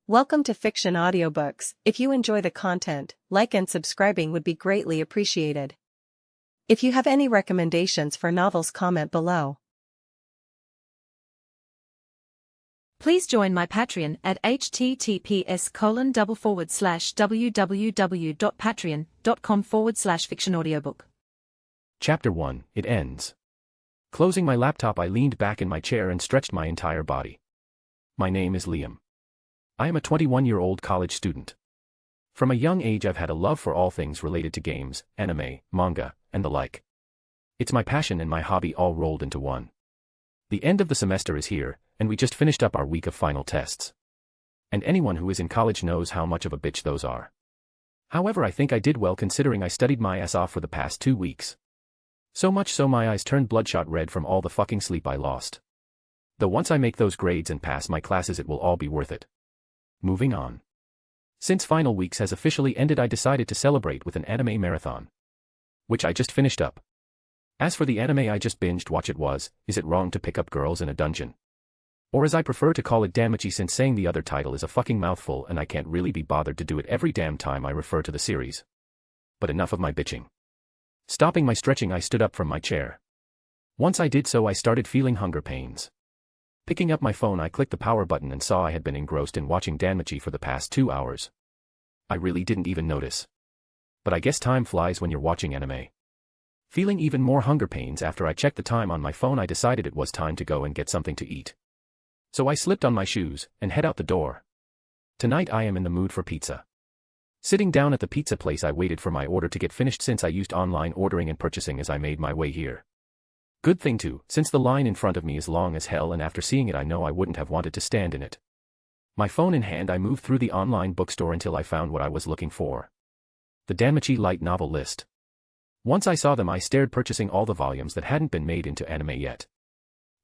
Welcome to Fiction Audiobooks. If you enjoy the content, like and subscribing would be greatly appreciated. If you have any recommendations for novels, comment below. Please join my Patreon at https://www.patreon.com/fictionaudiobook. Chapter 1, It Ends. Closing my laptop, I leaned back in my chair and stretched my entire body. My name is Liam. I am a 21-year-old college student. From a young age I've had a love for all things related to games, anime, manga, and the like. It's my passion and my hobby all rolled into one. The end of the semester is here, and we just finished up our week of final tests. And anyone who is in college knows how much of a bitch those are. However, I think I did well considering I studied my ass off for the past 2 weeks. So much so my eyes turned bloodshot red from all the fucking sleep I lost. Though once I make those grades and pass my classes it will all be worth it. Moving on. Since final weeks has officially ended, I decided to celebrate with an anime marathon, which I just finished up. As for the anime I just binged watch, Is It Wrong to Pick Up Girls in a Dungeon? Or as I prefer to call it, Danmachi, since saying the other title is a fucking mouthful and I can't really be bothered to do it every damn time I refer to the series. But enough of my bitching. Stopping my stretching, I stood up from my chair. Once I did so, I started feeling hunger pains. Picking up my phone, I clicked the power button and saw I had been engrossed in watching Danmachi for the past 2 hours. I really didn't even notice. But I guess time flies when you're watching anime. Feeling even more hunger pains after I checked the time on my phone, I decided it was time to go and get something to eat. So I slipped on my shoes and head out the door. Tonight I am in the mood for pizza. Sitting down at the pizza place, I waited for my order to get finished since I used online ordering and purchasing as I made my way here. Good thing too, since the line in front of me is long as hell, and after seeing it I know I wouldn't have wanted to stand in it. My phone in hand, I moved through the online bookstore until I found what I was looking for. The Danmachi light novel list. Once I saw them, I stared, purchasing all the volumes that hadn't been made into anime yet.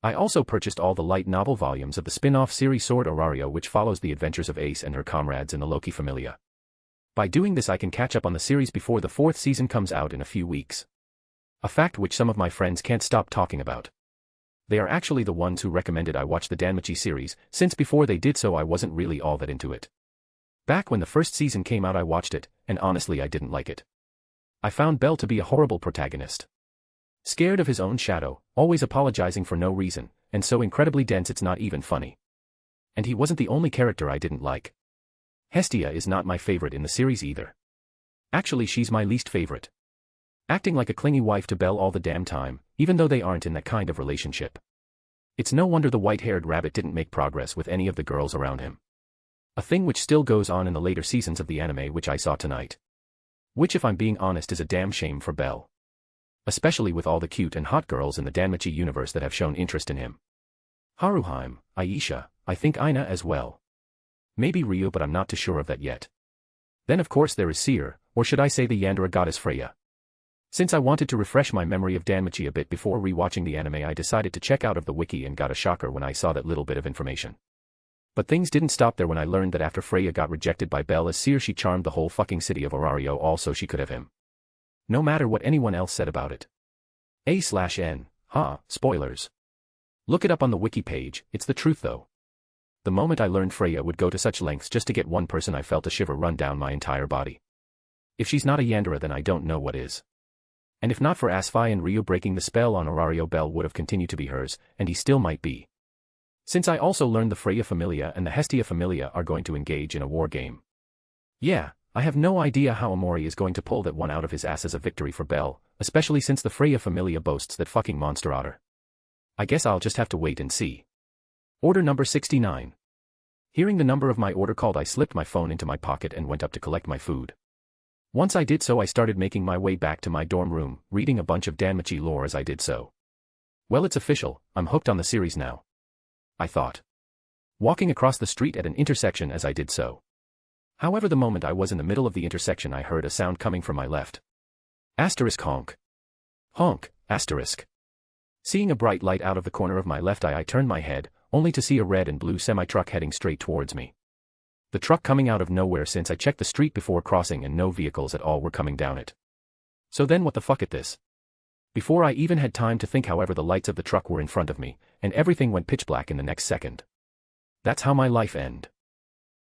I also purchased all the light novel volumes of the spin-off series Sword Orario, which follows the adventures of Ace and her comrades in the Loki Familia. By doing this I can catch up on the series before the 4th season comes out in a few weeks. A fact which some of my friends can't stop talking about. They are actually the ones who recommended I watch the Danmachi series, since before they did so I wasn't really all that into it. Back when the first season came out I watched it, and honestly I didn't like it. I found Bell to be a horrible protagonist. Scared of his own shadow, always apologizing for no reason, and so incredibly dense it's not even funny. And he wasn't the only character I didn't like. Hestia is not my favorite in the series either. Actually, she's my least favorite. Acting like a clingy wife to Belle all the damn time, even though they aren't in that kind of relationship. It's no wonder the white-haired rabbit didn't make progress with any of the girls around him. A thing which still goes on in the later seasons of the anime which I saw tonight. Which, if I'm being honest, is a damn shame for Belle. Especially with all the cute and hot girls in the Danmachi universe that have shown interest in him. Haruheim, Aisha, I think Aina as well. Maybe Ryu, but I'm not too sure of that yet. Then of course there is Seer, or should I say the Yandere goddess Freya. Since I wanted to refresh my memory of Danmachi a bit before rewatching the anime, I decided to check out of the wiki and got a shocker when I saw that little bit of information. But things didn't stop there when I learned that after Freya got rejected by Belle as Seer, she charmed the whole fucking city of Orario all so she could have him. No matter what anyone else said about it. A/N. Spoilers. Look it up on the wiki page, it's the truth though. The moment I learned Freya would go to such lengths just to get one person, I felt a shiver run down my entire body. If she's not a Yandere, then I don't know what is. And if not for Asfi and Ryu breaking the spell on Orario, Belle would have continued to be hers, and he still might be. Since I also learned the Freya Familia and the Hestia Familia are going to engage in a war game. Yeah, I have no idea how Amori is going to pull that one out of his ass as a victory for Belle, especially since the Freya Familia boasts that fucking monster otter. I guess I'll just have to wait and see. Order number 69. Hearing the number of my order called, I slipped my phone into my pocket and went up to collect my food. Once I did so, I started making my way back to my dorm room, reading a bunch of Danmachi lore as I did so. Well, it's official, I'm hooked on the series now, I thought, walking across the street at an intersection as I did so. However, the moment I was in the middle of the intersection, I heard a sound coming from my left. Asterisk honk. Honk, asterisk. Seeing a bright light out of the corner of my left eye, I turned my head, only to see a red and blue semi-truck heading straight towards me. The truck coming out of nowhere, since I checked the street before crossing and no vehicles at all were coming down it. So then what the fuck at this? Before I even had time to think, however, the lights of the truck were in front of me, and everything went pitch black in the next second. That's how my life ended.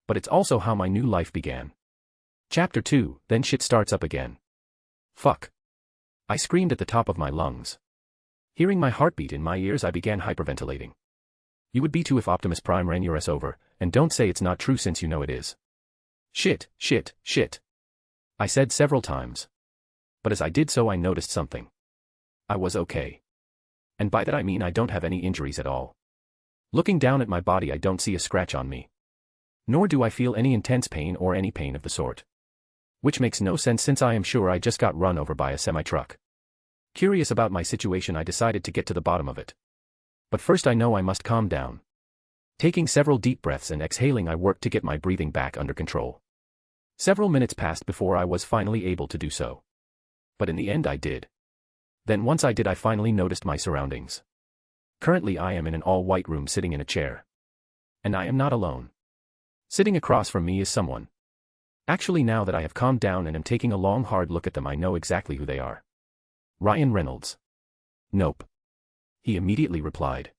But it's also how my new life began. Chapter 2, then shit starts up again. Fuck. I screamed at the top of my lungs. Hearing my heartbeat in my ears, I began hyperventilating. You would be too if Optimus Prime ran your ass over, and don't say it's not true since you know it is. Shit, shit, shit. I said several times. But as I did so, I noticed something. I was okay. And by that I mean I don't have any injuries at all. Looking down at my body, I don't see a scratch on me. Nor do I feel any intense pain or any pain of the sort. Which makes no sense since I am sure I just got run over by a semi-truck. Curious about my situation, I decided to get to the bottom of it. But first I know I must calm down. Taking several deep breaths and exhaling, I worked to get my breathing back under control. Several minutes passed before I was finally able to do so. But in the end I did. Then once I did, I finally noticed my surroundings. Currently I am in an all-white room sitting in a chair. And I am not alone. Sitting across from me is someone. Actually, now that I have calmed down and am taking a long hard look at them, I know exactly who they are. Ryan Reynolds. Nope. He immediately replied.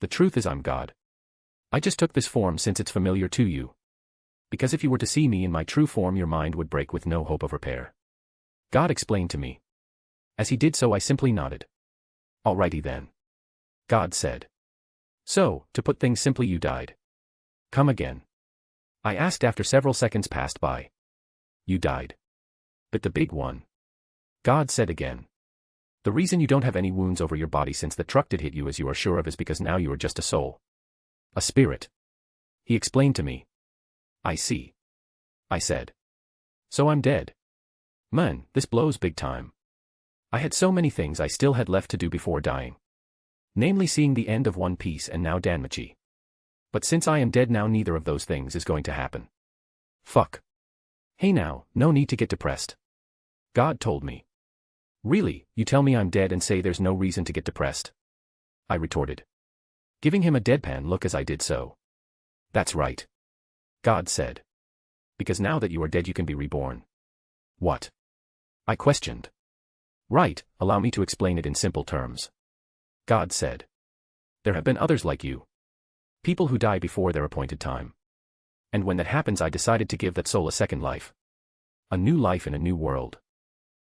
The truth is I'm God. I just took this form since it's familiar to you. Because if you were to see me in my true form, your mind would break with no hope of repair. God explained to me. As he did so, I simply nodded. Alrighty then. God said. So, to put things simply, you died. Come again. I asked after several seconds passed by. You died. But the big one. God said again. The reason you don't have any wounds over your body since the truck did hit you, as you are sure of, is because now you are just a soul. A spirit. He explained to me. I see. I said. So I'm dead. Man, this blows big time. I had so many things I still had left to do before dying. Namely, seeing the end of One Piece and now Danmachi. But since I am dead now, neither of those things is going to happen. Fuck. Hey now, no need to get depressed. God told me. Really, you tell me I'm dead and say there's no reason to get depressed? I retorted, giving him a deadpan look as I did so. That's right. God said. Because now that you are dead, you can be reborn. What? I questioned. Right, allow me to explain it in simple terms. God said. There have been others like you. People who die before their appointed time. And when that happens, I decided to give that soul a second life. A new life in a new world.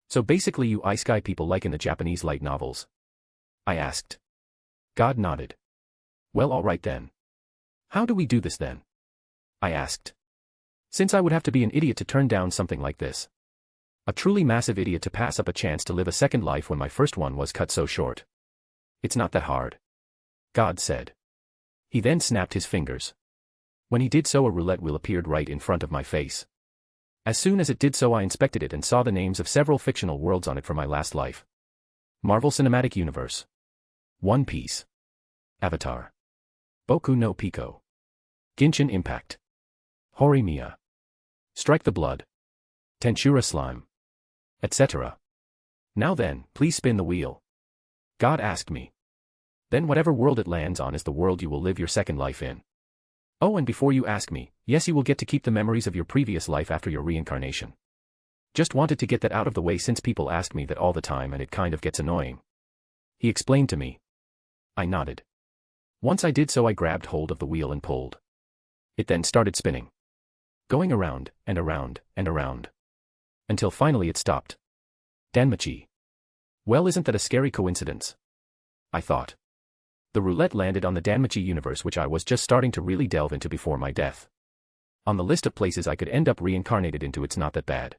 So basically you isekai people like in the Japanese light novels? I asked. God nodded. Well, alright then. How do we do this then? I asked. Since I would have to be an idiot to turn down something like this. A truly massive idiot to pass up a chance to live a second life when my first one was cut so short. It's not that hard. God said. He then snapped his fingers. When he did so, a roulette wheel appeared right in front of my face. As soon as it did so, I inspected it and saw the names of several fictional worlds on it for my last life. Marvel Cinematic Universe. One Piece. Avatar. Boku no Pico. Genshin Impact. Horimiya. Strike the Blood. Tensura Slime. Etc. Now then, please spin the wheel. God asked me. Then whatever world it lands on is the world you will live your second life in. Oh, and before you ask me, yes, you will get to keep the memories of your previous life after your reincarnation. Just wanted to get that out of the way since people ask me that all the time and it kind of gets annoying. He explained to me. I nodded. Once I did so, I grabbed hold of the wheel and pulled. It then started spinning. Going around, and around, and around. Until finally it stopped. Danmachi. Well, isn't that a scary coincidence? I thought. The roulette landed on the Danmachi universe, which I was just starting to really delve into before my death. On the list of places I could end up reincarnated into, it's not that bad.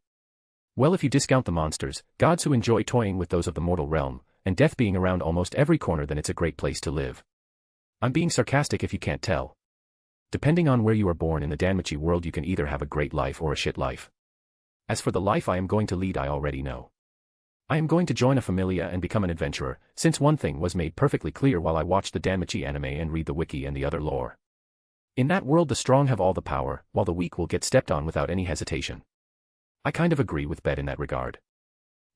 Well, if you discount the monsters, gods who enjoy toying with those of the mortal realm, and death being around almost every corner, then it's a great place to live. I'm being sarcastic if you can't tell. Depending on where you are born in the Danmachi world, you can either have a great life or a shit life. As for the life I am going to lead, I already know. I am going to join a familia and become an adventurer, since one thing was made perfectly clear while I watched the Danmachi anime and read the wiki and the other lore. In that world, the strong have all the power, while the weak will get stepped on without any hesitation. I kind of agree with Bet in that regard.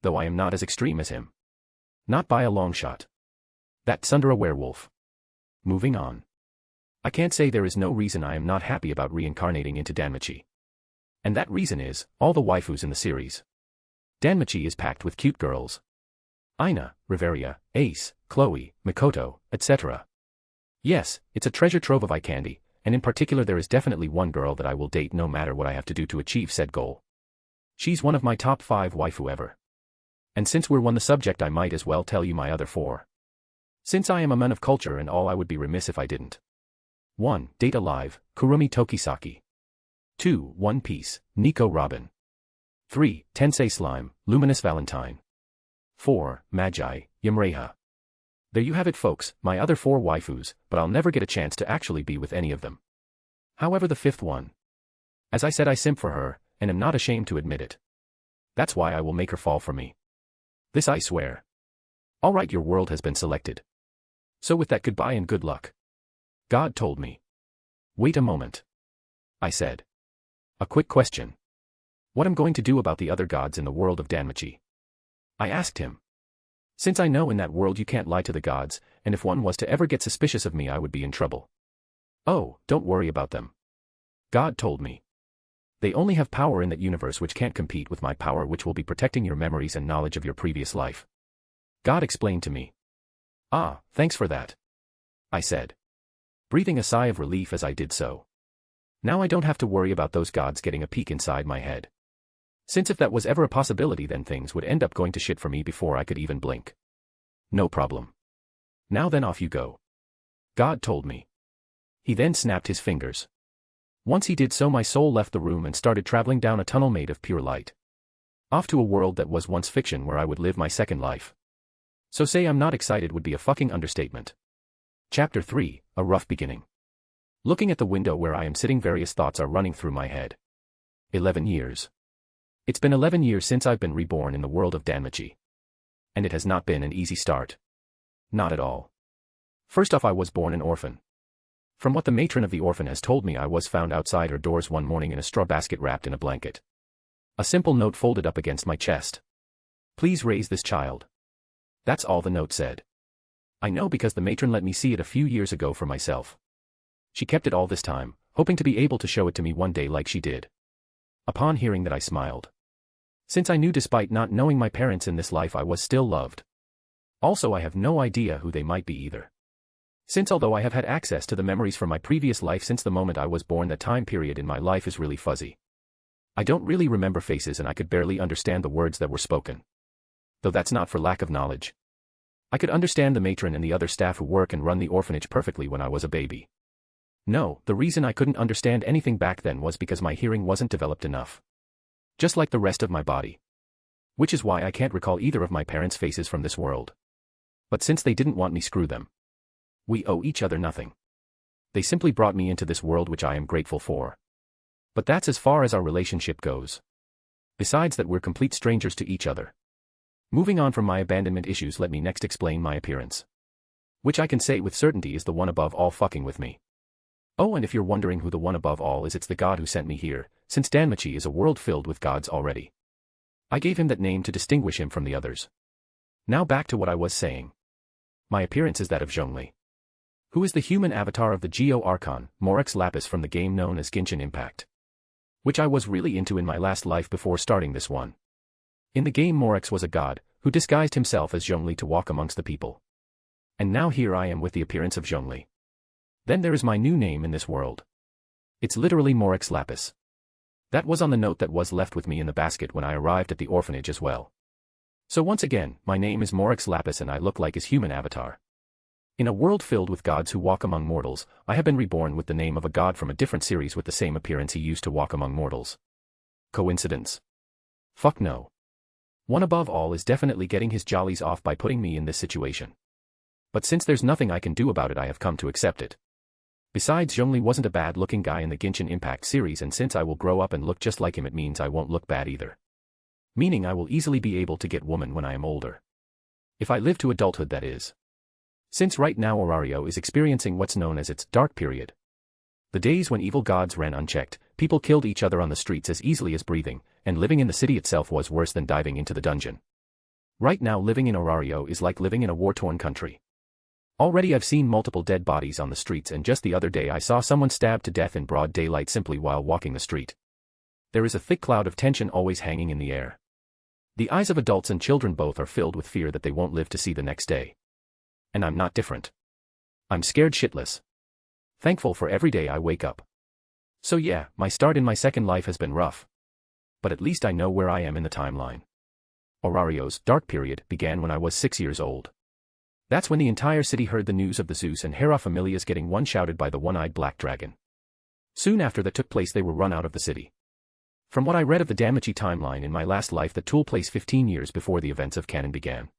Though I am not as extreme as him. Not by a long shot. That Sundara werewolf. Moving on. I can't say there is no reason I am not happy about reincarnating into Danmachi. And that reason is, all the waifus in the series. Danmachi is packed with cute girls. Aina, Reveria, Ace, Chloe, Mikoto, etc. Yes, it's a treasure trove of eye candy, and in particular there is definitely one girl that I will date no matter what I have to do to achieve said goal. She's one of my top 5 waifu ever. And since we're on the subject I might as well tell you my other 4. Since I am a man of culture and all I would be remiss if I didn't. 1. Date Alive, Kurumi Tokisaki. 2. One Piece, Nico Robin. 3. Tensei Slime, Luminous Valentine. 4. Magi, Yamreha. There you have it folks, my other 4 waifus, but I'll never get a chance to actually be with any of them. However the 5th one. As I said I simp for her, and am not ashamed to admit it. That's why I will make her fall for me. This I swear. Alright, your world has been selected. So with that, goodbye and good luck. God told me. Wait a moment. I said. A quick question. What am I going to do about the other gods in the world of Danmachi? I asked him. Since I know in that world you can't lie to the gods, and if one was to ever get suspicious of me I would be in trouble. Oh, don't worry about them. God told me. They only have power in that universe which can't compete with my power, which will be protecting your memories and knowledge of your previous life. God explained to me. Ah, thanks for that. I said, breathing a sigh of relief as I did so. Now I don't have to worry about those gods getting a peek inside my head. Since if that was ever a possibility then things would end up going to shit for me before I could even blink. No problem. Now then off you go. God told me. He then snapped his fingers. Once he did so my soul left the room and started traveling down a tunnel made of pure light. Off to a world that was once fiction where I would live my second life. So say I'm not excited would be a fucking understatement. Chapter 3, A Rough Beginning. Looking at the window where I am sitting, various thoughts are running through my head. 11 years. It's been 11 years since I've been reborn in the world of Danmachi. And it has not been an easy start. Not at all. First off, I was born an orphan. From what the matron of the orphan has told me, I was found outside her doors one morning in a straw basket wrapped in a blanket. A simple note folded up against my chest. Please raise this child. That's all the note said. I know because the matron let me see it a few years ago for myself. She kept it all this time, hoping to be able to show it to me one day like she did. Upon hearing that I smiled. Since I knew despite not knowing my parents in this life I was still loved. Also I have no idea who they might be either. Since although I have had access to the memories from my previous life since the moment I was born, that time period in my life is really fuzzy. I don't really remember faces and I could barely understand the words that were spoken. Though that's not for lack of knowledge. I could understand the matron and the other staff who work and run the orphanage perfectly when I was a baby. No, the reason I couldn't understand anything back then was because my hearing wasn't developed enough. Just like the rest of my body. Which is why I can't recall either of my parents' faces from this world. But since they didn't want me, screw them. We owe each other nothing. They simply brought me into this world, which I am grateful for. But that's as far as our relationship goes. Besides that, we're complete strangers to each other. Moving on from my abandonment issues, let me next explain my appearance. Which I can say with certainty is the one above all fucking with me. Oh, and if you're wondering who the one above all is, it's the god who sent me here, since Danmachi is a world filled with gods already. I gave him that name to distinguish him from the others. Now back to what I was saying. My appearance is that of Zhongli, who is the human avatar of the Geo Archon, Morex Lapis from the game known as Genshin Impact. Which I was really into in my last life before starting this one. In the game, Morex was a god, who disguised himself as Zhongli to walk amongst the people. And now here I am with the appearance of Zhongli. Then there is my new name in this world. It's literally Morex Lapis. That was on the note that was left with me in the basket when I arrived at the orphanage as well. So once again, my name is Morex Lapis and I look like his human avatar. In a world filled with gods who walk among mortals, I have been reborn with the name of a god from a different series with the same appearance he used to walk among mortals. Coincidence? Fuck no. One above all is definitely getting his jollies off by putting me in this situation. But since there's nothing I can do about it, I have come to accept it. Besides, Zhongli wasn't a bad-looking guy in the Genshin Impact series, and since I will grow up and look just like him, it means I won't look bad either. Meaning I will easily be able to get woman when I am older. If I live to adulthood, that is. Since right now Orario is experiencing what's known as its dark period. The days when evil gods ran unchecked, people killed each other on the streets as easily as breathing, and living in the city itself was worse than diving into the dungeon. Right now living in Orario is like living in a war-torn country. Already I've seen multiple dead bodies on the streets, and just the other day I saw someone stabbed to death in broad daylight simply while walking the street. There is a thick cloud of tension always hanging in the air. The eyes of adults and children both are filled with fear that they won't live to see the next day. And I'm not different. I'm scared shitless. Thankful for every day I wake up. So yeah, my start in my second life has been rough. But at least I know where I am in the timeline. Orario's dark period began when I was 6 years old. That's when the entire city heard the news of the Zeus and Hera familias getting one-shouted by the one-eyed black dragon. Soon after that took place they were run out of the city. From what I read of the Danmachi timeline in my last life, that took place 15 years before the events of canon began.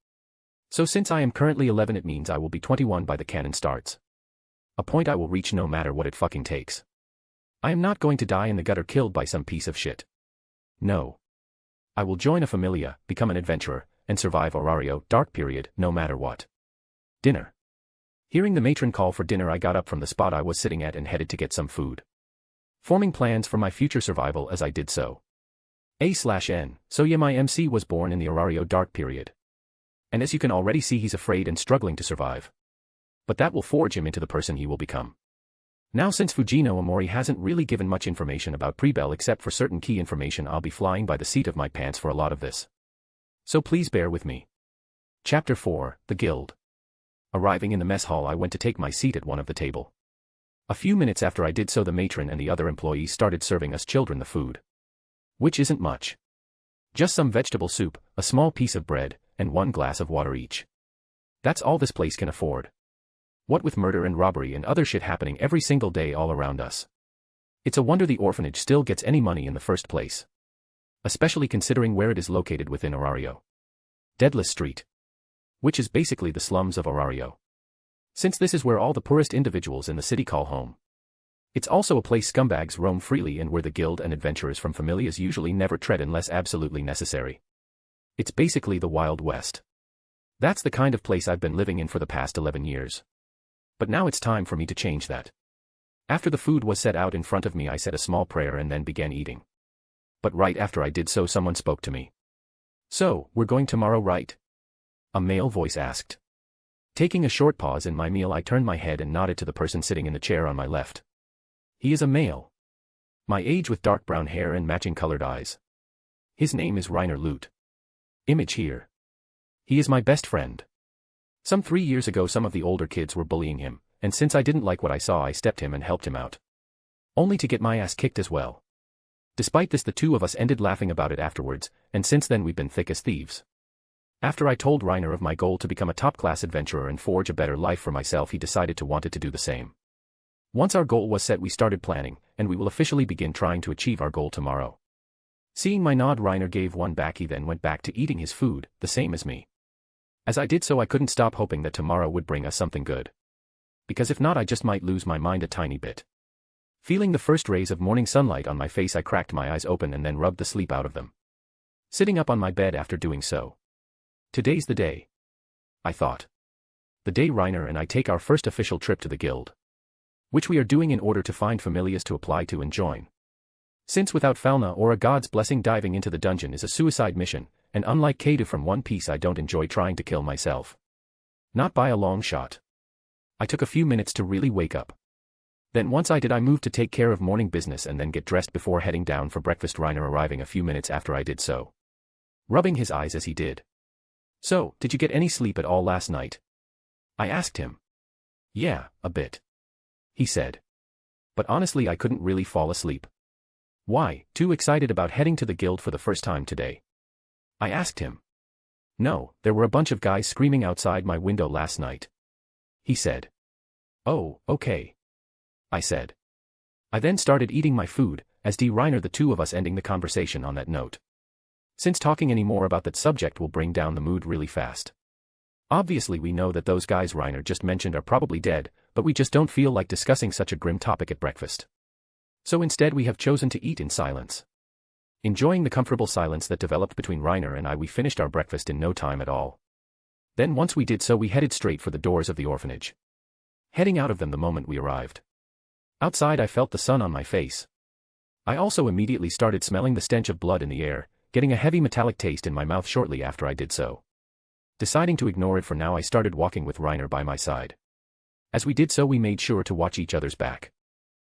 So since I am currently 11, it means I will be 21 by the canon starts. A point I will reach no matter what it fucking takes. I am not going to die in the gutter killed by some piece of shit. No. I will join a familia, become an adventurer, and survive Orario dark period no matter what. Dinner. Hearing the matron call for dinner, I got up from the spot I was sitting at and headed to get some food. Forming plans for my future survival as I did so. A/N, so yeah, my MC was born in the Orario dark period. And as you can already see, he's afraid and struggling to survive. But that will forge him into the person he will become. Now since Fujino Omori hasn't really given much information about Prebell except for certain key information, I'll be flying by the seat of my pants for a lot of this. So please bear with me. Chapter 4, The Guild. Arriving in the mess hall, I went to take my seat at one of the table. A few minutes after I did so, the matron and the other employees started serving us children the food. Which isn't much. Just some vegetable soup, a small piece of bread, and 1 glass of water each. That's all this place can afford. What with murder and robbery and other shit happening every single day all around us. It's a wonder the orphanage still gets any money in the first place. Especially considering where it is located within Orario. Deadless Street. Which is basically the slums of Orario. Since this is where all the poorest individuals in the city call home. It's also a place scumbags roam freely and where the guild and adventurers from familias usually never tread unless absolutely necessary. It's basically the Wild West. That's the kind of place I've been living in for the past 11 years. But now it's time for me to change that. After the food was set out in front of me, I said a small prayer and then began eating. But right after I did so, someone spoke to me. "So, we're going tomorrow, right?" A male voice asked. Taking a short pause in my meal, I turned my head and nodded to the person sitting in the chair on my left. He is a male. My age, with dark brown hair and matching colored eyes. His name is Reiner Lute. Image here. He is my best friend. Some 3 years ago some of the older kids were bullying him, and since I didn't like what I saw, I stepped him and helped him out. Only to get my ass kicked as well. Despite this, the two of us ended laughing about it afterwards, and since then we've been thick as thieves. After I told Reiner of my goal to become a top-class adventurer and forge a better life for myself, he decided to wanted to do the same. Once our goal was set, we started planning, and we will officially begin trying to achieve our goal tomorrow. Seeing my nod, Reiner gave one back. He then went back to eating his food, the same as me. As I did so, I couldn't stop hoping that tomorrow would bring us something good. Because if not, I just might lose my mind a tiny bit. Feeling the first rays of morning sunlight on my face, I cracked my eyes open and then rubbed the sleep out of them. Sitting up on my bed after doing so. Today's the day, I thought. The day Reiner and I take our first official trip to the guild. Which we are doing in order to find familias to apply to and join. Since without Falna or a god's blessing, diving into the dungeon is a suicide mission, and unlike Kadu from One Piece, I don't enjoy trying to kill myself. Not by a long shot. I took a few minutes to really wake up. Then once I did, I moved to take care of morning business and then get dressed before heading down for breakfast, Reiner arriving a few minutes after I did so. Rubbing his eyes as he did. "So, did you get any sleep at all last night?" I asked him. "Yeah, a bit," he said. "But honestly, I couldn't really fall asleep." "Why, too excited about heading to the guild for the first time today?" I asked him. "No, there were a bunch of guys screaming outside my window last night," he said. "Oh, okay," I said. I then started eating my food, as did Reiner, the two of us ending the conversation on that note. Since talking any more about that subject will bring down the mood really fast. Obviously we know that those guys Reiner just mentioned are probably dead, but we just don't feel like discussing such a grim topic at breakfast. So instead we have chosen to eat in silence. Enjoying the comfortable silence that developed between Reiner and I, we finished our breakfast in no time at all. Then once we did so, we headed straight for the doors of the orphanage. Heading out of them the moment we arrived. Outside I felt the sun on my face. I also immediately started smelling the stench of blood in the air, getting a heavy metallic taste in my mouth shortly after I did so. Deciding to ignore it for now, I started walking with Reiner by my side. As we did so, we made sure to watch each other's back.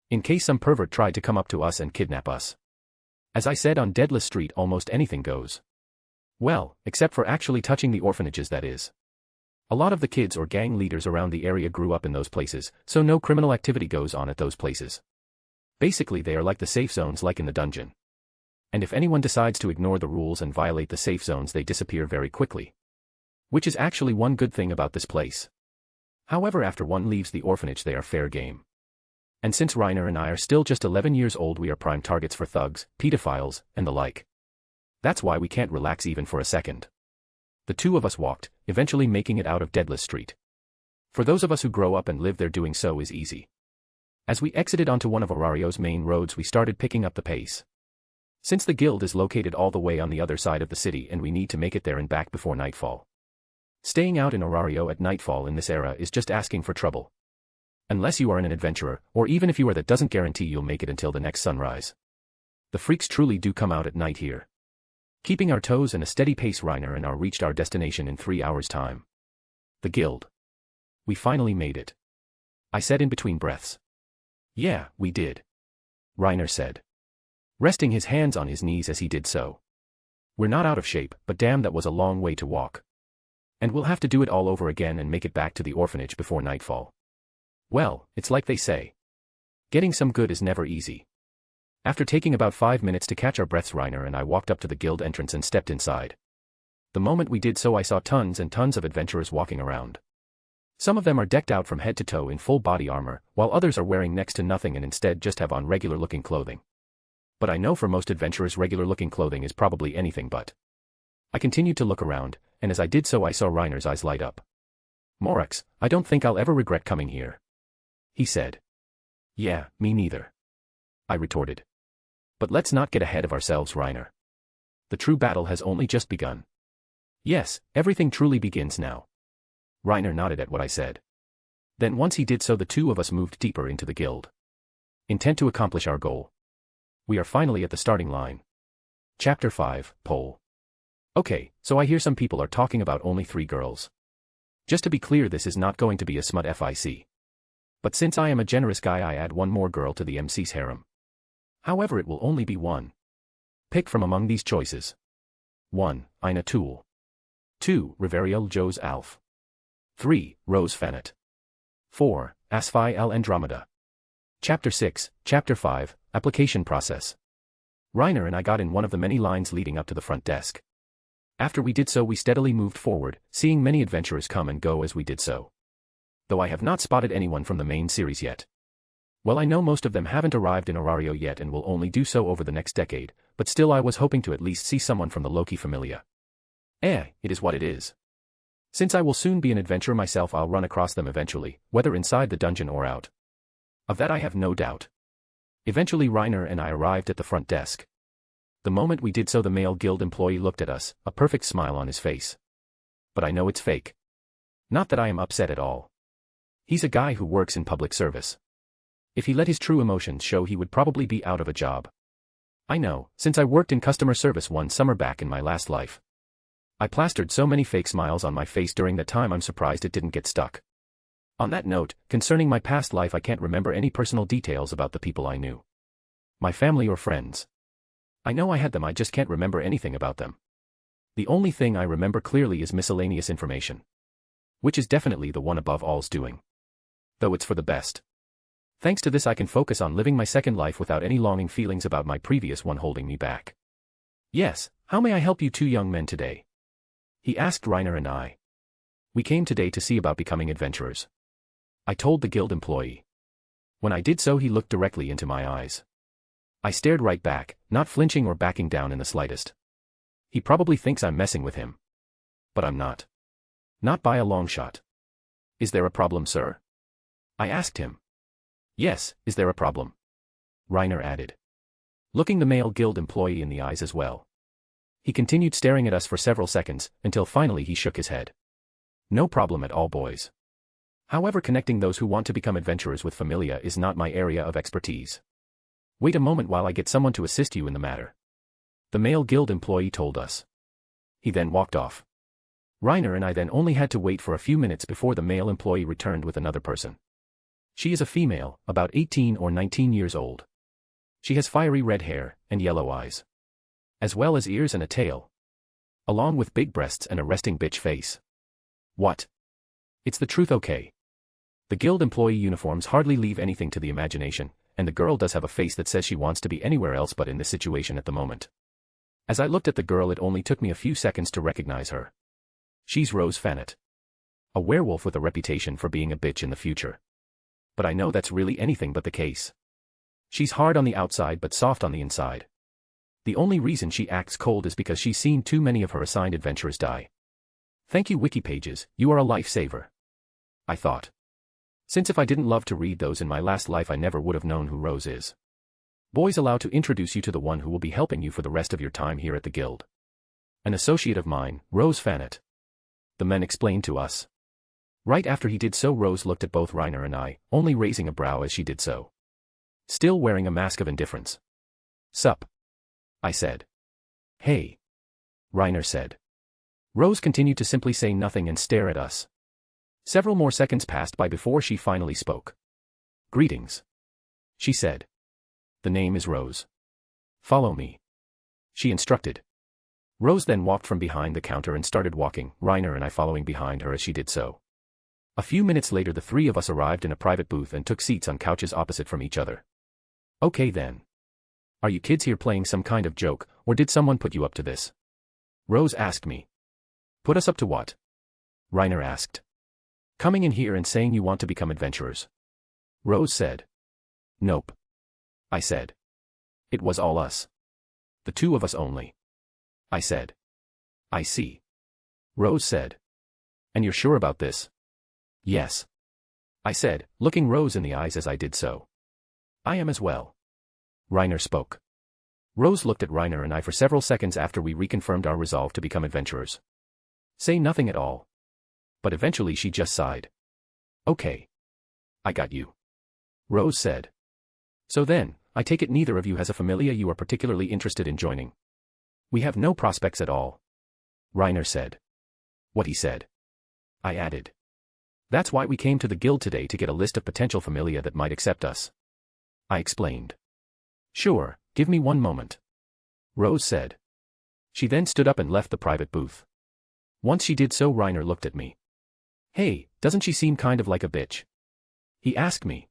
In case some pervert tried to come up to us and kidnap us. As I said, on Deadless Street almost anything goes. Well, except for actually touching the orphanages, that is. A lot of the kids or gang leaders around the area grew up in those places, so no criminal activity goes on at those places. Basically they are like the safe zones like in the dungeon. And if anyone decides to ignore the rules and violate the safe zones they disappear very quickly. Which is actually one good thing about this place. However, after one leaves the orphanage they are fair game. And since Reiner and I are still just 11 years old we are prime targets for thugs, pedophiles, and the like. That's why we can't relax even for a second. The two of us walked, eventually making it out of Deadless Street. For those of us who grow up and live there doing so is easy. As we exited onto one of Arario's main roads we started picking up the pace. Since the guild is located all the way on the other side of the city and we need to make it there and back before nightfall. Staying out in Arario at nightfall in this era is just asking for trouble. Unless you are an adventurer, or even if you are, that doesn't guarantee you'll make it until the next sunrise. The freaks truly do come out at night here. Keeping our toes in a steady pace, Reiner and I reached our destination in 3 hours' time. The guild. We finally made it. I said in between breaths. Yeah, we did. Reiner said, resting his hands on his knees as he did so. We're not out of shape, but damn, that was a long way to walk. And we'll have to do it all over again and make it back to the orphanage before nightfall. Well, it's like they say. Getting some good is never easy. After taking about 5 minutes to catch our breaths, Reiner and I walked up to the guild entrance and stepped inside. The moment we did so I saw tons and tons of adventurers walking around. Some of them are decked out from head to toe in full body armor, while others are wearing next to nothing and instead just have on regular looking clothing. But I know for most adventurers regular looking clothing is probably anything but. I continued to look around, and as I did so I saw Reiner's eyes light up. Morax, I don't think I'll ever regret coming here. He said. Yeah, me neither. I retorted. But let's not get ahead of ourselves, Reiner. The true battle has only just begun. Yes, everything truly begins now. Reiner nodded at what I said. Then once he did so the two of us moved deeper into the guild. Intent to accomplish our goal. We are finally at the starting line. Chapter 5, Poll. Okay, so I hear some people are talking about only 3 girls. Just to be clear, this is not going to be a smut fic. But since I am a generous guy I add 1 more girl to the MC's harem. However, it will only be 1. Pick from among these choices. 1. Ina Tool. 2. Riveriel Jose Alf. 3. Rose Fanet. 4. Asfi El Andromeda. Chapter 6, Chapter 5, Application Process. Reiner and I got in one of the many lines leading up to the front desk. After we did so we steadily moved forward, seeing many adventurers come and go as we did so. Though I have not spotted anyone from the main series yet. Well, I know most of them haven't arrived in Arario yet and will only do so over the next decade, but still I was hoping to at least see someone from the Loki Familia. It is what it is. Since I will soon be an adventurer myself I'll run across them eventually, whether inside the dungeon or out. Of that I have no doubt. Eventually Reiner and I arrived at the front desk. The moment we did so the male guild employee looked at us, a perfect smile on his face. But I know it's fake. Not that I am upset at all. He's a guy who works in public service. If he let his true emotions show he would probably be out of a job. I know, since I worked in customer service one summer back in my last life. I plastered so many fake smiles on my face during that time I'm surprised it didn't get stuck. On that note, concerning my past life I can't remember any personal details about the people I knew. My family or friends. I know I had them, I just can't remember anything about them. The only thing I remember clearly is miscellaneous information. Which is definitely the one above all's doing. Though it's for the best. Thanks to this I can focus on living my second life without any longing feelings about my previous one holding me back. Yes, how may I help you 2 young men today? He asked Reiner and I. We came today to see about becoming adventurers. I told the guild employee. When I did so he looked directly into my eyes. I stared right back, not flinching or backing down in the slightest. He probably thinks I'm messing with him. But I'm not. Not by a long shot. Is there a problem, sir? I asked him. Yes, is there a problem? Reiner added. Looking the male guild employee in the eyes as well. He continued staring at us for several seconds, until finally he shook his head. No problem at all, boys. However, connecting those who want to become adventurers with Familia is not my area of expertise. Wait a moment while I get someone to assist you in the matter. The male guild employee told us. He then walked off. Reiner and I then only had to wait for a few minutes before the male employee returned with another person. She is a female, about 18 or 19 years old. She has fiery red hair and yellow eyes. As well as ears and a tail. Along with big breasts and a resting bitch face. What? It's the truth, okay? The guild employee uniforms hardly leave anything to the imagination, and the girl does have a face that says she wants to be anywhere else but in this situation at the moment. As I looked at the girl, it only took me a few seconds to recognize her. She's Rose Fanet. A werewolf with a reputation for being a bitch in the future. But I know that's really anything but the case. She's hard on the outside but soft on the inside. The only reason she acts cold is because she's seen too many of her assigned adventurers die. Thank you, wiki pages, you are a lifesaver. I thought. Since if I didn't love to read those in my last life, I never would have known who Rose is. Boys, allow to introduce you to the one who will be helping you for the rest of your time here at the guild. An associate of mine, Rose Fanet. The men explained to us. Right after he did so, Rose looked at both Reiner and I, only raising a brow as she did so. Still wearing a mask of indifference. Sup? I said. Hey. Reiner said. Rose continued to simply say nothing and stare at us. Several more seconds passed by before she finally spoke. Greetings. She said. The name is Rose. Follow me. She instructed. Rose then walked from behind the counter and started walking, Reiner and I following behind her as she did so. A few minutes later, the three of us arrived in a private booth and took seats on couches opposite from each other. Okay then. Are you kids here playing some kind of joke, or did someone put you up to this? Rose asked me. Put us up to what? Reiner asked. Coming in here and saying you want to become adventurers. Rose said. Nope. I said. It was all us. The two of us only. I said. I see. Rose said. And you're sure about this? Yes. I said, looking Rose in the eyes as I did so. I am as well. Reiner spoke. Rose looked at Reiner and I for several seconds after we reconfirmed our resolve to become adventurers. Say nothing at all. But eventually she just sighed. Okay. I got you. Rose said. So then, I take it neither of you has a familia you are particularly interested in joining. We have no prospects at all. Reiner said. What he said. I added. That's why we came to the guild today, to get a list of potential familia that might accept us. I explained. Sure, give me one moment. Rose said. She then stood up and left the private booth. Once she did so, Reiner looked at me. Hey, doesn't she seem kind of like a bitch? He asked me.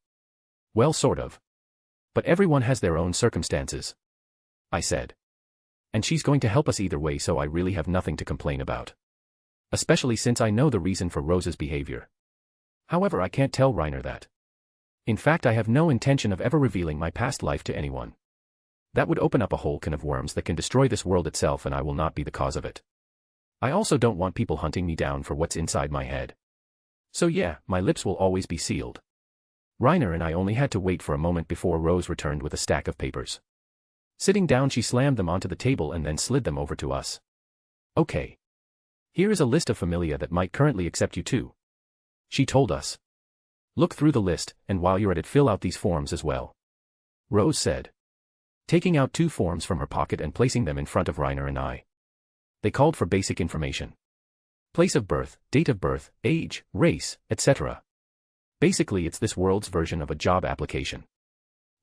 Well, sort of. But everyone has their own circumstances. I said. And she's going to help us either way, so I really have nothing to complain about. Especially since I know the reason for Rose's behavior. However, I can't tell Reiner that. In fact, I have no intention of ever revealing my past life to anyone. That would open up a whole can of worms that can destroy this world itself, and I will not be the cause of it. I also don't want people hunting me down for what's inside my head. So yeah, my lips will always be sealed. Reiner and I only had to wait for a moment before Rose returned with a stack of papers. Sitting down, she slammed them onto the table and then slid them over to us. Okay. Here is a list of familia that might currently accept you too. She told us. Look through the list, and while you're at it, fill out these forms as well. Rose said. Taking out 2 forms from her pocket and placing them in front of Reiner and I. They called for basic information. Place of birth, date of birth, age, race, etc. Basically, it's this world's version of a job application.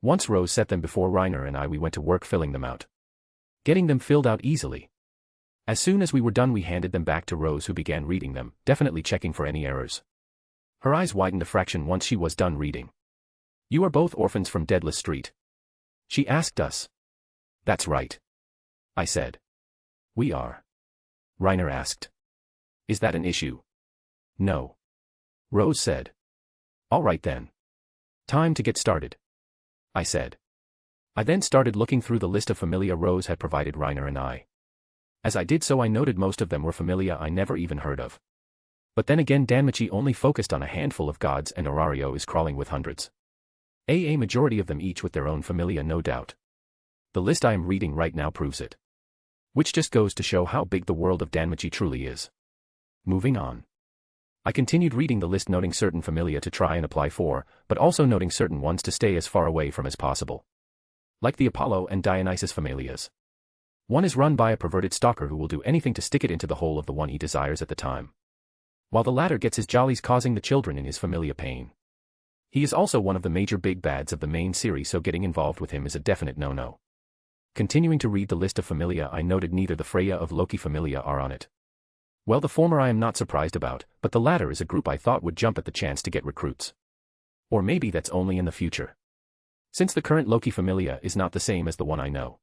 Once Rose set them before Reiner and I, we went to work filling them out. Getting them filled out easily. As soon as we were done, we handed them back to Rose, who began reading them, definitely checking for any errors. Her eyes widened a fraction once she was done reading. You are both orphans from Deadless Street? She asked us. That's right. I said. We are. Reiner asked. Is that an issue? No. Rose said. All right then. Time to get started. I said. I then started looking through the list of familia Rose had provided Reiner and I. As I did so, I noted most of them were familia I never even heard of. But then again, Danmachi only focused on a handful of gods, and Horario is crawling with hundreds. A majority of them each with their own familia, no doubt. The list I am reading right now proves it. Which just goes to show how big the world of Danmachi truly is. Moving on. I continued reading the list, noting certain familia to try and apply for, but also noting certain ones to stay as far away from as possible. Like the Apollo and Dionysus familias. One is run by a perverted stalker who will do anything to stick it into the hole of the one he desires at the time. While the latter gets his jollies, causing the children in his familia pain. He is also one of the major big bads of the main series, so getting involved with him is a definite no-no. Continuing to read the list of familia, I noted neither the Freya of Loki familia are on it. Well, the former I am not surprised about, but the latter is a group I thought would jump at the chance to get recruits. Or maybe that's only in the future. Since the current Loki Familia is not the same as the one I know.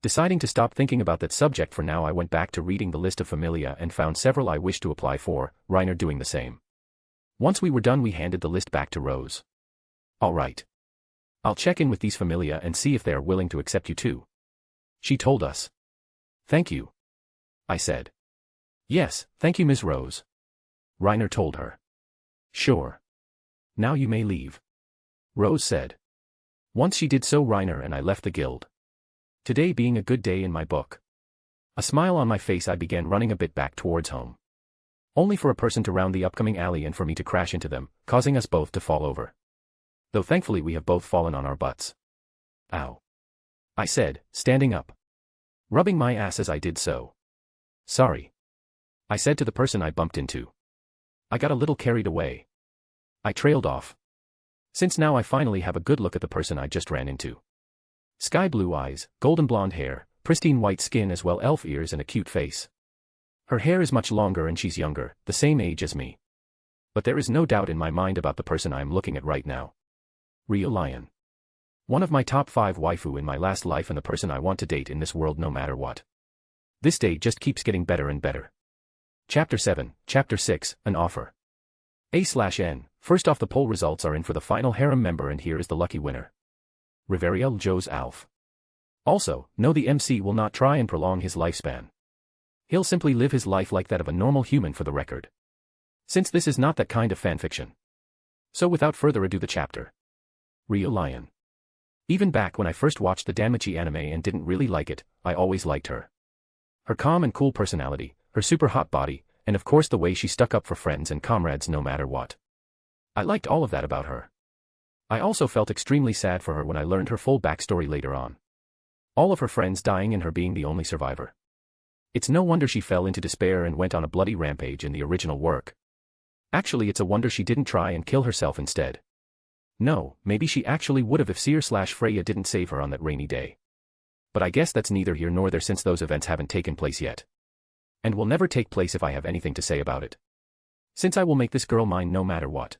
Deciding to stop thinking about that subject for now, I went back to reading the list of Familia and found several I wished to apply for, Reiner doing the same. Once we were done, we handed the list back to Rose. All right. I'll check in with these Familia and see if they are willing to accept you too. She told us. Thank you. I said. Yes, thank you, Ms. Rose. Reiner told her. Sure. Now you may leave. Rose said. Once she did so, Reiner and I left the guild. Today being a good day in my book. A smile on my face, I began running a bit back towards home. Only for a person to round the upcoming alley and for me to crash into them, causing us both to fall over. Though thankfully we have both fallen on our butts. Ow. I said, standing up. Rubbing my ass as I did so. Sorry. I said to the person I bumped into. I got a little carried away. I trailed off. Since now I finally have a good look at the person I just ran into. Sky blue eyes, golden blonde hair, pristine white skin, as well elf ears and a cute face. Her hair is much longer and she's younger, the same age as me. But there is no doubt in my mind about the person I am looking at right now. Rio Lion. One of my top 5 waifu in my last life and the person I want to date in this world no matter what. This day just keeps getting better and better. Chapter 7, Chapter 6, An Offer. A/N, first off, the poll results are in for the final harem member and here is the lucky winner. Riveriel Joe's Alf. Also, no, the MC will not try and prolong his lifespan. He'll simply live his life like that of a normal human, for the record. Since this is not that kind of fanfiction. So without further ado, the chapter. Rio Lion. Even back when I first watched the Danmachi anime and didn't really like it, I always liked her. Her calm and cool personality, her super hot body, and of course the way she stuck up for friends and comrades no matter what. I liked all of that about her. I also felt extremely sad for her when I learned her full backstory later on. All of her friends dying and her being the only survivor. It's no wonder she fell into despair and went on a bloody rampage in the original work. Actually, it's a wonder she didn't try and kill herself instead. No, maybe she actually would have if Seer/Freya didn't save her on that rainy day. But I guess that's neither here nor there, since those events haven't taken place yet. And will never take place if I have anything to say about it. Since I will make this girl mine no matter what.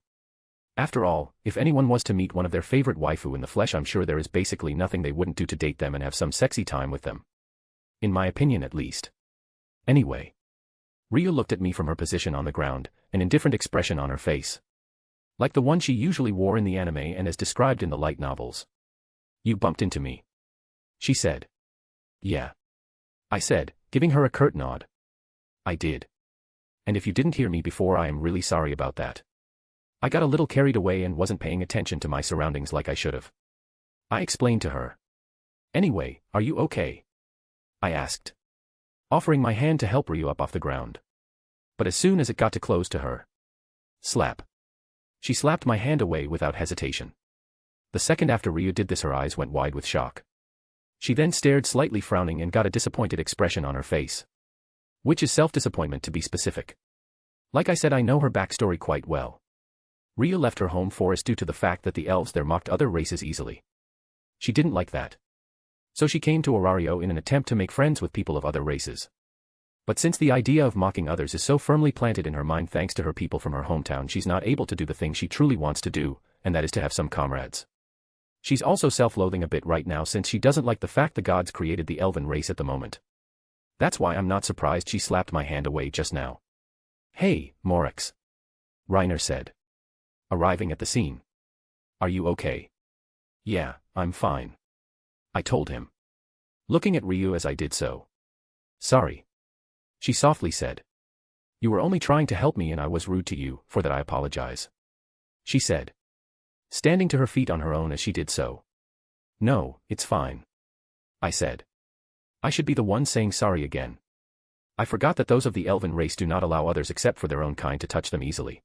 After all, if anyone was to meet one of their favorite waifu in the flesh, I'm sure there is basically nothing they wouldn't do to date them and have some sexy time with them. In my opinion, at least. Anyway. Rio looked at me from her position on the ground, an indifferent expression on her face. Like the one she usually wore in the anime and as described in the light novels. You bumped into me. She said. Yeah. I said, giving her a curt nod. I did. And if you didn't hear me before, I am really sorry about that. I got a little carried away and wasn't paying attention to my surroundings like I should have. I explained to her. Anyway, are you okay? I asked. Offering my hand to help Rio up off the ground. But as soon as it got too close to her. Slap. She slapped my hand away without hesitation. The second after Rio did this, her eyes went wide with shock. She then stared, slightly frowning, and got a disappointed expression on her face. Which is self-disappointment, to be specific. Like I said, I know her backstory quite well. Rio left her home forest due to the fact that the elves there mocked other races easily. She didn't like that. So she came to Orario in an attempt to make friends with people of other races. But since the idea of mocking others is so firmly planted in her mind thanks to her people from her hometown, she's not able to do the thing she truly wants to do, and that is to have some comrades. She's also self-loathing a bit right now since she doesn't like the fact the gods created the elven race at the moment. That's why I'm not surprised she slapped my hand away just now. Hey, Morix. Reiner said. Arriving at the scene. Are you okay? Yeah, I'm fine. I told him. Looking at Ryu as I did so. Sorry. She softly said. You were only trying to help me and I was rude to you, for that I apologize. She said. Standing to her feet on her own as she did so. No, it's fine. I said. I should be the one saying sorry again. I forgot that those of the elven race do not allow others except for their own kind to touch them easily.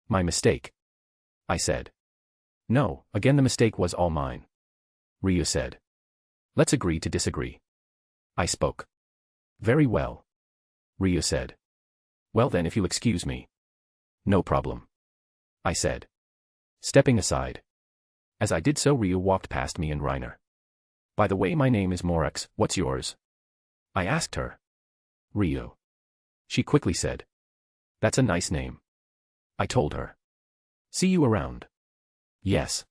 My mistake. I said. No, again the mistake was all mine. Ryu said. Let's agree to disagree. I spoke. Very well. Ryu said. Well then, if you'll excuse me. No problem. I said. Stepping aside. As I did so, Ryu walked past me and Reiner. By the way, my name is Morix, what's yours? I asked her. Ryu. She quickly said. That's a nice name. I told her. See you around. Yes.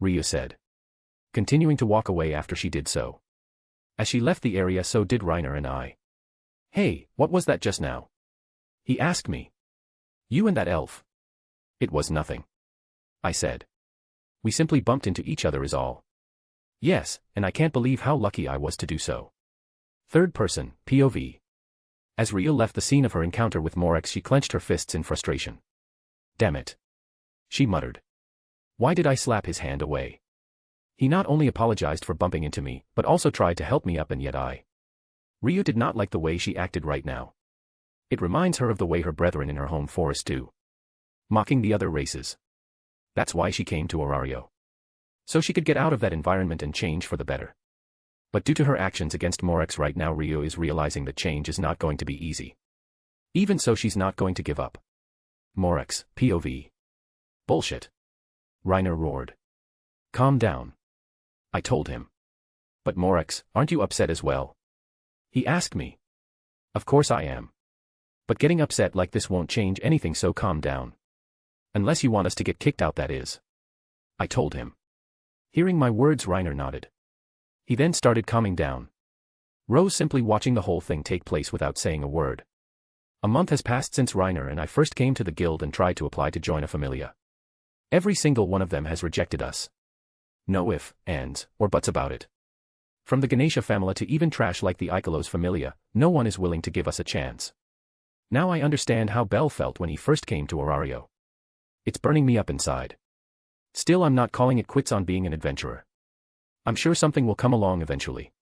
Ryu said, continuing to walk away after she did so. As she left the area, so did Reiner and I. Hey, what was that just now? He asked me. You and that elf. It was nothing. I said. We simply bumped into each other is all. Yes, and I can't believe how lucky I was to do so. Third person, POV. As Ryu left the scene of her encounter with Morex, she clenched her fists in frustration. Damn it. She muttered. Why did I slap his hand away? He not only apologized for bumping into me, but also tried to help me up, and yet Ryu did not like the way she acted right now. It reminds her of the way her brethren in her home forest do. Mocking the other races. That's why she came to Orario. So she could get out of that environment and change for the better. But due to her actions against Morex right now, Ryu is realizing that change is not going to be easy. Even so, she's not going to give up. Morex, POV. Bullshit. Reiner roared. Calm down. I told him. But Morex, aren't you upset as well? He asked me. Of course I am. But getting upset like this won't change anything, so calm down. Unless you want us to get kicked out, that is. I told him. Hearing my words, Reiner nodded. He then started calming down. Rose simply watching the whole thing take place without saying a word. A month has passed since Reiner and I first came to the guild and tried to apply to join a familia. Every single one of them has rejected us. No ifs, ands, or buts about it. From the Ganesha family to even trash like the Ikelos familia, no one is willing to give us a chance. Now I understand how Bell felt when he first came to Orario. It's burning me up inside. Still, I'm not calling it quits on being an adventurer. I'm sure something will come along eventually.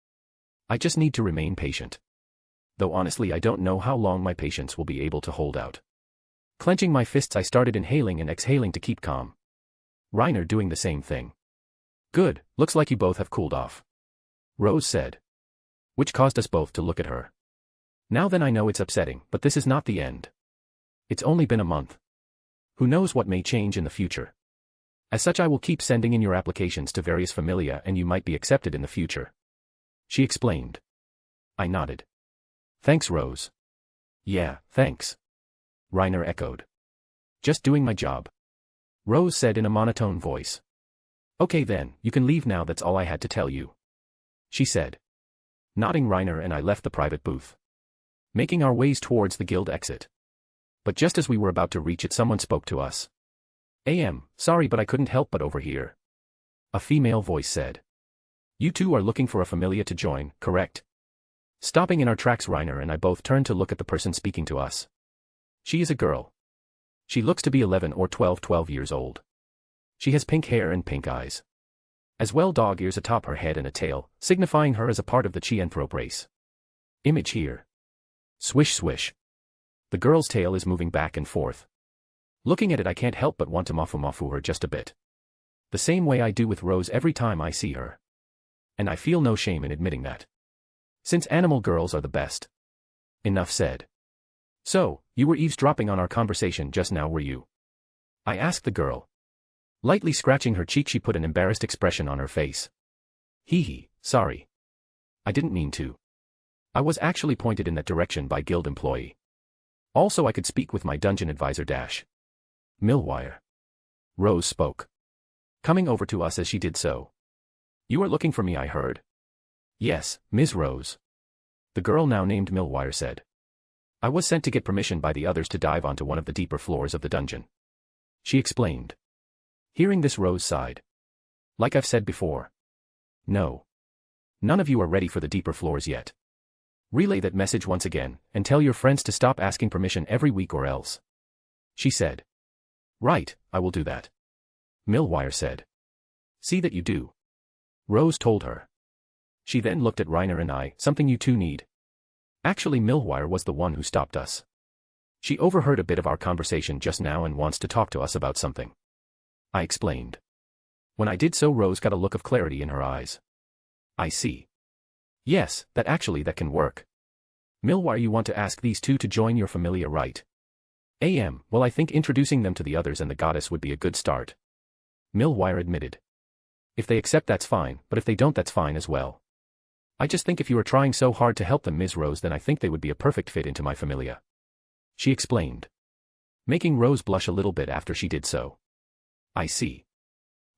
I just need to remain patient. Though honestly, I don't know how long my patience will be able to hold out. Clenching my fists, I started inhaling and exhaling to keep calm. Reiner doing the same thing. Good, looks like you both have cooled off. Rose said. Which caused us both to look at her. Now then, I know it's upsetting, but this is not the end. It's only been a month. Who knows what may change in the future. As such, I will keep sending in your applications to various familia and you might be accepted in the future. She explained. I nodded. Thanks, Rose. Yeah, thanks. Reiner echoed. Just doing my job. Rose said in a monotone voice. Okay then, you can leave now, that's all I had to tell you. She said. Nodding, Reiner and I left the private booth. Making our ways towards the guild exit. But just as we were about to reach it, someone spoke to us. Sorry, but I couldn't help but overhear. A female voice said. You two are looking for a familia to join, correct? Stopping in our tracks, Reiner and I both turned to look at the person speaking to us. She is a girl. She looks to be 11 or 12 years old. She has pink hair and pink eyes. As well, dog ears atop her head and a tail, signifying her as a part of the Chianthrope race. Image here. Swish swish. The girl's tail is moving back and forth. Looking at it, I can't help but want to mafu her just a bit. The same way I do with Rose every time I see her. And I feel no shame in admitting that. Since animal girls are the best. Enough said. So, you were eavesdropping on our conversation just now, were you? I asked the girl. Lightly scratching her cheek, she put an embarrassed expression on her face. Hee, sorry. I didn't mean to. I was actually pointed in that direction by guild employee. Also, I could speak with my dungeon advisor Millwire. Rose spoke. Coming over to us as she did so. You are looking for me, I heard. Yes, Ms. Rose. The girl now named Millwire said. I was sent to get permission by the others to dive onto one of the deeper floors of the dungeon. She explained. Hearing this, Rose sighed. Like I've said before. No. None of you are ready for the deeper floors yet. Relay that message once again, and tell your friends to stop asking permission every week or else. She said. Right, I will do that. Millwire said. See that you do. Rose told her. She then looked at Reiner and I, something you two need. Actually, Millwire was the one who stopped us. She overheard a bit of our conversation just now and wants to talk to us about something. I explained. When I did so, Rose got a look of clarity in her eyes. I see. Yes, that can work. Millwire, you want to ask these two to join your familia, right? Well, I think introducing them to the others and the goddess would be a good start. Millwire admitted. If they accept, that's fine, but if they don't, that's fine as well. I just think if you are trying so hard to help them, Ms. Rose, then I think they would be a perfect fit into my familia. she explained, making Rose blush a little bit after she did so. I see.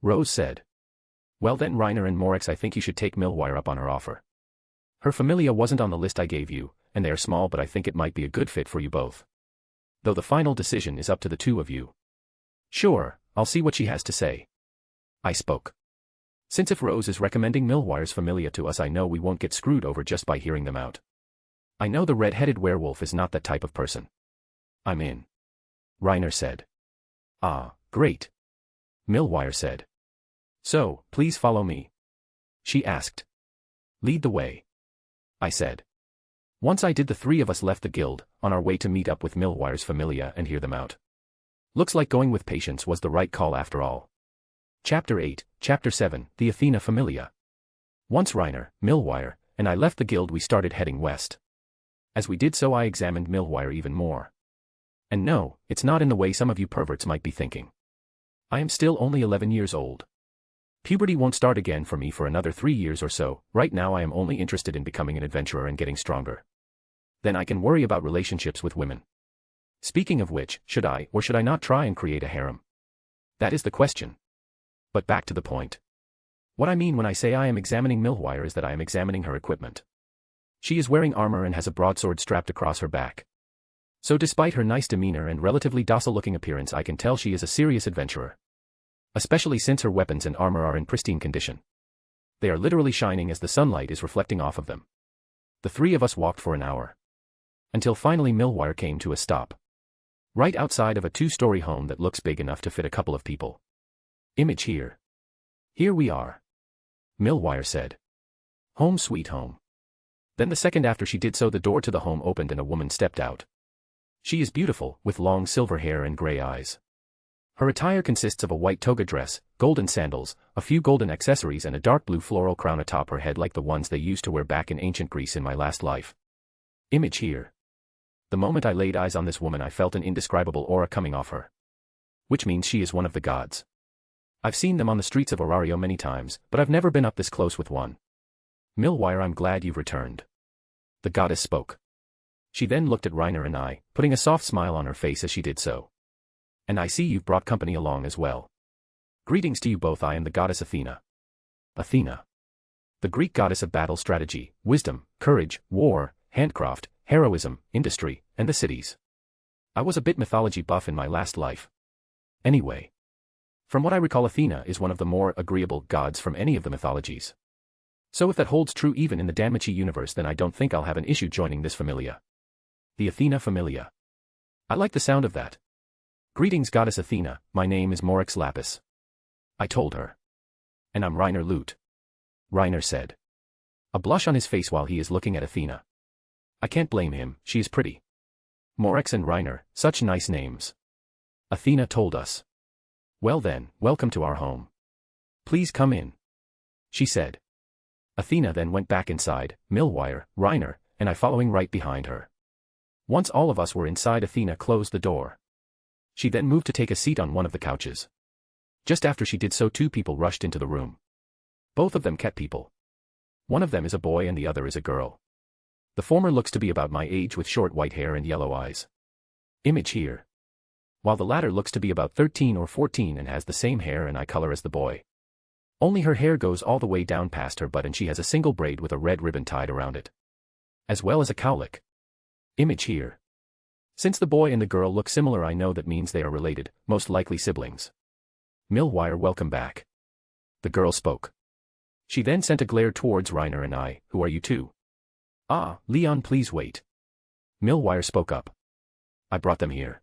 Rose said. Well then Reiner and Morex, I think you should take Millwire up on her offer. Her familia wasn't on the list I gave you, and they are small, but I think it might be a good fit for you both. Though the final decision is up to the two of you. Sure, I'll see what she has to say. I spoke. Since if Rose is recommending Millwire's familia to us, I know we won't get screwed over just by hearing them out. I know the red-headed werewolf is not that type of person. I'm in. Reiner said. Ah, great. Millwire said. So, please follow me. She asked. Lead the way. I said. Once I did, the three of us left the guild, on our way to meet up with Millwire's familia and hear them out. Looks like going with patience was the right call after all. Chapter 8, Chapter 7, The Athena Familia. Once Reiner, Millwire, and I left the guild, we started heading west. As we did so, I examined Millwire even more. And no, it's not in the way some of you perverts might be thinking. I am still only 11 years old. Puberty won't start again for me for another 3 years or so. Right now I am only interested in becoming an adventurer and getting stronger. Then I can worry about relationships with women. Speaking of which, should I or should I not try and create a harem? That is the question. But back to the point. What I mean when I say I am examining Millwire is that I am examining her equipment. She is wearing armor and has a broadsword strapped across her back. So despite her nice demeanor and relatively docile-looking appearance, I can tell she is a serious adventurer. Especially since her weapons and armor are in pristine condition. They are literally shining as the sunlight is reflecting off of them. The three of us walked for an hour. Until finally Millwire came to a stop. Right outside of a 2-story home that looks big enough to fit a couple of people. Image here. Here we are. Millwire said. Home sweet home. Then the second after she did so, the door to the home opened and a woman stepped out. She is beautiful, with long silver hair and gray eyes. Her attire consists of a white toga dress, golden sandals, a few golden accessories and a dark blue floral crown atop her head like the ones they used to wear back in ancient Greece in my last life. Image here. The moment I laid eyes on this woman, I felt an indescribable aura coming off her. Which means she is one of the gods. I've seen them on the streets of Orario many times, but I've never been up this close with one. Millwire, I'm glad you've returned. The goddess spoke. She then looked at Reiner and I, putting a soft smile on her face as she did so. And I see you've brought company along as well. Greetings to you both. I am the goddess Athena. Athena. The Greek goddess of battle strategy, wisdom, courage, war, handcraft, heroism, industry, and the cities. I was a bit mythology buff in my last life. Anyway. From what I recall, Athena is one of the more agreeable gods from any of the mythologies. So if that holds true even in the Danmachi universe, then I don't think I'll have an issue joining this familia. The Athena familia. I like the sound of that. Greetings goddess Athena, my name is Morex Lapis. I told her. And I'm Reiner Lute. Reiner said. A blush on his face while he is looking at Athena. I can't blame him, she is pretty. Morex and Reiner, such nice names. Athena told us. Well then, welcome to our home. Please come in. She said. Athena then went back inside, Millwire, Reiner, and I following right behind her. Once all of us were inside, Athena closed the door. She then moved to take a seat on one of the couches. Just after she did so, 2 people rushed into the room. Both of them cat people. One of them is a boy and the other is a girl. The former looks to be about my age with short white hair and yellow eyes. Image here. While the latter looks to be about 13 or 14 and has the same hair and eye color as the boy. Only her hair goes all the way down past her butt and she has a single braid with a red ribbon tied around it. As well as a cowlick. Image here. Since the boy and the girl look similar, I know that means they are related, most likely siblings. Millwire, welcome back. The girl spoke. She then sent a glare towards Reiner and I. Who are you two? Ah, Leon, please wait. Millwire spoke up. I brought them here.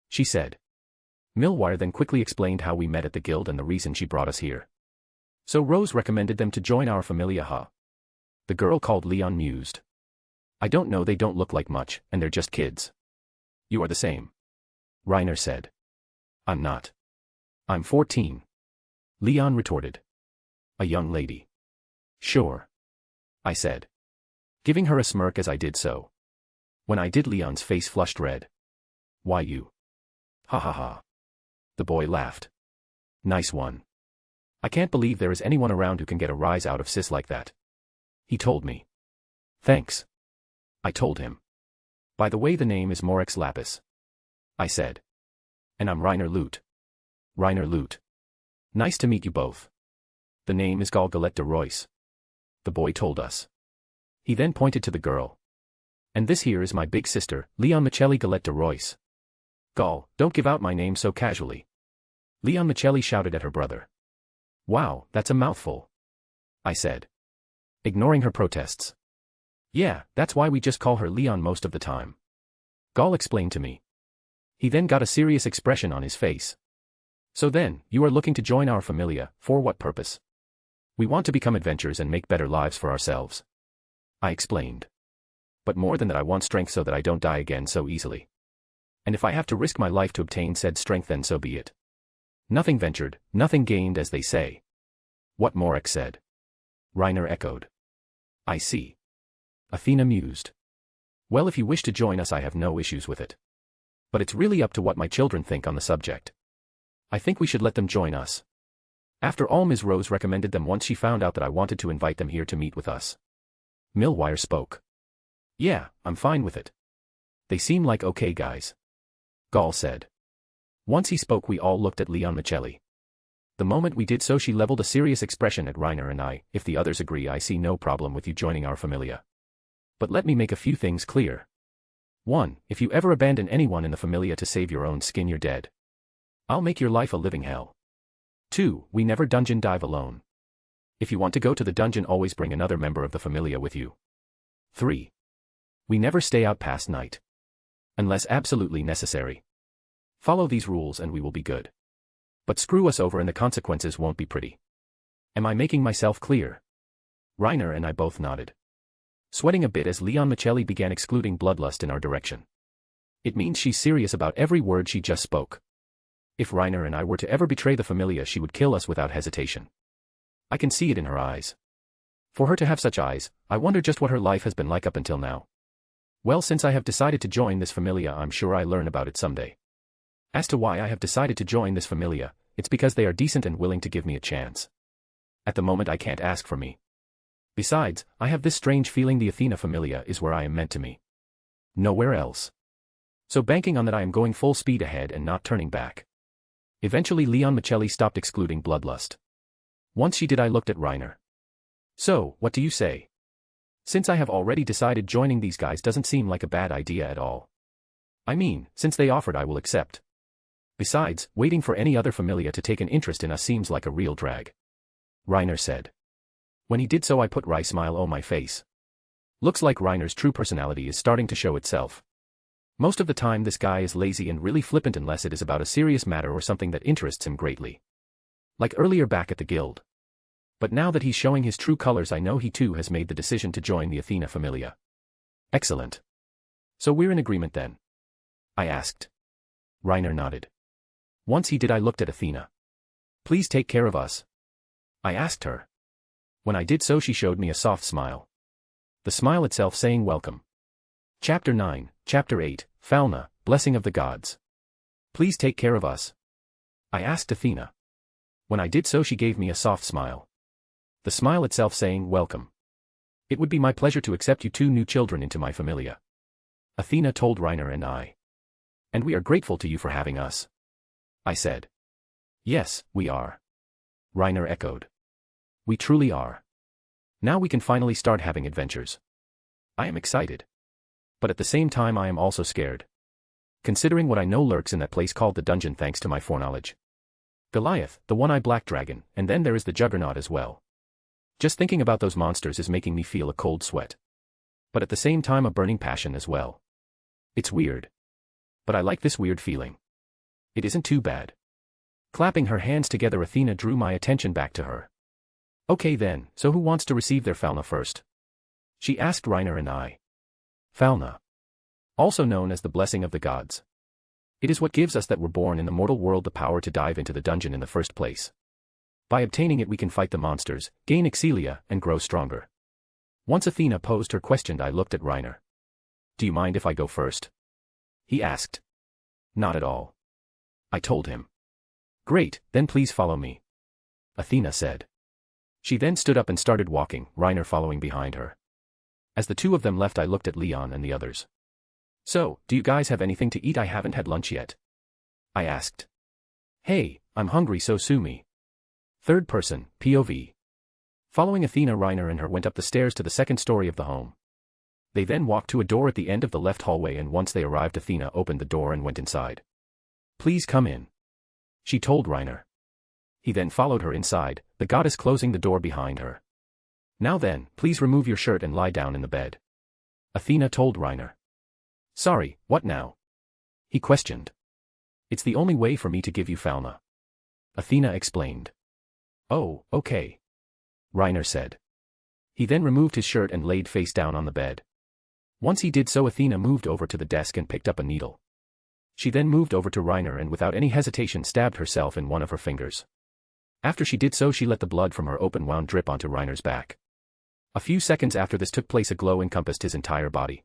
She said. Millwire then quickly explained how we met at the guild and the reason she brought us here. So Rose recommended them to join our familia, huh? The girl called Leon mused. I don't know, they don't look like much, and they're just kids. You are the same. Reiner said. I'm not. I'm 14. Leon retorted. A young lady. Sure. I said. Giving her a smirk as I did so. When I did, Leon's face flushed red. Why you? Ha ha ha. The boy laughed. Nice one. I can't believe there is anyone around who can get a rise out of sis like that. He told me. Thanks. I told him. By the way, the name is Morex Lapis, I said. And I'm Reiner Lute. Reiner Lute. Nice to meet you both. The name is Gal Galette de Royce, the boy told us. He then pointed to the girl. And this here is my big sister, Leon Michelli Galette de Royce. Gal, don't give out my name so casually. Leon Michelli shouted at her brother. Wow, that's a mouthful, I said, ignoring her protests. Yeah, that's why we just call her Leon most of the time, Gal explained to me. He then got a serious expression on his face. So then, you are looking to join our familia, for what purpose? We want to become adventurers and make better lives for ourselves, I explained. But more than that, I want strength so that I don't die again so easily. And if I have to risk my life to obtain said strength, then so be it. Nothing ventured, nothing gained, as they say. What Morex said. Reiner echoed. I see. Athena mused. Well, if you wish to join us, I have no issues with it. But it's really up to what my children think on the subject. I think we should let them join us. After all, Ms. Rose recommended them once she found out that I wanted to invite them here to meet with us. Millwire spoke. Yeah, I'm fine with it. They seem like okay guys, Gal said. Once he spoke, we all looked at Leon Michelli. The moment we did so, she leveled a serious expression at Reiner and I. If the others agree, I see no problem with you joining our familia. But let me make a few things clear. 1. If you ever abandon anyone in the familia to save your own skin, you're dead. I'll make your life a living hell. 2. We never dungeon dive alone. If you want to go to the dungeon, always bring another member of the familia with you. 3. We never stay out past night, unless absolutely necessary. Follow these rules and we will be good. But screw us over and the consequences won't be pretty. Am I making myself clear? Reiner and I both nodded, sweating a bit as Leon Michelli began excluding bloodlust in our direction. It means she's serious about every word she just spoke. If Reiner and I were to ever betray the familia, she would kill us without hesitation. I can see it in her eyes. For her to have such eyes, I wonder just what her life has been like up until now. Well, since I have decided to join this familia, I'm sure I'll learn about it someday. As to why I have decided to join this familia, it's because they are decent and willing to give me a chance. At the moment, I can't ask for me. Besides, I have this strange feeling the Athena familia is where I am meant to be. Nowhere else. So banking on that, I am going full speed ahead and not turning back. Eventually Leon Michelli stopped excluding bloodlust. Once she did, I looked at Reiner. So, what do you say? Since I have already decided, joining these guys doesn't seem like a bad idea at all. I mean, since they offered, I will accept. Besides, waiting for any other familia to take an interest in us seems like a real drag, Reiner said. When he did so, I put wry smile on my face. Looks like Reiner's true personality is starting to show itself. Most of the time this guy is lazy and really flippant unless it is about a serious matter or something that interests him greatly. Like earlier back at the guild. But now that he's showing his true colors, I know he too has made the decision to join the Athena familia. Excellent. So we're in agreement then? I asked. Reiner nodded. Once he did, I looked at Athena. Please take care of us, I asked her. When I did so, she showed me a soft smile. The smile itself saying welcome. Chapter 9, Chapter 8, Falna, Blessing of the Gods. Please take care of us, I asked Athena. When I did so, she gave me a soft smile. The smile itself saying welcome. It would be my pleasure to accept you two new children into my familia, Athena told Reiner and I. And we are grateful to you for having us, I said. Yes, we are, Reiner echoed. We truly are. Now we can finally start having adventures. I am excited. But at the same time I am also scared, considering what I know lurks in that place called the dungeon thanks to my foreknowledge. Goliath, the one-eyed black dragon, and then there is the Juggernaut as well. Just thinking about those monsters is making me feel a cold sweat. But at the same time a burning passion as well. It's weird. But I like this weird feeling. It isn't too bad. Clapping her hands together, Athena drew my attention back to her. Okay then, so who wants to receive their Falna first? She asked Reiner and I. Falna, also known as the Blessing of the Gods. It is what gives us that were born in the mortal world the power to dive into the dungeon in the first place. By obtaining it we can fight the monsters, gain Excelia, and grow stronger. Once Athena posed her question, I looked at Reiner. Do you mind if I go first? He asked. Not at all, I told him. Great, then please follow me, Athena said. She then stood up and started walking, Reiner following behind her. As the two of them left, I looked at Leon and the others. So, do you guys have anything to eat? I haven't had lunch yet. I asked. Hey, I'm hungry, so sue me. Third person, POV. Following Athena, Reiner and her went up the stairs to the second story of the home. They then walked to a door at the end of the left hallway, and once they arrived, Athena opened the door and went inside. Please come in, she told Reiner. He then followed her inside, the goddess closing the door behind her. Now then, please remove your shirt and lie down in the bed, Athena told Reiner. Sorry, what now? He questioned. It's the only way for me to give you Falna, Athena explained. Oh, okay, Reiner said. He then removed his shirt and laid face down on the bed. Once he did so, Athena moved over to the desk and picked up a needle. She then moved over to Reiner and without any hesitation stabbed herself in one of her fingers. After she did so, she let the blood from her open wound drip onto Reiner's back. A few seconds after this took place, a glow encompassed his entire body.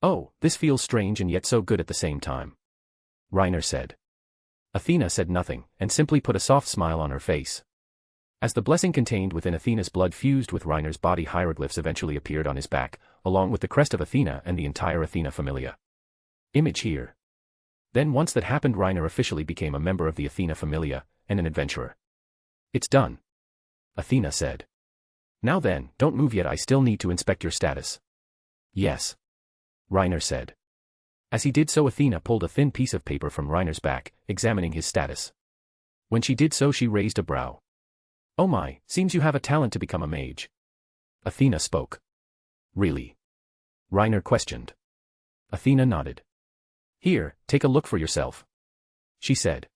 Oh, this feels strange and yet so good at the same time, Reiner said. Athena said nothing, and simply put a soft smile on her face. As the blessing contained within Athena's blood fused with Reiner's body, hieroglyphs eventually appeared on his back, along with the crest of Athena and the entire Athena familia. Image here. Then once that happened, Reiner officially became a member of the Athena familia, and an adventurer. It's done, Athena said. Now then, don't move yet, I still need to inspect your status. Yes, Reiner said. As he did so, Athena pulled a thin piece of paper from Reiner's back, examining his status. When she did so, she raised a brow. Oh my, seems you have a talent to become a mage, Athena spoke. Really? Reiner questioned. Athena nodded. Here, take a look for yourself, she said.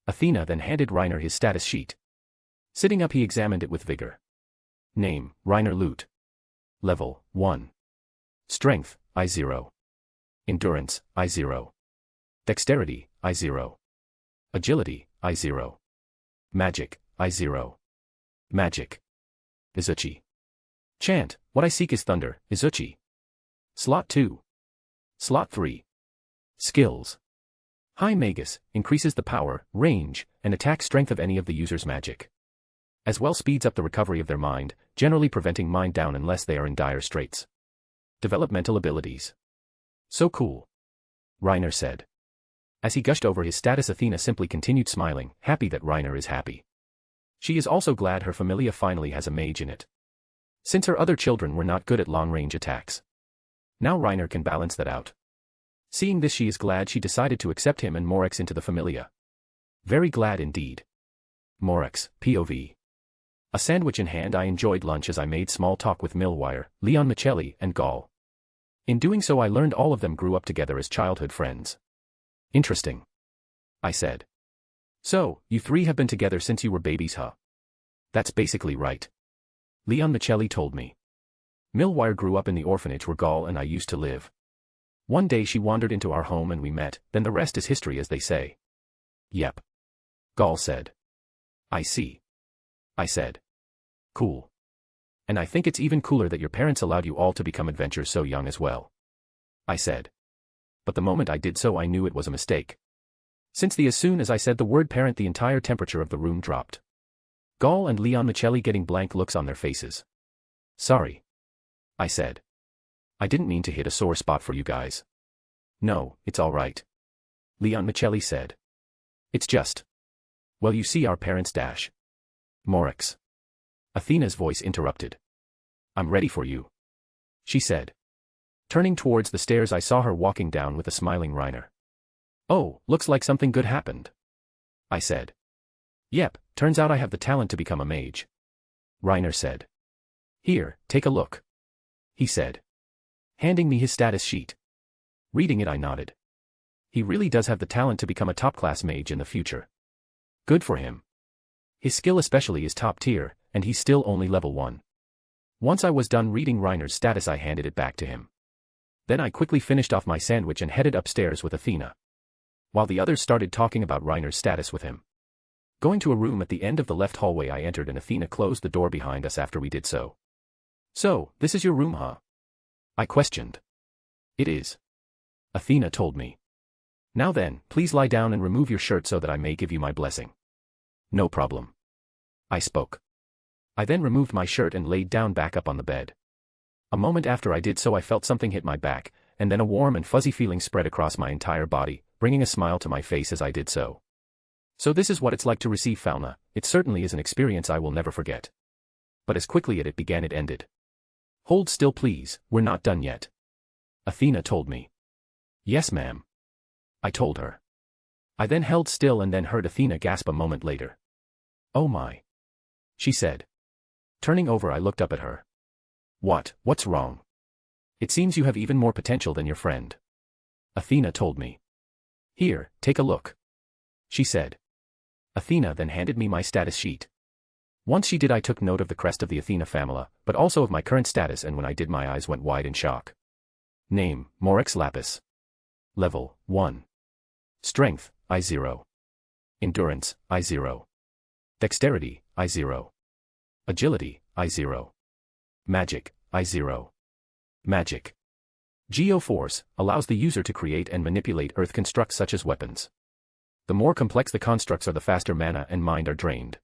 Athena then handed Reiner his status sheet. Sitting up, he examined it with vigor. Name, Reiner Lute. Level, 1. Strength, I0. Endurance, I0. Dexterity, I0. Agility, I0. Magic, I0. Magic. Izuchi. Chant, what I seek is thunder, Izuchi. Slot 2. Slot 3. Skills. High Magus, increases the power, range, and attack strength of any of the user's magic. As well speeds up the recovery of their mind, generally preventing mind down unless they are in dire straits. Developmental abilities. So cool, Reiner said. As he gushed over his status, Athena simply continued smiling, happy that Reiner is happy. She is also glad her familia finally has a mage in it, since her other children were not good at long-range attacks. Now Reiner can balance that out. Seeing this, she is glad she decided to accept him and Morex into the familia. Very glad indeed. Morex, POV. A sandwich in hand, I enjoyed lunch as I made small talk with Millwire, Leon Michelli, and Gall. In doing so, I learned all of them grew up together as childhood friends. Interesting, I said. So, you three have been together since you were babies, huh? That's basically right, Leon Michelli told me. Millwire grew up in the orphanage where Gall and I used to live. One day she wandered into our home and we met, then the rest is history, as they say. Yep, Gall said. I see, I said. Cool. And I think it's even cooler that your parents allowed you all to become adventurers so young as well, I said. But the moment I did so, I knew it was a mistake. Since as soon as I said the word parent, the entire temperature of the room dropped. Gall and Leon Michelli getting blank looks on their faces. Sorry, I said. I didn't mean to hit a sore spot for you guys. No, it's all right, Leon Michelli said. It's just, well, you see, our parents dash. Morex. Athena's voice interrupted. I'm ready for you, she said. Turning towards the stairs, I saw her walking down with a smiling Reiner. Oh, looks like something good happened, I said. Yep, turns out I have the talent to become a mage, Reiner said. Here, take a look, he said, handing me his status sheet. Reading it, I nodded. He really does have the talent to become a top-class mage in the future. Good for him. His skill especially is top tier, and he's still only level 1. Once I was done reading Reiner's status, I handed it back to him. Then I quickly finished off my sandwich and headed upstairs with Athena, while the others started talking about Reiner's status with him. Going to a room at the end of the left hallway, I entered and Athena closed the door behind us after we did so. So, this is your room, huh? I questioned. It is, Athena told me. Now then, please lie down and remove your shirt so that I may give you my blessing. No problem, I spoke. I then removed my shirt and laid down back up on the bed. A moment after I did so, I felt something hit my back, and then a warm and fuzzy feeling spread across my entire body, bringing a smile to my face as I did so. So this is what it's like to receive Falna. It certainly is an experience I will never forget. But as quickly as it began, it ended. Hold still please, we're not done yet. Athena told me. Yes ma'am. I told her. I then held still and then heard Athena gasp a moment later. Oh my. She said. Turning over, I looked up at her. What's wrong? It seems you have even more potential than your friend. Athena told me. Here, take a look. She said. Athena then handed me my status sheet. Once she did, I took note of the crest of the Athena family, but also of my current status, and when I did, my eyes went wide in shock. Name, Morex Lapis. Level, 1. Strength, I0. Endurance, I0. Dexterity, I0. Agility, I0. Magic, I0. Magic. Geoforce allows the user to create and manipulate earth constructs such as weapons. The more complex the constructs are, the faster mana and mind are drained.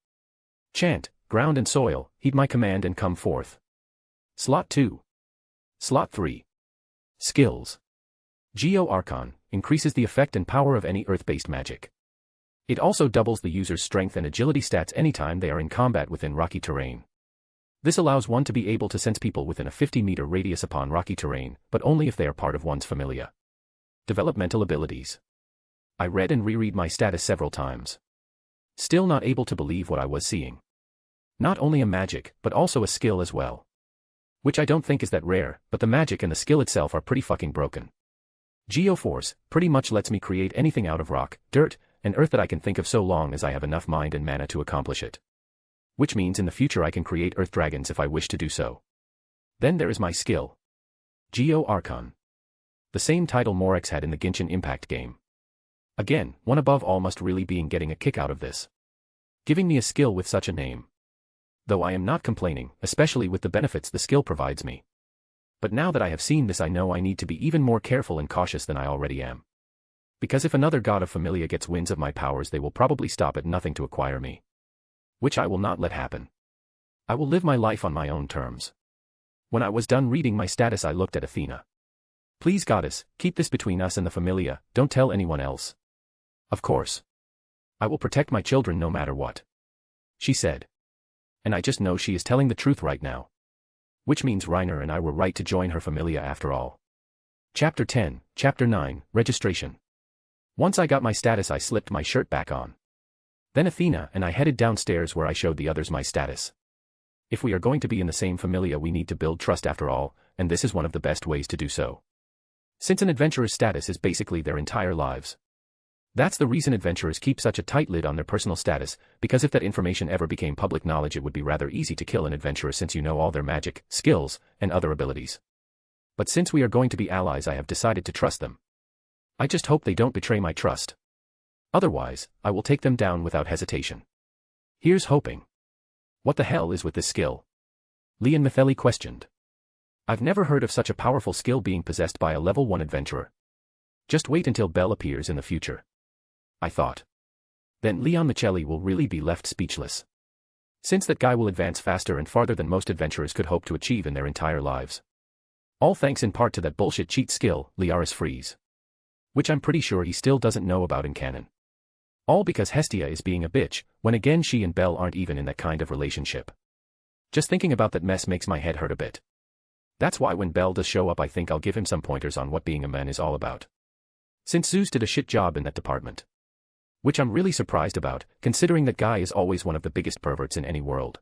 Chant, ground and soil, heed my command and come forth. Slot 2. Slot 3. Skills. Geo Archon increases the effect and power of any earth-based magic. It also doubles the user's strength and agility stats anytime they are in combat within rocky terrain. This allows one to be able to sense people within a 50-meter radius upon rocky terrain, but only if they are part of one's familia. Developmental abilities. I read and reread my status several times. Still not able to believe what I was seeing. Not only a magic, but also a skill as well. Which I don't think is that rare, but the magic and the skill itself are pretty fucking broken. Geoforce pretty much lets me create anything out of rock, dirt, and earth that I can think of, so long as I have enough mind and mana to accomplish it. Which means in the future I can create earth dragons if I wish to do so. Then there is my skill. Geo Archon. The same title Morex had in the Genshin Impact game. Again, one above all must really be getting a kick out of this. Giving me a skill with such a name. Though I am not complaining, especially with the benefits the skill provides me. But now that I have seen this, I know I need to be even more careful and cautious than I already am. Because if another god of Familia gets winds of my powers, they will probably stop at nothing to acquire me. Which I will not let happen. I will live my life on my own terms. When I was done reading my status, I looked at Athena. Please goddess, keep this between us and the Familia, don't tell anyone else. Of course. I will protect my children no matter what. She said. And I just know she is telling the truth right now. Which means Reiner and I were right to join her Familia after all. Chapter 10, Chapter 9, Registration. Once I got my status, I slipped my shirt back on. Then Athena and I headed downstairs, where I showed the others my status. If we are going to be in the same Familia, we need to build trust after all, and this is one of the best ways to do so. Since an adventurer's status is basically their entire lives. That's the reason adventurers keep such a tight lid on their personal status, because if that information ever became public knowledge, it would be rather easy to kill an adventurer, since you know all their magic, skills, and other abilities. But since we are going to be allies, I have decided to trust them. I just hope they don't betray my trust. Otherwise, I will take them down without hesitation. Here's hoping. What the hell is with this skill? Leon Mitheli questioned. I've never heard of such a powerful skill being possessed by a level 1 adventurer. Just wait until Belle appears in the future. I thought. Then Leon Michelli will really be left speechless. Since that guy will advance faster and farther than most adventurers could hope to achieve in their entire lives. All thanks in part to that bullshit cheat skill, Liaris Freeze. Which I'm pretty sure he still doesn't know about in canon. All because Hestia is being a bitch, when again she and Belle aren't even in that kind of relationship. Just thinking about that mess makes my head hurt a bit. That's why when Belle does show up, I think I'll give him some pointers on what being a man is all about. Since Zeus did a shit job in that department. Which I'm really surprised about, considering that guy is always one of the biggest perverts in any world.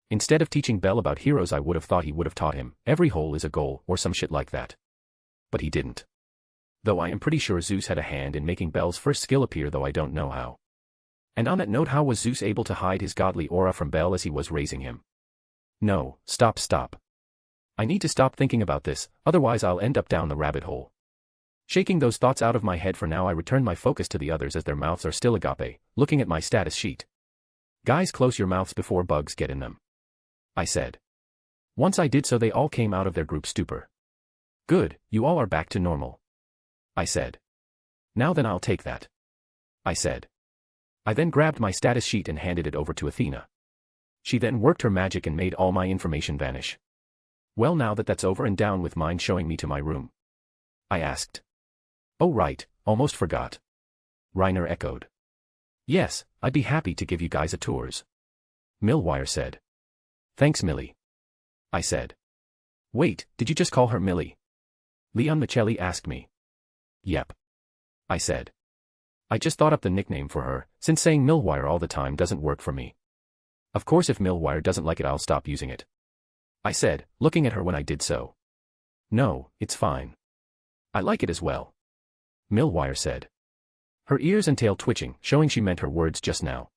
Instead of teaching Belle about heroes, I would have thought he would have taught him, every hole is a goal, or some shit like that. But he didn't. Though I am pretty sure Zeus had a hand in making Belle's first skill appear, though I don't know how. And on that note, how was Zeus able to hide his godly aura from Belle as he was raising him? No, stop. I need to stop thinking about this, otherwise I'll end up down the rabbit hole. Shaking those thoughts out of my head for now, I return my focus to the others as their mouths are still agape, looking at my status sheet. Guys, close your mouths before bugs get in them. I said. Once I did so, they all came out of their group stupor. Good, you all are back to normal. I said. Now then, I'll take that. I said. I then grabbed my status sheet and handed it over to Athena. She then worked her magic and made all my information vanish. Well, now that that's over and down with mine showing me to my room. I asked. Oh right, almost forgot. Reiner echoed. Yes, I'd be happy to give you guys a tours. Millwire said. Thanks Millie. I said. Wait, did you just call her Millie? Leon Michelli asked me. Yep. I said. I just thought up the nickname for her, since saying Millwire all the time doesn't work for me. Of course if Millwire doesn't like it I'll stop using it. I said, looking at her when I did so. No, it's fine. I like it as well. Millwire said. Her ears and tail twitching, showing she meant her words just now.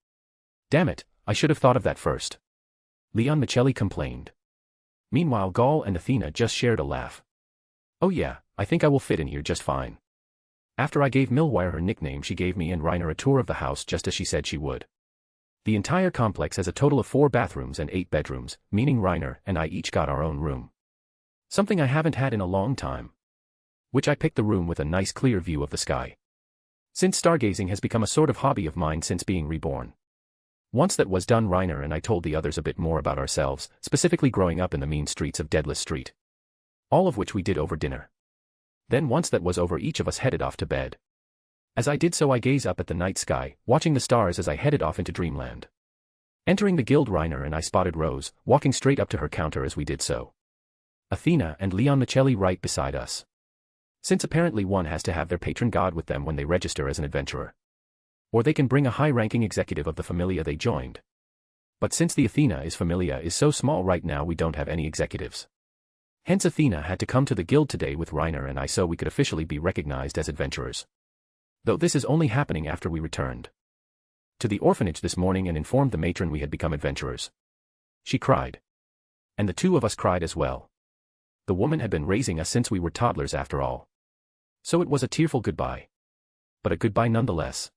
Damn it, I should have thought of that first. Leon Michelli complained. Meanwhile Gaul and Athena just shared a laugh. Oh yeah, I think I will fit in here just fine. After I gave Millwire her nickname she gave me and Reiner a tour of the house just as she said she would. The entire complex has a total of 4 bathrooms and 8 bedrooms, meaning Reiner and I each got our own room. Something I haven't had in a long time. Which I picked the room with a nice clear view of the sky. Since stargazing has become a sort of hobby of mine since being reborn. Once that was done Reiner and I told the others a bit more about ourselves, specifically growing up in the mean streets of Deadless Street. All of which we did over dinner. Then once that was over each of us headed off to bed. As I did so I gaze up at the night sky, watching the stars as I headed off into dreamland. Entering the guild Reiner and I spotted Rose, walking straight up to her counter as we did so. Athena and Leon Michelli right beside us. Since apparently one has to have their patron god with them when they register as an adventurer. Or they can bring a high-ranking executive of the familia they joined. But since the Athena is familia is so small right now we don't have any executives. Hence Athena had to come to the guild today with Reiner and I so we could officially be recognized as adventurers. Though this is only happening after we returned to the orphanage this morning and informed the matron we had become adventurers. She cried. And the two of us cried as well. The woman had been raising us since we were toddlers after all. So it was a tearful goodbye. But a goodbye nonetheless.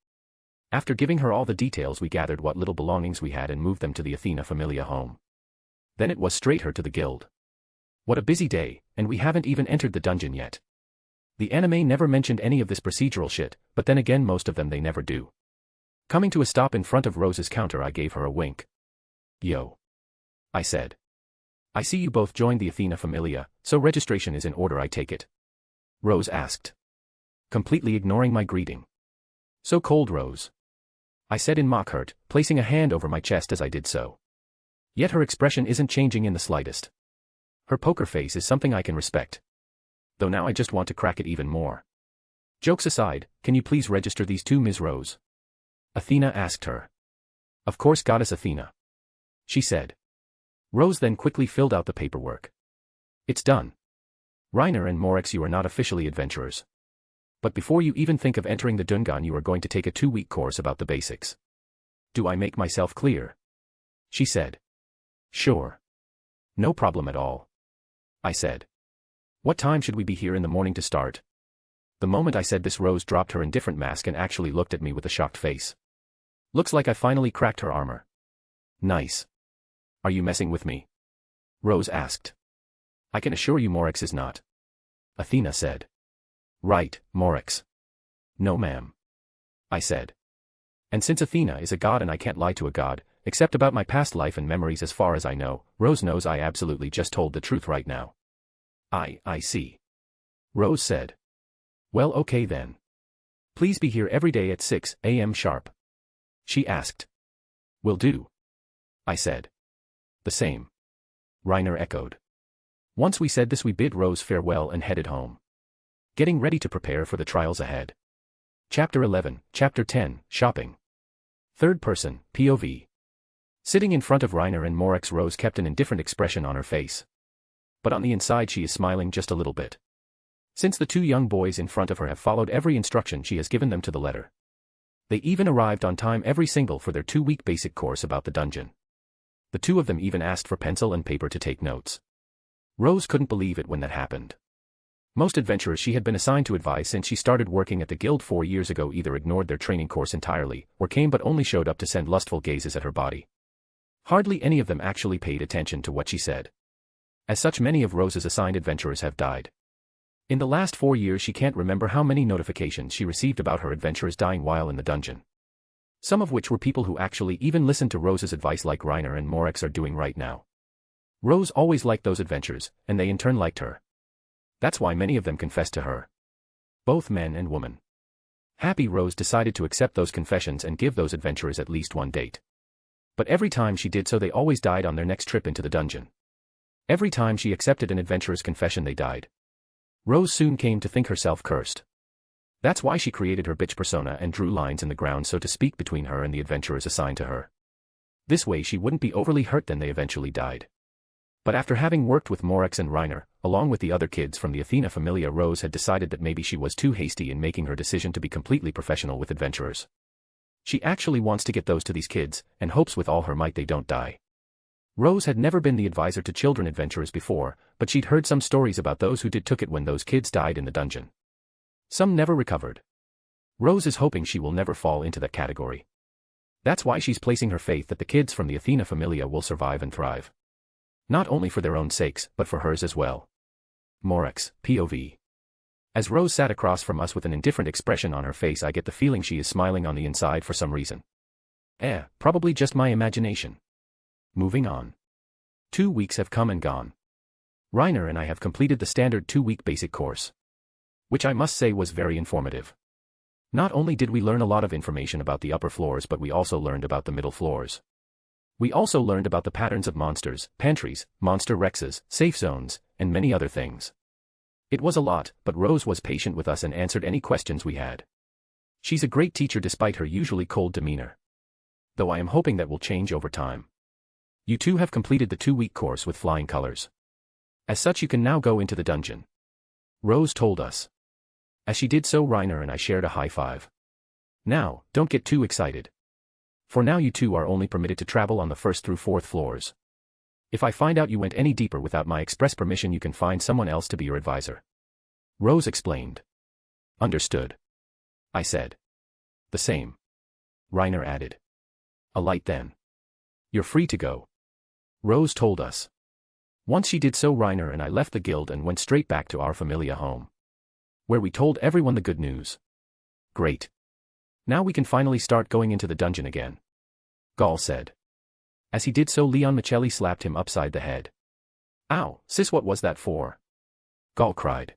After giving her all the details we gathered what little belongings we had and moved them to the Athena Familia home. Then it was straight her to the guild. What a busy day, and we haven't even entered the dungeon yet. The anime never mentioned any of this procedural shit, but then again most of them they never do. Coming to a stop in front of Rose's counter I gave her a wink. Yo. I said. I see you both joined the Athena Familia, so registration is in order I take it. Rose asked. Completely ignoring my greeting. So cold Rose. I said in mock hurt, placing a hand over my chest as I did so. Yet her expression isn't changing in the slightest. Her poker face is something I can respect. Though now I just want to crack it even more. Jokes aside, can you please register these two Ms. Rose? Athena asked her. Of course Goddess Athena. She said. Rose then quickly filled out the paperwork. It's done. Reiner and Morex you are not officially adventurers. But before you even think of entering the Dungan you are going to take a 2-week course about the basics. Do I make myself clear? She said. Sure. No problem at all. I said. What time should we be here in the morning to start? The moment I said this Rose dropped her indifferent mask and actually looked at me with a shocked face. Looks like I finally cracked her armor. Nice. Are you messing with me? Rose asked. I can assure you Morex is not. Athena said. Right, Morex. No ma'am. I said. And since Athena is a god and I can't lie to a god, except about my past life and memories as far as I know, Rose knows I absolutely just told the truth right now. I see. Rose said. Well okay then. Please be here every day at 6 a.m. sharp. She asked. Will do. I said. The same. Reiner echoed. Once we said this we bid Rose farewell and headed home. Getting ready to prepare for the trials ahead. Chapter 11, Chapter 10, Shopping. Third person, POV. Sitting in front of Reiner and Morex Rose kept an indifferent expression on her face. But on the inside she is smiling just a little bit. Since the two young boys in front of her have followed every instruction she has given them to the letter. They even arrived on time every single for their 2-week basic course about the dungeon. The two of them even asked for pencil and paper to take notes. Rose couldn't believe it when that happened. Most adventurers she had been assigned to advise since she started working at the guild 4 years ago either ignored their training course entirely, or came but only showed up to send lustful gazes at her body. Hardly any of them actually paid attention to what she said. As such many of Rose's assigned adventurers have died. In the last 4 years she can't remember how many notifications she received about her adventurers dying while in the dungeon. Some of which were people who actually even listened to Rose's advice like Reiner and Morex are doing right now. Rose always liked those adventures, and they in turn liked her. That's why many of them confessed to her. both men and women. Happy Rose decided to accept those confessions and give those adventurers at least one date. But every time she did so they always died on their next trip into the dungeon. Every time she accepted an adventurer's confession they died. Rose soon came to think herself cursed. That's why she created her bitch persona and drew lines in the ground so to speak between her and the adventurers assigned to her. This way she wouldn't be overly hurt then they eventually died. But after having worked with Morex and Reiner, along with the other kids from the Athena Familia, Rose had decided that maybe she was too hasty in making her decision to be completely professional with adventurers. She actually wants to get those to these kids, and hopes with all her might they don't die. Rose had never been the advisor to children adventurers before, but she'd heard some stories about those who took it when those kids died in the dungeon. Some never recovered. Rose is hoping she will never fall into that category. That's why she's placing her faith that the kids from the Athena Familia will survive and thrive. Not only for their own sakes, but for hers as well. Morex, POV. As Rose sat across from us with an indifferent expression on her face, I get the feeling she is smiling on the inside for some reason. Probably just my imagination. Moving on. 2 weeks have come and gone. Reiner and I have completed the standard 2-week basic course, which I must say was very informative. Not only did we learn a lot of information about the upper floors, but we also learned about the middle floors. We also learned about the patterns of monsters, pantries, monster rexes, safe zones, and many other things. It was a lot, but Rose was patient with us and answered any questions we had. She's a great teacher despite her usually cold demeanor. Though I am hoping that will change over time. You two have completed the 2-week course with flying colors. As such you can now go into the dungeon. Rose told us. As she did so, Reiner and I shared a high five. Now, don't get too excited. For now you two are only permitted to travel on the 1st through 4th floors. If I find out you went any deeper without my express permission you can find someone else to be your advisor. Rose explained. Understood. I said. The same. Reiner added. A light then. You're free to go. Rose told us. Once she did so, Reiner and I left the guild and went straight back to our Familia home, where we told everyone the good news. Great. Now we can finally start going into the dungeon again, Gaul said. As he did so, Leon Michelli slapped him upside the head. Ow, sis, what was that for? Gaul cried,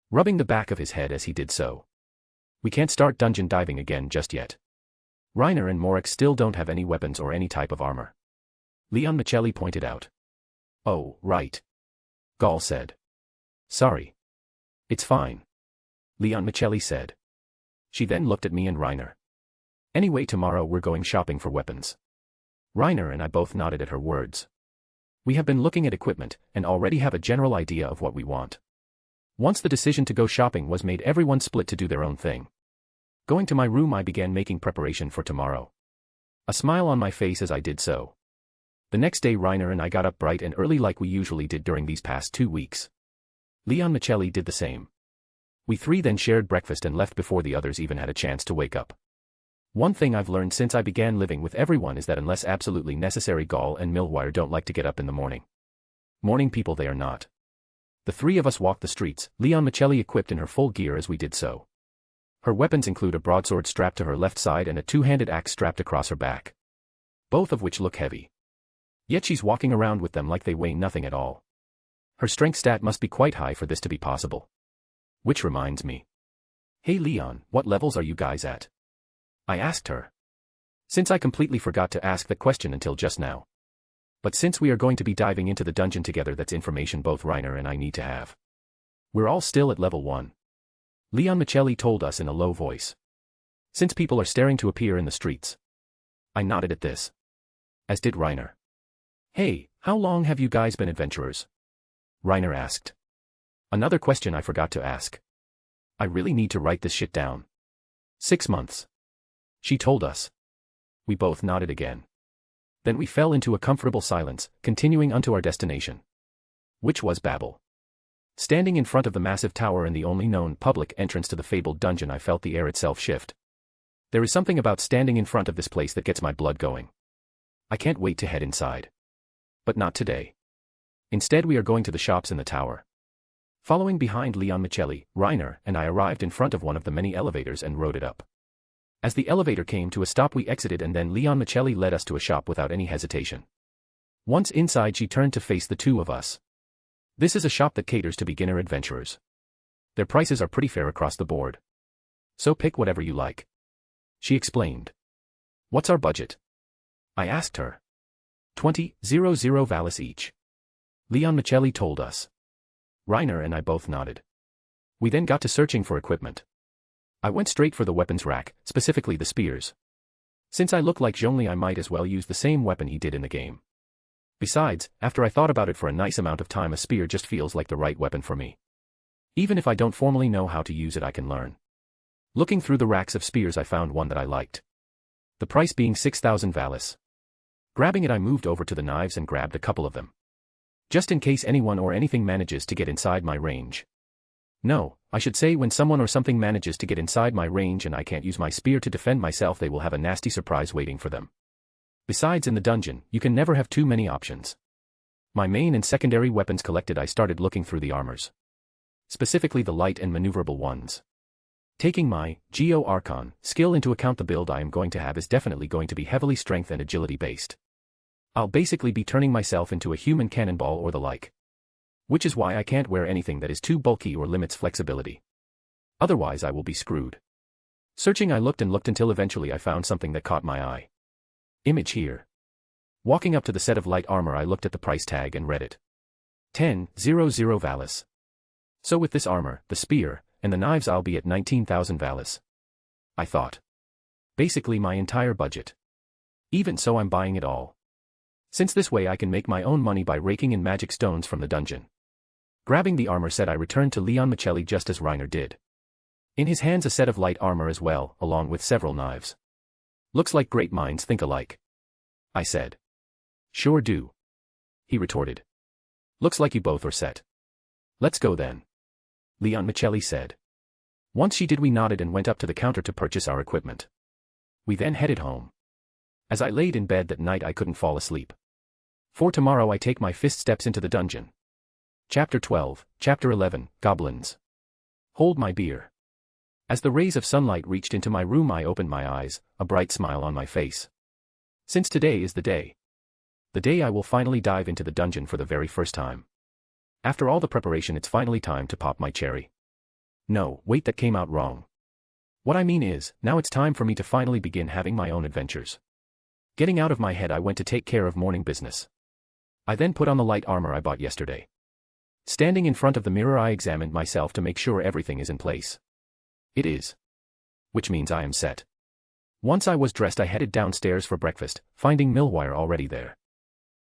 rubbing the back of his head as he did so. We can't start dungeon diving again just yet. Reiner and Morex still don't have any weapons or any type of armor, Leon Michelli pointed out. Oh, right. Gaul said. Sorry. It's fine, Leon Michelli said. She then looked at me and Reiner. Anyway, tomorrow we're going shopping for weapons. Reiner and I both nodded at her words. We have been looking at equipment and already have a general idea of what we want. Once the decision to go shopping was made, everyone split to do their own thing. Going to my room, I began making preparation for tomorrow, a smile on my face as I did so. The next day Reiner and I got up bright and early like we usually did during these past 2 weeks. Leon Michelli did the same. We three then shared breakfast and left before the others even had a chance to wake up. One thing I've learned since I began living with everyone is that unless absolutely necessary, Gaul and Millwire don't like to get up in the morning. Morning people they are not. The three of us walked the streets, Leon Michelli equipped in her full gear as we did so. Her weapons include a broadsword strapped to her left side and a 2-handed axe strapped across her back, both of which look heavy. Yet she's walking around with them like they weigh nothing at all. Her strength stat must be quite high for this to be possible. Which reminds me. Hey Leon, what levels are you guys at? I asked her, since I completely forgot to ask the question until just now. But since we are going to be diving into the dungeon together, that's information both Reiner and I need to have. We're all still at level 1. Leon Michelli told us in a low voice. Since people are staring to appear in the streets. I nodded at this. As did Reiner. Hey, how long have you guys been adventurers? Reiner asked. Another question I forgot to ask. I really need to write this shit down. 6 months. She told us. We both nodded again. Then we fell into a comfortable silence, continuing unto our destination, which was Babel. Standing in front of the massive tower and the only known public entrance to the fabled dungeon, I felt the air itself shift. There is something about standing in front of this place that gets my blood going. I can't wait to head inside. But not today. Instead we are going to the shops in the tower. Following behind Leon Michelli, Reiner and I arrived in front of one of the many elevators and rode it up. As the elevator came to a stop we exited, and then Leon Michelli led us to a shop without any hesitation. Once inside she turned to face the two of us. This is a shop that caters to beginner adventurers. Their prices are pretty fair across the board. So pick whatever you like. She explained. What's our budget? I asked her. 20,000 Valis each. Leon Michelli told us. Reiner and I both nodded. We then got to searching for equipment. I went straight for the weapons rack, specifically the spears. Since I look like Zhongli, I might as well use the same weapon he did in the game. Besides, after I thought about it for a nice amount of time, a spear just feels like the right weapon for me. Even if I don't formally know how to use it, I can learn. Looking through the racks of spears, I found one that I liked. The price being 6,000 Valis. Grabbing it, I moved over to the knives and grabbed a couple of them. Just in case anyone or anything manages to get inside my range. No, I should say when someone or something manages to get inside my range and I can't use my spear to defend myself, they will have a nasty surprise waiting for them. Besides, in the dungeon, you can never have too many options. My main and secondary weapons collected, I started looking through the armors. Specifically the light and maneuverable ones. Taking my Geo Archon skill into account, the build I am going to have is definitely going to be heavily strength and agility based. I'll basically be turning myself into a human cannonball or the like. Which is why I can't wear anything that is too bulky or limits flexibility. Otherwise I will be screwed. Searching, I looked and looked until eventually I found something that caught my eye. Image here. Walking up to the set of light armor, I looked at the price tag and read it. 10,000 Valis. So with this armor, the spear, and the knives, I'll be at 19,000 Valis. I thought. Basically my entire budget. Even so, I'm buying it all. Since this way I can make my own money by raking in magic stones from the dungeon. Grabbing the armor set, I returned to Leon Michelli just as Reiner did. In his hands a set of light armor as well, along with several knives. Looks like great minds think alike. I said. Sure do. He retorted. Looks like you both are set. Let's go then. Leon Michelli said. Once she did, we nodded and went up to the counter to purchase our equipment. We then headed home. As I laid in bed that night, I couldn't fall asleep. For tomorrow I take my fist steps into the dungeon. Chapter 12, Chapter 11, Goblins. Hold my beer. As the rays of sunlight reached into my room, I opened my eyes, a bright smile on my face. Since today is the day. The day I will finally dive into the dungeon for the very first time. After all the preparation, it's finally time to pop my cherry. No, wait, that came out wrong. What I mean is, now it's time for me to finally begin having my own adventures. Getting out of my head, I went to take care of morning business. I then put on the light armor I bought yesterday. Standing in front of the mirror, I examined myself to make sure everything is in place. It is. Which means I am set. Once I was dressed, I headed downstairs for breakfast, finding Millwire already there.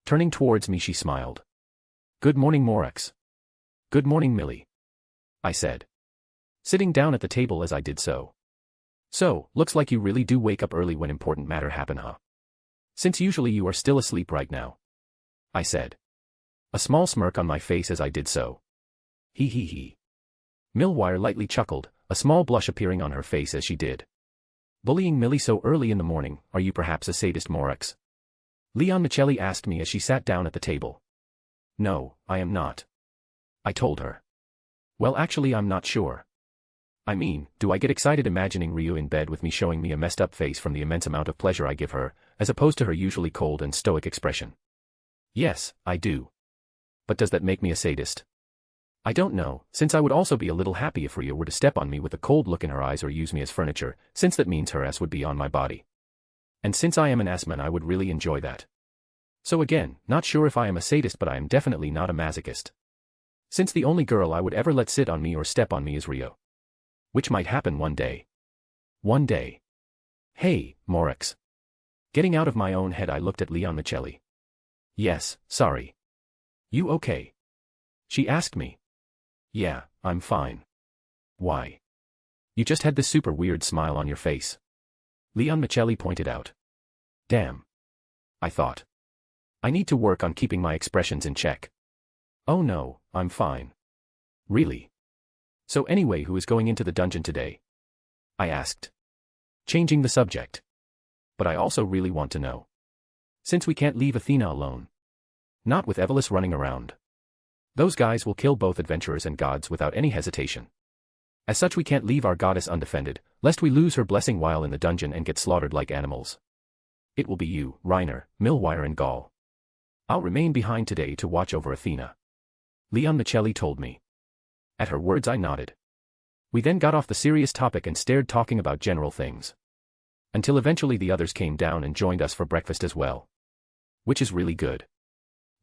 Turning towards me, she smiled. Good morning, Morax. Good morning, Millie. I said. Sitting down at the table as I did so. So, looks like you really do wake up early when important matter happen, huh? Since usually you are still asleep right now. I said. A small smirk on my face as I did so. He. Millwire lightly chuckled, a small blush appearing on her face as she did. Bullying Millie so early in the morning, are you perhaps a sadist, Morax? Leon Michelli asked me as she sat down at the table. No, I am not. I told her. Well, actually, I'm not sure. I mean, do I get excited imagining Ryu in bed with me, showing me a messed up face from the immense amount of pleasure I give her, as opposed to her usually cold and stoic expression? Yes, I do. But does that make me a sadist? I don't know, since I would also be a little happy if Ryu were to step on me with a cold look in her eyes or use me as furniture, since that means her ass would be on my body. And since I am an assman, I would really enjoy that. So again, not sure if I am a sadist, but I am definitely not a masochist. Since the only girl I would ever let sit on me or step on me is Ryu. Which might happen one day. One day. Hey, Morax. Getting out of my own head, I looked at Leon Michelli. Yes, sorry. You okay? She asked me. Yeah, I'm fine. Why? You just had this super weird smile on your face. Leon Michelli pointed out. Damn. I thought. I need to work on keeping my expressions in check. Oh no, I'm fine. Really? So anyway, who is going into the dungeon today? I asked. Changing the subject. But I also really want to know. Since we can't leave Athena alone. Not with Evelus running around. Those guys will kill both adventurers and gods without any hesitation. As such, we can't leave our goddess undefended, lest we lose her blessing while in the dungeon and get slaughtered like animals. It will be you, Reiner, Millwire and Gaul. I'll remain behind today to watch over Athena. Leon Michelli told me. At her words I nodded. We then got off the serious topic and stared talking about general things. Until eventually the others came down and joined us for breakfast as well. Which is really good.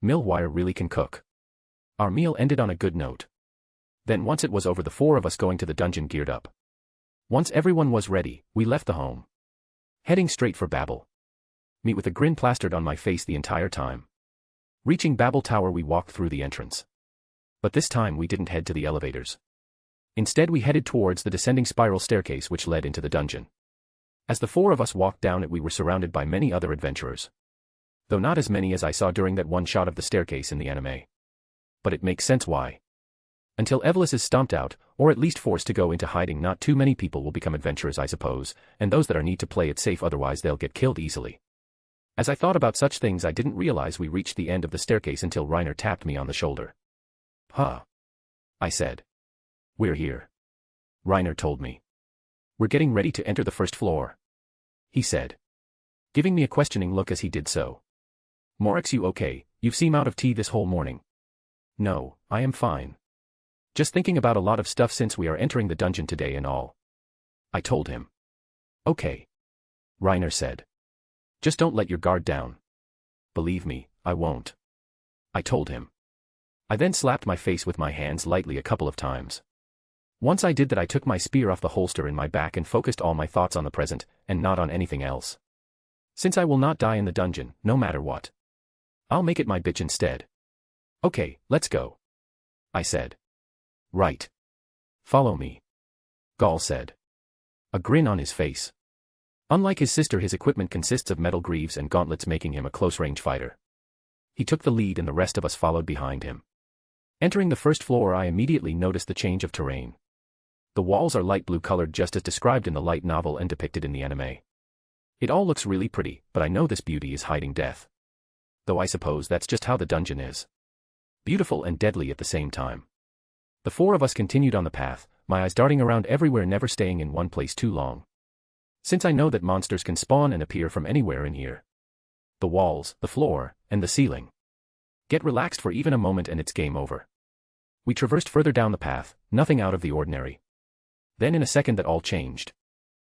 Millwire really can cook. Our meal ended on a good note. Then once it was over, the four of us going to the dungeon geared up. Once everyone was ready, we left the home. Heading straight for Babel. Me with a grin plastered on my face the entire time. Reaching Babel Tower, we walked through the entrance. But this time we didn't head to the elevators. Instead we headed towards the descending spiral staircase which led into the dungeon. As the four of us walked down it, we were surrounded by many other adventurers. Though not as many as I saw during that one shot of the staircase in the anime. But it makes sense why. Until Evelys is stomped out, or at least forced to go into hiding, not too many people will become adventurers, I suppose, and those that are need to play it safe, otherwise they'll get killed easily. As I thought about such things, I didn't realize we reached the end of the staircase until Reiner tapped me on the shoulder. Huh? I said. We're here. Reiner told me. We're getting ready to enter the first floor. He said. Giving me a questioning look as he did so. Morax, you okay? You seem out of tea this whole morning. No, I am fine. Just thinking about a lot of stuff since we are entering the dungeon today and all. I told him. Okay. Reiner said. Just don't let your guard down. Believe me, I won't. I told him. I then slapped my face with my hands lightly a couple of times. Once I did that, I took my spear off the holster in my back and focused all my thoughts on the present, and not on anything else. Since I will not die in the dungeon, no matter what. I'll make it my bitch instead. Okay, let's go. I said. Right. Follow me. Gaul said. A grin on his face. Unlike his sister, his equipment consists of metal greaves and gauntlets, making him a close-range fighter. He took the lead and the rest of us followed behind him. Entering the first floor, I immediately noticed the change of terrain. The walls are light blue colored, just as described in the light novel and depicted in the anime. It all looks really pretty, but I know this beauty is hiding death. Though I suppose that's just how the dungeon is. Beautiful and deadly at the same time. The four of us continued on the path, my eyes darting around everywhere, never staying in one place too long. Since I know that monsters can spawn and appear from anywhere in here. The walls, the floor, and the ceiling. Get relaxed for even a moment and it's game over. We traversed further down the path, nothing out of the ordinary. Then in a second that all changed.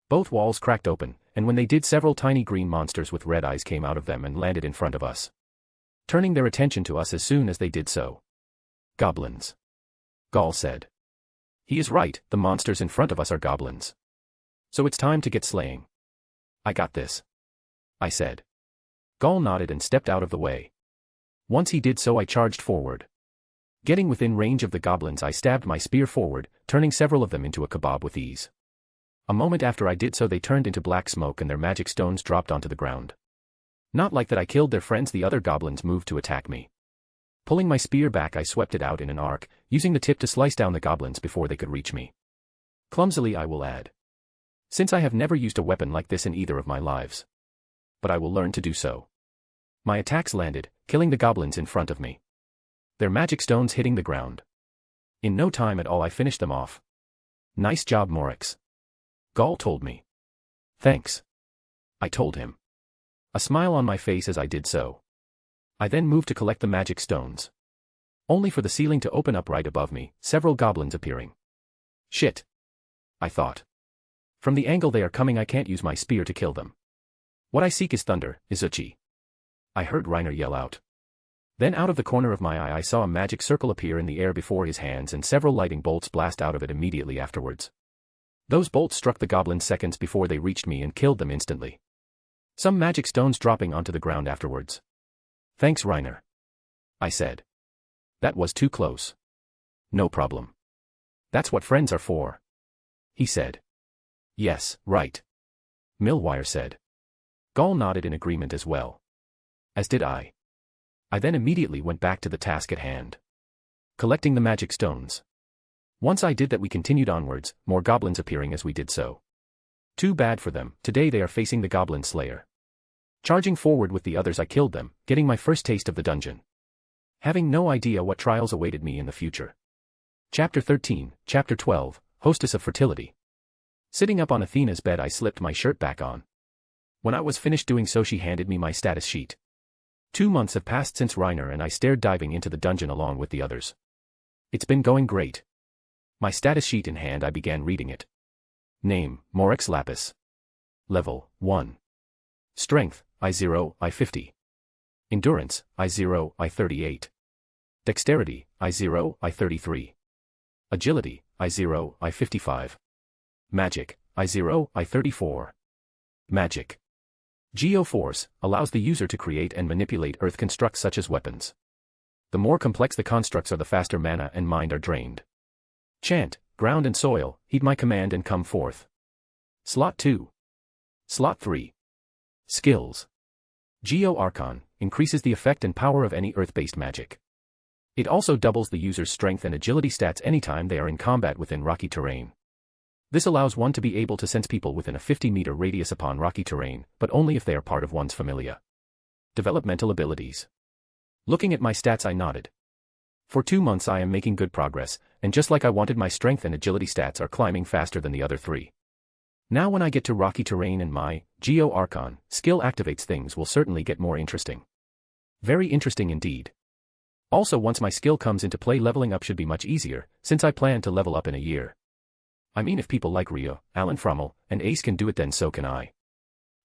Both walls cracked open, and when they did, several tiny green monsters with red eyes came out of them and landed in front of us. Turning their attention to us as soon as they did so. Goblins. Gaul said. He is right, the monsters in front of us are goblins. So it's time to get slaying. I got this. I said. Gaul nodded and stepped out of the way. Once he did so, I charged forward. Getting within range of the goblins, I stabbed my spear forward, turning several of them into a kebab with ease. A moment after I did so, they turned into black smoke and their magic stones dropped onto the ground. Not like that I killed their friends, the other goblins moved to attack me. Pulling my spear back, I swept it out in an arc, using the tip to slice down the goblins before they could reach me. Clumsily, I will add. Since I have never used a weapon like this in either of my lives. But I will learn to do so. My attacks landed, killing the goblins in front of me. Their magic stones hitting the ground. In no time at all I finished them off. Nice job, Morax. Gaul told me. Thanks. I told him. A smile on my face as I did so. I then moved to collect the magic stones. Only for the ceiling to open up right above me, several goblins appearing. Shit. I thought. From the angle they are coming, I can't use my spear to kill them. What I seek is thunder, Izuchi. I heard Reiner yell out. Then out of the corner of my eye I saw a magic circle appear in the air before his hands and several lightning bolts blast out of it immediately afterwards. Those bolts struck the goblins seconds before they reached me and killed them instantly. Some magic stones dropping onto the ground afterwards. Thanks, Reiner. I said. That was too close. No problem. That's what friends are for. He said. Yes, right. Millwire said. Gaul nodded in agreement as well. As did I. I then immediately went back to the task at hand. Collecting the magic stones. Once I did that, we continued onwards, more goblins appearing as we did so. Too bad for them, today they are facing the Goblin Slayer. Charging forward with the others, I killed them, getting my first taste of the dungeon. Having no idea what trials awaited me in the future. Chapter 13, Chapter 12, Hostess of Fertility. Sitting up on Athena's bed, I slipped my shirt back on. When I was finished doing so, she handed me my status sheet. 2 months have passed since Reiner and I stared diving into the dungeon along with the others. It's been going great. My status sheet in hand, I began reading it. Name, Morex Lapis. Level, 1. Strength, I0, I50. Endurance, I0, I38. Dexterity, I0, I33. Agility, I0, I55. Magic, I0, I34. Magic. Geoforce allows the user to create and manipulate earth constructs such as weapons. The more complex the constructs are, the faster mana and mind are drained. Chant, ground and soil, heed my command and come forth. Slot 2. Slot 3. Skills. Geo Archon increases the effect and power of any earth-based magic. It also doubles the user's strength and agility stats anytime they are in combat within rocky terrain. This allows one to be able to sense people within a 50-meter radius upon rocky terrain, but only if they are part of one's familia. Developmental abilities. Looking at my stats, I nodded. For 2 months I am making good progress, and just like I wanted, my strength and agility stats are climbing faster than the other 3. Now when I get to rocky terrain and my Geo Archon skill activates, things will certainly get more interesting. Very interesting indeed. Also, once my skill comes into play, leveling up should be much easier, since I plan to level up in a year. I mean, if people like Rio, Alan Frommel, and Ace can do it, then so can I.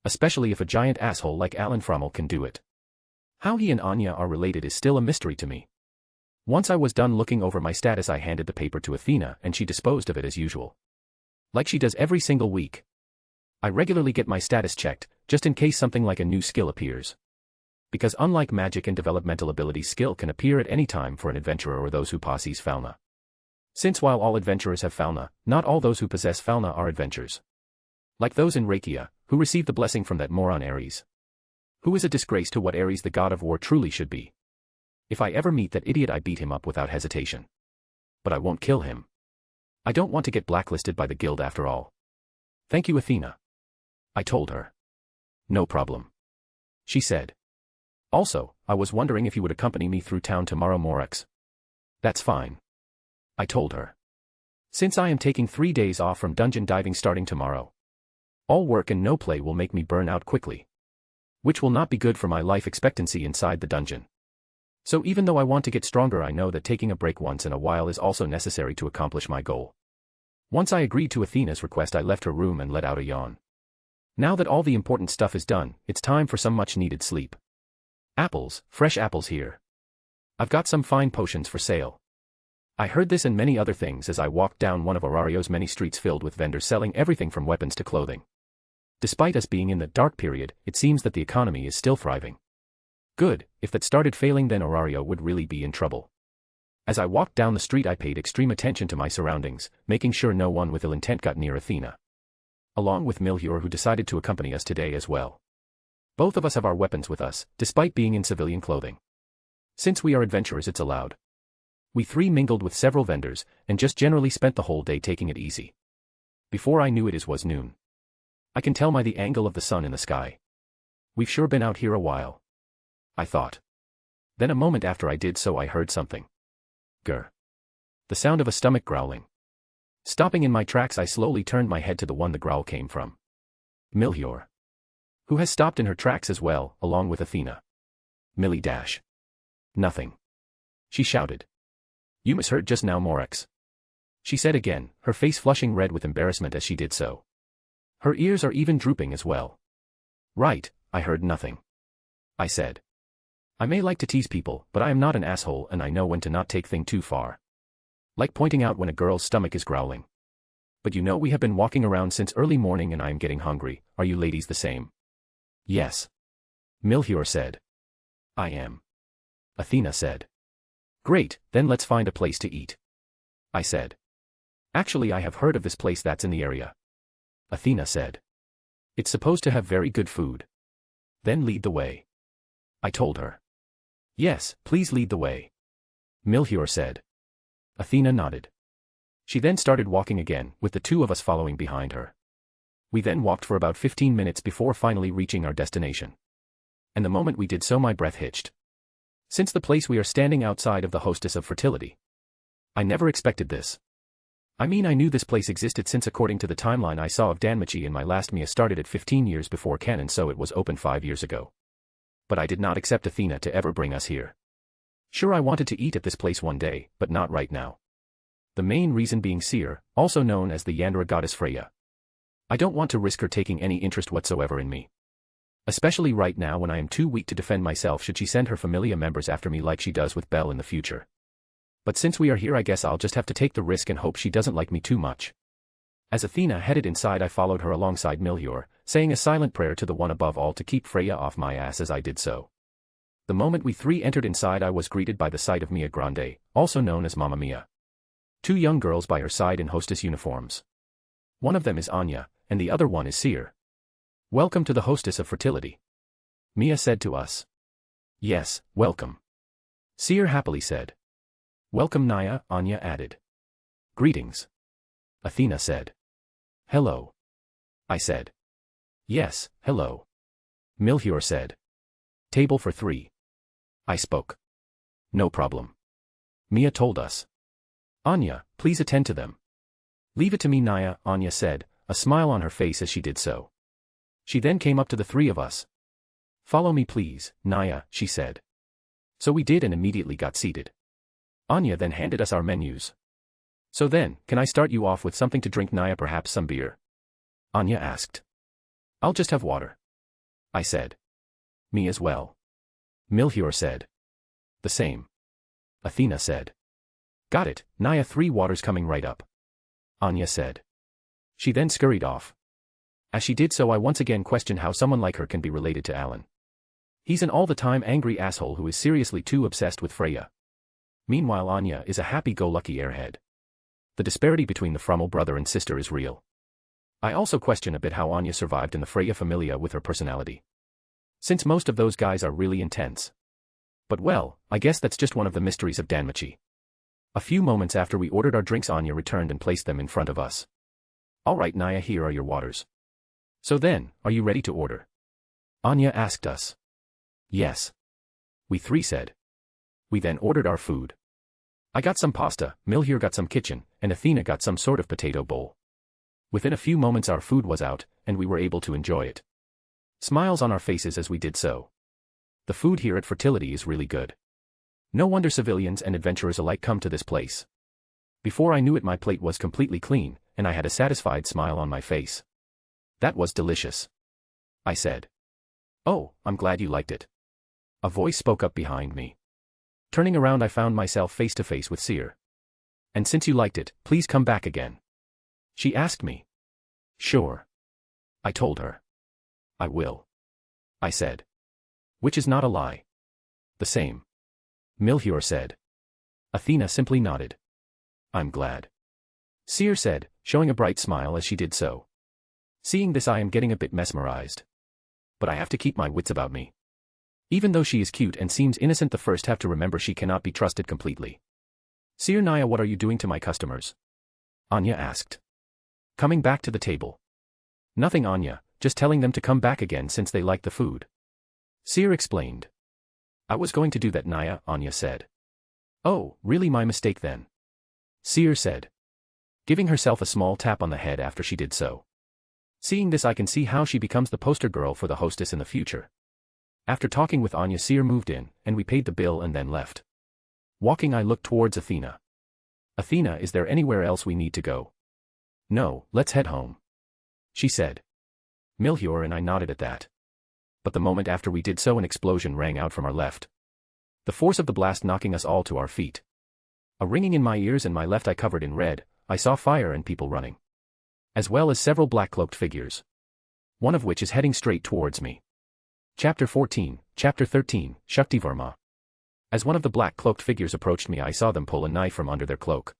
Especially if a giant asshole like Alan Frommel can do it. How he and Anya are related is still a mystery to me. Once I was done looking over my status, I handed the paper to Athena and she disposed of it as usual. Like she does every single week. I regularly get my status checked, just in case something like a new skill appears. Because unlike magic and developmental abilities, skill can appear at any time for an adventurer or those who possess fauna. Since while all adventurers have fauna, not all those who possess fauna are adventurers. Like those in Rakia, who receive the blessing from that moron Ares. Who is a disgrace to what Ares the god of war truly should be. If I ever meet that idiot, I beat him up without hesitation. But I won't kill him. I don't want to get blacklisted by the guild after all. Thank you, Athena. I told her. No problem. She said. Also, I was wondering if you would accompany me through town tomorrow, Morex. That's fine. I told her. Since I am taking 3 days off from dungeon diving starting tomorrow. All work and no play will make me burn out quickly. Which will not be good for my life expectancy inside the dungeon. So even though I want to get stronger, I know that taking a break once in a while is also necessary to accomplish my goal. Once I agreed to Athena's request, I left her room and let out a yawn. Now that all the important stuff is done, it's time for some much-needed sleep. Apples, fresh apples here. I've got some fine potions for sale. I heard this and many other things as I walked down one of Orario's many streets filled with vendors selling everything from weapons to clothing. Despite us being in the dark period, it seems that the economy is still thriving. Good, if that started failing, then Orario would really be in trouble. As I walked down the street, I paid extreme attention to my surroundings, making sure no one with ill intent got near Athena. Along with Milhior, who decided to accompany us today as well. Both of us have our weapons with us, despite being in civilian clothing. Since we are adventurers, it's allowed. We 3 mingled with several vendors, and just generally spent the whole day taking it easy. Before I knew it was noon. I can tell by the angle of the sun in the sky. We've sure been out here a while. I thought. Then a moment after I did so, I heard something. Grr. The sound of a stomach growling. Stopping in my tracks, I slowly turned my head to the one the growl came from. Milhior. Who has stopped in her tracks as well, along with Athena. Millie dash. Nothing. She shouted. You misheard just now, Morex. She said again, her face flushing red with embarrassment as she did so. Her ears are even drooping as well. Right, I heard nothing. I said. I may like to tease people, but I am not an asshole and I know when to not take things too far. Like pointing out when a girl's stomach is growling. But you know, we have been walking around since early morning and I am getting hungry. Are you ladies the same? Yes. Milhior said. I am. Athena said. Great, then let's find a place to eat. I said. Actually, I have heard of this place that's in the area. Athena said. It's supposed to have very good food. Then lead the way. I told her. Yes, please lead the way. Milhior said. Athena nodded. She then started walking again, with the 2 of us following behind her. We then walked for about 15 minutes before finally reaching our destination. And the moment we did so, my breath hitched. Since the place we are standing outside of the Hostess of Fertility. I never expected this. I mean, I knew this place existed since according to the timeline I saw of Danmachi in my last Mia started at 15 years before canon, so it was open 5 years ago. But I did not accept Athena to ever bring us here. Sure, I wanted to eat at this place one day, but not right now. The main reason being Seer, also known as the Yandere goddess Freya. I don't want to risk her taking any interest whatsoever in me. Especially right now when I am too weak to defend myself should she send her familia members after me like she does with Belle in the future. But since we are here I guess I'll just have to take the risk and hope she doesn't like me too much. As Athena headed inside I followed her alongside Milhior, saying a silent prayer to the one above all to keep Freya off my ass as I did so. The moment we three entered inside I was greeted by the sight of Mia Grande, also known as Mamma Mia. Two young girls by her side in hostess uniforms. One of them is Anya, and the other one is Seer. Welcome to the hostess of fertility. Mia said to us. Yes, welcome. Seer happily said. Welcome Naya, Anya added. Greetings. Athena said. Hello. I said. Yes, hello. Milhior said. Table for 3. I spoke. No problem. Mia told us. Anya, please attend to them. Leave it to me Naya, Anya said, a smile on her face as she did so. She then came up to the three of us. Follow me please, Naya, she said. So we did and immediately got seated. Anya then handed us our menus. So then, can I start you off with something to drink Naya, perhaps some beer? Anya asked. I'll just have water. I said. Me as well. Milhior said. The same. Athena said. Got it, Naya, 3 waters coming right up. Anya said. She then scurried off. As she did so I once again questioned how someone like her can be related to Alan. He's an all-the-time angry asshole who is seriously too obsessed with Freya. Meanwhile Anya is a happy-go-lucky airhead. The disparity between the Frummel brother and sister is real. I also question a bit how Anya survived in the Freya familia with her personality. Since most of those guys are really intense. But well, I guess that's just one of the mysteries of Danmachi. A few moments after we ordered our drinks Anya returned and placed them in front of us. Alright Naya, here are your waters. So then, are you ready to order? Anya asked us. Yes. We three said. We then ordered our food. I got some pasta, Milhior got some kitchen, and Athena got some sort of potato bowl. Within a few moments our food was out, and we were able to enjoy it. Smiles on our faces as we did so. The food here at Fertility is really good. No wonder civilians and adventurers alike come to this place. Before I knew it my plate was completely clean, and I had a satisfied smile on my face. That was delicious. I said. Oh, I'm glad you liked it. A voice spoke up behind me. Turning around I found myself face to face with Seer. And since you liked it, please come back again. She asked me. Sure. I told her. I will. I said. Which is not a lie. The same. Milhior said. Athena simply nodded. I'm glad. Seer said, showing a bright smile as she did so. Seeing this I am getting a bit mesmerized. But I have to keep my wits about me. Even though she is cute and seems innocent the first have to remember she cannot be trusted completely. Seer Naya, what are you doing to my customers? Anya asked. Coming back to the table. Nothing Anya, just telling them to come back again since they like the food. Seer explained. I was going to do that Naya, Anya said. Oh, really my mistake then. Seer said. Giving herself a small tap on the head after she did so. Seeing this I can see how she becomes the poster girl for the hostess in the future. After talking with Anya Seer moved in, and we paid the bill and then left. Walking I looked towards Athena. Athena, is there anywhere else we need to go? No, let's head home. She said. Milhior and I nodded at that. But the moment after we did so an explosion rang out from our left. The force of the blast knocking us all to our feet. A ringing in my ears and my left eye covered in red, I saw fire and people running. As well as several black-cloaked figures. One of which is heading straight towards me. Chapter 14, Chapter 13, Shaktivarma. As one of the black-cloaked figures approached me I saw them pull a knife from under their cloak.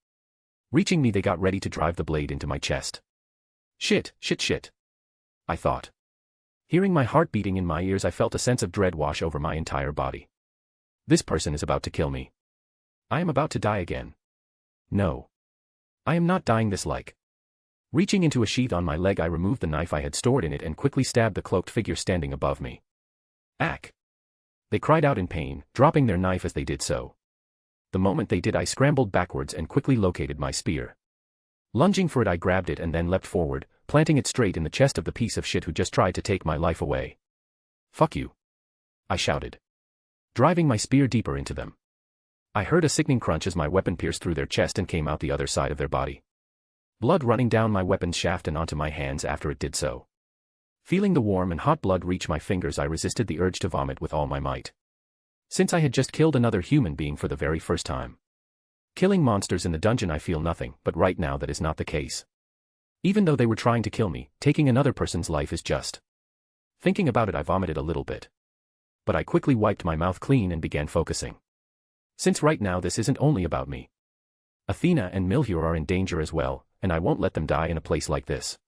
Reaching me they got ready to drive the blade into my chest. Shit, shit, shit. I thought. Hearing my heart beating in my ears I felt a sense of dread wash over my entire body. This person is about to kill me. I am about to die again. No. I am not dying this like. Reaching into a sheath on my leg I removed the knife I had stored in it and quickly stabbed the cloaked figure standing above me. Ack! They cried out in pain, dropping their knife as they did so. The moment they did I scrambled backwards and quickly located my spear. Lunging for it I grabbed it and then leapt forward, planting it straight in the chest of the piece of shit who just tried to take my life away. Fuck you. I shouted. Driving my spear deeper into them. I heard a sickening crunch as my weapon pierced through their chest and came out the other side of their body. Blood running down my weapon's shaft and onto my hands after it did so. Feeling the warm and hot blood reach my fingers, I resisted the urge to vomit with all my might. Since I had just killed another human being for the very first time. Killing monsters in the dungeon I feel nothing, but right now that is not the case. Even though they were trying to kill me, taking another person's life is just. Thinking about it, I vomited a little bit. But I quickly wiped my mouth clean and began focusing. Since right now this isn't only about me. Athena and Milhur are in danger as well, and I won't let them die in a place like this.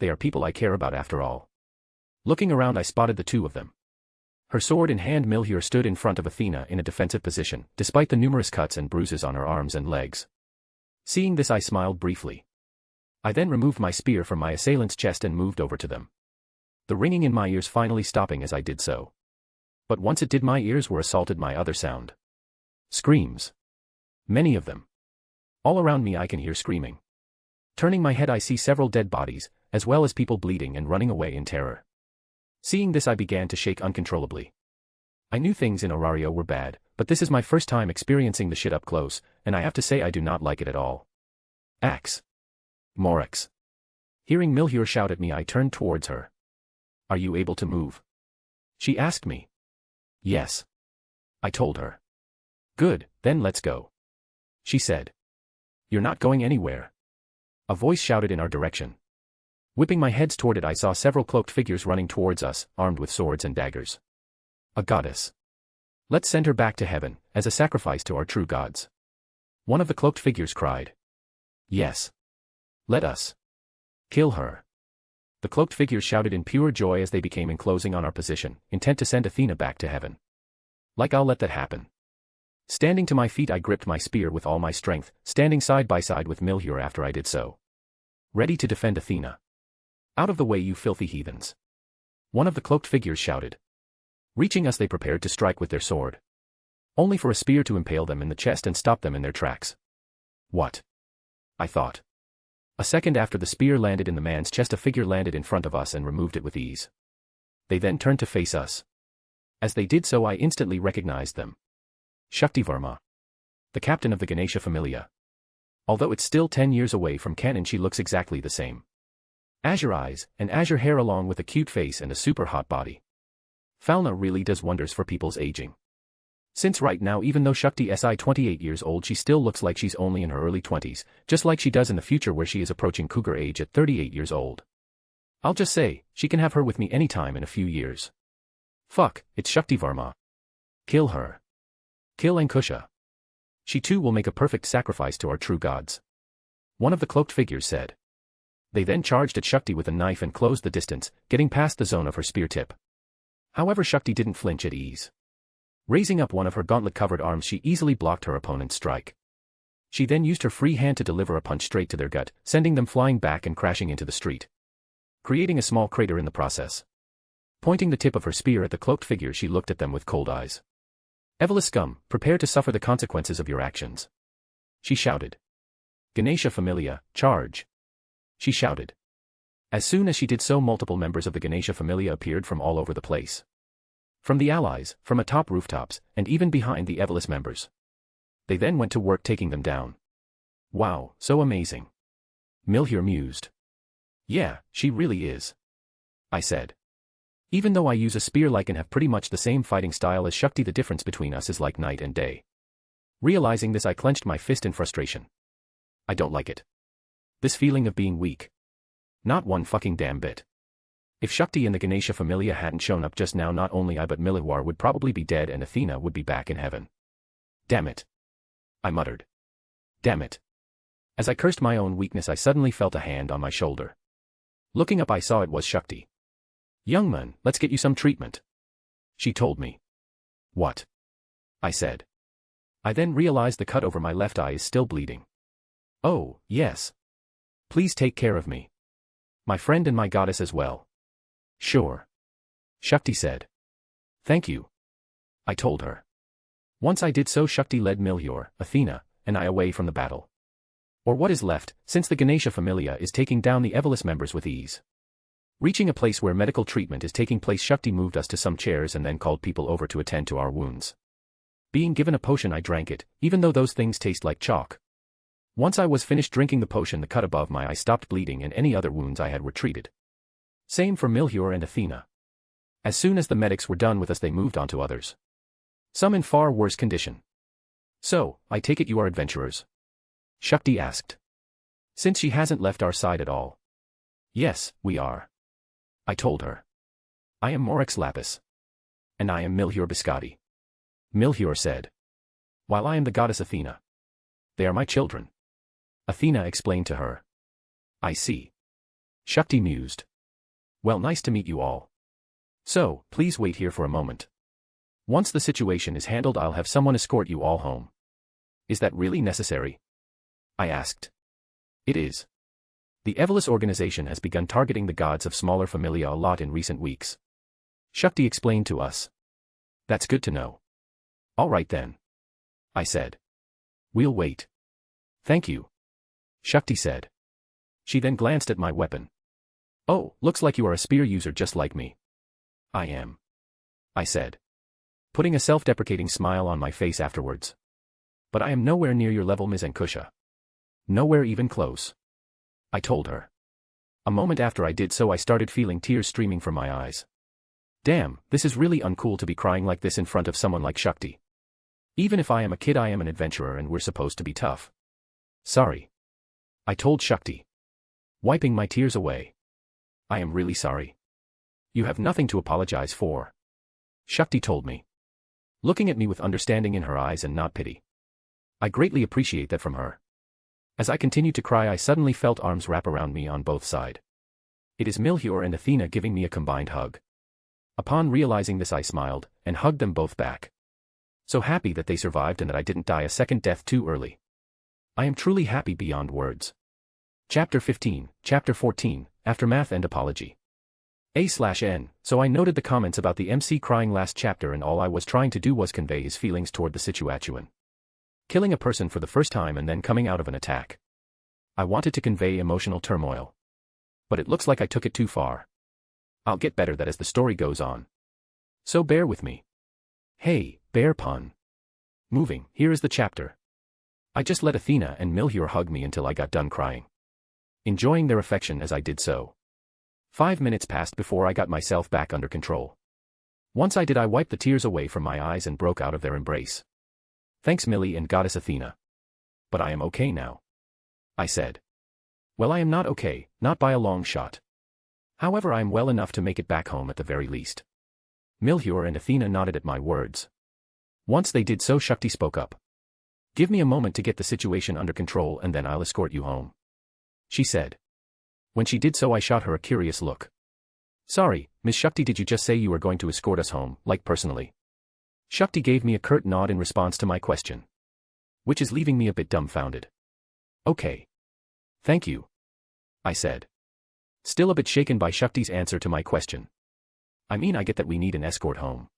They are people I care about after all. Looking around, I spotted the two of them. Her sword in hand, Milhur stood in front of Athena in a defensive position, despite the numerous cuts and bruises on her arms and legs. Seeing this, I smiled briefly. I then removed my spear from my assailant's chest and moved over to them. The ringing in my ears finally stopping as I did so. But once it did, my ears were assaulted by other sound. Screams. Many of them. All around me I can hear screaming. Turning my head, I see several dead bodies, as well as people bleeding and running away in terror. Seeing this, I began to shake uncontrollably. I knew things in Orario were bad, but this is my first time experiencing the shit up close, and I have to say I do not like it at all. Axe. Morax. Hearing Milhur shout at me, I turned towards her. Are you able to move? She asked me. Yes. I told her. Good, then let's go. She said. You're not going anywhere. A voice shouted in our direction. Whipping my head toward it, I saw several cloaked figures running towards us, armed with swords and daggers. A goddess. Let's send her back to heaven, as a sacrifice to our true gods. One of the cloaked figures cried. Yes. Let us. Kill her. The cloaked figures shouted in pure joy as they became enclosing on our position, intent to send Athena back to heaven. Like I'll let that happen. Standing to my feet, I gripped my spear with all my strength, standing side by side with Milhur after I did so. Ready to defend Athena. Out of the way, you filthy heathens. One of the cloaked figures shouted. Reaching us, they prepared to strike with their sword. Only for a spear to impale them in the chest and stop them in their tracks. What? I thought. A second after the spear landed in the man's chest, a figure landed in front of us and removed it with ease. They then turned to face us. As they did so, I instantly recognized them. Shaktivarma. The captain of the Ganesha Familia. Although it's still 10 years away from canon, she looks exactly the same. Azure eyes, and azure hair along with a cute face and a super hot body. Falna really does wonders for people's aging. Since right now, even though Shakti is 28 years old, she still looks like she's only in her early 20s, just like she does in the future where she is approaching cougar age at 38 years old. I'll just say, she can have her with me anytime in a few years. Fuck, it's Shaktivarma. Kill her. Kill Ankusha. She too will make a perfect sacrifice to our true gods. One of the cloaked figures said. They then charged at Shakti with a knife and closed the distance, getting past the zone of her spear tip. However, Shakti didn't flinch at ease. Raising up one of her gauntlet-covered arms, she easily blocked her opponent's strike. She then used her free hand to deliver a punch straight to their gut, sending them flying back and crashing into the street, creating a small crater in the process. Pointing the tip of her spear at the cloaked figure, she looked at them with cold eyes. Evelyn scum, prepare to suffer the consequences of your actions. She shouted. Ganesha Familia, charge. She shouted. As soon as she did so, multiple members of the Ganesha Familia appeared from all over the place. From the allies, from atop rooftops, and even behind the Evelyn members. They then went to work taking them down. Wow, so amazing. Milhur mused. Yeah, she really is. I said. Even though I use a spear-like and have pretty much the same fighting style as Shakti, the difference between us is like night and day. Realizing this, I clenched my fist in frustration. I don't like it. This feeling of being weak. Not one fucking damn bit. If Shakti and the Ganesha Familia hadn't shown up just now, not only I but Milhur would probably be dead and Athena would be back in heaven. Damn it. I muttered. Damn it. As I cursed my own weakness, I suddenly felt a hand on my shoulder. Looking up, I saw it was Shakti. Young man, let's get you some treatment. She told me. What? I said. I then realized the cut over my left eye is still bleeding. Oh, yes. Please take care of me. My friend and my goddess as well. Sure. Shakti said. Thank you. I told her. Once I did so, Shakti led Milhur, Athena, and I away from the battle. Or what is left, since the Ganesha Familia is taking down the Evelyn members with ease. Reaching a place where medical treatment is taking place, Shakti moved us to some chairs and then called people over to attend to our wounds. Being given a potion, I drank it, even though those things taste like chalk. Once I was finished drinking the potion, the cut above my eye stopped bleeding and any other wounds I had were treated. Same for Milhior and Athena. As soon as the medics were done with us, they moved on to others. Some in far worse condition. So, I take it you are adventurers? Shakti asked. Since she hasn't left our side at all. Yes, we are. I told her. I am Morex Lapis. And I am Milhior Biscotti. Milhior said. While I am the goddess Athena. They are my children. Athena explained to her. I see. Shakti mused. Well, nice to meet you all. So, please wait here for a moment. Once the situation is handled, I'll have someone escort you all home. Is that really necessary? I asked. It is. The Evolus organization has begun targeting the gods of smaller familia a lot in recent weeks. Shakti explained to us. That's good to know. All right then. I said. We'll wait. Thank you. Shakti said. She then glanced at my weapon. Oh, looks like you are a spear user just like me. I am. I said. Putting a self-deprecating smile on my face afterwards. But I am nowhere near your level, Ms. Ankusha. Nowhere even close. I told her. A moment after I did so, I started feeling tears streaming from my eyes. Damn, this is really uncool to be crying like this in front of someone like Shakti. Even if I am a kid, I am an adventurer and we're supposed to be tough. Sorry. I told Shakti. Wiping my tears away. I am really sorry. You have nothing to apologize for. Shakti told me. Looking at me with understanding in her eyes and not pity. I greatly appreciate that from her. As I continued to cry, I suddenly felt arms wrap around me on both sides. It is Milhior and Athena giving me a combined hug. Upon realizing this, I smiled and hugged them both back. So happy that they survived and that I didn't die a second death too early. I am truly happy beyond words. Chapter 15, Chapter 14, Aftermath and Apology. A/N, so I noted the comments about the MC crying last chapter, and all I was trying to do was convey his feelings toward the situation. Killing a person for the first time and then coming out of an attack. I wanted to convey emotional turmoil. But it looks like I took it too far. I'll get better at that as the story goes on. So bear with me. Hey, bear pun. Moving, here is the chapter. I just let Athena and Milhior hug me until I got done crying. Enjoying their affection as I did so. 5 minutes passed before I got myself back under control. Once I did, I wiped the tears away from my eyes and broke out of their embrace. Thanks, Millie and Goddess Athena. But I am okay now. I said. Well, I am not okay, not by a long shot. However, I am well enough to make it back home at the very least. Milhior and Athena nodded at my words. Once they did so, Shakti spoke up. Give me a moment to get the situation under control and then I'll escort you home. She said. When she did so, I shot her a curious look. Sorry, Miss Shakti, did you just say you were going to escort us home, like personally? Shakti gave me a curt nod in response to my question. Which is leaving me a bit dumbfounded. Okay. Thank you. I said. Still a bit shaken by Shakti's answer to my question. I mean, I get that we need an escort home.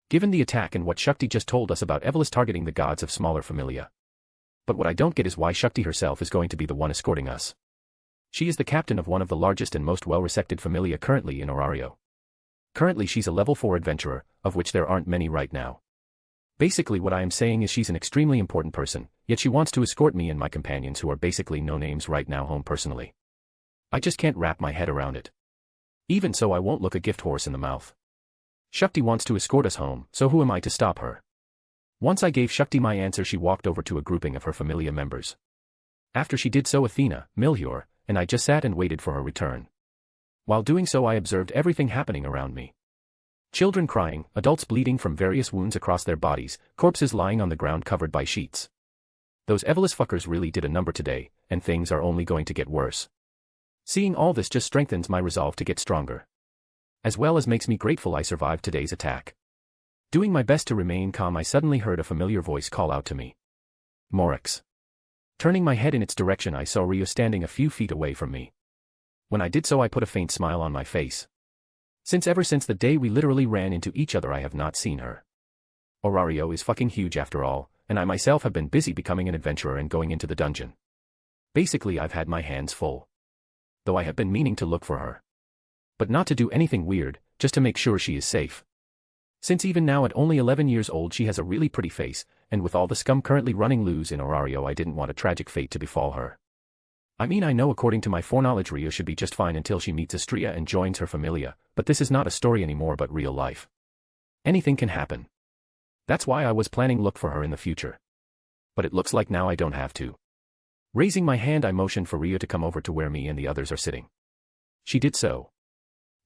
Given the attack and what Shakti just told us about Evolus targeting the gods of smaller familia. But what I don't get is why Shakti herself is going to be the one escorting us. She is the captain of one of the largest and most well-respected familia currently in Orario. Currently she's a level 4 adventurer, of which there aren't many right now. Basically what I am saying is she's an extremely important person, yet she wants to escort me and my companions who are basically no-names right now home personally. I just can't wrap my head around it. Even so, I won't look a gift horse in the mouth. Shakti wants to escort us home, so who am I to stop her? Once I gave Shakti my answer, she walked over to a grouping of her familia members. After she did so, Athena, Milhior, and I just sat and waited for her return. While doing so, I observed everything happening around me. Children crying, adults bleeding from various wounds across their bodies, corpses lying on the ground covered by sheets. Those Evolus fuckers really did a number today, and things are only going to get worse. Seeing all this just strengthens my resolve to get stronger. As well as makes me grateful I survived today's attack. Doing my best to remain calm, I suddenly heard a familiar voice call out to me. Morex. Turning my head in its direction, I saw Rio standing a few feet away from me. When I did so, I put a faint smile on my face. Ever since the day we literally ran into each other, I have not seen her. Orario is fucking huge after all, and I myself have been busy becoming an adventurer and going into the dungeon. Basically, I've had my hands full. Though I have been meaning to look for her. But not to do anything weird, just to make sure she is safe. Since even now at only 11 years old she has a really pretty face, and with all the scum currently running loose in Orario I didn't want a tragic fate to befall her. I mean I know according to my foreknowledge Rio should be just fine until she meets Estrella and joins her familia, but this is not a story anymore but real life. Anything can happen. That's why I was planning look for her in the future. But it looks like now I don't have to. Raising my hand I motioned for Rio to come over to where me and the others are sitting. She did so.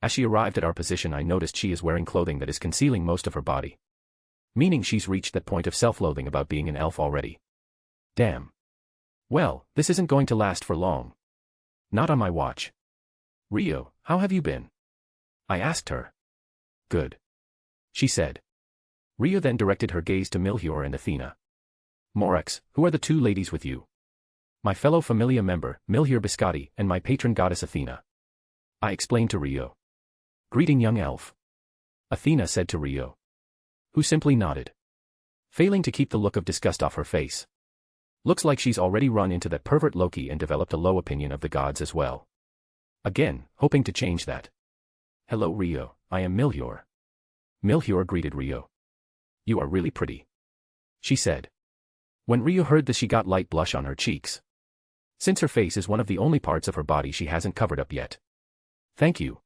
As she arrived at our position I noticed she is wearing clothing that is concealing most of her body. Meaning she's reached that point of self-loathing about being an elf already. Damn. Well, this isn't going to last for long. Not on my watch. Rio, how have you been? I asked her. Good. She said. Rio then directed her gaze to Milhior and Athena. Morex, who are the two ladies with you? My fellow familia member, Milhior Biscotti, and my patron goddess Athena. I explained to Rio. Greeting young elf. Athena said to Rio. Who simply nodded. Failing to keep the look of disgust off her face. Looks like she's already run into that pervert Loki and developed a low opinion of the gods as well. Again, hoping to change that. Hello Rio, I am Milhior. Milhior greeted Rio. You are really pretty. She said. When Rio heard this she got light blush on her cheeks. Since her face is one of the only parts of her body she hasn't covered up yet. Thank you.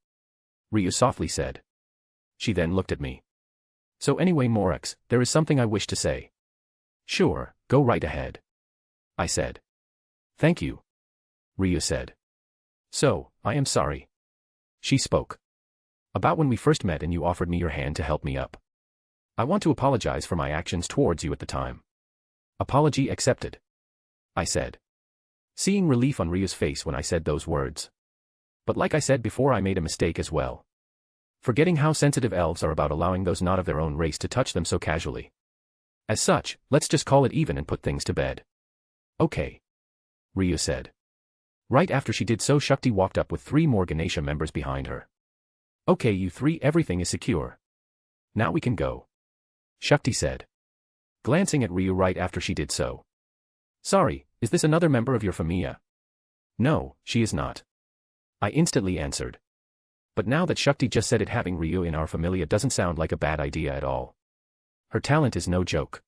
Rio softly said. She then looked at me. So anyway Morex, there is something I wish to say. Sure, go right ahead. I said. Thank you. Rio said. So, I am sorry. She spoke. About when we first met and you offered me your hand to help me up. I want to apologize for my actions towards you at the time. Apology accepted. I said. Seeing relief on Rio's face when I said those words. But like I said before I made a mistake as well. Forgetting how sensitive elves are about allowing those not of their own race to touch them so casually. As such, let's just call it even and put things to bed. Okay. Rio said. Right after she did so Shakti walked up with 3 more Ganesha members behind her. Okay you 3 everything is secure. Now we can go. Shakti said. Glancing at Rio right after she did so. Sorry, is this another member of your familia? No, she is not. I instantly answered. But now that Shakti just said it having Rio in our familia doesn't sound like a bad idea at all. Her talent is no joke.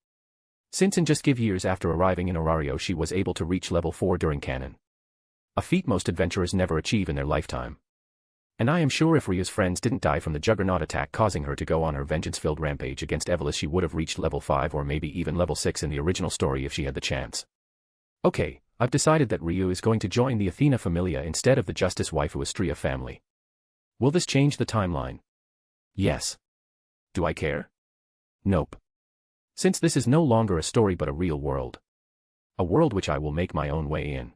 Since in just give years after arriving in Orario she was able to reach level 4 during canon. A feat most adventurers never achieve in their lifetime. And I am sure if Rio's friends didn't die from the Juggernaut attack causing her to go on her vengeance-filled rampage against Evelys she would have reached level 5 or maybe even level 6 in the original story if she had the chance. Okay, I've decided that Rio is going to join the Athena familia instead of the Justice Waifu Estrella family. Will this change the timeline? Yes. Do I care? Nope. Since this is no longer a story but a real world. A world which I will make my own way in.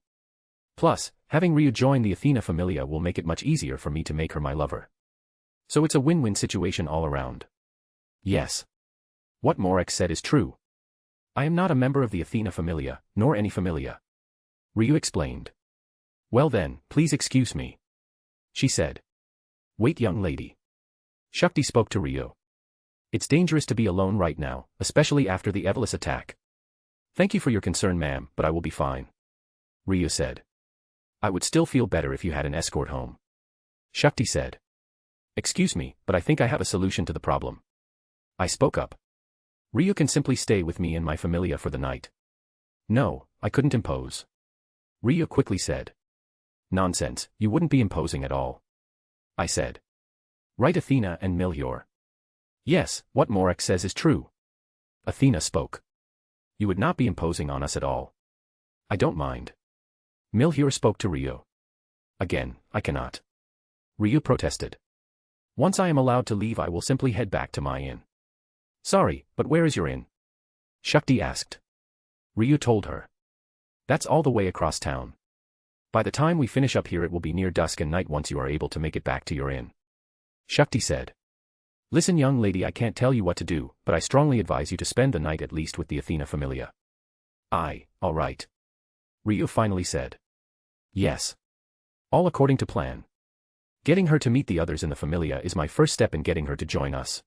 Plus, having Rio join the Athena familia will make it much easier for me to make her my lover. So it's a win-win situation all around. Yes. What Morex said is true. I am not a member of the Athena familia, nor any familia. Rio explained. Well then, please excuse me. She said. Wait young lady. Shakti spoke to Rio. It's dangerous to be alone right now, especially after the Evelys attack. Thank you for your concern ma'am, but I will be fine. Rio said. I would still feel better if you had an escort home. Shakti said. Excuse me, but I think I have a solution to the problem. I spoke up. Rio can simply stay with me and my familia for the night. No, I couldn't impose. Rio quickly said. Nonsense, you wouldn't be imposing at all. I said. Right Athena and Milhior. Yes, what Morex says is true. Athena spoke. You would not be imposing on us at all. I don't mind. Milhior spoke to Rio. Again, I cannot. Rio protested. Once I am allowed to leave I will simply head back to my inn. Sorry, but where is your inn? Shakti asked. Rio told her. That's all the way across town. By the time we finish up here it will be near dusk and night once you are able to make it back to your inn. Shakti said. Listen young lady, I can't tell you what to do, but I strongly advise you to spend the night at least with the Athena familia. All right. Rio finally said. Yes. All according to plan. Getting her to meet the others in the familia is my first step in getting her to join us.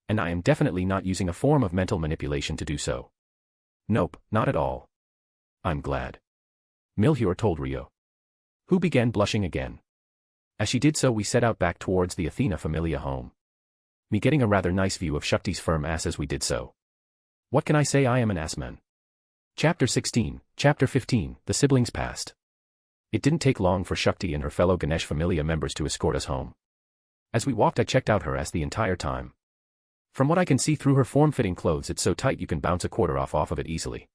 And I am definitely not using a form of mental manipulation to do so. Nope, not at all. I'm glad. Milhior told Rio. Who began blushing again. As she did so we set out back towards the Athena familia home. me getting a rather nice view of Shakti's firm ass as we did so. What can I say, I am an assman. Chapter 16, Chapter 15, The Siblings Passed. It didn't take long for Shakti and her fellow Ganesh Familia members to escort us home. As we walked I checked out her ass the entire time. From what I can see through her form-fitting clothes it's so tight you can bounce a quarter off of it easily.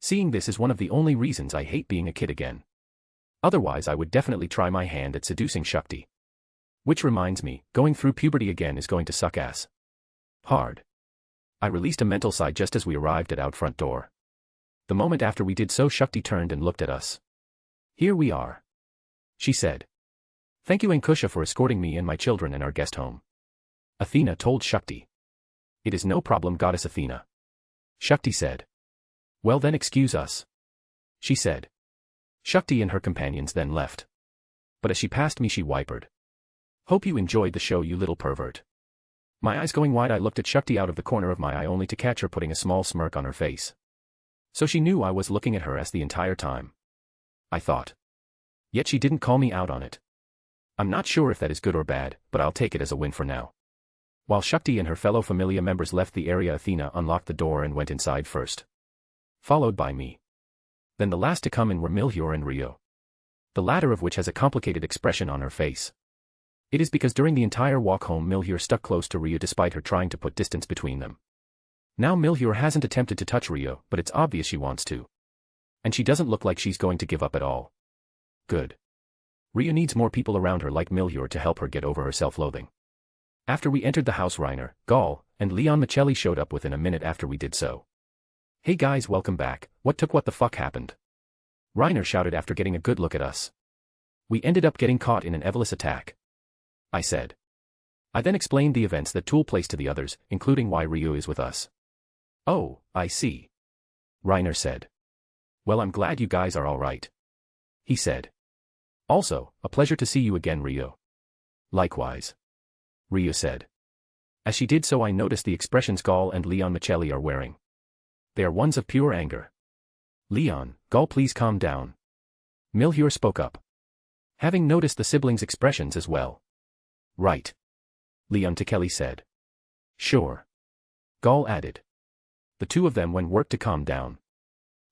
Seeing this is one of the only reasons I hate being a kid again. Otherwise I would definitely try my hand at seducing Shakti. Which reminds me, going through puberty again is going to suck ass. Hard. I released a mental sigh just as we arrived at out front door. The moment after we did so Shakti turned and looked at us. Here we are. She said. Thank you Ankusha for escorting me and my children and our guest home. Athena told Shakti. It is no problem Goddess Athena. Shakti said. Well then excuse us. She said. Shakti and her companions then left. But as she passed me she whimpered. Hope you enjoyed the show you little pervert. My eyes going wide I looked at Shakti out of the corner of my eye only to catch her putting a small smirk on her face. So she knew I was looking at her ass the entire time. I thought. Yet she didn't call me out on it. I'm not sure if that is good or bad, but I'll take it as a win for now. While Shakti and her fellow Familia members left the area Athena unlocked the door and went inside first. Followed by me. Then the last to come in were Milhur and Rio. The latter of which has a complicated expression on her face. It is because during the entire walk home Milhur stuck close to Rio despite her trying to put distance between them. Now Milhur hasn't attempted to touch Rio, but it's obvious she wants to. And she doesn't look like she's going to give up at all. Good. Rio needs more people around her like Milhur to help her get over her self-loathing. After we entered the house Reiner, Gall, and Leon Michelli showed up within a minute after we did so. Hey guys, welcome back, what the fuck happened? Reiner shouted after getting a good look at us. We ended up getting caught in an Evelyn attack. I said. I then explained the events that took place to the others, including why Ryu is with us. Oh, I see. Reiner said. Well, I'm glad you guys are all right. He said. Also, a pleasure to see you again, Rio. Likewise. Rio said. As she did so I noticed the expressions Gall and Leon Michelli are wearing. They are ones of pure anger. Leon, Gall, please calm down. Milhur spoke up. Having noticed the siblings' expressions as well. Right. Leon Michelli said. Sure. Gall added. The two of them worked to calm down.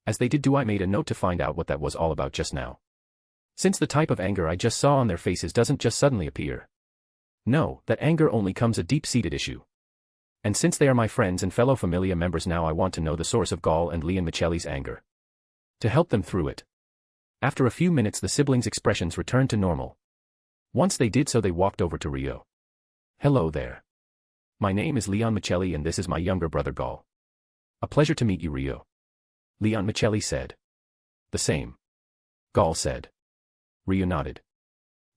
As they did I made a note to find out what that was all about just now. Since the type of anger I just saw on their faces doesn't just suddenly appear. No, that anger only comes a deep-seated issue. And since they are my friends and fellow Familia members now I want to know the source of Gall and Leon Michelli's anger. To help them through it. After a few minutes the siblings' expressions returned to normal. Once they did so they walked over to Rio. Hello there. My name is Leon Michelli and this is my younger brother Gall. A pleasure to meet you, Rio. Leon Michelli said. The same. Gall said. Rio nodded.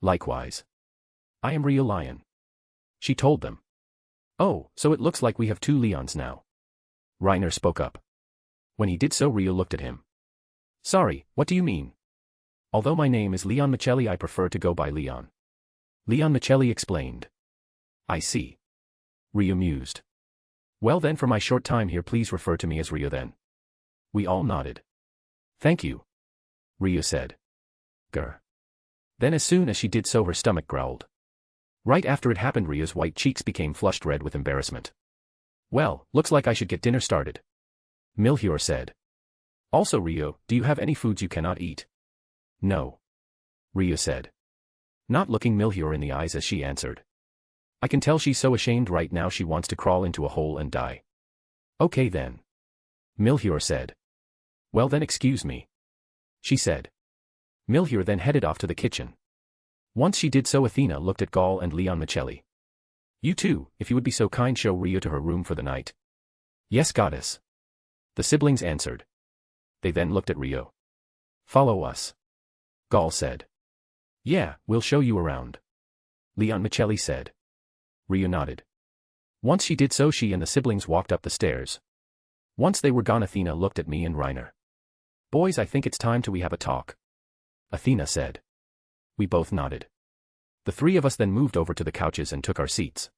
Likewise. I am Rio Lion. She told them. Oh, so it looks like we have two Leons now. Reiner spoke up. When he did so Rio looked at him. Sorry, what do you mean? Although my name is Leon Michelli I prefer to go by Leon. Leon Michelli explained. I see. Rio mused. Well then for my short time here please refer to me as Rio then. We all nodded. Thank you. Rio said. Grr. Then as soon as she did so her stomach growled. Right after it happened Rio's white cheeks became flushed red with embarrassment. Well, looks like I should get dinner started. Milhur said. Also Rio, do you have any foods you cannot eat? No. Rio said. Not looking Milhur in the eyes as she answered. I can tell she's so ashamed right now she wants to crawl into a hole and die. Okay then. Milhur said. Well then excuse me. She said. Milhur then headed off to the kitchen. Once she did so Athena looked at Gall and Leon Michelli. You too, if you would be so kind show Rio to her room for the night. Yes goddess. The siblings answered. They then looked at Rio. Follow us. Gall said. Yeah, we'll show you around. Leon Michelli said. Rio nodded. Once she did so she and the siblings walked up the stairs. Once they were gone Athena looked at me and Reiner. Boys, I think it's time we have a talk. Athena said. We both nodded. The three of us then moved over to the couches and took our seats.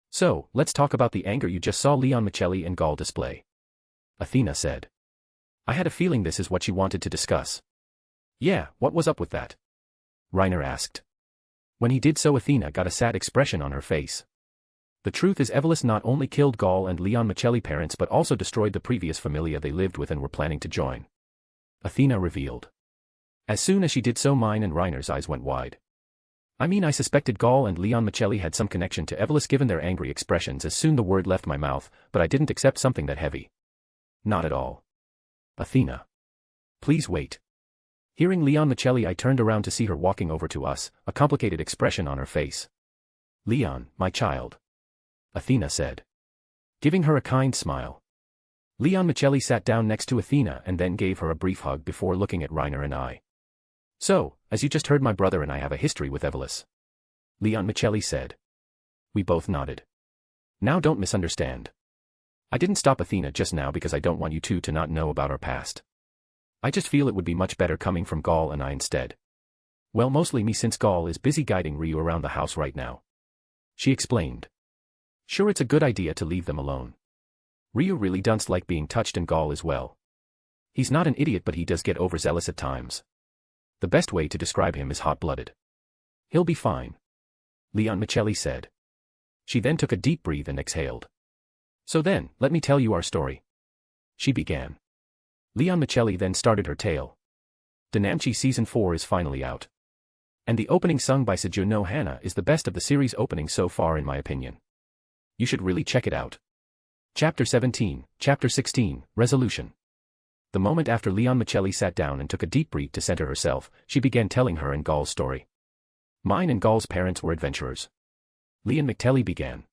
So, let's talk about the anger you just saw Leon Michelli and Gall display. Athena said. I had a feeling this is what she wanted to discuss. Yeah, what was up with that? Reiner asked. When he did so Athena got a sad expression on her face. The truth is Evelis not only killed Gall and Leon Michelli parents but also destroyed the previous familia they lived with and were planning to join. Athena revealed. As soon as she did so, mine and Reiner's eyes went wide. I suspected Gall and Leon Michelli had some connection to Evelis given their angry expressions as soon the word left my mouth, but I didn't accept something that heavy. Not at all. Athena. Please wait. Hearing Leon Michelli, I turned around to see her walking over to us, a complicated expression on her face. Leon, my child. Athena said, giving her a kind smile. Leon Michelli sat down next to Athena and then gave her a brief hug before looking at Reiner and I. So, as you just heard, my brother and I have a history with Evelis. Leon Michelli said. We both nodded. Now don't misunderstand. I didn't stop Athena just now because I don't want you two to not know about our past. I just feel it would be much better coming from Gall and I instead. Well, mostly me since Gall is busy guiding Ryu around the house right now. She explained. Sure, it's a good idea to leave them alone. Ryu really does like being touched and Gall as well. He's not an idiot, but he does get overzealous at times. The best way to describe him is hot-blooded. He'll be fine. Leon Michelli said. She then took a deep breath and exhaled. So then, let me tell you our story. She began. Leon Michelli then started her tale. Danmachi Season 4 is finally out. And the opening sung by Seiju no Hana is the best of the series openings so far in my opinion. You should really check it out. Chapter 17, Chapter 16, Resolution. The moment after Leon Michelli sat down and took a deep breath to center herself, she began telling her and Gall's story. Mine and Gall's parents were adventurers. Leon Michelli began.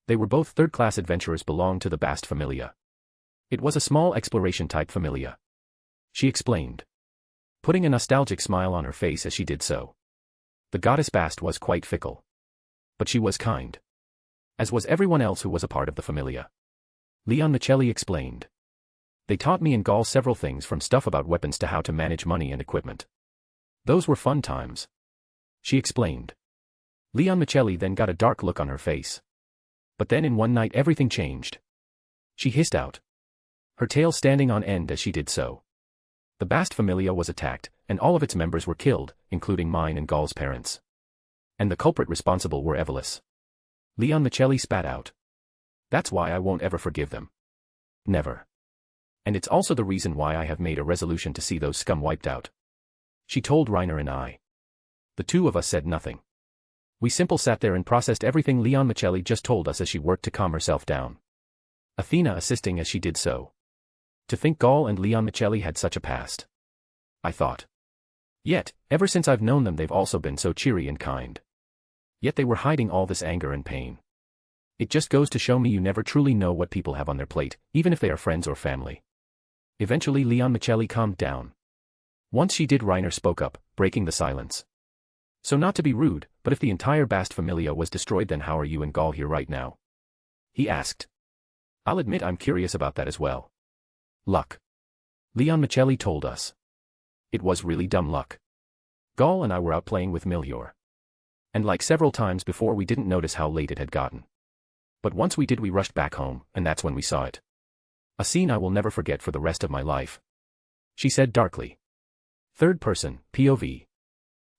They were both third-class adventurers, belonged to the Bast familia. It was a small exploration-type familia. She explained, putting a nostalgic smile on her face as she did so. The goddess Bast was quite fickle. But she was kind. As was everyone else who was a part of the familia. Leon Michelli explained. They taught me and Gall several things, from stuff about weapons to how to manage money and equipment. Those were fun times. She explained. Leon Michelli then got a dark look on her face. But then in one night everything changed. She hissed out. Her tail standing on end as she did so. The Bast familia was attacked, and all of its members were killed, including mine and Gall's parents. And the culprit responsible were Evelis. Leon Michelli spat out. That's why I won't ever forgive them. Never. And it's also the reason why I have made a resolution to see those scum wiped out. She told Reiner and I. The two of us said nothing. We simply sat there and processed everything Leon Michelli just told us as she worked to calm herself down. Athena assisting as she did so. To think Gall and Leon Michelli had such a past. I thought. Yet, ever since I've known them they've also been so cheery and kind. Yet they were hiding all this anger and pain. It just goes to show me you never truly know what people have on their plate, even if they are friends or family. Eventually Leon Michelli calmed down. Once she did, Reiner spoke up, breaking the silence. So not to be rude, but if the entire Bast familia was destroyed, then how are you and Gall here right now? He asked. I'll admit I'm curious about that as well. Luck. Leon Michelli told us. It was really dumb luck. Gall and I were out playing with Milhior. And like several times before, we didn't notice how late it had gotten. But once we did, we rushed back home, and that's when we saw it. A scene I will never forget for the rest of my life. She said darkly. Third person, POV.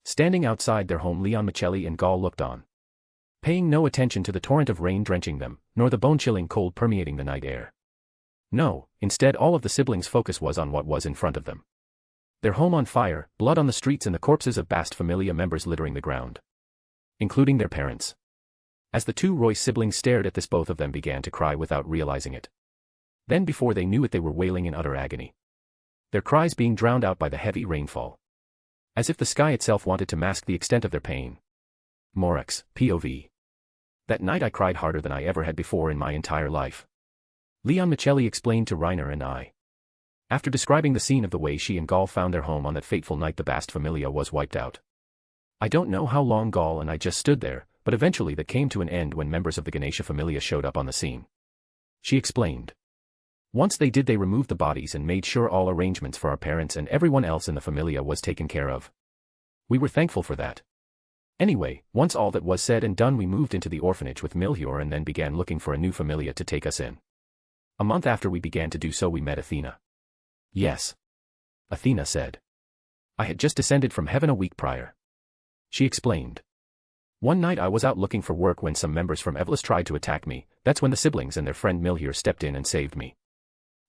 Standing outside their home, Leon Michelli and Gall looked on. Paying no attention to the torrent of rain drenching them, nor the bone-chilling cold permeating the night air. No, instead all of the siblings' focus was on what was in front of them. Their home on fire, blood on the streets, and the corpses of Bast familia members littering the ground. Including their parents. As the two Royce siblings stared at this, both of them began to cry without realizing it. Then before they knew it, they were wailing in utter agony. Their cries being drowned out by the heavy rainfall. As if the sky itself wanted to mask the extent of their pain. Morex, POV. That night I cried harder than I ever had before in my entire life. Leon Michelli explained to Reiner and I. After describing the scene of the way she and Gall found their home on that fateful night the Bast familia was wiped out. I don't know how long Gall and I just stood there, but eventually that came to an end when members of the Ganesha familia showed up on the scene. She explained. Once they did, they removed the bodies and made sure all arrangements for our parents and everyone else in the familia was taken care of. We were thankful for that. Anyway, once all that was said and done, we moved into the orphanage with Milhior and then began looking for a new familia to take us in. A month after we began to do so, we met Athena. Yes. Athena said. I had just descended from heaven a week prior. She explained. One night I was out looking for work when some members from Evelys tried to attack me. That's when the siblings and their friend Milhier stepped in and saved me.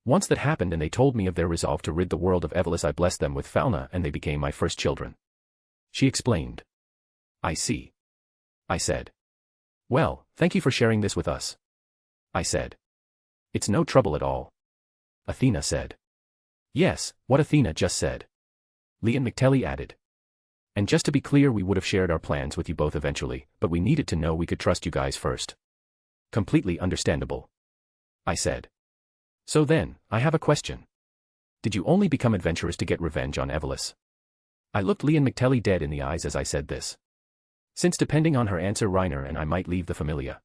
Once that happened and they told me of their resolve to rid the world of Evelys, I blessed them with Falna and they became my first children. She explained. I see. I said. Well, thank you for sharing this with us. I said. It's no trouble at all. Athena said. Yes, what Athena just said. Leon McTelly added. And just to be clear, we would have shared our plans with you both eventually, but we needed to know we could trust you guys first. Completely understandable. I said. So then, I have a question. Did you only become adventurers to get revenge on Evelys? I looked Leon McTelly dead in the eyes as I said this. Since depending on her answer, Reiner and I might leave the Familia.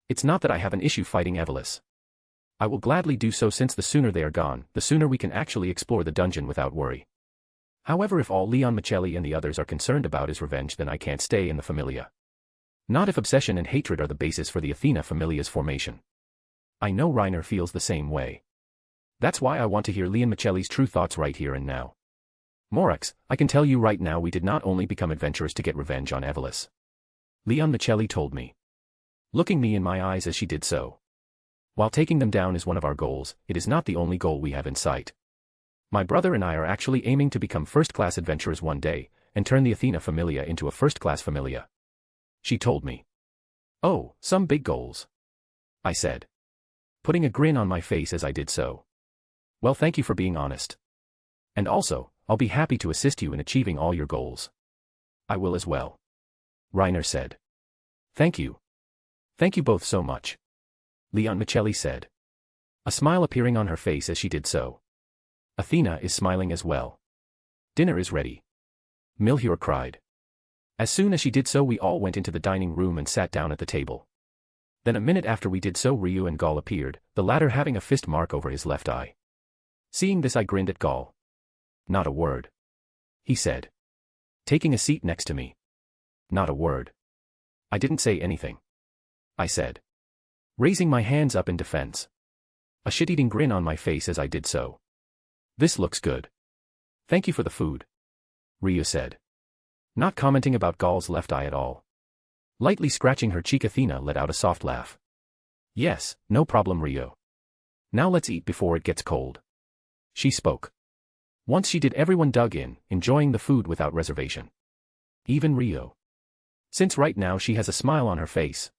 It's not that I have an issue fighting Evelys. I will gladly do so, since the sooner they are gone, the sooner we can actually explore the dungeon without worry. However, if all Leon Michelli and the others are concerned about is revenge, then I can't stay in the Familia. Not if obsession and hatred are the basis for the Athena Familia's formation. I know Reiner feels the same way. That's why I want to hear Leon Michelli's true thoughts right here and now. Morax, I can tell you right now, we did not only become adventurers to get revenge on Evelys. Leon Michelli told me, looking me in my eyes as she did so. While taking them down is one of our goals, it is not the only goal we have in sight. My brother and I are actually aiming to become first-class adventurers one day, and turn the Athena Familia into a first-class Familia. She told me. Oh, some big goals. I said, putting a grin on my face as I did so. Well, thank you for being honest. And also, I'll be happy to assist you in achieving all your goals. I will as well. Reiner said. Thank you. Thank you both so much. Leon Michelli said. A smile appearing on her face as she did so. Athena is smiling as well. Dinner is ready. Milhior cried. As soon as she did so, we all went into the dining room and sat down at the table. Then a minute after we did so, Ryu and Gaul appeared, the latter having a fist mark over his left eye. Seeing this, I grinned at Gaul. Not a word. He said. Taking a seat next to me. Not a word. I didn't say anything. I said. Raising my hands up in defense. A shit-eating grin on my face as I did so. This looks good. Thank you for the food. Ryu said. Not commenting about Gaul's left eye at all. Lightly scratching her cheek, Athena let out a soft laugh. Yes, no problem, Ryu. Now let's eat before it gets cold. She spoke. Once she did, everyone dug in, enjoying the food without reservation. Even Ryu. Since right now she has a smile on her face.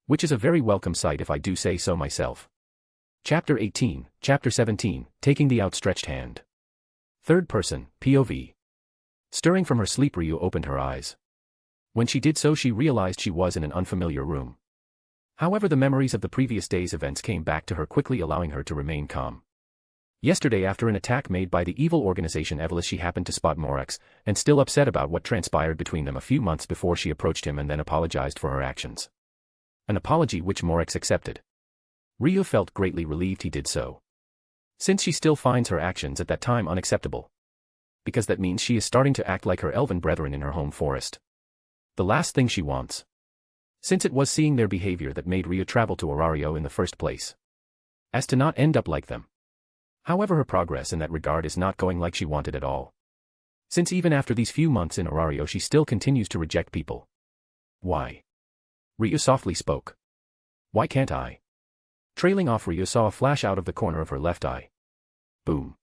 Which is a very welcome sight if I do say so myself. Chapter 18, Chapter 17, Taking the Outstretched Hand. Third person, POV. Stirring from her sleep, Ryu opened her eyes. When she did so, she realized she was in an unfamiliar room. However, the memories of the previous day's events came back to her quickly, allowing her to remain calm. Yesterday, after an attack made by the evil organization Evelys, she happened to spot Morax, and still upset about what transpired between them a few months before, she approached him and then apologized for her actions. An apology which Morax accepted. Ryu felt greatly relieved he did so. Since she still finds her actions at that time unacceptable. Because that means she is starting to act like her elven brethren in her home forest. The last thing she wants. Since it was seeing their behavior that made Ryu travel to Arario in the first place. As to not end up like them. However, her progress in that regard is not going like she wanted at all. Since even after these few months in Arario, she still continues to reject people. Why? Ryu softly spoke. Why can't I? Trailing off, Ryu saw a flash out of the corner of her left eye. Boom.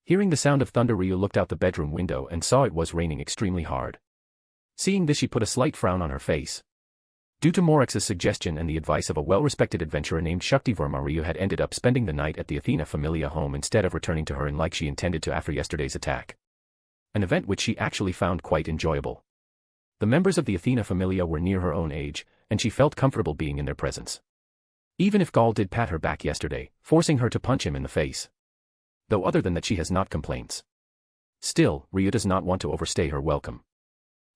Hearing the sound of thunder, Ryu looked out the bedroom window and saw it was raining extremely hard. Seeing this, she put a slight frown on her face. Due to Morax's suggestion and the advice of a well-respected adventurer named Shakti Verma, Ryu had ended up spending the night at the Athena Familia home instead of returning to her inn like she intended to after yesterday's attack. An event which she actually found quite enjoyable. The members of the Athena Familia were near her own age, and she felt comfortable being in their presence. Even if Gaul did pat her back yesterday, forcing her to punch him in the face. Though other than that she has not complaints. Still, Ryu does not want to overstay her welcome.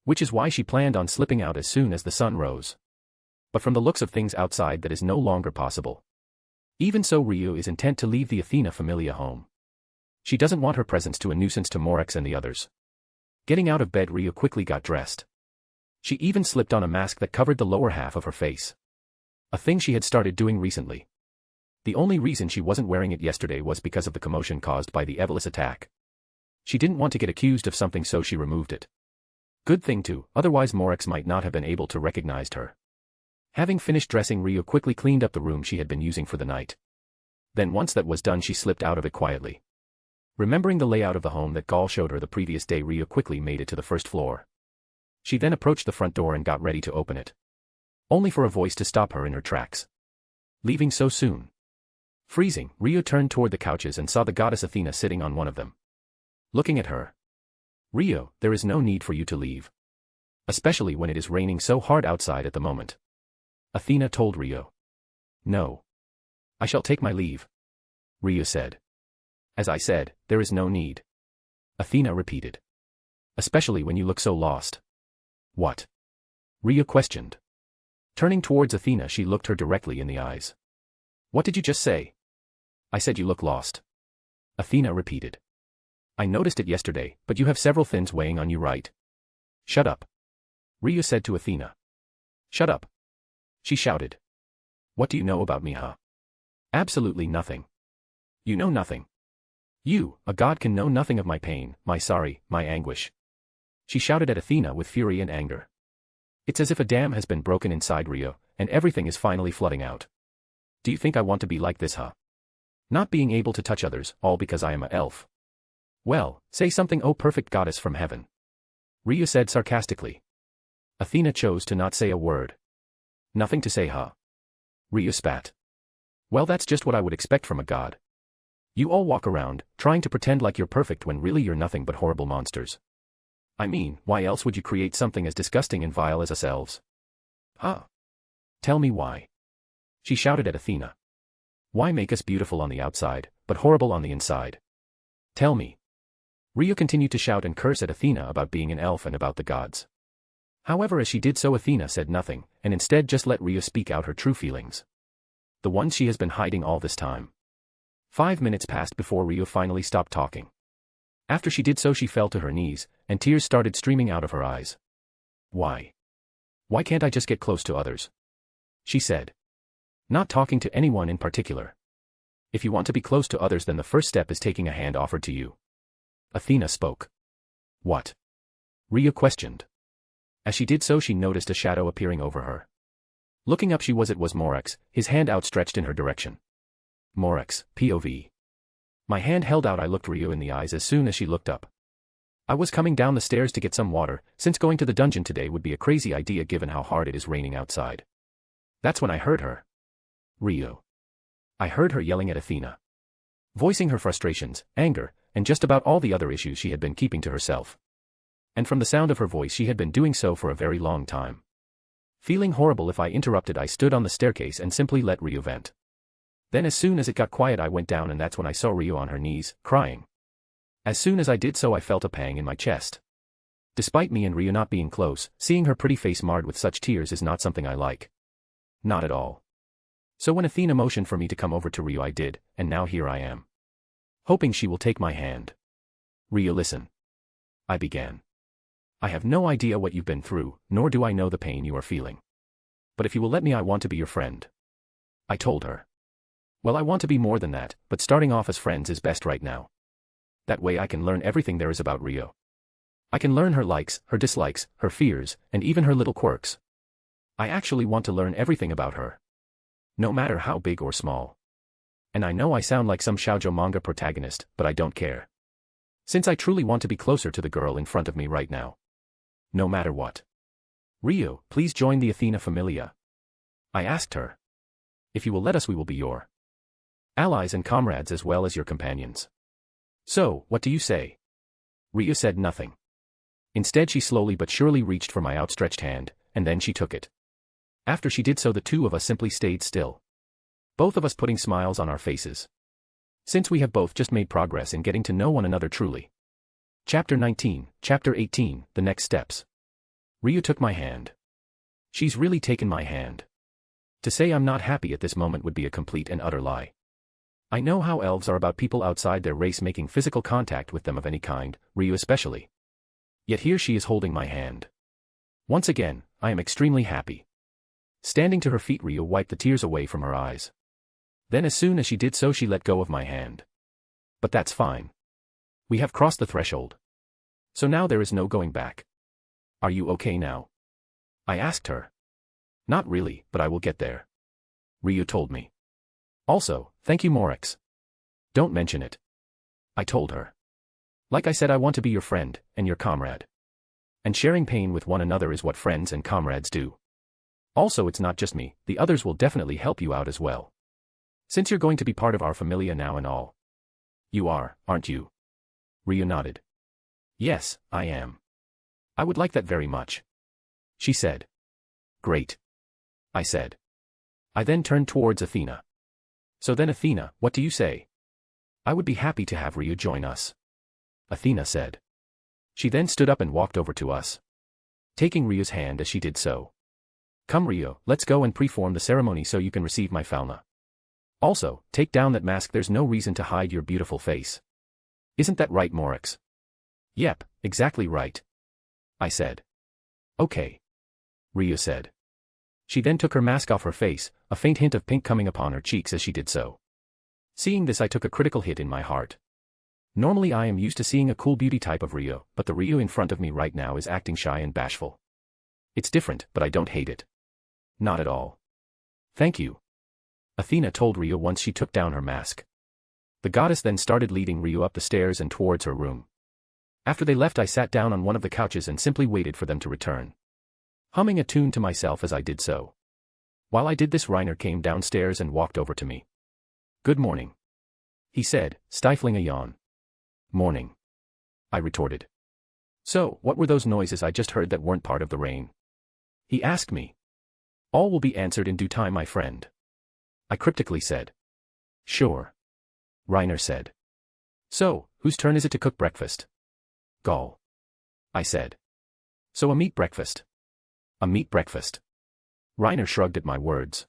Which is why she planned on slipping out as soon as the sun rose. But from the looks of things outside, that is no longer possible. Even so, Ryu is intent to leave the Athena Familia home. She doesn't want her presence to a nuisance to Morax and the others. Getting out of bed, Ryu quickly got dressed. She even slipped on a mask that covered the lower half of her face. A thing she had started doing recently. The only reason she wasn't wearing it yesterday was because of the commotion caused by the Evelys attack. She didn't want to get accused of something, so she removed it. Good thing too, otherwise Morex might not have been able to recognize her. Having finished dressing, Rio quickly cleaned up the room she had been using for the night. Then once that was done, she slipped out of it quietly. Remembering the layout of the home that Gaul showed her the previous day, Rio quickly made it to the first floor. She then approached the front door and got ready to open it. Only for a voice to stop her in her tracks. Leaving so soon? Freezing, Rio turned toward the couches and saw the goddess Athena sitting on one of them. Looking at her. Rio, there is no need for you to leave. Especially when it is raining so hard outside at the moment. Athena told Rio. No. I shall take my leave. Rio said. As I said, there is no need. Athena repeated. Especially when you look so lost. What? Rio questioned. Turning towards Athena, she looked her directly in the eyes. What did you just say? I said you look lost. Athena repeated. I noticed it yesterday, but you have several things weighing on you, right? Shut up. Rio said to Athena. Shut up. She shouted. What do you know about me, huh? Absolutely nothing. You know nothing. You, a god, can know nothing of my pain, my sorry, my anguish. She shouted at Athena with fury and anger. It's as if a dam has been broken inside Rio, and everything is finally flooding out. Do you think I want to be like this, huh? Not being able to touch others, all because I am an elf. Well, say something, oh perfect goddess from heaven. Rio said sarcastically. Athena chose to not say a word. Nothing to say, huh? Rio spat. Well, that's just what I would expect from a god. You all walk around, trying to pretend like you're perfect when really you're nothing but horrible monsters. I mean, why else would you create something as disgusting and vile as us elves? Huh? Tell me why. She shouted at Athena. Why make us beautiful on the outside, but horrible on the inside? Tell me. Rio continued to shout and curse at Athena about being an elf and about the gods. However, as she did so, Athena said nothing, and instead just let Rio speak out her true feelings. The ones she has been hiding all this time. 5 minutes passed before Rio finally stopped talking. After she did so, she fell to her knees, and tears started streaming out of her eyes. Why? Why can't I just get close to others? She said. Not talking to anyone in particular. If you want to be close to others, then the first step is taking a hand offered to you. Athena spoke. What? Rio questioned. As she did so, she noticed a shadow appearing over her. Looking up, it was Morex, his hand outstretched in her direction. Morex, POV. My hand held out, I looked Rio in the eyes as soon as she looked up. I was coming down the stairs to get some water, since going to the dungeon today would be a crazy idea given how hard it is raining outside. That's when I heard her. Rio. I heard her yelling at Athena. Voicing her frustrations, anger, and just about all the other issues she had been keeping to herself. And from the sound of her voice, she had been doing so for a very long time. Feeling horrible if I interrupted, I stood on the staircase and simply let Rio vent. Then as soon as it got quiet, I went down, and that's when I saw Rio on her knees, crying. As soon as I did so, I felt a pang in my chest. Despite me and Rio not being close, seeing her pretty face marred with such tears is not something I like. Not at all. So when Athena motioned for me to come over to Rio, I did, and now here I am. Hoping she will take my hand. Rio, listen. I began. I have no idea what you've been through, nor do I know the pain you are feeling. But if you will let me, I want to be your friend. I told her. Well, I want to be more than that, but starting off as friends is best right now. That way I can learn everything there is about Rio. I can learn her likes, her dislikes, her fears, and even her little quirks. I actually want to learn everything about her. No matter how big or small. And I know I sound like some shoujo manga protagonist, but I don't care. Since I truly want to be closer to the girl in front of me right now. No matter what. Rio, please join the Athena Familia. I asked her. If you will let us, we will be your allies and comrades as well as your companions. So, what do you say? Rio said nothing. Instead, she slowly but surely reached for my outstretched hand, and then she took it. After she did so, the two of us simply stayed still. Both of us putting smiles on our faces. Since we have both just made progress in getting to know one another truly. Chapter 19, Chapter 18, The Next Steps. Rio took my hand. She's really taken my hand. To say I'm not happy at this moment would be a complete and utter lie. I know how elves are about people outside their race making physical contact with them of any kind, Rio especially. Yet here she is holding my hand. Once again, I am extremely happy. Standing to her feet, Rio wiped the tears away from her eyes. Then as soon as she did so, she let go of my hand. But that's fine. We have crossed the threshold. So now there is no going back. Are you okay now? I asked her. Not really, but I will get there. Ryu told me. Also, thank you Morex. Don't mention it. I told her. Like I said, I want to be your friend, and your comrade. And sharing pain with one another is what friends and comrades do. Also, it's not just me, the others will definitely help you out as well. Since you're going to be part of our familia now and all. You are, aren't you? Ryu nodded. Yes, I am. I would like that very much. She said. Great. I said. I then turned towards Athena. So then Athena, what do you say? I would be happy to have Ryu join us. Athena said. She then stood up and walked over to us, taking Ryu's hand as she did so. Come Ryu, let's go and perform the ceremony so you can receive my falna. Also, take down that mask, there's no reason to hide your beautiful face. Isn't that right Morex? Yep, exactly right. I said. Okay. Ryu said. She then took her mask off her face, a faint hint of pink coming upon her cheeks as she did so. Seeing this, I took a critical hit in my heart. Normally I am used to seeing a cool beauty type of Ryu, but the Ryu in front of me right now is acting shy and bashful. It's different, but I don't hate it. Not at all. Thank you. Athena told Ryu once she took down her mask. The goddess then started leading Ryu up the stairs and towards her room. After they left, I sat down on one of the couches and simply waited for them to return, humming a tune to myself as I did so. While I did this, Reiner came downstairs and walked over to me. Good morning, he said, stifling a yawn. Morning, I retorted. So, what were those noises I just heard that weren't part of the rain? He asked me. All will be answered in due time, my friend, I cryptically said. Sure, Reiner said. So, whose turn is it to cook breakfast? Gaul, I said. So a meat breakfast. A meat breakfast. Reiner shrugged at my words.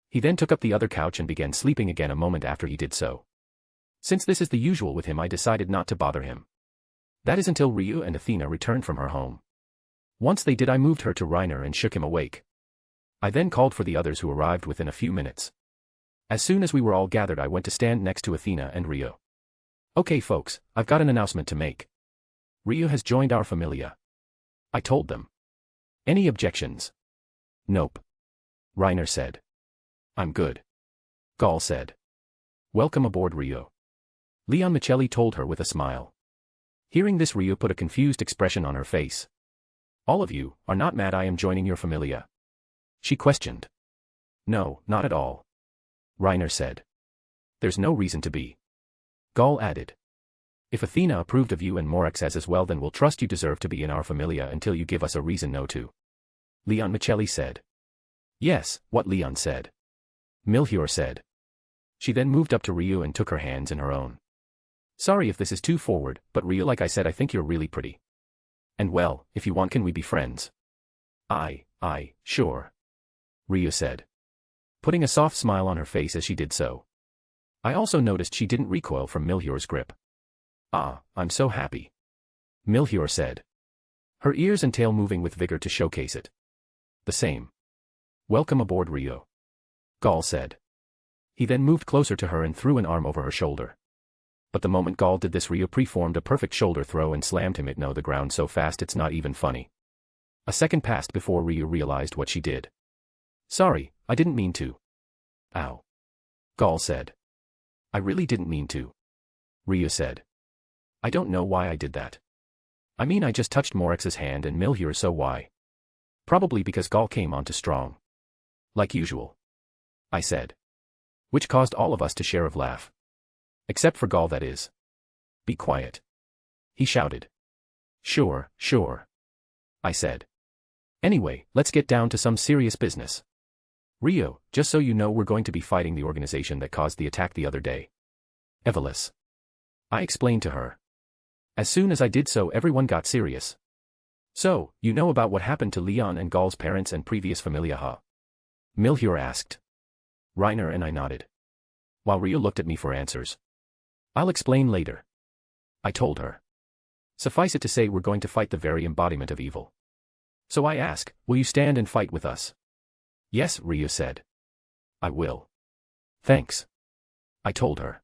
He then took up the other couch and began sleeping again a moment after he did so. Since this is the usual with him, I decided not to bother him. That is until Ryu and Athena returned from her home. Once they did, I moved her to Reiner and shook him awake. I then called for the others, who arrived within a few minutes. As soon as we were all gathered, I went to stand next to Athena and Ryu. Okay folks, I've got an announcement to make. Ryu has joined our familia, I told them. Any objections? Nope, Reiner said. I'm good, Gaul said. Welcome aboard Ryu, Leon Michelli told her with a smile. Hearing this, Ryu put a confused expression on her face. All of you are not mad I am joining your familia? She questioned. No, not at all, Reiner said. There's no reason to be, Gaul added. If Athena approved of you and Morex as well, then we'll trust you deserve to be in our familia until you give us a reason no to, Leon Michelli said. Yes, what Leon said, Milhior said. She then moved up to Ryu and took her hands in her own. Sorry if this is too forward, but Ryu, like I said, I think you're really pretty. And well, if you want, can we be friends? Sure, Ryu said, putting a soft smile on her face as she did so. I also noticed she didn't recoil from Milhior's grip. Ah, I'm so happy, Milhior said, her ears and tail moving with vigor to showcase it. The same. Welcome aboard Ryu, Gaul said. He then moved closer to her and threw an arm over her shoulder. But the moment Gaul did this, Ryu performed a perfect shoulder throw and slammed him into the ground so fast it's not even funny. A second passed before Ryu realized what she did. Sorry, I didn't mean to. Ow, Gaul said. I really didn't mean to, Ryu said. I don't know why I did that. I mean, I just touched Morex's hand and Milhior, so why? Probably because Gaul came on too strong. Like usual, I said. Which caused all of us to share a laugh. Except for Gaul, that is. Be quiet, he shouted. Sure, I said. Anyway, let's get down to some serious business. Ryu, just so you know, we're going to be fighting the organization that caused the attack the other day. Evelys, I explained to her. As soon as I did so, everyone got serious. So, you know about what happened to Leon and Gaul's parents and previous familia, huh? Milhior asked. Reiner and I nodded, while Ryu looked at me for answers. I'll explain later, I told her. Suffice it to say, we're going to fight the very embodiment of evil. So I ask, will you stand and fight with us? Yes, Ryu said. I will. Thanks, I told her.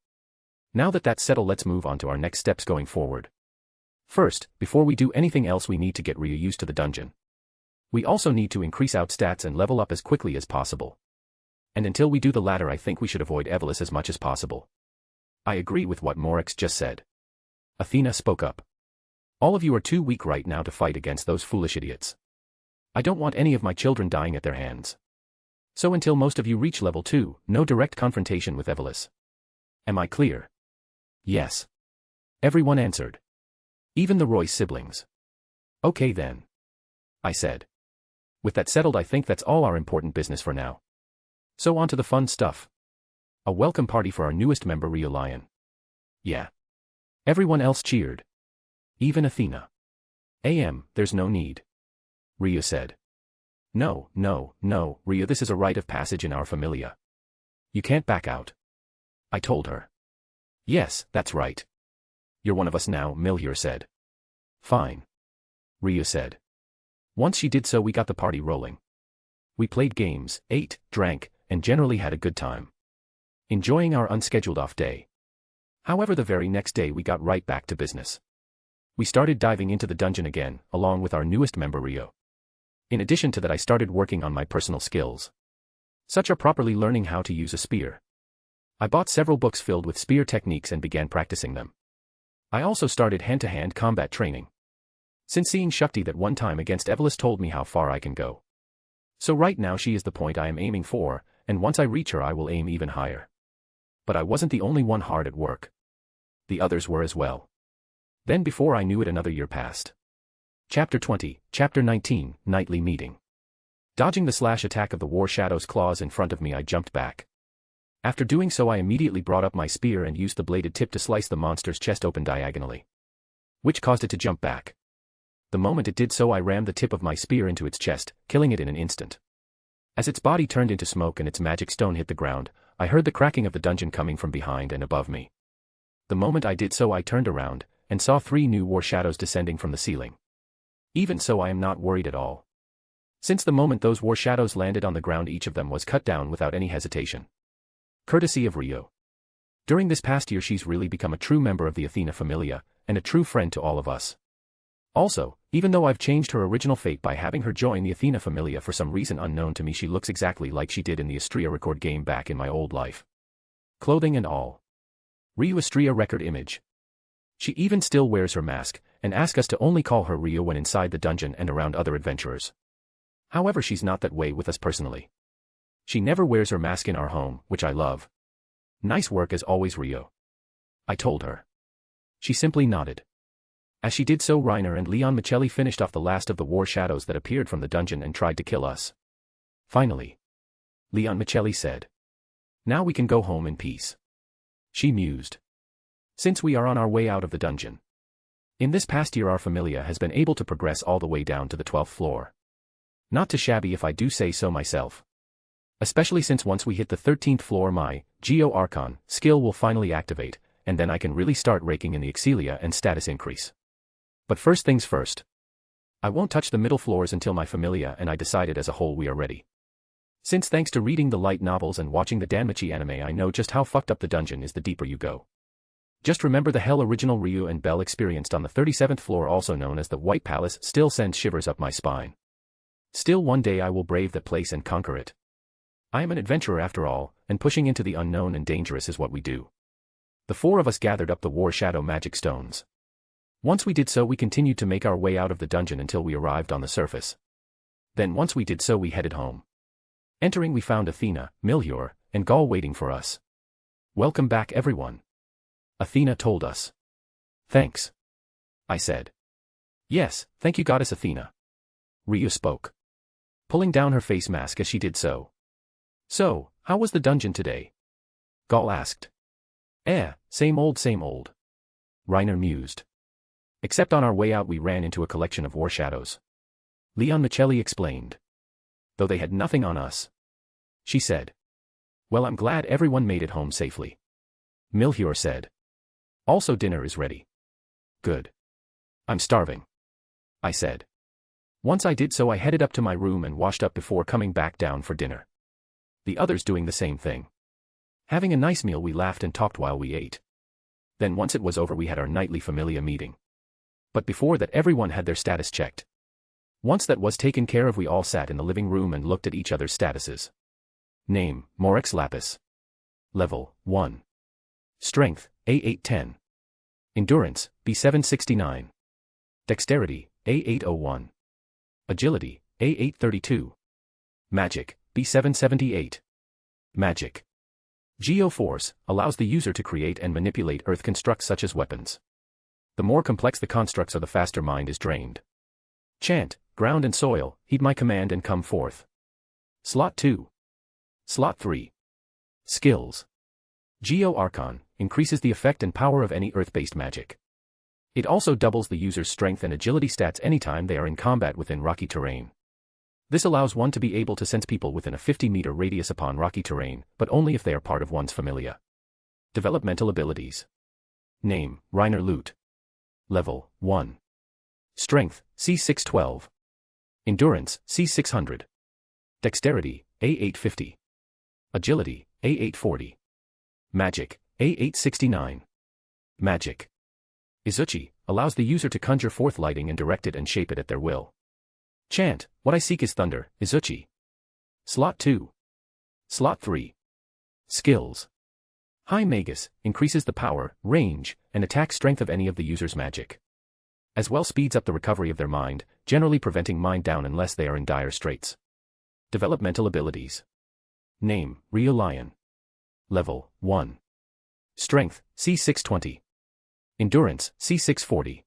Now that that's settled, let's move on to our next steps going forward. First, before we do anything else we need to get Ryu used to the dungeon. We also need to increase out stats and level up as quickly as possible. And until we do the latter I think we should avoid Evolus as much as possible. I agree with what Morix just said. Athena spoke up. All of you are too weak right now to fight against those foolish idiots. I don't want any of my children dying at their hands. So until most of you reach level 2, no direct confrontation with Evolus. Am I clear? Yes. Everyone answered. Even the Royce siblings. Okay then. I said. With that settled I think that's all our important business for now. So on to the fun stuff. A welcome party for our newest member Ryu Lion. Yeah. Everyone else cheered. Even Athena. There's no need. Ryu said. No, Ryu, this is a rite of passage in our familia. You can't back out. I told her. Yes, that's right. You're one of us now, Milhier said. Fine. Ryu said. Once she did so we got the party rolling. We played games, ate, drank, and generally had a good time. Enjoying our unscheduled off day. However, the very next day we got right back to business. We started diving into the dungeon again, along with our newest member Ryu. In addition to that I started working on my personal skills. Such are properly learning how to use a spear. I bought several books filled with spear techniques and began practicing them. I also started hand-to-hand combat training. Since seeing Shakti that one time against Evolus told me how far I can go. So right now she is the point I am aiming for, and once I reach her I will aim even higher. But I wasn't the only one hard at work. The others were as well. Then before I knew it another year passed. Chapter 20, Chapter 19, Nightly Meeting. Dodging the slash attack of the War Shadow's claws in front of me I jumped back. After doing so I immediately brought up my spear and used the bladed tip to slice the monster's chest open diagonally. Which caused it to jump back. The moment it did so I rammed the tip of my spear into its chest, killing it in an instant. As its body turned into smoke and its magic stone hit the ground, I heard the cracking of the dungeon coming from behind and above me. The moment I did so I turned around, and saw 3 new war shadows descending from the ceiling. Even so I am not worried at all. Since the moment those war shadows landed on the ground each of them was cut down without any hesitation. Courtesy of Ryu. During this past year she's really become a true member of the Athena familia, and a true friend to all of us. Also, even though I've changed her original fate by having her join the Athena familia for some reason unknown to me she looks exactly like she did in the Astria record game back in my old life. Clothing and all. Ryu Astria record image. She even still wears her mask, and asks us to only call her Ryu when inside the dungeon and around other adventurers. However she's not that way with us personally. She never wears her mask in our home, which I love. Nice work as always Ryu. I told her. She simply nodded. As she did so Reiner and Leon Michelli finished off the last of the war shadows that appeared from the dungeon and tried to kill us. Finally. Leon Michelli said. Now we can go home in peace. She mused. Since we are on our way out of the dungeon. In this past year our familia has been able to progress all the way down to the 12th floor. Not too shabby if I do say so myself. Especially since once we hit the 13th floor my Geo Archon skill will finally activate, and then I can really start raking in the Excelia and status increase. But first things first. I won't touch the middle floors until my familia and I decided as a whole we are ready. Since thanks to reading the light novels and watching the Danmachi anime I know just how fucked up the dungeon is the deeper you go. Just remember the hell original Ryu and Belle experienced on the 37th floor also known as the White Palace still sends shivers up my spine. Still one day I will brave that place and conquer it. I am an adventurer after all, and pushing into the unknown and dangerous is what we do. The 4 of us gathered up the War Shadow magic stones. Once we did so we continued to make our way out of the dungeon until we arrived on the surface. Then once we did so we headed home. Entering we found Athena, Milhier, and Gaul waiting for us. Welcome back everyone. Athena told us. Thanks. I said. Yes, thank you Goddess Athena. Ryu spoke. Pulling down her face mask as she did so. So, how was the dungeon today? Gaul asked. Same old same old. Reiner mused. Except on our way out we ran into a collection of war shadows. Leon Michelli explained. Though they had nothing on us. She said. Well I'm glad everyone made it home safely. Milhier said. Also dinner is ready. Good. I'm starving. I said. Once I did so I headed up to my room and washed up before coming back down for dinner. The others doing the same thing. Having a nice meal we laughed and talked while we ate. Then once it was over we had our nightly familia meeting. But before that everyone had their status checked. Once that was taken care of, we all sat in the living room and looked at each other's statuses. Name, Morex Lapis. Level, 1. Strength, A810. Endurance, B769. Dexterity, A801. Agility, A832. Magic, B778. Magic. Geoforce allows the user to create and manipulate earth constructs such as weapons. The more complex the constructs are, the faster mind is drained. Chant, ground and soil, heed my command and come forth. Slot 2. Slot 3. Skills. Geo Archon increases the effect and power of any earth-based magic. It also doubles the user's strength and agility stats anytime they are in combat within rocky terrain. This allows one to be able to sense people within a 50-meter radius upon rocky terrain, but only if they are part of one's familia. Developmental abilities. Name, Reiner Lute. Level, 1. Strength, C612. Endurance, C600. Dexterity, A850. Agility, A840. Magic, A869. Magic. Izuchi allows the user to conjure forth lighting and direct it and shape it at their will. Chant, what I seek is thunder, Izuchi. Slot 2. Slot 3. Skills. High Magus increases the power, range, and attack strength of any of the user's magic. As well speeds up the recovery of their mind, generally preventing mind down unless they are in dire straits. Developmental abilities. Name, Rio Lion. Level, 1. Strength, C620. Endurance, C640.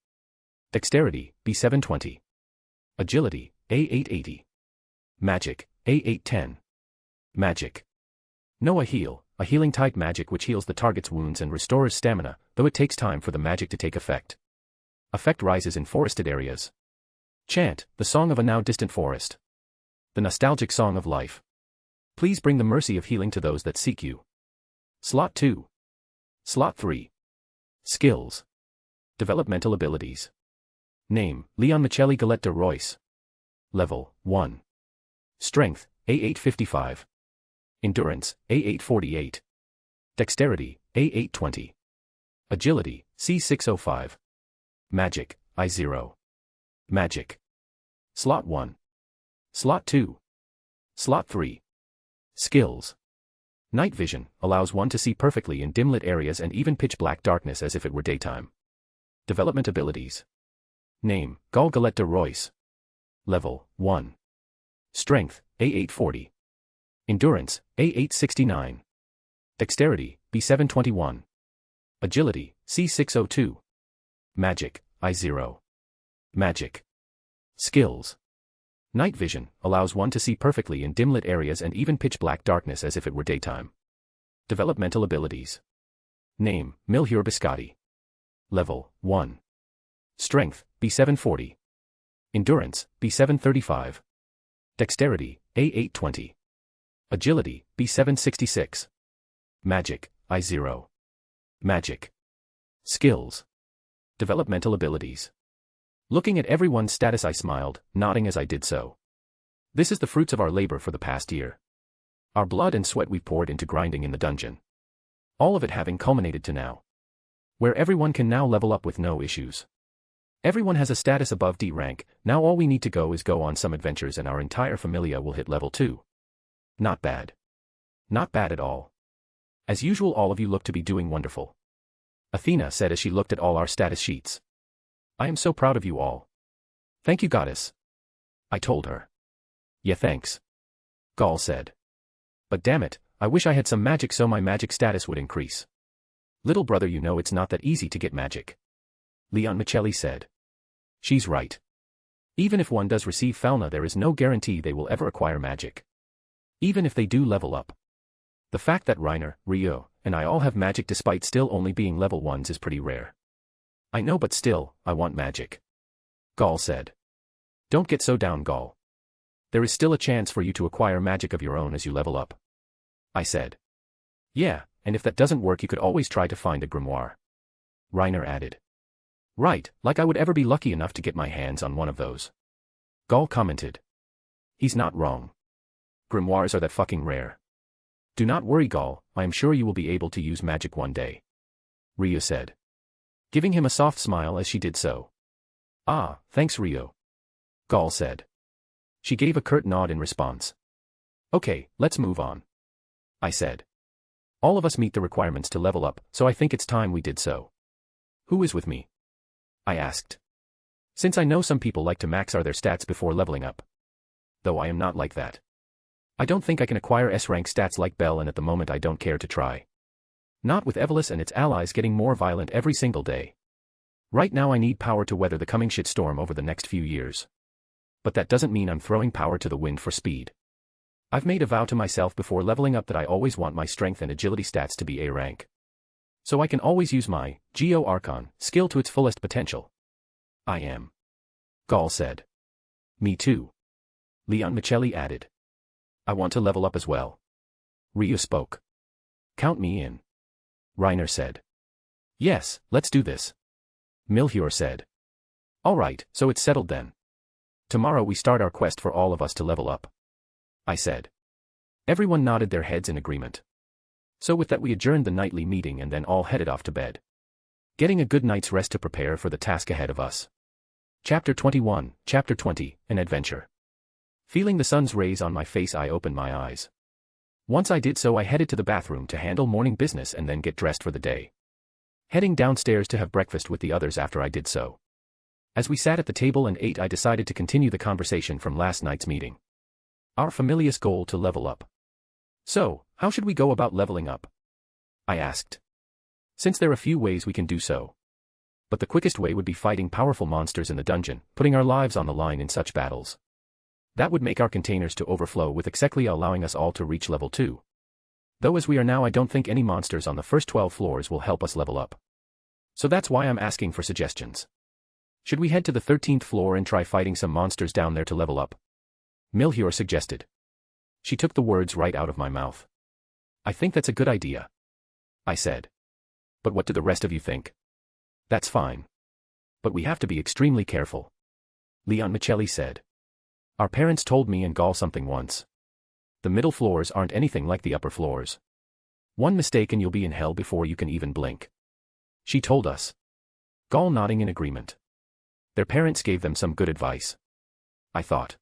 Dexterity, B720. Agility, A880. Magic, A810. Magic. Noah Heal, a healing type magic which heals the target's wounds and restores stamina, though it takes time for the magic to take effect. Effect rises in forested areas. Chant, the song of a now distant forest. The nostalgic song of life. Please bring the mercy of healing to those that seek you. Slot 2. Slot 3. Skills. Developmental abilities. Name, Leon Michelli Galette de Royce. Level, 1. Strength, A855. Endurance, A848. Dexterity, A820. Agility, C605. Magic, I0. Magic. Slot 1. Slot 2. Slot 3. Skills. Night vision allows one to see perfectly in dim-lit areas and even pitch-black darkness as if it were daytime. Development abilities. Name, Gal Galette de Royce. Level, 1. Strength, A840. Endurance, A869. Dexterity, B721. Agility, C602. Magic, I0. Magic. Skills. Night vision allows one to see perfectly in dim-lit areas and even pitch-black darkness as if it were daytime. Developmental abilities. Name, Milhur Biscotti. Level, 1. Strength, B740. Endurance, B735. Dexterity, A820. Agility, B766. Magic, I0. Magic. Skills. Developmental abilities. Looking at everyone's status, I smiled, nodding as I did so. This is the fruits of our labor for the past year. Our blood and sweat we poured into grinding in the dungeon. All of it having culminated to now, where everyone can now level up with no issues. Everyone has a status above D rank, now all we need to go is go on some adventures and our entire familia will hit level 2. Not bad. Not bad at all. As usual, all of you look to be doing wonderful. Athena said as she looked at all our status sheets. I am so proud of you all. Thank you, goddess. I told her. Yeah, thanks. Gal said. But damn it, I wish I had some magic so my magic status would increase. Little brother, you know it's not that easy to get magic. Leon Michelli said. She's right. Even if one does receive Falna, there is no guarantee they will ever acquire magic. Even if they do level up. The fact that Reiner, Rio, and I all have magic despite still only being level 1s is pretty rare. I know, but still, I want magic. Gal said. Don't get so down, Gal. There is still a chance for you to acquire magic of your own as you level up. I said. Yeah, and if that doesn't work you could always try to find a grimoire. Reiner added. Right, like I would ever be lucky enough to get my hands on one of those. Gal commented. He's not wrong. Grimoires are that fucking rare. Do not worry, Gal, I am sure you will be able to use magic one day. Rio said. Giving him a soft smile as she did so. Ah, thanks Rio. Gall said. She gave a curt nod in response. Okay, let's move on. I said. All of us meet the requirements to level up, so I think it's time we did so. Who is with me? I asked. Since I know some people like to max their stats before leveling up. Though I am not like that. I don't think I can acquire S-rank stats like Bell, and at the moment I don't care to try. Not with Evolus and its allies getting more violent every single day. Right now I need power to weather the coming shitstorm over the next few years. But that doesn't mean I'm throwing power to the wind for speed. I've made a vow to myself before leveling up that I always want my strength and agility stats to be A rank. So I can always use my Geo Archon skill to its fullest potential. I am. Gall said. Me too. Leon Michelli added. I want to level up as well. Rio spoke. Count me in. Reiner said. Yes, let's do this. Milhior said. Alright, so it's settled then. Tomorrow we start our quest for all of us to level up. I said. Everyone nodded their heads in agreement. So with that we adjourned the nightly meeting and then all headed off to bed. Getting a good night's rest to prepare for the task ahead of us. Chapter 21, Chapter 20, An Adventure. Feeling the sun's rays on my face, I opened my eyes. Once I did so, I headed to the bathroom to handle morning business and then get dressed for the day. Heading downstairs to have breakfast with the others after I did so. As we sat at the table and ate, I decided to continue the conversation from last night's meeting. Our familiar goal to level up. So, how should we go about leveling up? I asked. Since there are a few ways we can do so. But the quickest way would be fighting powerful monsters in the dungeon, putting our lives on the line in such battles. That would make our containers to overflow with Execlia, allowing us all to reach level 2. Though as we are now, I don't think any monsters on the first 12 floors will help us level up. So that's why I'm asking for suggestions. Should we head to the 13th floor and try fighting some monsters down there to level up? Milhior suggested. She took the words right out of my mouth. I think that's a good idea. I said. But what do the rest of you think? That's fine. But we have to be extremely careful. Leon Michelli said. Our parents told me and Gall something once. The middle floors aren't anything like the upper floors. One mistake and you'll be in hell before you can even blink. She told us. Gall nodding in agreement. Their parents gave them some good advice. I thought.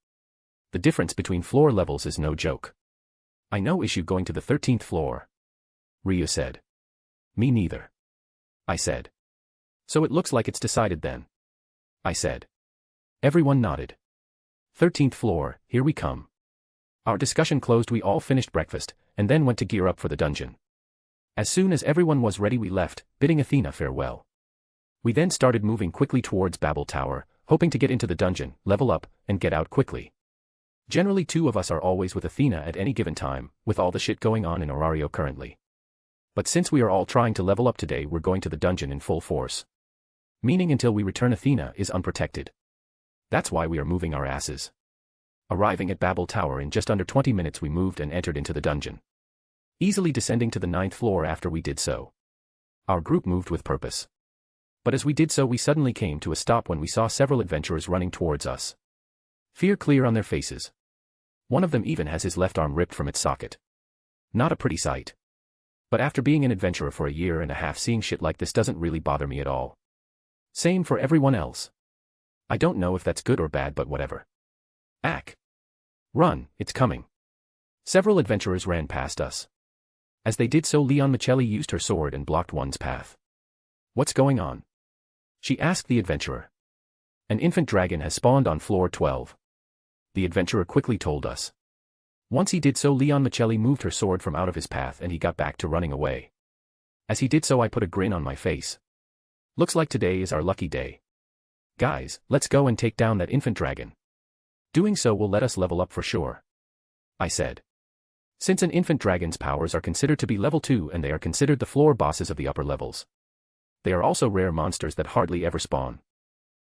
The difference between floor levels is no joke. I no issue going to the 13th floor. Rio said. Me neither. I said. So it looks like it's decided then. I said. Everyone nodded. 13th floor, here we come. Our discussion closed, we all finished breakfast, and then went to gear up for the dungeon. As soon as everyone was ready, we left, bidding Athena farewell. We then started moving quickly towards Babel Tower, hoping to get into the dungeon, level up, and get out quickly. Generally 2 of us are always with Athena at any given time, with all the shit going on in Orario currently. But since we are all trying to level up today, we're going to the dungeon in full force. Meaning until we return, Athena is unprotected. That's why we are moving our asses. Arriving at Babel Tower in just under 20 minutes, we moved and entered into the dungeon. Easily descending to the 9th floor after we did so. Our group moved with purpose. But as we did so, we suddenly came to a stop when we saw several adventurers running towards us. Fear clear on their faces. One of them even has his left arm ripped from its socket. Not a pretty sight. But after being an adventurer for a year and a half, seeing shit like this doesn't really bother me at all. Same for everyone else. I don't know if that's good or bad, but whatever. Ack. Run, it's coming. Several adventurers ran past us. As they did so, Leon Michelli used her sword and blocked one's path. What's going on? She asked the adventurer. An infant dragon has spawned on floor 12. The adventurer quickly told us. Once he did so, Leon Michelli moved her sword from out of his path and he got back to running away. As he did so, I put a grin on my face. Looks like today is our lucky day. Guys, let's go and take down that infant dragon. Doing so will let us level up for sure. I said. Since an infant dragon's powers are considered to be level 2 and they are considered the floor bosses of the upper levels. They are also rare monsters that hardly ever spawn.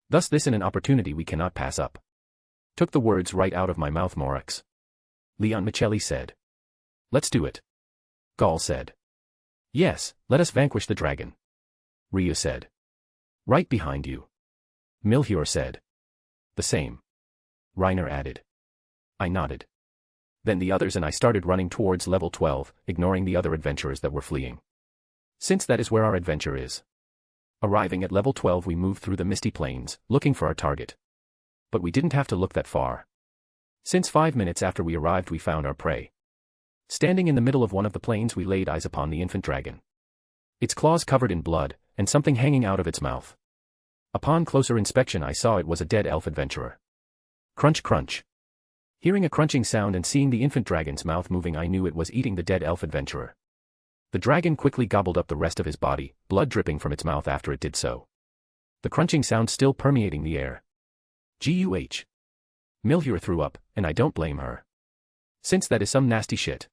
Thus this is an opportunity we cannot pass up. Took the words right out of my mouth, Morax. Leon Michelli said. Let's do it. Gall said. Yes, let us vanquish the dragon. Rio said. Right behind you. Milhior said. The same. Reiner added. I nodded. Then the others and I started running towards level 12, ignoring the other adventurers that were fleeing. Since that is where our adventure is. Arriving at level 12, we moved through the misty plains, looking for our target. But we didn't have to look that far. Since 5 minutes after we arrived, we found our prey. Standing in the middle of one of the plains, we laid eyes upon the infant dragon. Its claws covered in blood, and something hanging out of its mouth. Upon closer inspection, I saw it was a dead elf adventurer. Crunch crunch. Hearing a crunching sound and seeing the infant dragon's mouth moving, I knew it was eating the dead elf adventurer. The dragon quickly gobbled up the rest of his body, blood dripping from its mouth after it did so. The crunching sound still permeating the air. Guh. Milhur threw up, and I don't blame her. Since that is some nasty shit.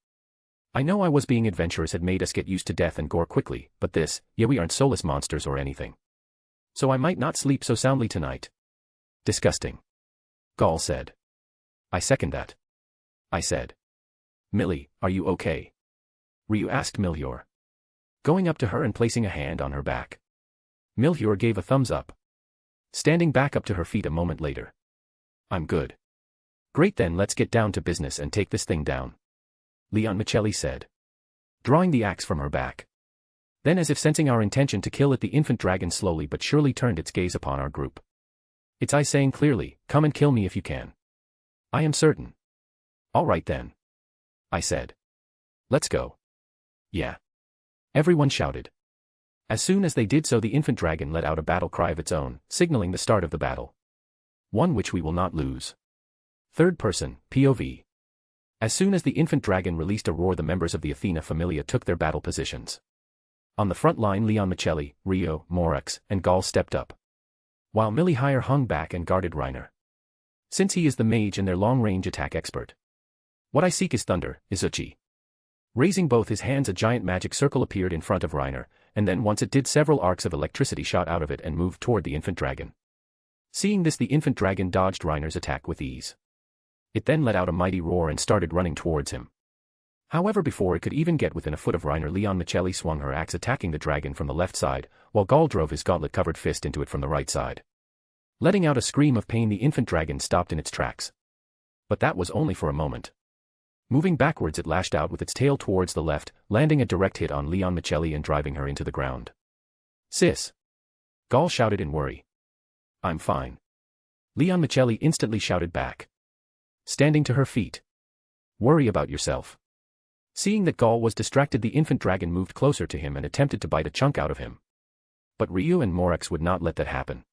I know I was being adventurous had made us get used to death and gore quickly, but this, yeah, we aren't soulless monsters or anything. So I might not sleep so soundly tonight. Disgusting. Gaul said. I second that. I said. Millie, are you okay? Ryu asked Milhur. Going up to her and placing a hand on her back. Milhur gave a thumbs up. Standing back up to her feet a moment later. I'm good. Great, then let's get down to business and take this thing down. Danmachi said. Drawing the axe from her back. Then, as if sensing our intention to kill it, the infant dragon slowly but surely turned its gaze upon our group. Its eyes saying clearly, come and kill me if you can. I am certain. All right then. I said. Let's go. Yeah. Everyone shouted. As soon as they did so, the infant dragon let out a battle cry of its own, signaling the start of the battle. One which we will not lose. Third person, POV. As soon as the infant dragon released a roar, the members of the Athena Familia took their battle positions. On the front line, Danmachi, Ryo, Morax, and Gaul stepped up. While Milhur hung back and guarded Reiner. Since he is the mage and their long-range attack expert. What I seek is thunder, Izuchi. Raising both his hands, a giant magic circle appeared in front of Reiner, and then once it did, several arcs of electricity shot out of it and moved toward the infant dragon. Seeing this, the infant dragon dodged Reiner's attack with ease. It then let out a mighty roar and started running towards him. However, before it could even get within a foot of Reiner, Danmachi swung her axe, attacking the dragon from the left side, while Gaul drove his gauntlet-covered fist into it from the right side. Letting out a scream of pain, the infant dragon stopped in its tracks. But that was only for a moment. Moving backwards, it lashed out with its tail towards the left, landing a direct hit on Danmachi and driving her into the ground. Sis! Gaul shouted in worry. I'm fine. Danmachi instantly shouted back. Standing to her feet. Worry about yourself. Seeing that Gaul was distracted, the infant dragon moved closer to him and attempted to bite a chunk out of him. But Ryu and Morax would not let that happen.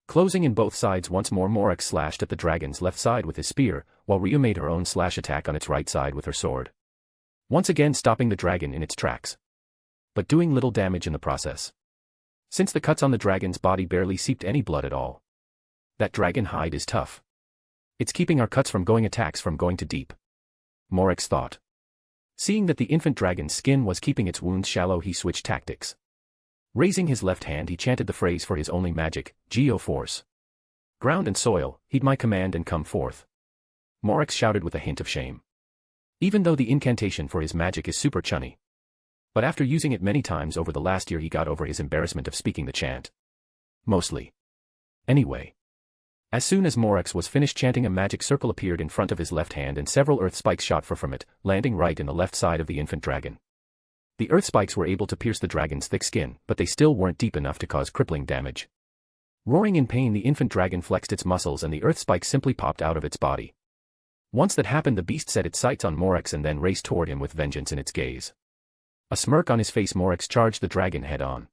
Closing in both sides once more, Morax slashed at the dragon's left side with his spear, while Ryu made her own slash attack on its right side with her sword. Once again stopping the dragon in its tracks. But doing little damage in the process. Since the cuts on the dragon's body barely seeped any blood at all. That dragon hide is tough. It's keeping our cuts from going, attacks from going too deep. Morax thought. Seeing that the infant dragon's skin was keeping its wounds shallow, he switched tactics. Raising his left hand, he chanted the phrase for his only magic, Geo-Force. Ground and soil, heed my command and come forth. Morax shouted with a hint of shame. Even though the incantation for his magic is super chunny. But after using it many times over the last year, he got over his embarrassment of speaking the chant. Mostly. Anyway. As soon as Morax was finished chanting, a magic circle appeared in front of his left hand and several earth spikes shot from it, landing right in the left side of the infant dragon. The earth spikes were able to pierce the dragon's thick skin, but they still weren't deep enough to cause crippling damage. Roaring in pain, the infant dragon flexed its muscles and the earth spikes simply popped out of its body. Once that happened, the beast set its sights on Morax and then raced toward him with vengeance in its gaze. A smirk on his face, Morax charged the dragon head on.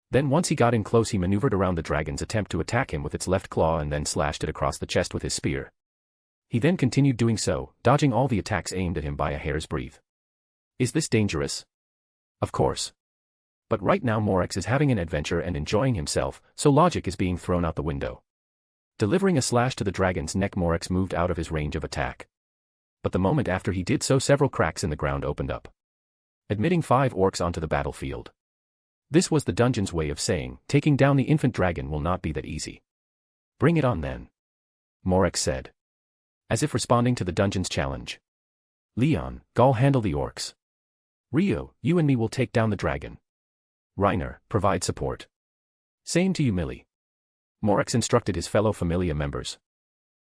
Then once he got in close, he maneuvered around the dragon's attempt to attack him with its left claw and then slashed it across the chest with his spear. He then continued doing so, dodging all the attacks aimed at him by a hair's breadth. Is this dangerous? Of course. But right now Morax is having an adventure and enjoying himself, so logic is being thrown out the window. Delivering a slash to the dragon's neck, Morax moved out of his range of attack. But the moment after he did so, several cracks in the ground opened up, admitting 5 orcs onto the battlefield. This was the dungeon's way of saying, taking down the infant dragon will not be that easy. Bring it on then. Morax said. As if responding to the dungeon's challenge. Leon, Gaul, handle the orcs. Rio, you and me will take down the dragon. Reiner, provide support. Same to you, Millie. Morax instructed his fellow Familia members.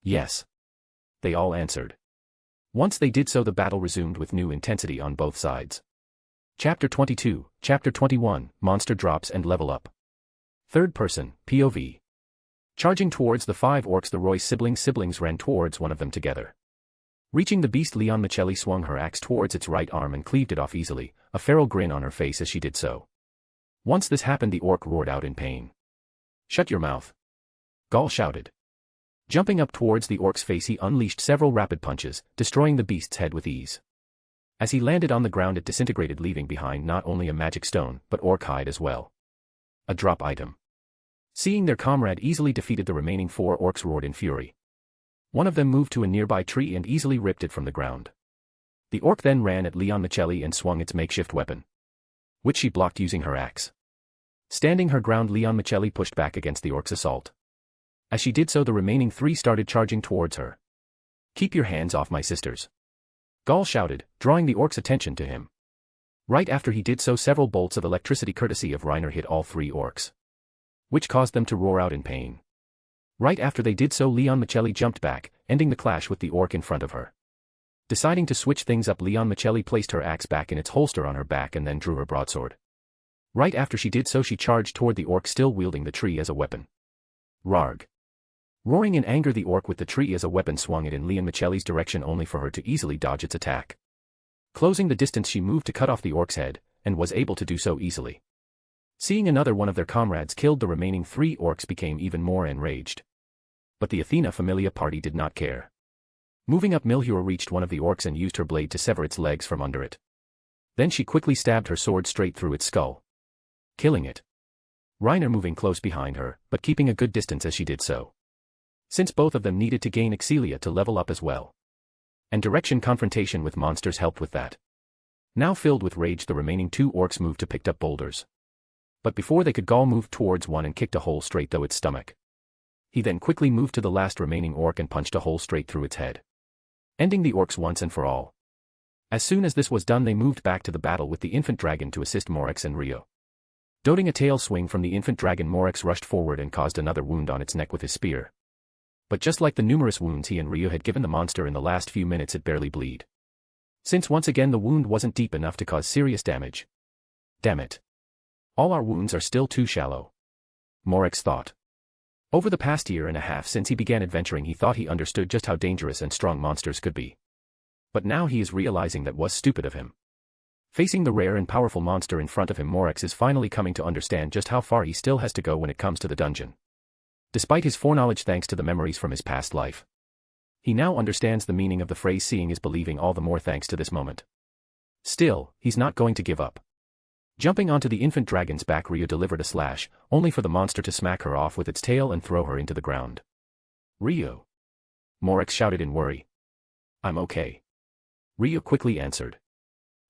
Yes. They all answered. Once they did so, the battle resumed with new intensity on both sides. Chapter 22, Chapter 21, Monster Drops and Level Up. Third person, POV. Charging towards the 5 orcs, the Roy siblings ran towards one of them together. Reaching the beast, Leon Michelli swung her axe towards its right arm and cleaved it off easily, a feral grin on her face as she did so. Once this happened, the orc roared out in pain. "Shut your mouth!" Gaul shouted. Jumping up towards the orc's face, he unleashed several rapid punches, destroying the beast's head with ease. As he landed on the ground, it disintegrated, leaving behind not only a magic stone, but orc hide as well. A drop item. Seeing their comrade easily defeated, the remaining 4 orcs roared in fury. One of them moved to a nearby tree and easily ripped it from the ground. The orc then ran at Leon Michelli and swung its makeshift weapon, which she blocked using her axe. Standing her ground, Leon Michelli pushed back against the orc's assault. As she did so, the remaining 3 started charging towards her. "Keep your hands off my sisters!" Gaul shouted, drawing the orc's attention to him. Right after he did so, several bolts of electricity courtesy of Reiner hit all 3 orcs, which caused them to roar out in pain. Right after they did so, Leon Michelli jumped back, ending the clash with the orc in front of her. Deciding to switch things up, Leon Michelli placed her axe back in its holster on her back and then drew her broadsword. Right after she did so, she charged toward the orc, still wielding the tree as a weapon. Rarg. Roaring in anger, the orc with the tree as a weapon swung it in Leon Michelli's direction, only for her to easily dodge its attack. Closing the distance, she moved to cut off the orc's head, and was able to do so easily. Seeing another one of their comrades killed, the remaining 3 orcs became even more enraged. But the Athena Familia party did not care. Moving up, Milhura reached one of the orcs and used her blade to sever its legs from under it. Then she quickly stabbed her sword straight through its skull, killing it. Reiner moving close behind her, but keeping a good distance as she did so, since both of them needed to gain Excelia to level up as well. And direction confrontation with monsters helped with that. Now filled with rage, the remaining 2 orcs moved to pick up boulders. But before they could, Gaul moved towards one and kicked a hole straight through its stomach. He then quickly moved to the last remaining orc and punched a hole straight through its head, ending the orcs once and for all. As soon as this was done, they moved back to the battle with the infant dragon to assist Morex and Rio. Doting a tail swing from the infant dragon, Morex rushed forward and caused another wound on its neck with his spear. But just like the numerous wounds he and Rio had given the monster in the last few minutes, it barely bleed, since once again the wound wasn't deep enough to cause serious damage. Damn it. All our wounds are still too shallow, Morex thought. Over the past year and a half since he began adventuring, he thought he understood just how dangerous and strong monsters could be. But now he is realizing that was stupid of him. Facing the rare and powerful monster in front of him, Morex is finally coming to understand just how far he still has to go when it comes to the dungeon. Despite his foreknowledge thanks to the memories from his past life, he now understands the meaning of the phrase "seeing is believing," all the more thanks to this moment. Still, he's not going to give up. Jumping onto the infant dragon's back, Rio delivered a slash, only for the monster to smack her off with its tail and throw her into the ground. "Rio!" Morex shouted in worry. "I'm okay," Rio quickly answered,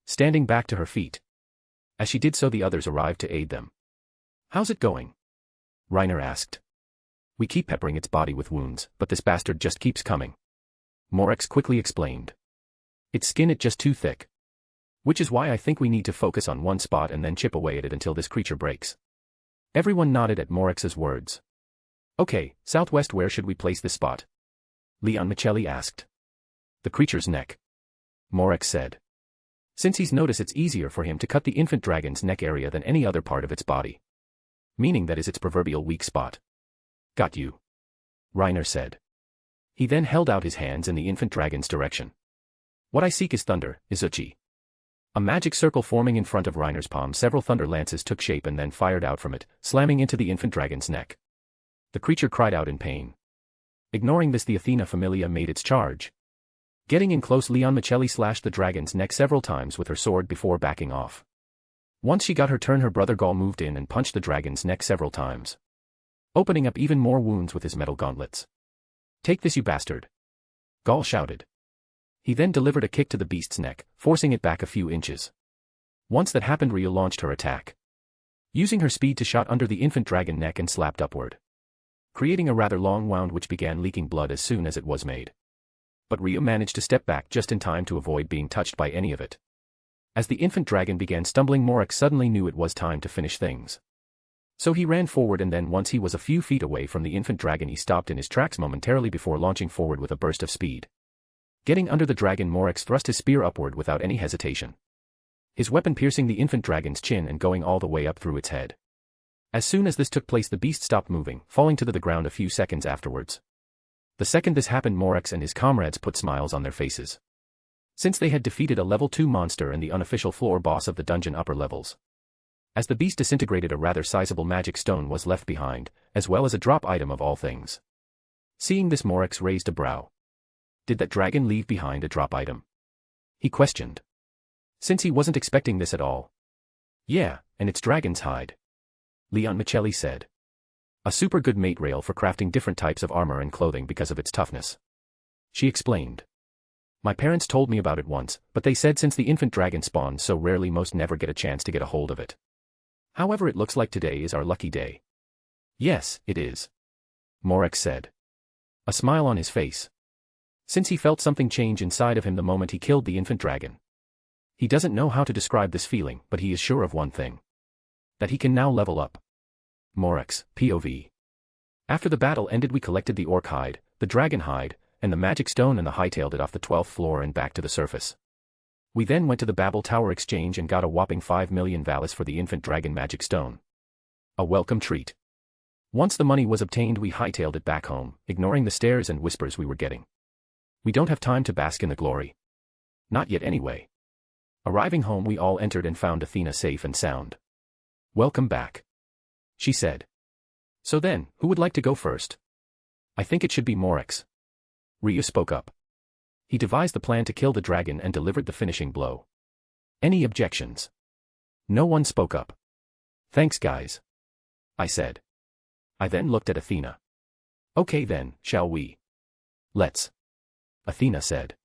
standing back to her feet. As she did so, the others arrived to aid them. "How's it going?" Reiner asked. "We keep peppering its body with wounds, but this bastard just keeps coming," Morex quickly explained. "Its skin is just too thick. Which is why I think we need to focus on one spot and then chip away at it until this creature breaks." Everyone nodded at Morex's words. "Okay, southwest, where should we place this spot?" Leon Michelli asked. "The creature's neck," Morex said. Since he's noticed, it's easier for him to cut the infant dragon's neck area than any other part of its body, meaning that is its proverbial weak spot. "Got you," Reiner said. He then held out his hands in the infant dragon's direction. "What I seek is thunder, Izuchi." A magic circle forming in front of Reiner's palm, several thunder lances took shape and then fired out from it, slamming into the infant dragon's neck. The creature cried out in pain. Ignoring this, the Athena Familia made its charge. Getting in close, Leon Michelli slashed the dragon's neck several times with her sword before backing off. Once she got her turn, her brother Gaul moved in and punched the dragon's neck several times, opening up even more wounds with his metal gauntlets. "Take this, you bastard," Gaul shouted. He then delivered a kick to the beast's neck, forcing it back a few inches. Once that happened, Rio launched her attack, using her speed to shot under the infant dragon neck and slapped upward, creating a rather long wound which began leaking blood as soon as it was made. But Rio managed to step back just in time to avoid being touched by any of it. As the infant dragon began stumbling, Morex suddenly knew it was time to finish things. So he ran forward, and then once he was a few feet away from the infant dragon, he stopped in his tracks momentarily before launching forward with a burst of speed. Getting under the dragon, Morex thrust his spear upward without any hesitation, his weapon piercing the infant dragon's chin and going all the way up through its head. As soon as this took place the beast stopped moving, falling to the ground a few seconds afterwards. The second this happened Morex and his comrades put smiles on their faces. Since they had defeated a level 2 monster and the unofficial floor boss of the dungeon upper levels. As the beast disintegrated a rather sizable magic stone was left behind, as well as a drop item of all things. Seeing this Morex raised a brow. Did that dragon leave behind a drop item? He questioned. Since he wasn't expecting this at all. Yeah, and it's dragon's hide. Leon Michelli said. A super good mate rail for crafting different types of armor and clothing because of its toughness. She explained. My parents told me about it once, but they said since the infant dragon spawns so rarely most never get a chance to get a hold of it. However, it looks like today is our lucky day. Yes, it is. Morex said. A smile on his face. Since he felt something change inside of him the moment he killed the infant dragon. He doesn't know how to describe this feeling, but he is sure of one thing. That he can now level up. Morex, POV. After the battle ended we collected the orc hide, the dragon hide, and the magic stone and hightailed it off the 12th floor and back to the surface. We then went to the Babel Tower Exchange and got a whopping 5 million valis for the infant dragon magic stone. A welcome treat. Once the money was obtained we hightailed it back home, ignoring the stares and whispers we were getting. We don't have time to bask in the glory. Not yet anyway. Arriving home we all entered and found Athena safe and sound. Welcome back. She said. So then, who would like to go first? I think it should be Morex. Ryu spoke up. He devised the plan to kill the dragon and delivered the finishing blow. Any objections? No one spoke up. Thanks guys. I said. I then looked at Athena. Okay then, shall we? Let's. Athena said.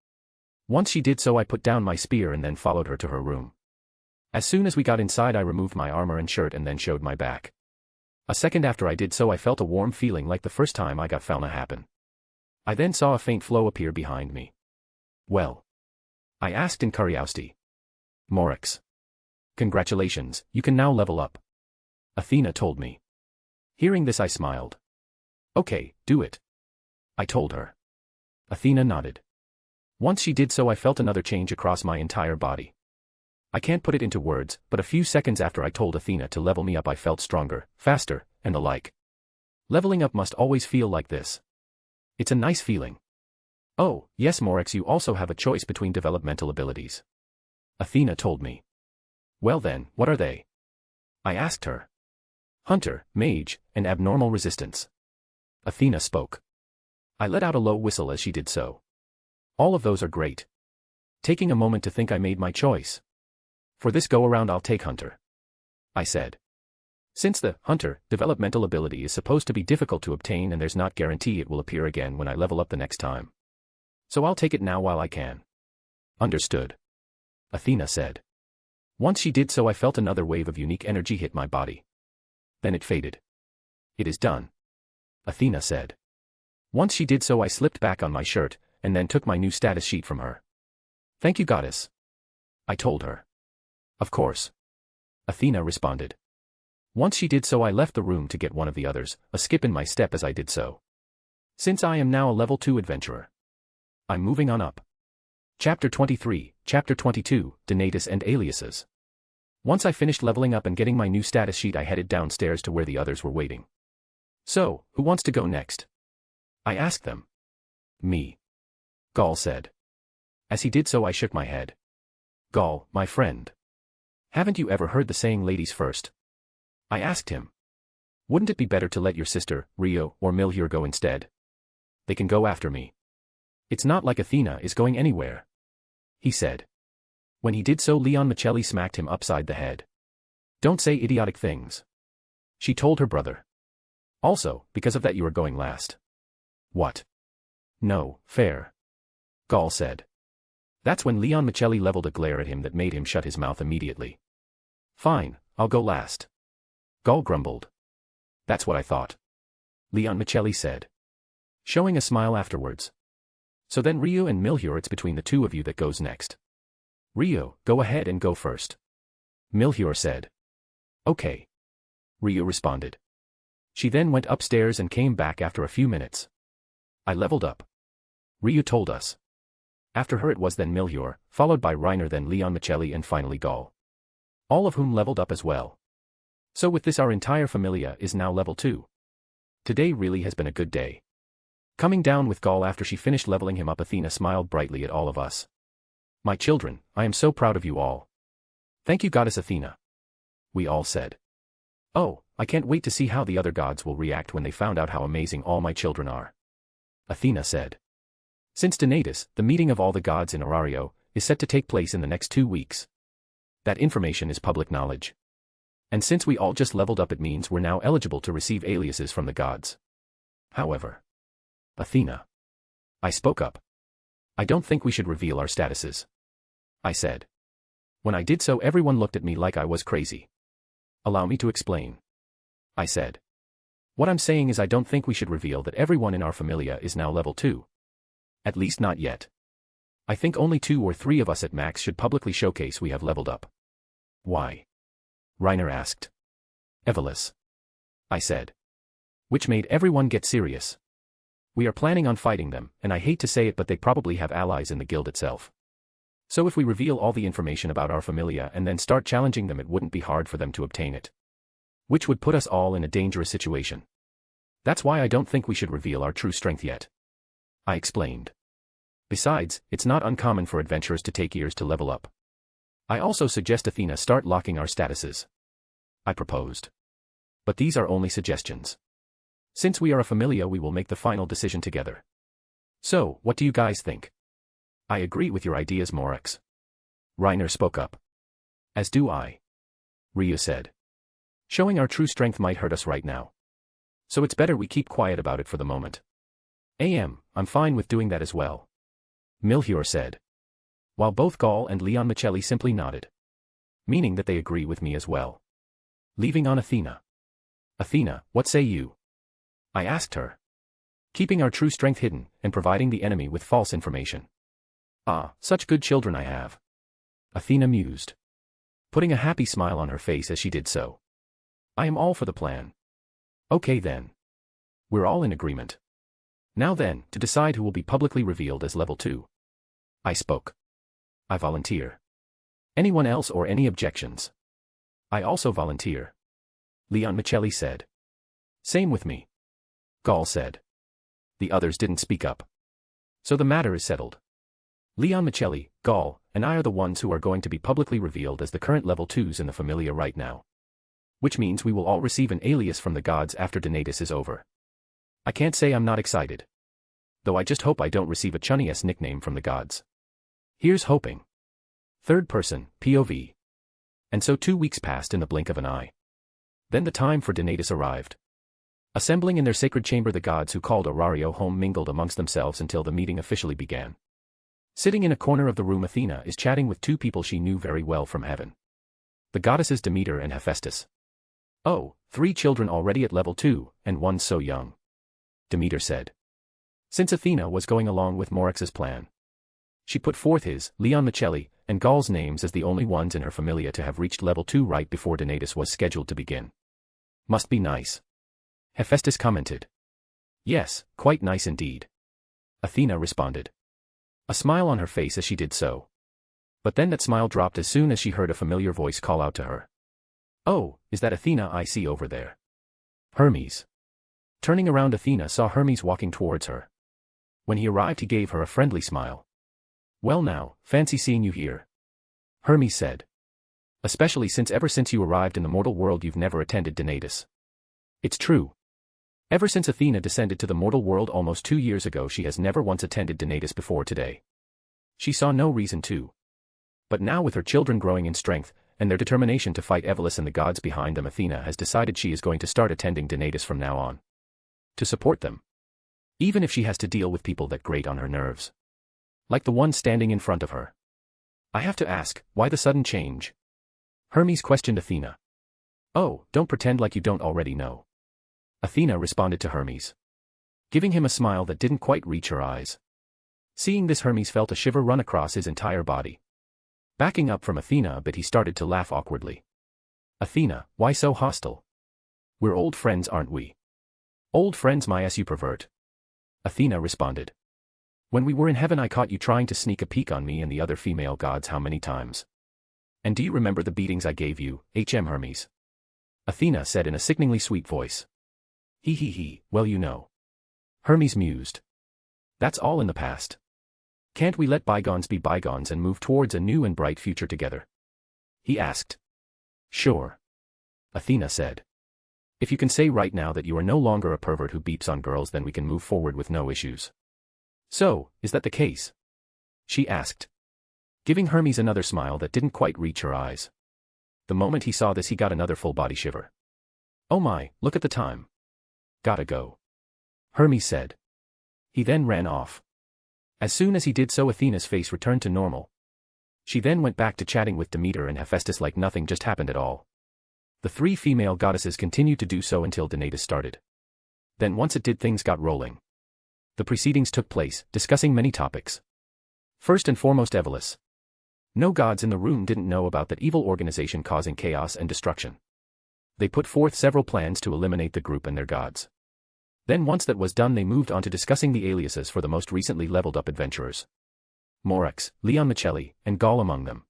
Once she did so I put down my spear and then followed her to her room. As soon as we got inside I removed my armor and shirt and then showed my back. A second after I did so I felt a warm feeling like the first time I got Fauna happen. I then saw a faint flow appear behind me. Well? I asked in curiosity. Morex. Congratulations, you can now level up. Athena told me. Hearing this I smiled. Okay, do it. I told her. Athena nodded. Once she did so I felt another change across my entire body. I can't put it into words, but a few seconds after I told Athena to level me up I felt stronger, faster, and the like. Leveling up must always feel like this. It's a nice feeling. Oh, yes Morex, you also have a choice between developmental abilities. Athena told me. Well then, what are they? I asked her. Hunter, Mage, and Abnormal Resistance. Athena spoke. I let out a low whistle as she did so. All of those are great. Taking a moment to think I made my choice. For this go-around I'll take Hunter. I said. Since the Hunter developmental ability is supposed to be difficult to obtain and there's not guarantee it will appear again when I level up the next time. So I'll take it now while I can. Understood. Athena said. Once she did so I felt another wave of unique energy hit my body. Then it faded. It is done. Athena said. Once she did so I slipped back on my shirt, and then took my new status sheet from her. Thank you goddess. I told her. Of course. Athena responded. Once she did so I left the room to get one of the others, a skip in my step as I did so. Since I am now a level 2 adventurer. I'm moving on up. Chapter 23, Chapter 22, Donatus and Aliases. Once I finished leveling up and getting my new status sheet I headed downstairs to where the others were waiting. So, who wants to go next? I asked them. Me. Gaul said. As he did so I shook my head. Gaul, my friend. Haven't you ever heard the saying ladies first? I asked him. Wouldn't it be better to let your sister, Rio, or Milhier go instead? They can go after me. It's not like Athena is going anywhere. He said. When he did so Leon Michelli smacked him upside the head. Don't say idiotic things. She told her brother. Also, because of that you are going last. What? No, fair. Gaul said. That's when Leon Michelli leveled a glare at him that made him shut his mouth immediately. Fine, I'll go last. Gaul grumbled. That's what I thought. Leon Michelli said. Showing a smile afterwards. So then Rio and Milhier, it's between the two of you that goes next. Rio, go ahead and go first. Milhier said. Okay. Rio responded. She then went upstairs and came back after a few minutes. I leveled up. Rio told us. After her it was then Milhier, followed by Reiner then Leon Michelli and finally Gaul. All of whom leveled up as well. So with this our entire familia is now level 2. Today really has been a good day. Coming down with Gaul after she finished leveling him up, Athena smiled brightly at all of us. My children, I am so proud of you all. Thank you, Goddess Athena. We all said. Oh, I can't wait to see how the other gods will react when they found out how amazing all my children are. Athena said. Since Donatus, the meeting of all the gods in Orario, is set to take place in the next 2 weeks. That information is public knowledge. And since we all just leveled up, it means we're now eligible to receive aliases from the gods. However, Athena. I spoke up. I don't think we should reveal our statuses. I said. When I did so, everyone looked at me like I was crazy. Allow me to explain. I said. What I'm saying is I don't think we should reveal that everyone in our familia is now level 2. At least not yet. I think only 2 or 3 of us at max should publicly showcase we have leveled up. Why? Reiner asked. Evelus. I said. Which made everyone get serious. We are planning on fighting them, and I hate to say it, but they probably have allies in the guild itself. So if we reveal all the information about our familia and then start challenging them, it wouldn't be hard for them to obtain it. Which would put us all in a dangerous situation. That's why I don't think we should reveal our true strength yet. I explained. Besides, it's not uncommon for adventurers to take years to level up. I also suggest Athena start locking our statuses. I proposed. But these are only suggestions. Since we are a familia, we will make the final decision together. So, what do you guys think? I agree with your ideas, Morax. Reiner spoke up. As do I. Ryu said. Showing our true strength might hurt us right now. So it's better we keep quiet about it for the moment. I'm fine with doing that as well. Milhior said. While both Gaul and Leon Michelli simply nodded. Meaning that they agree with me as well. Leaving on Athena. Athena, what say you? I asked her. Keeping our true strength hidden, and providing the enemy with false information. Ah, such good children I have. Athena mused. Putting a happy smile on her face as she did so. I am all for the plan. Okay then. We're all in agreement. Now then, to decide who will be publicly revealed as level 2. I spoke. I volunteer. Anyone else or any objections? I also volunteer. Leon Michelli said. Same with me. Gaul said. The others didn't speak up. So the matter is settled. Leon Michelli, Gaul, and I are the ones who are going to be publicly revealed as the current level 2s in the familia right now. Which means we will all receive an alias from the gods after Donatus is over. I can't say I'm not excited. Though I just hope I don't receive a Chunny-esque nickname from the gods. Here's hoping. Third person, POV. And so 2 weeks passed in the blink of an eye. Then the time for Donatus arrived. Assembling in their sacred chamber, the gods who called Orario home mingled amongst themselves until the meeting officially began. Sitting in a corner of the room, Athena is chatting with 2 people she knew very well from heaven. The goddesses Demeter and Hephaestus. Oh, 3 children already at level 2, and 1 so young. Demeter said. Since Athena was going along with Morax's plan. She put forth his, Leon Michelli, and Gaul's names as the only ones in her familia to have reached level 2 right before Donatus was scheduled to begin. Must be nice. Hephaestus commented. Yes, quite nice indeed. Athena responded. A smile on her face as she did so. But then that smile dropped as soon as she heard a familiar voice call out to her. Oh, is that Athena I see over there? Hermes. Turning around, Athena saw Hermes walking towards her. When he arrived, he gave her a friendly smile. Well now, fancy seeing you here. Hermes said. Especially since ever since you arrived in the mortal world you've never attended Donatus. It's true. Ever since Athena descended to the mortal world almost 2 years ago, she has never once attended Donatus before today. She saw no reason to. But now, with her children growing in strength, and their determination to fight Evelus and the gods behind them, Athena has decided she is going to start attending Donatus from now on. To support them. Even if she has to deal with people that grate on her nerves. Like the one standing in front of her. I have to ask, why the sudden change? Hermes questioned Athena. Oh, don't pretend like you don't already know. Athena responded to Hermes. Giving him a smile that didn't quite reach her eyes. Seeing this, Hermes felt a shiver run across his entire body. Backing up from Athena a bit, he started to laugh awkwardly. Athena, why so hostile? We're old friends, aren't we? Old friends, my ass, you pervert. Athena responded. When we were in heaven, I caught you trying to sneak a peek on me and the other female gods how many times? And do you remember the beatings I gave you, Hermes? Athena said in a sickeningly sweet voice. He, well you know. Hermes mused. That's all in the past. Can't we let bygones be bygones and move towards a new and bright future together? He asked. Sure. Athena said. If you can say right now that you are no longer a pervert who beeps on girls, then we can move forward with no issues. So, is that the case? She asked, giving Hermes another smile that didn't quite reach her eyes. The moment he saw this, he got another full-body shiver. Oh my, look at the time. Gotta go. Hermes said. He then ran off. As soon as he did so, Athena's face returned to normal. She then went back to chatting with Demeter and Hephaestus like nothing just happened at all. The three female goddesses continued to do so until Danae started. Then once it did, things got rolling. The proceedings took place, discussing many topics. First and foremost, Evolus. No gods in the room didn't know about that evil organization causing chaos and destruction. They put forth several plans to eliminate the group and their gods. Then once that was done, they moved on to discussing the aliases for the most recently leveled up adventurers. Morex, Leon Michelli, and Gaul among them.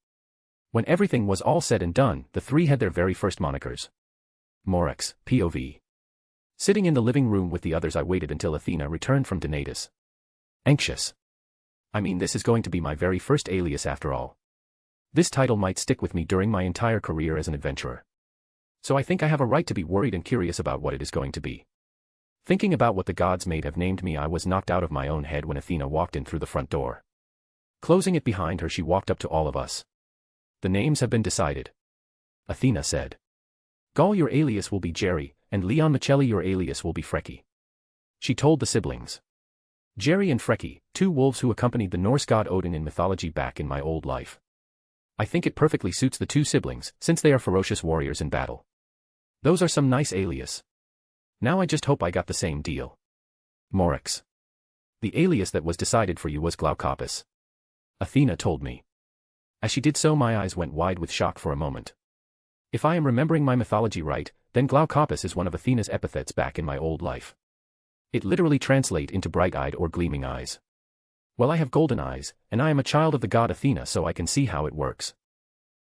When everything was all said and done, the three had their very first monikers. Morex, POV. Sitting in the living room with the others, I waited until Athena returned from Donatus. Anxious. I mean, this is going to be my very first alias after all. This title might stick with me during my entire career as an adventurer. So I think I have a right to be worried and curious about what it is going to be. Thinking about what the gods may have named me, I was knocked out of my own head when Athena walked in through the front door. Closing it behind her, she walked up to all of us. The names have been decided. Athena said. Gaul, your alias will be Jerry, and Leon Michelli, your alias will be Freki. She told the siblings. Jerry and Freki, two wolves who accompanied the Norse god Odin in mythology back in my old life. I think it perfectly suits the two siblings, since they are ferocious warriors in battle. Those are some nice alias. Now I just hope I got the same deal. Morex. The alias that was decided for you was Glaukopis. Athena told me. As she did so, my eyes went wide with shock for a moment. If I am remembering my mythology right, then Glaukopis is one of Athena's epithets back in my old life. It literally translates into bright-eyed or gleaming eyes. Well, I have golden eyes, and I am a child of the god Athena, so I can see how it works.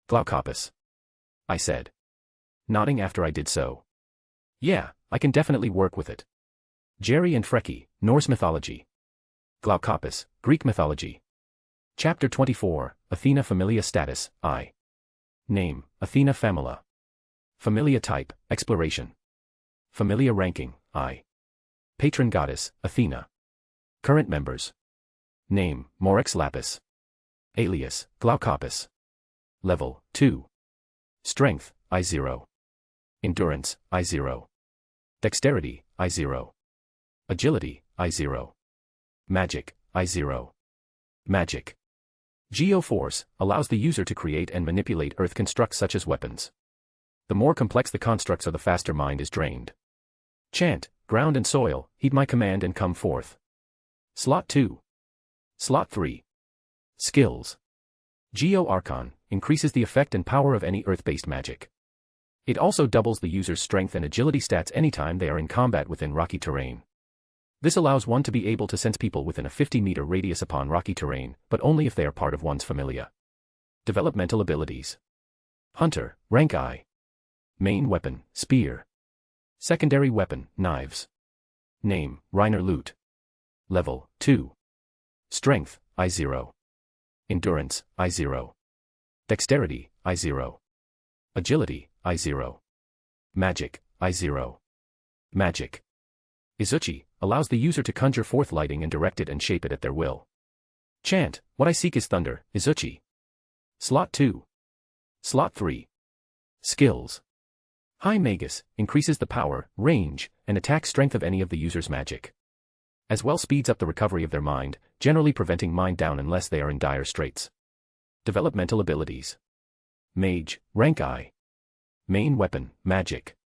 Glaukopis. I said. Nodding after I did so. Yeah, I can definitely work with it. Jerry and Freki, Norse mythology. Glaukopis, Greek mythology. Chapter 24, Athena Familia Status, I. Name, Athena Famila. Familia Type, Exploration. Familia Ranking, I. Patron Goddess, Athena. Current members. Name, Morex Lapis. Alias, Glaukopis. Level, 2. Strength, I0. Endurance, I0. Dexterity, I0. Agility, I0. Magic, I0. Magic. Geoforce allows the user to create and manipulate earth constructs such as weapons. The more complex the constructs are, the faster mind is drained. Chant, ground and soil, heed my command and come forth. Slot 2. Slot 3. Skills. Geo Archon increases the effect and power of any earth-based magic. It also doubles the user's strength and agility stats anytime they are in combat within rocky terrain. This allows one to be able to sense people within a 50-meter radius upon rocky terrain, but only if they are part of one's familia. Developmental abilities. Hunter, rank I. Main weapon, spear. Secondary weapon, knives. Name, Reiner Lute. Level, 2. Strength, I0. Endurance, I0. Dexterity, I0. Agility, I0. Magic, I0. Magic. Izuchi allows the user to conjure forth lighting and direct it and shape it at their will. Chant, what I seek is thunder, Izuchi. Slot 2. Slot 3. Skills. High Magus increases the power, range, and attack strength of any of the user's magic. As well speeds up the recovery of their mind, generally preventing mind down unless they are in dire straits. Developmental abilities. Mage, rank I. Main weapon, magic.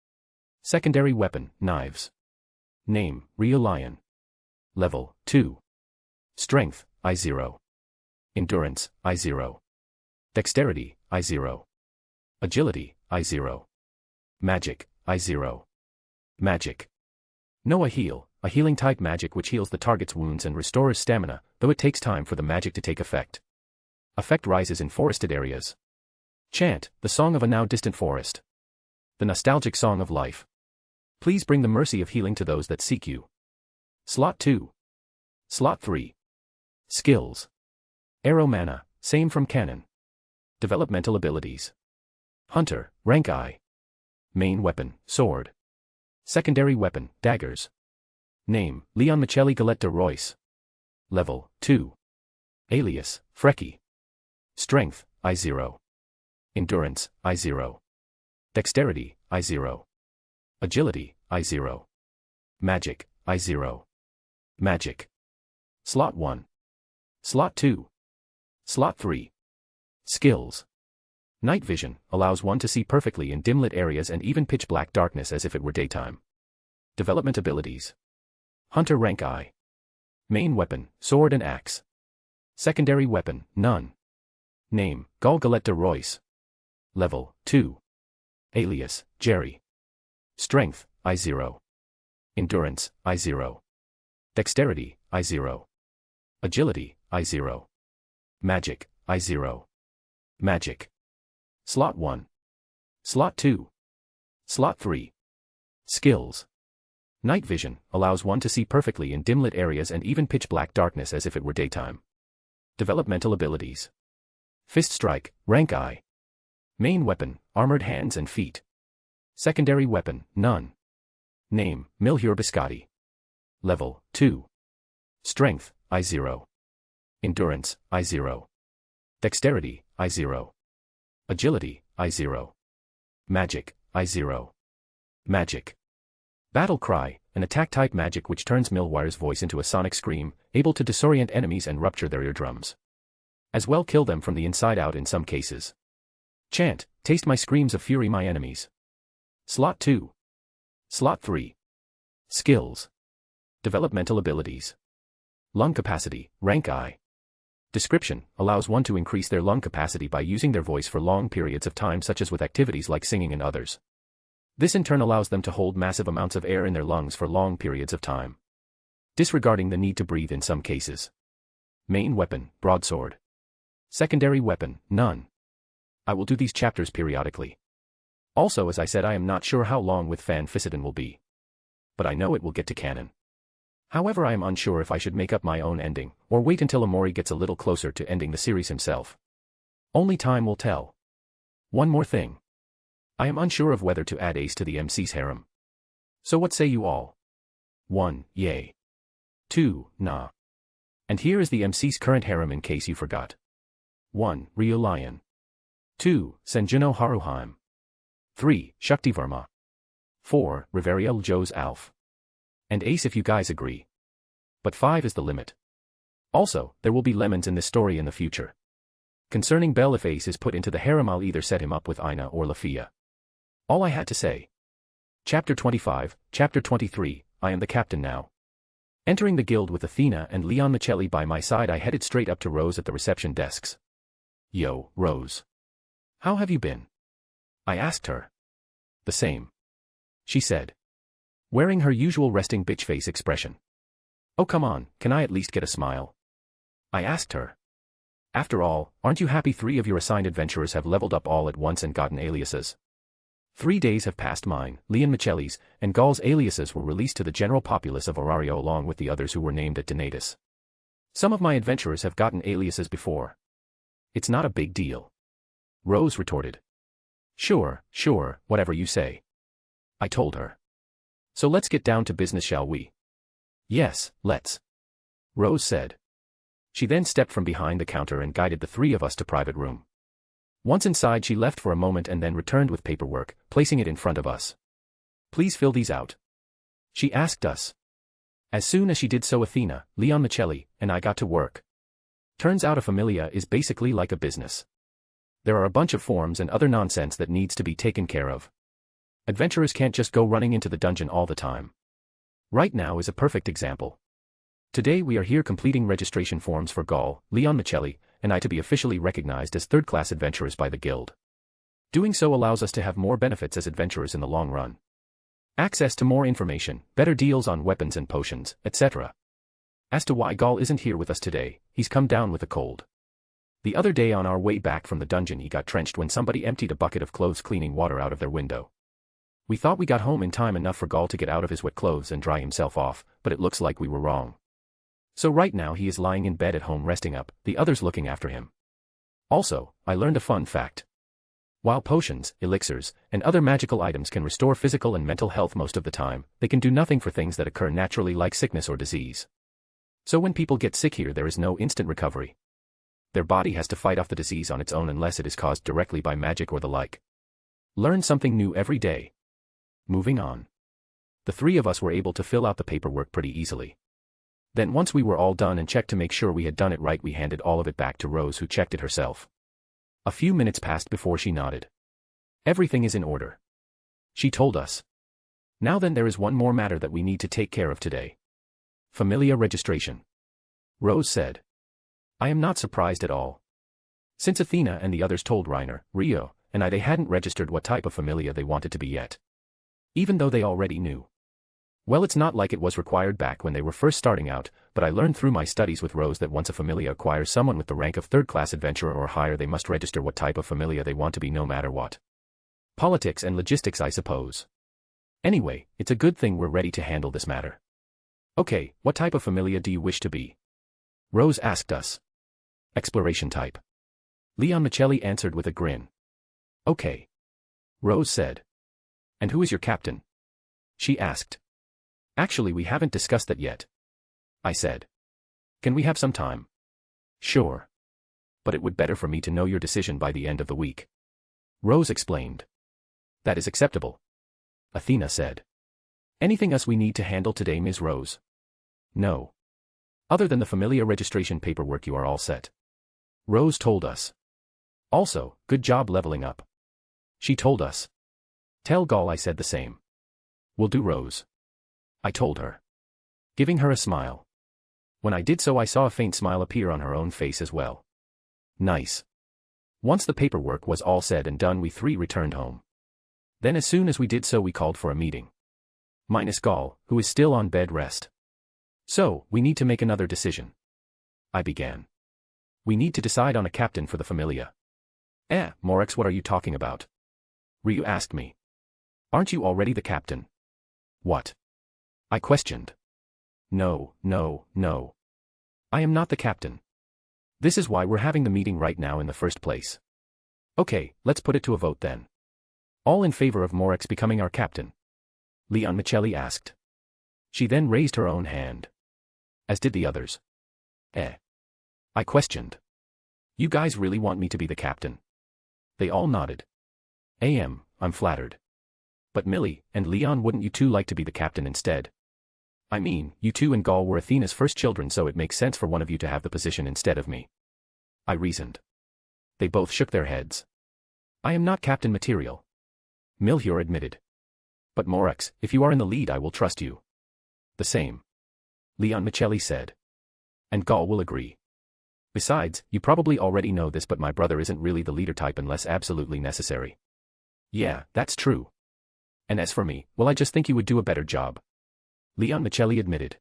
Secondary weapon, knives. Name, Rio Lion. Level, 2. Strength, I0. Endurance, I0. Dexterity, I0. Agility, I0. Magic, I0. Magic. Noah Heal, a healing type magic which heals the target's wounds and restores stamina, though it takes time for the magic to take effect. Effect rises in forested areas. Chant, the song of a now distant forest. The nostalgic song of life. Please bring the mercy of healing to those that seek you. Slot 2. Slot 3. Skills. Arrow mana, same from canon. Developmental abilities. Hunter, rank I. Main weapon, sword. Secondary weapon, daggers. Name, Leon Michelli Galette de Royce. Level, 2. Alias, Frecky. Strength, I0. Endurance, I0. Dexterity, I0. Agility, I0. Magic, I0. Magic. Slot 1. Slot 2. Slot 3. Skills. Night vision allows one to see perfectly in dim-lit areas and even pitch-black darkness as if it were daytime. Development abilities. Hunter rank I. Main weapon, sword and axe. Secondary weapon, none. Name, Gall Galette de Royce. Level, 2. Alias, Jerry. Strength, I0. Endurance, I0. Dexterity, I0. Agility, I0. Magic, I0. Magic. Slot 1. Slot 2. Slot 3. Skills. Night vision allows one to see perfectly in dim-lit areas and even pitch-black darkness as if it were daytime. Developmental abilities. Fist strike, rank I. Main weapon, armored hands and feet. Secondary weapon, none. Name, Milhur Biscotti. Level, 2. Strength, I0. Endurance, I0. Dexterity, I0. Agility, I0. Magic, I0. Magic. Battle Cry, an attack-type magic which turns Milwire's voice into a sonic scream, able to disorient enemies and rupture their eardrums. As well kill them from the inside out in some cases. Chant, taste my screams of fury my enemies. Slot 2. Slot 3. Skills. Developmental abilities. Lung capacity, rank I. Description, allows one to increase their lung capacity by using their voice for long periods of time such as with activities like singing and others. This in turn allows them to hold massive amounts of air in their lungs for long periods of time. Disregarding the need to breathe in some cases. Main weapon, broadsword. Secondary weapon, none. I will do these chapters periodically. Also, as I said, I am not sure how long with Fan Ficedon will be. But I know it will get to canon. However, I am unsure if I should make up my own ending, or wait until Amori gets a little closer to ending the series himself. Only time will tell. One more thing. I am unsure of whether to add Ace to the MC's harem. So what say you all? 1. Yay. 2. Nah. And here is the MC's current harem in case you forgot. 1. Ryu Lion. 2. Senjuno Haruheim. 3. Shaktivarma. 4. Riveriel Joe's Alf. And Ace if you guys agree. But 5 is the limit. Also, there will be lemons in this story in the future. Concerning Bell, if Ace is put into the harem, I'll either set him up with Aina or Lafia. All I had to say. Chapter 25, Chapter 23, I am the captain now. Entering the guild with Athena and Leon Michelli by my side, I headed straight up to Rose at the reception desks. Yo, Rose. How have you been? I asked her. The same. She said. Wearing her usual resting bitch face expression. Oh come on, can I at least get a smile? I asked her. After all, aren't you happy 3 of your assigned adventurers have leveled up all at once and gotten aliases? 3 days have passed. Mine, Leon Michelli's, and Gall's aliases were released to the general populace of Orario along with the others who were named at Donatus. Some of my adventurers have gotten aliases before. It's not a big deal. Rose retorted. Sure, whatever you say. I told her. So let's get down to business, shall we? Yes, let's. Rose said. She then stepped from behind the counter and guided the 3 of us to private room. Once inside, she left for a moment and then returned with paperwork, placing it in front of us. Please fill these out. She asked us. As soon as she did so, Athena, Leon Michelli, and I got to work. Turns out a familia is basically like a business. There are a bunch of forms and other nonsense that needs to be taken care of. Adventurers can't just go running into the dungeon all the time. Right now is a perfect example. Today we are here completing registration forms for Gall, Leon Michelli, and I to be officially recognized as third-class adventurers by the guild. Doing so allows us to have more benefits as adventurers in the long run. Access to more information, better deals on weapons and potions, etc. As to why Gall isn't here with us today, he's come down with a cold. The other day on our way back from the dungeon, he got drenched when somebody emptied a bucket of clothes cleaning water out of their window. We thought we got home in time enough for Gall to get out of his wet clothes and dry himself off, but it looks like we were wrong. So right now he is lying in bed at home resting up, the others looking after him. Also, I learned a fun fact. While potions, elixirs, and other magical items can restore physical and mental health most of the time, they can do nothing for things that occur naturally like sickness or disease. So when people get sick here there is no instant recovery. Their body has to fight off the disease on its own unless it is caused directly by magic or the like. Learn something new every day. Moving on. The three of us were able to fill out the paperwork pretty easily. Then once we were all done and checked to make sure we had done it right, we handed all of it back to Rose, who checked it herself. A few minutes passed before she nodded. Everything is in order, she told us. Now then, there is one more matter that we need to take care of today. Familia registration, Rose said. I am not surprised at all. Since Athena and the others told Reiner, Rio, and they hadn't registered what type of familia they wanted to be yet. Even though they already knew. Well, it's not like it was required back when they were first starting out, but I learned through my studies with Rose that once a familia acquires someone with the rank of third-class adventurer or higher, they must register what type of familia they want to be no matter what. Politics and logistics, I suppose. Anyway, it's a good thing we're ready to handle this matter. Okay, what type of familia do you wish to be? Rose asked us. Exploration type. Leon Michelli answered with a grin. Okay, Rose said. And who is your captain? She asked. Actually, we haven't discussed that yet, I said. Can we have some time? Sure. But it would better for me to know your decision by the end of the week, Rose explained. That is acceptable, Athena said. Anything else we need to handle today, Ms. Rose? No. Other than the familia registration paperwork, you are all set, Rose told us. Also, good job leveling up, she told us. Tell Gall I said the same. Will do, Rose, I told her, giving her a smile. When I did so, I saw a faint smile appear on her own face as well. Nice. Once the paperwork was all said and done, we three returned home. Then as soon as we did so, we called for a meeting. Minus Gall, who is still on bed rest. So, we need to make another decision, I began. We need to decide on a captain for the familia. Morex, what are you talking about? Ryu asked me. Aren't you already the captain? What? I questioned. No. I am not the captain. This is why we're having the meeting right now in the first place. Okay, let's put it to a vote then. All in favor of Morex becoming our captain? Leon Michelli asked. She then raised her own hand. As did the others. I questioned. You guys really want me to be the captain? They all nodded. I'm flattered. But Millie and Leon, wouldn't you two like to be the captain instead? I mean, you two and Gall were Athena's first children, so it makes sense for one of you to have the position instead of me, I reasoned. They both shook their heads. I am not captain material, Milhior admitted. But Morex, if you are in the lead, I will trust you. The same, Leon Michelli said. And Gall will agree. Besides, you probably already know this, but my brother isn't really the leader type unless absolutely necessary. Yeah, that's true. And as for me, well, I just think you would do a better job, Leon Michelli admitted.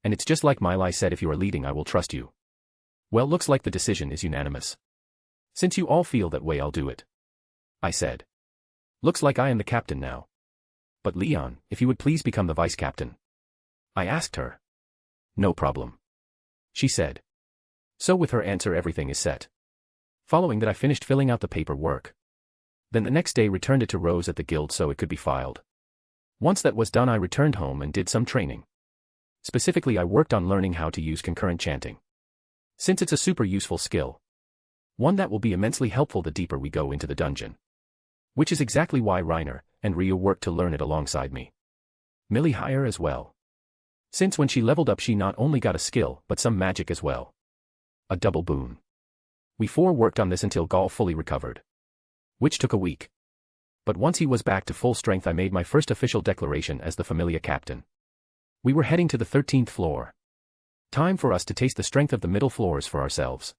And it's just like Milai said, if you are leading, I will trust you. Well, looks like the decision is unanimous. Since you all feel that way, I'll do it, I said. Looks like I am the captain now. But Leon, if you would please become the vice captain, I asked her. No problem, she said. So with her answer, everything is set. Following that, I finished filling out the paperwork. Then the next day returned it to Rose at the guild so it could be filed. Once that was done, I returned home and did some training. Specifically, I worked on learning how to use concurrent chanting, since it's a super useful skill. One that will be immensely helpful the deeper we go into the dungeon. Which is exactly why Reiner and Rio worked to learn it alongside me. Millie higher as well. Since when she leveled up, she not only got a skill, but some magic as well. A double boon. We four worked on this until Gall fully recovered, which took a week. But once he was back to full strength, I made my first official declaration as the Familia captain. We were heading to the 13th floor. Time for us to taste the strength of the middle floors for ourselves.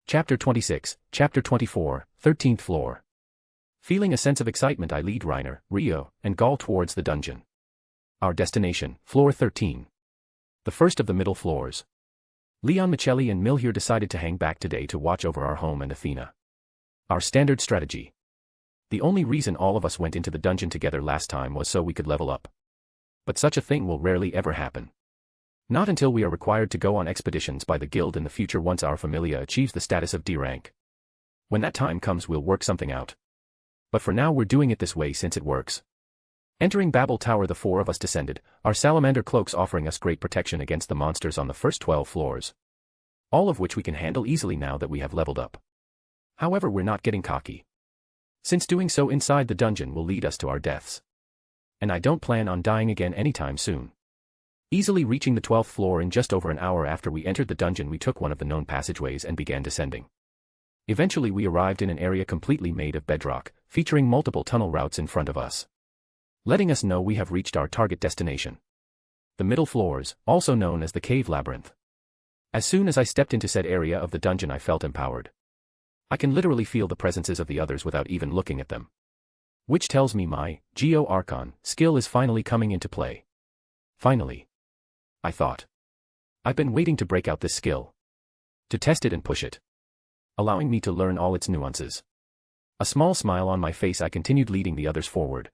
Chapter 26, Chapter 24, 13th floor. Feeling a sense of excitement, I lead Reiner, Rio, and Gall towards the dungeon. Our destination, floor 13. The first of the middle floors. Leon Michelli and Milhior decided to hang back today to watch over our home and Athena. Our standard strategy. The only reason all of us went into the dungeon together last time was so we could level up. But such a thing will rarely ever happen. Not until we are required to go on expeditions by the guild in the future once our familia achieves the status of D rank. When that time comes we'll work something out. But for now we're doing it this way since it works. Entering Babel Tower the four of us descended, our salamander cloaks offering us great protection against the monsters on the first 12 floors. All of which we can handle easily now that we have leveled up. However, we're not getting cocky. Since doing so inside the dungeon will lead us to our deaths. And I don't plan on dying again anytime soon. Easily reaching the 12th floor in just over an hour after we entered the dungeon, we took one of the known passageways and began descending. Eventually we arrived in an area completely made of bedrock, featuring multiple tunnel routes in front of us, letting us know we have reached our target destination. The middle floors, also known as the cave labyrinth. As soon as I stepped into said area of the dungeon I felt empowered. I can literally feel the presences of the others without even looking at them. Which tells me my Geo Archon skill is finally coming into play. Finally. I thought. I've been waiting to break out this skill. To test it and push it. Allowing me to learn all its nuances. A small smile on my face, I continued leading the others forward.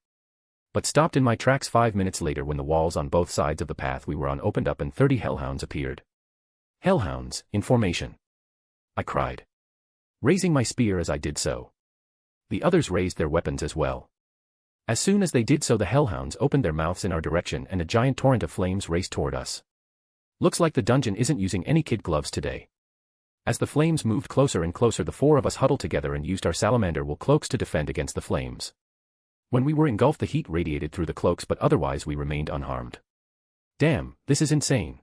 But stopped in my tracks 5 minutes later when the walls on both sides of the path we were on opened up and 30 hellhounds appeared. Hellhounds, in formation. I cried, raising my spear as I did so. The others raised their weapons as well. As soon as they did so, the hellhounds opened their mouths in our direction and a giant torrent of flames raced toward us. Looks like the dungeon isn't using any kid gloves today. As the flames moved closer and closer, the four of us huddled together and used our salamander wool cloaks to defend against the flames. When we were engulfed, the heat radiated through the cloaks, but otherwise we remained unharmed. Damn, this is insane,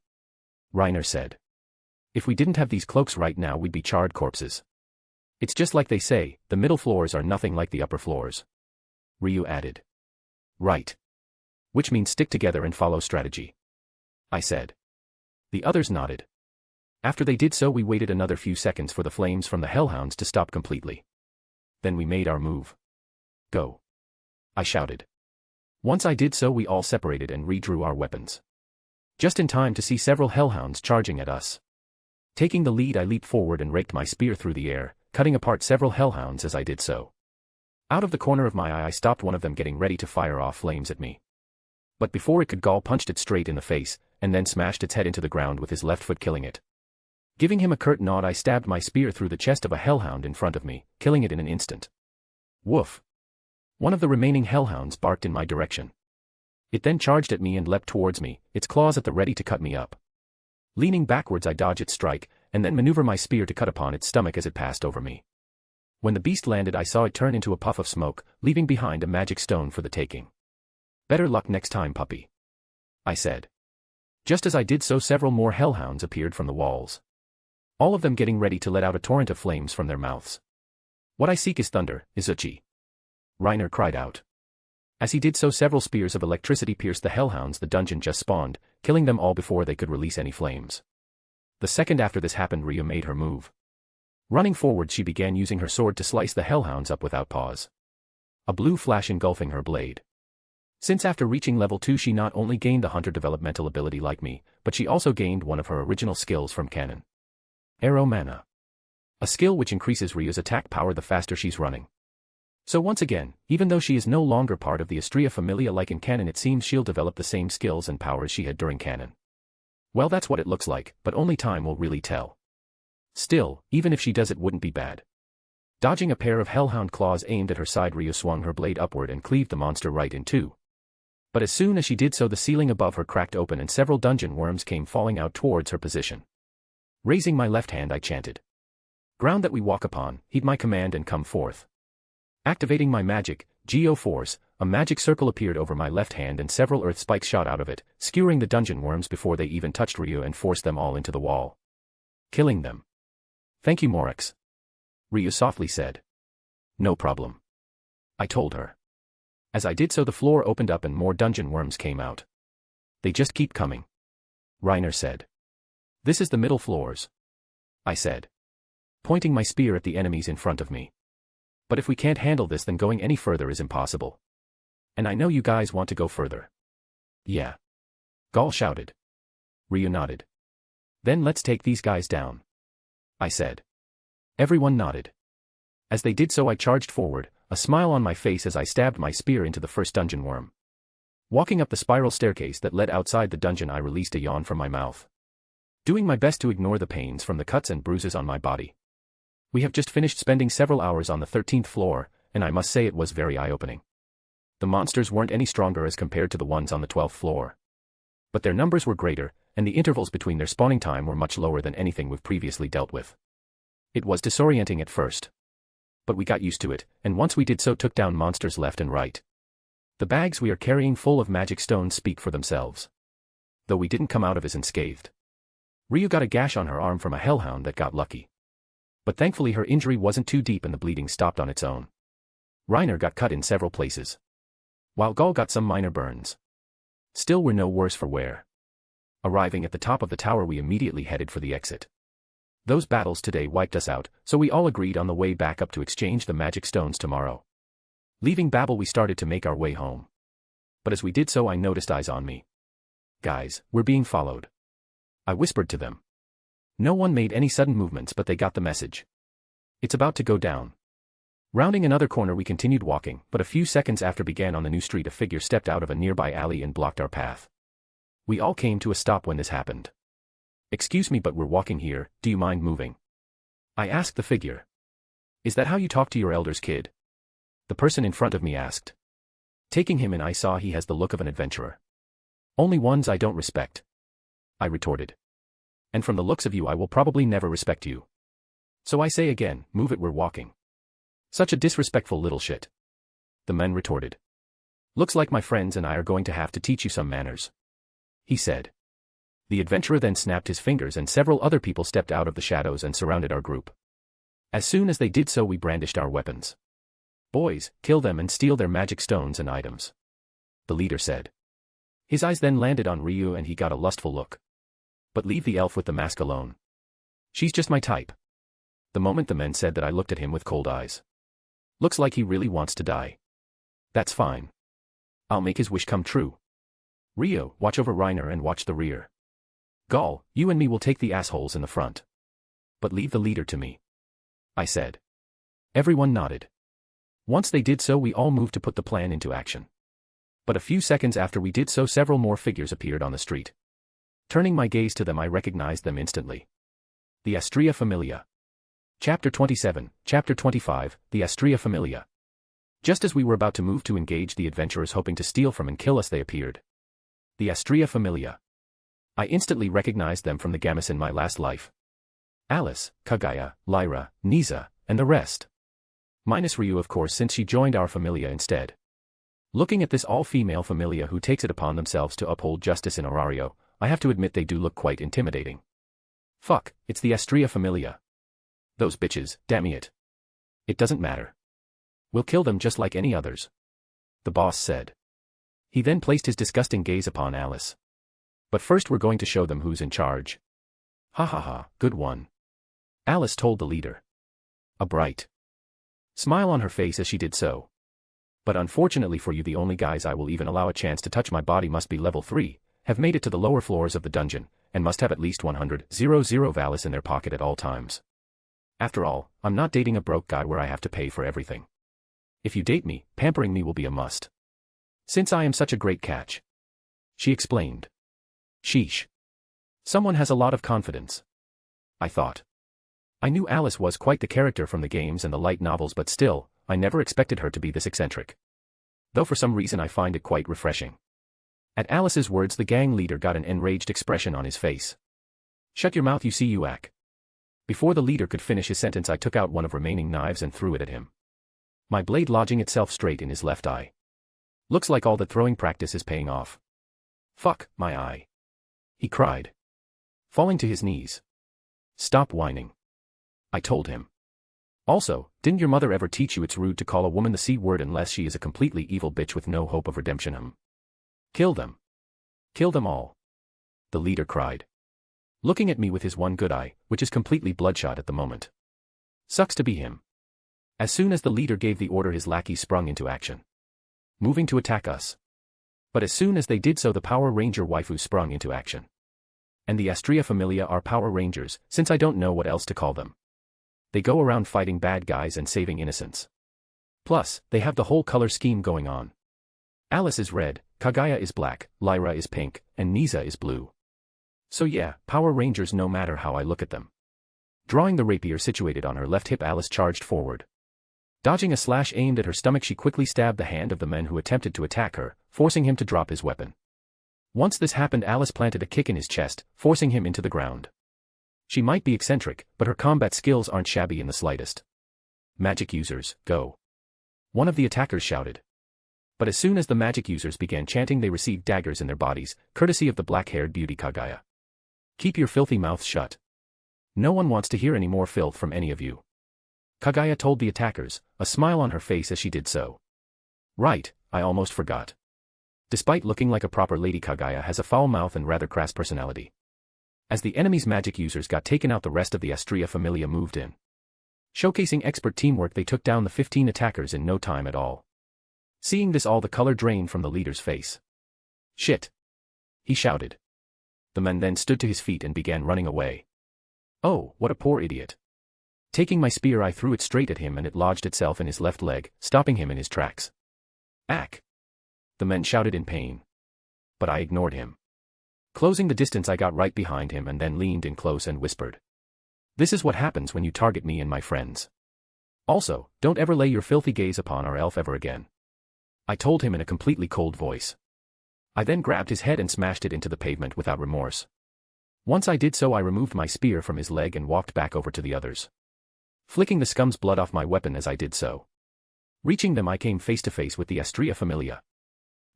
Reiner said. If we didn't have these cloaks right now, we'd be charred corpses. It's just like they say, the middle floors are nothing like the upper floors. Ryu added. Right. Which means stick together and follow strategy, I said. The others nodded. After they did so, we waited another few seconds for the flames from the hellhounds to stop completely. Then we made our move. Go, I shouted. Once I did so, we all separated and redrew our weapons. Just in time to see several hellhounds charging at us. Taking the lead, I leaped forward and raked my spear through the air, cutting apart several hellhounds as I did so. Out of the corner of my eye, I stopped one of them getting ready to fire off flames at me. But before it could, Gaul punched it straight in the face, and then smashed its head into the ground with his left foot, killing it. Giving him a curt nod, I stabbed my spear through the chest of a hellhound in front of me, killing it in an instant. Woof. One of the remaining hellhounds barked in my direction. It then charged at me and leapt towards me, its claws at the ready to cut me up. Leaning backwards, I dodge its strike, and then maneuver my spear to cut upon its stomach as it passed over me. When the beast landed, I saw it turn into a puff of smoke, leaving behind a magic stone for the taking. Better luck next time, puppy, I said. Just as I did so, several more hellhounds appeared from the walls. All of them getting ready to let out a torrent of flames from their mouths. What I seek is thunder, Izuchi, Reiner cried out. As he did so, several spears of electricity pierced the hellhounds the dungeon just spawned, killing them all before they could release any flames. The second after this happened, Rhea made her move. Running forward, she began using her sword to slice the hellhounds up without pause. A blue flash engulfing her blade. Since after reaching level 2 she not only gained the hunter developmental ability like me, but she also gained one of her original skills from canon. Arrow Mana. A skill which increases Rhea's attack power the faster she's running. So once again, even though she is no longer part of the Astrea Familia like in canon, it seems she'll develop the same skills and powers she had during canon. Well, that's what it looks like, but only time will really tell. Still, even if she does, it wouldn't be bad. Dodging a pair of hellhound claws aimed at her side, Rhea swung her blade upward and cleaved the monster right in two. But as soon as she did so, the ceiling above her cracked open and several dungeon worms came falling out towards her position. Raising my left hand, I chanted. Ground that we walk upon, heed my command and come forth. Activating my magic, Geo-Force, a magic circle appeared over my left hand and several earth spikes shot out of it, skewering the dungeon worms before they even touched Ryu and forced them all into the wall. Killing them. Thank you, Morix, Ryu softly said. No problem, I told her. As I did so, the floor opened up and more dungeon worms came out. They just keep coming, Reiner said. This is the middle floors, I said, pointing my spear at the enemies in front of me. But if we can't handle this, then going any further is impossible. And I know you guys want to go further. Yeah, Gaul shouted. Ryu nodded. Then let's take these guys down, I said. Everyone nodded. As they did so, I charged forward, a smile on my face as I stabbed my spear into the first dungeon worm. Walking up the spiral staircase that led outside the dungeon, I released a yawn from my mouth, doing my best to ignore the pains from the cuts and bruises on my body. We have just finished spending several hours on the 13th floor, and I must say it was very eye-opening. The monsters weren't any stronger as compared to the ones on the 12th floor, but their numbers were greater, and the intervals between their spawning time were much lower than anything we've previously dealt with. It was disorienting at first, but we got used to it, and once we did so, took down monsters left and right. The bags we are carrying full of magic stones speak for themselves, though we didn't come out of it unscathed. Ryu got a gash on her arm from a hellhound that got lucky, but thankfully her injury wasn't too deep and the bleeding stopped on its own. Reiner got cut in several places, while Gull got some minor burns. Still, we're no worse for wear. Arriving at the top of the tower, we immediately headed for the exit. Those battles today wiped us out, so we all agreed on the way back up to exchange the magic stones tomorrow. Leaving Babel, we started to make our way home. But as we did so, I noticed eyes on me. "Guys, we're being followed," I whispered to them. No one made any sudden movements, but they got the message. It's about to go down. Rounding another corner, we continued walking, but a few seconds after began on the new street, a figure stepped out of a nearby alley and blocked our path. We all came to a stop when this happened. "Excuse me, but we're walking here, do you mind moving?" I asked the figure. "Is that how you talk to your elders, kid?" the person in front of me asked. Taking him in, I saw he has the look of an adventurer. "Only ones I don't respect," I retorted. "And from the looks of you, I will probably never respect you. So I say again, move it, we're walking." "Such a disrespectful little shit," the man retorted. "Looks like my friends and I are going to have to teach you some manners," he said. The adventurer then snapped his fingers and several other people stepped out of the shadows and surrounded our group. As soon as they did so, we brandished our weapons. "Boys, kill them and steal their magic stones and items," the leader said. His eyes then landed on Ryu and he got a lustful look. "But leave the elf with the mask alone. She's just my type." The moment the men said that, I looked at him with cold eyes. Looks like he really wants to die. That's fine. I'll make his wish come true. "Ryu, watch over Reiner and watch the rear. Gull, you and me will take the assholes in the front. But leave the leader to me," I said. Everyone nodded. Once they did so, we all moved to put the plan into action. But a few seconds after we did so, several more figures appeared on the street. Turning my gaze to them, I recognized them instantly. The Astria Familia. Chapter 27, Chapter 25, The Astria Familia. Just as we were about to move to engage the adventurers hoping to steal from and kill us, they appeared. The Astria Familia. I instantly recognized them from the Gammas in my last life. Alice, Kagaya, Lyra, Niza, and the rest. Minus Ryu, of course, since she joined our familia instead. Looking at this all-female familia who takes it upon themselves to uphold justice in Horario, I have to admit they do look quite intimidating. Fuck, it's the Astria Familia. Those bitches, damn it. It doesn't matter. We'll kill them just like any others, the boss said. He then placed his disgusting gaze upon Alice. But first we're going to show them who's in charge. Ha ha ha, good one, Alice told the leader. A bright smile on her face as she did so. But unfortunately for you, the only guys I will even allow a chance to touch my body must be level 3, have made it to the lower floors of the dungeon, and must have at least 100,000 Valis in their pocket at all times. After all, I'm not dating a broke guy where I have to pay for everything. If you date me, pampering me will be a must. Since I am such a great catch, she explained. Sheesh. Someone has a lot of confidence, I thought. I knew Alice was quite the character from the games and the light novels, but still, I never expected her to be this eccentric. Though for some reason I find it quite refreshing. At Alice's words, the gang leader got an enraged expression on his face. Shut your mouth, you see, Uak. Before the leader could finish his sentence, I took out one of remaining knives and threw it at him. My blade lodging itself straight in his left eye. Looks like all that throwing practice is paying off. Fuck, my eye, he cried, falling to his knees. Stop whining, I told him. Also, didn't your mother ever teach you it's rude to call a woman the C word unless she is a completely evil bitch with no hope of redemption? Kill them. Kill them all, the leader cried, looking at me with his one good eye, which is completely bloodshot at the moment. Sucks to be him. As soon as the leader gave the order, his lackeys sprung into action, moving to attack us. But as soon as they did so, the Power Ranger waifu sprung into action. And the Astria Familia are Power Rangers, since I don't know what else to call them. They go around fighting bad guys and saving innocents. Plus, they have the whole color scheme going on. Alice is red, Kagaya is black, Lyra is pink, and Niza is blue. So yeah, Power Rangers no matter how I look at them. Drawing the rapier situated on her left hip, Alice charged forward. Dodging a slash aimed at her stomach, she quickly stabbed the hand of the man who attempted to attack her, forcing him to drop his weapon. Once this happened, Alice planted a kick in his chest, forcing him into the ground. She might be eccentric, but her combat skills aren't shabby in the slightest. Magic users, go. One of the attackers shouted. But as soon as the magic users began chanting, they received daggers in their bodies, courtesy of the black-haired beauty Kagaya. Keep your filthy mouth shut. No one wants to hear any more filth from any of you. Kagaya told the attackers, a smile on her face as she did so. Right, I almost forgot. Despite looking like a proper lady, Kagaya has a foul mouth and rather crass personality. As the enemy's magic users got taken out, the rest of the Astrea Familia moved in. Showcasing expert teamwork, they took down the 15 attackers in no time at all. Seeing this, all the color drained from the leader's face. Shit! He shouted. The man then stood to his feet and began running away. Oh, what a poor idiot. Taking my spear, I threw it straight at him and it lodged itself in his left leg, stopping him in his tracks. Ack! The man shouted in pain. But I ignored him. Closing the distance, I got right behind him and then leaned in close and whispered. This is what happens when you target me and my friends. Also, don't ever lay your filthy gaze upon our elf ever again. I told him in a completely cold voice. I then grabbed his head and smashed it into the pavement without remorse. Once I did so, I removed my spear from his leg and walked back over to the others, flicking the scum's blood off my weapon as I did so. Reaching them, I came face to face with the Astrea Familia.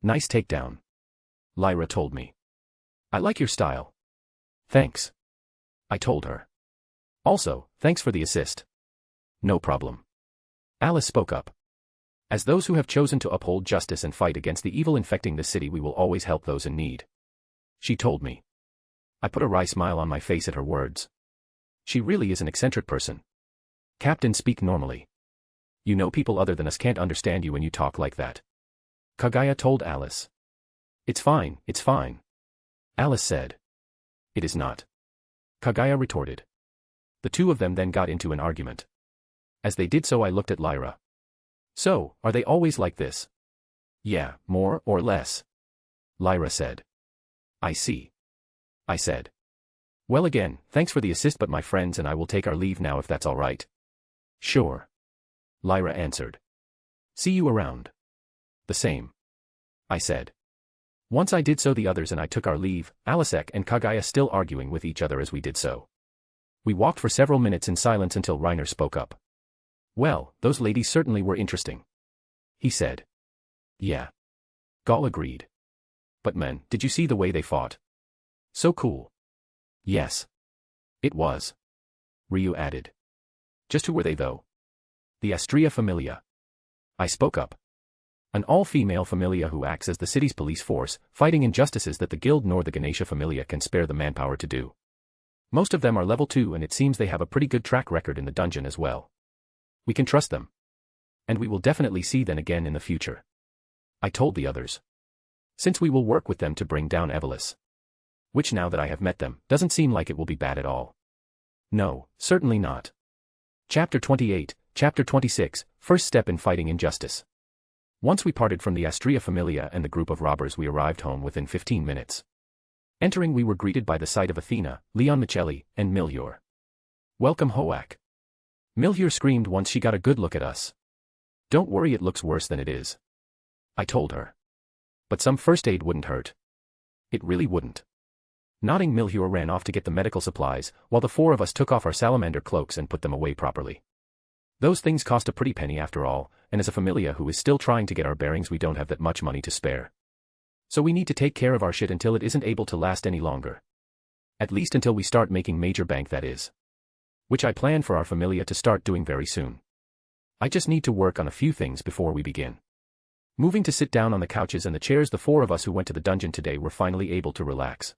Nice takedown. Lyra told me. I like your style. Thanks. I told her. Also, thanks for the assist. No problem. Alice spoke up. As those who have chosen to uphold justice and fight against the evil infecting this city, we will always help those in need. She told me. I put a wry smile on my face at her words. She really is an eccentric person. Captain, speak normally. You know people other than us can't understand you when you talk like that. Kagaya told Alice. It's fine, it's fine. Alice said. It is not. Kagaya retorted. The two of them then got into an argument. As they did so, I looked at Lyra. So, are they always like this? Yeah, more or less. Lyra said. I see. I said. Well, again, thanks for the assist, but my friends and I will take our leave now if that's all right. Sure. Lyra answered. See you around. The same. I said. Once I did so, the others and I took our leave, Alisek and Kagaya still arguing with each other as we did so. We walked for several minutes in silence until Reiner spoke up. Well, those ladies certainly were interesting. He said. Yeah. Gaul agreed. But man, did you see the way they fought? So cool. Yes. It was. Ryu added. Just who were they though? The Astrea Familia. I spoke up. An all-female familia who acts as the city's police force, fighting injustices that the guild nor the Ganesha Familia can spare the manpower to do. Most of them are level 2 and it seems they have a pretty good track record in the dungeon as well. We can trust them. And we will definitely see them again in the future. I told the others. Since we will work with them to bring down Evelys. Which now that I have met them, doesn't seem like it will be bad at all. No, certainly not. Chapter 28, Chapter 26, First Step in Fighting Injustice. Once we parted from the Astrea Familia and the group of robbers, we arrived home within 15 minutes. Entering, we were greeted by the sight of Athena, Leon Michelli, and Milhur. Welcome, Hoak. Milhur screamed once she got a good look at us. Don't worry, it looks worse than it is. I told her. But some first aid wouldn't hurt. It really wouldn't. Nodding, Milhur ran off to get the medical supplies, while the four of us took off our salamander cloaks and put them away properly. Those things cost a pretty penny after all, and as a familia who is still trying to get our bearings, we don't have that much money to spare. So we need to take care of our shit until it isn't able to last any longer. At least until we start making major bank, that is. Which I plan for our familia to start doing very soon. I just need to work on a few things before we begin. Moving to sit down on the couches and the chairs, the four of us who went to the dungeon today were finally able to relax.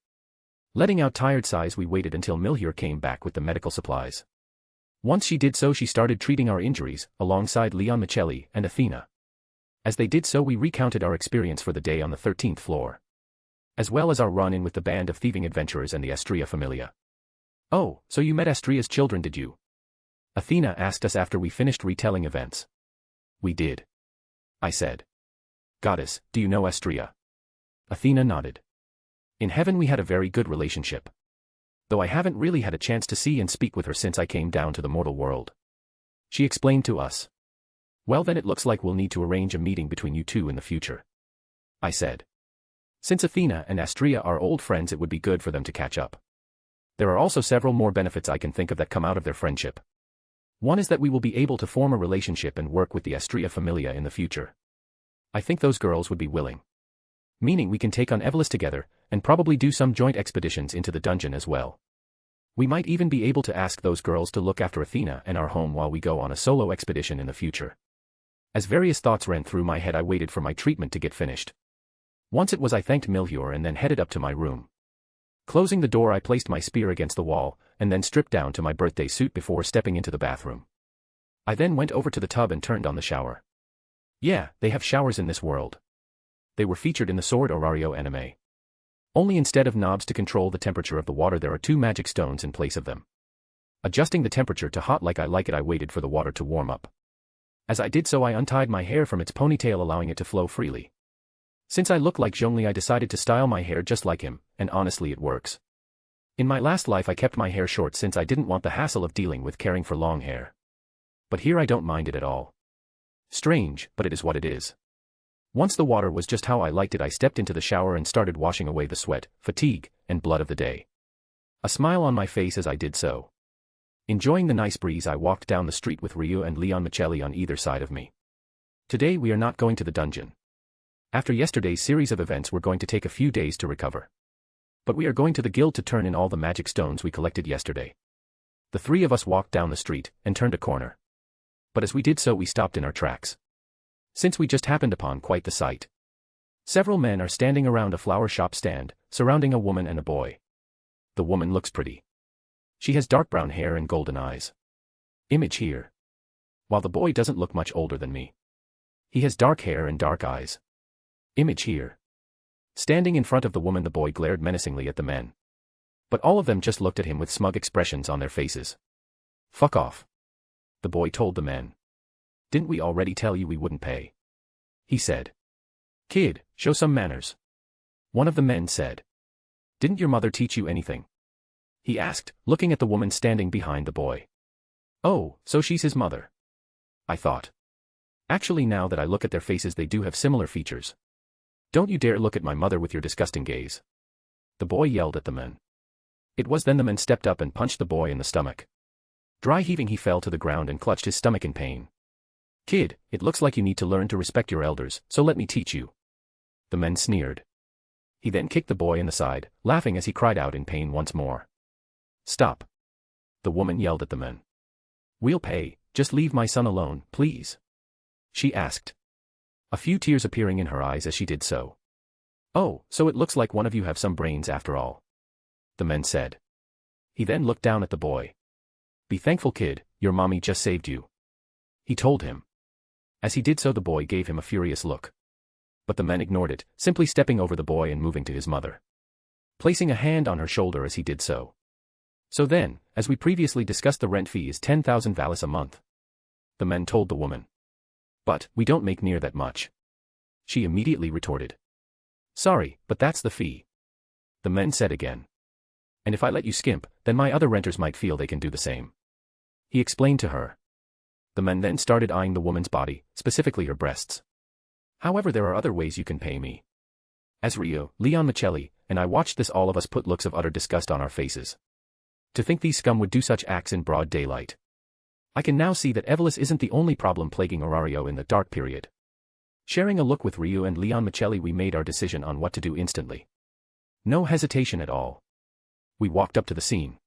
Letting out tired sighs, we waited until Milhur came back with the medical supplies. Once she did so, she started treating our injuries, alongside Leon Michelli and Athena. As they did so, we recounted our experience for the day on the 13th floor. As well as our run-in with the band of thieving adventurers and the Astrea Familia. Oh, so you met Astrea's children, did you? Athena asked us after we finished retelling events. We did. I said. Goddess, do you know Astrea? Athena nodded. In heaven we had a very good relationship. Though I haven't really had a chance to see and speak with her since I came down to the mortal world. She explained to us. Well then it looks like we'll need to arrange a meeting between you two in the future. I said. Since Athena and Astrea are old friends, it would be good for them to catch up. There are also several more benefits I can think of that come out of their friendship. One is that we will be able to form a relationship and work with the Astrea Familia in the future. I think those girls would be willing. Meaning we can take on Evelys together, and probably do some joint expeditions into the dungeon as well. We might even be able to ask those girls to look after Athena and our home while we go on a solo expedition in the future. As various thoughts ran through my head, I waited for my treatment to get finished. Once it was, I thanked Milhur and then headed up to my room. Closing the door, I placed my spear against the wall, and then stripped down to my birthday suit before stepping into the bathroom. I then went over to the tub and turned on the shower. Yeah, they have showers in this world. They were featured in the Sword Orario anime. Only instead of knobs to control the temperature of the water, there are two magic stones in place of them. Adjusting the temperature to hot like I like it, I waited for the water to warm up. As I did so, I untied my hair from its ponytail, allowing it to flow freely. Since I look like Zhongli, I decided to style my hair just like him, and honestly it works. In my last life I kept my hair short since I didn't want the hassle of dealing with caring for long hair. But here I don't mind it at all. Strange, but it is what it is. Once the water was just how I liked it, I stepped into the shower and started washing away the sweat, fatigue, and blood of the day. A smile on my face as I did so. Enjoying the nice breeze, I walked down the street with Ryu and Leon Michelli on either side of me. Today we are not going to the dungeon. After yesterday's series of events, we're going to take a few days to recover. But we are going to the guild to turn in all the magic stones we collected yesterday. The three of us walked down the street and turned a corner. But as we did so, we stopped in our tracks. Since we just happened upon quite the sight. Several men are standing around a flower shop stand, surrounding a woman and a boy. The woman looks pretty. She has dark brown hair and golden eyes. Image here. While the boy doesn't look much older than me. He has dark hair and dark eyes. Image here. Standing in front of the woman, the boy glared menacingly at the men. But all of them just looked at him with smug expressions on their faces. Fuck off. The boy told the men. Didn't we already tell you we wouldn't pay? He said. Kid, show some manners. One of the men said. Didn't your mother teach you anything? He asked, looking at the woman standing behind the boy. Oh, so she's his mother. I thought. Actually, now that I look at their faces, they do have similar features. Don't you dare look at my mother with your disgusting gaze. The boy yelled at the men. It was then the men stepped up and punched the boy in the stomach. Dry heaving, he fell to the ground and clutched his stomach in pain. Kid, it looks like you need to learn to respect your elders, so let me teach you. The men sneered. He then kicked the boy in the side, laughing as he cried out in pain once more. Stop. The woman yelled at the men. We'll pay, just leave my son alone, please. She asked. A few tears appearing in her eyes as she did so. Oh, so it looks like one of you have some brains after all. The men said. He then looked down at the boy. Be thankful, kid, your mommy just saved you. He told him. As he did so, the boy gave him a furious look. But the men ignored it, simply stepping over the boy and moving to his mother. Placing a hand on her shoulder as he did so. So then, as we previously discussed, the rent fee is 10,000 valis a month. The men told the woman. But, we don't make near that much. She immediately retorted. Sorry, but that's the fee. The men said again. And if I let you skimp, then my other renters might feel they can do the same. He explained to her. The men then started eyeing the woman's body, specifically her breasts. However, there are other ways you can pay me. As Rio, Leon Michelli, and I watched this, all of us put looks of utter disgust on our faces. To think these scum would do such acts in broad daylight. I can now see that Evelys isn't the only problem plaguing Orario in the dark period. Sharing a look with Ryu and Leon Michelli, we made our decision on what to do instantly. No hesitation at all. We walked up to the scene.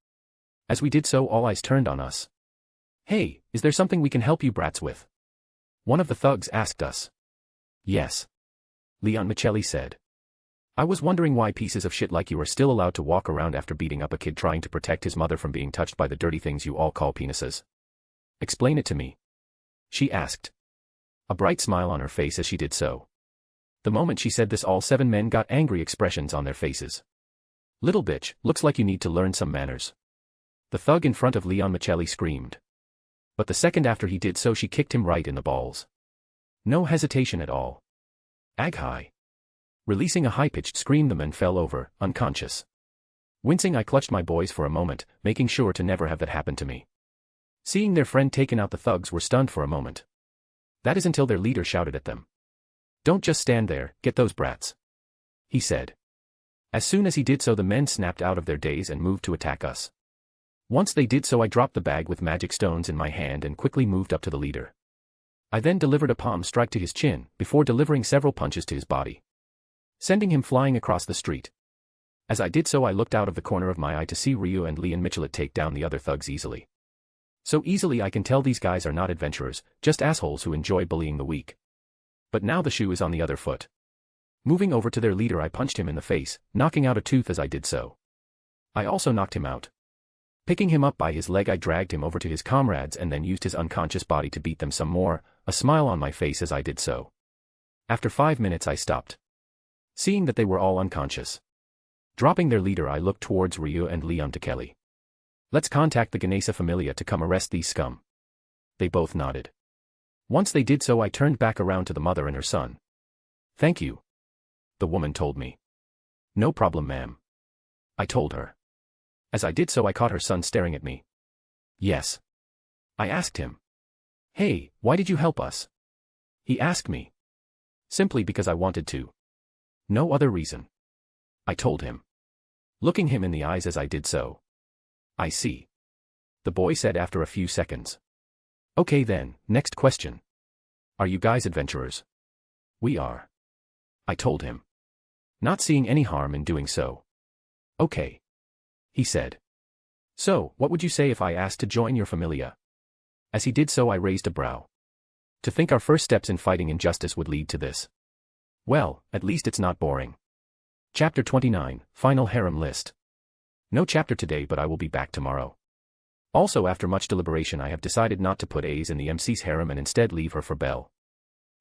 As we did so, all eyes turned on us. Hey, is there something we can help you brats with? One of the thugs asked us. Yes. Leon Michelli said. I was wondering why pieces of shit like you are still allowed to walk around after beating up a kid trying to protect his mother from being touched by the dirty things you all call penises. Explain it to me. She asked. A bright smile on her face as she did so. The moment she said this, all 7 men got angry expressions on their faces. Little bitch, looks like you need to learn some manners. The thug in front of Leon Michelli screamed. But the second after he did so, she kicked him right in the balls. No hesitation at all. Aghai. Releasing a high-pitched scream, the men fell over, unconscious. Wincing, I clutched my boys for a moment, making sure to never have that happen to me. Seeing their friend taken out, the thugs were stunned for a moment. That is until their leader shouted at them. "Don't just stand there, get those brats," he said. As soon as he did so, the men snapped out of their daze and moved to attack us. Once they did so, I dropped the bag with magic stones in my hand and quickly moved up to the leader. I then delivered a palm strike to his chin, before delivering several punches to his body, sending him flying across the street. As I did so, I looked out of the corner of my eye to see Ryu and Leon Michelet take down the other thugs easily. So easily I can tell these guys are not adventurers, just assholes who enjoy bullying the weak. But now the shoe is on the other foot. Moving over to their leader, I punched him in the face, knocking out a tooth as I did so. I also knocked him out. Picking him up by his leg, I dragged him over to his comrades and then used his unconscious body to beat them some more, a smile on my face as I did so. After 5 minutes I stopped, seeing that they were all unconscious. Dropping their leader, I looked towards Ryu and Leon Kelly. "Let's contact the Ganesha Familia to come arrest these scum." They both nodded. Once they did so, I turned back around to the mother and her son. "Thank you," the woman told me. "No problem, ma'am," I told her. As I did so, I caught her son staring at me. "Yes." I asked him. "Hey, why did you help us?" He asked me. "Simply because I wanted to. No other reason," I told him, looking him in the eyes as I did so. "I see," the boy said after a few seconds. "Okay then, next question. Are you guys adventurers?" "We are," I told him, not seeing any harm in doing so. "Okay," he said. "So, what would you say if I asked to join your familia?" As he did so, I raised a brow. To think our first steps in fighting injustice would lead to this. Well, at least it's not boring. Chapter 29, Final Harem List. No chapter today, but I will be back tomorrow. Also, after much deliberation, I have decided not to put A's in the MC's harem and instead leave her for Belle.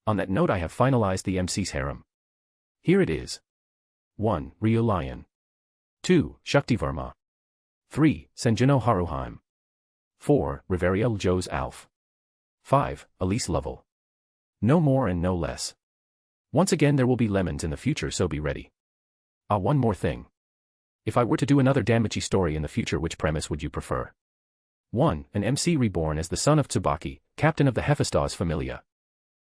On that note, I have finalized the MC's harem. Here it is. 1. Ryu Lion. 2. Shakti Verma. 3. Senjino Haruheim. 4. Riveriel Joes Alf. 5. Elise Lovell. No more and no less. Once again, there will be lemons in the future, so be ready. One more thing. If I were to do another Danmachi story in the future, which premise would you prefer? 1. An MC reborn as the son of Tsubaki, captain of the Hephaestus Familia.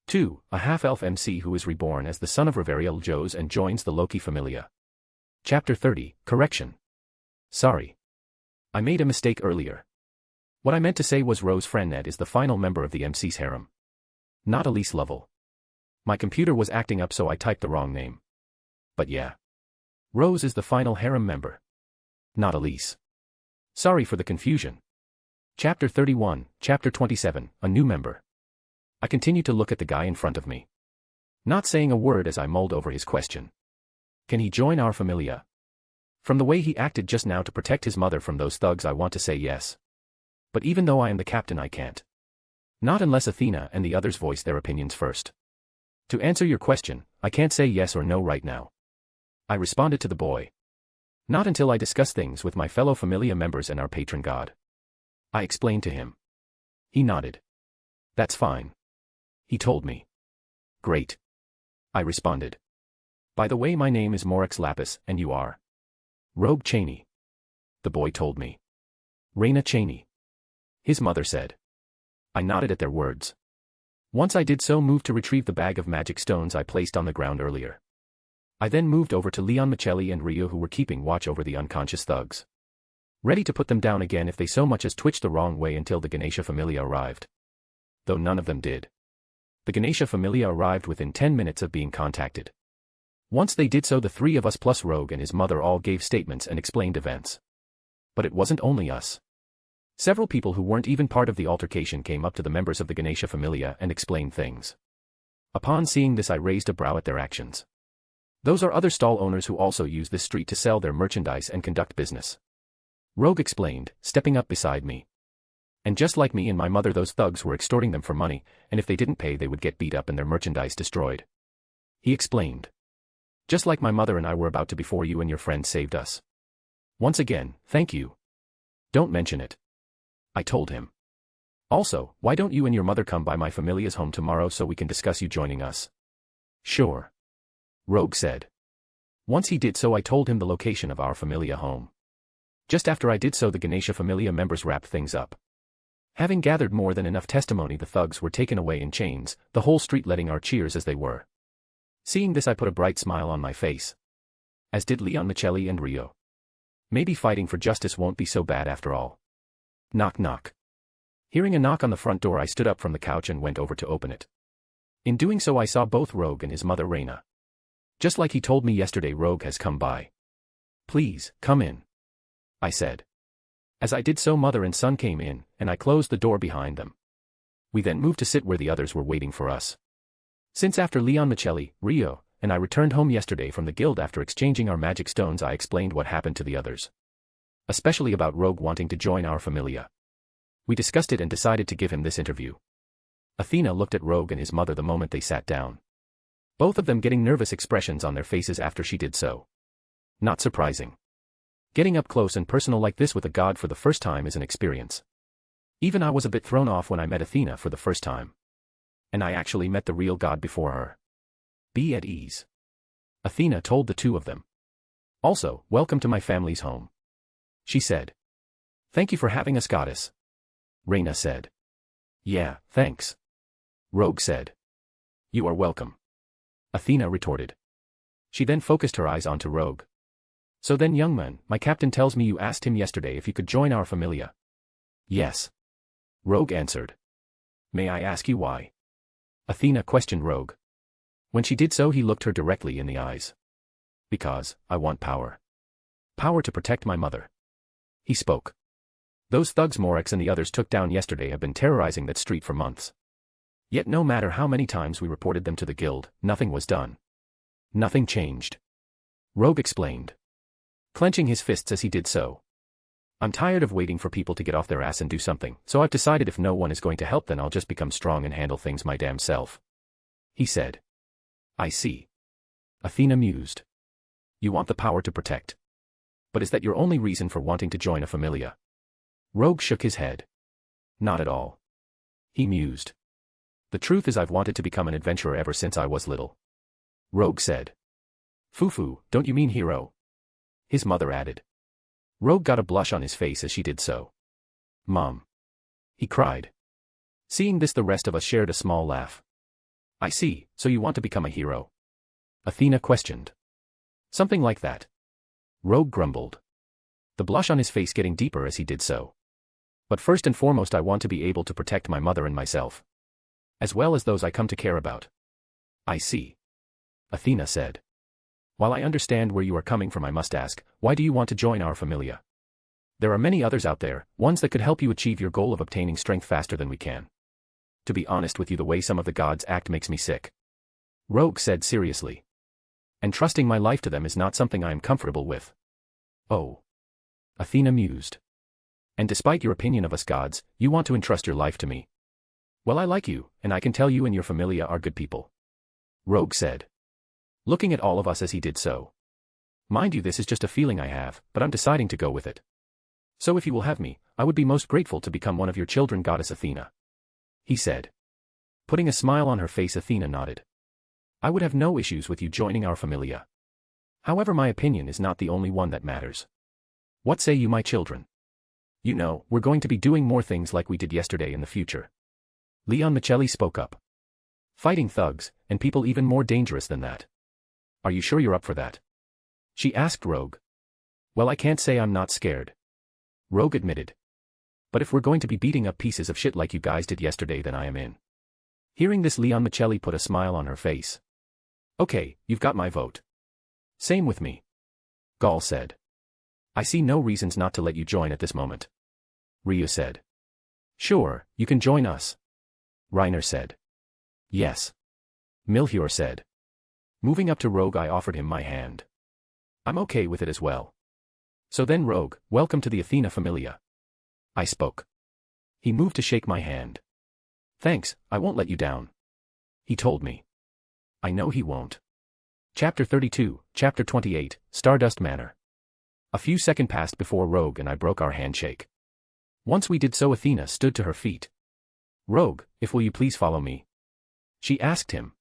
2. A half-elf MC who is reborn as the son of Riveriel Joes and joins the Loki Familia. Chapter 30, Correction. Sorry. I made a mistake earlier. What I meant to say was Rose Frennet is the final member of the MC's harem, not Elise Lovell. My computer was acting up, so I typed the wrong name. But yeah. Rose is the final harem member, not Elise. Sorry for the confusion. Chapter 31, Chapter 27, A New Member. I continued to look at the guy in front of me, not saying a word as I mulled over his question. Can he join our familia? From the way he acted just now to protect his mother from those thugs, I want to say yes. But even though I am the captain, I can't. Not unless Athena and the others voice their opinions first. To answer your question, I can't say yes or no right now, I responded to the boy. Not until I discuss things with my fellow familia members and our patron god, I explained to him. He nodded. That's fine, he told me. Great, I responded. By the way, my name is Morix Lapis, and you are? Rogue Cheney, the boy told me. Raina Cheney, his mother said. I nodded at their words. Once I did so, moved to retrieve the bag of magic stones I placed on the ground earlier. I then moved over to Leon Michelli and Ryu, who were keeping watch over the unconscious thugs, ready to put them down again if they so much as twitched the wrong way until the Ganesha Familia arrived. Though none of them did. The Ganesha Familia arrived within 10 minutes of being contacted. Once they did so, the three of us plus Rogue and his mother all gave statements and explained events. But it wasn't only us. Several people who weren't even part of the altercation came up to the members of the Ganesha Familia and explained things. Upon seeing this, I raised a brow at their actions. Those are other stall owners who also use this street to sell their merchandise and conduct business, Rogue explained, stepping up beside me. And just like me and my mother, those thugs were extorting them for money, and if they didn't pay, they would get beat up and their merchandise destroyed, he explained. Just like my mother and I were about to before you and your friend saved us. Once again, thank you. Don't mention it, I told him. Also, why don't you and your mother come by my familia's home tomorrow so we can discuss you joining us? Sure. Rogue said. Once he did so, I told him the location of our familia home. Just after I did so, the Ganesha familia members wrapped things up. Having gathered more than enough testimony, the thugs were taken away in chains, the whole street letting our cheers as they were. Seeing this, I put a bright smile on my face. As did Leon Michelli and Rio. Maybe fighting for justice won't be so bad after all. Knock knock. Hearing a knock on the front door, I stood up from the couch and went over to open it. In doing so, I saw both Rogue and his mother Reina. Just like he told me yesterday, Rogue has come by. Please, come in, I said. As I did so, mother and son came in, and I closed the door behind them. We then moved to sit where the others were waiting for us. Since after Leon Michelli, Rio, and I returned home yesterday from the guild after exchanging our magic stones, I explained what happened to the others. Especially about Rogue wanting to join our familia. We discussed it and decided to give him this interview. Athena looked at Rogue and his mother the moment they sat down. Both of them getting nervous expressions on their faces after she did so. Not surprising. Getting up close and personal like this with a god for the first time is an experience. Even I was a bit thrown off when I met Athena for the first time. And I actually met the real god before her. Be at ease, Athena told the two of them. Also, welcome to my family's home, she said. Thank you for having us, goddess, Reina said. Yeah, thanks, Rogue said. You are welcome, Athena retorted. She then focused her eyes onto Rogue. So then, young man, my captain tells me you asked him yesterday if you could join our familia. Yes, Rogue answered. May I ask you why? Athena questioned Rogue. When she did so, he looked her directly in the eyes. Because, I want power. Power to protect my mother, he spoke. Those thugs Morex and the others took down yesterday have been terrorizing that street for months. Yet no matter how many times we reported them to the guild, nothing was done. Nothing changed, Rogue explained, clenching his fists as he did so. I'm tired of waiting for people to get off their ass and do something, so I've decided if no one is going to help, then I'll just become strong and handle things my damn self, he said. I see, Athena mused. You want the power to protect. But is that your only reason for wanting to join a familia? Rogue shook his head. Not at all, he mused. The truth is, I've wanted to become an adventurer ever since I was little, Rogue said. Fufu, don't you mean hero? His mother added. Rogue got a blush on his face as she did so. Mom, he cried. Seeing this, the rest of us shared a small laugh. I see, so you want to become a hero? Athena questioned. Something like that, Rogue grumbled, the blush on his face getting deeper as he did so. But first and foremost, I want to be able to protect my mother and myself, as well as those I come to care about. I see, Athena said. While I understand where you are coming from, I must ask, why do you want to join our familia? There are many others out there, ones that could help you achieve your goal of obtaining strength faster than we can. To be honest with you, the way some of the gods act makes me sick, Rogue said seriously. And trusting my life to them is not something I am comfortable with. Oh, Athena mused. And despite your opinion of us gods, you want to entrust your life to me. Well, I like you, and I can tell you and your familia are good people, Rogue said, looking at all of us as he did so. Mind you, this is just a feeling I have, but I'm deciding to go with it. So if you will have me, I would be most grateful to become one of your children, goddess Athena, he said. Putting a smile on her face, Athena nodded. I would have no issues with you joining our familia. However, my opinion is not the only one that matters. What say you, my children? You know, we're going to be doing more things like we did yesterday in the future. Leon Michelli spoke up. Fighting thugs, and people even more dangerous than that. Are you sure you're up for that? She asked Rogue. Well, I can't say I'm not scared, Rogue admitted. But if we're going to be beating up pieces of shit like you guys did yesterday, then I am in. Hearing this, Leon Michelli put a smile on her face. Okay, you've got my vote. Same with me, Gaul said. I see no reasons not to let you join at this moment, Rio said. Sure, you can join us, Reiner said. Yes, Milhior said. Moving up to Rogue, I offered him my hand. I'm okay with it as well. So then, Rogue, welcome to the Athena familia, I spoke. He moved to shake my hand. Thanks, I won't let you down, he told me. I know he won't. Chapter 32, Chapter 28, Stardust Manor. A few seconds passed before Rogue and I broke our handshake. Once we did so, Athena stood to her feet. Rogue, if will you please follow me? She asked him.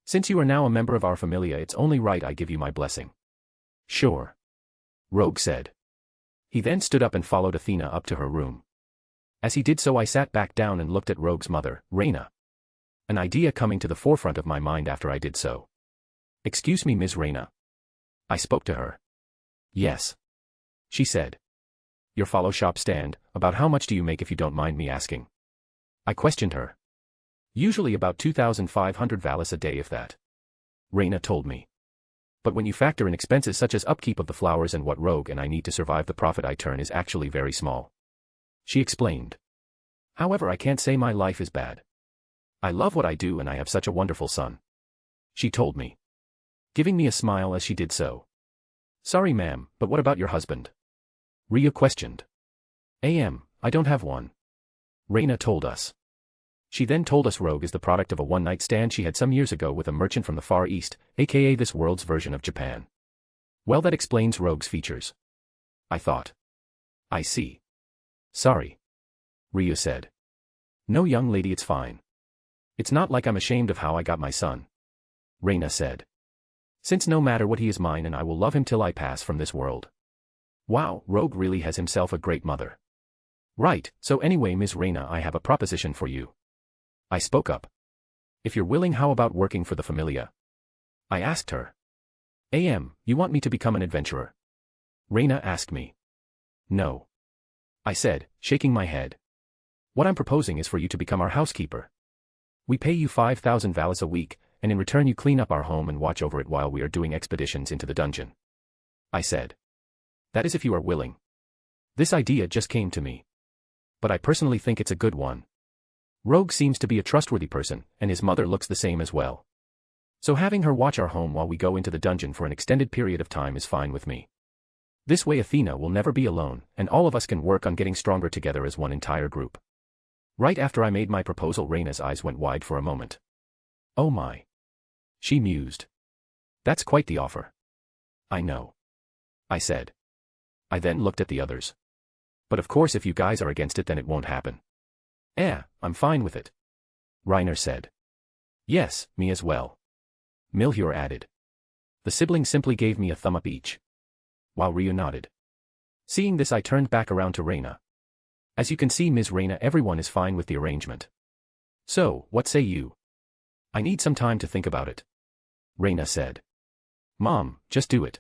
Since you are now a member of our familia, it's only right I give you my blessing. Sure. Rogue said. He then stood up and followed Athena up to her room. As he did so, I sat back down and looked at Rogue's mother, Reina. An idea coming to the forefront of my mind after I did so. Excuse me, Ms. Reina. I spoke to her. Yes. She said. Your follow shop stand, about how much do you make if you don't mind me asking? I questioned her. Usually about 2,500 valis a day if that. Reina told me. But when you factor in expenses such as upkeep of the flowers and what Rogue and I need to survive, the profit I turn is actually very small. She explained. However, I can't say my life is bad. I love what I do and I have such a wonderful son. She told me. Giving me a smile as she did so. Sorry ma'am, but what about your husband? Ria questioned. I don't have one. Reina told us. She then told us Rogue is the product of a one-night stand she had some years ago with a merchant from the Far East, aka this world's version of Japan. Well, that explains Rogue's features. I thought. I see. Sorry. Ria said. No, young lady, it's fine. It's not like I'm ashamed of how I got my son. Reina said. Since no matter what, he is mine and I will love him till I pass from this world. Wow, Rogue really has himself a great mother. Right, so anyway, Ms. Reina, I have a proposition for you. I spoke up. If you're willing, how about working for the familia? I asked her. You want me to become an adventurer? Reina asked me. No. I said, shaking my head. What I'm proposing is for you to become our housekeeper. We pay you 5,000 valis a week, and in return you clean up our home and watch over it while we are doing expeditions into the dungeon. I said. That is if you are willing. This idea just came to me. But I personally think it's a good one. Rogue seems to be a trustworthy person, and his mother looks the same as well. So having her watch our home while we go into the dungeon for an extended period of time is fine with me. This way Athena will never be alone, and all of us can work on getting stronger together as one entire group. Right after I made my proposal, Reina's eyes went wide for a moment. Oh my. She mused. That's quite the offer. I know. I said. I then looked at the others. But of course if you guys are against it then it won't happen. I'm fine with it. Reiner said. Yes, me as well. Milhur added. The siblings simply gave me a thumb up each. While Ryu nodded. Seeing this, I turned back around to Reina. As you can see, Ms. Reina, everyone is fine with the arrangement. So, what say you? I need some time to think about it. Reina said. Mom, just do it.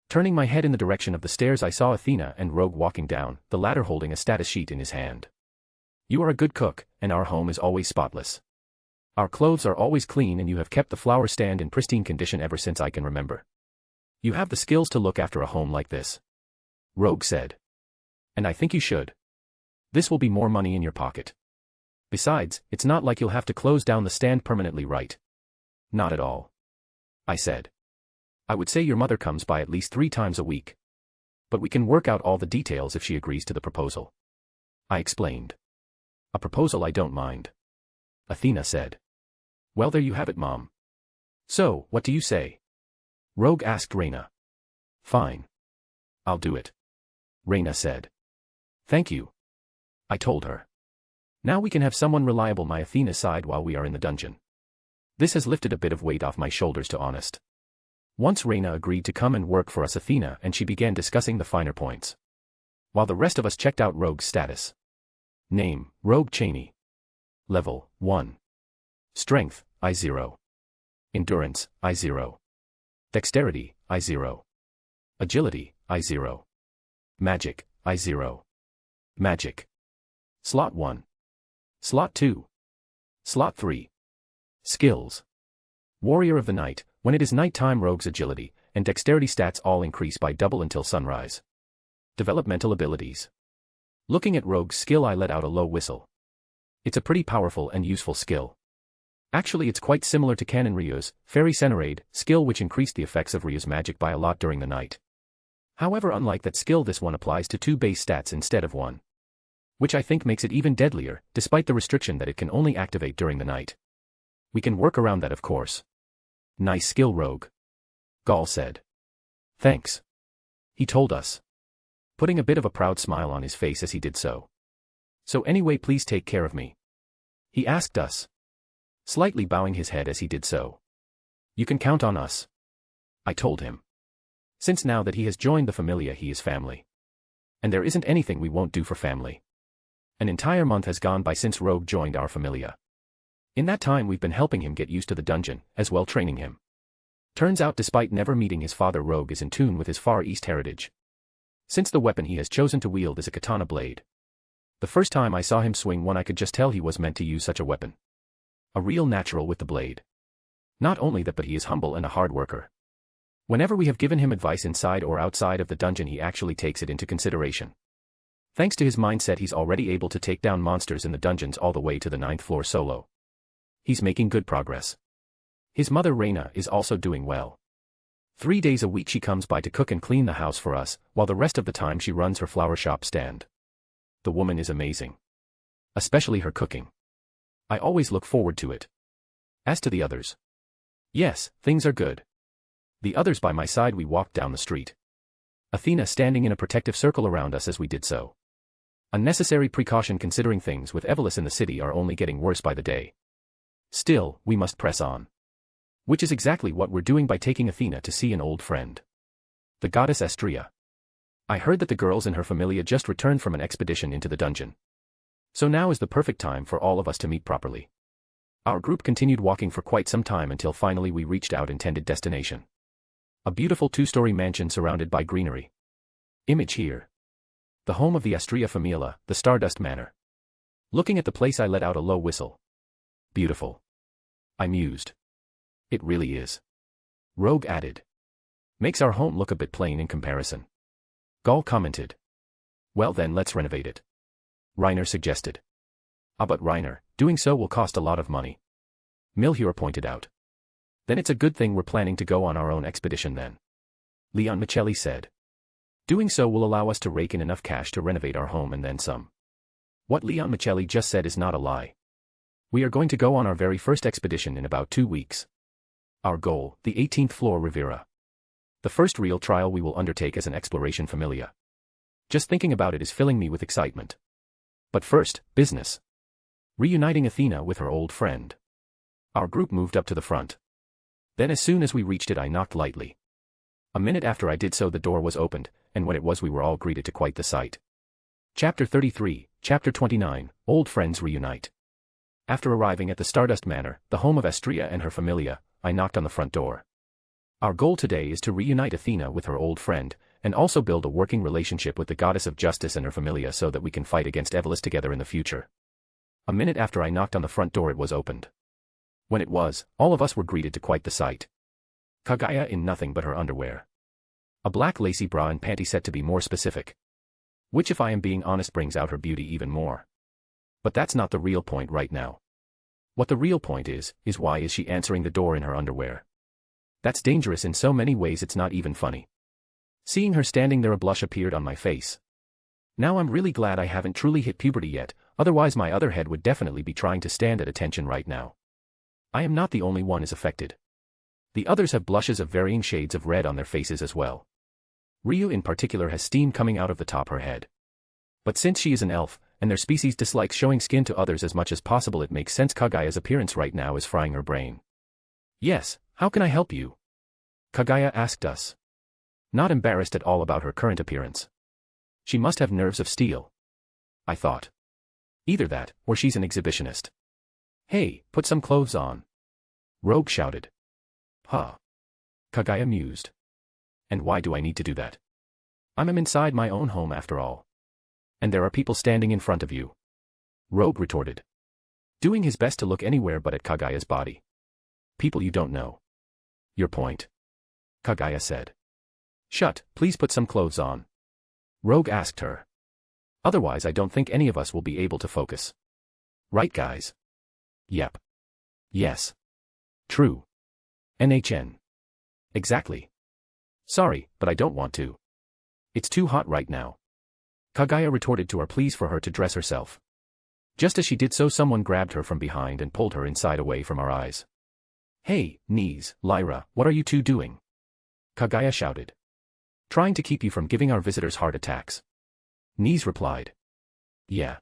Turning my head in the direction of the stairs, I saw Athena and Rogue walking down, the latter holding a status sheet in his hand. You are a good cook, and our home is always spotless. Our clothes are always clean and you have kept the flower stand in pristine condition ever since I can remember. You have the skills to look after a home like this. Rogue said. And I think you should. This will be more money in your pocket. Besides, it's not like you'll have to close down the stand permanently, right? Not at all. I said. I would say your mother comes by at least 3 times a week. But we can work out all the details if she agrees to the proposal. I explained. A proposal I don't mind. Athena said. Well, there you have it, Mom. So, what do you say? Rogue asked Reina. Fine. I'll do it. Reina said. Thank you. I told her. Now we can have someone reliable by Athena's side while we are in the dungeon. This has lifted a bit of weight off my shoulders, to honest. Once Reina agreed to come and work for us, Athena and she began discussing the finer points. While the rest of us checked out Rogue's status. Name, Rogue Cheney. Level, 1. Strength, I0. Endurance, I0. Dexterity, I0. Agility, I0. Magic, I0. Magic. Slot 1. Slot 2. Slot 3. Skills. Warrior of the Night. When it is nighttime, Rogue's agility and dexterity stats all increase by double until sunrise. Developmental abilities. Looking at Rogue's skill, I let out a low whistle. It's a pretty powerful and useful skill. Actually, it's quite similar to Canon Ryu's Fairy Senorade skill, which increased the effects of Ryu's magic by a lot during the night. However, unlike that skill, this one applies to 2 base stats instead of 1. Which I think makes it even deadlier, despite the restriction that it can only activate during the night. We can work around that, of course. Nice skill, Rogue. Gaul said. Thanks. He told us. Putting a bit of a proud smile on his face as he did so. So anyway, please take care of me. He asked us, slightly bowing his head as he did so. You can count on us, I told him. Since now that he has joined the Familia, he is family. And there isn't anything we won't do for family. An entire month has gone by since Rogue joined our Familia. In that time we've been helping him get used to the dungeon, as well training him. Turns out despite never meeting his father, Rogue is in tune with his Far East heritage. Since the weapon he has chosen to wield is a katana blade. The first time I saw him swing one, I could just tell he was meant to use such a weapon. A real natural with the blade. Not only that, but he is humble and a hard worker. Whenever we have given him advice inside or outside of the dungeon, he actually takes it into consideration. Thanks to his mindset, he's already able to take down monsters in the dungeons all the way to the 9th floor solo. He's making good progress. His mother Reina is also doing well. 3 days a week she comes by to cook and clean the house for us, while the rest of the time she runs her flower shop stand. The woman is amazing. Especially her cooking. I always look forward to it. As to the others. Yes, things are good. The others by my side, we walked down the street. Athena standing in a protective circle around us as we did so. A necessary precaution considering things with Evelys in the city are only getting worse by the day. Still, we must press on. Which is exactly what we're doing by taking Athena to see an old friend. The goddess Astrea. I heard that the girls in her Familia just returned from an expedition into the dungeon. So now is the perfect time for all of us to meet properly. Our group continued walking for quite some time until finally we reached our intended destination. A beautiful 2-story mansion surrounded by greenery. Image here. The home of the Astrea Familia, the Stardust Manor. Looking at the place, I let out a low whistle. Beautiful. I mused. It really is. Rogue added. Makes our home look a bit plain in comparison. Gaul commented. Well then, let's renovate it. Reiner suggested. Ah, but Reiner, doing so will cost a lot of money. Milhior pointed out. Then it's a good thing we're planning to go on our own expedition then. Leon Michelli said. Doing so will allow us to rake in enough cash to renovate our home and then some. What Leon Michelli just said is not a lie. We are going to go on our very first expedition in about 2 weeks. Our goal, the 18th floor Rivera. The first real trial we will undertake as an exploration Familia. Just thinking about it is filling me with excitement. But first, business. Reuniting Athena with her old friend. Our group moved up to the front. Then as soon as we reached it, I knocked lightly. A minute after I did so, the door was opened, and when it was, we were all greeted to quite the sight. Chapter 33, Chapter 29, Old Friends Reunite. After arriving at the Stardust Manor, the home of Astrea and her Familia, I knocked on the front door. Our goal today is to reunite Athena with her old friend, and also build a working relationship with the goddess of justice and her Familia so that we can fight against Evelys together in the future. A minute after I knocked on the front door, it was opened. When it was, all of us were greeted to quite the sight. Kaguya in nothing but her underwear. A black lacy bra and panty set to be more specific. Which, if I am being honest, brings out her beauty even more. But that's not the real point right now. What the real point is why is she answering the door in her underwear? That's dangerous in so many ways it's not even funny. Seeing her standing there, a blush appeared on my face. Now I'm really glad I haven't truly hit puberty yet, otherwise my other head would definitely be trying to stand at attention right now. I am not the only one is affected. The others have blushes of varying shades of red on their faces as well. Ryu in particular has steam coming out of the top of her head. But since she is an elf, and their species dislikes showing skin to others as much as possible, it makes sense Kaguya's appearance right now is frying her brain. Yes, how can I help you? Kaguya asked us. Not embarrassed at all about her current appearance. She must have nerves of steel. I thought. Either that, or she's an exhibitionist. Hey, put some clothes on. Rogue shouted. Huh. Kaguya mused. And why do I need to do that? I'm inside my own home after all. And there are people standing in front of you. Rogue retorted. Doing his best to look anywhere but at Kaguya's body. People you don't know. Your point. Kaguya said. Shut, please put some clothes on. Rogue asked her. Otherwise I don't think any of us will be able to focus. Right guys? Yep. Yes. True. NHN. Exactly. Sorry, but I don't want to. It's too hot right now. Kaguya retorted to our pleas for her to dress herself. Just as she did so, someone grabbed her from behind and pulled her inside away from our eyes. Hey, Knees, Lyra, what are you two doing? Kaguya shouted. Trying to keep you from giving our visitors heart attacks. Knees replied. Yeah.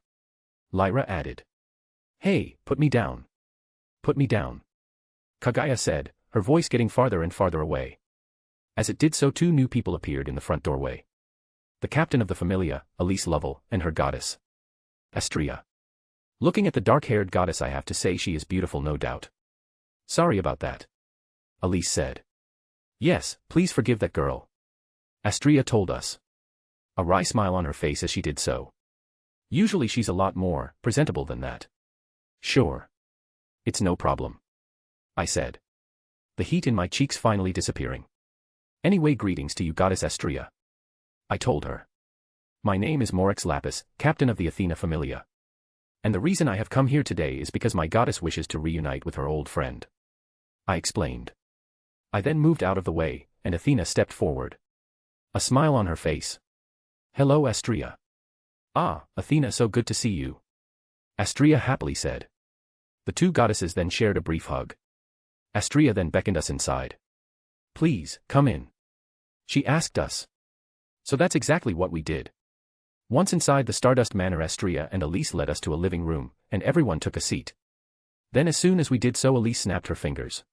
Lyra added. Hey, put me down. Put me down. Kaguya said, her voice getting farther and farther away. As it did so, two new people appeared in the front doorway. The captain of the Familia, Elise Lovell, and her goddess, Astria. Looking at the dark-haired goddess, I have to say she is beautiful, no doubt. Sorry about that, Elise said. Yes, please forgive that girl, Astria told us. A wry smile on her face as she did so. Usually she's a lot more presentable than that. Sure. It's no problem, I said. The heat in my cheeks finally disappearing. Anyway, greetings to you, goddess Astria, I told her. My name is Morex Lapis, captain of the Athena Familia. And the reason I have come here today is because my goddess wishes to reunite with her old friend, I explained. I then moved out of the way, and Athena stepped forward. A smile on her face. Hello, Astria. Ah, Athena, so good to see you, Astria happily said. The two goddesses then shared a brief hug. Astria then beckoned us inside. Please, come in, she asked us. So that's exactly what we did. Once inside the Stardust Manor, Astria and Elise led us to a living room, and everyone took a seat. Then as soon as we did so, Elise snapped her fingers.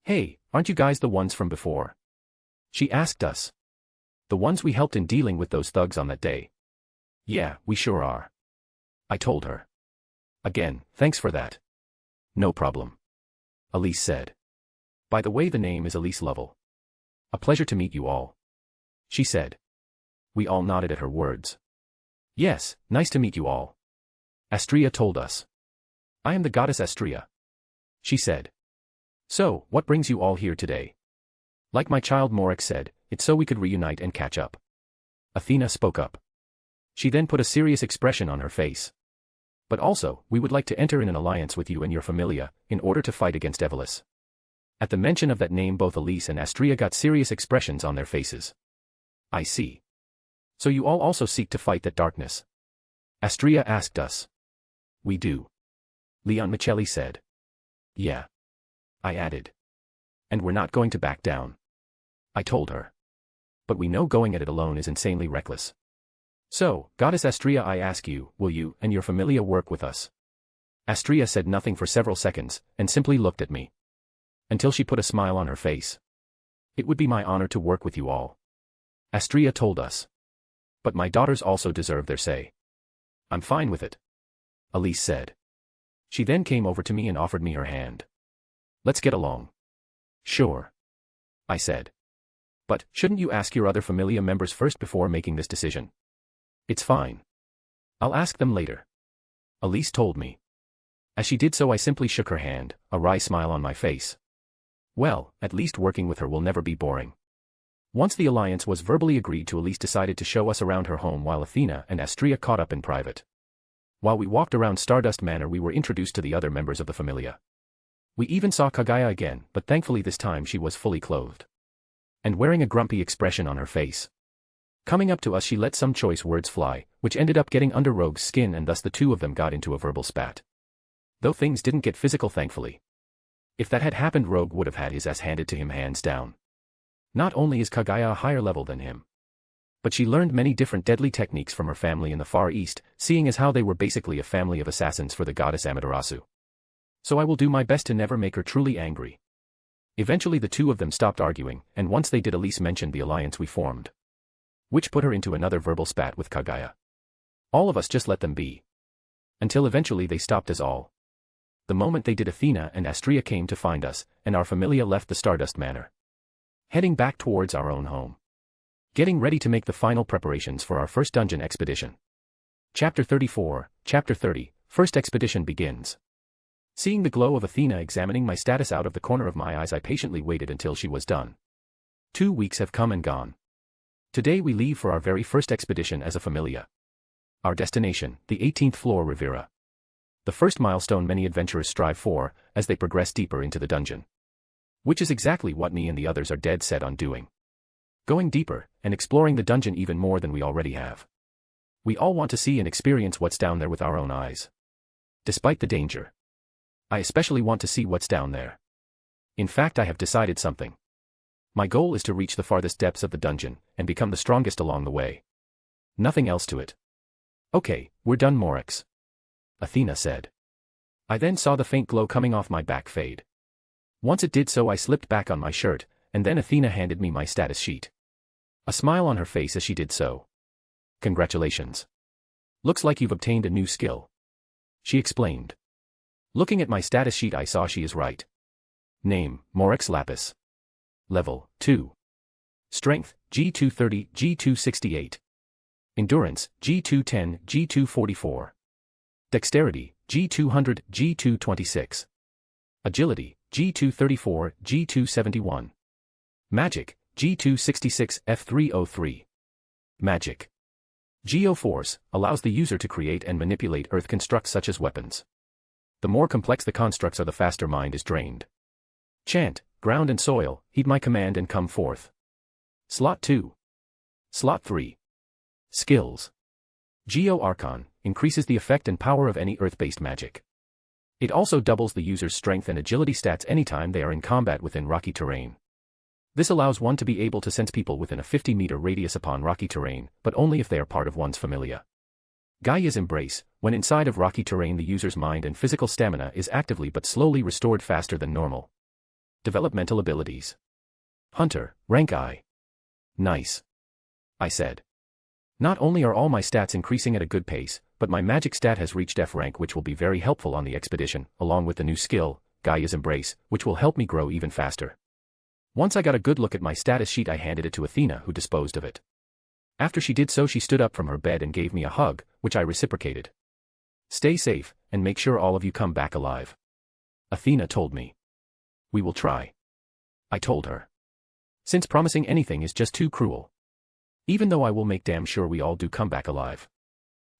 Hey, aren't you guys the ones from before? She asked us. The ones we helped in dealing with those thugs on that day. Yeah, we sure are, I told her. Again, thanks for that. No problem, Elise said. By the way, the name is Elise Lovell. A pleasure to meet you all, she said. We all nodded at her words. Yes, nice to meet you all, Astria told us. I am the goddess Astria, she said. So, what brings you all here today? Like my child Morex said, it's so we could reunite and catch up. Athena spoke up. She then put a serious expression on her face. But also, we would like to enter in an alliance with you and your familia, in order to fight against Evelis. At the mention of that name, both Elise and Astria got serious expressions on their faces. I see. So you all also seek to fight that darkness? Astria asked us. We do, Leon Michelli said. Yeah, I added. And we're not going to back down, I told her. But we know going at it alone is insanely reckless. So, Goddess Astria, I ask you, will you and your familia work with us? Astria said nothing for several seconds, and simply looked at me. Until she put a smile on her face. It would be my honor to work with you all, Astria told us. But my daughters also deserve their say. I'm fine with it, Elise said. She then came over to me and offered me her hand. Let's get along. Sure, I said. But, shouldn't you ask your other familia members first before making this decision? It's fine. I'll ask them later, Elise told me. As she did so, I simply shook her hand, a wry smile on my face. Well, at least working with her will never be boring. Once the alliance was verbally agreed to, Elise decided to show us around her home while Athena and Astria caught up in private. While we walked around Stardust Manor, we were introduced to the other members of the familia. We even saw Kaguya again, but thankfully this time she was fully clothed. And wearing a grumpy expression on her face. Coming up to us, she let some choice words fly, which ended up getting under Rogue's skin, and thus the two of them got into a verbal spat. Though things didn't get physical, thankfully. If that had happened, Rogue would have had his ass handed to him hands down. Not only is Kaguya a higher level than him, but she learned many different deadly techniques from her family in the Far East, seeing as how they were basically a family of assassins for the goddess Amaterasu. So I will do my best to never make her truly angry. Eventually the two of them stopped arguing, and once they did, Elise mentioned the alliance we formed, which put her into another verbal spat with Kaguya. All of us just let them be. Until eventually they stopped us all. The moment they did, Athena and Astria came to find us, and our familia left the Stardust Manor, heading back towards our own home, getting ready to make the final preparations for our first dungeon expedition. Chapter 34, Chapter 30, First Expedition begins. Seeing the glow of Athena examining my status out of the corner of my eyes, I patiently waited until she was done. 2 weeks have come and gone. Today we leave for our very first expedition as a familia. Our destination, the 18th floor Rivera. The first milestone many adventurers strive for, as they progress deeper into the dungeon. Which is exactly what me and the others are dead set on doing. Going deeper, and exploring the dungeon even more than we already have. We all want to see and experience what's down there with our own eyes. Despite the danger. I especially want to see what's down there. In fact, I have decided something. My goal is to reach the farthest depths of the dungeon, and become the strongest along the way. Nothing else to it. Okay, we're done, Morex, Athena said. I then saw the faint glow coming off my back fade. Once it did so, I slipped back on my shirt, and then Athena handed me my status sheet. A smile on her face as she did so. "Congratulations. Looks like you've obtained a new skill," she explained. Looking at my status sheet, I saw she is right. Name, Morex Lapis. Level, 2. Strength, G230, G268. Endurance, G210, G244. Dexterity, G200, G226. Agility, G234, G271. Magic, G266, F303. Magic. Geoforce allows the user to create and manipulate earth constructs such as weapons. The more complex the constructs are, the faster mind is drained. Chant, ground and soil, heed my command and come forth. Slot 2. Slot 3. Skills. Geo Archon increases the effect and power of any earth-based magic. It also doubles the user's strength and agility stats anytime they are in combat within rocky terrain. This allows one to be able to sense people within a 50-meter radius upon rocky terrain, but only if they are part of one's familia. Gaia's Embrace, when inside of rocky terrain, the user's mind and physical stamina is actively but slowly restored faster than normal. Developmental abilities. Hunter, rank I. Nice, I said. Not only are all my stats increasing at a good pace, but my magic stat has reached F rank, which will be very helpful on the expedition, along with the new skill, Gaia's Embrace, which will help me grow even faster. Once I got a good look at my status sheet, I handed it to Athena, who disposed of it. After she did so, she stood up from her bed and gave me a hug, which I reciprocated. "Stay safe, and make sure all of you come back alive," Athena told me. "We will try," I told her. Since promising anything is just too cruel. Even though I will make damn sure we all do come back alive.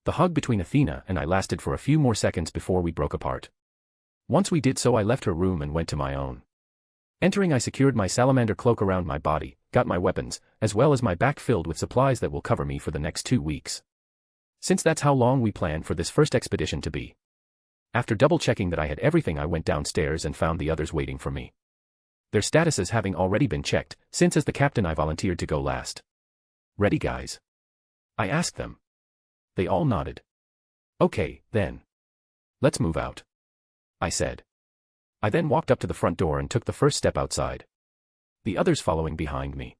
The hug between Athena and I lasted for a few more seconds before we broke apart. Once we did so, I left her room and went to my own. Entering, I secured my salamander cloak around my body, got my weapons, as well as my back filled with supplies that will cover me for the next 2 weeks. Since that's how long we planned for this first expedition to be. After double-checking that I had everything, I went downstairs and found the others waiting for me. Their statuses having already been checked, since as the captain I volunteered to go last. "Ready, guys?" I asked them. They all nodded. "Okay, then. Let's move out," I said. I then walked up to the front door and took the first step outside. The others following behind me.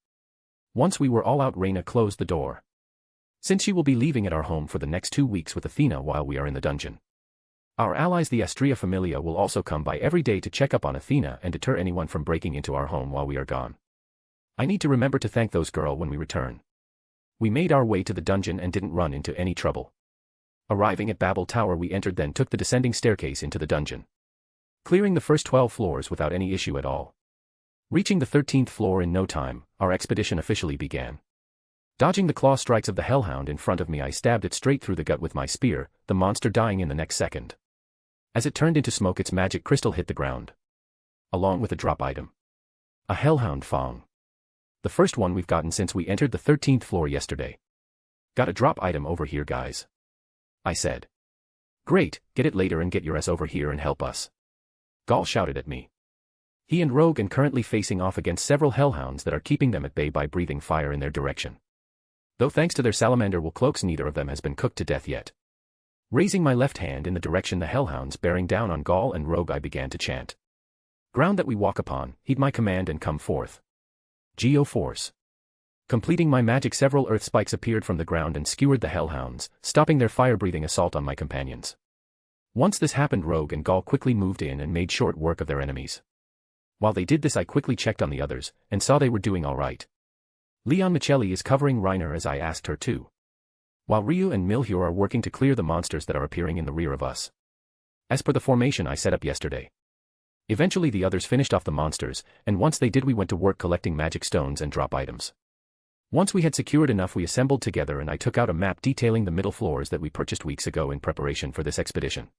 Once we were all out, Reyna closed the door. Since she will be leaving at our home for the next 2 weeks with Athena while we are in the dungeon. Our allies, the Astria Familia, will also come by every day to check up on Athena and deter anyone from breaking into our home while we are gone. I need to remember to thank those girls when we return. We made our way to the dungeon and didn't run into any trouble. Arriving at Babel Tower, we entered, then took the descending staircase into the dungeon. Clearing the first 12 floors without any issue at all. Reaching the 13th floor in no time, our expedition officially began. Dodging the claw strikes of the hellhound in front of me, I stabbed it straight through the gut with my spear, the monster dying in the next second. As it turned into smoke, its magic crystal hit the ground. Along with a drop item. A hellhound fong. The first one we've gotten since we entered the 13th floor yesterday. "Got a drop item over here, guys," I said. "Great, get it later and get your ass over here and help us," Gaul shouted at me. He and Rogue are currently facing off against several hellhounds that are keeping them at bay by breathing fire in their direction. Though thanks to their salamander wool cloaks, neither of them has been cooked to death yet. Raising my left hand in the direction the hellhounds bearing down on Gaul and Rogue, I began to chant. "Ground that we walk upon, heed my command and come forth. Geoforce." Completing my magic, several earth spikes appeared from the ground and skewered the hellhounds, stopping their fire-breathing assault on my companions. Once this happened, Rogue and Gaul quickly moved in and made short work of their enemies. While they did this, I quickly checked on the others, and saw they were doing all right. Leon Michelli is covering Reiner as I asked her to. While Ryu and Milhur are working to clear the monsters that are appearing in the rear of us. As per the formation I set up yesterday. Eventually the others finished off the monsters, and once they did, we went to work collecting magic stones and drop items. Once we had secured enough, we assembled together and I took out a map detailing the middle floors that we purchased weeks ago in preparation for this expedition.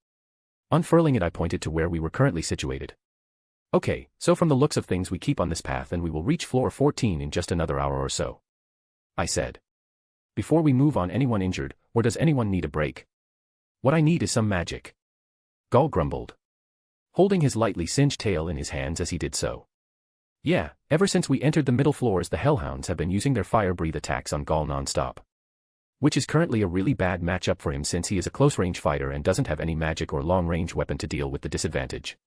Unfurling it, I pointed to where we were currently situated. "Okay, so from the looks of things we keep on this path and we will reach floor 14 in just another hour or so," I said. "Before we move on, anyone injured, or does anyone need a break?" "What I need is some magic," Gaul grumbled, holding his lightly singed tail in his hands as he did so. "Yeah, ever since we entered the middle floors, the hellhounds have been using their fire breathe attacks on Gaul non-stop. Which is currently a really bad matchup for him since he is a close-range fighter and doesn't have any magic or long-range weapon to deal with the disadvantage.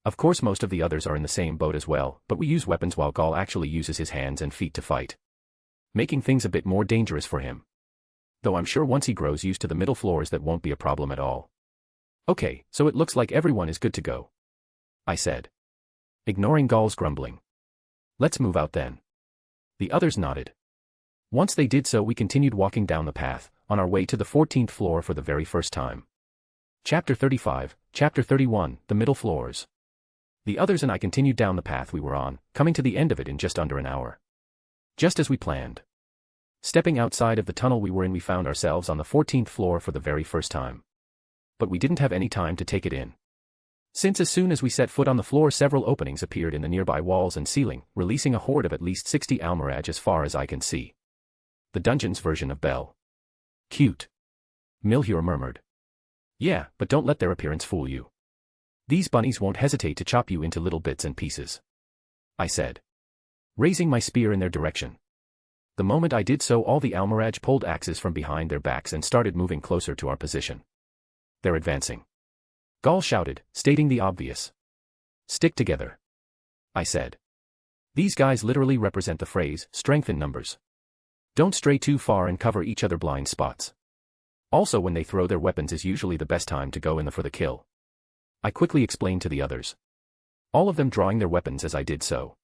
Of course most of the others are in the same boat as well, but we use weapons while Gaul actually uses his hands and feet to fight, making things a bit more dangerous for him. Though I'm sure once he grows used to the middle floors that won't be a problem at all. Okay, so it looks like everyone is good to go, I said, ignoring Gaul's grumbling. Let's move out then. The others nodded. Once they did so we continued walking down the path, on our way to the 14th floor for the very first time. Chapter 35, Chapter 31, The Middle Floors. The others and I continued down the path we were on, coming to the end of it in just under an hour. Just as we planned. Stepping outside of the tunnel we were in we found ourselves on the 14th floor for the very first time. But we didn't have any time to take it in. Since as soon as we set foot on the floor several openings appeared in the nearby walls and ceiling, releasing a horde of at least 60 Almiraj as far as I can see. The dungeon's version of Belle. Cute. Milhur murmured. Yeah, but don't let their appearance fool you. These bunnies won't hesitate to chop you into little bits and pieces, I said, raising my spear in their direction. The moment I did so all the Almiraj pulled axes from behind their backs and started moving closer to our position. They're advancing. Gaul shouted, stating the obvious. Stick together, I said. These guys literally represent the phrase, strength in numbers. Don't stray too far and cover each other blind spots. Also when they throw their weapons is usually the best time to go in for the kill. I quickly explained to the others. All of them drawing their weapons as I did so.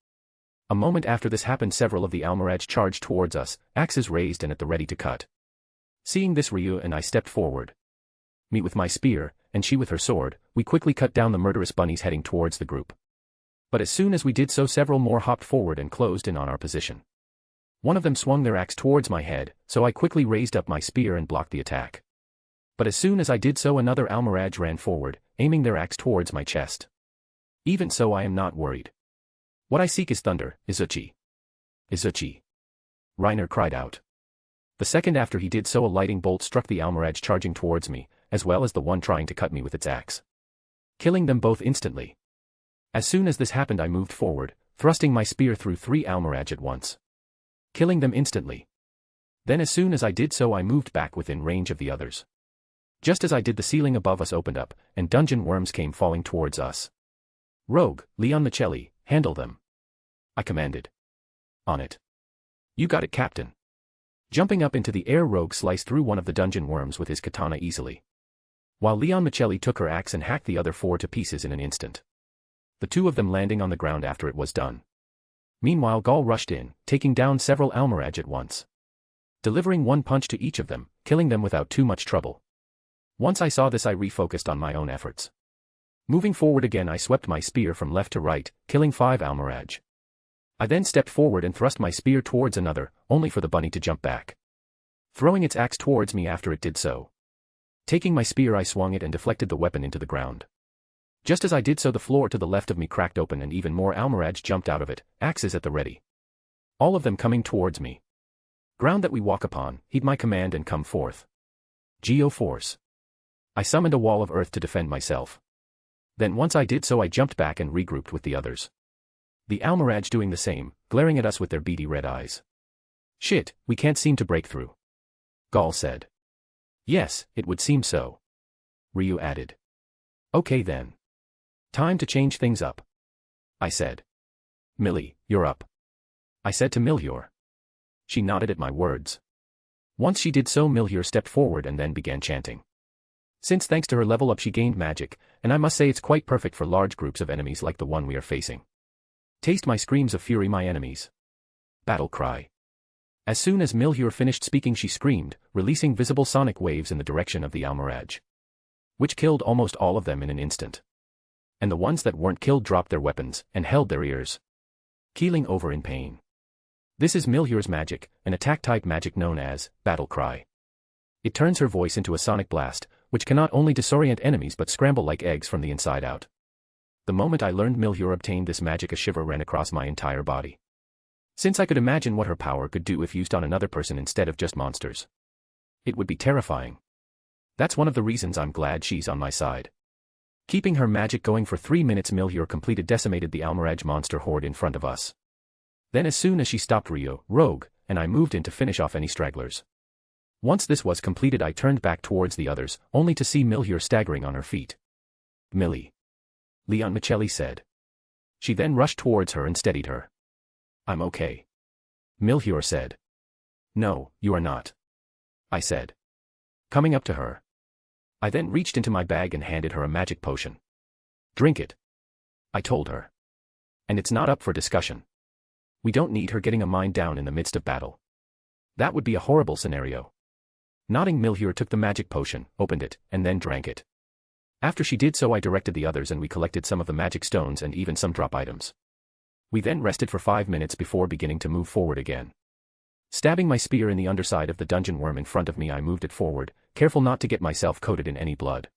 A moment after this happened several of the Almiraj charged towards us, axes raised and at the ready to cut. Seeing this Ryu and I stepped forward. Me with my spear, and she with her sword, we quickly cut down the murderous bunnies heading towards the group. But as soon as we did so several more hopped forward and closed in on our position. One of them swung their axe towards my head, so I quickly raised up my spear and blocked the attack. But as soon as I did so another Almiraj ran forward, aiming their axe towards my chest. Even so I am not worried. What I seek is thunder, Izuchi. Izuchi. Reiner cried out. The second after he did so a lightning bolt struck the Almiraj charging towards me, as well as the one trying to cut me with its axe, killing them both instantly. As soon as this happened I moved forward, thrusting my spear through 3 Almiraj at once, killing them instantly. Then as soon as I did so I moved back within range of the others. Just as I did the ceiling above us opened up, and dungeon worms came falling towards us. Rogue, Leon Michelli, handle them, I commanded. On it. You got it, Captain. Jumping up into the air, Rogue sliced through one of the dungeon worms with his katana easily, while Leon Michelli took her axe and hacked the other 4 to pieces in an instant. The 2 of them landing on the ground after it was done. Meanwhile Gaul rushed in, taking down several Almiraj at once, delivering 1 punch to each of them, killing them without too much trouble. Once I saw this I refocused on my own efforts. Moving forward again I swept my spear from left to right, killing 5 Almiraj. I then stepped forward and thrust my spear towards another, only for the bunny to jump back, throwing its axe towards me after it did so. Taking my spear I swung it and deflected the weapon into the ground. Just as I did so the floor to the left of me cracked open and even more Almiraj jumped out of it, axes at the ready. All of them coming towards me. Ground that we walk upon, heed my command and come forth. Geo Force. I summoned a wall of earth to defend myself. Then once I did so I jumped back and regrouped with the others. The Almiraj doing the same, glaring at us with their beady red eyes. Shit, we can't seem to break through, Gaul said. Yes, it would seem so, Ryu added. Okay then. Time to change things up, I said. Millie, you're up, I said to Milhur. She nodded at my words. Once she did so Milhur stepped forward and then began chanting. Since thanks to her level up she gained magic, and I must say it's quite perfect for large groups of enemies like the one we are facing. Taste my screams of fury, my enemies. Battle cry. As soon as Milhur finished speaking she screamed, releasing visible sonic waves in the direction of the Almiraj, which killed almost all of them in an instant. And the ones that weren't killed dropped their weapons and held their ears, keeling over in pain. This is Milhur's magic, an attack-type magic known as Battle Cry. It turns her voice into a sonic blast, which can not only disorient enemies but scramble like eggs from the inside out. The moment I learned Milhur obtained this magic a shiver ran across my entire body. Since I could imagine what her power could do if used on another person instead of just monsters. It would be terrifying. That's one of the reasons I'm glad she's on my side. Keeping her magic going for 3 minutes Milhur decimated the Almiraj monster horde in front of us. Then as soon as she stopped Ryu, Rogue, and I moved in to finish off any stragglers. Once this was completed I turned back towards the others, only to see Milhier staggering on her feet. "Millie," Leon Michelli said. She then rushed towards her and steadied her. "I'm okay," Milhier said. "No, you are not," I said, coming up to her. I then reached into my bag and handed her a magic potion. "Drink it," I told her. "And it's not up for discussion. We don't need her getting a mind down in the midst of battle. That would be a horrible scenario." Nodding, Milhier took the magic potion, opened it, and then drank it. After she did so I directed the others and we collected some of the magic stones and even some drop items. We then rested for 5 minutes before beginning to move forward again. Stabbing my spear in the underside of the dungeon worm in front of me I moved it forward, careful not to get myself coated in any blood.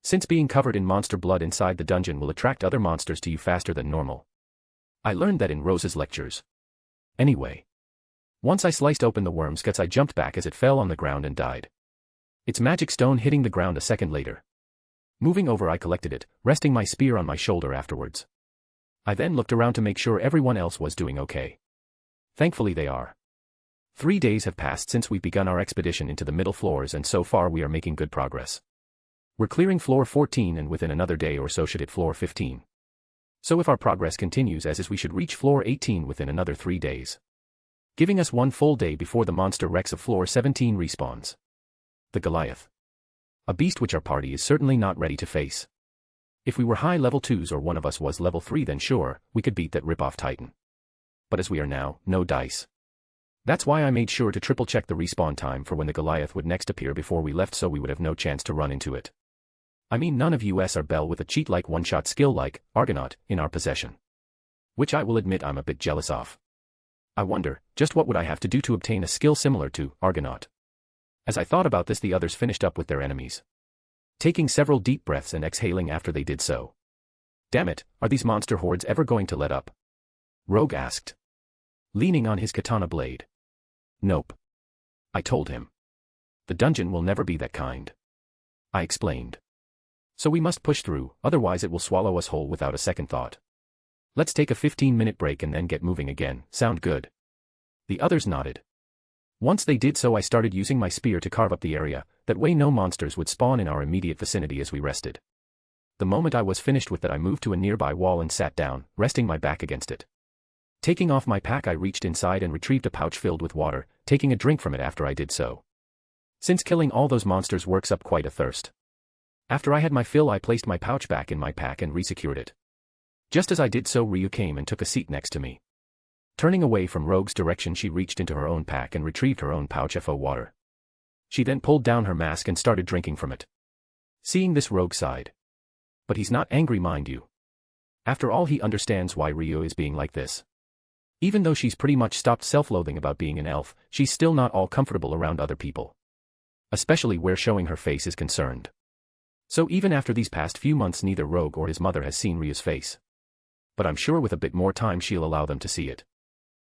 Since being covered in monster blood inside the dungeon will attract other monsters to you faster than normal. I learned that in Rose's lectures. Anyway. Once I sliced open the worm's guts I jumped back as it fell on the ground and died. Its magic stone hitting the ground a second later. Moving over I collected it, resting my spear on my shoulder afterwards. I then looked around to make sure everyone else was doing okay. Thankfully they are. 3 days have passed since we've begun our expedition into the middle floors and so far we are making good progress. We're clearing floor 14 and within another day or so should hit floor 15. So if our progress continues as is we should reach floor 18 within another 3 days. Giving us 1 full day before the monster wrecks of floor 17 respawns. The Goliath. A beast which our party is certainly not ready to face. If we were high level 2s or one of us was level 3 then sure, we could beat that rip-off titan. But as we are now, no dice. That's why I made sure to triple check the respawn time for when the Goliath would next appear before we left so we would have no chance to run into it. I mean none of us are Bell with a cheat like one-shot skill like Argonaut in our possession. Which I will admit I'm a bit jealous of. I wonder, just what would I have to do to obtain a skill similar to Argonaut? As I thought about this the others finished up with their enemies. Taking several deep breaths and exhaling after they did so. Damn it, are these monster hordes ever going to let up? Rogue asked. Leaning on his katana blade. Nope. I told him. The dungeon will never be that kind. I explained. So we must push through, otherwise it will swallow us whole without a second thought. Let's take a 15-minute break and then get moving again, sound good? The others nodded. Once they did so I started using my spear to carve up the area, that way no monsters would spawn in our immediate vicinity as we rested. The moment I was finished with that I moved to a nearby wall and sat down, resting my back against it. Taking off my pack I reached inside and retrieved a pouch filled with water, taking a drink from it after I did so. Since killing all those monsters works up quite a thirst. After I had my fill I placed my pouch back in my pack and resecured it. Just as I did so Ryu came and took a seat next to me. Turning away from Rogue's direction she reached into her own pack and retrieved her own pouch of water. She then pulled down her mask and started drinking from it. Seeing this Rogue sighed. But he's not angry mind you. After all he understands why Ryu is being like this. Even though she's pretty much stopped self-loathing about being an elf, she's still not all comfortable around other people. Especially where showing her face is concerned. So even after these past few months neither Rogue or his mother has seen Ryu's face. But I'm sure with a bit more time she'll allow them to see it.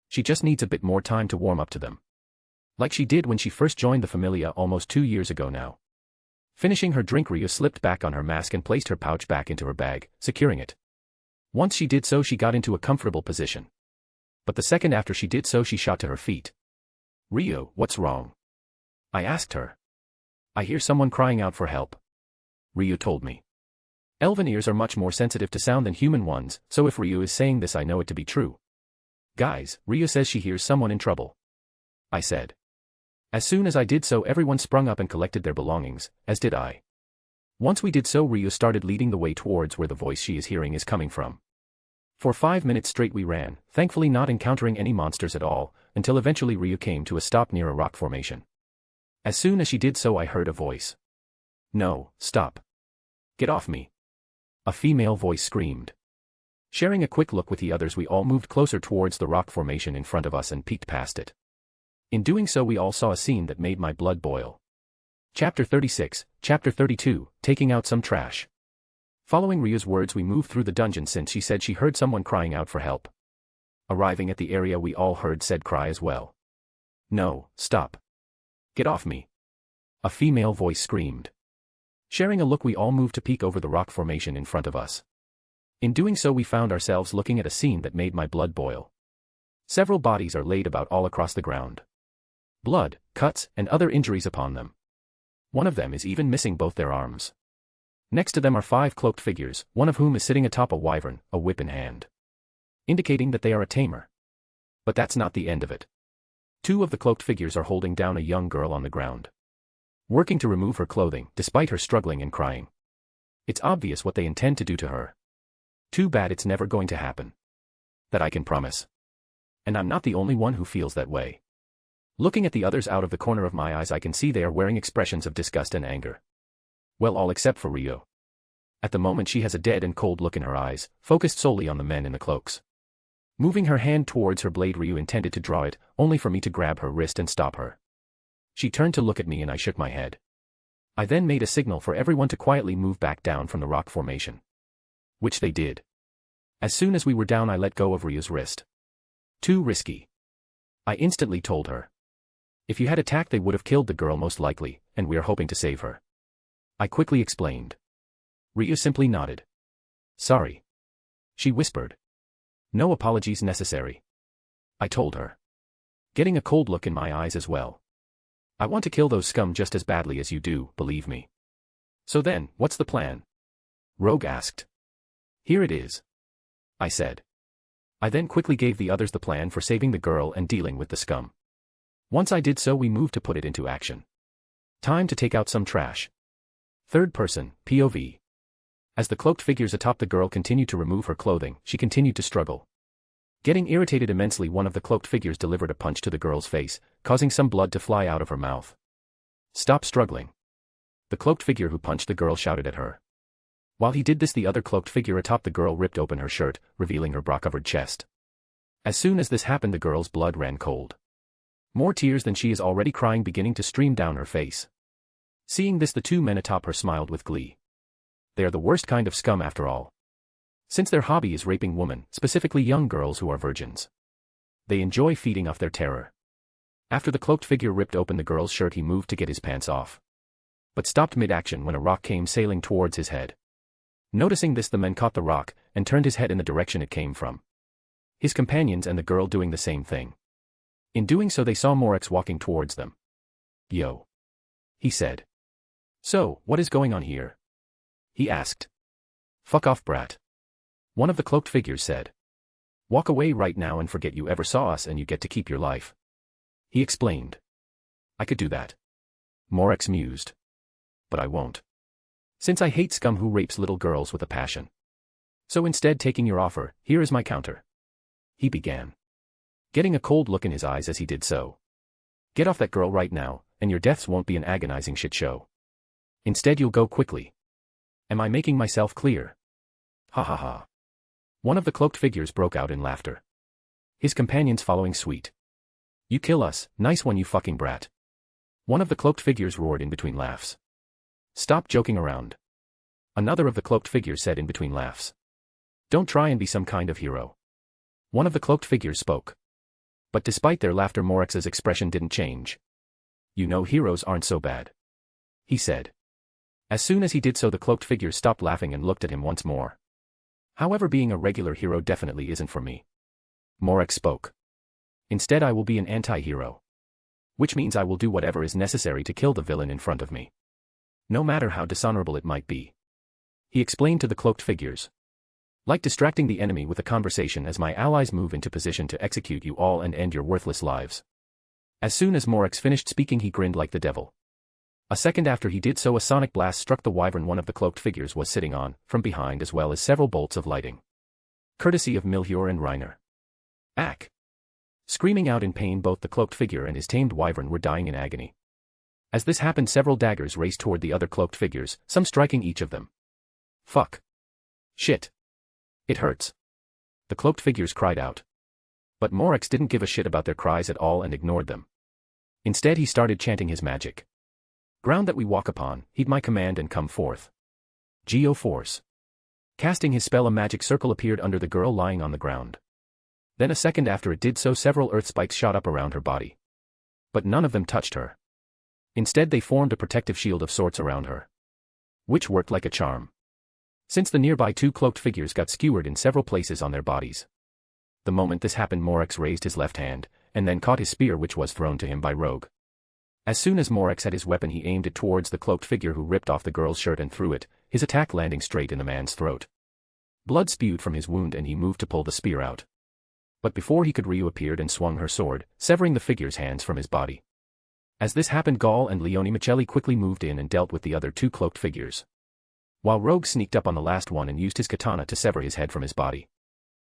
She just needs a bit more time to warm up to them. Like she did when she first joined the Familia almost 2 years ago now. Finishing her drink Ryu slipped back on her mask and placed her pouch back into her bag, securing it. Once she did so she got into a comfortable position. But the second after she did so she shot to her feet. Ryu, what's wrong? I asked her. I hear someone crying out for help. Ryu told me. Elven ears are much more sensitive to sound than human ones, so if Ryu is saying this I know it to be true. Guys, Ryu says she hears someone in trouble. I said. As soon as I did so everyone sprung up and collected their belongings, as did I. Once we did so Ryu started leading the way towards where the voice she is hearing is coming from. For 5 minutes straight we ran, thankfully not encountering any monsters at all, until eventually Ryu came to a stop near a rock formation. As soon as she did so I heard a voice. No, stop. Get off me. A female voice screamed. Sharing a quick look with the others we all moved closer towards the rock formation in front of us and peeked past it. In doing so we all saw a scene that made my blood boil. Chapter 36, Chapter 32, Taking Out Some Trash. Following Ryu's words we moved through the dungeon since she said she heard someone crying out for help. Arriving at the area we all heard said cry as well. No, stop. Get off me. A female voice screamed. Sharing a look we all moved to peek over the rock formation in front of us. In doing so we found ourselves looking at a scene that made my blood boil. Several bodies are laid about all across the ground. blood, cuts, and other injuries upon them. One of them is even missing both their arms. Next to them are 5 cloaked figures, one of whom is sitting atop a wyvern, a whip in hand, indicating that they are a tamer. But that's not the end of it. 2 of the cloaked figures are holding down a young girl on the ground, working to remove her clothing, despite her struggling and crying. It's obvious what they intend to do to her. Too bad it's never going to happen. That I can promise. And I'm not the only one who feels that way. Looking at the others out of the corner of my eyes, I can see they are wearing expressions of disgust and anger. Well, all except for Rio. At the moment she has a dead and cold look in her eyes, focused solely on the men in the cloaks. Moving her hand towards her blade, Ryu intended to draw it, only for me to grab her wrist and stop her. She turned to look at me and I shook my head. I then made a signal for everyone to quietly move back down from the rock formation. Which they did. As soon as we were down, I let go of Ryu's wrist. Too risky. I instantly told her. If you had attacked, they would have killed the girl most likely, and we are hoping to save her. I quickly explained. Ryu simply nodded. Sorry. She whispered. No apologies necessary. I told her. Getting a cold look in my eyes as well. I want to kill those scum just as badly as you do, believe me. So then, what's the plan? Rogue asked. Here it is. I said. I then quickly gave the others the plan for saving the girl and dealing with the scum. Once I did so, we moved to put it into action. Time to take out some trash. Third person, POV. As the cloaked figures atop the girl continued to remove her clothing, she continued to struggle. Getting irritated immensely, one of the cloaked figures delivered a punch to the girl's face, causing some blood to fly out of her mouth. Stop struggling. The cloaked figure who punched the girl shouted at her. While he did this, the other cloaked figure atop the girl ripped open her shirt, revealing her bra-covered chest. As soon as this happened, the girl's blood ran cold. More tears than she is already crying beginning to stream down her face. Seeing this, the 2 men atop her smiled with glee. They are the worst kind of scum after all. Since their hobby is raping women, specifically young girls who are virgins. They enjoy feeding off their terror. After the cloaked figure ripped open the girl's shirt, he moved to get his pants off, but stopped mid-action when a rock came sailing towards his head. Noticing this, the men caught the rock and turned his head in the direction it came from. His companions and the girl doing the same thing. In doing so, they saw Morex walking towards them. Yo. He said. So, what is going on here? He asked. Fuck off, brat. One of the cloaked figures said. Walk away right now and forget you ever saw us, and you get to keep your life. He explained. I could do that. Morex mused. But I won't. Since I hate scum who rapes little girls with a passion. So instead, taking your offer, here is my counter. He began. Getting a cold look in his eyes as he did so. Get off that girl right now, and your deaths won't be an agonizing shit show. Instead, you'll go quickly. Am I making myself clear? Ha ha ha. One of the cloaked figures broke out in laughter. His companions following suit. You kill us, nice one you fucking brat. One of the cloaked figures roared in between laughs. Stop joking around. Another of the cloaked figures said in between laughs. Don't try and be some kind of hero. One of the cloaked figures spoke. But despite their laughter, Morex's expression didn't change. You know, heroes aren't so bad. He said. As soon as he did so, the cloaked figures stopped laughing and looked at him once more. However, being a regular hero definitely isn't for me. Morex spoke. Instead, I will be an anti-hero. Which means I will do whatever is necessary to kill the villain in front of me. No matter how dishonorable it might be. He explained to the cloaked figures. Like distracting the enemy with a conversation as my allies move into position to execute you all and end your worthless lives. As soon as Morex finished speaking, he grinned like the devil. A second after he did so, a sonic blast struck the wyvern one of the cloaked figures was sitting on, from behind, as well as several bolts of lighting. Courtesy of Milhior and Reiner. Ack! Screaming out in pain, both the cloaked figure and his tamed wyvern were dying in agony. As this happened, several daggers raced toward the other cloaked figures, some striking each of them. Fuck. Shit. It hurts. The cloaked figures cried out. But Morex didn't give a shit about their cries at all and ignored them. Instead, he started chanting his magic. Ground that we walk upon, heed my command and come forth. Geo Force. Casting his spell, a magic circle appeared under the girl lying on the ground. Then a second after it did so, several earth spikes shot up around her body. But none of them touched her. Instead, they formed a protective shield of sorts around her, which worked like a charm. Since the nearby 2 cloaked figures got skewered in several places on their bodies. The moment this happened, Morex raised his left hand, and then caught his spear, which was thrown to him by Rogue. As soon as Morex had his weapon, he aimed it towards the cloaked figure, who ripped off the girl's shirt and threw it, his attack landing straight in the man's throat. Blood spewed from his wound and he moved to pull the spear out. But before he could, Ryu appeared and swung her sword, severing the figure's hands from his body. As this happened, Gall and Leone Michelli quickly moved in and dealt with the other two cloaked figures, while Rogue sneaked up on the last one and used his katana to sever his head from his body.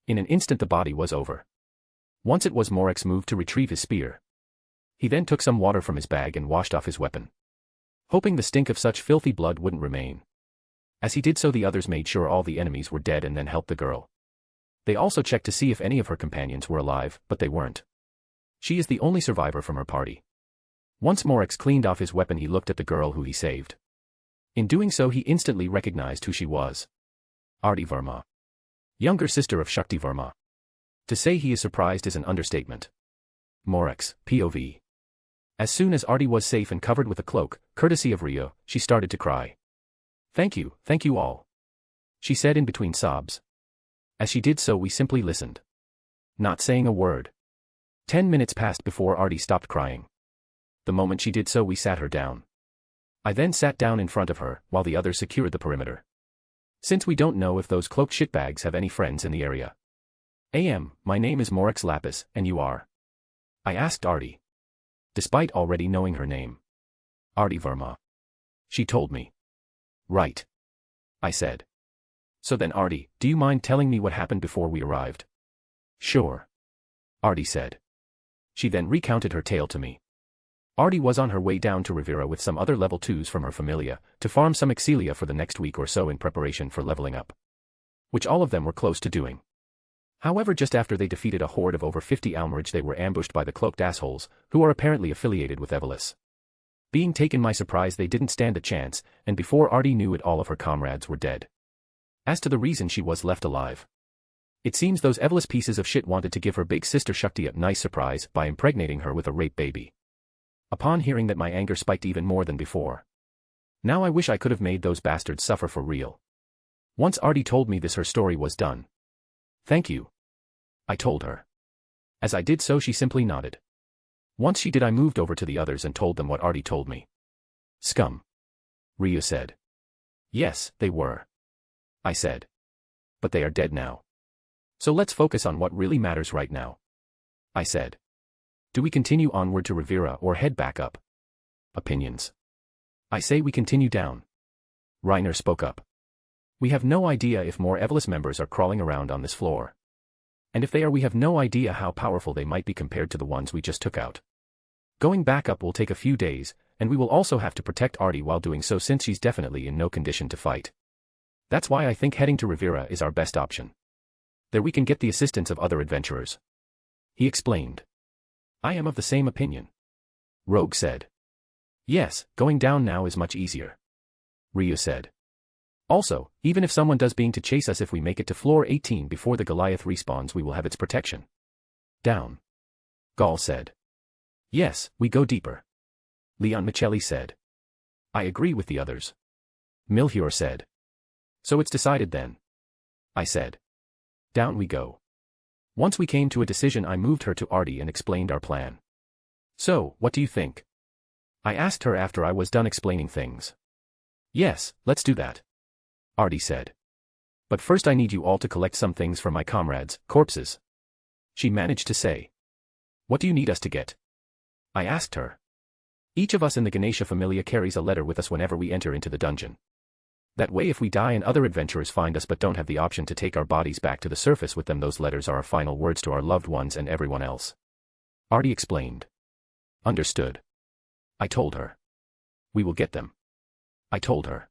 In an instant the body was over. Once it was, Morex moved to retrieve his spear. He then took some water from his bag and washed off his weapon, hoping the stink of such filthy blood wouldn't remain. As he did so, the others made sure all the enemies were dead and then helped the girl. They also checked to see if any of her companions were alive, but they weren't. She is the only survivor from her party. Once Morex cleaned off his weapon, he looked at the girl who he saved. In doing so, he instantly recognized who she was. Arti Verma, younger sister of Shakti Verma. To say he is surprised is an understatement. Morex, POV. As soon as Arti was safe and covered with a cloak, courtesy of Rio, she started to cry. Thank you all," she said in between sobs. As she did so, we simply listened, not saying a word. 10 minutes passed before Arti stopped crying. The moment she did so, we sat her down. I then sat down in front of her, while the others secured the perimeter. Since we don't know if those cloaked shitbags have any friends in the area. My name is Morex Lapis, and you are? I asked Arti, despite already knowing her name. Arti Verma, she told me. Right, I said. So then, Arti, do you mind telling me what happened before we arrived? Sure, Arti said. She then recounted her tale to me. Arti was on her way down to Rivera with some other level 2s from her familia, to farm some Excelia for the next week or so in preparation for leveling up, which all of them were close to doing. However, just after they defeated a horde of over 50 Almerage, they were ambushed by the cloaked assholes, who are apparently affiliated with Evolus. Being taken by surprise, they didn't stand a chance, and before Arti knew it, all of her comrades were dead. As to the reason she was left alive, it seems those Evolus pieces of shit wanted to give her big sister Shakti a nice surprise by impregnating her with a rape baby. Upon hearing that, my anger spiked even more than before. Now I wish I could have made those bastards suffer for real. Once Arti told me this, her story was done. Thank you, I told her. As I did so, she simply nodded. Once she did, I moved over to the others and told them what Arti told me. Scum, Ryu said. Yes, they were, I said. But they are dead now. So let's focus on what really matters right now, I said. Do we continue onward to Rivera or head back up? Opinions. I say we continue down. Reiner spoke up. We have no idea if more Evolus members are crawling around on this floor. And if they are, we have no idea how powerful they might be compared to the ones we just took out. Going back up will take a few days, and we will also have to protect Arti while doing so, since she's definitely in no condition to fight. That's why I think heading to Rivera is our best option. There we can get the assistance of other adventurers, he explained. I am of the same opinion, Rogue said. Yes, going down now is much easier, Ryu said. Also, even if someone does being to chase us, if we make it to floor 18 before the Goliath respawns, we will have its protection. Down, Gall said. Yes, we go deeper, Leon Michelli said. I agree with the others, Milhior said. So it's decided then, I said. Down we go. Once we came to a decision, I moved her to Arti and explained our plan. So, what do you think? I asked her after I was done explaining things. Yes, let's do that, Arti said. But first I need you all to collect some things from my comrades' corpses, she managed to say. What do you need us to get? I asked her. Each of us in the Ganesha Familia carries a letter with us whenever we enter into the dungeon. That way, if we die and other adventurers find us but don't have the option to take our bodies back to the surface with them, those letters are our final words to our loved ones and everyone else, Arti explained. Understood, I told her. We will get them, I told her.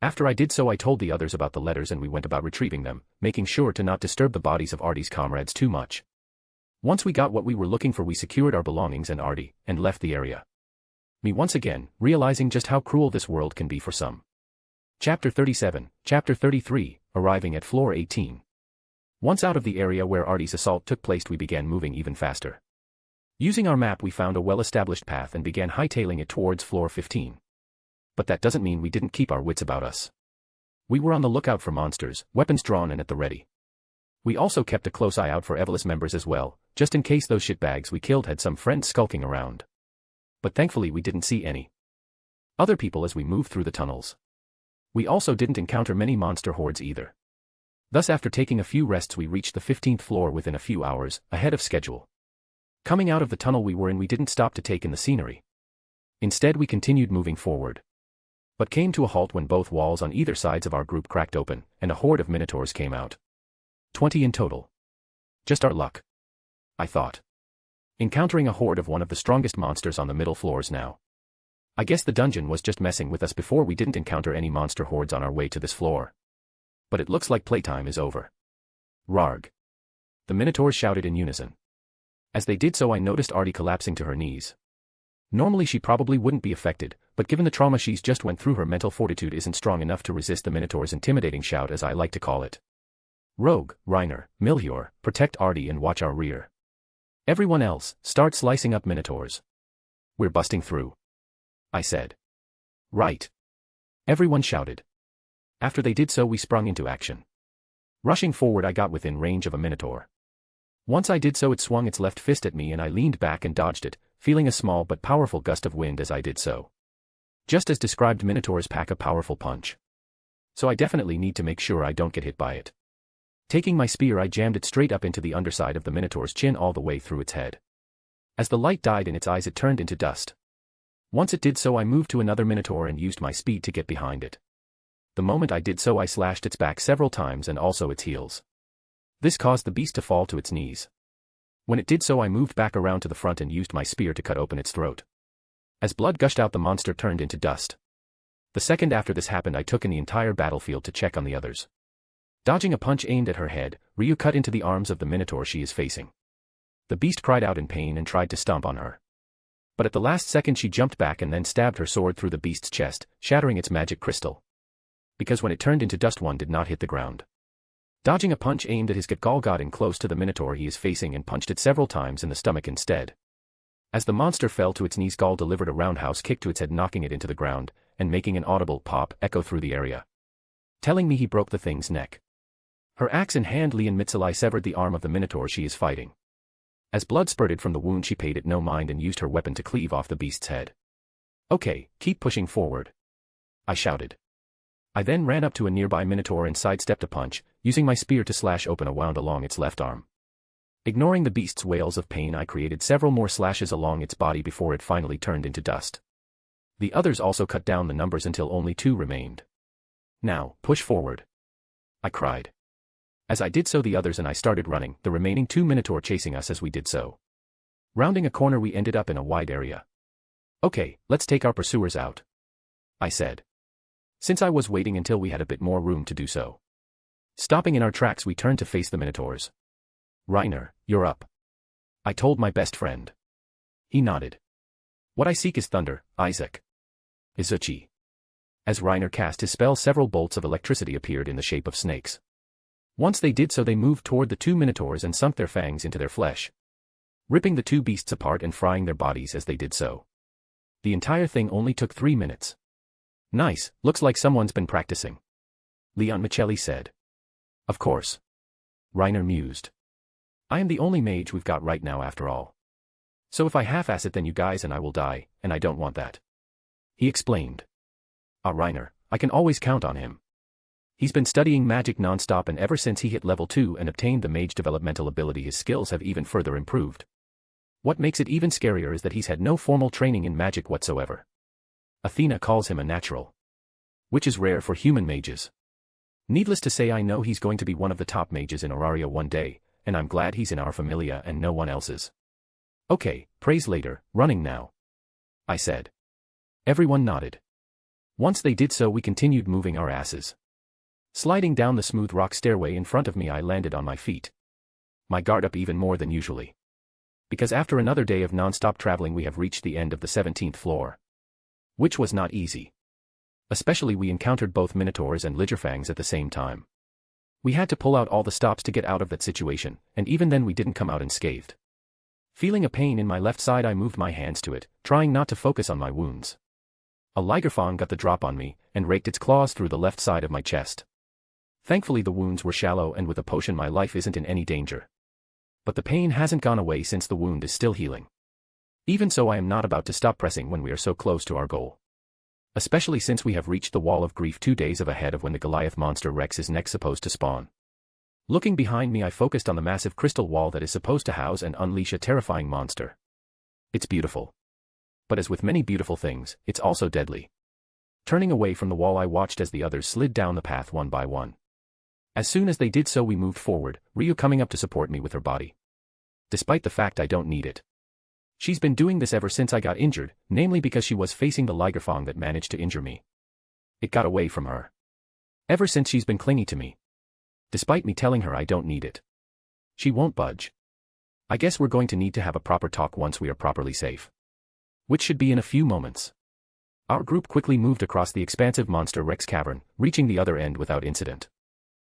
After I did so, I told the others about the letters and we went about retrieving them, making sure to not disturb the bodies of Arti's comrades too much. Once we got what we were looking for, we secured our belongings and Arti, and left the area. Me once again, realizing just how cruel this world can be for some. Chapter 37, Chapter 33, arriving at floor 18. Once out of the area where Arti's assault took place, we began moving even faster. Using our map, we found a well-established path and began hightailing it towards floor 15. But that doesn't mean we didn't keep our wits about us. We were on the lookout for monsters, weapons drawn and at the ready. We also kept a close eye out for Evolus members as well, just in case those shitbags we killed had some friends skulking around. But thankfully we didn't see any other people as we moved through the tunnels. We also didn't encounter many monster hordes either. Thus after taking a few rests we reached the 15th floor within a few hours, ahead of schedule. Coming out of the tunnel we were in, we didn't stop to take in the scenery. Instead we continued moving forward. But came to a halt when both walls on either sides of our group cracked open, and a horde of minotaurs came out. 20 in total. Just our luck, I thought. Encountering a horde of one of the strongest monsters on the middle floors now. I guess the dungeon was just messing with us before we didn't encounter any monster hordes on our way to this floor. But it looks like playtime is over. Rarg. The minotaurs shouted in unison. As they did so I noticed Artie collapsing to her knees. Normally she probably wouldn't be affected, but given the trauma she's just went through her mental fortitude isn't strong enough to resist the minotaur's intimidating shout, as I like to call it. Rogue, Reiner, Milhior, protect Artie and watch our rear. Everyone else, start slicing up minotaurs. We're busting through, I said. Right. Everyone shouted. After they did so we sprung into action. Rushing forward I got within range of a minotaur. Once I did so it swung its left fist at me and I leaned back and dodged it, feeling a small but powerful gust of wind as I did so. Just as described, minotaurs pack a powerful punch. So I definitely need to make sure I don't get hit by it. Taking my spear I jammed it straight up into the underside of the minotaur's chin all the way through its head. As the light died in its eyes it turned into dust. Once it did so I moved to another minotaur and used my speed to get behind it. The moment I did so I slashed its back several times and also its heels. This caused the beast to fall to its knees. When it did so I moved back around to the front and used my spear to cut open its throat. As blood gushed out the monster turned into dust. The second after this happened I took in the entire battlefield to check on the others. Dodging a punch aimed at her head, Ryu cut into the arms of the minotaur she is facing. The beast cried out in pain and tried to stomp on her. But at the last second she jumped back and then stabbed her sword through the beast's chest, shattering its magic crystal. Because when it turned into dust one did not hit the ground. Dodging a punch aimed at his Gatgal got in close to the minotaur he is facing and punched it several times in the stomach instead. As the monster fell to its knees Gaul delivered a roundhouse kick to its head, knocking it into the ground, and making an audible pop echo through the area. Telling me he broke the thing's neck. Her axe in hand Leon Mitsulai severed the arm of the minotaur she is fighting. As blood spurted from the wound she paid it no mind and used her weapon to cleave off the beast's head. Okay, keep pushing forward, I shouted. I then ran up to a nearby minotaur and sidestepped a punch, using my spear to slash open a wound along its left arm. Ignoring the beast's wails of pain I created several more slashes along its body before it finally turned into dust. The others also cut down the numbers until only 2 remained. Now, push forward, I cried. As I did so the others and I started running, the remaining 2 minotaur chasing us as we did so. Rounding a corner we ended up in a wide area. Okay, let's take our pursuers out, I said. Since I was waiting until we had a bit more room to do so. Stopping in our tracks we turned to face the minotaurs. Reiner, you're up, I told my best friend. He nodded. What I seek is thunder, Isaac. Izuchi. As Reiner cast his spell several bolts of electricity appeared in the shape of snakes. Once they did so they moved toward the 2 minotaurs and sunk their fangs into their flesh, ripping the 2 beasts apart and frying their bodies as they did so. The entire thing only took 3 minutes. Nice, looks like someone's been practicing, Leon Michelli said. Of course, Reiner mused. I am the only mage we've got right now after all. So if I half-ass it then you guys and I will die, and I don't want that, he explained. Reiner, I can always count on him. He's been studying magic non-stop and ever since he hit level 2 and obtained the mage developmental ability his skills have even further improved. What makes it even scarier is that he's had no formal training in magic whatsoever. Athena calls him a natural, which is rare for human mages. Needless to say I know he's going to be one of the top mages in Auraria one day, and I'm glad he's in our familia and no one else's. Okay, praise later, running now, I said. Everyone nodded. Once they did so we continued moving our asses. Sliding down the smooth rock stairway in front of me I landed on my feet. My guard up even more than usually. Because after another day of non-stop traveling we have reached the end of the 17th floor. Which was not easy. Especially we encountered both minotaurs and Ligerfangs at the same time. We had to pull out all the stops to get out of that situation, and even then we didn't come out unscathed. Feeling a pain in my left side I moved my hands to it, trying not to focus on my wounds. A Ligerfang got the drop on me, and raked its claws through the left side of my chest. Thankfully the wounds were shallow and with a potion my life isn't in any danger. But the pain hasn't gone away since the wound is still healing. Even so, I am not about to stop pressing when we are so close to our goal. Especially since we have reached the wall of grief 2 days ahead of when the Goliath monster Rex is next supposed to spawn. Looking behind me, I focused on the massive crystal wall that is supposed to house and unleash a terrifying monster. It's beautiful. But as with many beautiful things, it's also deadly. Turning away from the wall, I watched as the others slid down the path one by one. As soon as they did so, we moved forward, Ryu coming up to support me with her body. Despite the fact I don't need it. She's been doing this ever since I got injured, namely because she was facing the Ligerfang that managed to injure me. It got away from her. Ever since she's been clingy to me. Despite me telling her I don't need it. She won't budge. I guess we're going to need to have a proper talk once we are properly safe. Which should be in a few moments. Our group quickly moved across the expansive monster Rex cavern, reaching the other end without incident.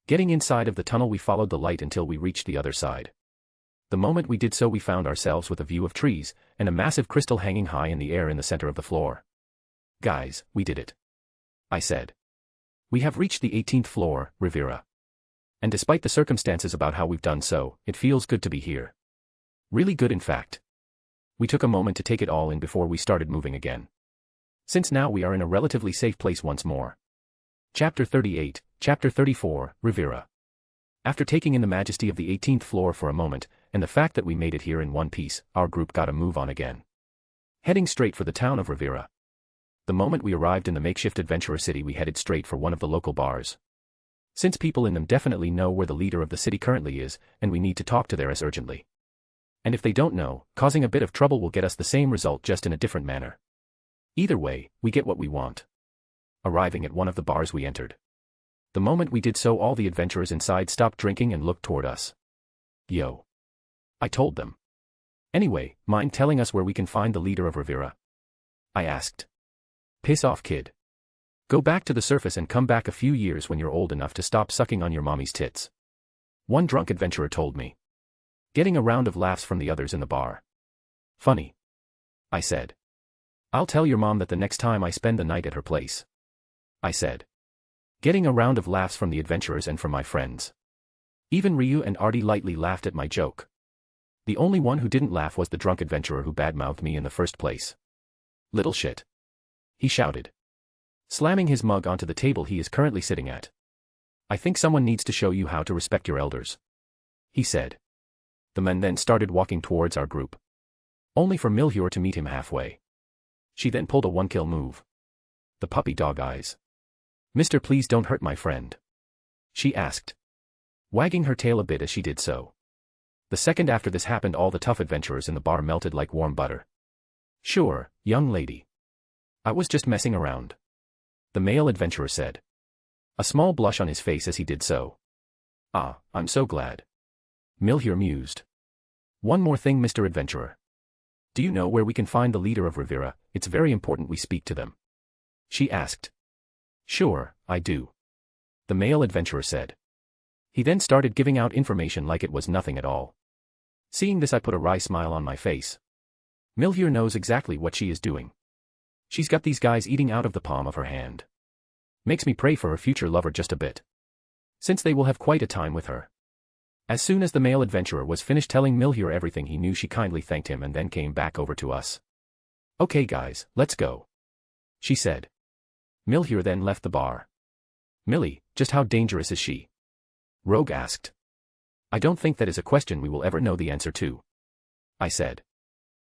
Getting inside of the tunnel, we followed the light until we reached the other side. The moment we did so, we found ourselves with a view of trees, and a massive crystal hanging high in the air in the center of the floor. Guys, we did it. I said. We have reached the 18th floor, Rivera. And despite the circumstances about how we've done so, it feels good to be here. Really good, in fact. We took a moment to take it all in before we started moving again. Since now we are in a relatively safe place once more. Chapter 38, Chapter 34, Rivera. After taking in the majesty of the 18th floor for a moment, and the fact that we made it here in one piece, our group got a move on again. Heading straight for the town of Rivera. The moment we arrived in the makeshift adventurer city, we headed straight for one of the local bars. Since people in them definitely know where the leader of the city currently is, and we need to talk to theirs urgently. And if they don't know, causing a bit of trouble will get us the same result, just in a different manner. Either way, we get what we want. Arriving at one of the bars, we entered. The moment we did so, all the adventurers inside stopped drinking and looked toward us. Yo. I told them. Anyway, mind telling us where we can find the leader of Rivera? I asked. Piss off, kid. Go back to the surface and come back a few years when you're old enough to stop sucking on your mommy's tits. One drunk adventurer told me. Getting a round of laughs from the others in the bar. Funny. I said. I'll tell your mom that the next time I spend the night at her place. I said. Getting a round of laughs from the adventurers and from my friends. Even Ryu and Artie lightly laughed at my joke. The only one who didn't laugh was the drunk adventurer who badmouthed me in the first place. Little shit. He shouted. Slamming his mug onto the table he is currently sitting at. I think someone needs to show you how to respect your elders. He said. The men then started walking towards our group. Only for Milhur to meet him halfway. She then pulled a one-kill move. The puppy dog eyes. Mister, please don't hurt my friend. She asked. Wagging her tail a bit as she did so. The second after this happened, all the tough adventurers in the bar melted like warm butter. Sure, young lady. I was just messing around. The male adventurer said. A small blush on his face as he did so. Ah, I'm so glad. Milhur mused. One more thing, Mr. Adventurer. Do you know where we can find the leader of Rivera? It's very important we speak to them. She asked. Sure, I do. The male adventurer said. He then started giving out information like it was nothing at all. Seeing this, I put a wry smile on my face. Milhur knows exactly what she is doing. She's got these guys eating out of the palm of her hand. Makes me pray for her future lover just a bit. Since they will have quite a time with her. As soon as the male adventurer was finished telling Milhur everything he knew, she kindly thanked him and then came back over to us. Okay guys, let's go. She said. Milhur then left the bar. Millie, just how dangerous is she? Rogue asked. I don't think that is a question we will ever know the answer to. I said.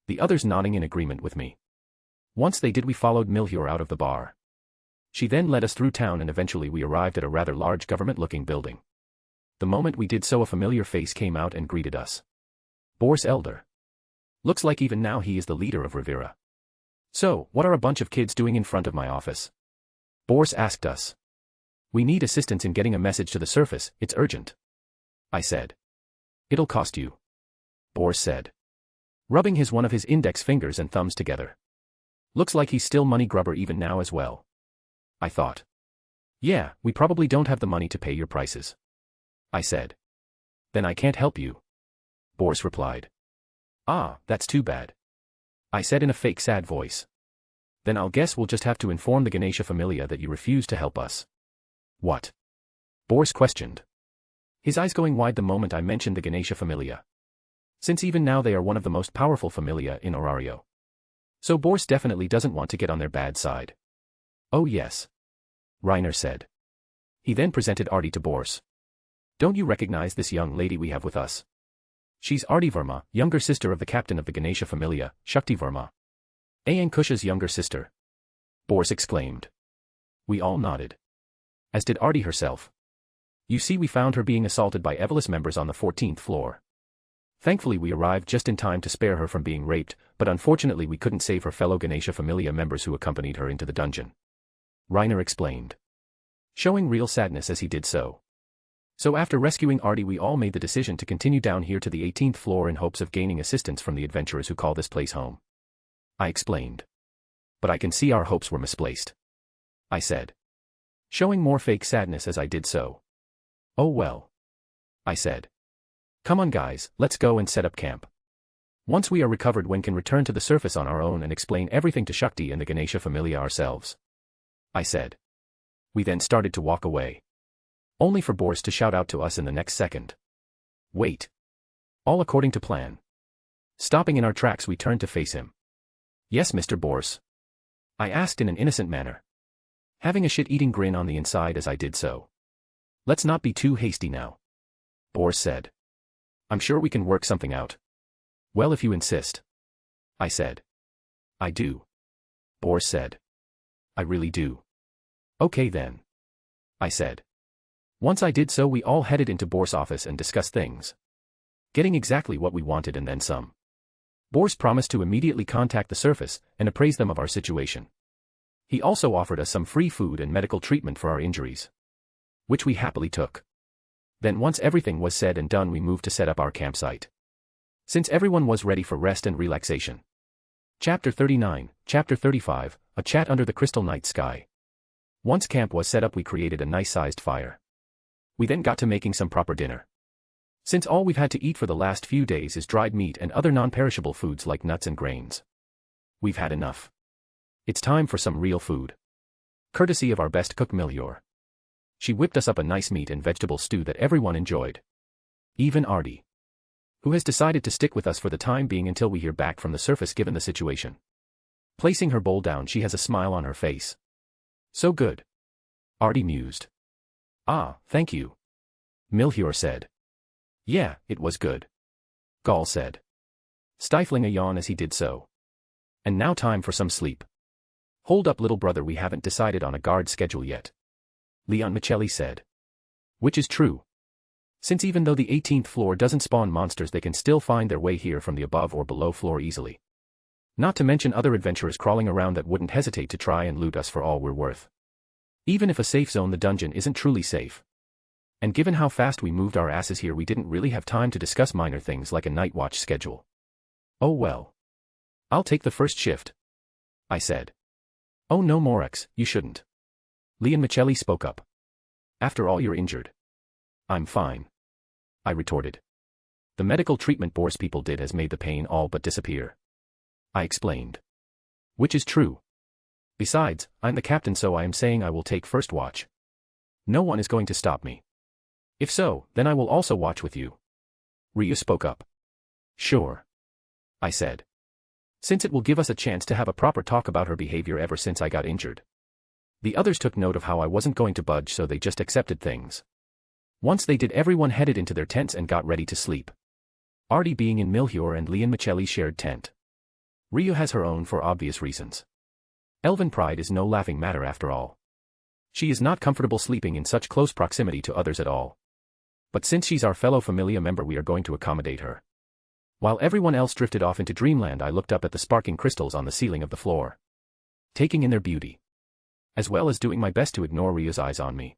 The others nodding in agreement with me. Once they did, we followed Milhur out of the bar. She then led us through town and eventually we arrived at a rather large government-looking building. The moment we did so, a familiar face came out and greeted us. Boris Elder. Looks like even now he is the leader of Rivera. So, what are a bunch of kids doing in front of my office? Boris asked us. We need assistance in getting a message to the surface, it's urgent. I said. It'll cost you. Boris said. Rubbing one of his index fingers and thumbs together. Looks like he's still money grubber even now as well. I thought. Yeah, we probably don't have the money to pay your prices. I said. Then I can't help you. Boris replied. Ah, that's too bad. I said in a fake sad voice. Then I'll guess we'll just have to inform the Ganesha Familia that you refuse to help us. What? Boris questioned. His eyes going wide the moment I mentioned the Ganesha Familia. Since even now they are one of the most powerful familia in Orario. So Boris definitely doesn't want to get on their bad side. Oh yes. Reiner said. He then presented Artie to Boris. Don't you recognize this young lady we have with us? She's Artie Verma, younger sister of the captain of the Ganesha familia, Shakti Verma. Ankusha's younger sister. Boris exclaimed. We all nodded. As did Artie herself. You see, we found her being assaulted by Evolus members on the 14th floor. Thankfully we arrived just in time to spare her from being raped, but unfortunately we couldn't save her fellow Ganesha familia members who accompanied her into the dungeon. Reiner explained. Showing real sadness as he did so. So after rescuing Artie we all made the decision to continue down here to the 18th floor in hopes of gaining assistance from the adventurers who call this place home. I explained. But I can see our hopes were misplaced. I said. Showing more fake sadness as I did so. Oh well. I said. Come on guys, let's go and set up camp. Once we are recovered we can return to the surface on our own and explain everything to Shakti and the Ganesha familia ourselves. I said. We then started to walk away. Only for Boris to shout out to us in the next second. Wait. All according to plan. Stopping in our tracks we turned to face him. Yes, Mr. Boris. I asked in an innocent manner. Having a shit-eating grin on the inside as I did so. Let's not be too hasty now. Boris said. I'm sure we can work something out. Well, if you insist. I said. I do. Boris said. I really do. Okay then. I said. Once I did so we all headed into Boris' office and discussed things. Getting exactly what we wanted and then some. Boris promised to immediately contact the surface and appraise them of our situation. He also offered us some free food and medical treatment for our injuries. Which we happily took. Then once everything was said and done we moved to set up our campsite. Since everyone was ready for rest and relaxation. Chapter 39, Chapter 35, A Chat Under the Crystal Night Sky. Once camp was set up we created a nice-sized fire. We then got to making some proper dinner. Since all we've had to eat for the last few days is dried meat and other non-perishable foods like nuts and grains. We've had enough. It's time for some real food. Courtesy of our best cook Milior. She whipped us up a nice meat and vegetable stew that everyone enjoyed. Even Artie. Who has decided to stick with us for the time being until we hear back from the surface given the situation. Placing her bowl down she has a smile on her face. So good. Artie mused. Ah, thank you. Milhior said. Yeah, it was good. Gall said. Stifling a yawn as he did so. And now time for some sleep. Hold up little brother, we haven't decided on a guard schedule yet. Leon Michelli said. Which is true. Since even though the 18th floor doesn't spawn monsters they can still find their way here from the above or below floor easily. Not to mention other adventurers crawling around that wouldn't hesitate to try and loot us for all we're worth. Even if a safe zone the dungeon isn't truly safe. And given how fast we moved our asses here we didn't really have time to discuss minor things like a night watch schedule. Oh well. I'll take the first shift. I said. Oh no Morex, you shouldn't. Leon Michelli spoke up. After all you're injured. I'm fine. I retorted. The medical treatment Boris people did has made the pain all but disappear. I explained. Which is true. Besides, I'm the captain so I am saying I will take first watch. No one is going to stop me. If so, then I will also watch with you. Ryu spoke up. Sure. I said. Since it will give us a chance to have a proper talk about her behavior ever since I got injured. The others took note of how I wasn't going to budge so they just accepted things. Once they did everyone headed into their tents and got ready to sleep. Artie being in Milhior and Leon Michelli's shared tent. Ryu has her own for obvious reasons. Elven pride is no laughing matter after all. She is not comfortable sleeping in such close proximity to others at all. But since she's our fellow familia member we are going to accommodate her. While everyone else drifted off into dreamland I looked up at the sparking crystals on the ceiling of the floor. Taking in their beauty. As well as doing my best to ignore Ryu's eyes on me.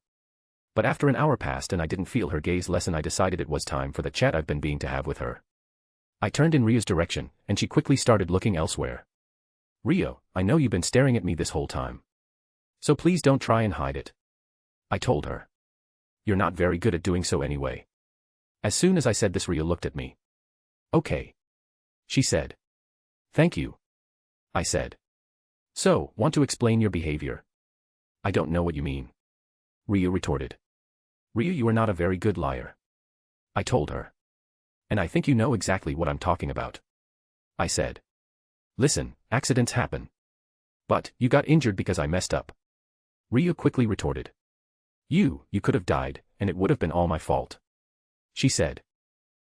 But after an hour passed and I didn't feel her gaze lessen I decided it was time for the chat I've been being to have with her. I turned in Ryu's direction, and she quickly started looking elsewhere. Ryo, I know you've been staring at me this whole time. So please don't try and hide it. I told her. You're not very good at doing so anyway. As soon as I said this Ryo looked at me. Okay. She said. Thank you. I said. So, want to explain your behavior? I don't know what you mean. Ryu retorted. Ryu, you are not a very good liar. I told her. And I think you know exactly what I'm talking about. I said. Listen, accidents happen. But, you got injured because I messed up. Ryu quickly retorted. You could have died, and it would have been all my fault. She said.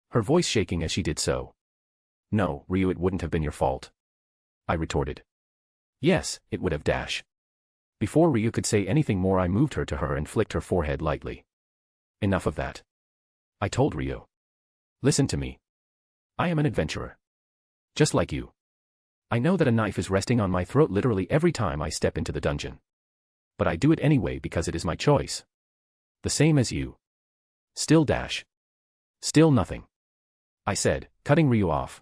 Her voice shaking as she did so. No, Ryu, it wouldn't have been your fault. I retorted. Yes, it would have dash. Before Ryu could say anything more, I moved her to her and flicked her forehead lightly. Enough of that. I told Ryu. Listen to me. I am an adventurer. Just like you. I know that a knife is resting on my throat literally every time I step into the dungeon. But I do it anyway because it is my choice. The same as you. Still dash. Still nothing. I said, cutting Ryu off.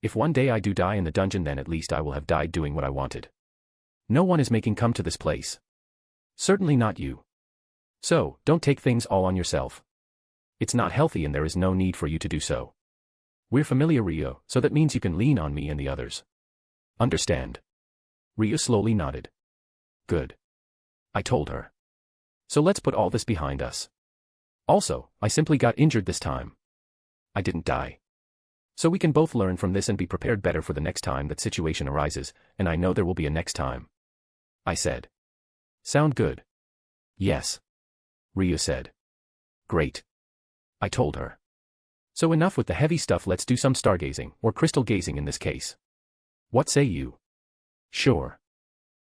If one day I do die in the dungeon, then at least I will have died doing what I wanted. No one is making come to this place. Certainly not you. So, don't take things all on yourself. It's not healthy and there is no need for you to do so. We're familiar, Ryu, so that means you can lean on me and the others. Understand? Ryu slowly nodded. Good. I told her. So let's put all this behind us. Also, I simply got injured this time. I didn't die. So we can both learn from this and be prepared better for the next time that situation arises, and I know there will be a next time. I said. Sound good? Yes. Ryu said. Great. I told her. So enough with the heavy stuff, let's do some stargazing, or crystal gazing in this case. What say you? Sure.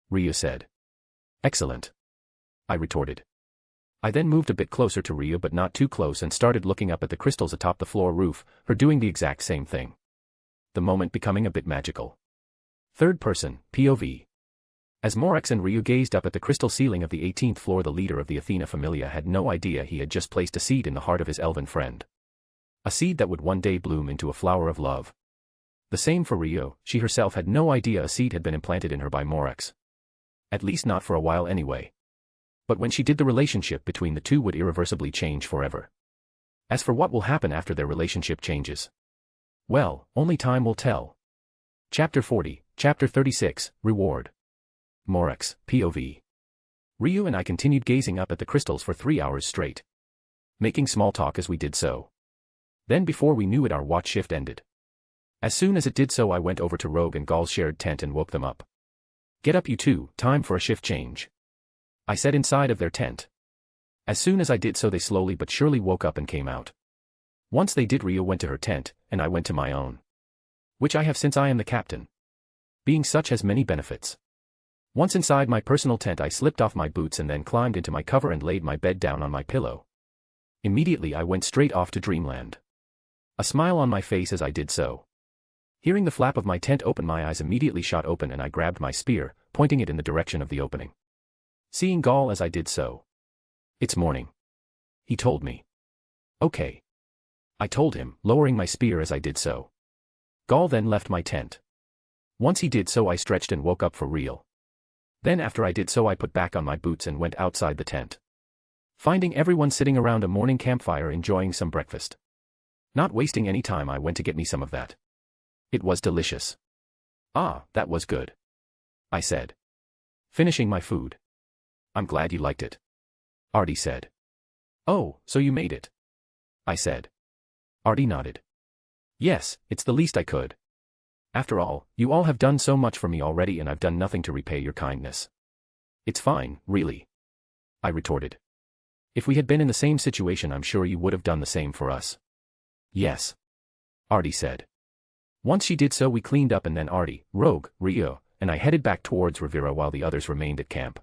Ryu said. Excellent. I retorted. I then moved a bit closer to Ryu but not too close and started looking up at the crystals atop the floor roof, her doing the exact same thing. The moment becoming a bit magical. Third person, POV. As Morex and Ryu gazed up at the crystal ceiling of the 18th floor, the leader of the Athena Familia had no idea he had just placed a seed in the heart of his elven friend. A seed that would one day bloom into a flower of love. The same for Ryu, she herself had no idea a seed had been implanted in her by Morex. At least not for a while anyway. But when she did, the relationship between the two would irreversibly change forever. As for what will happen after their relationship changes, well, only time will tell. Chapter 40, Chapter 36, Reward. Morex, POV. Ryu and I continued gazing up at the crystals for 3 hours straight. Making small talk as we did so. Then before we knew it, our watch shift ended. As soon as it did so, I went over to Rogue and Gall's shared tent and woke them up. Get up you two, time for a shift change. I said inside of their tent. As soon as I did so, they slowly but surely woke up and came out. Once they did, Ryu went to her tent, and I went to my own. Which I have since I am the captain. Being such has many benefits. Once inside my personal tent, I slipped off my boots and then climbed into my cover and laid my bed down on my pillow. Immediately I went straight off to dreamland. A smile on my face as I did so. Hearing the flap of my tent open, my eyes immediately shot open and I grabbed my spear, pointing it in the direction of the opening. Seeing Gall as I did so. It's morning. He told me. Okay. I told him, lowering my spear as I did so. Gall then left my tent. Once he did so, I stretched and woke up for real. Then after I did so, I put back on my boots and went outside the tent. Finding everyone sitting around a morning campfire enjoying some breakfast. Not wasting any time, I went to get me some of that. It was delicious. Ah, that was good. I said. Finishing my food. I'm glad you liked it. Artie said. Oh, so you made it. I said. Artie nodded. Yes, it's the least I could. After all, you all have done so much for me already and I've done nothing to repay your kindness. It's fine, really. I retorted. If we had been in the same situation, I'm sure you would have done the same for us. Yes. Artie said. Once she did so, we cleaned up and then Artie, Rogue, Ryu, and I headed back towards Rivera while the others remained at camp.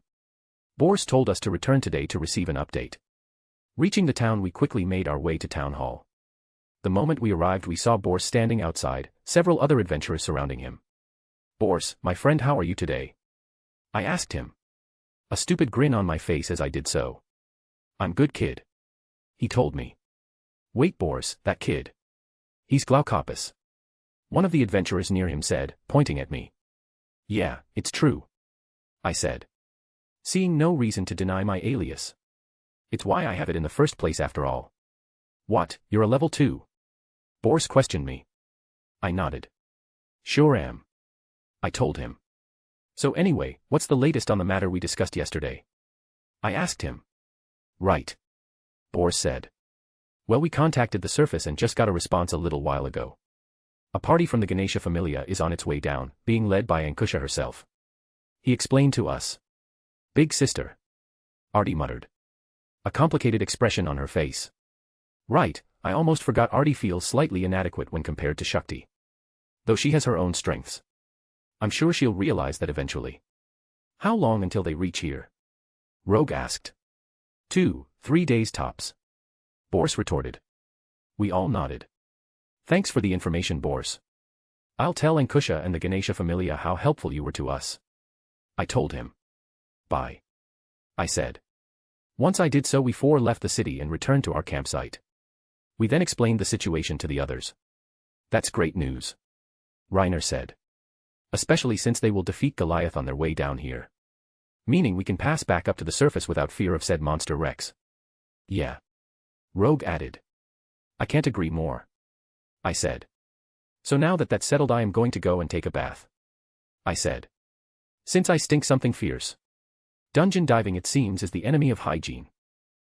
Boris told us to return today to receive an update. Reaching the town, we quickly made our way to town hall. The moment we arrived, we saw Boris standing outside, several other adventurers surrounding him. Boris, my friend, how are you today? I asked him. A stupid grin on my face as I did so. I'm good, kid. He told me. Wait, Boris, that kid. He's Glaukopus. One of the adventurers near him said, pointing at me. Yeah, it's true. I said. Seeing no reason to deny my alias. It's why I have it in the first place after all. What, you're a level 2? Boris questioned me. I nodded. Sure am. I told him. So anyway, what's the latest on the matter we discussed yesterday? I asked him. Right. Boris said. Well, we contacted the surface and just got a response a little while ago. A party from the Ganesha Familia is on its way down, being led by Ankusha herself. He explained to us. Big sister. Arti muttered. A complicated expression on her face. Right, I almost forgot Arti feels slightly inadequate when compared to Shakti. Though she has her own strengths. I'm sure she'll realize that eventually. How long until they reach here? Rogue asked. 2-3 days tops. Boris retorted. We all nodded. Thanks for the information, Boris. I'll tell Ankusha and the Ganesha Familia how helpful you were to us. I told him. Bye. I said. Once I did so, we four left the city and returned to our campsite. We then explained the situation to the others. That's great news. Reiner said. Especially since they will defeat Goliath on their way down here. Meaning we can pass back up to the surface without fear of said monster Rex. Yeah. Rogue added. I can't agree more. I said. So now that that's settled, I am going to go and take a bath. I said. Since I stink something fierce. Dungeon diving, it seems, is the enemy of hygiene.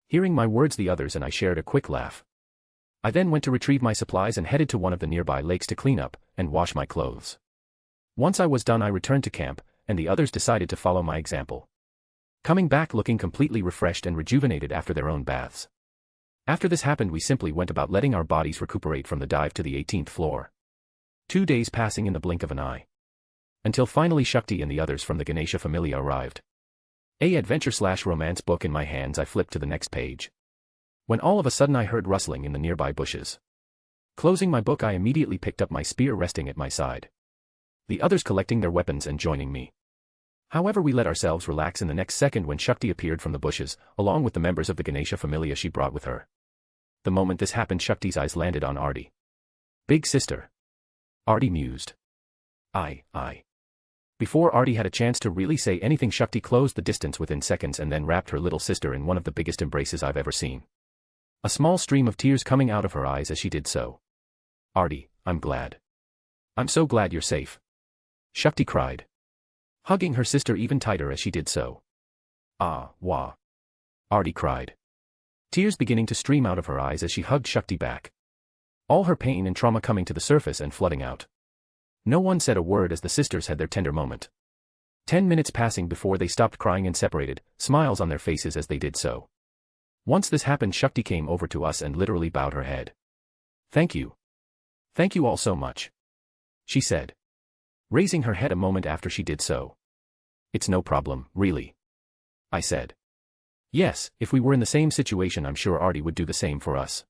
Hearing my words, the others and I shared a quick laugh. I then went to retrieve my supplies and headed to one of the nearby lakes to clean up and wash my clothes. Once I was done, I returned to camp, and the others decided to follow my example. Coming back looking completely refreshed and rejuvenated after their own baths. After this happened, we simply went about letting our bodies recuperate from the dive to the 18th floor. 2 days passing in the blink of an eye. Until finally Shakti and the others from the Ganesha Familia arrived. A adventure/romance book in my hands, I flipped to the next page. When all of a sudden I heard rustling in the nearby bushes. Closing my book, I immediately picked up my spear resting at my side. The others collecting their weapons and joining me. However, we let ourselves relax in the next second when Shakti appeared from the bushes, along with the members of the Ganesha Familia she brought with her. The moment this happened, Shakti's eyes landed on Arti. Big sister. Arti mused. I. Before Arti had a chance to really say anything, Shakti closed the distance within seconds and then wrapped her little sister in one of the biggest embraces I've ever seen. A small stream of tears coming out of her eyes as she did so. Arti, I'm glad. I'm so glad you're safe. Shakti cried. Hugging her sister even tighter as she did so. Ah, wah. Arti cried. Tears beginning to stream out of her eyes as she hugged Shakti back. All her pain and trauma coming to the surface and flooding out. No one said a word as the sisters had their tender moment. 10 minutes passing before they stopped crying and separated, smiles on their faces as they did so. Once this happened, Shakti came over to us and literally bowed her head. Thank you. Thank you all so much. She said. Raising her head a moment after she did so. It's no problem, really. I said. Yes, if we were in the same situation, I'm sure Arti would do the same for us.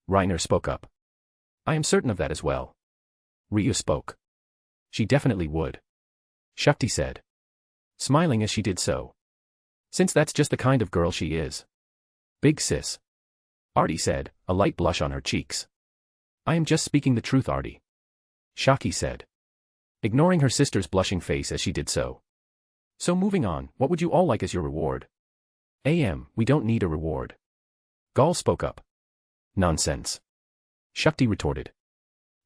Reiner spoke up. I am certain of that as well. Ryu spoke. She definitely would. Shakti said. Smiling as she did so. Since that's just the kind of girl she is. Big sis. Arti said, a light blush on her cheeks. I am just speaking the truth, Arti. Shaki said. Ignoring her sister's blushing face as she did so. So moving on, what would you all like as your reward? We don't need a reward. Gaul spoke up. Nonsense. Shakti retorted.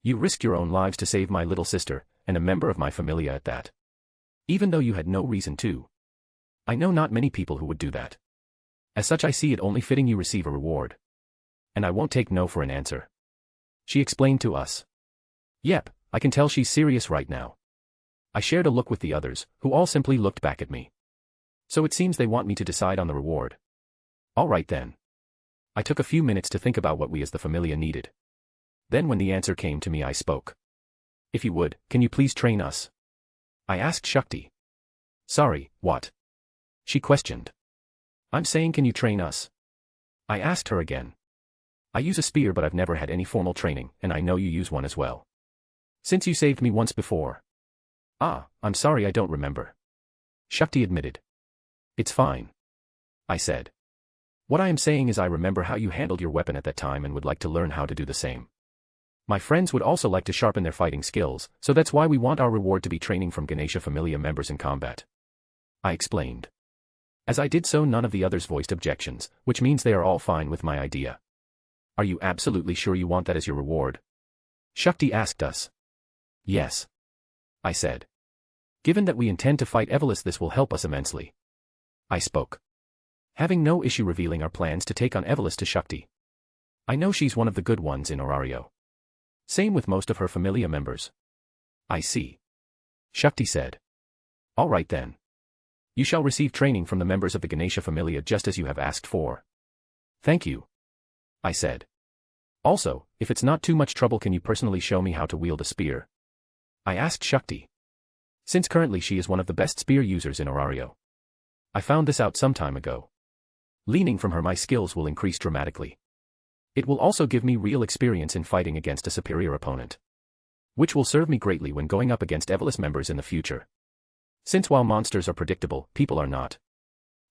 You risked your own lives to save my little sister, and a member of my familia at that. Even though you had no reason to. I know not many people who would do that. As such, I see it only fitting you receive a reward. And I won't take no for an answer. She explained to us. Yep, I can tell she's serious right now. I shared a look with the others, who all simply looked back at me. So it seems they want me to decide on the reward. All right then. I took a few minutes to think about what we as the familia needed. Then when the answer came to me, I spoke. If you would, can you please train us? I asked Shakti. Sorry, what? She questioned. I'm saying, can you train us? I asked her again. I use a spear, but I've never had any formal training, and I know you use one as well. Since you saved me once before. Ah, I'm sorry, I don't remember. Shakti admitted. It's fine. I said. What I am saying is I remember how you handled your weapon at that time and would like to learn how to do the same. My friends would also like to sharpen their fighting skills, so that's why we want our reward to be training from Ganesha Familia members in combat. I explained. As I did so, none of the others voiced objections, which means they are all fine with my idea. Are you absolutely sure you want that as your reward? Shakti asked us. Yes. I said. Given that we intend to fight Evolus, this will help us immensely. I spoke. Having no issue revealing our plans to take on Evolus to Shakti. I know she's one of the good ones in Orario. Same with most of her familia members. I see. Shakti said. All right then. You shall receive training from the members of the Ganesha familia just as you have asked for. Thank you. I said. Also, if it's not too much trouble, can you personally show me how to wield a spear? I asked Shakti. Since currently she is one of the best spear users in Orario. I found this out some time ago. Leaning from her, my skills will increase dramatically. It will also give me real experience in fighting against a superior opponent, which will serve me greatly when going up against Evolus members in the future. Since while monsters are predictable, people are not.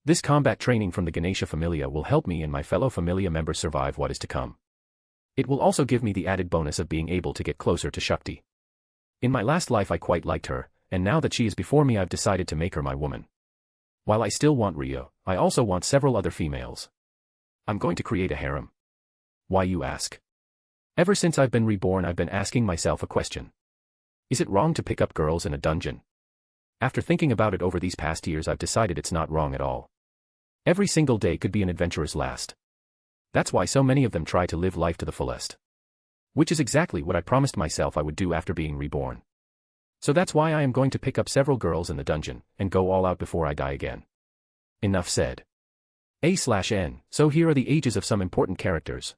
This combat training from the Ganesha familia will help me and my fellow familia members survive what is to come. It will also give me the added bonus of being able to get closer to Shakti. In my last life I quite liked her, and now that she is before me I've decided to make her my woman. While I still want Rio, I also want several other females. I'm going to create a harem. Why, you ask? Ever since I've been reborn I've been asking myself a question. Is it wrong to pick up girls in a dungeon? After thinking about it over these past years I've decided it's not wrong at all. Every single day could be an adventurer's last. That's why so many of them try to live life to the fullest. Which is exactly what I promised myself I would do after being reborn. So that's why I am going to pick up several girls in the dungeon, and go all out before I die again. Enough said. A/N, so here are the ages of some important characters.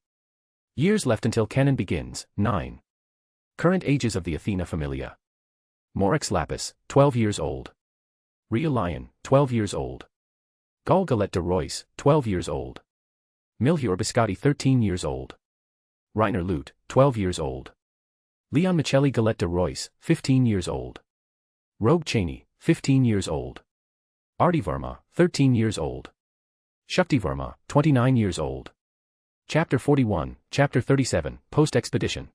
Years left until canon begins, 9. Current ages of the Athena familia. Morex Lapis, 12 years old. Ria Lion, 12 years old. Gal Galette de Royce, 12 years old. Milhior Biscotti, 13 years old. Reiner Lute, 12 years old. Leon Michelli Galette de Royce, 15 years old. Rogue Cheney, 15 years old. Arti Verma, 13 years old. Shakti Verma, 29 years old. Chapter 41, Chapter 37, Post-Expedition.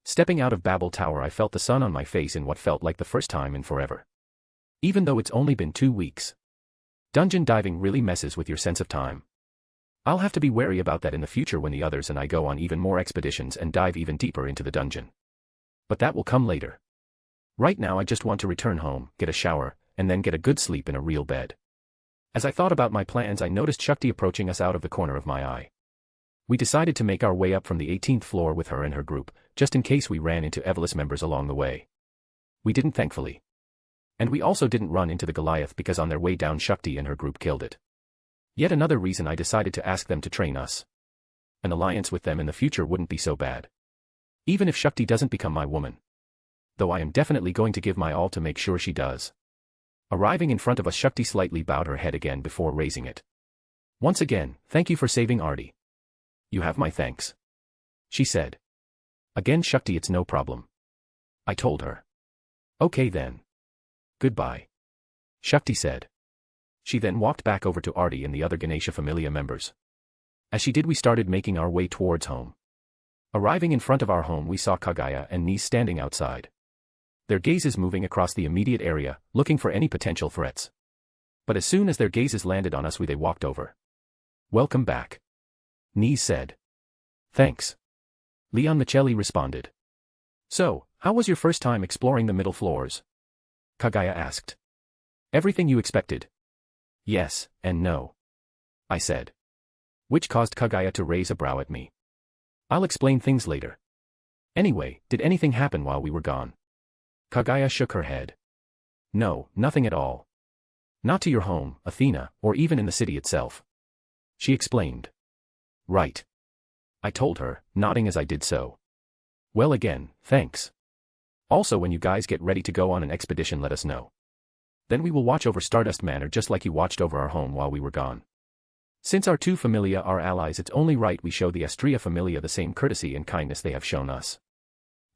Stepping out of Babel Tower I felt the sun on my face in what felt like the first time in forever. Even though it's only been 2 weeks. Dungeon diving really messes with your sense of time. I'll have to be wary about that in the future when the others and I go on even more expeditions and dive even deeper into the dungeon. But that will come later. Right now I just want to return home, get a shower, and then get a good sleep in a real bed. As I thought about my plans I noticed Shakti approaching us out of the corner of my eye. We decided to make our way up from the 18th floor with her and her group, just in case we ran into Evolus members along the way. We didn't, thankfully. And we also didn't run into the Goliath because on their way down Shakti and her group killed it. Yet another reason I decided to ask them to train us. An alliance with them in the future wouldn't be so bad. Even if Shakti doesn't become my woman. Though I am definitely going to give my all to make sure she does. Arriving in front of us Shakti slightly bowed her head again before raising it. Once again, thank you for saving Arti. You have my thanks. She said. Again Shakti, it's no problem. I told her. Okay then. Goodbye. Shakti said. She then walked back over to Arti and the other Ganesha familia members. As she did we started making our way towards home. Arriving in front of our home we saw Kagaya and Nis standing outside. Their gazes moving across the immediate area, looking for any potential threats. But as soon as their gazes landed on us they walked over. Welcome back. Nis said. Thanks. Leon Michelli responded. So, how was your first time exploring the middle floors? Kagaya asked. Everything you expected. Yes, and no. I said. Which caused Kagaya to raise a brow at me. I'll explain things later. Anyway, did anything happen while we were gone? Kagaya shook her head. No, nothing at all. Not to your home, Athena, or even in the city itself. She explained. Right. I told her, nodding as I did so. Well again, thanks. Also when you guys get ready to go on an expedition let us know. Then we will watch over Stardust Manor just like you watched over our home while we were gone. Since our two familia are allies it's only right we show the Astria familia the same courtesy and kindness they have shown us.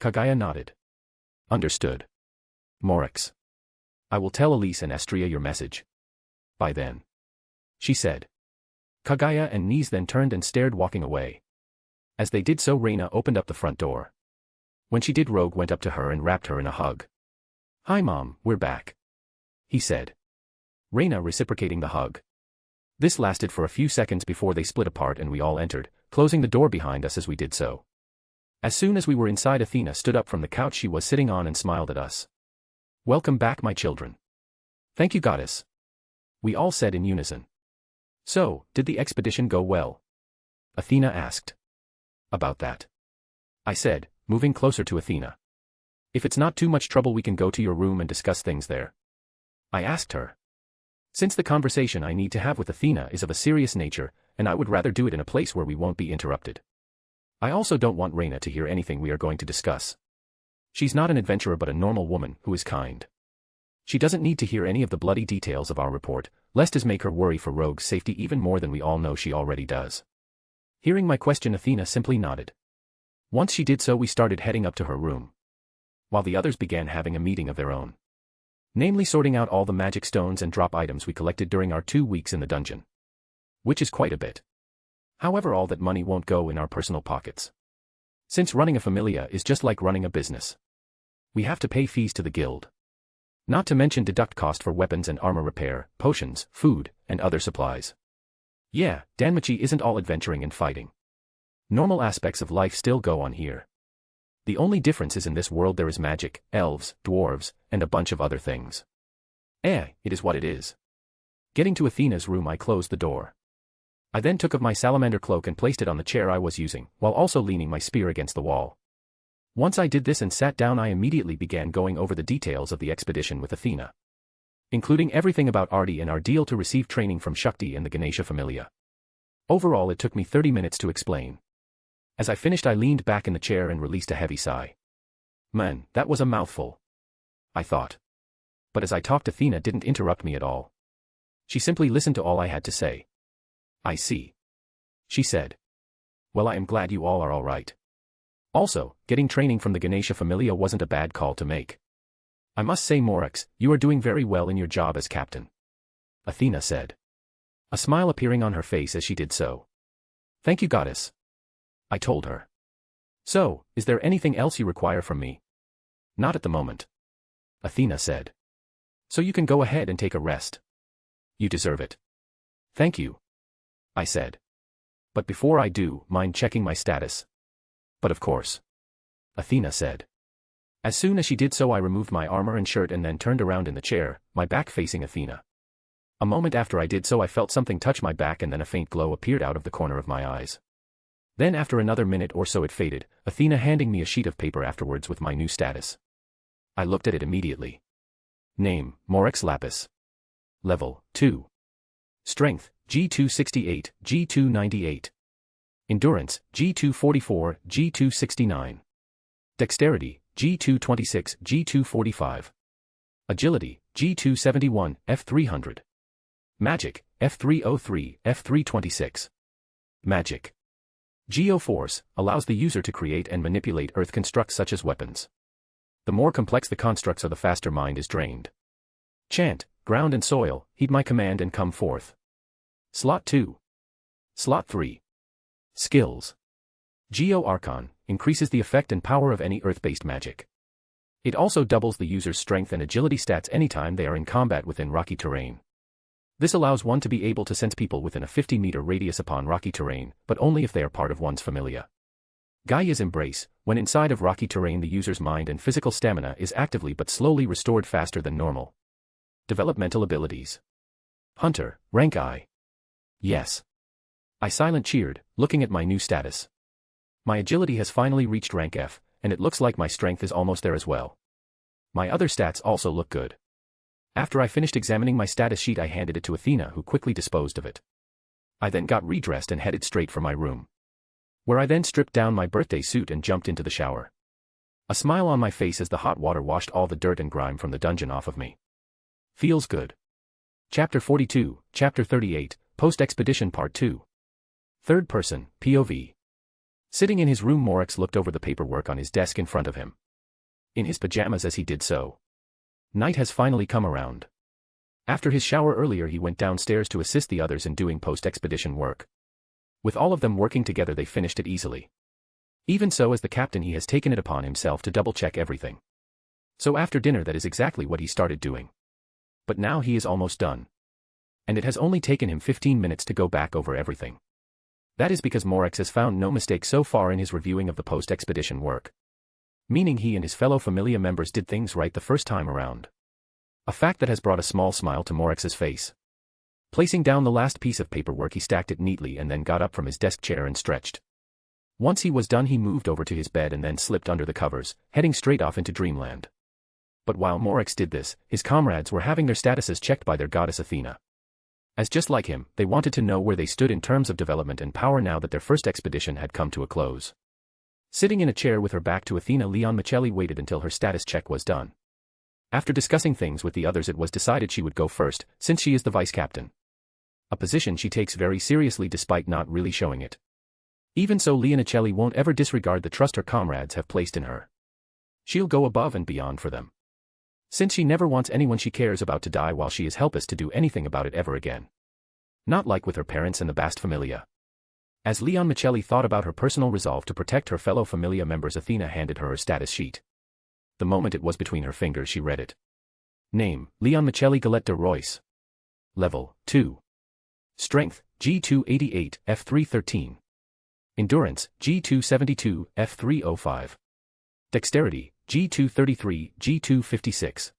Kagaya nodded. Understood. Morex. I will tell Elise and Astria your message. By then. She said. Kagaya and Nis then turned and stared walking away. As they did so Reina opened up the front door. When she did Rogue went up to her and wrapped her in a hug. Hi Mom, we're back. He said. Reina reciprocating the hug. This lasted for a few seconds before they split apart and we all entered, closing the door behind us as we did so. As soon as we were inside Athena stood up from the couch she was sitting on and smiled at us. Welcome back my children. Thank you goddess. We all said in unison. So, did the expedition go well? Athena asked. About that, I said, moving closer to Athena. If it's not too much trouble, we can go to your room and discuss things there. I asked her. Since the conversation I need to have with Athena is of a serious nature, and I would rather do it in a place where we won't be interrupted. I also don't want Reina to hear anything we are going to discuss. She's not an adventurer but a normal woman who is kind. She doesn't need to hear any of the bloody details of our report, lest it make her worry for Rogue's safety even more than we all know she already does. Hearing my question, Athena simply nodded. Once she did so, we started heading up to her room, while the others began having a meeting of their own. Namely, sorting out all the magic stones and drop items we collected during our 2 weeks in the dungeon. Which is quite a bit. However, all that money won't go in our personal pockets. Since running a familia is just like running a business. We have to pay fees to the guild. Not to mention deduct cost for weapons and armor repair, potions, food, and other supplies. Yeah, Danmachi isn't all adventuring and fighting. Normal aspects of life still go on here. The only difference is in this world there is magic, elves, dwarves, and a bunch of other things. It is what it is. Getting to Athena's room, I closed the door. I then took of my salamander cloak and placed it on the chair I was using, while also leaning my spear against the wall. Once I did this and sat down, I immediately began going over the details of the expedition with Athena, including everything about Arti and our deal to receive training from Shakti and the Ganesha Familia. Overall, it took me 30 minutes to explain. As I finished, I leaned back in the chair and released a heavy sigh. Man, that was a mouthful, I thought. But as I talked, Athena didn't interrupt me at all. She simply listened to all I had to say. I see, she said. Well, I am glad you all are all right. Also, getting training from the Ganesha Familia wasn't a bad call to make. I must say, Morex, you are doing very well in your job as captain, Athena said, a smile appearing on her face as she did so. Thank you, goddess, I told her. So, is there anything else you require from me? Not at the moment, Athena said. So you can go ahead and take a rest. You deserve it. Thank you, I said. But before I do, mind checking my status? But of course, Athena said. As soon as she did so, I removed my armor and shirt and then turned around in the chair, my back facing Athena. A moment after I did so, I felt something touch my back and then a faint glow appeared out of the corner of my eyes. Then after another minute or so it faded, Athena handing me a sheet of paper afterwards with my new status. I looked at it immediately. Name, Morex Lapis. Level, 2. Strength, G268, G298. Endurance, G244, G269. Dexterity, G226, G245. Agility, G271, F300. Magic, F303, F326. Magic. Geoforce, allows the user to create and manipulate earth constructs such as weapons. The more complex the constructs are, the faster mind is drained. Chant, ground and soil, heed my command and come forth. Slot 2. Slot 3. Skills. Geo Archon, increases the effect and power of any earth-based magic. It also doubles the user's strength and agility stats anytime they are in combat within rocky terrain. This allows one to be able to sense people within a 50-meter radius upon rocky terrain, but only if they are part of one's familia. Gaia's Embrace, when inside of rocky terrain the user's mind and physical stamina is actively but slowly restored faster than normal. Developmental abilities. Hunter, rank I. Yes. I silent cheered, looking at my new status. My agility has finally reached rank F, and it looks like my strength is almost there as well. My other stats also look good. After I finished examining my status sheet, I handed it to Athena, who quickly disposed of it. I then got redressed and headed straight for my room, where I then stripped down my birthday suit and jumped into the shower. A smile on my face as the hot water washed all the dirt and grime from the dungeon off of me. Feels good. Chapter 42, Chapter 38, Post-Expedition Part 2. Third person, POV. Sitting in his room, Morex looked over the paperwork on his desk in front of him, in his pajamas as he did so. Night has finally come around. After his shower earlier, he went downstairs to assist the others in doing post-expedition work. With all of them working together, they finished it easily. Even so, as the captain, he has taken it upon himself to double-check everything. So after dinner, that is exactly what he started doing. But now he is almost done. And it has only taken him 15 minutes to go back over everything. That is because Morex has found no mistake so far in his reviewing of the post-expedition work. Meaning he and his fellow familia members did things right the first time around. A fact that has brought a small smile to Morex's face. Placing down the last piece of paperwork, he stacked it neatly and then got up from his desk chair and stretched. Once he was done, he moved over to his bed and then slipped under the covers, heading straight off into dreamland. But while Morex did this, his comrades were having their statuses checked by their goddess Athena. As just like him, they wanted to know where they stood in terms of development and power now that their first expedition had come to a close. Sitting in a chair with her back to Athena, Leon Michelli waited until her status check was done. After discussing things with the others, it was decided she would go first, since she is the vice captain. A position she takes very seriously despite not really showing it. Even so, Leonicelli won't ever disregard the trust her comrades have placed in her. She'll go above and beyond for them. Since she never wants anyone she cares about to die while she is helpless to do anything about it ever again. Not like with her parents and the Bast Familia. As Leon Michelli thought about her personal resolve to protect her fellow Familia members, Athena handed her status sheet. The moment it was between her fingers, she read it. Name, Leon Michelli Galette de Royce. Level, 2. Strength, G288, F313. Endurance, G272, F305. Dexterity, G233, G256.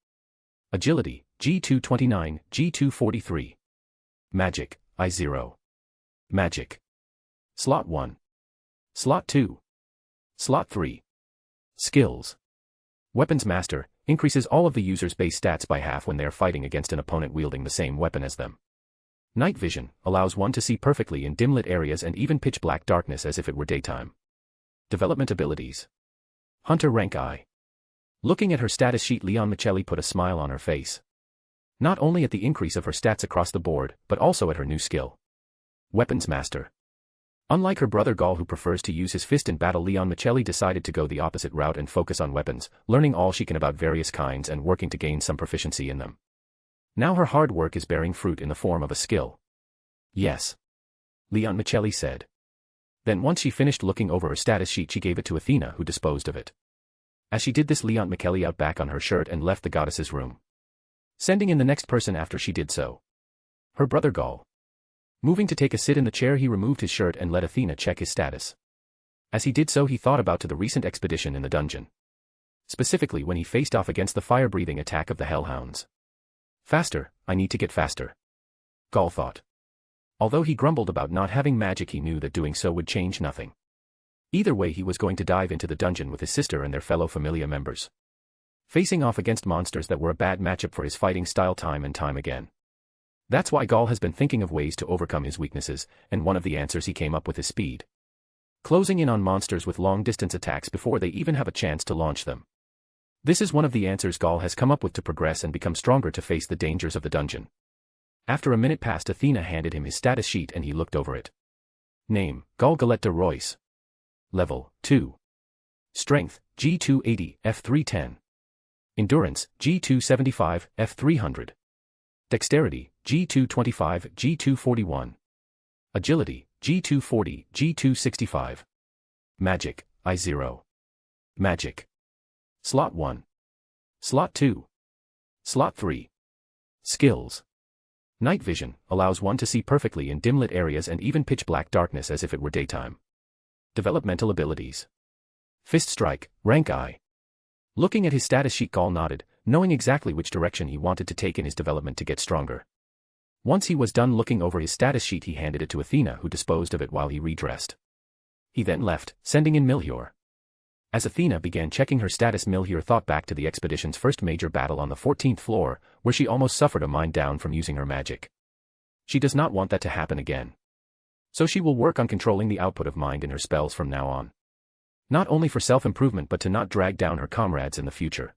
Agility, G229, G243. Magic, I0. Magic. Slot 1. Slot 2. Slot 3. Skills. Weapons Master, increases all of the user's base stats by half when they are fighting against an opponent wielding the same weapon as them. Night Vision, allows one to see perfectly in dim-lit areas and even pitch-black darkness as if it were daytime. Development Abilities. Hunter Rank I. Looking at her status sheet, Leon Michelli put a smile on her face. Not only at the increase of her stats across the board, but also at her new skill. Weapons Master. Unlike her brother Gaul, who prefers to use his fist in battle, Leon Michelli decided to go the opposite route and focus on weapons, learning all she can about various kinds and working to gain some proficiency in them. Now her hard work is bearing fruit in the form of a skill. Yes. Leon Michelli said. Then once she finished looking over her status sheet, she gave it to Athena, who disposed of it. As she did this, Leon Michelli out back on her shirt and left the goddess's room. Sending in the next person after she did so. Her brother Gaul. Moving to take a sit in the chair, he removed his shirt and let Athena check his status. As he did so, he thought about the recent expedition in the dungeon. Specifically when he faced off against the fire-breathing attack of the Hellhounds. Faster, I need to get faster. Gaul thought. Although he grumbled about not having magic, he knew that doing so would change nothing. Either way, he was going to dive into the dungeon with his sister and their fellow Familia members. Facing off against monsters that were a bad matchup for his fighting style time and time again. That's why Gaul has been thinking of ways to overcome his weaknesses, and one of the answers he came up with is speed. Closing in on monsters with long-distance attacks before they even have a chance to launch them. This is one of the answers Gaul has come up with to progress and become stronger to face the dangers of the dungeon. After a minute passed, Athena handed him his status sheet and he looked over it. Name, Gaul Galette de Royce. Level, 2. Strength, G280, F310. Endurance, G275, F300. Dexterity, G225, G241. Agility, G240, G265. Magic, I0. Magic. Slot 1. Slot 2. Slot 3. Skills. Night Vision, allows one to see perfectly in dim-lit areas and even pitch-black darkness as if it were daytime. Developmental Abilities. Fist Strike, Rank I. Looking at his status sheet, Gaul nodded, knowing exactly which direction he wanted to take in his development to get stronger. Once he was done looking over his status sheet, he handed it to Athena, who disposed of it while he redressed. He then left, sending in Milhior. As Athena began checking her status, Milhior thought back to the expedition's first major battle on the 14th floor, where she almost suffered a mind down from using her magic. She does not want that to happen again. So she will work on controlling the output of mind in her spells from now on. Not only for self-improvement but to not drag down her comrades in the future.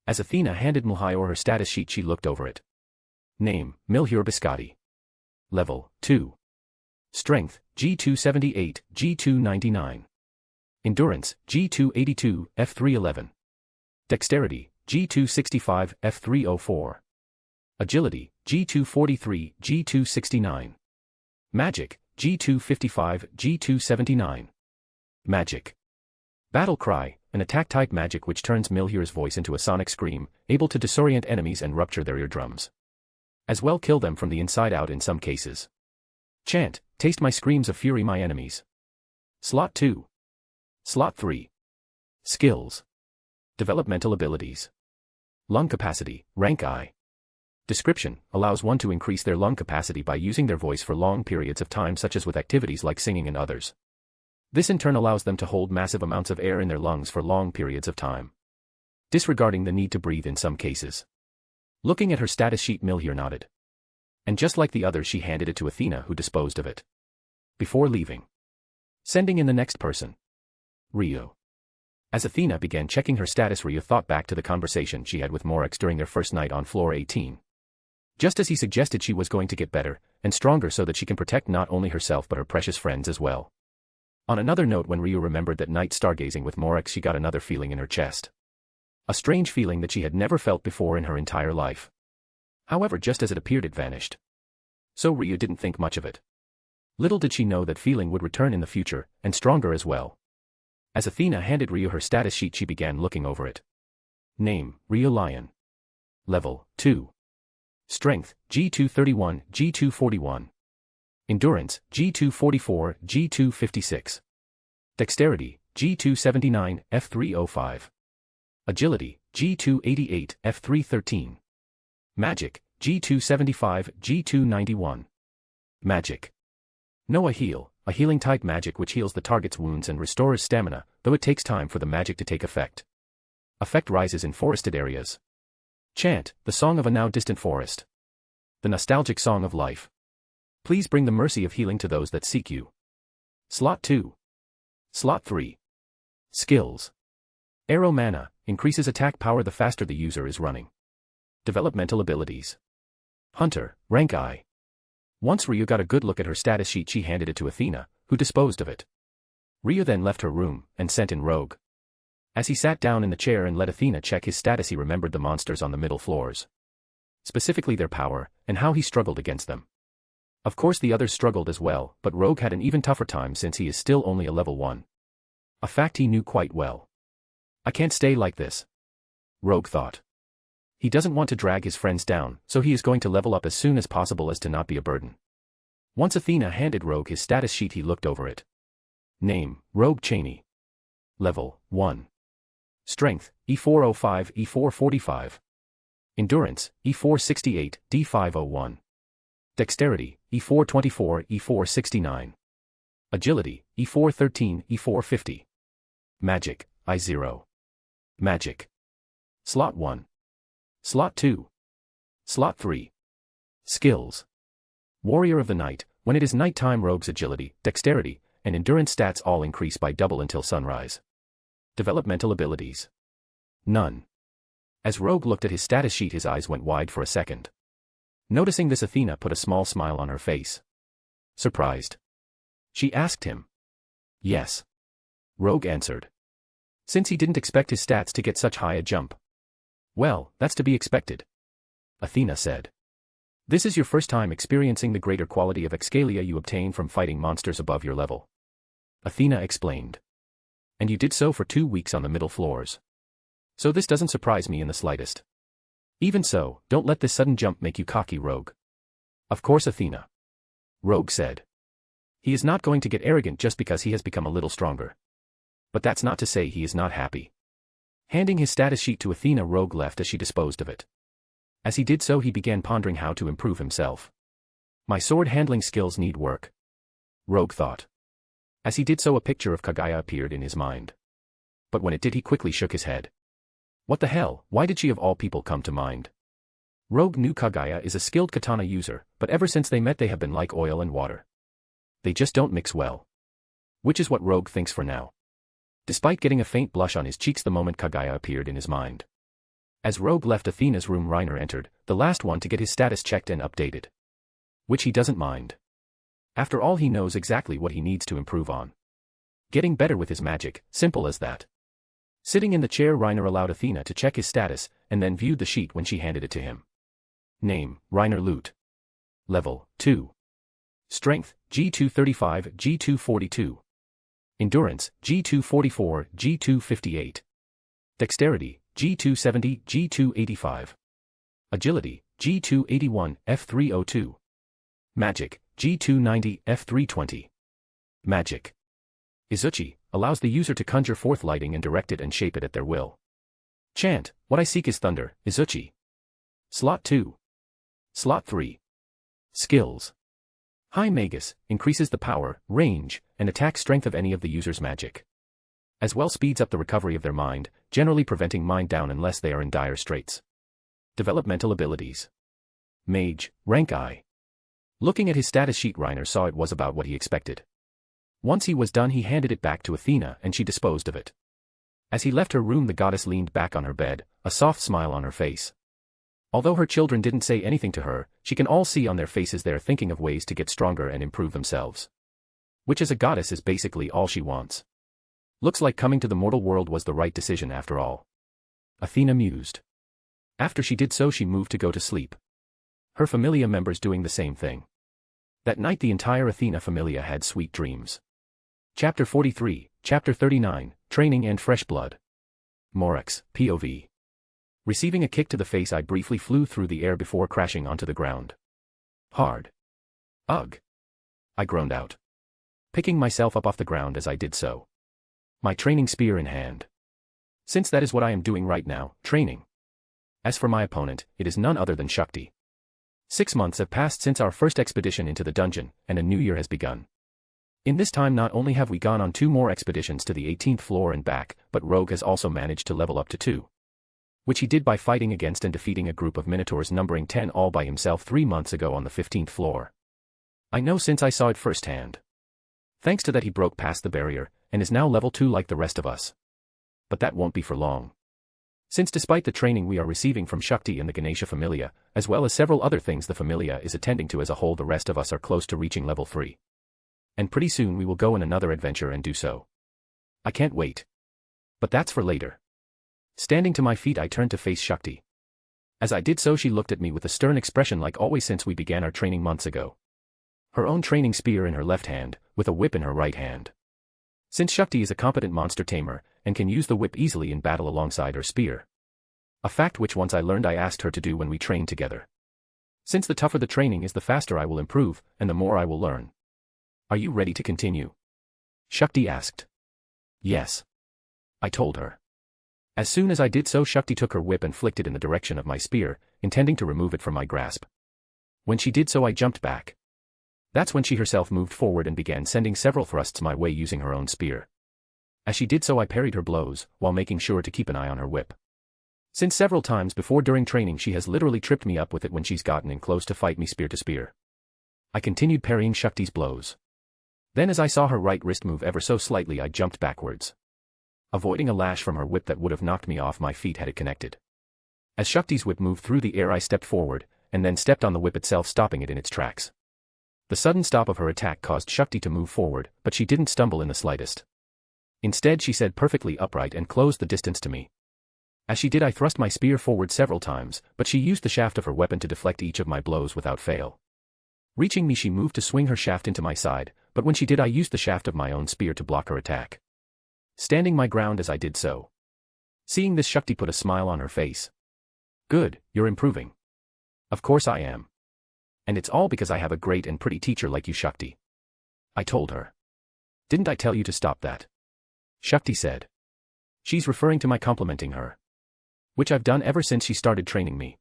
As Athena handed Milhior her status sheet, she looked over it. Name, Milhior Biscotti. Level, 2. Strength, G278, G299. Endurance, G282, F311. Dexterity, G265, F304. Agility, G243, G269. Magic, G255, G279. Magic. Battle Cry, an attack-type magic which turns Milhior's voice into a sonic scream, able to disorient enemies and rupture their eardrums. As well kill them from the inside out in some cases. Chant, taste my screams of fury, my enemies. Slot 2. Slot 3. Skills. Developmental Abilities. Lung Capacity, Rank I. Description, allows one to increase their lung capacity by using their voice for long periods of time, such as with activities like singing and others. This in turn allows them to hold massive amounts of air in their lungs for long periods of time, disregarding the need to breathe in some cases. Looking at her status sheet, Milhier nodded. And just like the others, she handed it to Athena, who disposed of it before leaving, sending in the next person, Rio. As Athena began checking her status, Rio thought back to the conversation she had with Morex during their first night on floor 18. Just as he suggested, she was going to get better and stronger so that she can protect not only herself but her precious friends as well. On another note, when Rio remembered that night stargazing with Morex, she got another feeling in her chest. A strange feeling that she had never felt before in her entire life. However, just as it appeared, it vanished. So Rio didn't think much of it. Little did she know that feeling would return in the future, and stronger as well. As Athena handed Rio her status sheet, she began looking over it. Name, Rio Lion. Level, 2. Strength, G231, G241. Endurance, G244, G256. Dexterity, G279, F305. Agility, G288, F313. Magic, G275, G291. Magic. Noah Heal, a healing type magic which heals the target's wounds and restores stamina, though it takes time for the magic to take effect. Effect rises in forested areas. Chant, the song of a now distant forest. The nostalgic song of life. Please bring the mercy of healing to those that seek you. Slot 2. Slot 3. Skills. Arrow Mana, increases attack power the faster the user is running. Developmental abilities. Hunter, rank I. Once Rio got a good look at her status sheet, she handed it to Athena, who disposed of it. Rio then left her room and sent in Rogue. As he sat down in the chair and let Athena check his status, he remembered the monsters on the middle floors. Specifically their power, and how he struggled against them. Of course the others struggled as well, but Rogue had an even tougher time since he is still only a level 1. A fact he knew quite well. I can't stay like this, Rogue thought. He doesn't want to drag his friends down, so he is going to level up as soon as possible as to not be a burden. Once Athena handed Rogue his status sheet, he looked over it. Name, Rogue Cheney. Level, 1. Strength, E405, E445. Endurance, E468, D501. Dexterity, E424, E469. Agility, E413, E450. Magic, I0. Magic. Slot 1. Slot 2. Slot 3. Skills. Warrior of the Night, when it is nighttime, Rogue's agility, dexterity, and endurance stats all increase by double until sunrise. Developmental abilities. None. As Rogue looked at his status sheet, his eyes went wide for a second. Noticing this, Athena put a small smile on her face. Surprised? She asked him. Yes. Rogue answered. Since he didn't expect his stats to get such high a jump. Well, that's to be expected. Athena said. This is your first time experiencing the greater quality of excalia you obtain from fighting monsters above your level. Athena explained. And you did so for 2 weeks on the middle floors. So this doesn't surprise me in the slightest. Even so, don't let this sudden jump make you cocky, Rogue. Of course, Athena. Rogue said. He is not going to get arrogant just because he has become a little stronger. But that's not to say he is not happy. Handing his status sheet to Athena, Rogue left as she disposed of it. As he did so, he began pondering how to improve himself. My sword handling skills need work, Rogue thought. As he did so, a picture of Kaguya appeared in his mind. But when it did, he quickly shook his head. What the hell, why did she of all people come to mind? Rogue knew Kaguya is a skilled katana user, but ever since they met they have been like oil and water. They just don't mix well. Which is what Rogue thinks for now. Despite getting a faint blush on his cheeks the moment Kaguya appeared in his mind. As Rogue left Athena's room, Reiner entered, the last one to get his status checked and updated. Which he doesn't mind. After all, he knows exactly what he needs to improve on. Getting better with his magic, simple as that. Sitting in the chair, Reiner allowed Athena to check his status, and then viewed the sheet when she handed it to him. Name, Reiner Lute. Level, 2. Strength, G235, G242. Endurance, G244, G258. Dexterity, G270, G285. Agility, G281, F302. Magic, G290, F320. Magic. Izuchi, allows the user to conjure forth lighting and direct it and shape it at their will. Chant, what I seek is thunder, Izuchi. Slot 2. Slot 3. Skills. High Magus increases the power, range, and attack strength of any of the user's magic. As well speeds up the recovery of their mind, generally preventing mind down unless they are in dire straits. Developmental abilities. Mage, rank I. Looking at his status sheet, Reiner saw it was about what he expected. Once he was done, he handed it back to Athena and she disposed of it. As he left her room, the goddess leaned back on her bed, a soft smile on her face. Although her children didn't say anything to her, she can all see on their faces they're thinking of ways to get stronger and improve themselves. Which as a goddess is basically all she wants. Looks like coming to the mortal world was the right decision after all. Athena mused. After she did so, she moved to go to sleep. Her familia members doing the same thing. That night the entire Athena familia had sweet dreams. Chapter 43, Chapter 39, Training and Fresh Blood. Morax, POV. Receiving a kick to the face, I briefly flew through the air before crashing onto the ground. Hard. Ugh. I groaned out. Picking myself up off the ground as I did so. My training spear in hand. Since that is what I am doing right now, training. As for my opponent, it is none other than Shakti. 6 months have passed since our first expedition into the dungeon, and a new year has begun. In this time not only have we gone on 2 more expeditions to the 18th floor and back, but Rogue has also managed to level up to 2. Which he did by fighting against and defeating a group of minotaurs numbering 10 all by himself 3 months ago on the 15th floor. I know since I saw it firsthand. Thanks to that he broke past the barrier, and is now level 2 like the rest of us. But that won't be for long. Since despite the training we are receiving from Shakti and the Ganesha familia, as well as several other things the familia is attending to as a whole, the rest of us are close to reaching level 3. And pretty soon we will go on another adventure and do so. I can't wait. But that's for later. Standing to my feet, I turned to face Shakti. As I did so, she looked at me with a stern expression like always since we began our training months ago. Her own training spear in her left hand, with a whip in her right hand. Since Shakti is a competent monster tamer, and can use the whip easily in battle alongside her spear. A fact which once I learned I asked her to do when we trained together. Since the tougher the training is, the faster I will improve, and the more I will learn. Are you ready to continue? Shakti asked. Yes. I told her. As soon as I did so, Shakti took her whip and flicked it in the direction of my spear, intending to remove it from my grasp. When she did so, I jumped back. That's when she herself moved forward and began sending several thrusts my way using her own spear. As she did so, I parried her blows, while making sure to keep an eye on her whip. Since several times before during training she has literally tripped me up with it when she's gotten in close to fight me spear to spear. I continued parrying Shakti's blows. Then as I saw her right wrist move ever so slightly, I jumped backwards. Avoiding a lash from her whip that would have knocked me off my feet had it connected. As Shakti's whip moved through the air, I stepped forward, and then stepped on the whip itself, stopping it in its tracks. The sudden stop of her attack caused Shakti to move forward, but she didn't stumble in the slightest. Instead she sat perfectly upright and closed the distance to me. As she did, I thrust my spear forward several times, but she used the shaft of her weapon to deflect each of my blows without fail. Reaching me, she moved to swing her shaft into my side, but when she did, I used the shaft of my own spear to block her attack. Standing my ground as I did so. Seeing this, Shakti put a smile on her face. Good, you're improving. Of course I am. And it's all because I have a great and pretty teacher like you, Shakti. I told her. Didn't I tell you to stop that? Shakti said. She's referring to my complimenting her. Which I've done ever since she started training me.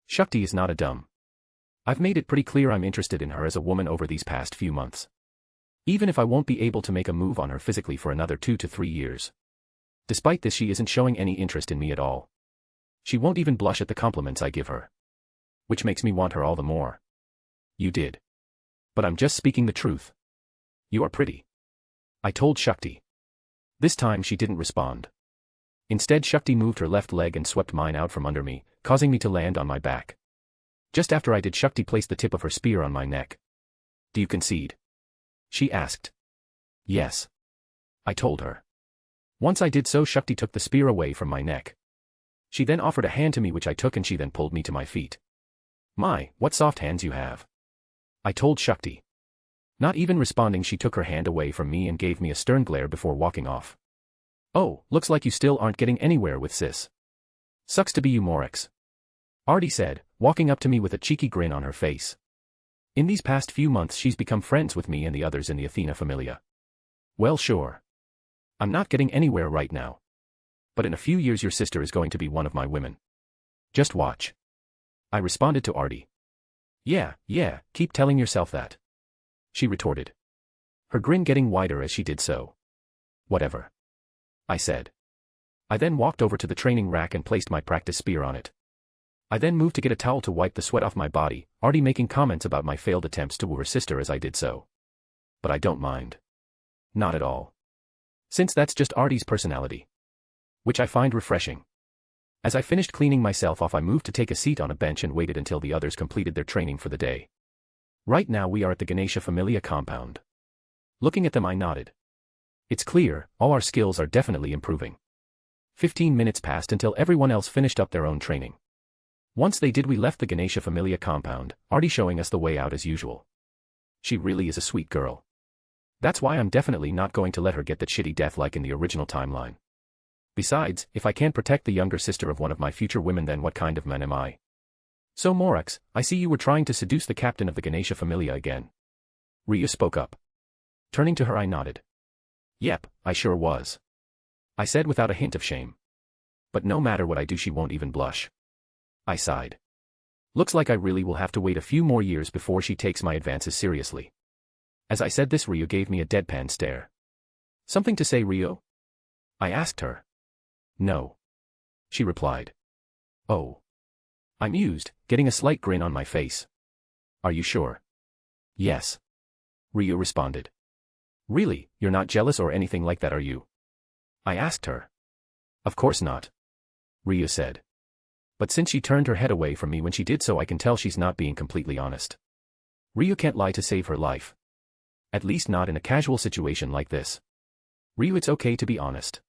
Shakti is not a dumb. I've made it pretty clear I'm interested in her as a woman over these past few months. Even if I won't be able to make a move on her physically for another 2 to 3 years. Despite this, she isn't showing any interest in me at all. She won't even blush at the compliments I give her. Which makes me want her all the more. You did. But I'm just speaking the truth. You are pretty. I told Shakti. This time she didn't respond. Instead, Shakti moved her left leg and swept mine out from under me, causing me to land on my back. Just after I did, Shakti placed the tip of her spear on my neck. Do you concede? She asked. Yes. I told her. Once I did so, Shakti took the spear away from my neck. She then offered a hand to me, which I took, and she then pulled me to my feet. My, what soft hands you have. I told Shakti. Not even responding, she took her hand away from me and gave me a stern glare before walking off. Oh, looks like you still aren't getting anywhere with sis. Sucks to be you, Morax. Artie said, walking up to me with a cheeky grin on her face. In these past few months she's become friends with me and the others in the Athena familia. Well, sure. I'm not getting anywhere right now. But in a few years your sister is going to be one of my women. Just watch. I responded to Artie. Yeah, keep telling yourself that. she retorted, her grin getting wider as she did so. Whatever, I said. I then walked over to the training rack and placed my practice spear on it. I then moved to get a towel to wipe the sweat off my body, already making comments about my failed attempts to woo her sister as I did so. But I don't mind. Not at all. Since that's just Artie's personality. Which I find refreshing. As I finished cleaning myself off, I moved to take a seat on a bench and waited until the others completed their training for the day. Right now we are at the Ganesha Familia compound. Looking at them, I nodded. It's clear, all our skills are definitely improving. 15 minutes passed until everyone else finished up their own training. Once they did, we left the Ganesha Familia compound, Artie showing us the way out as usual. She really is a sweet girl. That's why I'm definitely not going to let her get that shitty death like in the original timeline. Besides, if I can't protect the younger sister of one of my future women, then what kind of man am I? So Morax, I see you were trying to seduce the captain of the Ganesha Familia again. Ryu spoke up. Turning to her, I nodded. Yep, I sure was. I said without a hint of shame. But no matter what I do, she won't even blush. I sighed. Looks like I really will have to wait a few more years before she takes my advances seriously. As I said this, Ryu gave me a deadpan stare. Something to say, Ryu? I asked her. No. She replied. Oh. I mused, getting a slight grin on my face. Are you sure? Yes. Ryu responded. Really, you're not jealous or anything like that, are you? I asked her. Of course not. Ryu said. But since she turned her head away from me when she did so, I can tell she's not being completely honest. Ryu can't lie to save her life. At least not in a casual situation like this. Ryu, it's okay to be honest.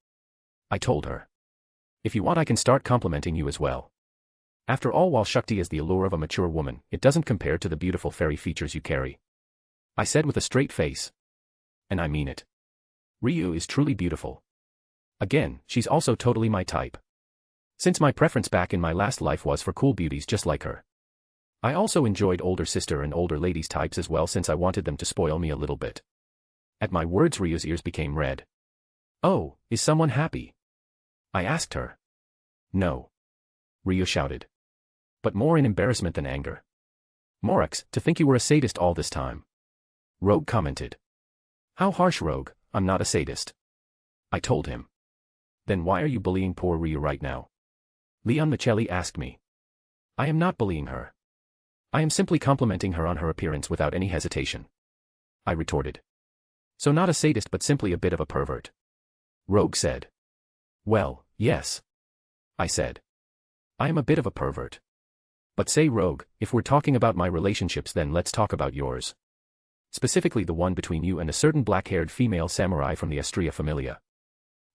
I told her. If you want, I can start complimenting you as well. After all, while Shakti is the allure of a mature woman, it doesn't compare to the beautiful fairy features you carry. I said with a straight face. And I mean it. Ryu is truly beautiful. Again, she's also totally my type. Since my preference back in my last life was for cool beauties just like her. I also enjoyed older sister and older ladies types as well, since I wanted them to spoil me a little bit. At my words, Ryu's ears became red. Oh, is someone happy? I asked her. No. Ryu shouted. But more in embarrassment than anger. Morax, to think you were a sadist all this time. Rogue commented. How harsh, Rogue, I'm not a sadist. I told him. Then why are you bullying poor Ryu right now? Leon Michelli asked me. I am not bullying her. I am simply complimenting her on her appearance without any hesitation. I retorted. So not a sadist but simply a bit of a pervert. Rogue said. Well, yes. I said. I am a bit of a pervert. But say, Rogue, if we're talking about my relationships, then let's talk about yours. Specifically the one between you and a certain black-haired female samurai from the Astria Familia.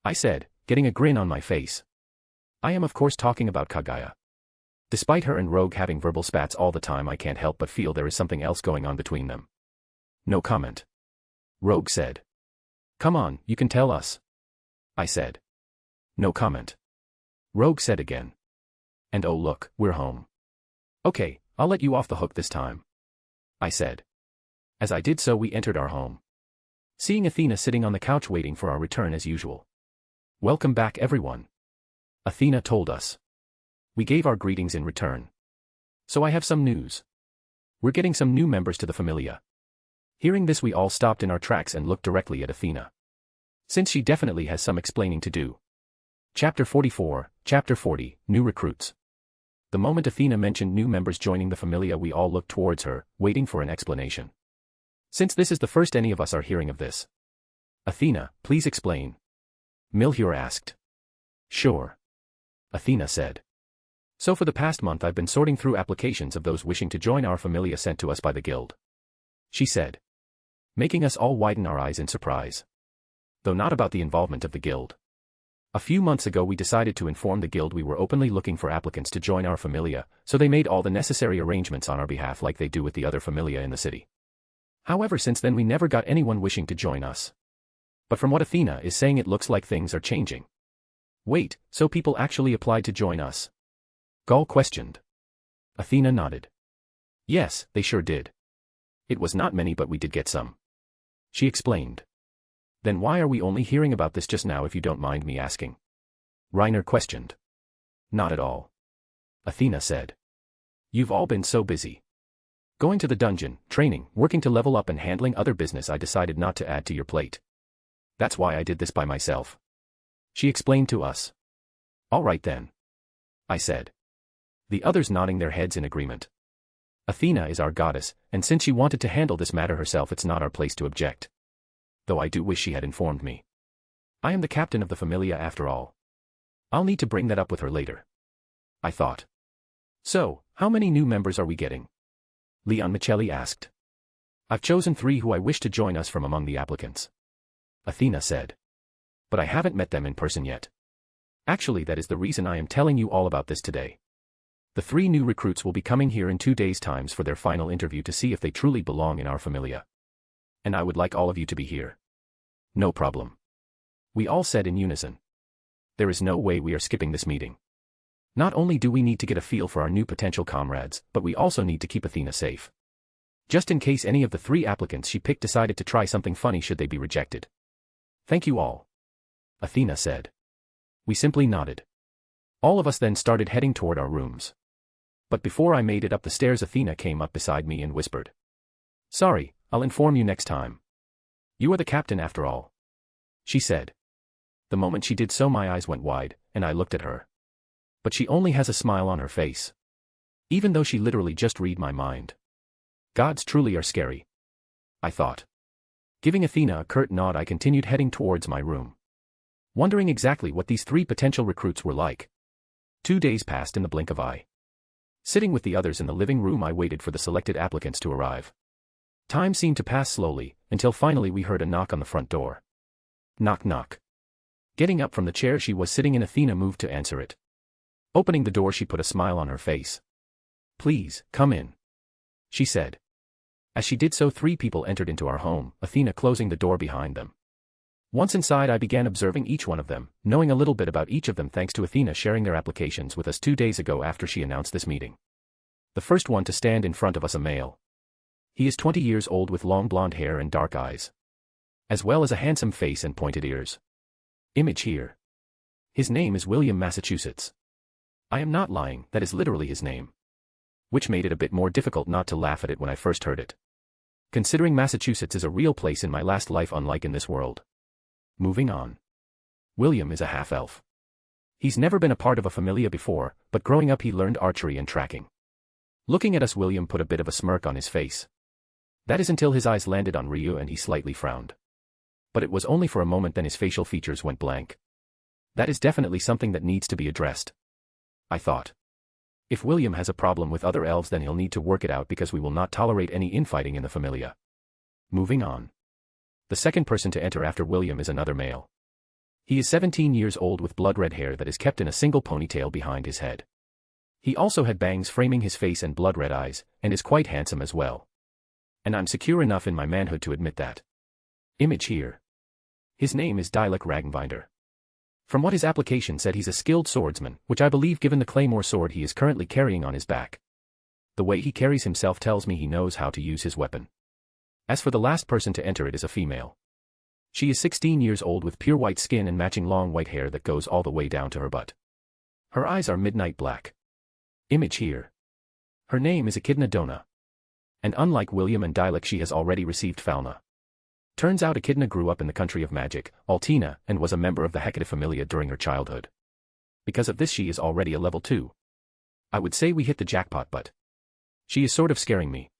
I said, getting a grin on my face. I am of course talking about Kagaya. Despite her and Rogue having verbal spats all the time, I can't help but feel there is something else going on between them. No comment. Rogue said. Come on, you can tell us. I said. No comment. Rogue said again. And oh look, we're home. Okay, I'll let you off the hook this time. I said. As I did so, we entered our home. Seeing Athena sitting on the couch waiting for our return as usual. Welcome back, everyone. Athena told us. We gave our greetings in return. So I have some news. We're getting some new members to the Familia. Hearing this, we all stopped in our tracks and looked directly at Athena. Since she definitely has some explaining to do. Chapter 44, Chapter 40, New Recruits. The moment Athena mentioned new members joining the Familia, we all looked towards her, waiting for an explanation. Since this is the first any of us are hearing of this. Athena, please explain. Milhur asked. Sure. Athena said. So for the past month I've been sorting through applications of those wishing to join our Familia sent to us by the guild. She said. Making us all widen our eyes in surprise. Though not about the involvement of the guild. A few months ago we decided to inform the guild we were openly looking for applicants to join our Familia, so they made all the necessary arrangements on our behalf like they do with the other Familia in the city. However, since then we never got anyone wishing to join us. But from what Athena is saying, it looks like things are changing. Wait, so people actually applied to join us? Gaul questioned. Athena nodded. Yes, they sure did. It was not many, but we did get some. She explained. Then why are we only hearing about this just now, if you don't mind me asking? Reiner questioned. Not at all. Athena said. You've all been so busy. Going to the dungeon, training, working to level up and handling other business I decided not to add to your plate. That's why I did this by myself. She explained to us. All right then. I said. The others nodding their heads in agreement. Athena is our goddess, and since she wanted to handle this matter herself, it's not our place to object. Though I do wish she had informed me. I am the captain of the Familia after all. I'll need to bring that up with her later. I thought. So, how many new members are we getting? Leon Michelli asked. I've chosen 3 who I wish to join us from among the applicants. Athena said. But I haven't met them in person yet. Actually, that is the reason I am telling you all about this today. The 3 new recruits will be coming here in 2 days' times for their final interview to see if they truly belong in our Familia. And I would like all of you to be here. No problem. We all said in unison. There is no way we are skipping this meeting. Not only do we need to get a feel for our new potential comrades, but we also need to keep Athena safe. Just in case any of the 3 applicants she picked decided to try something funny should they be rejected. Thank you all. Athena said. We simply nodded. All of us then started heading toward our rooms. But before I made it up the stairs, Athena came up beside me and whispered. Sorry, I'll inform you next time. You are the captain after all. She said. The moment she did so my eyes went wide, and I looked at her. But she only has a smile on her face. Even though she literally just read my mind. Gods truly are scary. I thought. Giving Athena a curt nod, I continued heading towards my room. Wondering exactly what these 3 potential recruits were like. 2 days passed in the blink of an eye. Sitting with the others in the living room, I waited for the selected applicants to arrive. Time seemed to pass slowly, until finally we heard a knock on the front door. Knock knock. Getting up from the chair she was sitting in, Athena moved to answer it. Opening the door, she put a smile on her face. Please, come in. She said. As she did so, 3 people entered into our home, Athena closing the door behind them. Once inside, I began observing each one of them, knowing a little bit about each of them thanks to Athena sharing their applications with us 2 days ago after she announced this meeting. The first one to stand in front of us, a male. He is 20 years old with long blonde hair and dark eyes. As well as a handsome face and pointed ears. Image here. His name is William, Massachusetts. I am not lying, that is literally his name. Which made it a bit more difficult not to laugh at it when I first heard it. Considering Massachusetts is a real place in my last life, unlike in this world. Moving on. William is a half-elf. He's never been a part of a Familia before, but growing up he learned archery and tracking. Looking at us, William put a bit of a smirk on his face. That is until his eyes landed on Ryu and he slightly frowned. But it was only for a moment, then his facial features went blank. That is definitely something that needs to be addressed. I thought. If William has a problem with other elves, then he'll need to work it out, because we will not tolerate any infighting in the Familia. Moving on. The second person to enter after William is another male. He is 17 years old with blood-red hair that is kept in a single ponytail behind his head. He also had bangs framing his face and blood-red eyes, and is quite handsome as well. And I'm secure enough in my manhood to admit that. Image here. His name is Dilek Ragnvinder. From what his application said, he's a skilled swordsman, which I believe given the claymore sword he is currently carrying on his back. The way he carries himself tells me he knows how to use his weapon. As for the last person to enter, it is a female. She is 16 years old with pure white skin and matching long white hair that goes all the way down to her butt. Her eyes are midnight black. Image here. Her name is Echidna Dona. And unlike William and Dilek, she has already received Falna. Turns out Echidna grew up in the country of magic, Altina, and was a member of the Hecate Familia during her childhood. Because of this, she is already a level 2. I would say we hit the jackpot, but she is sort of scaring me.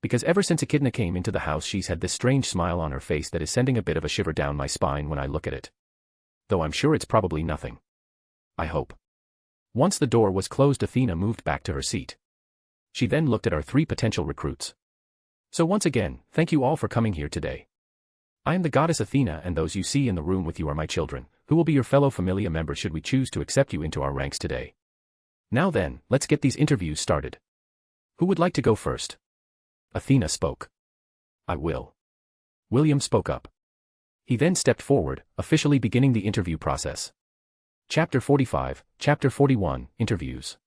Because ever since Echidna came into the house, she's had this strange smile on her face that is sending a bit of a shiver down my spine when I look at it. Though I'm sure it's probably nothing. I hope. Once the door was closed, Athena moved back to her seat. She then looked at our 3 potential recruits. So once again, thank you all for coming here today. I am the goddess Athena, and those you see in the room with you are my children, who will be your fellow Familia members should we choose to accept you into our ranks today. Now then, let's get these interviews started. Who would like to go first? Athena spoke. I will. William spoke up. He then stepped forward, officially beginning the interview process. Chapter 45, Chapter 41, Interviews.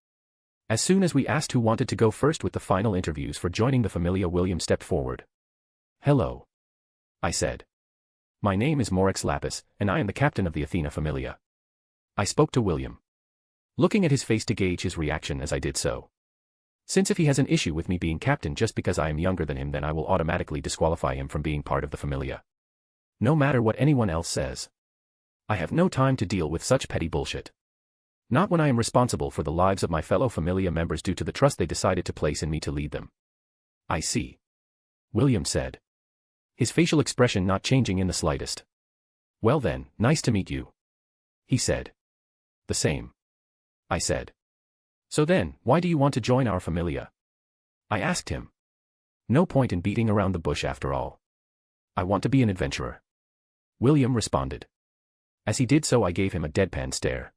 As soon as we asked who wanted to go first with the final interviews for joining the Familia, William stepped forward. Hello. I said. My name is Morex Lapis, and I am the captain of the Athena Familia. I spoke to William, looking at his face to gauge his reaction as I did so. Since if he has an issue with me being captain just because I am younger than him, then I will automatically disqualify him from being part of the familia. No matter what anyone else says. I have no time to deal with such petty bullshit. Not when I am responsible for the lives of my fellow familia members due to the trust they decided to place in me to lead them. I see. William said. His facial expression not changing in the slightest. Well then, nice to meet you. He said. The same. I said. So then, why do you want to join our familia? I asked him. No point in beating around the bush after all. I want to be an adventurer. William responded. As he did so, I gave him a deadpan stare.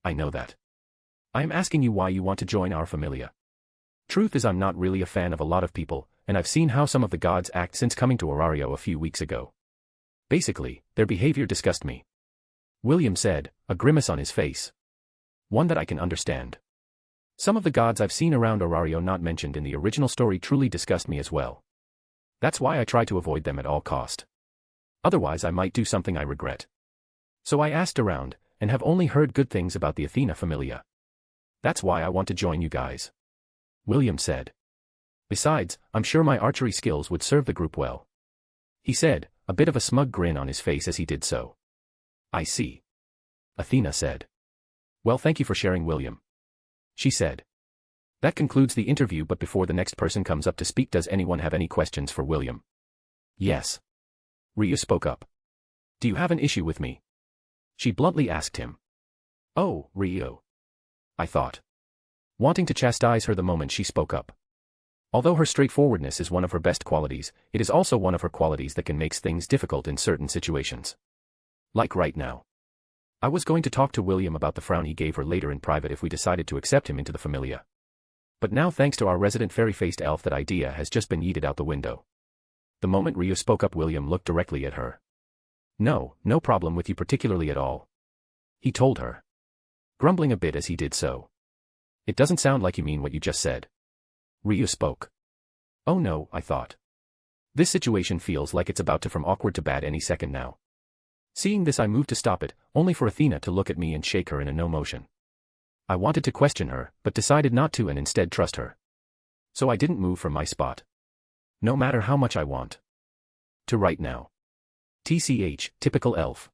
I know that. I am asking you why you want to join our familia. Truth is, I'm not really a fan of a lot of people, and I've seen how some of the gods act since coming to Orario a few weeks ago. Basically, their behavior disgusts me. William said, a grimace on his face. One that I can understand. Some of the gods I've seen around Orario not mentioned in the original story truly disgust me as well. That's why I try to avoid them at all cost. Otherwise I might do something I regret. So I asked around, and have only heard good things about the Athena familia. That's why I want to join you guys. William said. Besides, I'm sure my archery skills would serve the group well. He said, a bit of a smug grin on his face as he did so. I see. Athena said. Well, thank you for sharing, William. She said. That concludes the interview, but before the next person comes up to speak, does anyone have any questions for William? Yes. Ryu spoke up. Do you have an issue with me? She bluntly asked him. Oh, Ryu. I thought. Wanting to chastise her the moment she spoke up. Although her straightforwardness is one of her best qualities, it is also one of her qualities that can make things difficult in certain situations. Like right now. I was going to talk to William about the frown he gave her later in private if we decided to accept him into the familia. But now, thanks to our resident fairy-faced elf, that idea has just been yeeted out the window. The moment Ryu spoke up, William looked directly at her. No problem with you particularly at all. He told her. Grumbling a bit as he did so. It doesn't sound like you mean what you just said. Ryu spoke. Oh no, I thought. This situation feels like it's about to from awkward to bad any second now. Seeing this, I moved to stop it, only for Athena to look at me and shake her in a no motion. I wanted to question her, but decided not to and instead trust her. So I didn't move from my spot. No matter how much I want to right now. TCH, typical elf.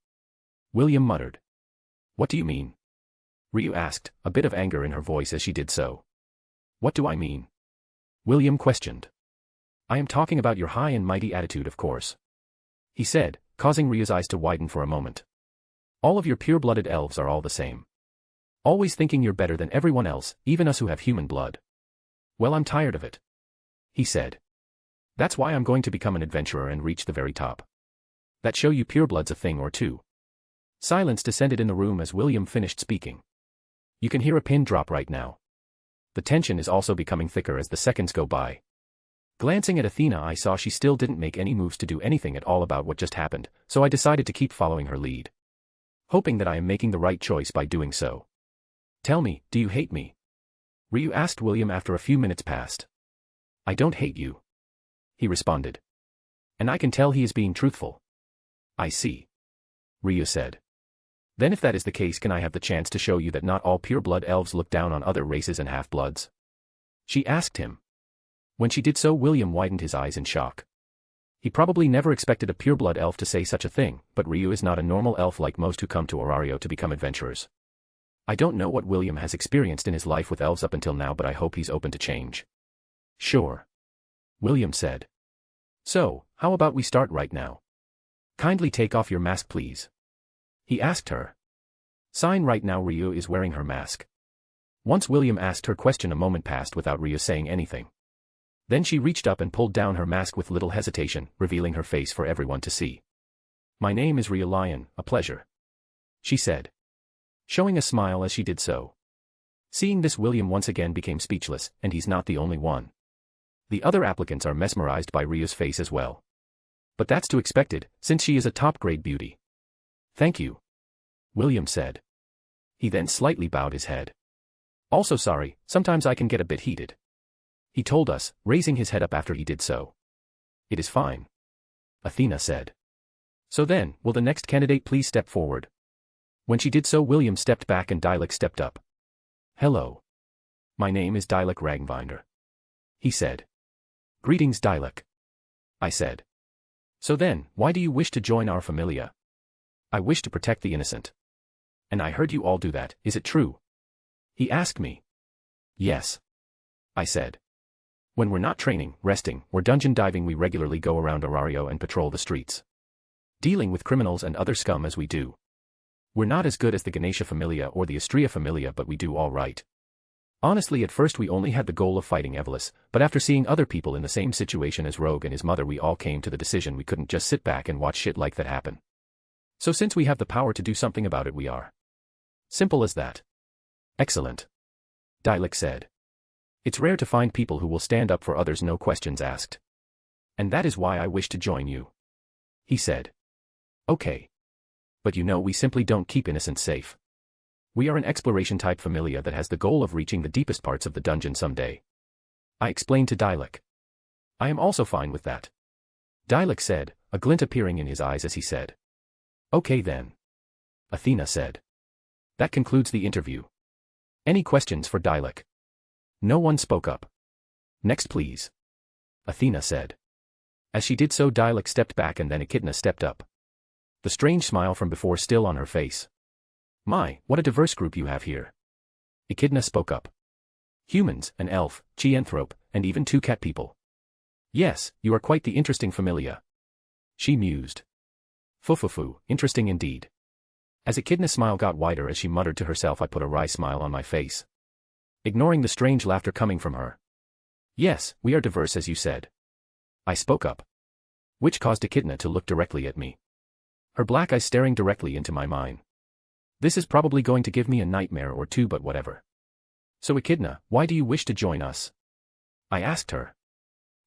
William muttered. What do you mean? Ryu asked, a bit of anger in her voice as she did so. What do I mean? William questioned. I am talking about your high and mighty attitude, of course. He said, causing Ryu's eyes to widen for a moment. All of your pure-blooded elves are all the same. Always thinking you're better than everyone else, even us who have human blood. Well, I'm tired of it. He said. That's why I'm going to become an adventurer and reach the very top. That show you pureblood's a thing or two. Silence descended in the room as William finished speaking. You can hear a pin drop right now. The tension is also becoming thicker as the seconds go by. Glancing at Athena, I saw she still didn't make any moves to do anything at all about what just happened, so I decided to keep following her lead. Hoping that I am making the right choice by doing so. Tell me, do you hate me? Ryu asked William after a few minutes passed. I don't hate you. He responded. And I can tell he is being truthful. I see. Ryu said. Then if that is the case, can I have the chance to show you that not all pure-blood elves look down on other races and half-bloods? She asked him. When she did so, William widened his eyes in shock. He probably never expected a pure-blood elf to say such a thing, but Ryu is not a normal elf like most who come to Orario to become adventurers. I don't know what William has experienced in his life with elves up until now, but I hope he's open to change. Sure. William said. So, how about we start right now? Kindly take off your mask, please. He asked her. Sign right now. Ryu is wearing her mask. Once William asked her question, a moment passed without Ryu saying anything. Then she reached up and pulled down her mask with little hesitation, revealing her face for everyone to see. My name is Ryu Lion, a pleasure. She said. Showing a smile as she did so. Seeing this, William once again became speechless, and he's not the only one. The other applicants are mesmerized by Ryu's face as well. But that's to expected, since she is a top-grade beauty. Thank you. William said. He then slightly bowed his head. Also sorry, sometimes I can get a bit heated. He told us, raising his head up after he did so. It is fine. Athena said. So then, will the next candidate please step forward? When she did so, William stepped back and Dialek stepped up. Hello. My name is Dilek Ragvinder. He said. Greetings, Dilek. I said. So then, why do you wish to join our familia? I wish to protect the innocent. And I heard you all do that, is it true? He asked me. Yes. I said. When we're not training, resting, or dungeon diving, we regularly go around Arario and patrol the streets, dealing with criminals and other scum as we do. We're not as good as the Ganesha familia or the Astria familia, but we do all right. Honestly, at first we only had the goal of fighting Evelus, but after seeing other people in the same situation as Rogue and his mother, we all came to the decision we couldn't just sit back and watch shit like that happen. So since we have the power to do something about it, we are. Simple as that. Excellent. Dilek said. It's rare to find people who will stand up for others, no questions asked. And that is why I wish to join you. He said. Okay. But you know, we simply don't keep innocents safe. We are an exploration-type familia that has the goal of reaching the deepest parts of the dungeon someday. I explained to Dilek. I am also fine with that. Dilek said, a glint appearing in his eyes as he said. Okay then. Athena said. That concludes the interview. Any questions for Dilek? No one spoke up. Next please. Athena said. As she did so, Dilek stepped back and then Echidna stepped up. The strange smile from before still on her face. My, what a diverse group you have here. Echidna spoke up. Humans, an elf, Chianthrope, and even 2 cat people. Yes, you are quite the interesting familia. She mused. Fufufu, interesting indeed. As Echidna's smile got wider as she muttered to herself, I put a wry smile on my face, ignoring the strange laughter coming from her. Yes, we are diverse as you said. I spoke up. Which caused Echidna to look directly at me, her black eyes staring directly into my mind. This is probably going to give me a nightmare or two, but whatever. So Echidna, why do you wish to join us? I asked her.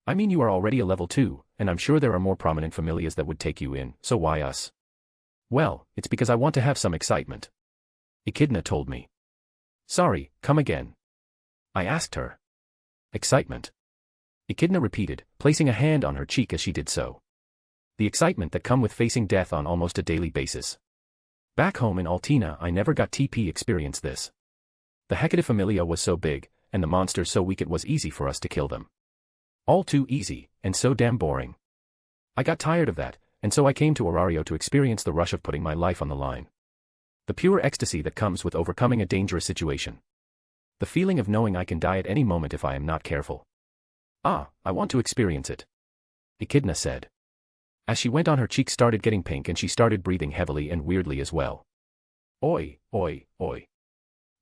I mean, you are already a level 2, and I'm sure there are more prominent familias that would take you in, so why us? Well, it's because I want to have some excitement. Echidna told me. Sorry, come again. I asked her. Excitement. Echidna repeated, placing a hand on her cheek as she did so. The excitement that come with facing death on almost a daily basis. Back home in Altina, I never got TP experience this. The Hecate familia was so big, and the monsters so weak it was easy for us to kill them. All too easy, and so damn boring. I got tired of that, and so I came to Arario to experience the rush of putting my life on the line. The pure ecstasy that comes with overcoming a dangerous situation. The feeling of knowing I can die at any moment if I am not careful. Ah, I want to experience it. Echidna said. As she went on, her cheeks started getting pink and she started breathing heavily and weirdly as well. Oi, oi, oi.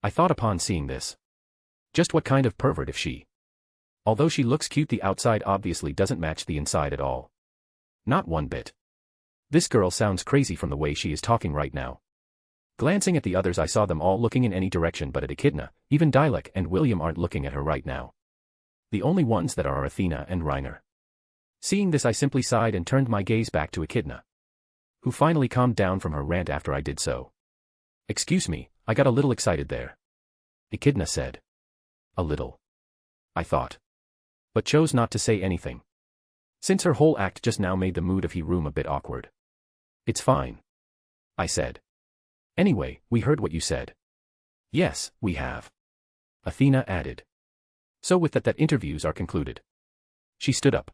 I thought upon seeing this. Just what kind of pervert if she? Although she looks cute, the outside obviously doesn't match the inside at all. Not one bit. This girl sounds crazy from the way she is talking right now. Glancing at the others, I saw them all looking in any direction but at Echidna. Even Dilek and William aren't looking at her right now. The only ones that are Athena and Reiner. Seeing this, I simply sighed and turned my gaze back to Echidna, who finally calmed down from her rant after I did so. Excuse me, I got a little excited there. Echidna said. A little. I thought. But chose not to say anything, since her whole act just now made the mood of the room a bit awkward. It's fine, I said. Anyway, we heard what you said. Yes, we have, Athena added. So with that interviews are concluded. She stood up.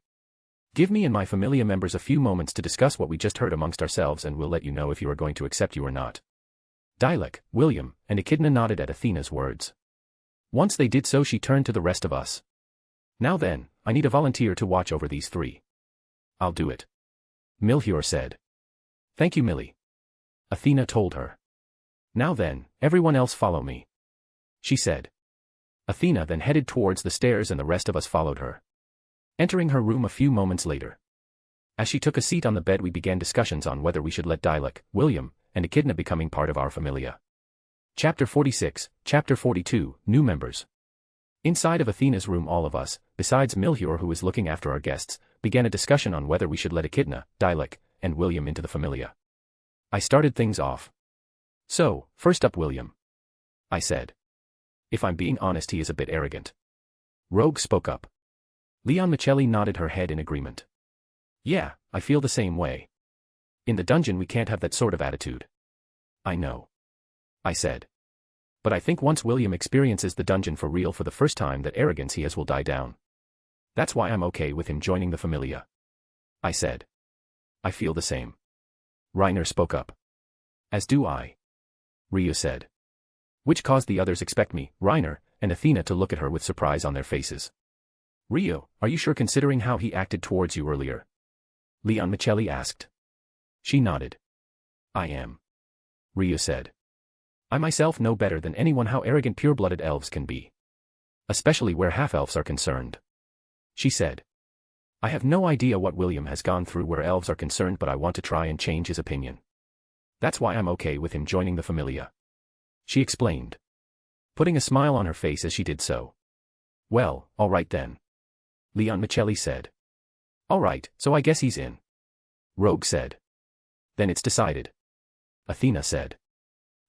Give me and my familia members a few moments to discuss what we just heard amongst ourselves, and we'll let you know if you are going to accept you or not. Dilek, William, and Echidna nodded at Athena's words. Once they did so, she turned to the rest of us. Now then, I need a volunteer to watch over these 3. I'll do it, Milhior said. Thank you, Millie, Athena told her. Now then, everyone else follow me, she said. Athena then headed towards the stairs and the rest of us followed her, entering her room a few moments later. As she took a seat on the bed, we began discussions on whether we should let Dilek, William, and Echidna becoming part of our familia. Chapter 46, Chapter 42, New Members. Inside of Athena's room, all of us, besides Milhior who is looking after our guests, began a discussion on whether we should let Echidna, Dilek, and William into the familia. I started things off. So, first up, William, I said. If I'm being honest, he is a bit arrogant. Rogue spoke up. Leon Michelli nodded her head in agreement. Yeah, I feel the same way. In the dungeon we can't have that sort of attitude. I know, I said. But I think once William experiences the dungeon for real for the first time, that arrogance he has will die down. That's why I'm okay with him joining the Familia. I said. I feel the same. Reiner spoke up. As do I. Ryu said. Which caused the others expect me, Reiner, and Athena to look at her with surprise on their faces. Ryu, are you sure considering how he acted towards you earlier? Leon Michelli asked. She nodded. I am. Ryu said. I myself know better than anyone how arrogant pure-blooded elves can be. Especially where half-elves are concerned. She said. I have no idea what William has gone through where elves are concerned, but I want to try and change his opinion. That's why I'm okay with him joining the Familia. She explained. Putting a smile on her face as she did so. Well, all right then. Leon Michelli said. All right, so I guess he's in. Rogue said. Then it's decided. Athena said.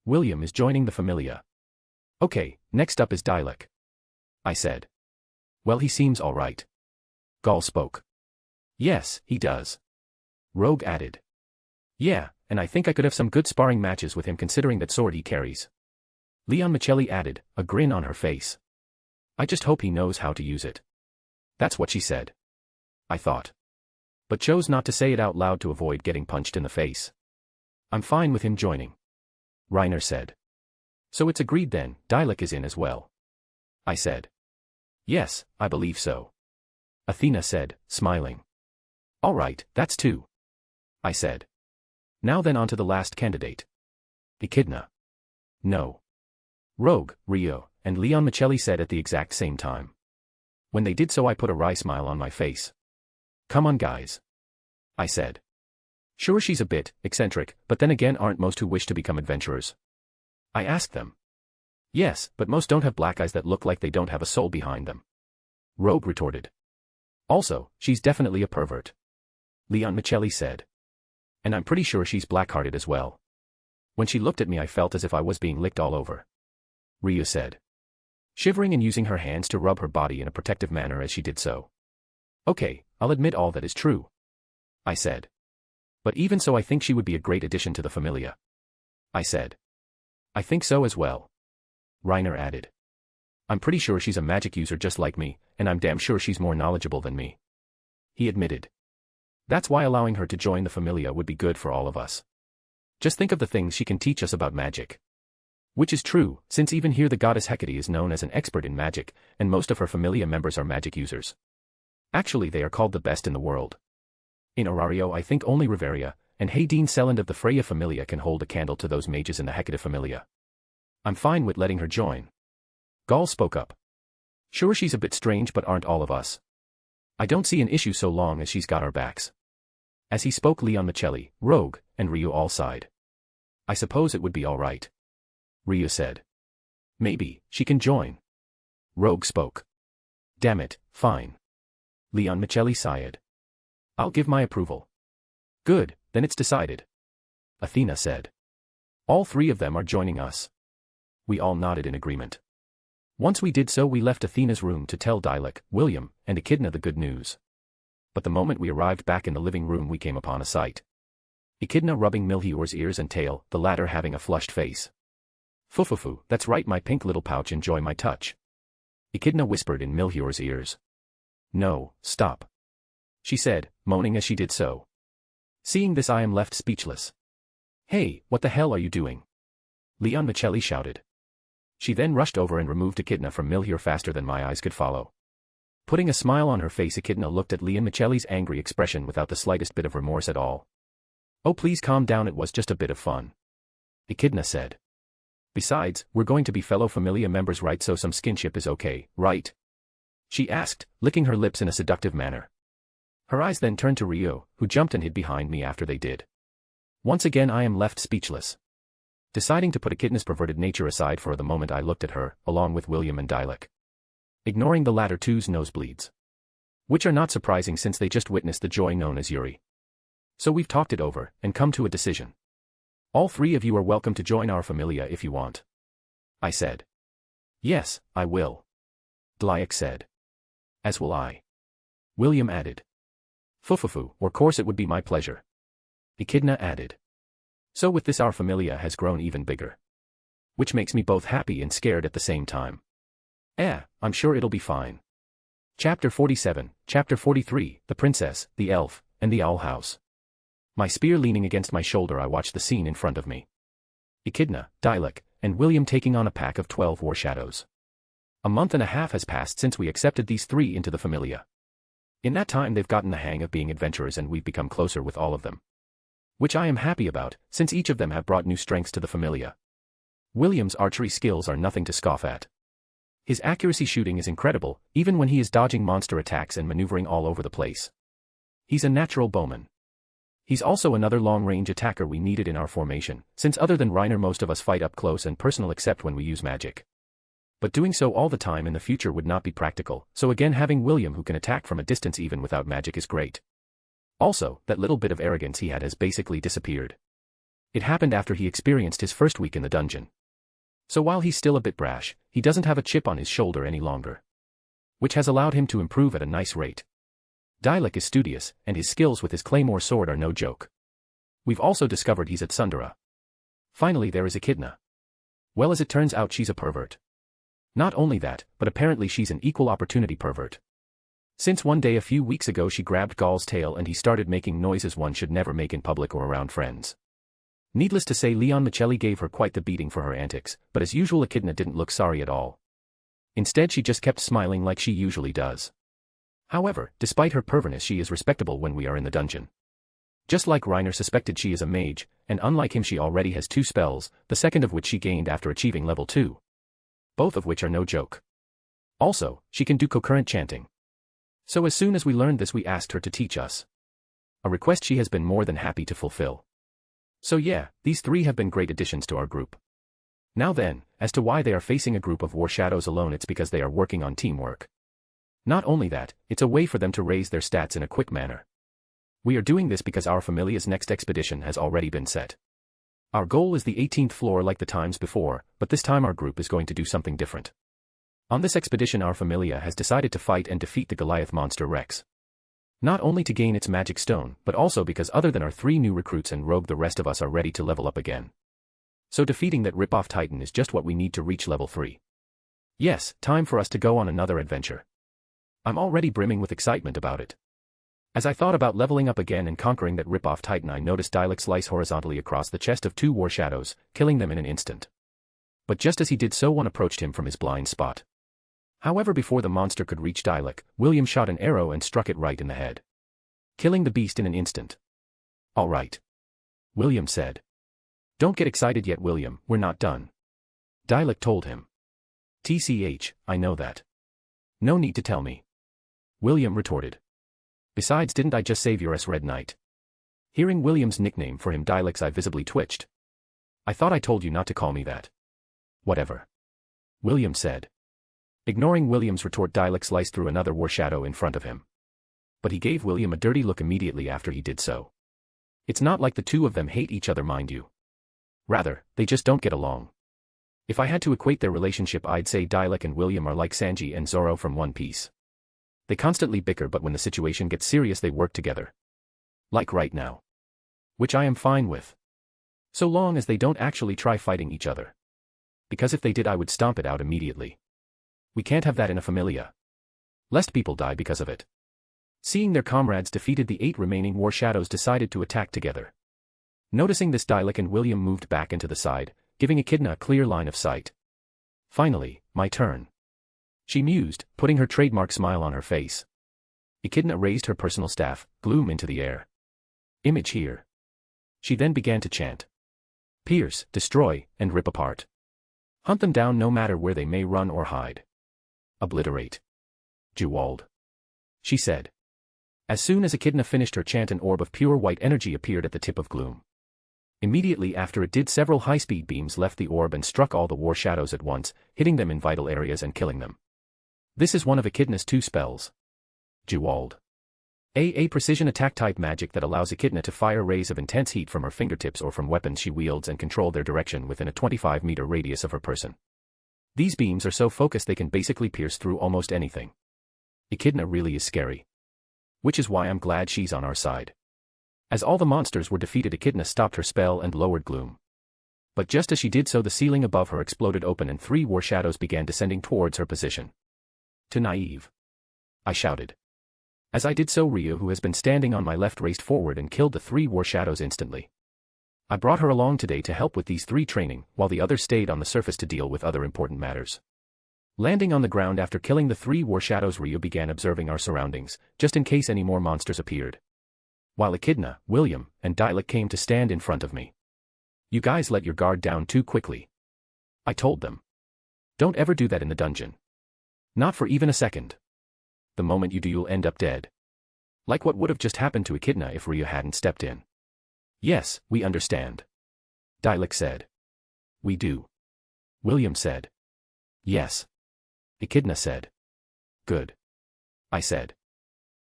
William is joining the Familia. Okay, next up is Dilek. I said. Well, he seems all right. Gaul spoke. Yes, he does. Rogue added. Yeah, and I think I could have some good sparring matches with him considering that sword he carries. Leon Michelli added, a grin on her face. I just hope he knows how to use it. That's what she said. I thought. But chose not to say it out loud to avoid getting punched in the face. I'm fine with him joining. Reiner said. So it's agreed then, Dilek is in as well. I said. Yes, I believe so. Athena said, smiling. All right, that's two. I said. Now then on to the last candidate. Echidna. No. Rogue, Rio, and Leon Michelli said at the exact same time. When they did so I put a wry smile on my face. Come on guys. I said. Sure she's a bit eccentric, but then again aren't most who wish to become adventurers? I asked them. Yes, but most don't have black eyes that look like they don't have a soul behind them. Rogue retorted. Also, she's definitely a pervert. Leon Michelli said. And I'm pretty sure she's black-hearted as well. When she looked at me I felt as if I was being licked all over. Ryu said. Shivering and using her hands to rub her body in a protective manner as she did so. Okay, I'll admit all that is true. I said. But even so I think she would be a great addition to the Familia. I said. I think so as well. Reiner added. I'm pretty sure she's a magic user just like me, and I'm damn sure she's more knowledgeable than me. He admitted. That's why allowing her to join the Familia would be good for all of us. Just think of the things she can teach us about magic. Which is true, since even here the goddess Hecate is known as an expert in magic, and most of her Familia members are magic users. Actually they are called the best in the world. In Orario I think only Riveria, and Haydeen Selland of the Freya Familia can hold a candle to those mages in the Hecate Familia. I'm fine with letting her join. Gaul spoke up. Sure she's a bit strange but aren't all of us. I don't see an issue so long as she's got our backs. As he spoke Leon Michelli, Rogue, and Ryu all sighed. I suppose it would be all right. Ryu said. Maybe, she can join. Rogue spoke. Damn it, fine. Leon Michelli sighed. I'll give my approval. Good, then it's decided. Athena said. All three of them are joining us. We all nodded in agreement. Once we did so we left Athena's room to tell Dilek, William, and Echidna the good news. But the moment we arrived back in the living room we came upon a sight. Echidna rubbing Milhior's ears and tail, the latter having a flushed face. Fufufu, that's right my pink little pouch, enjoy my touch. Echidna whispered in Milhior's ears. No, stop. She said, moaning as she did so. Seeing this I am left speechless. Hey, what the hell are you doing? Leon Michelli shouted. She then rushed over and removed Echidna from Milhior faster than my eyes could follow. Putting a smile on her face Echidna looked at Leon Michelli's angry expression without the slightest bit of remorse at all. Oh please calm down, it was just a bit of fun. Echidna said. Besides, we're going to be fellow Familia members right, so some skinship is okay, right? She asked, licking her lips in a seductive manner. Her eyes then turned to Rio, who jumped and hid behind me after they did. Once again I am left speechless. Deciding to put Echidna's perverted nature aside for the moment I looked at her, along with William and Dilek. Ignoring the latter two's nosebleeds. Which are not surprising since they just witnessed the joy known as Yuri. So we've talked it over, and come to a decision. All three of you are welcome to join our Familia if you want. I said. Yes, I will. Dilek said. As will I. William added. Fufufu, of course it would be my pleasure. Echidna added. So with this our Familia has grown even bigger. Which makes me both happy and scared at the same time. I'm sure it'll be fine. Chapter 47, Chapter 43, The Princess, the Elf, and the Owl House. My spear leaning against my shoulder, I watched the scene in front of me. Echidna, Dilek, and William taking on a pack of 12 war shadows. A month and a half has passed since we accepted these three into the familia. In that time they've gotten the hang of being adventurers and we've become closer with all of them. Which I am happy about, since each of them have brought new strengths to the familia. William's archery skills are nothing to scoff at. His accuracy shooting is incredible, even when he is dodging monster attacks and maneuvering all over the place. He's a natural bowman. He's also another long-range attacker we needed in our formation, since other than Reiner most of us fight up close and personal except when we use magic. But doing so all the time in the future would not be practical, so again having William who can attack from a distance even without magic is great. Also, that little bit of arrogance he had has basically disappeared. It happened after he experienced his first week in the dungeon. So while he's still a bit brash, he doesn't have a chip on his shoulder any longer. Which has allowed him to improve at a nice rate. Dilek is studious, and his skills with his claymore sword are no joke. We've also discovered he's at Sundara. Finally there is Echidna. Well, as it turns out, she's a pervert. Not only that, but apparently she's an equal opportunity pervert. Since one day a few weeks ago she grabbed Gaul's tail and he started making noises one should never make in public or around friends. Needless to say, Leon Michelli gave her quite the beating for her antics, but as usual Echidna didn't look sorry at all. Instead she just kept smiling like she usually does. However, despite her perverness she is respectable when we are in the dungeon. Just like Reiner suspected, she is a mage, and unlike him she already has 2 spells, the second of which she gained after achieving level 2. Both of which are no joke. Also, she can do concurrent chanting. So as soon as we learned this we asked her to teach us. A request she has been more than happy to fulfill. So yeah, these 3 have been great additions to our group. Now then, as to why they are facing a group of war shadows alone, it's because they are working on teamwork. Not only that, it's a way for them to raise their stats in a quick manner. We are doing this because our familia's next expedition has already been set. Our goal is the 18th floor like the times before, but this time our group is going to do something different. On this expedition our familia has decided to fight and defeat the Goliath monster Rex. Not only to gain its magic stone, but also because other than our 3 new recruits and Rogue, the rest of us are ready to level up again. So defeating that rip-off Titan is just what we need to reach level 3. Yes, time for us to go on another adventure. I'm already brimming with excitement about it. As I thought about leveling up again and conquering that rip-off Titan, I noticed Dilek slice horizontally across the chest of 2 war shadows, killing them in an instant. But just as he did so, one approached him from his blind spot. However, before the monster could reach Dilek, William shot an arrow and struck it right in the head, killing the beast in an instant. All right, William said. Don't get excited yet, William, we're not done. Dilek told him. TCH, I know that. No need to tell me. William retorted. Besides, didn't I just save your Red Knight? Hearing William's nickname for him, Dilek's eye visibly twitched. I thought I told you not to call me that. Whatever, William said. Ignoring William's retort, Dilek sliced through another war shadow in front of him. But he gave William a dirty look immediately after he did so. It's not like the 2 of them hate each other, mind you. Rather, they just don't get along. If I had to equate their relationship, I'd say Dilek and William are like Sanji and Zoro from One Piece. They constantly bicker, but when the situation gets serious they work together. Like right now. Which I am fine with. So long as they don't actually try fighting each other. Because if they did I would stomp it out immediately. We can't have that in a familia. Lest people die because of it. Seeing their comrades defeated, the 8 remaining war shadows decided to attack together. Noticing this, Dilek and William moved back into the side, giving Echidna a clear line of sight. Finally, my turn. She mused, putting her trademark smile on her face. Echidna raised her personal staff, gloom into the air. Image here. She then began to chant. Pierce, destroy, and rip apart. Hunt them down no matter where they may run or hide. Obliterate. Jewald. She said. As soon as Echidna finished her chant, an orb of pure white energy appeared at the tip of gloom. Immediately after it did, several high-speed beams left the orb and struck all the war shadows at once, hitting them in vital areas and killing them. This is one of Echidna's 2 spells. Jewald. A precision attack type magic that allows Echidna to fire rays of intense heat from her fingertips or from weapons she wields and control their direction within a 25-meter radius of her person. These beams are so focused they can basically pierce through almost anything. Echidna really is scary. Which is why I'm glad she's on our side. As all the monsters were defeated, Echidna stopped her spell and lowered gloom. But just as she did so, the ceiling above her exploded open and 3 war shadows began descending towards her position. "Too naive," I shouted. As I did so, Ryu, who has been standing on my left, raced forward and killed the 3 war shadows instantly. I brought her along today to help with these 3 training, while the others stayed on the surface to deal with other important matters. Landing on the ground after killing the 3 war shadows, Ryu began observing our surroundings, just in case any more monsters appeared. While Echidna, William, and Dialek came to stand in front of me. "You guys let your guard down too quickly," I told them. "Don't ever do that in the dungeon. Not for even a second. The moment you do, you'll end up dead. Like what would have just happened to Echidna if Ryu hadn't stepped in." "Yes, we understand," Dialek said. "We do," William said. "Yes," Echidna said. "Good," I said.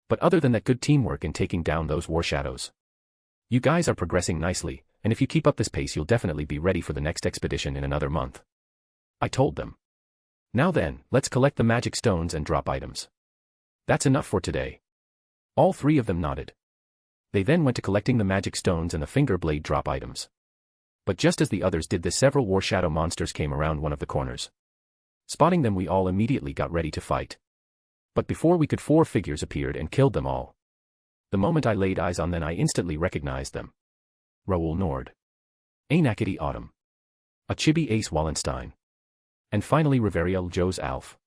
"But other than that, good teamwork in taking down those war shadows. You guys are progressing nicely, and if you keep up this pace, you'll definitely be ready for the next expedition in another month," I told them. "Now then, let's collect the magic stones and drop items. That's enough for today." All 3 of them nodded. They then went to collecting the magic stones and the finger blade drop items. But just as the others did this, several war shadow monsters came around one of the corners. Spotting them, we all immediately got ready to fight. But before we could, 4 figures appeared and killed them all. The moment I laid eyes on them, I instantly recognized them. Raoul Nord, Ainakity Autumn, Achibi Ace Wallenstein, and finally Riveriel Joe's Alf.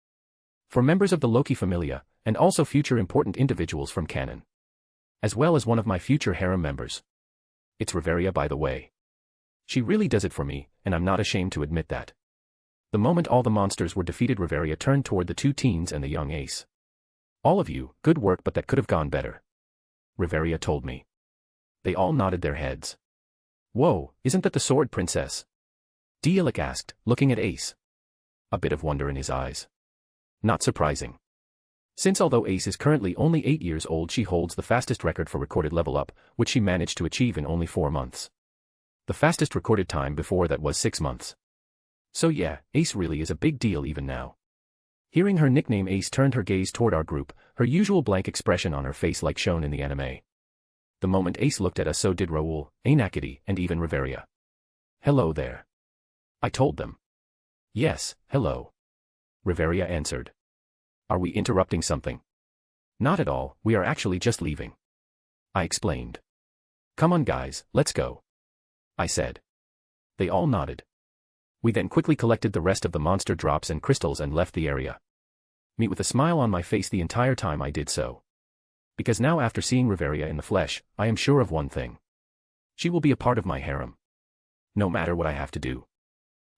For members of the Loki familia, and also future important individuals from canon. As well as one of my future harem members. It's Riveria, by the way. She really does it for me, and I'm not ashamed to admit that. The moment all the monsters were defeated, Riveria turned toward the 2 teens and the young Ace. "All of you, good work, but that could have gone better," Riveria told me. They all nodded their heads. "Whoa, isn't that the Sword Princess?" Dialek asked, looking at Ace. A bit of wonder in his eyes. Not surprising. Since although Ace is currently only 8 years old, she holds the fastest record for recorded level up, which she managed to achieve in only 4 months. The fastest recorded time before that was 6 months. So yeah, Ace really is a big deal even now. Hearing her nickname, Ace turned her gaze toward our group, her usual blank expression on her face like shown in the anime. The moment Ace looked at us, so did Raoul, Ainakity, and even Riveria. "Hello there," I told them. "Yes, hello," Riveria answered. "Are we interrupting something?" "Not at all, we are actually just leaving," I explained. "Come on guys, let's go," I said. They all nodded. We then quickly collected the rest of the monster drops and crystals and left the area. Me with a smile on my face the entire time I did so. Because now, after seeing Riveria in the flesh, I am sure of one thing. She will be a part of my harem. No matter what I have to do.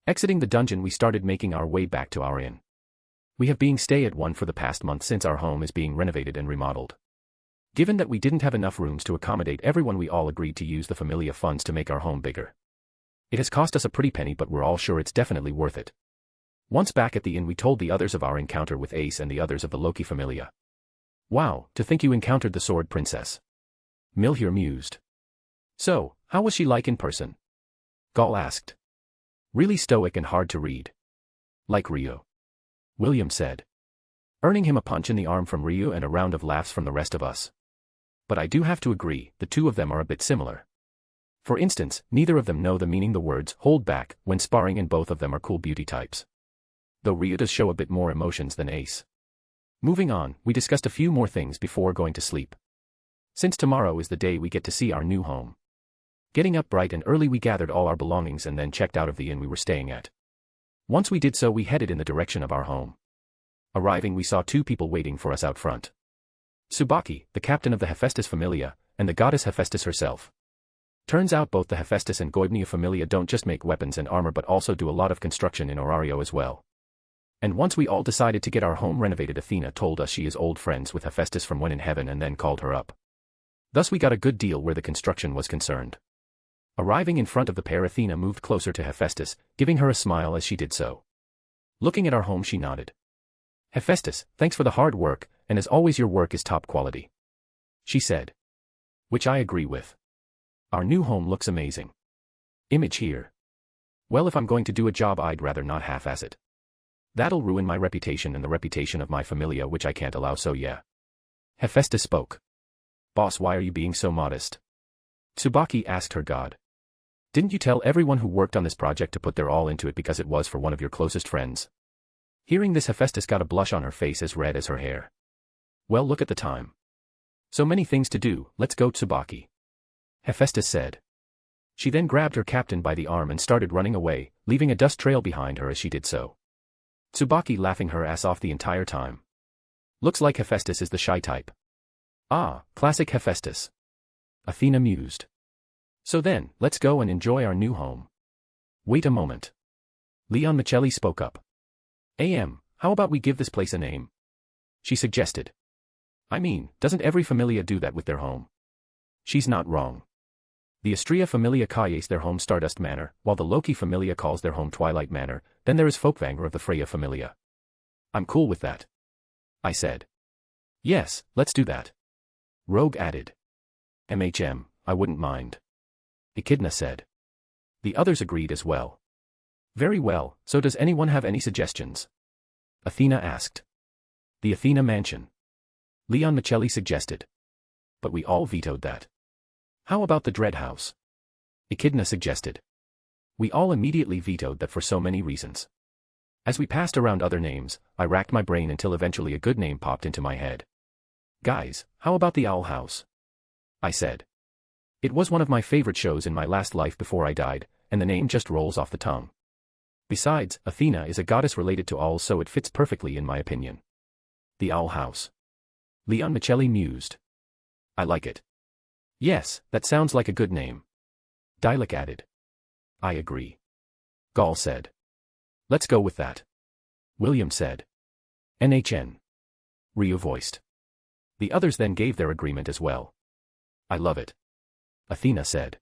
Exiting the dungeon, we started making our way back to our inn. We have been staying at one for the past month since our home is being renovated and remodeled. Given that we didn't have enough rooms to accommodate everyone, we all agreed to use the familia funds to make our home bigger. It has cost us a pretty penny, but we're all sure it's definitely worth it. Once back at the inn, we told the others of our encounter with Ace and the others of the Loki familia. "Wow, to think you encountered the Sword Princess," Milhir mused. "So, how was she like in person?" Gaul asked. "Really stoic and hard to read. Like Ryu," William said. Earning him a punch in the arm from Ryu and a round of laughs from the rest of us. But I do have to agree, the 2 of them are a bit similar. For instance, neither of them know the meaning the words "hold back" when sparring, and both of them are cool beauty types. Though Ryu does show a bit more emotions than Ace. Moving on, we discussed a few more things before going to sleep. Since tomorrow is the day we get to see our new home. Getting up bright and early, we gathered all our belongings and then checked out of the inn we were staying at. Once we did so, we headed in the direction of our home. Arriving, we saw 2 people waiting for us out front. Tsubaki, the captain of the Hephaestus familia, and the goddess Hephaestus herself. Turns out both the Hephaestus and Goibnia familia don't just make weapons and armor but also do a lot of construction in Orario as well. And once we all decided to get our home renovated, Athena told us she is old friends with Hephaestus from when in heaven and then called her up. Thus we got a good deal where the construction was concerned. Arriving in front of the pair, Athena moved closer to Hephaestus, giving her a smile as she did so. Looking at our home, she nodded. "Hephaestus, thanks for the hard work, and as always your work is top quality," she said. Which I agree with. Our new home looks amazing. Image here. Well, if I'm going to do a job, I'd rather not half-ass it. That'll ruin my reputation and the reputation of my familia, which I can't allow, so yeah. Hephaestus spoke. "Boss, why are you being so modest?" Tsubaki asked her god. Didn't you tell everyone who worked on this project to put their all into it because it was for one of your closest friends? Hearing this, Hephaestus got a blush on her face as red as her hair. Well, look at the time. So many things to do, let's go, Tsubaki. Hephaestus said. She then grabbed her captain by the arm and started running away, leaving a dust trail behind her as she did so. Tsubaki laughing her ass off the entire time. Looks like Hephaestus is the shy type. Ah, classic Hephaestus. Athena mused. So then, let's go and enjoy our new home. Wait a moment. Leon Michelli spoke up. How about we give this place a name? She suggested. I mean, doesn't every familia do that with their home? She's not wrong. The Astrea familia calls their home Stardust Manor, while the Loki familia calls their home Twilight Manor, then there is Folkvanger of the Freya familia. I'm cool with that. I said. Yes, let's do that. Rogue added. I wouldn't mind. Echidna said. The others agreed as well. Very well, so does anyone have any suggestions? Athena asked. The Athena Mansion. Leon Michelli suggested. But we all vetoed that. How about the Dread House? Echidna suggested. We all immediately vetoed that for so many reasons. As we passed around other names, I racked my brain until eventually a good name popped into my head. Guys, how about the Owl House? I said. It was one of my favorite shows in my last life before I died, and the name just rolls off the tongue. Besides, Athena is a goddess related to owls, so it fits perfectly in my opinion. The Owl House. Leon Michelli mused. I like it. Yes, that sounds like a good name. Dialek added. I agree. Gall said. Let's go with that. William said. NHN. Ryu voiced. The others then gave their agreement as well. I love it. Athena said.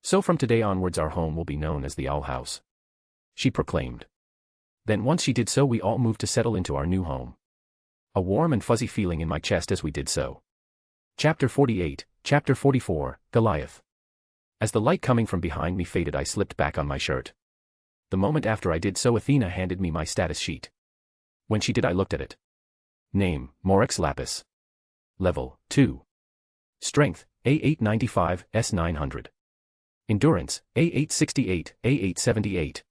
So from today onwards our home will be known as the Owl House. She proclaimed. Then once she did so, we all moved to settle into our new home. A warm and fuzzy feeling in my chest as we did so. Chapter 48, Chapter 44, Goliath. As the light coming from behind me faded, I slipped back on my shirt. The moment after I did so, Athena handed me my status sheet. When she did, I looked at it. Name, Morex Lapis. Level, 2. Strength, A895, S900. Endurance, A868, A878.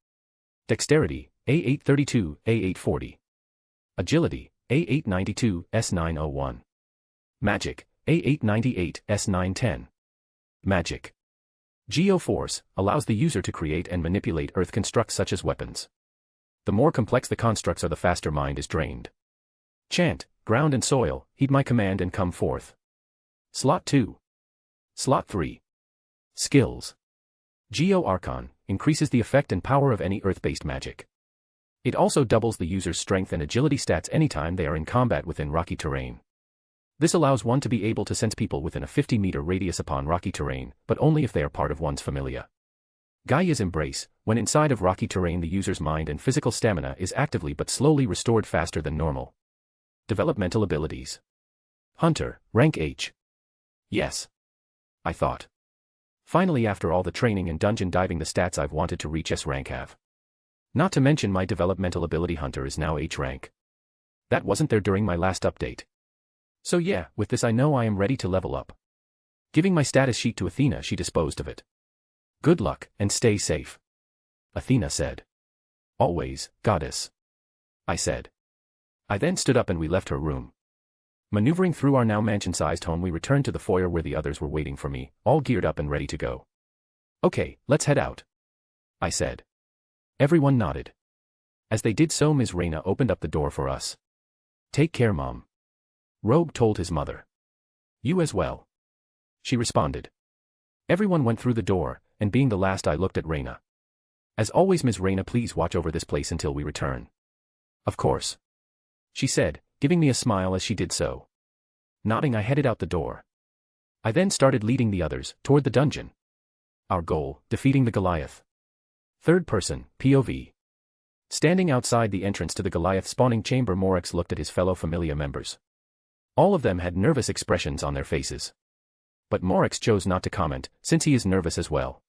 Dexterity, A832, A840. Agility, A892, S901. Magic, A898, S910. Magic. Geoforce allows the user to create and manipulate earth constructs such as weapons. The more complex the constructs are, the faster mind is drained. Chant, ground and soil, heed my command and come forth. Slot 2. Slot 3. Skills. Geo Archon increases the effect and power of any earth-based magic. It also doubles the user's strength and agility stats anytime they are in combat within rocky terrain. This allows one to be able to sense people within a 50-meter radius upon rocky terrain, but only if they are part of one's familia. Gaia's Embrace, when inside of rocky terrain, the user's mind and physical stamina is actively but slowly restored faster than normal. Developmental abilities. Hunter, rank H. Yes. I thought. Finally, after all the training and dungeon diving, the stats I've wanted to reach S rank have. Not to mention my developmental ability Hunter is now H rank. That wasn't there during my last update. So yeah, with this I know I am ready to level up. Giving my status sheet to Athena, she disposed of it. Good luck, and stay safe. Athena said. Always, goddess. I said. I then stood up and we left her room. Maneuvering through our now mansion-sized home, we returned to the foyer where the others were waiting for me, all geared up and ready to go. Okay, let's head out. I said. Everyone nodded. As they did so, Ms. Reyna opened up the door for us. Take care, Mom. Rogue told his mother. You as well. She responded. Everyone went through the door, and being the last, I looked at Reyna. As always, Ms. Reyna, please watch over this place until we return. Of course. She said, giving me a smile as she did so. Nodding, I headed out the door. I then started leading the others toward the dungeon. Our goal, defeating the Goliath. Third person, POV. Standing outside the entrance to the Goliath spawning chamber, Morex looked at his fellow familia members. All of them had nervous expressions on their faces. But Morex chose not to comment, since he is nervous as well.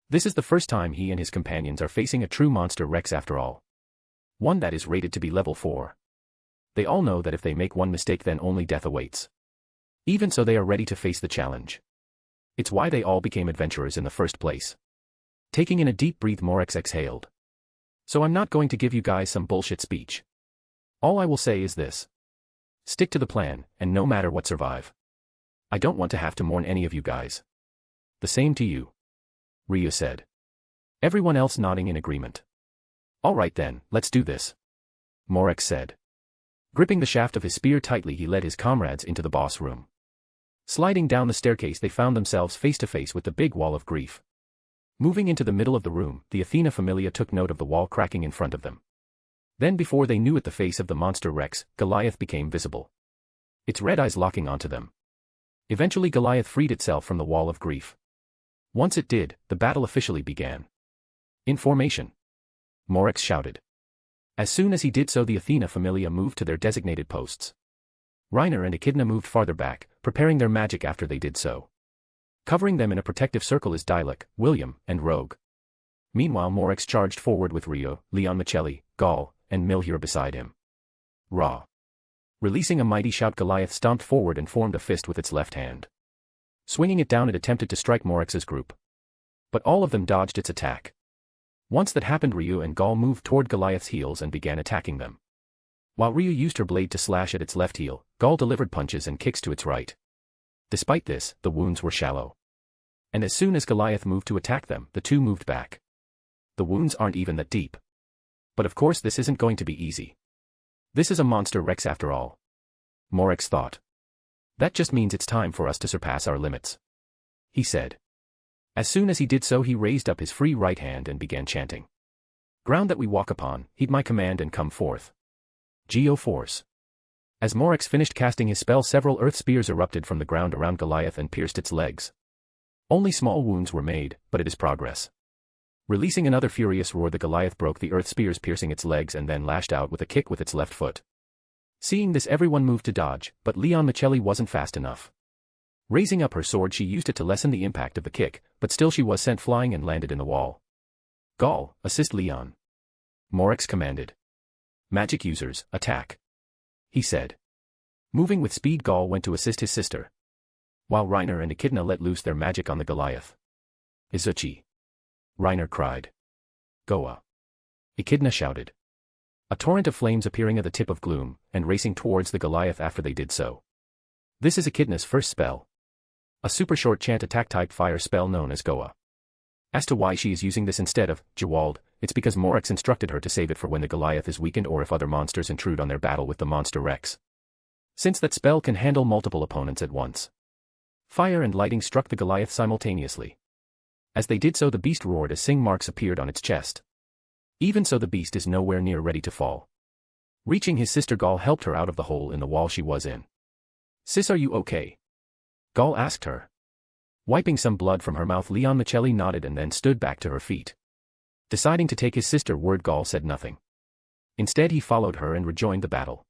This is the first time he and his companions are facing a true monster Rex after all. One that is rated to be level 4. They all know that if they make one mistake, then only death awaits. Even so, they are ready to face the challenge. It's why they all became adventurers in the first place. Taking in a deep breath, Morex exhaled. So I'm not going to give you guys some bullshit speech. All I will say is this. Stick to the plan, and no matter what, survive. I don't want to have to mourn any of you guys. The same to you, Ryu said. Everyone else nodding in agreement. All right then, let's do this, Morex said. Gripping the shaft of his spear tightly, he led his comrades into the boss room. Sliding down the staircase, they found themselves face to face with the big wall of grief. Moving into the middle of the room, the Athena Familia took note of the wall cracking in front of them. Then before they knew it, the face of the monster Rex, Goliath, became visible. Its red eyes locking onto them. Eventually Goliath freed itself from the wall of grief. Once it did, the battle officially began. In formation, Morex shouted. As soon as he did so, the Athena Familia moved to their designated posts. Reiner and Echidna moved farther back, preparing their magic after they did so. Covering them in a protective circle is Diluc, William, and Rogue. Meanwhile Morex charged forward with Rio, Leon Michelli, Gaul, and Milhier beside him. Raw. Releasing a mighty shout, Goliath stomped forward and formed a fist with its left hand. Swinging it down, it attempted to strike Morex's group. But all of them dodged its attack. Once that happened, Ryu and Gaul moved toward Goliath's heels and began attacking them. While Ryu used her blade to slash at its left heel, Gaul delivered punches and kicks to its right. Despite this, the wounds were shallow. And as soon as Goliath moved to attack them, the two moved back. The wounds aren't even that deep. But of course this isn't going to be easy. This is a monster Rex after all, Morex thought. That just means it's time for us to surpass our limits, he said. As soon as he did so, he raised up his free right hand and began chanting. Ground that we walk upon, heed my command and come forth. Geo-Force. As Morex finished casting his spell, several earth spears erupted from the ground around Goliath and pierced its legs. Only small wounds were made, but it is progress. Releasing another furious roar, the Goliath broke the earth spears, piercing its legs, and then lashed out with a kick with its left foot. Seeing this, everyone moved to dodge, but Leon Michelli wasn't fast enough. Raising up her sword, she used it to lessen the impact of the kick, but still she was sent flying and landed in the wall. Gaul, assist Leon, Morex commanded. Magic users, attack, he said. Moving with speed, Gaul went to assist his sister, while Reiner and Echidna let loose their magic on the Goliath. Izuchi, Reiner cried. Goa, Echidna shouted. A torrent of flames appearing at the tip of gloom, and racing towards the Goliath after they did so. This is Echidna's first spell. A super short chant attack type fire spell known as Goa. As to why she is using this instead of Jawald, it's because Morex instructed her to save it for when the Goliath is weakened or if other monsters intrude on their battle with the monster Rex. Since that spell can handle multiple opponents at once. Fire and lightning struck the Goliath simultaneously. As they did so, the beast roared as sing marks appeared on its chest. Even so, the beast is nowhere near ready to fall. Reaching his sister, Gaul helped her out of the hole in the wall she was in. Sis, are you okay? Gaul asked her. Wiping some blood from her mouth, Leon Michelli nodded and then stood back to her feet. Deciding to take his sister word, Gaul said nothing. Instead, he followed her and rejoined the battle.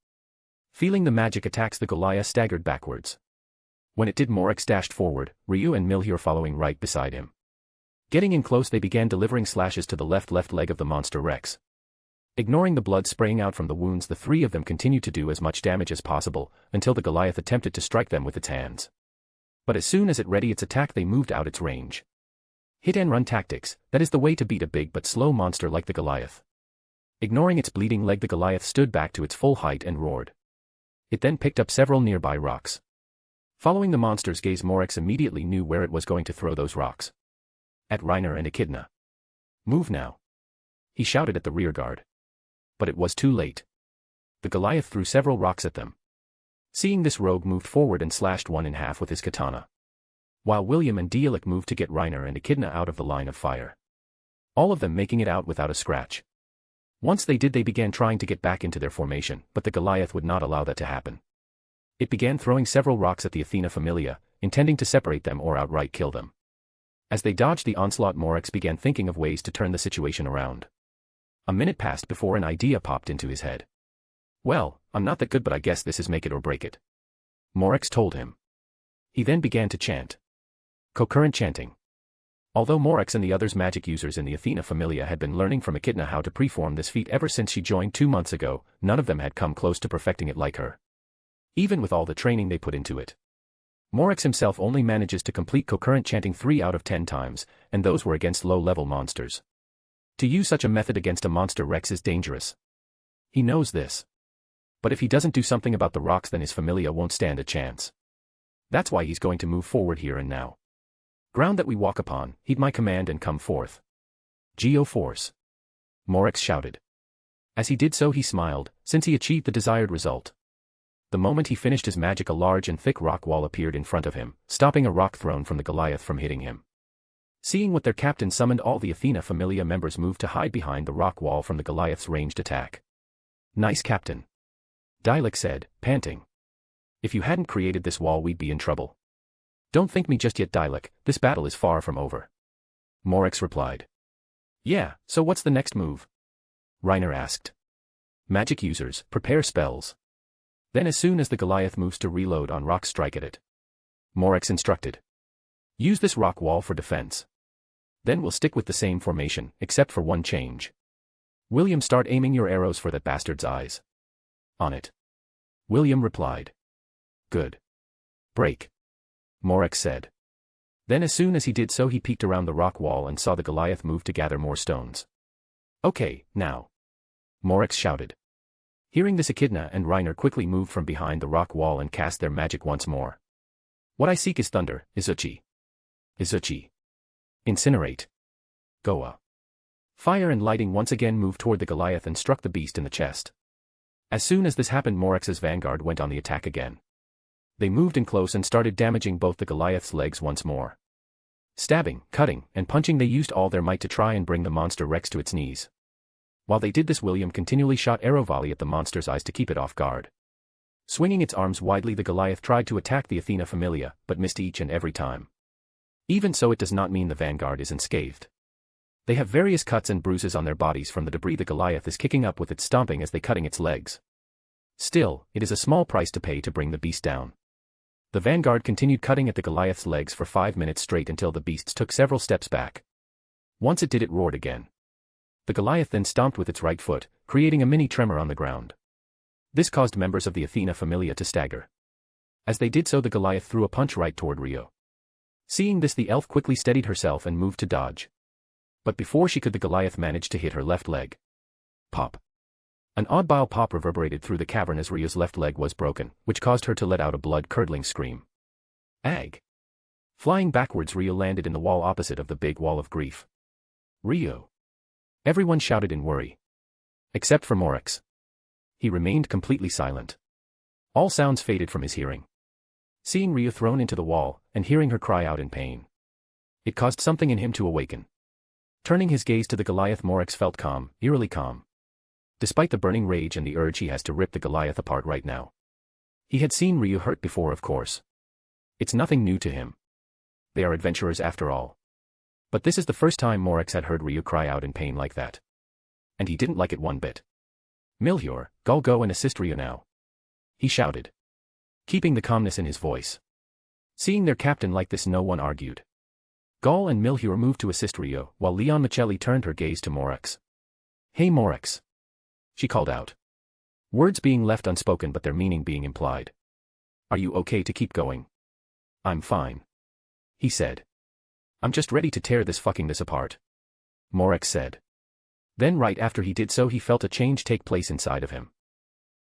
Feeling the magic attacks, the Goliath staggered backwards. When it did, Morex dashed forward, Ryu and Milhier following right beside him. Getting in close, they began delivering slashes to the left leg of the monster Rex. Ignoring the blood spraying out from the wounds, the three of them continued to do as much damage as possible, until the Goliath attempted to strike them with its hands. But as soon as it readied its attack, they moved out its range. Hit and run tactics, that is the way to beat a big but slow monster like the Goliath. Ignoring its bleeding leg, the Goliath stood back to its full height and roared. It then picked up several nearby rocks. Following the monster's gaze, Morex immediately knew where it was going to throw those rocks. At Reiner and Echidna. Move now, he shouted at the rearguard. But it was too late. The Goliath threw several rocks at them. Seeing this, Rogue moved forward and slashed one in half with his katana, while William and Diluc moved to get Reiner and Echidna out of the line of fire. All of them making it out without a scratch. Once they did, they began trying to get back into their formation, but the Goliath would not allow that to happen. It began throwing several rocks at the Athena Familia, intending to separate them or outright kill them. As they dodged the onslaught, Morex began thinking of ways to turn the situation around. A minute passed before an idea popped into his head. Well, I'm not that good, but I guess this is make it or break it, Morex told him. He then began to chant. Concurrent chanting. Although Morex and the others magic users in the Athena Familia had been learning from Echidna how to preform this feat ever since she joined 2 months ago, none of them had come close to perfecting it like her. Even with all the training they put into it. Morex himself only manages to complete concurrent chanting 3 out of 10 times, and those were against low-level monsters. To use such a method against a monster Rex is dangerous. He knows this. But if he doesn't do something about the rocks, then his familia won't stand a chance. That's why he's going to move forward here and now. Ground that we walk upon, heed my command and come forth. Geo Force. Morex shouted. As he did so he smiled, since he achieved the desired result. The moment he finished his magic, a large and thick rock wall appeared in front of him, stopping a rock thrown from the Goliath from hitting him. Seeing what their captain summoned, all the Athena Familia members moved to hide behind the rock wall from the Goliath's ranged attack. Nice, Captain. Dialek said, panting. If you hadn't created this wall, we'd be in trouble. Don't think me just yet, Dialek, this battle is far from over. Morex replied. Yeah, so what's the next move? Reiner asked. Magic users, prepare spells. Then as soon as the Goliath moves to reload on rock, strike at it. Morex instructed. Use this rock wall for defense. Then we'll stick with the same formation, except for one change. William, start aiming your arrows for that bastard's eyes. On it. William replied. Good. Break. Morex said. Then as soon as he did so he peeked around the rock wall and saw the Goliath move to gather more stones. Okay, now. Morex shouted. Hearing this, Echidna and Reiner quickly moved from behind the rock wall and cast their magic once more. What I seek is thunder, Izuchi. Izuchi. Incinerate. Goa. Fire and lightning once again moved toward the Goliath and struck the beast in the chest. As soon as this happened, Morex's vanguard went on the attack again. They moved in close and started damaging both the Goliath's legs once more. Stabbing, cutting, and punching, they used all their might to try and bring the monster Rex to its knees. While they did this, William continually shot arrow volley at the monster's eyes to keep it off guard. Swinging its arms widely, the Goliath tried to attack the Athena Familia, but missed each and every time. Even so, it does not mean the vanguard is unscathed. They have various cuts and bruises on their bodies from the debris the Goliath is kicking up with its stomping as they cutting its legs. Still, it is a small price to pay to bring the beast down. The vanguard continued cutting at the Goliath's legs for 5 minutes straight until the beast took several steps back. Once it did, it roared again. The Goliath then stomped with its right foot, creating a mini tremor on the ground. This caused members of the Athena Familia to stagger. As they did so, the Goliath threw a punch right toward Rio. Seeing this, the elf quickly steadied herself and moved to dodge. But before she could, the Goliath managed to hit her left leg. Pop. An audible pop reverberated through the cavern as Rio's left leg was broken, which caused her to let out a blood-curdling scream. Ag. Flying backwards, Rio landed in the wall opposite of the big wall of grief. Rio. Everyone shouted in worry. Except for Morex. He remained completely silent. All sounds faded from his hearing. Seeing Rio thrown into the wall, and hearing her cry out in pain, it caused something in him to awaken. Turning his gaze to the Goliath, Morex felt calm, eerily calm. Despite the burning rage and the urge he has to rip the Goliath apart right now. He had seen Ryu hurt before, of course. It's nothing new to him. They are adventurers after all. But this is the first time Morex had heard Ryu cry out in pain like that. And he didn't like it one bit. Milhior, go and assist Ryu now. He shouted, keeping the calmness in his voice. Seeing their captain like this, no one argued. Gaul and Milhior moved to assist Ryu, while Leon Michelli turned her gaze to Morex. Hey Morex. She called out. Words being left unspoken but their meaning being implied. Are you okay to keep going? I'm fine. He said. I'm just ready to tear this apart. Morex said. Then right after he did so, he felt a change take place inside of him.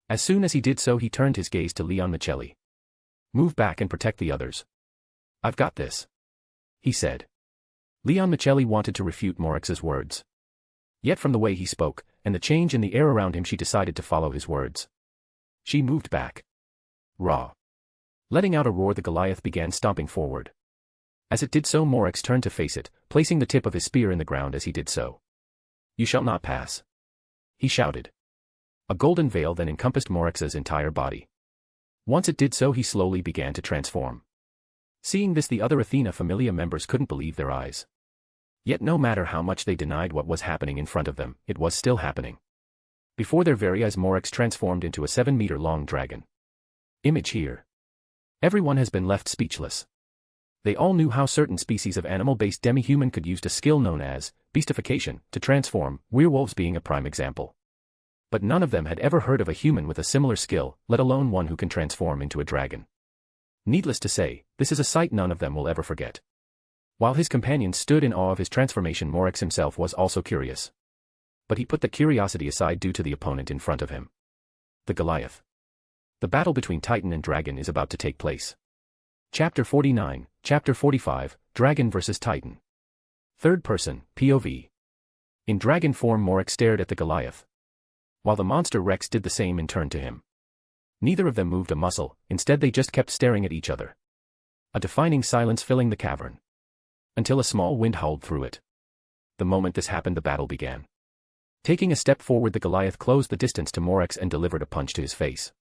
As soon as he did so, he turned his gaze to Leon Michelli. Move back and protect the others. I've got this. He said. Leon Michelli wanted to refute Morex's words. Yet from the way he spoke, and the change in the air around him, she decided to follow his words. She moved back. Raw. Letting out a roar, the Goliath began stomping forward. As it did so, Morex turned to face it, placing the tip of his spear in the ground as he did so. You shall not pass. He shouted. A golden veil then encompassed Morex's entire body. Once it did so, he slowly began to transform. Seeing this, the other Athena Familia members couldn't believe their eyes. Yet no matter how much they denied what was happening in front of them, it was still happening. Before their very eyes, Morex transformed into a 7-meter-long dragon. Image here. Everyone has been left speechless. They all knew how certain species of animal-based demi-human could use a skill known as beastification to transform, werewolves being a prime example. But none of them had ever heard of a human with a similar skill, let alone one who can transform into a dragon. Needless to say, this is a sight none of them will ever forget. While his companions stood in awe of his transformation, Morax himself was also curious. But he put the curiosity aside due to the opponent in front of him. The Goliath. The battle between Titan and Dragon is about to take place. Chapter 49, Chapter 45, Dragon vs. Titan. Third person, POV. In dragon form, Morax stared at the Goliath, while the monster Rex did the same in turn to him. Neither of them moved a muscle, instead they just kept staring at each other. A defining silence filling the cavern, until a small wind howled through it. The moment this happened, the battle began. Taking a step forward, the Goliath closed the distance to Morax and delivered a punch to his face.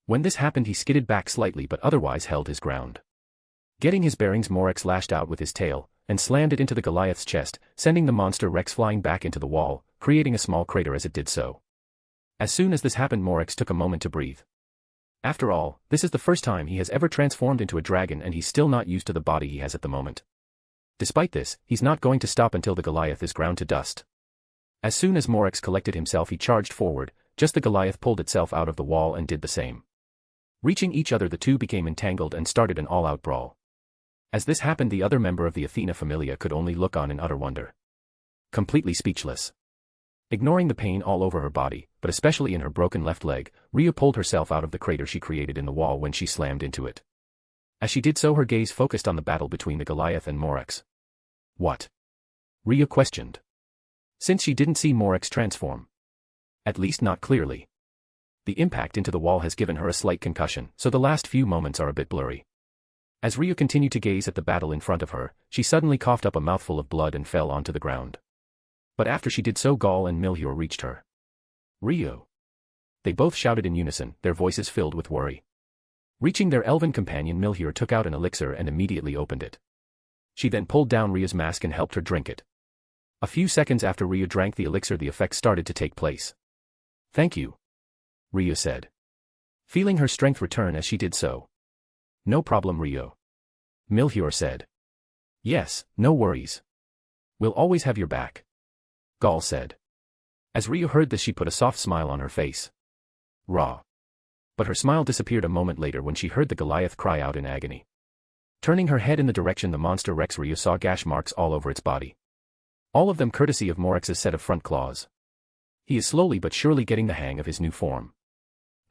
When this happened, he skidded back slightly but otherwise held his ground. Getting his bearings, Morax lashed out with his tail and slammed it into the Goliath's chest, sending the monster Rex flying back into the wall, creating a small crater as it did so. As soon as this happened, Morax took a moment to breathe. After all, this is the first time he has ever transformed into a dragon and he's still not used to the body he has at the moment. Despite this, he's not going to stop until the Goliath is ground to dust. As soon as Morax collected himself, he charged forward, just the Goliath pulled itself out of the wall and did the same. Reaching each other, the two became entangled and started an all-out brawl. As this happened, the other member of the Athena familia could only look on in utter wonder. Completely speechless. Ignoring the pain all over her body, but especially in her broken left leg, Rhea pulled herself out of the crater she created in the wall when she slammed into it. As she did so, her gaze focused on the battle between the Goliath and Morax. What? Rhea questioned. Since she didn't see Morax transform. At least not clearly. The impact into the wall has given her a slight concussion, so the last few moments are a bit blurry. As Rhea continued to gaze at the battle in front of her, she suddenly coughed up a mouthful of blood and fell onto the ground. But after she did so, Gaul and Milhior reached her. Rio! They both shouted in unison, their voices filled with worry. Reaching their elven companion, Milhior took out an elixir and immediately opened it. She then pulled down Rhea's mask and helped her drink it. A few seconds after Rhea drank the elixir, the effect started to take place. Thank you, Rhea said, feeling her strength return as she did so. No problem, Rio, Milhior said. Yes, no worries. We'll always have your back, Gaul said. As Rhea heard this, she put a soft smile on her face. Raw. But her smile disappeared a moment later when she heard the Goliath cry out in agony. Turning her head in the direction the monster Rex, Rhea saw gash marks all over its body. All of them courtesy of Morax's set of front claws. He is slowly but surely getting the hang of his new form.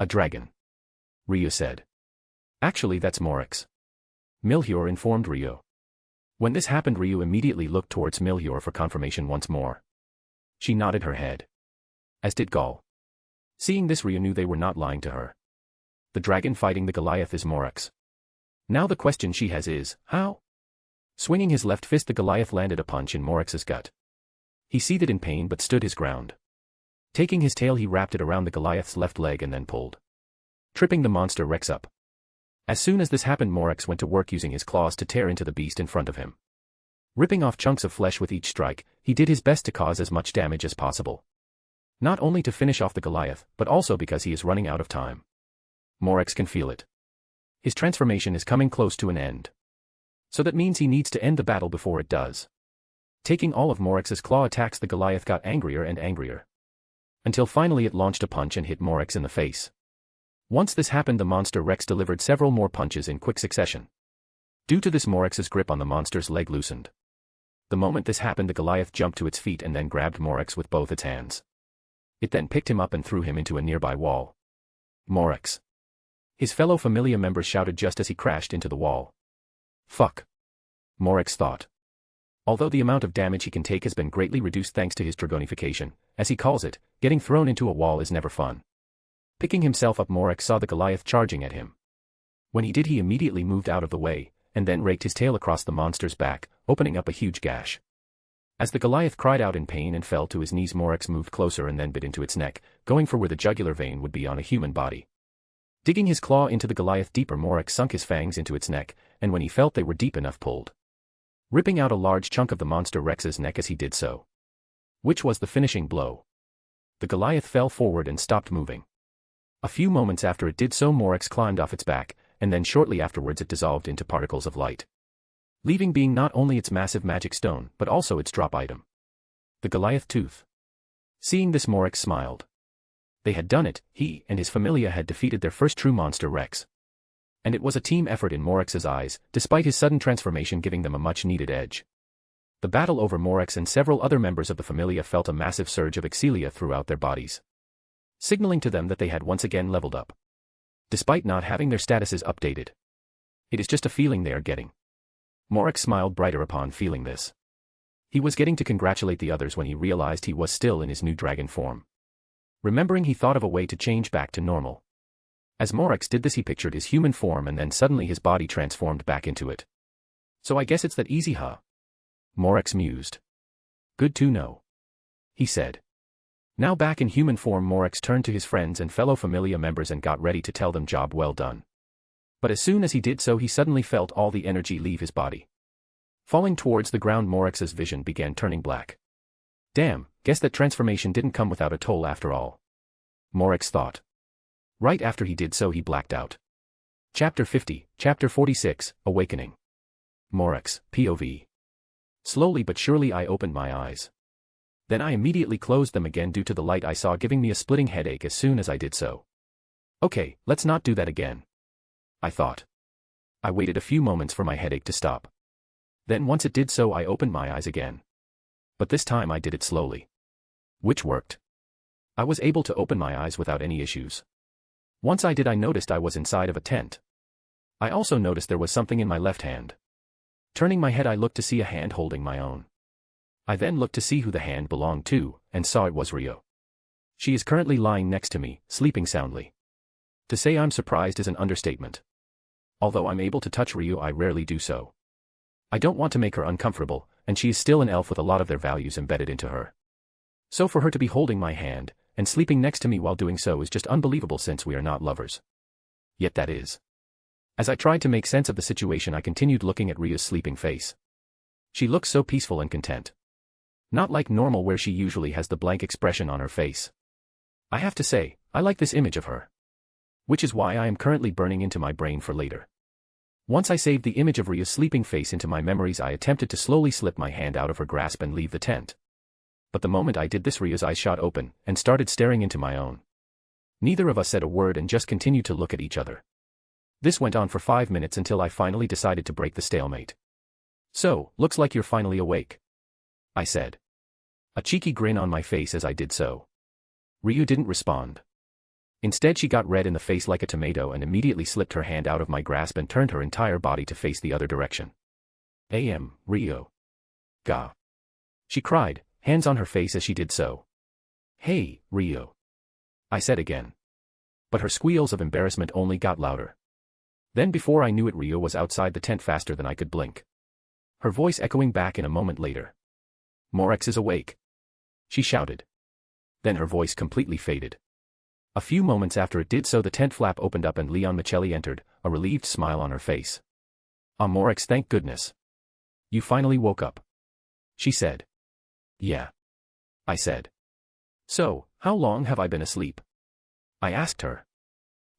A dragon, Rhea said. Actually, that's Morax, Milhior informed Rhea. When this happened, Rhea immediately looked towards Milhior for confirmation once more. She nodded her head. As did Gaul. Seeing this, Rhea knew they were not lying to her. The dragon fighting the Goliath is Morax. Now the question she has is, how? Swinging his left fist, the Goliath landed a punch in Morax's gut. He seethed in pain but stood his ground. Taking his tail, he wrapped it around the Goliath's left leg and then pulled, tripping the monster Rex up. As soon as this happened, Morax went to work using his claws to tear into the beast in front of him. Ripping off chunks of flesh with each strike, he did his best to cause as much damage as possible. Not only to finish off the Goliath, but also because he is running out of time. Morax can feel it. His transformation is coming close to an end. So that means he needs to end the battle before it does. Taking all of Morax's claw attacks, the Goliath got angrier and angrier, until finally it launched a punch and hit Morax in the face. Once this happened, the monster Rex delivered several more punches in quick succession. Due to this, Morax's grip on the monster's leg loosened. The moment this happened, the Goliath jumped to its feet and then grabbed Morax with both its hands. It then picked him up and threw him into a nearby wall. Morax. His fellow familia members shouted just as he crashed into the wall. Fuck, Morax thought. Although the amount of damage he can take has been greatly reduced thanks to his dragonification, as he calls it, getting thrown into a wall is never fun. Picking himself up, Morax saw the Goliath charging at him. When he did, he immediately moved out of the way, and then raked his tail across the monster's back, opening up a huge gash. As the Goliath cried out in pain and fell to his knees, Morax moved closer and then bit into its neck, going for where the jugular vein would be on a human body. Digging his claw into the Goliath deeper, Morax sunk his fangs into its neck, and when he felt they were deep enough, pulled, ripping out a large chunk of the monster Rex's neck as he did so. Which was the finishing blow. The Goliath fell forward and stopped moving. A few moments after it did so, Morax climbed off its back, and then shortly afterwards it dissolved into particles of light, leaving being not only its massive magic stone but also its drop item, the Goliath tooth. Seeing this, Morax smiled. They had done it. He and his familia had defeated their first true monster Rex. And it was a team effort in Morex's eyes, despite his sudden transformation giving them a much-needed edge. The battle over Morex and several other members of the Familia felt a massive surge of excelia throughout their bodies, signaling to them that they had once again leveled up, despite not having their statuses updated. It is just a feeling they are getting. Morex smiled brighter upon feeling this. He was getting to congratulate the others when he realized he was still in his new dragon form. Remembering, he thought of a way to change back to normal. As Morex did this, he pictured his human form and then suddenly his body transformed back into it. So I guess it's that easy, huh? Morex mused. Good to know, he said. Now back in human form, Morex turned to his friends and fellow Familia members and got ready to tell them job well done. But as soon as he did so, he suddenly felt all the energy leave his body. Falling towards the ground, Morex's vision began turning black. Damn, guess that transformation didn't come without a toll after all, Morex thought. Right after he did so, he blacked out. Chapter 50, Chapter 46, Awakening. Morex, POV. Slowly but surely I opened my eyes. Then I immediately closed them again due to the light I saw giving me a splitting headache as soon as I did so. Okay, let's not do that again, I thought. I waited a few moments for my headache to stop. Then once it did so, I opened my eyes again. But this time I did it slowly, which worked. I was able to open my eyes without any issues. Once I did, I noticed I was inside of a tent. I also noticed there was something in my left hand. Turning my head, I looked to see a hand holding my own. I then looked to see who the hand belonged to, and saw it was Rio. She is currently lying next to me, sleeping soundly. To say I'm surprised is an understatement. Although I'm able to touch Rio, I rarely do so. I don't want to make her uncomfortable, and she is still an elf with a lot of their values embedded into her. So for her to be holding my hand, and sleeping next to me while doing so is just unbelievable since we are not lovers. Yet that is. As I tried to make sense of the situation, I continued looking at Rio's sleeping face. She looks so peaceful and content. Not like normal where she usually has the blank expression on her face. I have to say, I like this image of her. Which is why I am currently burning into my brain for later. Once I saved the image of Rio's sleeping face into my memories, I attempted to slowly slip my hand out of her grasp and leave the tent. But the moment I did this, Rio's eyes shot open and started staring into my own. Neither of us said a word and just continued to look at each other. This went on for 5 minutes until I finally decided to break the stalemate. So, looks like you're finally awake, I said. A cheeky grin on my face as I did so. Rio didn't respond. Instead, she got red in the face like a tomato and immediately slipped her hand out of my grasp and turned her entire body to face the other direction. Rio. Gah. She cried, hands on her face as she did so. Hey, Rio, I said again. But her squeals of embarrassment only got louder. Then before I knew it, Rio was outside the tent faster than I could blink. Her voice echoing back in a moment later. Morex is awake, she shouted. Then her voice completely faded. A few moments after it did so, the tent flap opened up and Leon Michelli entered, a relieved smile on her face. Ah, Morex, thank goodness. You finally woke up, she said. Yeah, I said. So, how long have I been asleep? I asked her.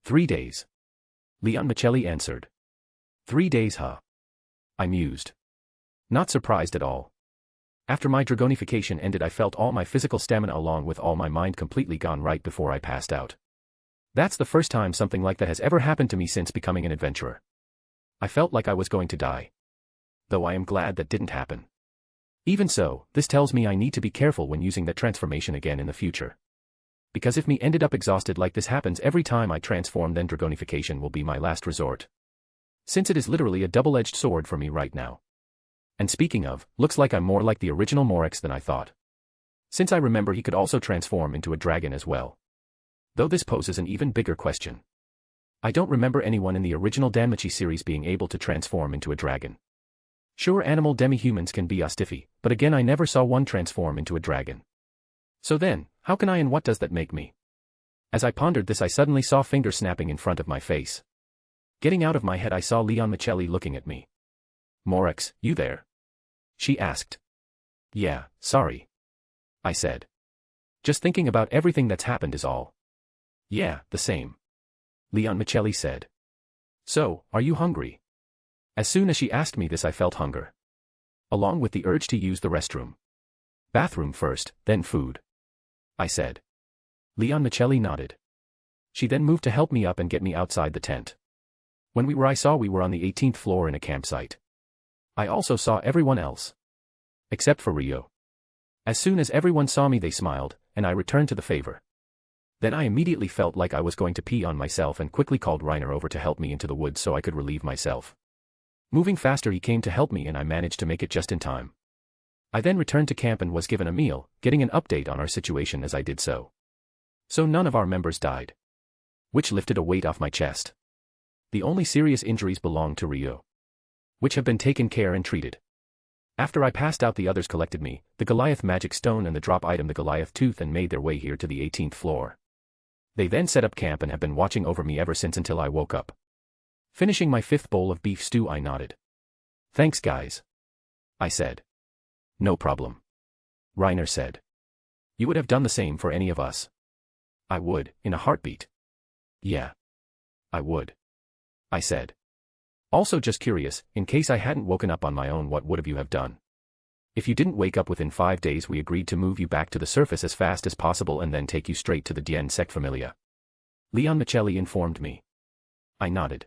3 days. Leon Michelli answered. 3 days, huh? I mused. Not surprised at all. After my dragonification ended, I felt all my physical stamina along with all my mind completely gone right before I passed out. That's the first time something like that has ever happened to me since becoming an adventurer. I felt like I was going to die. Though I am glad that didn't happen. Even so, this tells me I need to be careful when using that transformation again in the future. Because if me ended up exhausted like this happens every time I transform, then dragonification will be my last resort. Since it is literally a double-edged sword for me right now. And speaking of, looks like I'm more like the original Morex than I thought. Since I remember he could also transform into a dragon as well. Though this poses an even bigger question. I don't remember anyone in the original Danmachi series being able to transform into a dragon. Sure, animal demi-humans can be ostiffy, but again I never saw one transform into a dragon. So then, how can I, and what does that make me? As I pondered this, I suddenly saw fingers snapping in front of my face. Getting out of my head, I saw Leon Michelli looking at me. Morex, you there? She asked. Yeah, sorry, I said. Just thinking about everything that's happened is all. Yeah, the same, Leon Michelli said. So, are you hungry? As soon as she asked me this, I felt hunger. Along with the urge to use the restroom. Bathroom first, then food, I said. Leon Michelli nodded. She then moved to help me up and get me outside the tent. When I saw we were on the 18th floor in a campsite. I also saw everyone else. Except for Ryo. As soon as everyone saw me they smiled, and I returned to the favor. Then I immediately felt like I was going to pee on myself and quickly called Reiner over to help me into the woods so I could relieve myself. Moving faster he came to help me and I managed to make it just in time. I then returned to camp and was given a meal, getting an update on our situation as I did so. So none of our members died. Which lifted a weight off my chest. The only serious injuries belonged to Ryo. Which have been taken care and treated. After I passed out the others collected me, the Goliath magic stone and the drop item the Goliath tooth and made their way here to the 18th floor. They then set up camp and have been watching over me ever since until I woke up. Finishing my 5th bowl of beef stew I nodded. Thanks guys. I said. No problem. Reiner said. You would have done the same for any of us. I would, in a heartbeat. Yeah. I would. I said. Also just curious, in case I hadn't woken up on my own what would you have done? If you didn't wake up within 5 days we agreed to move you back to the surface as fast as possible and then take you straight to the Dien Sect Familia. Leon Michelli informed me. I nodded.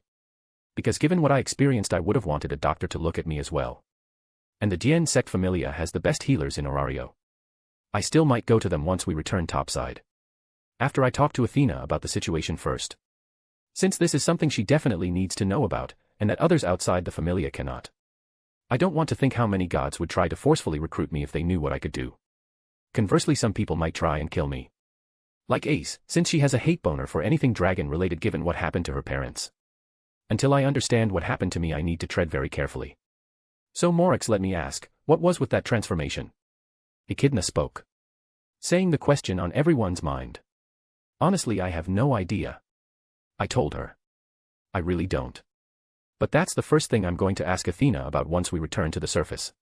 Because given what I experienced I would have wanted a doctor to look at me as well. And the Dien Sect Familia has the best healers in Orario. I still might go to them once we return topside. After I talk to Athena about the situation first. Since this is something she definitely needs to know about, and that others outside the Familia cannot. I don't want to think how many gods would try to forcefully recruit me if they knew what I could do. Conversely some people might try and kill me. Like Ace, since she has a hate boner for anything dragon-related given what happened to her parents. Until I understand what happened to me I need to tread very carefully. So Morix let me ask, what was with that transformation? Echidna spoke. Saying the question on everyone's mind. Honestly I have no idea. I told her. I really don't. But that's the first thing I'm going to ask Athena about once we return to the surface.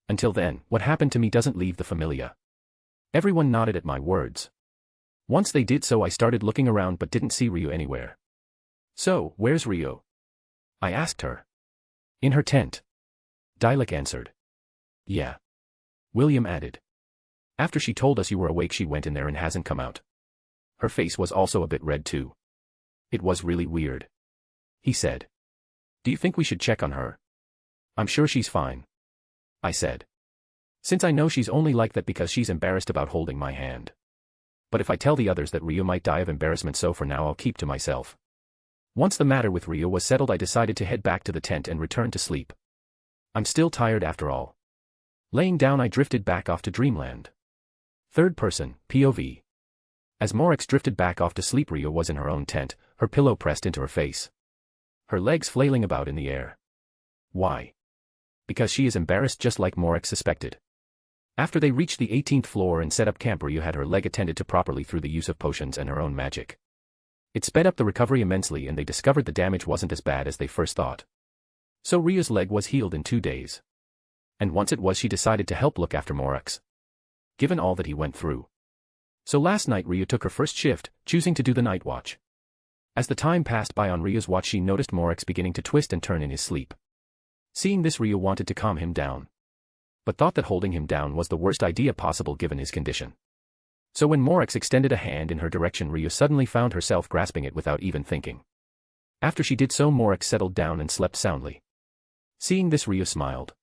Until then, what happened to me doesn't leave the Familia. Everyone nodded at my words. Once they did so I started looking around but didn't see Ryo anywhere. So, where's Ryo? I asked her. In her tent. Dialek answered. Yeah. William added. After she told us you were awake she went in there and hasn't come out. Her face was also a bit red too. It was really weird. He said. Do you think we should check on her? I'm sure she's fine. I said. Since I know she's only like that because she's embarrassed about holding my hand. But if I tell the others that Ryo might die of embarrassment so for now I'll keep to myself. Once the matter with Ryo was settled I decided to head back to the tent and return to sleep. I'm still tired after all. Laying down I drifted back off to dreamland. Third person, POV. As Morix drifted back off to sleep Ryo was in her own tent, her pillow pressed into her face. Her legs flailing about in the air. Why? Because she is embarrassed just like Morix suspected. After they reached the 18th floor and set up camp Ryo had her leg attended to properly through the use of potions and her own magic. It sped up the recovery immensely and they discovered the damage wasn't as bad as they first thought. So Ryo's leg was healed in 2 days. And once it was she decided to help look after Morix. Given all that he went through. So last night Ryo took her first shift, choosing to do the night watch. As the time passed by on Ryo's watch she noticed Morix beginning to twist and turn in his sleep. Seeing this Ryo wanted to calm him down. But thought that holding him down was the worst idea possible given his condition. So when Morix extended a hand in her direction Ryo suddenly found herself grasping it without even thinking. After she did so Morix settled down and slept soundly. Seeing this Ryo smiled.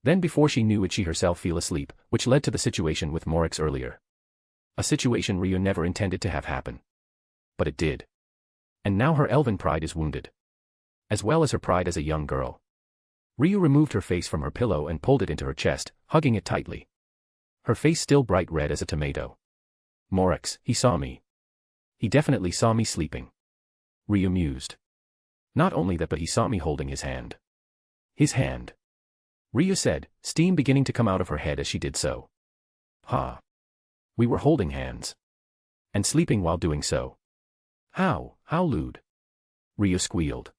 Then before she knew it she herself fell asleep, which led to the situation with Morix earlier. A situation Ryo never intended to have happen. But it did. And now her elven pride is wounded. As well as her pride as a young girl. Ryo removed her face from her pillow and pulled it into her chest, hugging it tightly. Her face still bright red as a tomato. Morix, he saw me. He definitely saw me sleeping. Ryo mused. Not only that but he saw me holding his hand. His hand. Ryo said, steam beginning to come out of her head as she did so. Ha. We were holding hands. And sleeping while doing so. How lewd. Ryo squealed.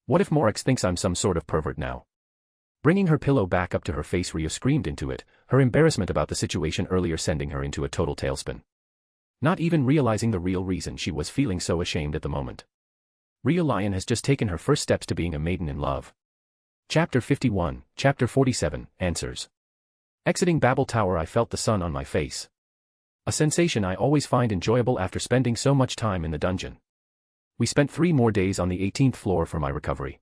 What if Morix thinks I'm some sort of pervert now? Bringing her pillow back up to her face Ryo screamed into it, her embarrassment about the situation earlier sending her into a total tailspin. Not even realizing the real reason she was feeling so ashamed at the moment. Ryo Lion has just taken her first steps to being a maiden in love. Chapter 51, Chapter 47, Answers. Exiting Babel Tower I felt the sun on my face. A sensation I always find enjoyable after spending so much time in the dungeon. We spent 3 more days on the 18th floor for my recovery.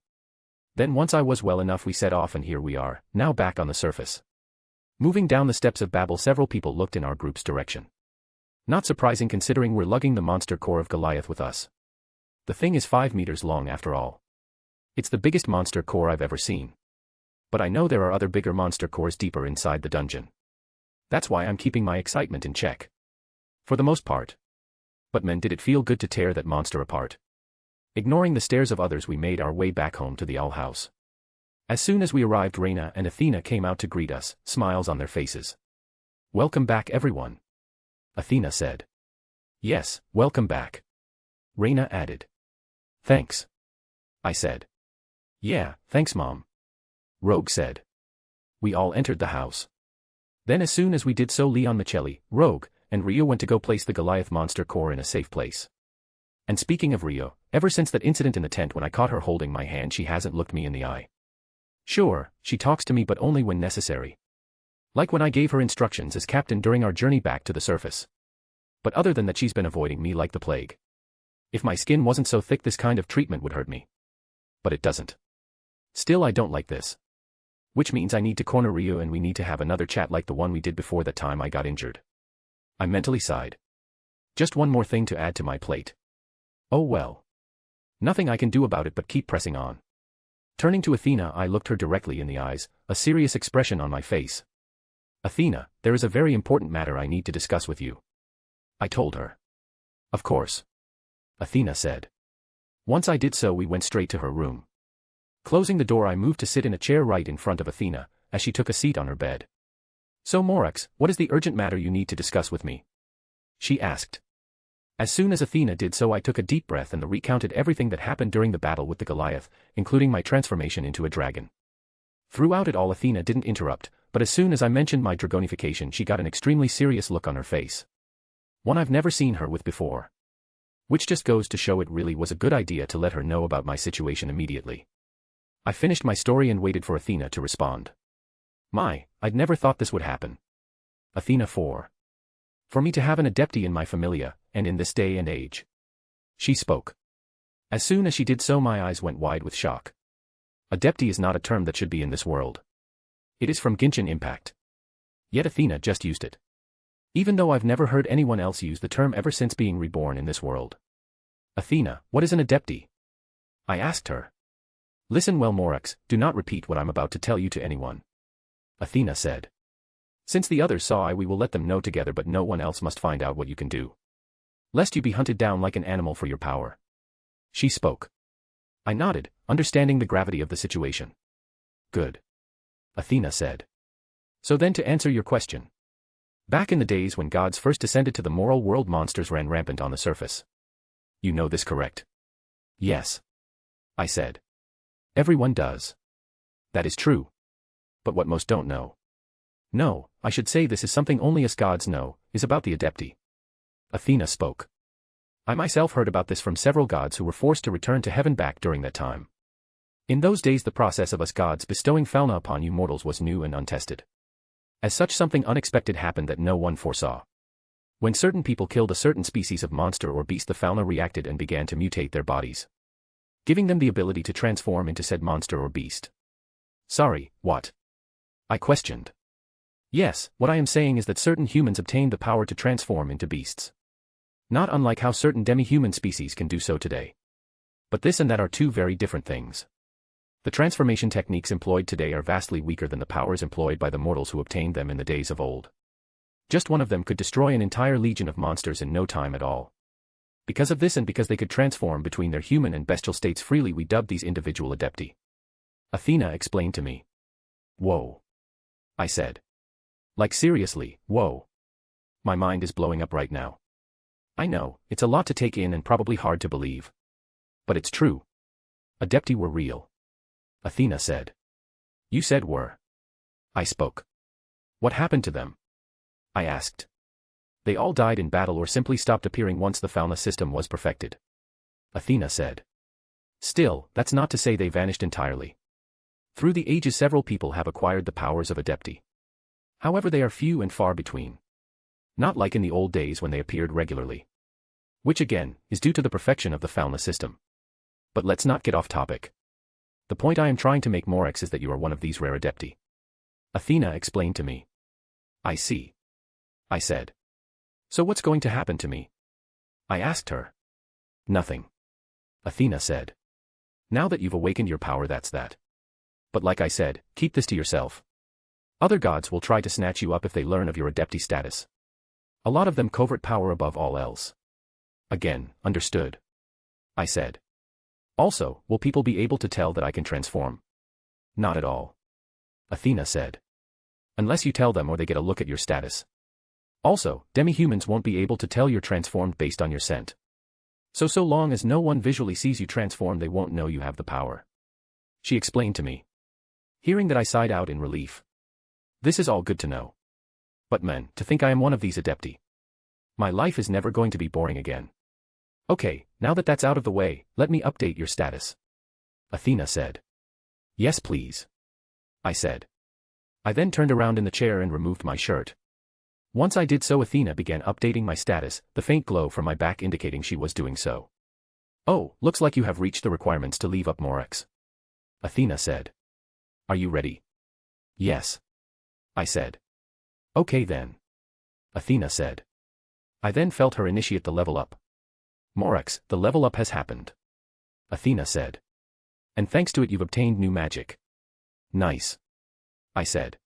Then once I was well enough we set off and here we are, now back on the surface. Moving down the steps of Babel, several people looked in our group's direction. Not surprising considering we're lugging the monster core of Goliath with us. The thing is 5 meters long after all. It's the biggest monster core I've ever seen. But I know there are other bigger monster cores deeper inside the dungeon. That's why I'm keeping my excitement in check. For the most part. But man, did it feel good to tear that monster apart. Ignoring the stares of others, we made our way back home to the owl house. As soon as we arrived, Reyna and Athena came out to greet us, smiles on their faces. "Welcome back, everyone," Athena said. "Yes, welcome back," Reyna added. "Thanks," I said. "Yeah, thanks, Mom," Rogue said. We all entered the house. Then as soon as we did so, Leon Michelli, Rogue, and Rio went to go place the Goliath monster core in a safe place. And speaking of Rio, ever since that incident in the tent when I caught her holding my hand, she hasn't looked me in the eye. Sure, she talks to me but only when necessary. Like when I gave her instructions as captain during our journey back to the surface. But other than that, she's been avoiding me like the plague. If my skin wasn't so thick, this kind of treatment would hurt me. But it doesn't. Still, I don't like this. Which means I need to corner Rio and we need to have another chat like the one we did before that time I got injured. I mentally sighed. Just one more thing to add to my plate. Oh well. Nothing I can do about it but keep pressing on. Turning to Athena, I looked her directly in the eyes, a serious expression on my face. "Athena, there is a very important matter I need to discuss with you," I told her. "Of course," Athena said. Once I did so, we went straight to her room. Closing the door, I moved to sit in a chair right in front of Athena, as she took a seat on her bed. "So Morax, what is the urgent matter you need to discuss with me?" she asked. As soon as Athena did so, I took a deep breath and recounted everything that happened during the battle with the Goliath, including my transformation into a dragon. Throughout it all, Athena didn't interrupt, but as soon as I mentioned my dragonification, she got an extremely serious look on her face. One I've never seen her with before. Which just goes to show it really was a good idea to let her know about my situation immediately. I finished my story and waited for Athena to respond. I'd never thought this would happen. Athena 4. For me to have an adepti in my familia, and in this day and age. She spoke. As soon as she did so, my eyes went wide with shock. Adepti is not a term that should be in this world. It is from Genshin Impact. Yet Athena just used it. Even though I've never heard anyone else use the term ever since being reborn in this world. "Athena, what is an adepti?" I asked her. "Listen well, Morax, do not repeat what I'm about to tell you to anyone," Athena said. "Since the others saw we will let them know together, but no one else must find out what you can do. Lest you be hunted down like an animal for your power." She spoke. I nodded, understanding the gravity of the situation. "Good," Athena said. "So then, to answer your question. Back in the days when gods first descended to the moral world, monsters ran rampant on the surface. You know this, correct?" "Yes," I said. "Everyone does." "That is true. But what most don't know. No, I should say this is something only us gods know, is about the adepti." Athena spoke. "I myself heard about this from several gods who were forced to return to heaven back during that time. In those days the process of us gods bestowing fauna upon you mortals was new and untested. As such, something unexpected happened that no one foresaw. When certain people killed a certain species of monster or beast, the fauna reacted and began to mutate their bodies, giving them the ability to transform into said monster or beast." "Sorry, what?" I questioned. "Yes, what I am saying is that certain humans obtained the power to transform into beasts. Not unlike how certain demi-human species can do so today. But this and that are two very different things. The transformation techniques employed today are vastly weaker than the powers employed by the mortals who obtained them in the days of old. Just one of them could destroy an entire legion of monsters in no time at all. Because of this, and because they could transform between their human and bestial states freely, we dubbed these individual adepti," Athena explained to me. "Whoa," I said. "Like seriously, whoa. My mind is blowing up right now. I know, it's a lot to take in and probably hard to believe. But it's true. Adepti were real," Athena said. "You said were." I spoke. "What happened to them?" I asked. "They all died in battle or simply stopped appearing once the fauna system was perfected," Athena said. "Still, that's not to say they vanished entirely. Through the ages several people have acquired the powers of adepti. However, they are few and far between. Not like in the old days when they appeared regularly. Which again, is due to the perfection of the Fauna system. But let's not get off topic. The point I am trying to make, Morex, is that you are one of these rare adepti. Athena explained to me. I see. I said. So what's going to happen to me? I asked her. Nothing. Athena said. Now that you've awakened your power, that's that. But like I said, keep this to yourself. Other gods will try to snatch you up if they learn of your adepti status. A lot of them covert power above all else. Again, understood. I said. Also, will people be able to tell that I can transform? Not at all. Athena said. Unless you tell them or they get a look at your status. Also, demi-humans won't be able to tell you're transformed based on your scent. So long as no one visually sees you transform, they won't know you have the power. She explained to me. Hearing that, I sighed out in relief. This is all good to know. But man, to think I am one of these adepti. My life is never going to be boring again. Okay, now that that's out of the way, let me update your status. Athena said. Yes, please. I said. I then turned around in the chair and removed my shirt. Once I did so, Athena began updating my status, the faint glow from my back indicating she was doing so. Oh, looks like you have reached the requirements to leave up, Morex. Athena said. Are you ready? Yes. I said. Okay then. Athena said. I then felt her initiate the level up. Morex, the level up has happened. Athena said. And thanks to it you've obtained new magic. Nice. I said.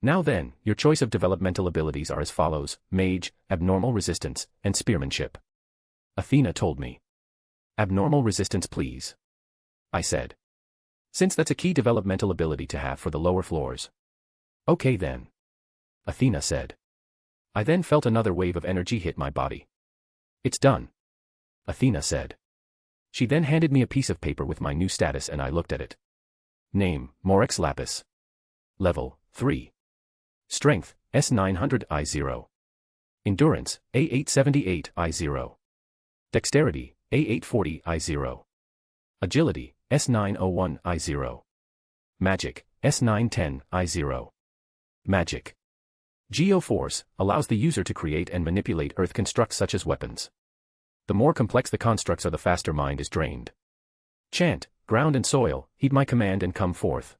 Now then, your choice of developmental abilities are as follows: Mage, Abnormal Resistance, and Spearmanship. Athena told me. Abnormal Resistance, please. I said. Since that's a key developmental ability to have for the lower floors. Okay then. Athena said. I then felt another wave of energy hit my body. It's done. Athena said. She then handed me a piece of paper with my new status and I looked at it. Name, Morex Lapis. Level, 3. Strength, S900 I0. Endurance, A878 I0. Dexterity, A840 I0. Agility, S901 I0. Magic, S910 I0. Magic. Geoforce allows the user to create and manipulate earth constructs such as weapons. The more complex the constructs are, the faster mind is drained. Chant, ground and soil, heed my command and come forth.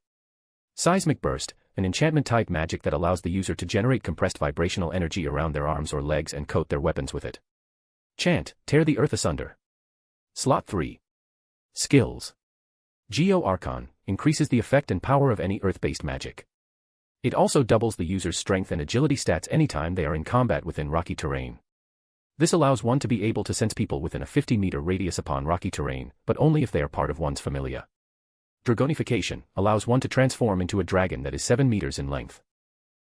Seismic burst, an enchantment-type magic that allows the user to generate compressed vibrational energy around their arms or legs and coat their weapons with it. Chant, tear the earth asunder. Slot 3. Skills. Geo Archon, increases the effect and power of any earth-based magic. It also doubles the user's strength and agility stats anytime they are in combat within rocky terrain. This allows one to be able to sense people within a 50-meter radius upon rocky terrain, but only if they are part of one's familia. Dragonification allows one to transform into a dragon that is 7 meters in length.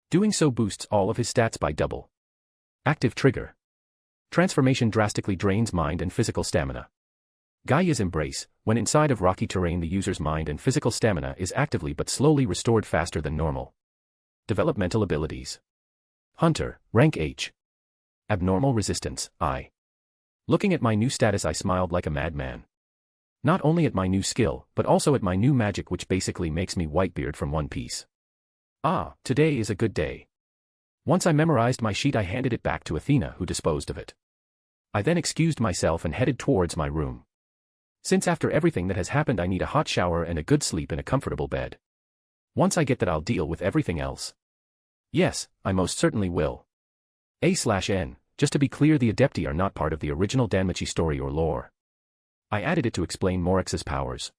Doing so boosts all of his stats by double. Active trigger. Transformation drastically drains mind and physical stamina. Gaia's Embrace, when inside of rocky terrain the user's mind and physical stamina is actively but slowly restored faster than normal. Developmental abilities. Hunter, rank H. Abnormal Resistance, I. Looking at my new status I smiled like a madman. Not only at my new skill, but also at my new magic, which basically makes me Whitebeard from One Piece. Ah, today is a good day. Once I memorized my sheet I handed it back to Athena, who disposed of it. I then excused myself and headed towards my room. Since after everything that has happened I need a hot shower and a good sleep in a comfortable bed. Once I get that I'll deal with everything else. Yes, I most certainly will. A/N, just to be clear, the Adepti are not part of the original Danmachi story or lore. I added it to explain Morex's powers.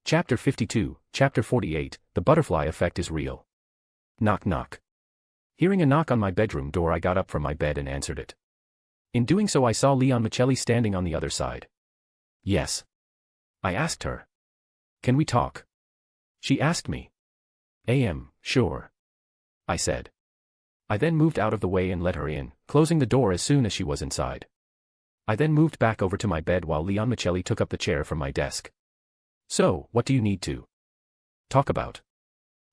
Chapter 52, Chapter 48, The Butterfly Effect is Real. Knock knock. Hearing a knock on my bedroom door I got up from my bed and answered it. In doing so I saw Danmachi standing on the other side. Yes. I asked her. Can we talk? She asked me. Sure. I said. I then moved out of the way and let her in, closing the door as soon as she was inside. I then moved back over to my bed while Danmachi took up the chair from my desk. So, what do you need to talk about?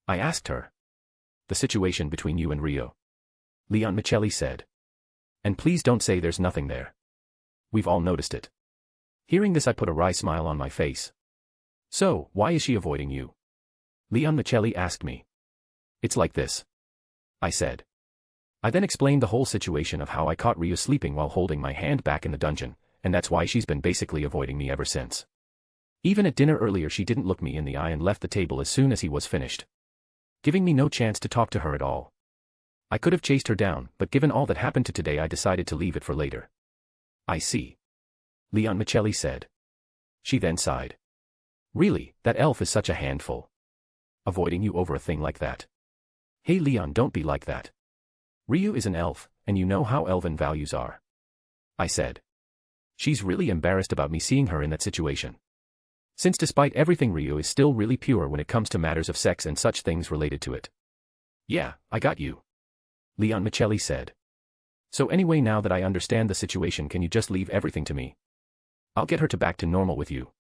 I asked her. The situation between you and Rio. Danmachi said. And please don't say there's nothing there. We've all noticed it. Hearing this I put a wry smile on my face. So, why is she avoiding you? Danmachi asked me. It's like this. I said. I then explained the whole situation of how I caught Ryu sleeping while holding my hand back in the dungeon, and that's why she's been basically avoiding me ever since. Even at dinner earlier she didn't look me in the eye and left the table as soon as he was finished, giving me no chance to talk to her at all. I could have chased her down, but given all that happened today I decided to leave it for later. I see. Leon Michelli said. She then sighed. Really, that elf is such a handful. Avoiding you over a thing like that. Hey Leon, don't be like that. Ryu is an elf, and you know how elven values are. I said. She's really embarrassed about me seeing her in that situation. Since despite everything Ryu is still really pure when it comes to matters of sex and such things related to it. Yeah, I got you. Leon Michelli said. So anyway, now that I understand the situation, can you just leave everything to me? I'll get her back to normal with you.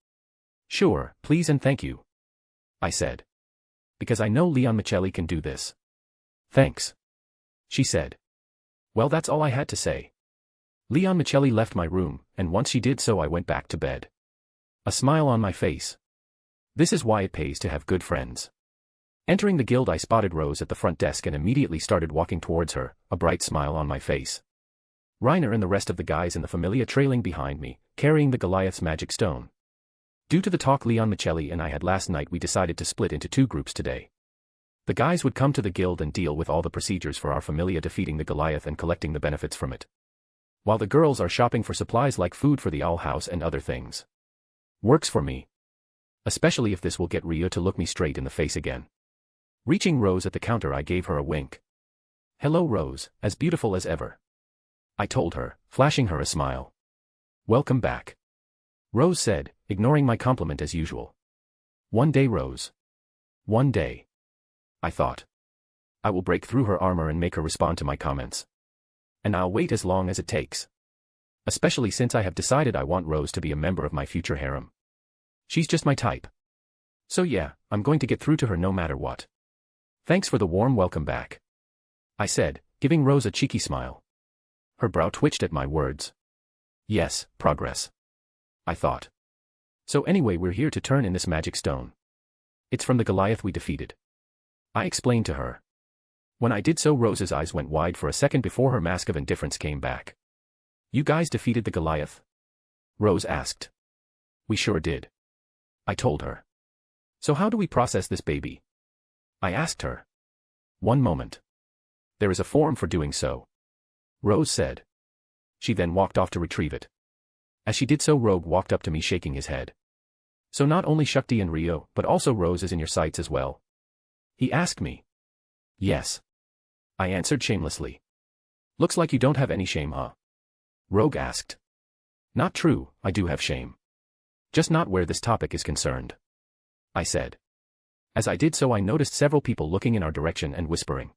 Sure, please and thank you. I said. Because I know Leon Michelli can do this. Thanks. She said. Well, that's all I had to say. Leon Michelli left my room, and once she did so I went back to bed. A smile on my face. This is why it pays to have good friends. Entering the guild I spotted Rose at the front desk and immediately started walking towards her, a bright smile on my face. Reiner and the rest of the guys in the Familia trailing behind me, carrying the Goliath's magic stone. Due to the talk Leon Michelli and I had last night, we decided to split into two groups today. The guys would come to the guild and deal with all the procedures for our Familia defeating the Goliath and collecting the benefits from it, while the girls are shopping for supplies like food for the owl house and other things. Works for me. Especially if this will get Ryu to look me straight in the face again. Reaching Rose at the counter I gave her a wink. Hello Rose, as beautiful as ever. I told her, flashing her a smile. Welcome back. Rose said, ignoring my compliment as usual. One day Rose. One day. I thought. I will break through her armor and make her respond to my comments. And I'll wait as long as it takes. Especially since I have decided I want Rose to be a member of my future harem. She's just my type. So yeah, I'm going to get through to her no matter what. Thanks for the warm welcome back. I said, giving Rose a cheeky smile. Her brow twitched at my words. Yes, progress. I thought. So anyway, we're here to turn in this magic stone. It's from the Goliath we defeated. I explained to her. When I did so, Rose's eyes went wide for a second before her mask of indifference came back. You guys defeated the Goliath? Rose asked. We sure did. I told her. So how do we process this baby? I asked her. One moment. There is a form for doing so. Rose said. She then walked off to retrieve it. As she did so, Rogue walked up to me shaking his head. So not only Shakti and Rio, but also Rose is in your sights as well? He asked me. Yes. I answered shamelessly. Looks like you don't have any shame, huh? Rogue asked. Not true, I do have shame. Just not where this topic is concerned. I said. As I did so, I noticed several people looking in our direction and whispering.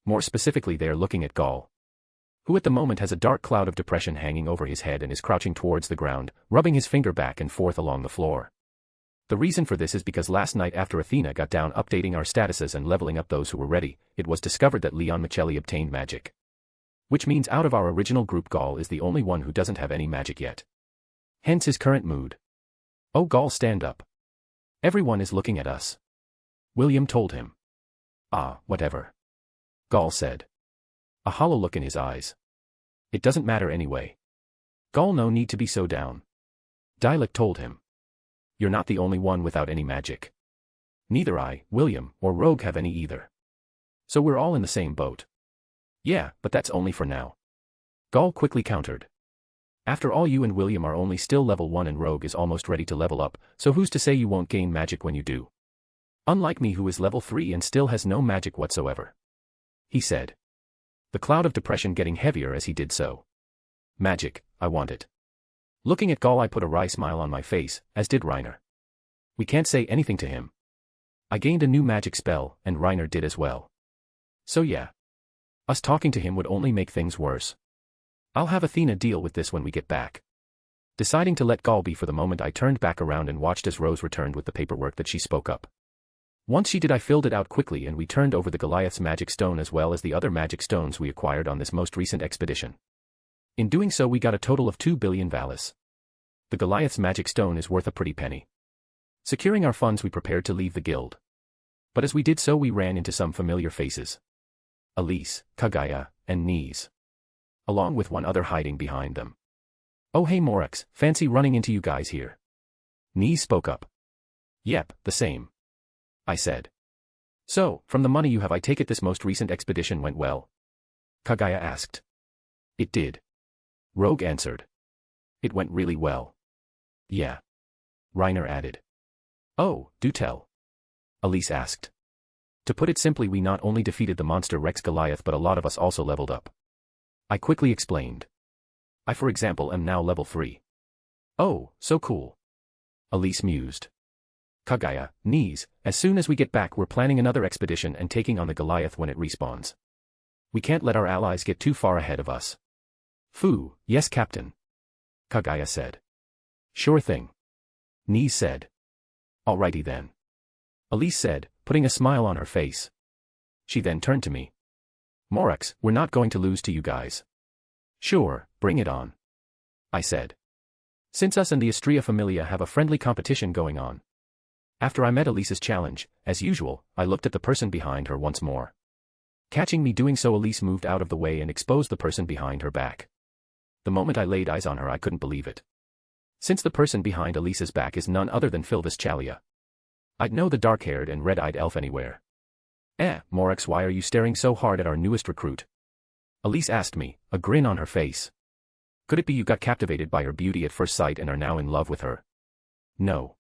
More specifically, they are looking at Gaul, who at the moment has a dark cloud of depression hanging over his head and is crouching towards the ground, rubbing his finger back and forth along the floor. The reason for this is because last night after Athena got down updating our statuses and leveling up those who were ready, it was discovered that Leon Michelli obtained magic. Which means out of our original group Gaul is the only one who doesn't have any magic yet. Hence his current mood. Oh Gaul, stand up. Everyone is looking at us. William told him. Ah, whatever. Gaul said. A hollow look in his eyes. It doesn't matter anyway. Gaul, no need to be so down. Dialect told him. You're not the only one without any magic. Neither I, William, or Rogue have any either. So we're all in the same boat. Yeah, but that's only for now. Gaul quickly countered. After all, you and William are only still level 1 and Rogue is almost ready to level up, so who's to say you won't gain magic when you do? Unlike me, who is level 3 and still has no magic whatsoever. He said. The cloud of depression getting heavier as he did so. Magic, I want it. Looking at Gaul, I put a wry smile on my face, as did Reiner. We can't say anything to him. I gained a new magic spell, and Reiner did as well. So yeah. Us talking to him would only make things worse. I'll have Athena deal with this when we get back. Deciding to let Gaul be for the moment, I turned back around and watched as Rose returned with the paperwork that she spoke up. Once she did, I filled it out quickly and we turned over the Goliath's magic stone as well as the other magic stones we acquired on this most recent expedition. In doing so, we got a total of 2 billion valis. The Goliath's magic stone is worth a pretty penny. Securing our funds, we prepared to leave the guild. But as we did so, we ran into some familiar faces. Elise, Kagaya, and Knees. Along with one other hiding behind them. "Oh hey Morax, fancy running into you guys here." Knees spoke up. "Yep, the same," I said. "So, from the money you have, I take it this most recent expedition went well?" Kagaya asked. "It did," Rogue answered. "It went really well." "Yeah," Reiner added. "Oh, do tell," Elise asked. "To put it simply, we not only defeated the monster Rex Goliath but a lot of us also leveled up." I quickly explained. "I for example am now level 3. "Oh, so cool," Elise mused. "Kagaya, Knees, as soon as we get back we're planning another expedition and taking on the Goliath when it respawns. We can't let our allies get too far ahead of us." "Foo, yes Captain," Kagaya said. "Sure thing," Knees said. "Alrighty then," Elise said, putting a smile on her face. She then turned to me. "Morax, we're not going to lose to you guys." "Sure, bring it on," I said. "Since us and the Astria Familia have a friendly competition going on." After I met Elise's challenge, as usual, I looked at the person behind her once more. Catching me doing so, Elise moved out of the way and exposed the person behind her back. The moment I laid eyes on her I couldn't believe it. Since the person behind Elise's back is none other than Filvis Chalia. I'd know the dark-haired and red-eyed elf anywhere. Morax, why are you staring so hard at our newest recruit?" Elise asked me, a grin on her face. "Could it be you got captivated by her beauty at first sight and are now in love with her?" "No,"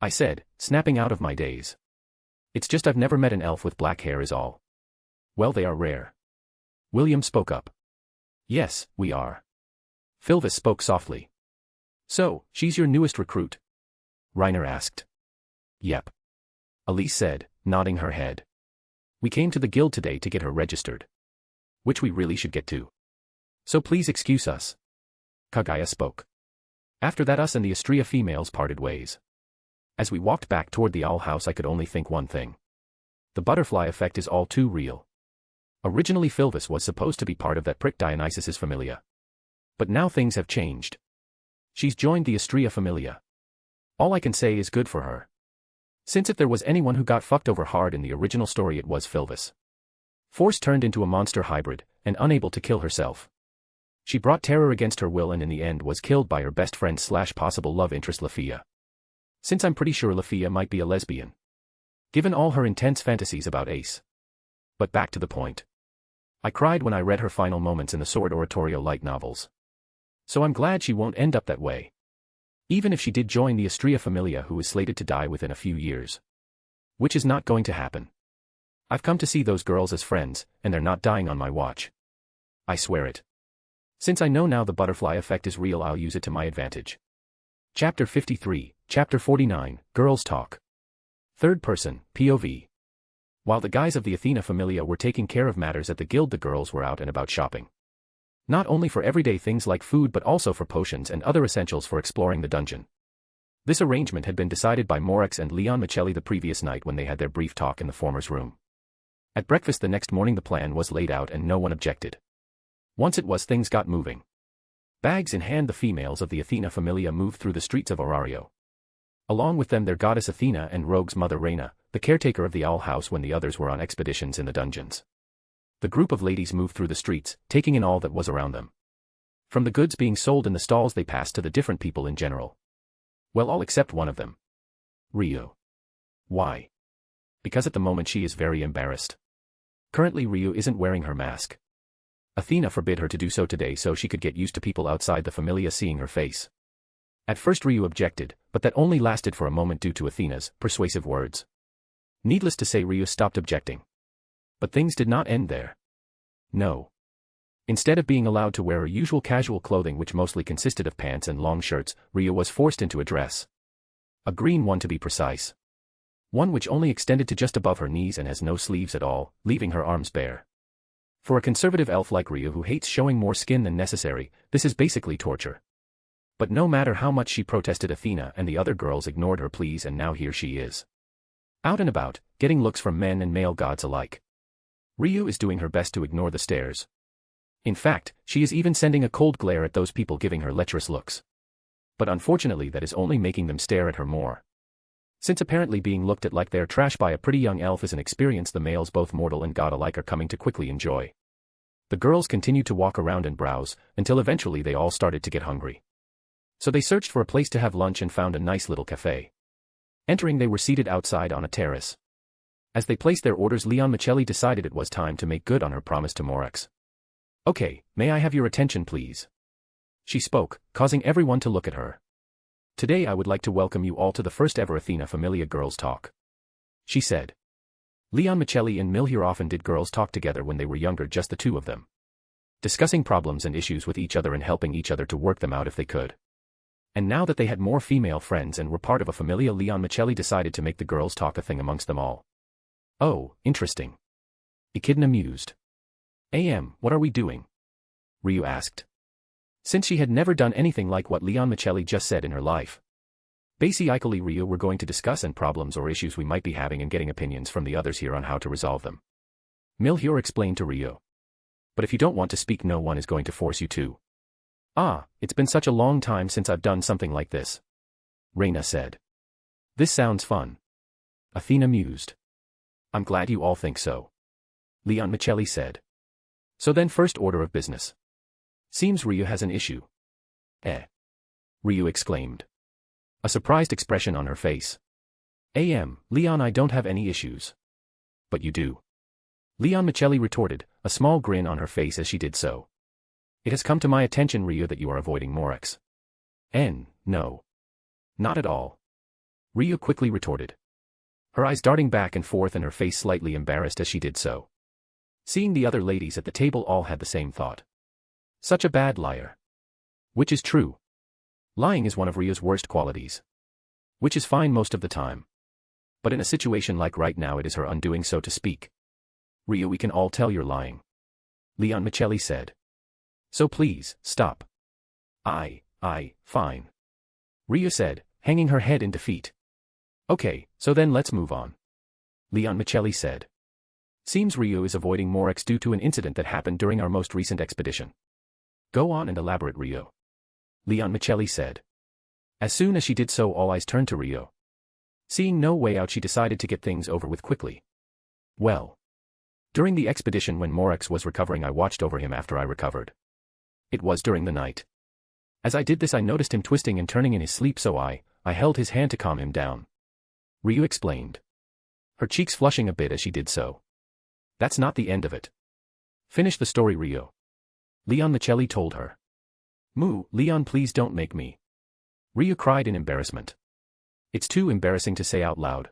I said, snapping out of my daze. "It's just I've never met an elf with black hair is all." "Well, they are rare." William spoke up. "Yes, we are." Filvis spoke softly. "So, she's your newest recruit?" Reiner asked. "Yep," Elise said, nodding her head. "We came to the guild today to get her registered. Which we really should get to. So please excuse us." Kagaya spoke. After that us and the Astria females parted ways. As we walked back toward the owl house I could only think one thing. The butterfly effect is all too real. Originally Filvis was supposed to be part of that prick Dionysus's Familia. But now things have changed. She's joined the Astria Familia. All I can say is good for her. Since if there was anyone who got fucked over hard in the original story it was Filvis. Force turned into a monster hybrid, and unable to kill herself. She brought terror against her will and in the end was killed by her best friend / possible love interest Lafia. Since I'm pretty sure Lafia might be a lesbian. Given all her intense fantasies about Ace. But back to the point. I cried when I read her final moments in the Sword Oratorio light novels. So I'm glad she won't end up that way. Even if she did join the Astria Familia, who is slated to die within a few years. Which is not going to happen. I've come to see those girls as friends, and they're not dying on my watch. I swear it. Since I know now the butterfly effect is real, I'll use it to my advantage. Chapter 53, Chapter 49, Girls Talk. Third person, POV. While the guys of the Athena Familia were taking care of matters at the guild, the girls were out and about shopping. Not only for everyday things like food but also for potions and other essentials for exploring the dungeon. This arrangement had been decided by Morax and Leon Michelli the previous night when they had their brief talk in the former's room. At breakfast the next morning the plan was laid out and no one objected. Once it was, things got moving. Bags in hand, the females of the Athena Familia moved through the streets of Orario. Along with them their goddess Athena and Rogue's mother Reyna, the caretaker of the owl house when the others were on expeditions in the dungeons. The group of ladies moved through the streets, taking in all that was around them. From the goods being sold in the stalls they passed to the different people in general. Well, all except one of them. Ryu. Why? Because at the moment she is very embarrassed. Currently Ryu isn't wearing her mask. Athena forbid her to do so today so she could get used to people outside the Familia seeing her face. At first Ryu objected, but that only lasted for a moment due to Athena's persuasive words. Needless to say Ryu stopped objecting. But things did not end there. No. Instead of being allowed to wear her usual casual clothing, which mostly consisted of pants and long shirts, Ryu was forced into a dress. A green one to be precise. One which only extended to just above her knees and has no sleeves at all, leaving her arms bare. For a conservative elf like Ryu who hates showing more skin than necessary, this is basically torture. But no matter how much she protested, Athena and the other girls ignored her pleas, and now here she is. Out and about, getting looks from men and male gods alike. Ryu is doing her best to ignore the stares. In fact, she is even sending a cold glare at those people giving her lecherous looks. But unfortunately that is only making them stare at her more. Since apparently being looked at like they're trash by a pretty young elf is an experience the males both mortal and god alike are coming to quickly enjoy. The girls continued to walk around and browse, until eventually they all started to get hungry. So they searched for a place to have lunch and found a nice little cafe. Entering, they were seated outside on a terrace. As they placed their orders, Danmachi decided it was time to make good on her promise to Morex. "Okay, may I have your attention please?" She spoke, causing everyone to look at her. "Today I would like to welcome you all to the first ever Athena Familia Girls Talk," she said. Danmachi and Milhier often did girls talk together when they were younger, just the two of them, discussing problems and issues with each other and helping each other to work them out if they could. And now that they had more female friends and were part of a familia, Danmachi decided to make the girls talk a thing amongst them all. "Oh, interesting." Echidna mused. What are we doing?" Ryu asked. Since she had never done anything like what Danmachi just said in her life. Basically, Ryu, we're going to discuss and problems or issues we might be having and getting opinions from the others here on how to resolve them. Milhier explained to Ryu. "But if you don't want to speak, no one is going to force you to." It's been such a long time since I've done something like this," Reina said. "This sounds fun." Athena mused. "I'm glad you all think so," Danmachi said. "So then, first order of business. Seems Ryu has an issue." Ryu exclaimed. A surprised expression on her face. Leon, I don't have any issues." "But you do." Danmachi retorted, a small grin on her face as she did so. "It has come to my attention, Ryu, that you are avoiding Morex." No. Not at all," Ryu quickly retorted, her eyes darting back and forth and her face slightly embarrassed as she did so. Seeing the other ladies at the table all had the same thought. Such a bad liar. Which is true. Lying is one of Ryu's worst qualities. Which is fine most of the time. But in a situation like right now, it is her undoing, so to speak. "Ryu, we can all tell you're lying," Danmachi said. "So please, stop." Fine," Ryu said, hanging her head in defeat. "Okay, so then let's move on," Danmachi said. "Seems Ryu is avoiding Morex due to an incident that happened during our most recent expedition." "Go on and elaborate, Ryu," Danmachi said. As soon as she did so, all eyes turned to Ryu. Seeing no way out, she decided to get things over with quickly. "Well, during the expedition when Morex was recovering, I watched over him after I recovered. It was during the night. As I did this, I noticed him twisting and turning in his sleep, so I held his hand to calm him down," Ryu explained, her cheeks flushing a bit as she did so. "That's not the end of it. Finish the story, Ryu," Danmachi told her. Leon, please don't make me," Ryu cried in embarrassment. "It's too embarrassing to say out loud."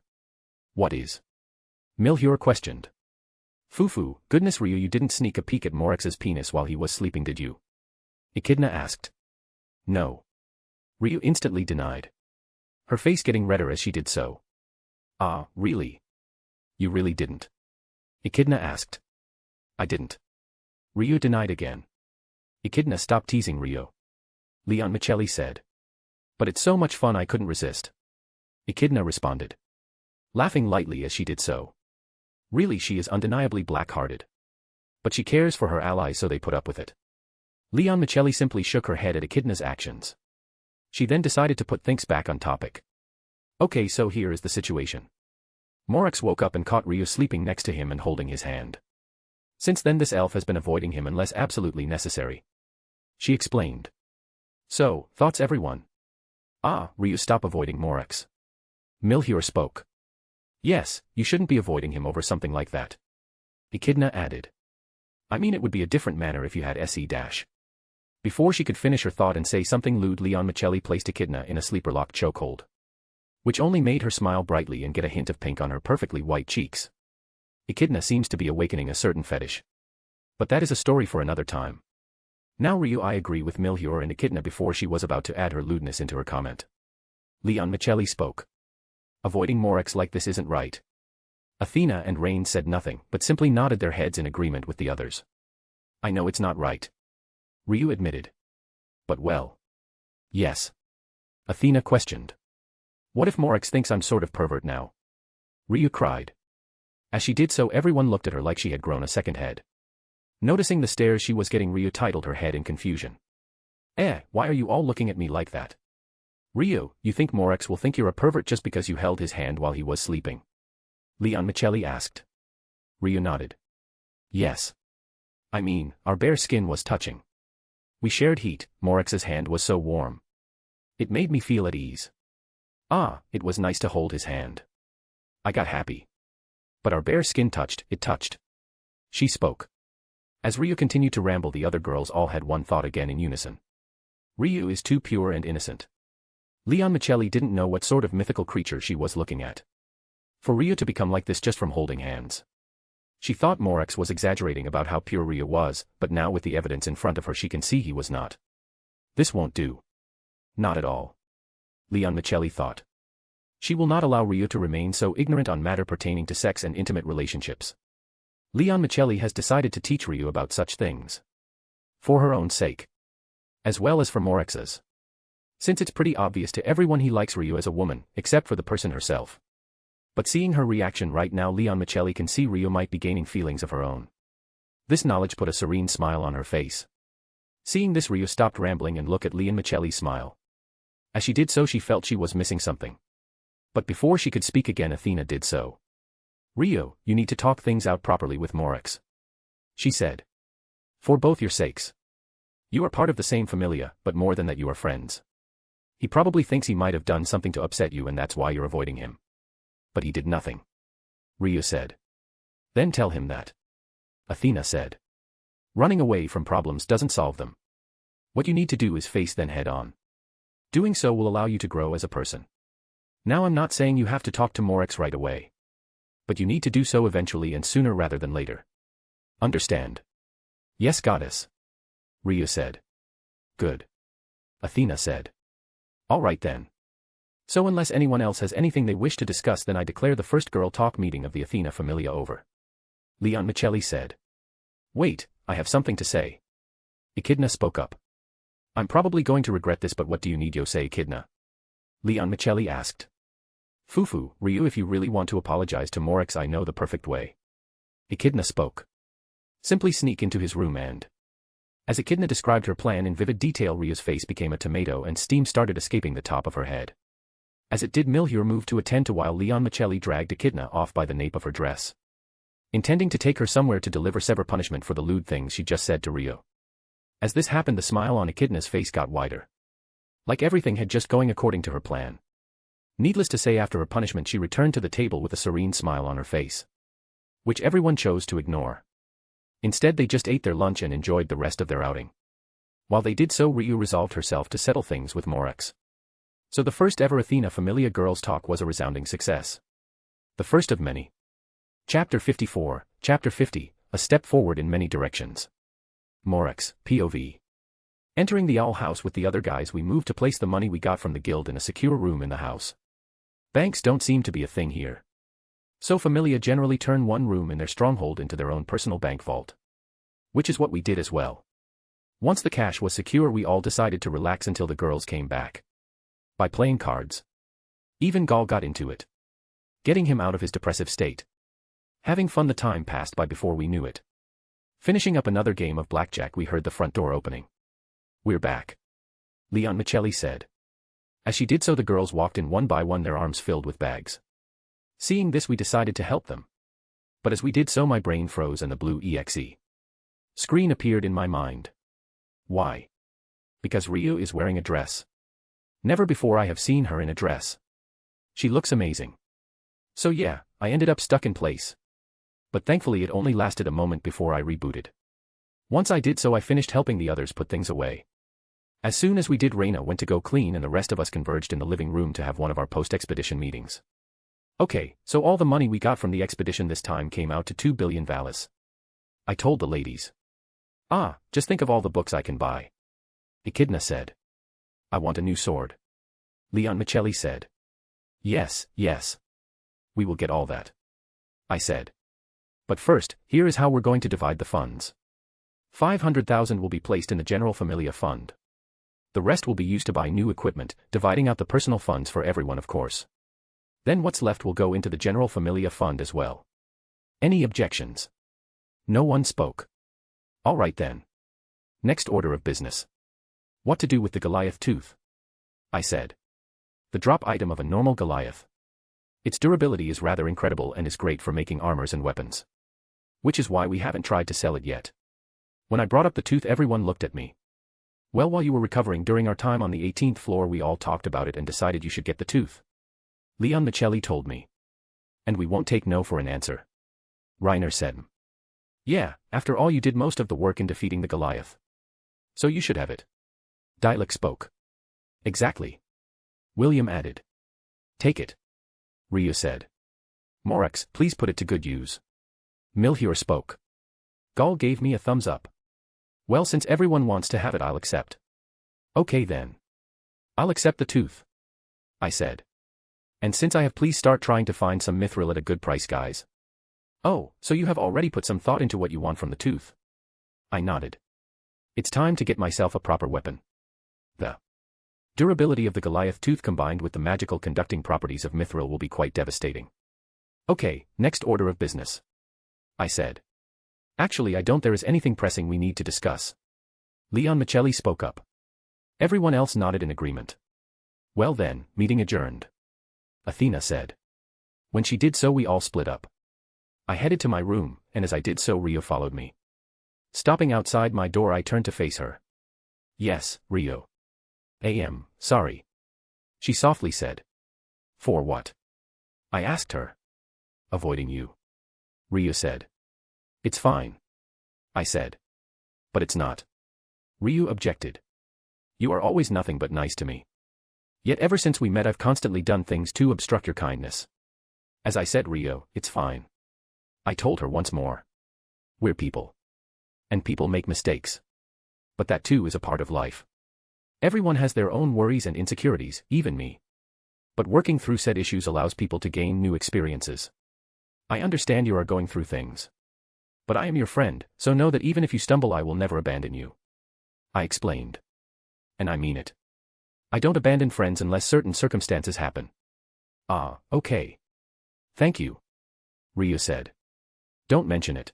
"What is?" Milhier questioned. "Fufu, goodness Ryu, you didn't sneak a peek at Morex's penis while he was sleeping, did you?" Echidna asked. "No," Ryu instantly denied, her face getting redder as she did so. Really? You really didn't?" Echidna asked. "I didn't." Ryu denied again. "Echidna, stop teasing Ryu," Danmachi said. "But it's so much fun I couldn't resist," Echidna responded, laughing lightly as she did so. Really, she is undeniably black-hearted. But she cares for her allies, so they put up with it. Danmachi simply shook her head at Echidna's actions. She then decided to put things back on topic. "Okay, so here is the situation. Morex woke up and caught Ryu sleeping next to him and holding his hand. Since then this elf has been avoiding him unless absolutely necessary," she explained. "So, thoughts everyone?" Ryu, stop avoiding Morex," Milhier spoke. "Yes, you shouldn't be avoiding him over something like that," Echidna added. "I mean, it would be a different manner if you had SE-." Before she could finish her thought and say something lewd, Danmachi placed Echidna in a sleeper-locked chokehold, which only made her smile brightly and get a hint of pink on her perfectly white cheeks. Echidna seems to be awakening a certain fetish. But that is a story for another time. Now Ryu, I agree with Milhier and Echidna before she was about to add her lewdness into her comment. Danmachi spoke. "Avoiding Morex like this isn't right." Athena and Rain said nothing, but simply nodded their heads in agreement with the others. "I know it's not right," Ryu admitted. "But well." "Yes." Athena questioned. "What if Morex thinks I'm sort of pervert now?" Ryu cried. As she did so, everyone looked at her like she had grown a second head. Noticing the stares she was getting, Ryu titled her head in confusion. Why are you all looking at me like that?" "Ryu, you think Morex will think you're a pervert just because you held his hand while he was sleeping?" Danmachi asked. Ryu nodded. "Yes." I mean, our bare skin was touching. We shared heat, Morix's hand was so warm. It made me feel at ease. Ah, it was nice to hold his hand. I got happy. But our bare skin touched, it touched. She spoke. As Ryu continued to ramble, the other girls all had one thought again in unison. Ryu is too pure and innocent. Leon Michelli didn't know what sort of mythical creature she was looking at. For Ryu to become like this just from holding hands. She thought Morix was exaggerating about how pure Ryu was, but now with the evidence in front of her she can see he was not. This won't do. Not at all. Leon Michelli thought. She will not allow Ryu to remain so ignorant on matter pertaining to sex and intimate relationships. Leon Michelli has decided to teach Ryu about such things. For her own sake. As well as for Morix's. Since it's pretty obvious to everyone he likes Ryu as a woman, except for the person herself. But seeing her reaction right now, Leon Michelli can see Ryu might be gaining feelings of her own. This knowledge put a serene smile on her face. Seeing this, Ryu stopped rambling and looked at Leon Michelli's smile. As she did so, she felt she was missing something. But before she could speak again, Athena did so. Ryu, you need to talk things out properly with Morix. She said. For both your sakes. You are part of the same familia, but more than that you are friends. He probably thinks he might have done something to upset you and that's why you're avoiding him. But he did nothing. Ryu said. Then tell him that. Athena said. Running away from problems doesn't solve them. What you need to do is face them head on. Doing so will allow you to grow as a person. Now I'm not saying you have to talk to Morix right away. But you need to do so eventually and sooner rather than later. Understand? Yes, goddess. Ryu said. Good. Athena said. All right then. So unless anyone else has anything they wish to discuss, then I declare the first girl talk meeting of the Athena Familia over. Leon Michelli said. Wait, I have something to say. Echidna spoke up. I'm probably going to regret this, but what do you need, Yosei Echidna? Leon Michelli asked. Fufu, Ryu, if you really want to apologize to Morix, I know the perfect way. Echidna spoke. Simply sneak into his room and... As Echidna described her plan in vivid detail, Ryu's face became a tomato and steam started escaping the top of her head. As it did, Milhur moved to attend to while Leon Michelli dragged Echidna off by the nape of her dress. Intending to take her somewhere to deliver severe punishment for the lewd things she just said to Ryu. As this happened, the smile on Echidna's face got wider. Like everything had just going according to her plan. Needless to say, after her punishment she returned to the table with a serene smile on her face. Which everyone chose to ignore. Instead they just ate their lunch and enjoyed the rest of their outing. While they did so, Ryu resolved herself to settle things with Morix. So the first ever Athena Familia Girls Talk was a resounding success. The first of many. Chapter 54, Chapter 50, a step forward in many directions. Morix, POV. Entering the owl house with the other guys, we moved to place the money we got from the guild in a secure room in the house. Banks don't seem to be a thing here. So Familia generally turn one room in their stronghold into their own personal bank vault. Which is what we did as well. Once the cash was secure, we all decided to relax until the girls came back. By playing cards. Even Gal got into it. Getting him out of his depressive state. Having fun, the time passed by before we knew it. Finishing up another game of blackjack, we heard the front door opening. We're back. Leon Michelli said. As she did so, the girls walked in one by one, their arms filled with bags. Seeing this, we decided to help them. But as we did so, my brain froze and the blue EXE screen appeared in my mind. Why? Because Ryu is wearing a dress. Never before I have seen her in a dress. She looks amazing. So yeah, I ended up stuck in place. But thankfully it only lasted a moment before I rebooted. Once I did so, I finished helping the others put things away. As soon as we did, Reina went to go clean and the rest of us converged in the living room to have one of our post-expedition meetings. Okay, so all the money we got from the expedition this time came out to 2 billion valis. I told the ladies. Ah, just think of all the books I can buy. Echidna said. I want a new sword. Leon Michelli said. Yes, yes. We will get all that. I said. But first, here is how we're going to divide the funds. 500,000 will be placed in the General Familia Fund. The rest will be used to buy new equipment, dividing out the personal funds for everyone, of course. Then what's left will go into the General Familia Fund as well. Any objections? No one spoke. All right then. Next order of business. What to do with the Goliath tooth? I said. The drop item of a normal Goliath. Its durability is rather incredible and is great for making armors and weapons. Which is why we haven't tried to sell it yet. When I brought up the tooth, everyone looked at me. Well, while you were recovering during our time on the 18th floor, we all talked about it and decided you should get the tooth. Leon Michelli told me. And we won't take no for an answer. Reiner said. Yeah, after all you did most of the work in defeating the Goliath. So you should have it. Dialek spoke. Exactly. William added. Take it. Ryu said. Morax, please put it to good use. Milhior spoke. Gall gave me a thumbs up. Well, since everyone wants to have it, I'll accept. Okay then. I'll accept the tooth. I said. And since I have, please start trying to find some mithril at a good price, guys. Oh, so you have already put some thought into what you want from the tooth? I nodded. It's time to get myself a proper weapon. The durability of the Goliath tooth combined with the magical conducting properties of mithril will be quite devastating. Okay, next order of business. I said. Actually, I don't. There is anything pressing we need to discuss. Leon Michelli spoke up. Everyone else nodded in agreement. Well then, meeting adjourned. Athena said. When she did so, we all split up. I headed to my room, and as I did so, Rio followed me. Stopping outside my door, I turned to face her. Yes, Rio. Sorry. She softly said. For what? I asked her. Avoiding you. Rio said. It's fine. I said. But it's not. Ryu objected. You are always nothing but nice to me. Yet ever since we met, I've constantly done things to obstruct your kindness. As I said, Rio, it's fine. I told her once more. We're people. And people make mistakes. But that too is a part of life. Everyone has their own worries and insecurities, even me. But working through said issues allows people to gain new experiences. I understand you are going through things. But I am your friend, so know that even if you stumble, I will never abandon you. I explained. And I mean it. I don't abandon friends unless certain circumstances happen. Ah, okay. Thank you. Ryu said. Don't mention it.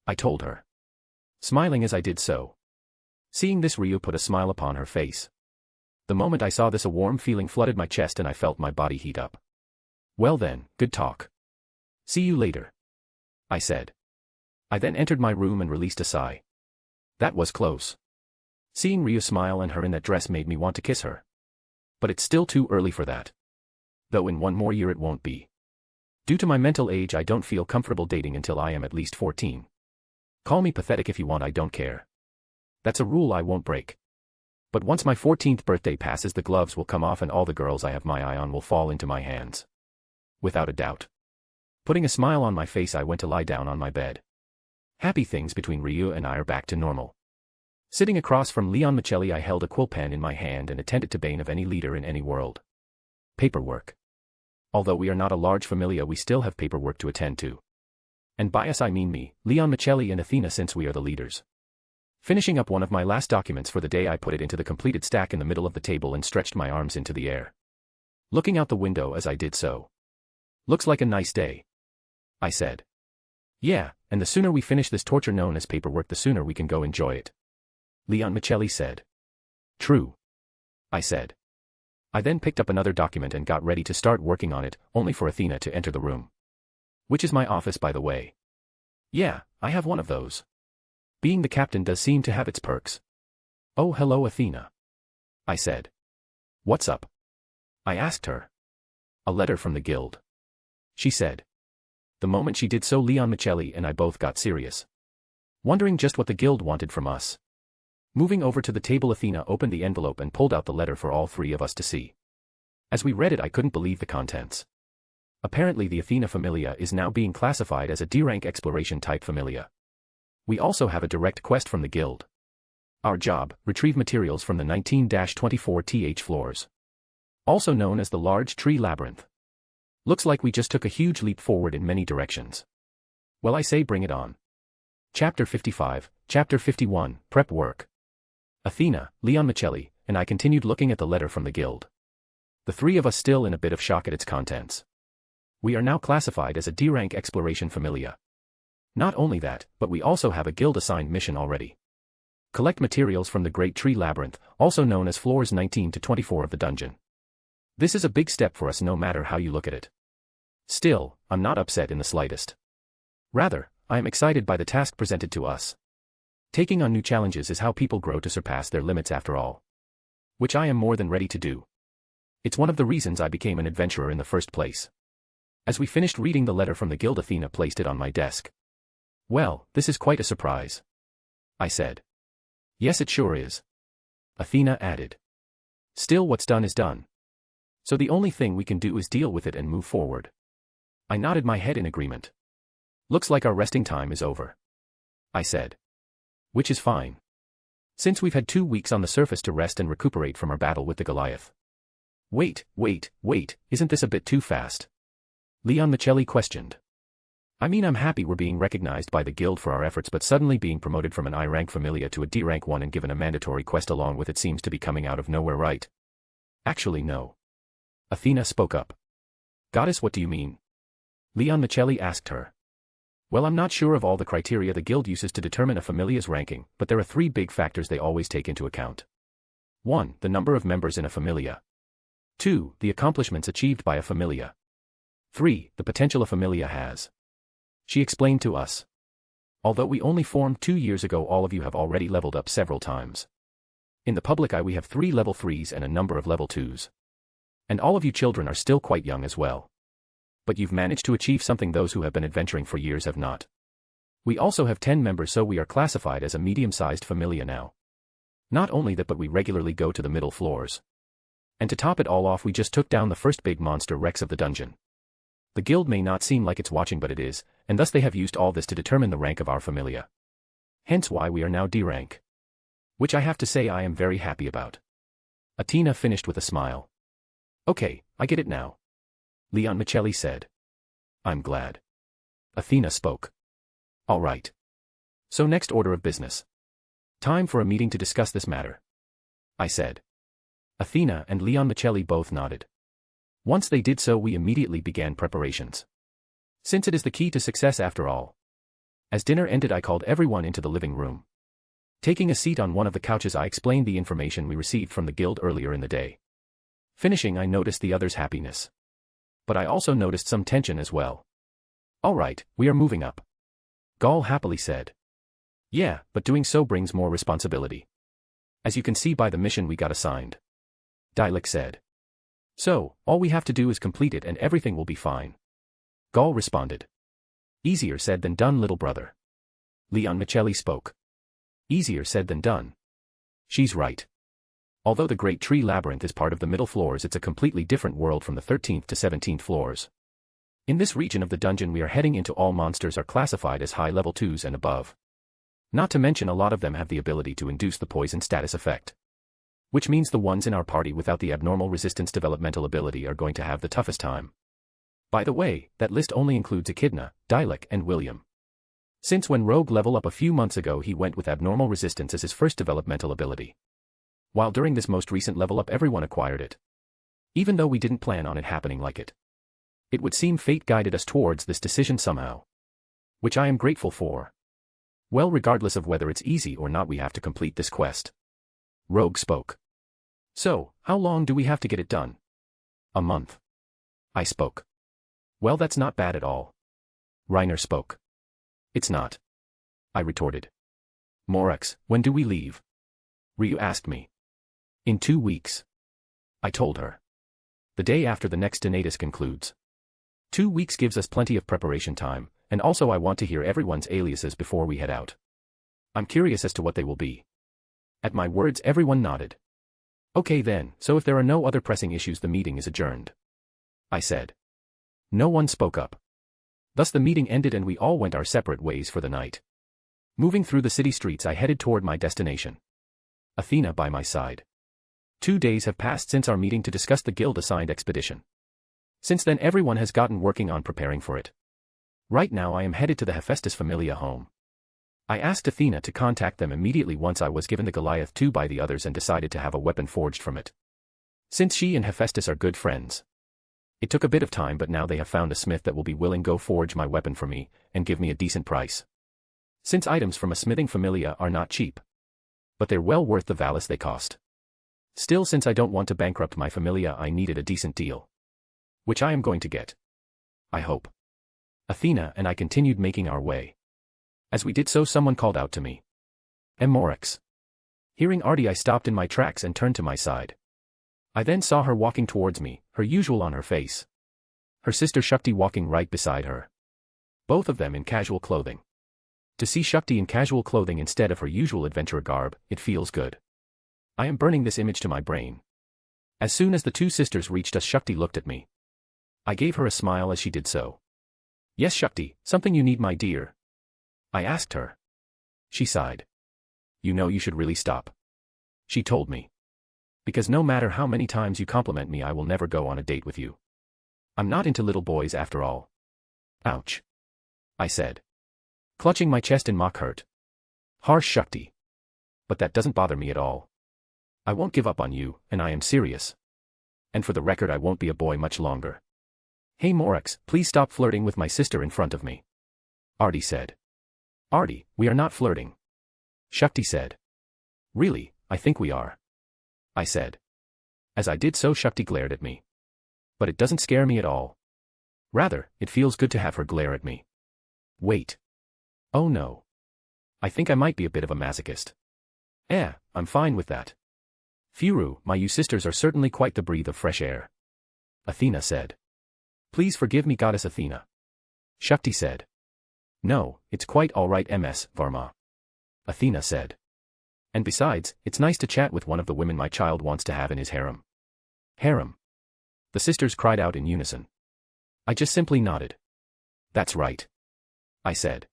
I told her. Smiling as I did so. Seeing this, Ryu put a smile upon her face. The moment I saw this, a warm feeling flooded my chest and I felt my body heat up. Well then, good talk. See you later. I said. I then entered my room and released a sigh. That was close. Seeing Ryu smile and her in that dress made me want to kiss her. But it's still too early for that. Though in one more year it won't be. Due to my mental age, I don't feel comfortable dating until I am at least 14. Call me pathetic if you want, I don't care. That's a rule I won't break. But once my 14th birthday passes, the gloves will come off and all the girls I have my eye on will fall into my hands. Without a doubt. Putting a smile on my face, I went to lie down on my bed. Happy things between Ryu and I are back to normal. Sitting across from Leon Michelli, I held a quill pen in my hand and attended to bane of any leader in any world. Paperwork. Although we are not a large familia, we still have paperwork to attend to. And by us I mean me, Leon Michelli, and Athena, since we are the leaders. Finishing up one of my last documents for the day, I put it into the completed stack in the middle of the table and stretched my arms into the air. Looking out the window as I did so. Looks like a nice day. I said. Yeah, and the sooner we finish this torture known as paperwork, the sooner we can go enjoy it. Leon Michelli said. True. I said. I then picked up another document and got ready to start working on it, only for Athena to enter the room. Which is my office, by the way. Yeah, I have one of those. Being the captain does seem to have its perks. Oh, hello, Athena. I said. What's up? I asked her. A letter from the guild. She said. The moment she did so, Leon Michelli and I both got serious. Wondering just what the guild wanted from us. Moving over to the table, Athena opened the envelope and pulled out the letter for all three of us to see. As we read it, I couldn't believe the contents. Apparently the Athena Familia is now being classified as a D-rank exploration type Familia. We also have a direct quest from the guild. Our job, retrieve materials from the 19-24th floors. Also known as the Large Tree Labyrinth. Looks like we just took a huge leap forward in many directions. Well, I say bring it on. Chapter 55, Chapter 51, Prep Work. Athena, Leon Michelli, and I continued looking at the letter from the guild. The three of us still in a bit of shock at its contents. We are now classified as a D-rank exploration familia. Not only that, but we also have a guild-assigned mission already. Collect materials from the Great Tree Labyrinth, also known as floors 19 to 24 of the dungeon. This is a big step for us no matter how you look at it. Still, I'm not upset in the slightest. Rather, I am excited by the task presented to us. Taking on new challenges is how people grow to surpass their limits after all. Which I am more than ready to do. It's one of the reasons I became an adventurer in the first place. As we finished reading the letter from the guild, Athena placed it on my desk. Well, this is quite a surprise, I said. Yes, it sure is, Athena added. Still, what's done is done. So the only thing we can do is deal with it and move forward. I nodded my head in agreement. Looks like our resting time is over, I said. Which is fine, since we've had 2 weeks on the surface to rest and recuperate from our battle with the Goliath. Wait, isn't this a bit too fast? Leon Michelli questioned. I mean, I'm happy we're being recognized by the guild for our efforts, but suddenly being promoted from an I-rank familia to a D-rank one and given a mandatory quest along with it seems to be coming out of nowhere, right? Actually, no. Athena spoke up. Goddess, what do you mean? Leon Michelli asked her. Well, I'm not sure of all the criteria the guild uses to determine a familia's ranking, but there are 3 big factors they always take into account. 1. The number of members in a familia. 2. The accomplishments achieved by a familia. 3. The potential a familia has. She explained to us. Although we only formed 2 years ago, all of you have already leveled up several times. In the public eye we have 3 level 3s and a number of level 2s. And all of you children are still quite young as well. But you've managed to achieve something those who have been adventuring for years have not. We also have 10 members, so we are classified as a medium-sized familia now. Not only that, but we regularly go to the middle floors. And to top it all off, we just took down the first big monster Rex of the dungeon. The guild may not seem like it's watching, but it is, and thus they have used all this to determine the rank of our familia. Hence why we are now D rank. Which I have to say I am very happy about. Athena finished with a smile. Okay, I get it now, Leon Michelli said. I'm glad. Athena spoke. All right. So next order of business. Time for a meeting to discuss this matter, I said. Athena and Leon Michelli both nodded. Once they did so, we immediately began preparations. Since it is the key to success after all. As dinner ended, I called everyone into the living room. Taking a seat on one of the couches, I explained the information we received from the guild earlier in the day. Finishing, I noticed the others' happiness. But I also noticed some tension as well. All right, we are moving up, Gall happily said. Yeah, but doing so brings more responsibility. As you can see by the mission we got assigned, Dilik said. So, all we have to do is complete it and everything will be fine, Gall responded. Easier said than done, little brother, Leon Michelli spoke. Easier said than done. She's right. Although the Great Tree Labyrinth is part of the middle floors, it's a completely different world from the 13th to 17th floors. In this region of the dungeon we are heading into, all monsters are classified as high level 2s and above. Not to mention a lot of them have the ability to induce the poison status effect. Which means the ones in our party without the abnormal resistance developmental ability are going to have the toughest time. By the way, that list only includes Echidna, Dilik, and William. Since when Rogue leveled up a few months ago, he went with abnormal resistance as his first developmental ability. While during this most recent level up everyone acquired it. Even though we didn't plan on it happening like it. It would seem fate guided us towards this decision somehow. Which I am grateful for. Well, regardless of whether it's easy or not, we have to complete this quest. Rogue spoke. So, how long do we have to get it done? A month, I spoke. Well, that's not bad at all, Reiner spoke. It's not, I retorted. Morax, when do we leave? Ryu asked me. In 2 weeks, I told her. The day after the next Donatus concludes. 2 weeks gives us plenty of preparation time, and also I want to hear everyone's aliases before we head out. I'm curious as to what they will be. At my words everyone nodded. Okay then, so if there are no other pressing issues the meeting is adjourned, I said. No one spoke up. Thus the meeting ended and we all went our separate ways for the night. Moving through the city streets I headed toward my destination. Athena by my side. 2 days have passed since our meeting to discuss the guild-assigned expedition. Since then everyone has gotten working on preparing for it. Right now I am headed to the Hephaestus Familia home. I asked Athena to contact them immediately once I was given the Goliath 2 by the others and decided to have a weapon forged from it. Since she and Hephaestus are good friends. It took a bit of time, but now they have found a smith that will be willing go forge my weapon for me, and give me a decent price. Since items from a smithing familia are not cheap. But they're well worth the vallis they cost. Still, since I don't want to bankrupt my familia, I needed a decent deal. Which I am going to get. I hope. Athena and I continued making our way. As we did so, someone called out to me. Morex. Hearing Artie, I stopped in my tracks and turned to my side. I then saw her walking towards me, her usual on her face. Her sister Shakti walking right beside her. Both of them in casual clothing. To see Shakti in casual clothing instead of her usual adventurer garb, it feels good. I am burning this image to my brain. As soon as the two sisters reached us, Shakti looked at me. I gave her a smile as she did so. Yes, Shakti, something you need, my dear? I asked her. She sighed. You know, you should really stop. She told me. Because no matter how many times you compliment me, I will never go on a date with you. I'm not into little boys after all. Ouch. I said, clutching my chest in mock hurt. Harsh, Shakti. But that doesn't bother me at all. I won't give up on you, and I am serious. And for the record, I won't be a boy much longer. Hey Morex, please stop flirting with my sister in front of me. Artie said. Artie, we are not flirting. Shakti said. Really, I think we are. I said. As I did so, Shakti glared at me. But it doesn't scare me at all. Rather, it feels good to have her glare at me. Wait. Oh no. I think I might be a bit of a masochist. I'm fine with that. Furu, my you sisters are certainly quite the breath of fresh air. Athena said. Please forgive me, Goddess Athena. Shakti said. No, it's quite all right, Ms. Varma. Athena said. And besides, it's nice to chat with one of the women my child wants to have in his harem. Harem. The sisters cried out in unison. I just simply nodded. That's right. I said.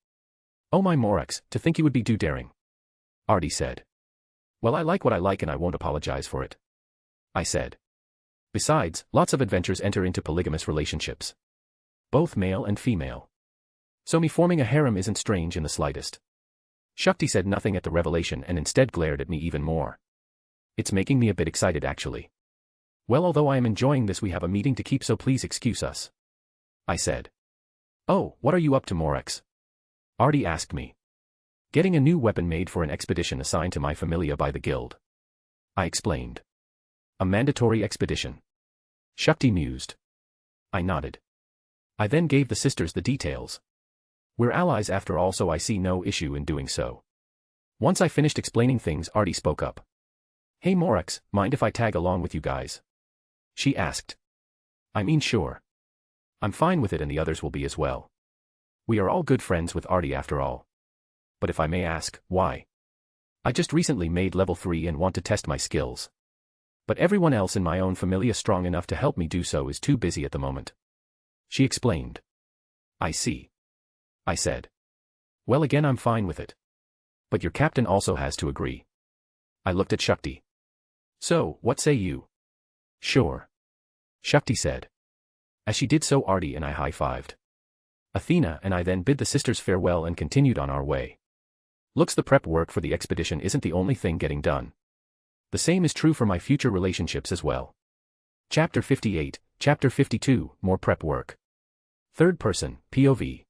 Oh my Morex, to think you would be too daring. Artie said. Well, I like what I like and I won't apologize for it. I said. Besides, lots of adventurers enter into polygamous relationships. Both male and female. So me forming a harem isn't strange in the slightest. Shakti said nothing at the revelation and instead glared at me even more. It's making me a bit excited actually. Well, although I am enjoying this, we have a meeting to keep, so please excuse us. I said. Oh, what are you up to, Morex? Artie asked me. Getting a new weapon made for an expedition assigned to my familia by the guild. I explained. A mandatory expedition. Shakti mused. I nodded. I then gave the sisters the details. We're allies after all, so I see no issue in doing so. Once I finished explaining things, Artie spoke up. Hey Morex, mind if I tag along with you guys? She asked. I mean, sure. I'm fine with it, and the others will be as well. We are all good friends with Artie after all. But if I may ask, why? I just recently made level 3 and want to test my skills. But everyone else in my own familia strong enough to help me do so is too busy at the moment. She explained. I see. I said. Well, again, I'm fine with it. But your captain also has to agree. I looked at Shakti. So, what say you? Sure. Shakti said. As she did so, Artie and I high-fived. Athena and I then bid the sisters farewell and continued on our way. Looks the prep work for the expedition isn't the only thing getting done. The same is true for my future relationships as well. Chapter 58, Chapter 52, more prep work. Third person, POV.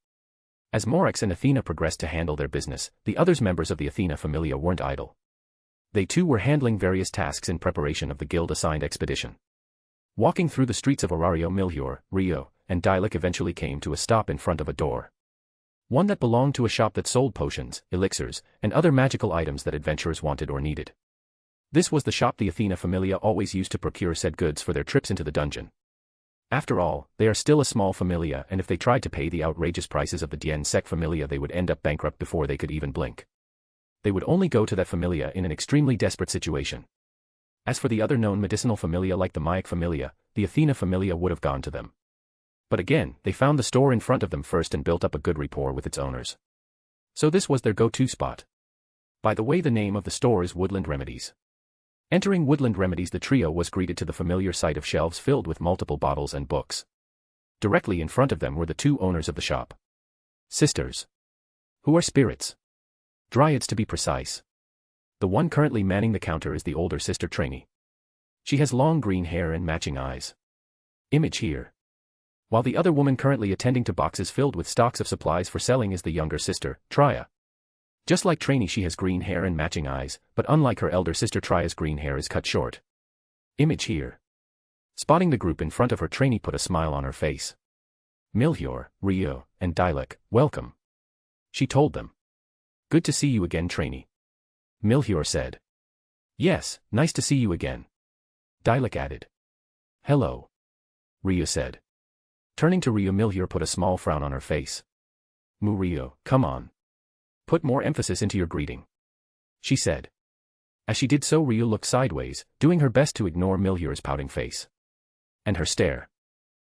As Morex and Athena progressed to handle their business, the other members of the Athena familia weren't idle. They too were handling various tasks in preparation of the guild-assigned expedition. Walking through the streets of Orario, Milhior, Rio, and Dialek eventually came to a stop in front of a door. One that belonged to a shop that sold potions, elixirs, and other magical items that adventurers wanted or needed. This was the shop the Athena familia always used to procure said goods for their trips into the dungeon. After all, they are still a small familia, and if they tried to pay the outrageous prices of the Dien Sec familia, they would end up bankrupt before they could even blink. They would only go to that familia in an extremely desperate situation. As for the other known medicinal familia like the Mayak familia, the Athena familia would have gone to them. But again, they found the store in front of them first and built up a good rapport with its owners. So this was their go-to spot. By the way, the name of the store is Woodland Remedies. Entering Woodland Remedies, the trio was greeted to the familiar sight of shelves filled with multiple bottles and books. Directly in front of them were the two owners of the shop. Sisters. Who are spirits. Dryads to be precise. The one currently manning the counter is the older sister Trainee. She has long green hair and matching eyes. Image here. While the other woman currently attending to boxes filled with stocks of supplies for selling is the younger sister, Trya. Just like Trainee, she has green hair and matching eyes, but unlike her elder sister, Trya's green hair is cut short. Image here. Spotting the group in front of her, Trainee put a smile on her face. Milhior, Rio, and Dialek, welcome. She told them. Good to see you again, Trainee. Milhior said. Yes, nice to see you again. Dialek added. Hello. Ryo said. Turning to Ryo, Milhior put a small frown on her face. Ryo, come on. Put more emphasis into your greeting. She said. As she did so, Ryo looked sideways, doing her best to ignore Milhior's pouting face. And her stare.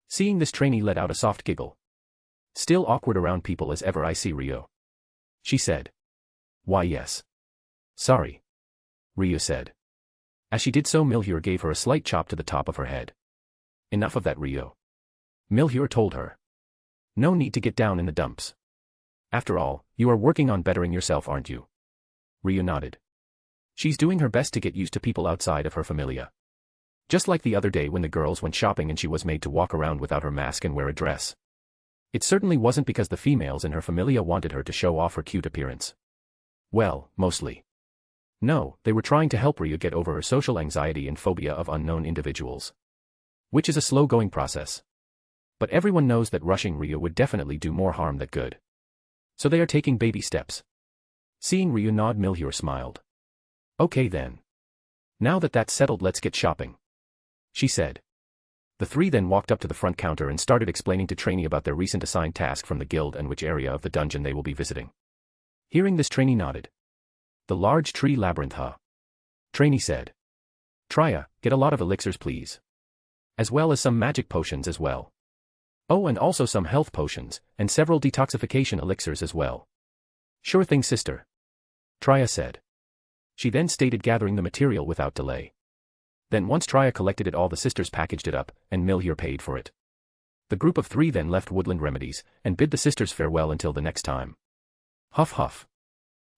Seeing this, trainee let out a soft giggle. Still awkward around people as ever, I see, Ryo. She said. Why, yes. Sorry. Ryo said. As she did so, Milhior gave her a slight chop to the top of her head. Enough of that, Ryo. Milhior told her. No need to get down in the dumps. After all, you are working on bettering yourself, aren't you? Ryo nodded. She's doing her best to get used to people outside of her familia. Just like the other day when the girls went shopping and she was made to walk around without her mask and wear a dress. It certainly wasn't because the females in her familia wanted her to show off her cute appearance. Well, mostly. No, they were trying to help Ryo get over her social anxiety and phobia of unknown individuals. Which is a slow-going process. But everyone knows that rushing Ryo would definitely do more harm than good. So they are taking baby steps. Seeing Ryo nod, Milhior smiled. Okay then. Now that that's settled, let's get shopping. She said. The three then walked up to the front counter and started explaining to trainee about their recent assigned task from the guild and which area of the dungeon they will be visiting. Hearing this, trainee nodded. The large tree labyrinth, huh? Trainee said. Trya, get a lot of elixirs please. As well as some magic potions as well. Oh, and also some health potions, and several detoxification elixirs as well. Sure thing, sister. Trya said. She then stated gathering the material without delay. Then once Trya collected it all, the sisters packaged it up, and Milhior paid for it. The group of three then left Woodland Remedies, and bid the sisters farewell until the next time. Huff huff.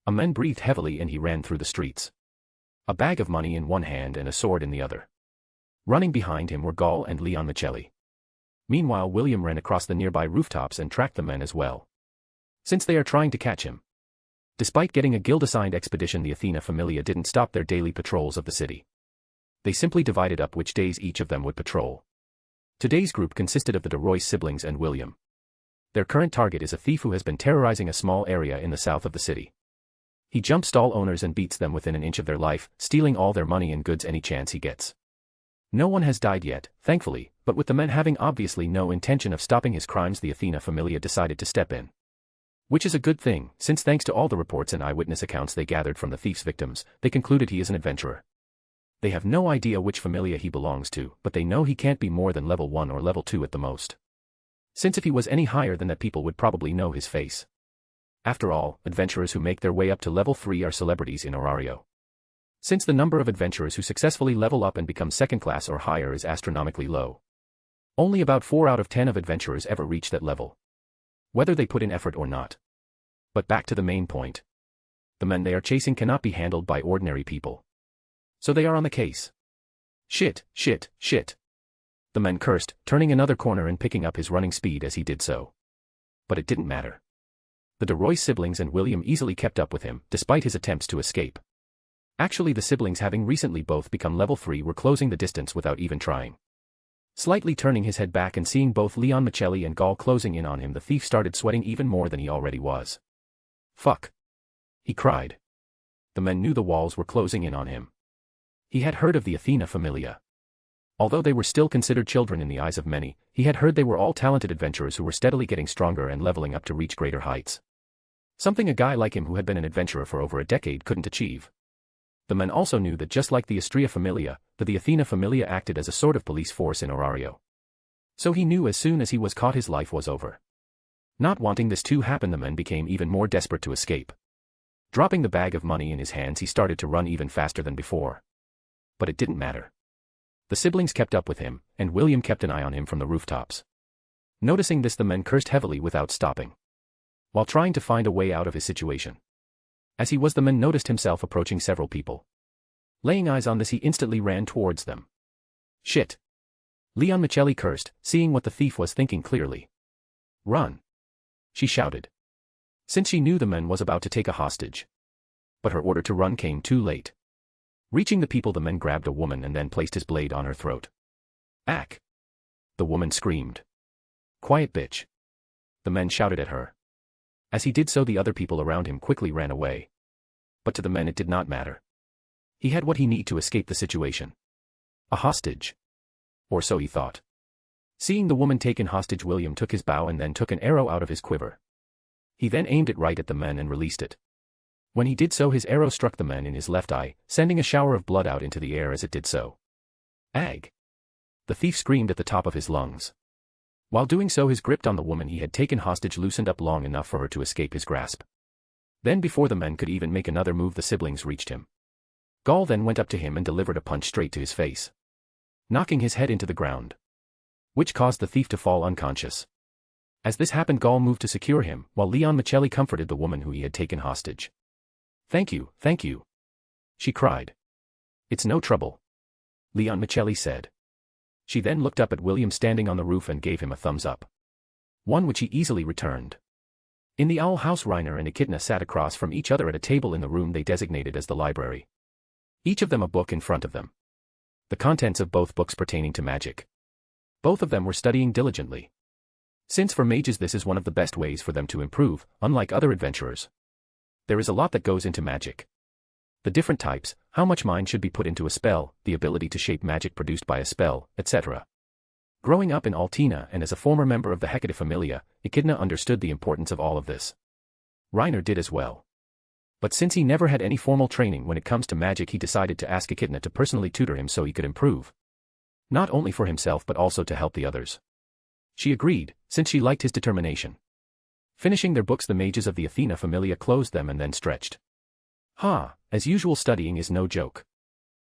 A man breathed heavily and he ran through the streets. A bag of money in one hand and a sword in the other. Running behind him were Gaul and Leon Michelli. Meanwhile, William ran across the nearby rooftops and tracked the men as well. Since they are trying to catch him. Despite getting a guild-assigned expedition, the Athena Familia didn't stop their daily patrols of the city. They simply divided up which days each of them would patrol. Today's group consisted of the de Royce siblings and William. Their current target is a thief who has been terrorizing a small area in the south of the city. He jumps stall owners and beats them within an inch of their life, stealing all their money and goods any chance he gets. No one has died yet, thankfully, but with the men having obviously no intention of stopping his crimes, the Athena Familia decided to step in. Which is a good thing, since thanks to all the reports and eyewitness accounts they gathered from the thief's victims, they concluded he is an adventurer. They have no idea which familia he belongs to, but they know he can't be more than level 1 or level 2 at the most. Since if he was any higher than that, people would probably know his face. After all, adventurers who make their way up to level 3 are celebrities in Orario. Since the number of adventurers who successfully level up and become second class or higher is astronomically low. Only about 4 out of 10 of adventurers ever reach that level. Whether they put in effort or not. But back to the main point. The men they are chasing cannot be handled by ordinary people. So they are on the case. Shit, shit, shit. The man cursed, turning another corner and picking up his running speed as he did so. But it didn't matter. The de Royce siblings and William easily kept up with him, despite his attempts to escape. Actually, the siblings, having recently both become level 3, were closing the distance without even trying. Slightly turning his head back and seeing both Leon Michelli and Gaul closing in on him, the thief started sweating even more than he already was. Fuck. He cried. The men knew the walls were closing in on him. He had heard of the Athena Familia. Although they were still considered children in the eyes of many, he had heard they were all talented adventurers who were steadily getting stronger and leveling up to reach greater heights. Something a guy like him who had been an adventurer for over a decade couldn't achieve. The men also knew that just like the Astrea Familia, the Athena Familia acted as a sort of police force in Orario. So he knew as soon as he was caught his life was over. Not wanting this to happen, the men became even more desperate to escape. Dropping the bag of money in his hands, he started to run even faster than before. But it didn't matter. The siblings kept up with him, and William kept an eye on him from the rooftops. Noticing this, the men cursed heavily without stopping. While trying to find a way out of his situation. As he was, the man noticed himself approaching several people. Laying eyes on this, he instantly ran towards them. Shit. Leon Michelli cursed, seeing what the thief was thinking clearly. Run. She shouted. Since she knew the man was about to take a hostage. But her order to run came too late. Reaching the people, the men grabbed a woman and then placed his blade on her throat. Ack. The woman screamed. Quiet, bitch. The men shouted at her. As he did so, the other people around him quickly ran away. But to the men it did not matter. He had what he needed to escape the situation. A hostage. Or so he thought. Seeing the woman taken hostage, William took his bow and then took an arrow out of his quiver. He then aimed it right at the men and released it. When he did so, his arrow struck the man in his left eye, sending a shower of blood out into the air as it did so. Ag! The thief screamed at the top of his lungs. While doing so, his grip on the woman he had taken hostage loosened up long enough for her to escape his grasp. Then before the men could even make another move, the siblings reached him. Gaul then went up to him and delivered a punch straight to his face, knocking his head into the ground, which caused the thief to fall unconscious. As this happened, Gaul moved to secure him, while Leon Michelli comforted the woman who he had taken hostage. Thank you, she cried. It's no trouble, Leon Michelli said. She then looked up at William standing on the roof and gave him a thumbs up, one which he easily returned. In the owl house, Reiner and Echidna sat across from each other at a table in the room they designated as the library. Each of them a book in front of them. The contents of both books pertaining to magic. Both of them were studying diligently, since for mages this is one of the best ways for them to improve, unlike other adventurers. There is a lot that goes into magic. The different types, how much mind should be put into a spell, the ability to shape magic produced by a spell, etc. Growing up in Altina and as a former member of the Hecate Familia, Echidna understood the importance of all of this. Reiner did as well. But since he never had any formal training when it comes to magic, he decided to ask Echidna to personally tutor him so he could improve. Not only for himself but also to help the others. She agreed, since she liked his determination. Finishing their books, the mages of the Athena Familia closed them and then stretched. As usual, studying is no joke,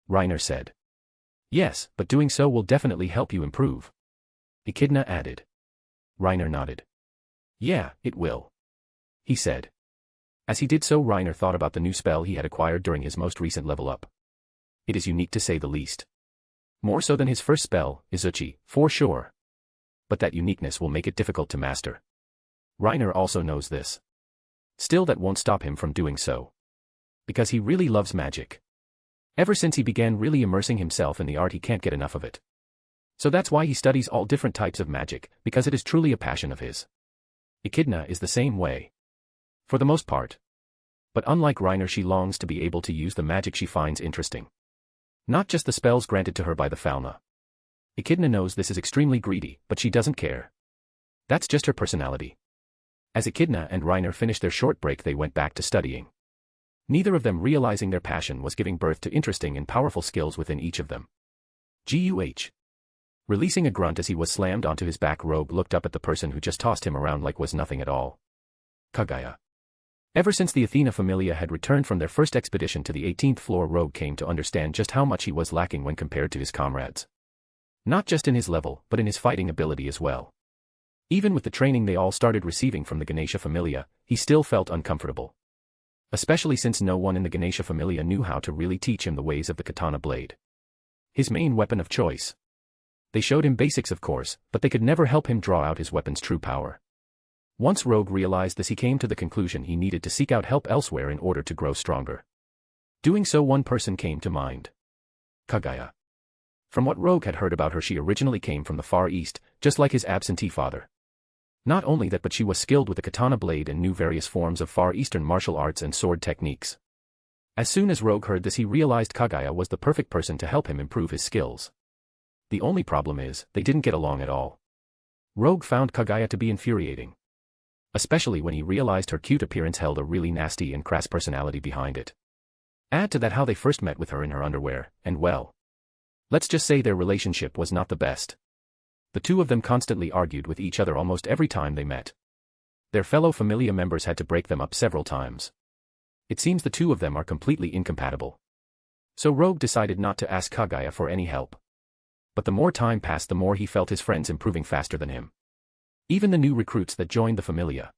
Reiner said. Yes, but doing so will definitely help you improve, Echidna added. Reiner nodded. Yeah, it will, he said. As he did so, Reiner thought about the new spell he had acquired during his most recent level up. It is unique to say the least. More so than his first spell, Izuchi, for sure. But that uniqueness will make it difficult to master. Reiner also knows this. Still, that won't stop him from doing so. Because he really loves magic. Ever since he began really immersing himself in the art, he can't get enough of it. So that's why he studies all different types of magic, because it is truly a passion of his. Echidna is the same way. For the most part. But unlike Reiner, she longs to be able to use the magic she finds interesting. Not just the spells granted to her by the Falna. Echidna knows this is extremely greedy, but she doesn't care. That's just her personality. As Echidna and Reiner finished their short break, they went back to studying. Neither of them realizing their passion was giving birth to interesting and powerful skills within each of them. Guh. Releasing a grunt as he was slammed onto his back, Rogue looked up at the person who just tossed him around like was nothing at all. Kaguya. Ever since the Athena Familia had returned from their first expedition to the 18th floor, Rogue came to understand just how much he was lacking when compared to his comrades. Not just in his level, but in his fighting ability as well. Even with the training they all started receiving from the Ganesha Familia, he still felt uncomfortable. Especially since no one in the Ganesha Familia knew how to really teach him the ways of the katana blade. His main weapon of choice. They showed him basics, of course, but they could never help him draw out his weapon's true power. Once Rogue realized this, he came to the conclusion he needed to seek out help elsewhere in order to grow stronger. Doing so, one person came to mind. Kaguya. From what Rogue had heard about her, she originally came from the Far East, just like his absentee father. Not only that, but she was skilled with the katana blade and knew various forms of Far Eastern martial arts and sword techniques. As soon as Rogue heard this, he realized Kaguya was the perfect person to help him improve his skills. The only problem is, they didn't get along at all. Rogue found Kaguya to be infuriating. Especially when he realized her cute appearance held a really nasty and crass personality behind it. Add to that how they first met with her in her underwear, and well, let's just say their relationship was not the best. The two of them constantly argued with each other almost every time they met. Their fellow Familia members had to break them up several times. It seems the two of them are completely incompatible. So Rogue decided not to ask Kaguya for any help. But the more time passed, the more he felt his friends improving faster than him. Even the new recruits that joined the Familia.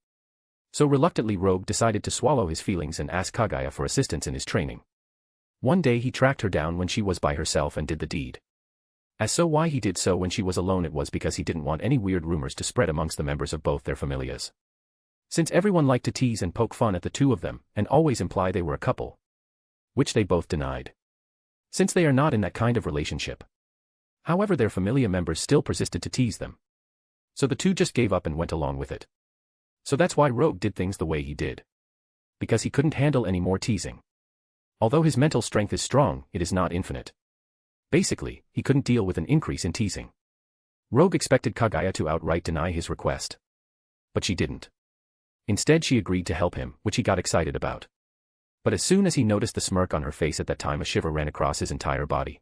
So reluctantly Rogue decided to swallow his feelings and ask Kaguya for assistance in his training. One day he tracked her down when she was by herself and did the deed. As so why he did so when she was alone, it was because he didn't want any weird rumors to spread amongst the members of both their familias. Since everyone liked to tease and poke fun at the two of them, and always imply they were a couple. Which they both denied. Since they are not in that kind of relationship. However, their familia members still persisted to tease them. So the two just gave up and went along with it. So that's why Rogue did things the way he did. Because he couldn't handle any more teasing. Although his mental strength is strong, it is not infinite. Basically, he couldn't deal with an increase in teasing. Rogue expected Kaguya to outright deny his request. But she didn't. Instead she agreed to help him, which he got excited about. But as soon as he noticed the smirk on her face at that time, a shiver ran across his entire body.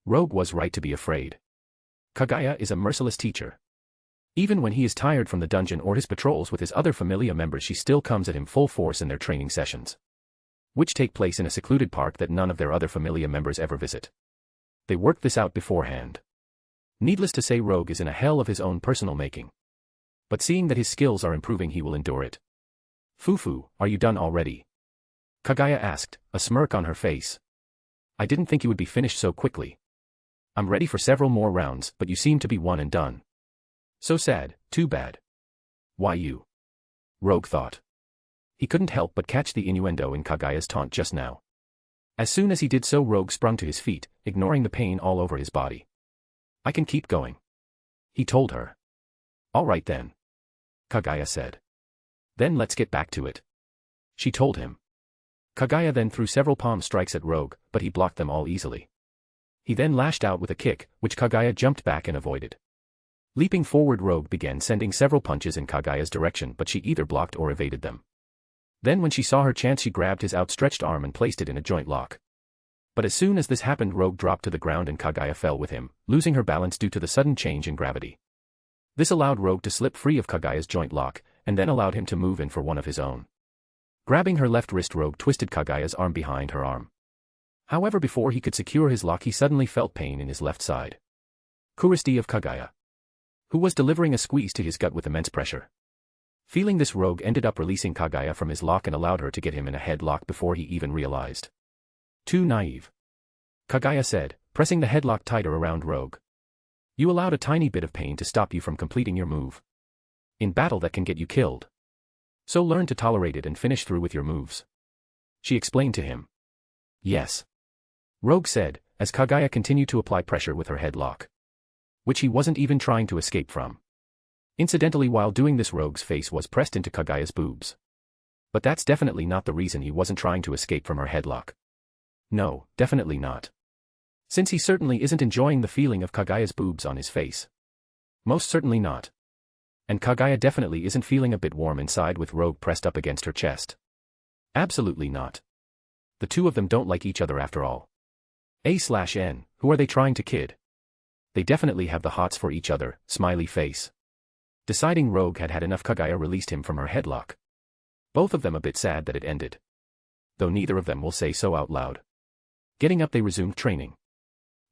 Rogue was right to be afraid. Kaguya is a merciless teacher. Even when he is tired from the dungeon or his patrols with his other familia members, she still comes at him full force in their training sessions, which take place in a secluded park that none of their other familia members ever visit. They worked this out beforehand. Needless to say, Rogue is in a hell of his own personal making. But seeing that his skills are improving, he will endure it. Fufu, are you done already? Kaguya asked, a smirk on her face. I didn't think you would be finished so quickly. I'm ready for several more rounds, but you seem to be one and done. So sad, too bad. Why you? Rogue thought. He couldn't help but catch the innuendo in Kaguya's taunt just now. As soon as he did so, Rogue sprung to his feet, ignoring the pain all over his body. I can keep going, he told her. All right then, Kaguya said. Then let's get back to it, she told him. Kaguya then threw several palm strikes at Rogue, but he blocked them all easily. He then lashed out with a kick, which Kaguya jumped back and avoided. Leaping forward, Rogue began sending several punches in Kaguya's direction, but she either blocked or evaded them. Then when she saw her chance, she grabbed his outstretched arm and placed it in a joint lock. But as soon as this happened, Rogue dropped to the ground and Kaguya fell with him, losing her balance due to the sudden change in gravity. This allowed Rogue to slip free of Kaguya's joint lock, and then allowed him to move in for one of his own. Grabbing her left wrist, Rogue twisted Kaguya's arm behind her arm. However, before he could secure his lock, he suddenly felt pain in his left side. Curiosity of Kaguya, who was delivering a squeeze to his gut with immense pressure. Feeling this, Rogue ended up releasing Kaguya from his lock and allowed her to get him in a headlock before he even realized. Too naive, Kaguya said, pressing the headlock tighter around Rogue. You allowed a tiny bit of pain to stop you from completing your move. In battle, that can get you killed. So learn to tolerate it and finish through with your moves, she explained to him. Yes, Rogue said, as Kaguya continued to apply pressure with her headlock, which he wasn't even trying to escape from. Incidentally, while doing this, Rogue's face was pressed into Kaguya's boobs. But that's definitely not the reason he wasn't trying to escape from her headlock. No, definitely not. Since he certainly isn't enjoying the feeling of Kaguya's boobs on his face. Most certainly not. And Kaguya definitely isn't feeling a bit warm inside with Rogue pressed up against her chest. Absolutely not. The two of them don't like each other after all. A/N, who are they trying to kid? They definitely have the hots for each other, smiley face. Deciding Rogue had had enough, Kaguya released him from her headlock. Both of them a bit sad that it ended. Though neither of them will say so out loud. Getting up, they resumed training.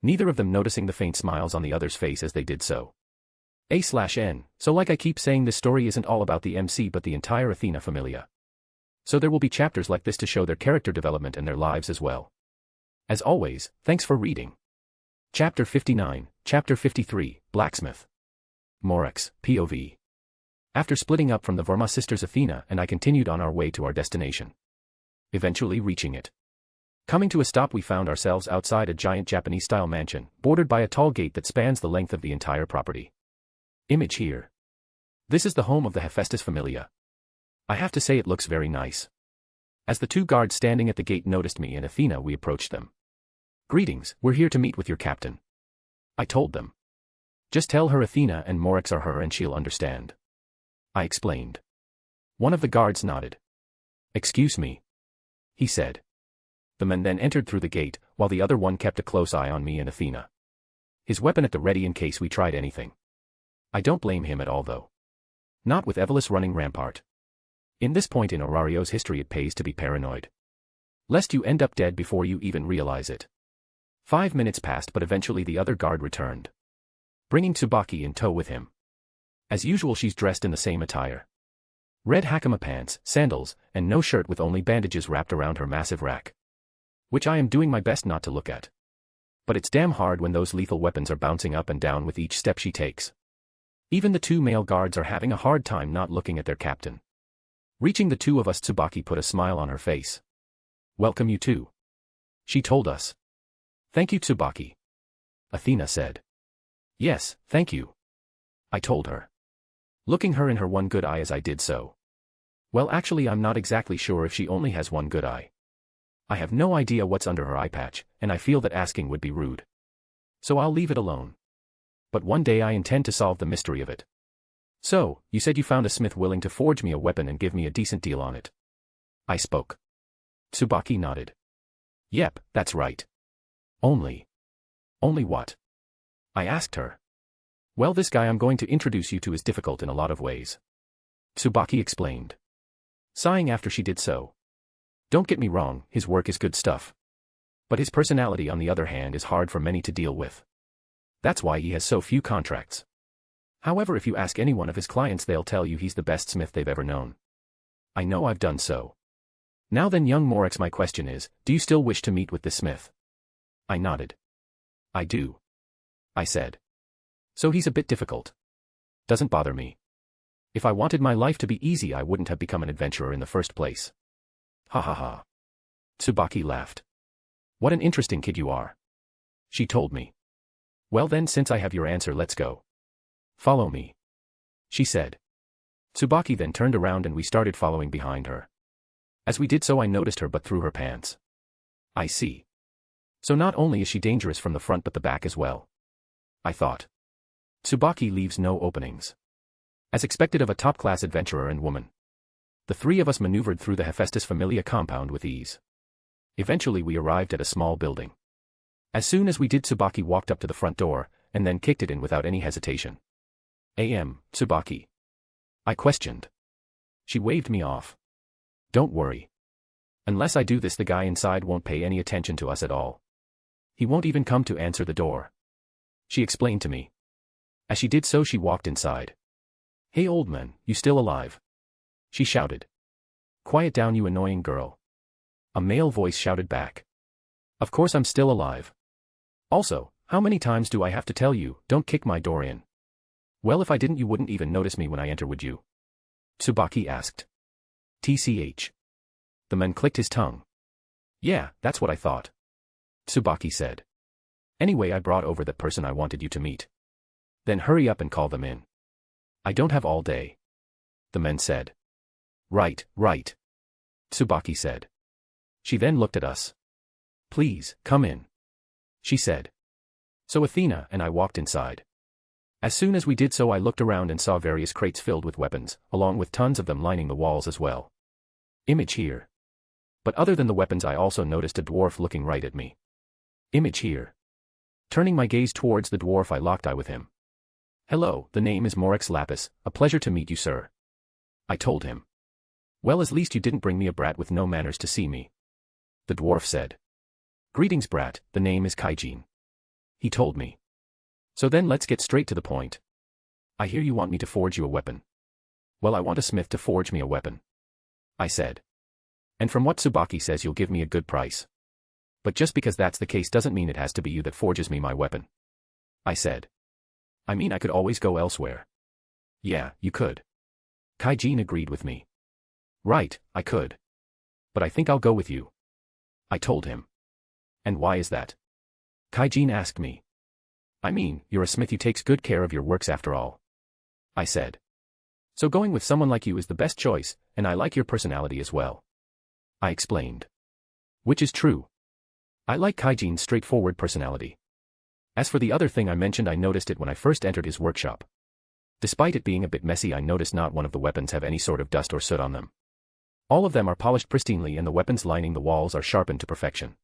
Neither of them noticing the faint smiles on the other's face as they did so. A/N, so like I keep saying, this story isn't all about the MC but the entire Athena familia. So there will be chapters like this to show their character development and their lives as well. As always, thanks for reading. Chapter 59, Chapter 53, Blacksmith. Morex, POV. After splitting up from the Verma sisters, Athena and I continued on our way to our destination. Eventually reaching it. Coming to a stop, we found ourselves outside a giant Japanese-style mansion, bordered by a tall gate that spans the length of the entire property. Image here. This is the home of the Hephaestus familia. I have to say it looks very nice. As the two guards standing at the gate noticed me and Athena, we approached them. Greetings, we're here to meet with your captain, I told them. Just tell her Athena and Morex are her and she'll understand, I explained. One of the guards nodded. Excuse me, he said. The man then entered through the gate, while the other one kept a close eye on me and Athena. His weapon at the ready in case we tried anything. I don't blame him at all though. Not with Evolus running Rampart. In this point in Aurario's history, it pays to be paranoid. Lest you end up dead before you even realize it. 5 minutes passed, but eventually the other guard returned, bringing Tsubaki in tow with him. As usual, she's dressed in the same attire. Red hakama pants, sandals, and no shirt, with only bandages wrapped around her massive rack. Which I am doing my best not to look at. But it's damn hard when those lethal weapons are bouncing up and down with each step she takes. Even the two male guards are having a hard time not looking at their captain. Reaching the two of us, Tsubaki put a smile on her face. Welcome you two, she told us. Thank you, Tsubaki, Athena said. Yes, thank you, I told her, looking her in her one good eye as I did so. Well, actually I'm not exactly sure if she only has one good eye. I have no idea what's under her eye patch, and I feel that asking would be rude. So I'll leave it alone. But one day I intend to solve the mystery of it. So, you said you found a smith willing to forge me a weapon and give me a decent deal on it. I spoke. Tsubaki nodded. Yep, that's right. Only what? I asked her. Well, this guy I'm going to introduce you to is difficult in a lot of ways. Tsubaki explained, sighing after she did so. Don't get me wrong, his work is good stuff. But his personality, on the other hand, is hard for many to deal with. That's why he has so few contracts. However, if you ask any one of his clients, they'll tell you he's the best smith they've ever known. I know I've done so. Now then, young Morex, my question is, do you still wish to meet with this smith? I nodded. I do. I said. So he's a bit difficult. Doesn't bother me. If I wanted my life to be easy, I wouldn't have become an adventurer in the first place. Ha ha ha. Tsubaki laughed. What an interesting kid you are. She told me. Well then, since I have your answer, let's go. Follow me, she said. Tsubaki then turned around and we started following behind her. As we did so, I noticed her butt through her pants. I see. So not only is she dangerous from the front but the back as well, I thought. Tsubaki leaves no openings. As expected of a top-class adventurer and woman. The three of us maneuvered through the Hephaestus Familia compound with ease. Eventually we arrived at a small building. As soon as we did, Tsubaki walked up to the front door, and then kicked it in without any hesitation. Tsubaki? I questioned. She waved me off. Don't worry. Unless I do this, the guy inside won't pay any attention to us at all. He won't even come to answer the door. She explained to me. As she did so, she walked inside. Hey old man, you still alive? She shouted. Quiet down, you annoying girl. A male voice shouted back. Of course I'm still alive. Also, how many times do I have to tell you, don't kick my door in? Well, if I didn't, you wouldn't even notice me when I enter, would you? Tsubaki asked. TCH. The man clicked his tongue. Yeah, that's what I thought. Tsubaki said. Anyway, I brought over that person I wanted you to meet. Then hurry up and call them in. I don't have all day. The man said. Right. Tsubaki said. She then looked at us. Please, come in, she said. So Athena and I walked inside. As soon as we did so, I looked around and saw various crates filled with weapons, along with tons of them lining the walls as well. Image here. But other than the weapons, I also noticed a dwarf looking right at me. Image here. Turning my gaze towards the dwarf, I locked eye with him. Hello, the name is Morex Lapis, a pleasure to meet you, sir. I told him. Well, at least you didn't bring me a brat with no manners to see me. The dwarf said. Greetings, brat, the name is Kaijin. He told me. So then let's get straight to the point. I hear you want me to forge you a weapon. Well, I want a smith to forge me a weapon, I said. And from what Tsubaki says, you'll give me a good price. But just because that's the case doesn't mean it has to be you that forges me my weapon, I said. I mean, I could always go elsewhere. Yeah, you could. Kaijin agreed with me. Right, I could. But I think I'll go with you, I told him. And why is that? Kaijin asked me. I mean, you're a smith who takes good care of your works after all, I said. So going with someone like you is the best choice, and I like your personality as well, I explained. Which is true. I like Kaijin's straightforward personality. As for the other thing I mentioned, I noticed it when I first entered his workshop. Despite it being a bit messy, I noticed not one of the weapons have any sort of dust or soot on them. All of them are polished pristinely, and the weapons lining the walls are sharpened to perfection.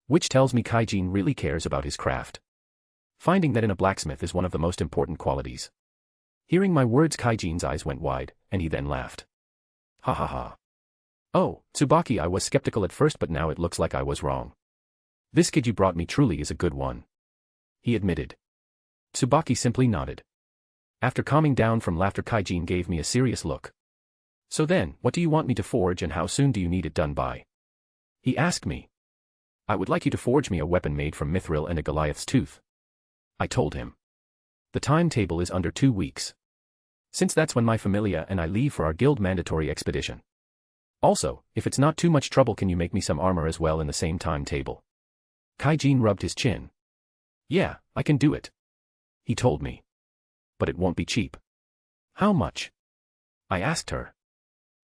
Which tells me Kaijin really cares about his craft. Finding that in a blacksmith is one of the most important qualities. Hearing my words, Kaijin's eyes went wide, and he then laughed. Ha ha ha. Oh, Tsubaki, I was skeptical at first, but now it looks like I was wrong. This kid you brought me truly is a good one, he admitted. Tsubaki simply nodded. After calming down from laughter, Kaijin gave me a serious look. So then, what do you want me to forge, and how soon do you need it done by? He asked me. I would like you to forge me a weapon made from mithril and a Goliath's tooth, I told him. The timetable is under 2 weeks. Since that's when my familia and I leave for our guild mandatory expedition. Also, if it's not too much trouble, can you make me some armor as well in the same timetable? Kaijin rubbed his chin. Yeah, I can do it, he told me. But it won't be cheap. How much? I asked her.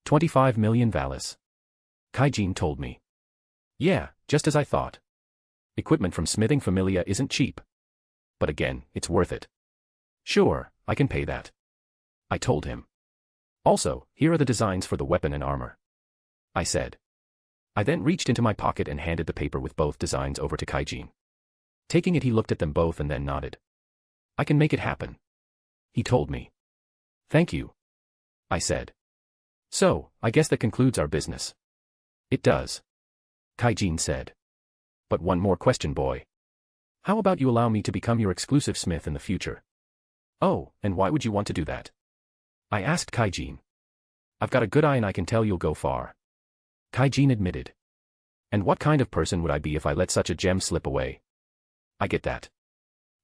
25 million valis, Kaijin told me. Yeah, just as I thought. Equipment from Smithing Familia isn't cheap. But again, it's worth it. Sure, I can pay that. I told him. Also, here are the designs for the weapon and armor. I said. I then reached into my pocket and handed the paper with both designs over to Kaijin. Taking it, he looked at them both and then nodded. I can make it happen. He told me. Thank you. I said. So, I guess that concludes our business. It does. Kaijin said. But one more question, boy. How about you allow me to become your exclusive smith in the future? Oh, and why would you want to do that? I asked Kaijin. I've got a good eye and I can tell you'll go far. Kaijin admitted. And what kind of person would I be if I let such a gem slip away? I get that.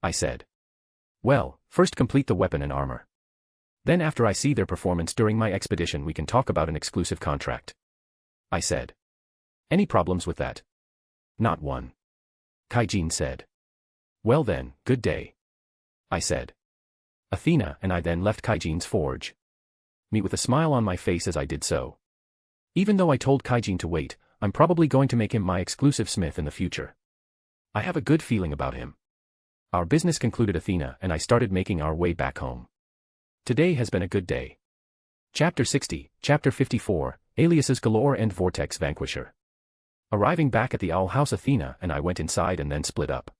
I said. Well, first complete the weapon and armor. Then after I see their performance during my expedition we can talk about an exclusive contract. I said. Any problems with that? Not one. Kaijin said. Well then, good day. I said. Athena and I then left Kaijin's forge. Me with a smile on my face as I did so. Even though I told Kaijin to wait, I'm probably going to make him my exclusive smith in the future. I have a good feeling about him. Our business concluded, Athena and I started making our way back home. Today has been a good day. Chapter 60, Chapter 54, Aliases Galore and Vortex Vanquisher. Arriving back at the owl house, Athena and I went inside and then split up.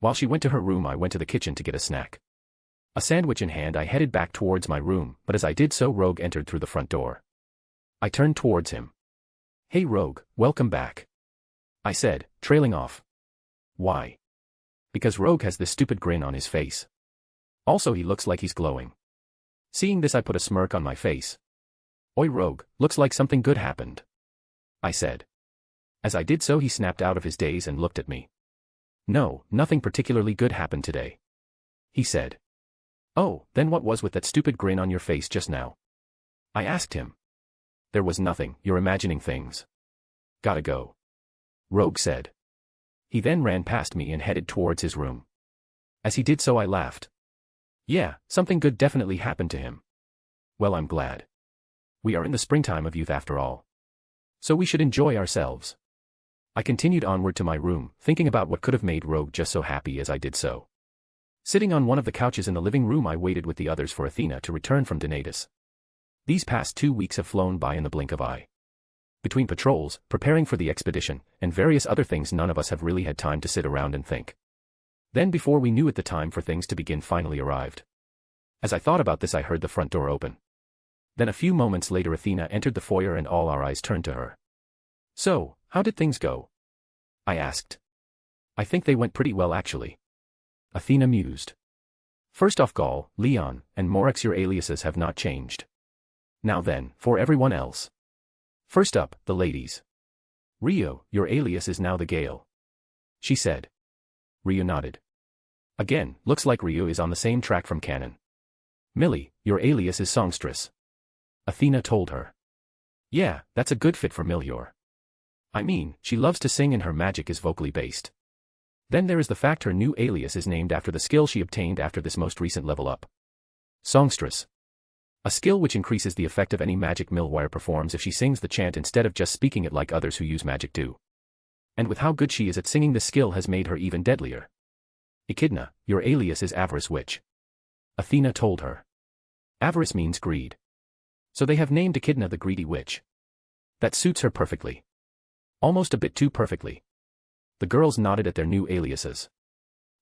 While she went to her room, I went to the kitchen to get a snack. A sandwich in hand, I headed back towards my room, but as I did so, Rogue entered through the front door. I turned towards him. Hey Rogue, welcome back. I said, trailing off. Why? Because Rogue has this stupid grin on his face. Also, he looks like he's glowing. Seeing this, I put a smirk on my face. Oi Rogue, looks like something good happened. I said. As I did so, he snapped out of his daze and looked at me. No, nothing particularly good happened today. He said. Oh, then what was with that stupid grin on your face just now? I asked him. There was nothing, you're imagining things. Gotta go. Rogue said. He then ran past me and headed towards his room. As he did so, I laughed. Yeah, something good definitely happened to him. Well, I'm glad. We are in the springtime of youth after all. So we should enjoy ourselves. I continued onward to my room, thinking about what could have made Rogue just so happy as I did so. Sitting on one of the couches in the living room, I waited with the others for Athena to return from Donatus. These past 2 weeks have flown by in the blink of eye. Between patrols, preparing for the expedition, and various other things, none of us have really had time to sit around and think. Then before we knew it, the time for things to begin finally arrived. As I thought about this, I heard the front door open. Then a few moments later, Athena entered the foyer and all our eyes turned to her. So, how did things go? I asked. I think they went pretty well actually. Athena mused. First off, Gaul, Leon, and Morex, your aliases have not changed. Now then, for everyone else. First up, the ladies. Rio, your alias is now the Gale. She said. Rio nodded. Again, looks like Rio is on the same track from canon. Millie, your alias is Songstress. Athena told her. Yeah, that's a good fit for Milior. I mean, she loves to sing and her magic is vocally based. Then there is the fact her new alias is named after the skill she obtained after this most recent level up. Songstress. A skill which increases the effect of any magic Milwire performs if she sings the chant instead of just speaking it like others who use magic do. And with how good she is at singing, this skill has made her even deadlier. Echidna, your alias is Avarice Witch. Athena told her. Avarice means greed. So they have named Echidna the Greedy Witch. That suits her perfectly. Almost a bit too perfectly. The girls nodded at their new aliases.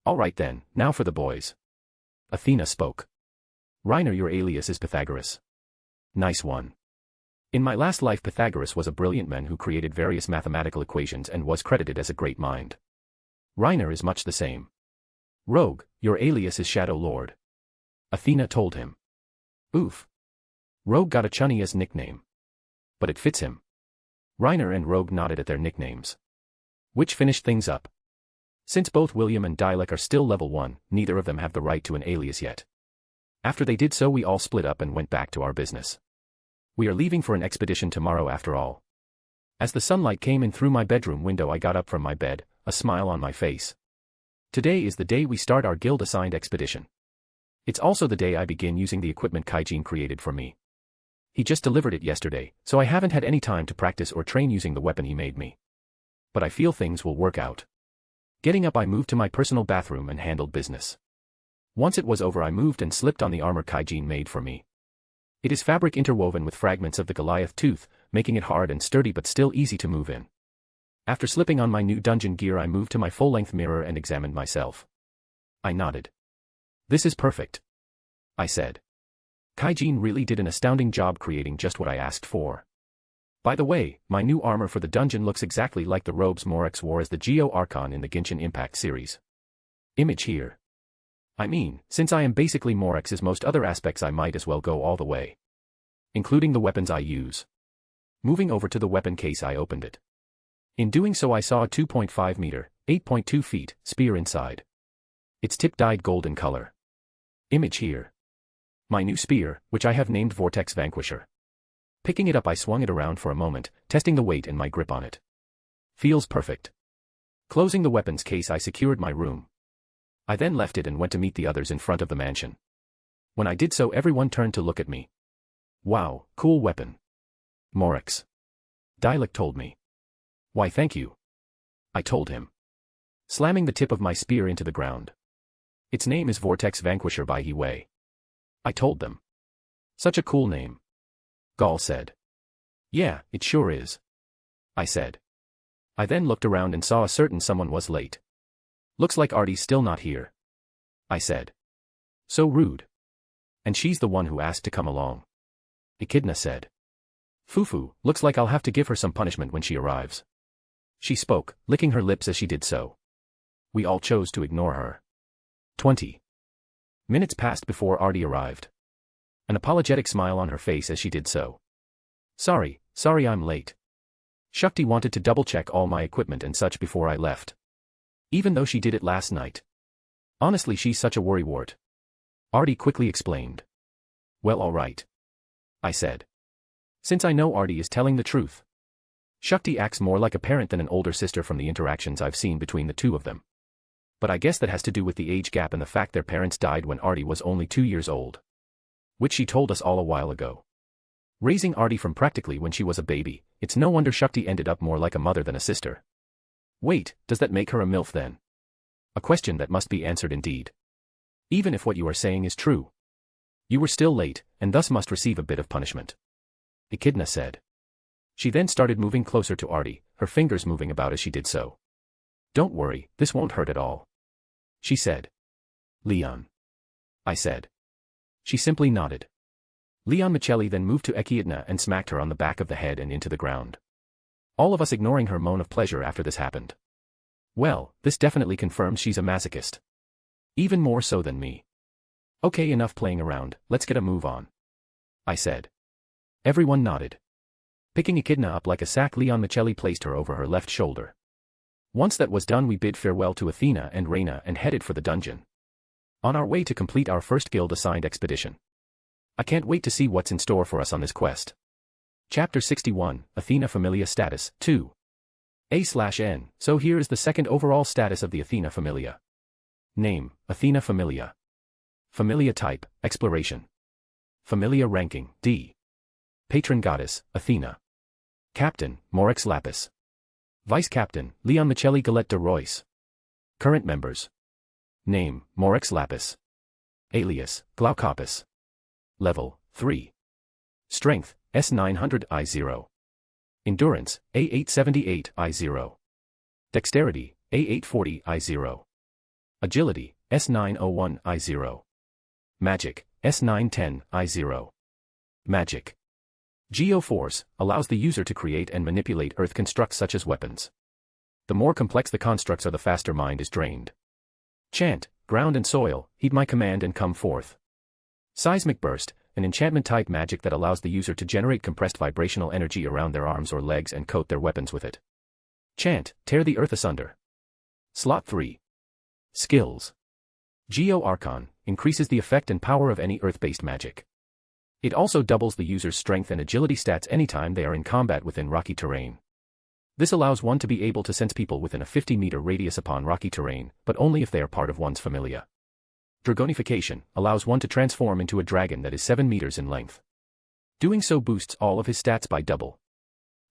All right then, now for the boys. Athena spoke. Reiner, your alias is Pythagoras. Nice one. In my last life, Pythagoras was a brilliant man who created various mathematical equations and was credited as a great mind. Reiner is much the same. Rogue, your alias is Shadow Lord. Athena told him. Oof. Rogue got a chunny as nickname. But it fits him. Reiner and Rogue nodded at their nicknames. Which finished things up. Since both William and Dilek are still level 1, neither of them have the right to an alias yet. After they did so, we all split up and went back to our business. We are leaving for an expedition tomorrow after all. As the sunlight came in through my bedroom window, I got up from my bed, a smile on my face. Today is the day we start our guild-assigned expedition. It's also the day I begin using the equipment Kaijin created for me. He just delivered it yesterday, so I haven't had any time to practice or train using the weapon he made me. But I feel things will work out. Getting up, I moved to my personal bathroom and handled business. Once it was over, I moved and slipped on the armor Kaijin made for me. It is fabric interwoven with fragments of the Goliath tooth, making it hard and sturdy but still easy to move in. After slipping on my new dungeon gear, I moved to my full-length mirror and examined myself. I nodded. "This is perfect," I said. Kaijin really did an astounding job creating just what I asked for. By the way, my new armor for the dungeon looks exactly like the robes Morex wore as the Geo Archon in the Genshin Impact series. Image here. I mean, since I am basically Morex's most other aspects, I might as well go all the way. Including the weapons I use. Moving over to the weapon case, I opened it. In doing so, I saw a 2.5 meter, 8.2 feet, spear inside. Its tip dyed golden color. Image here. My new spear, which I have named Vortex Vanquisher. Picking it up, I swung it around for a moment, testing the weight and my grip on it. Feels perfect. Closing the weapons case, I secured my room. I then left it and went to meet the others in front of the mansion. When I did so, everyone turned to look at me. "Wow, cool weapon." "Morex." Dialect told me. "Why, thank you," I told him, slamming the tip of my spear into the ground. "Its name is Vortex Vanquisher by Wei," I told them. "Such a cool name," Gaul said. "Yeah, it sure is," I said. I then looked around and saw a certain someone was late. "Looks like Artie's still not here," I said. "So rude. And she's the one who asked to come along," Echidna said. "Fufu, looks like I'll have to give her some punishment when she arrives," she spoke, licking her lips as she did so. We all chose to ignore her. 20 minutes passed before Artie arrived. An apologetic smile on her face as she did so. Sorry I'm late. Shakti wanted to double-check all my equipment and such before I left. Even though she did it last night. Honestly, she's such a worrywart," Artie quickly explained. "Well, all right," I said. Since I know Artie is telling the truth. Shakti acts more like a parent than an older sister from the interactions I've seen between the two of them. But I guess that has to do with the age gap and the fact their parents died when Artie was only 2 years old. Which she told us all a while ago. Raising Artie from practically when she was a baby, it's no wonder Shakti ended up more like a mother than a sister. Wait, does that make her a MILF then? A question that must be answered indeed. Even if what you are saying is true. You were still late, and thus must receive a bit of punishment, Echidna said. She then started moving closer to Artie, her fingers moving about as she did so. "Don't worry, this won't hurt at all," she said. "Leon," I said. She simply nodded. Leon Michelli then moved to Echidna and smacked her on the back of the head and into the ground. All of us ignoring her moan of pleasure after this happened. Well, this definitely confirms she's a masochist. Even more so than me. "Okay, enough playing around, let's get a move on," I said. Everyone nodded. Picking Echidna up like a sack, Leon Michelli placed her over her left shoulder. Once that was done, we bid farewell to Athena and Reyna and headed for the dungeon. On our way to complete our first guild-assigned expedition. I can't wait to see what's in store for us on this quest. Chapter 61, Athena Familia Status, 2. A/N. So here is the second overall status of the Athena Familia. Name, Athena Familia. Familia type, Exploration. Familia ranking, D. Patron goddess, Athena. Captain, Morex Lapis. Vice Captain, Leon Michelli Galette de Royce. Current members. Name, Morex Lapis. Alias, Glaukopis. Level, 3. Strength, S900 I0. Endurance, A878 I0. Dexterity, A840 I0. Agility, S901 I0. Magic, S910 I0. Magic. Geoforce allows the user to create and manipulate earth constructs such as weapons. The more complex the constructs are, the faster mind is drained. Chant, ground and soil, heed my command and come forth. Seismic burst, an enchantment-type magic that allows the user to generate compressed vibrational energy around their arms or legs and coat their weapons with it. Chant, tear the earth asunder. Slot 3. Skills. Geo Archon, increases the effect and power of any earth-based magic. It also doubles the user's strength and agility stats anytime they are in combat within rocky terrain. This allows one to be able to sense people within a 50-meter radius upon rocky terrain, but only if they are part of one's familia. Dragonification allows one to transform into a dragon that is 7 meters in length. Doing so boosts all of his stats by double.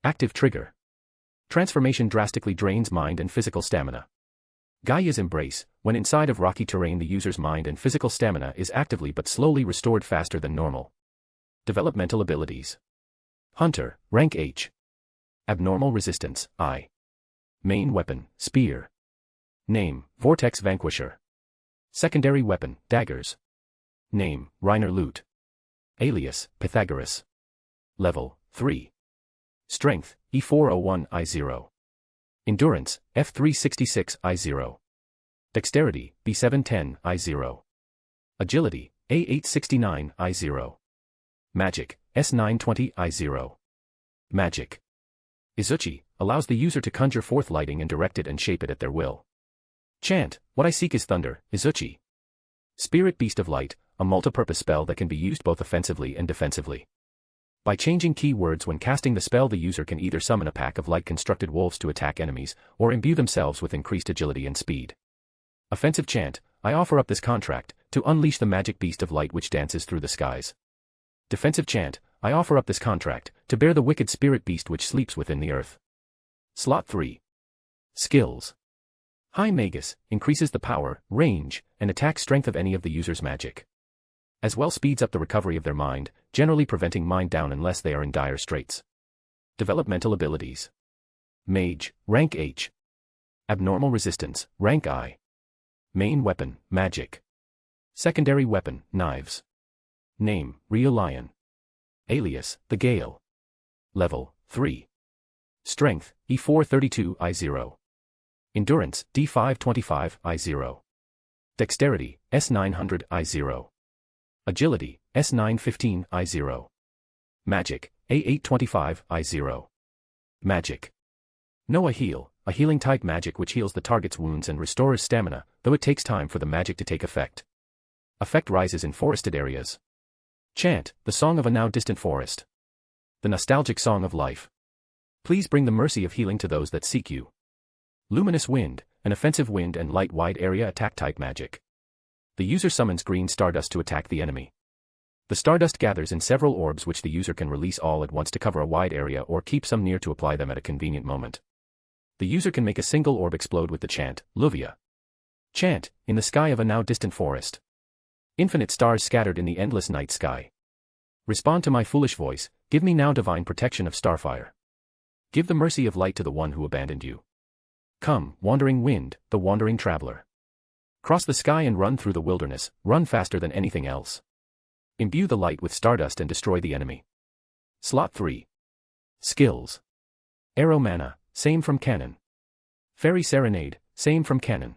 Active trigger. Transformation drastically drains mind and physical stamina. Gaia's Embrace, when inside of rocky terrain the user's mind and physical stamina is actively but slowly restored faster than normal. Developmental abilities. Hunter, rank H. Abnormal resistance, I. Main weapon, spear. Name, Vortex Vanquisher. Secondary weapon, daggers. Name, Reiner Lute. Alias, Pythagoras. Level, 3. Strength, E401 I0. Endurance, F366 I0. Dexterity, B710 I0. Agility, A869 I0. Magic, S920 I0. Magic. Izuchi, allows the user to conjure forth lighting and direct it and shape it at their will. Chant, What I Seek is Thunder, Izuchi. Spirit Beast of Light, a multi-purpose spell that can be used both offensively and defensively. By changing key words when casting the spell, the user can either summon a pack of light-constructed wolves to attack enemies, or imbue themselves with increased agility and speed. Offensive chant, I offer up this contract, to unleash the magic beast of light which dances through the skies. Defensive chant, I offer up this contract, to bear the wicked spirit beast which sleeps within the earth. Slot 3. Skills. High Magus, increases the power, range, and attack strength of any of the user's magic. As well speeds up the recovery of their mind, generally preventing mind down unless they are in dire straits. Developmental abilities. Mage, rank H. Abnormal resistance, rank I. Main weapon, magic. Secondary weapon, knives. Name, Rio Lion. Alias, the Gale. Level, 3. Strength, E432 I0. Endurance, D525 I0. Dexterity, S900 I0. Agility, S915 I0. Magic, A825 I0. Magic. Noah Heal, a healing type magic which heals the target's wounds and restores stamina, though it takes time for the magic to take effect. Effect rises in forested areas. Chant, the song of a now distant forest. The nostalgic song of life. Please bring the mercy of healing to those that seek you. Luminous Wind, an offensive wind and light wide area attack type magic. The user summons green stardust to attack the enemy. The stardust gathers in several orbs which the user can release all at once to cover a wide area or keep some near to apply them at a convenient moment. The user can make a single orb explode with the chant, Luvia. Chant, in the sky of a now distant forest. Infinite stars scattered in the endless night sky. Respond to my foolish voice, give me now divine protection of starfire. Give the mercy of light to the one who abandoned you. Come, wandering wind, the wandering traveler. Cross the sky and run through the wilderness, run faster than anything else. Imbue the light with stardust and destroy the enemy. Slot 3. Skills. Arrow Mana, same from canon. Fairy Serenade, same from canon.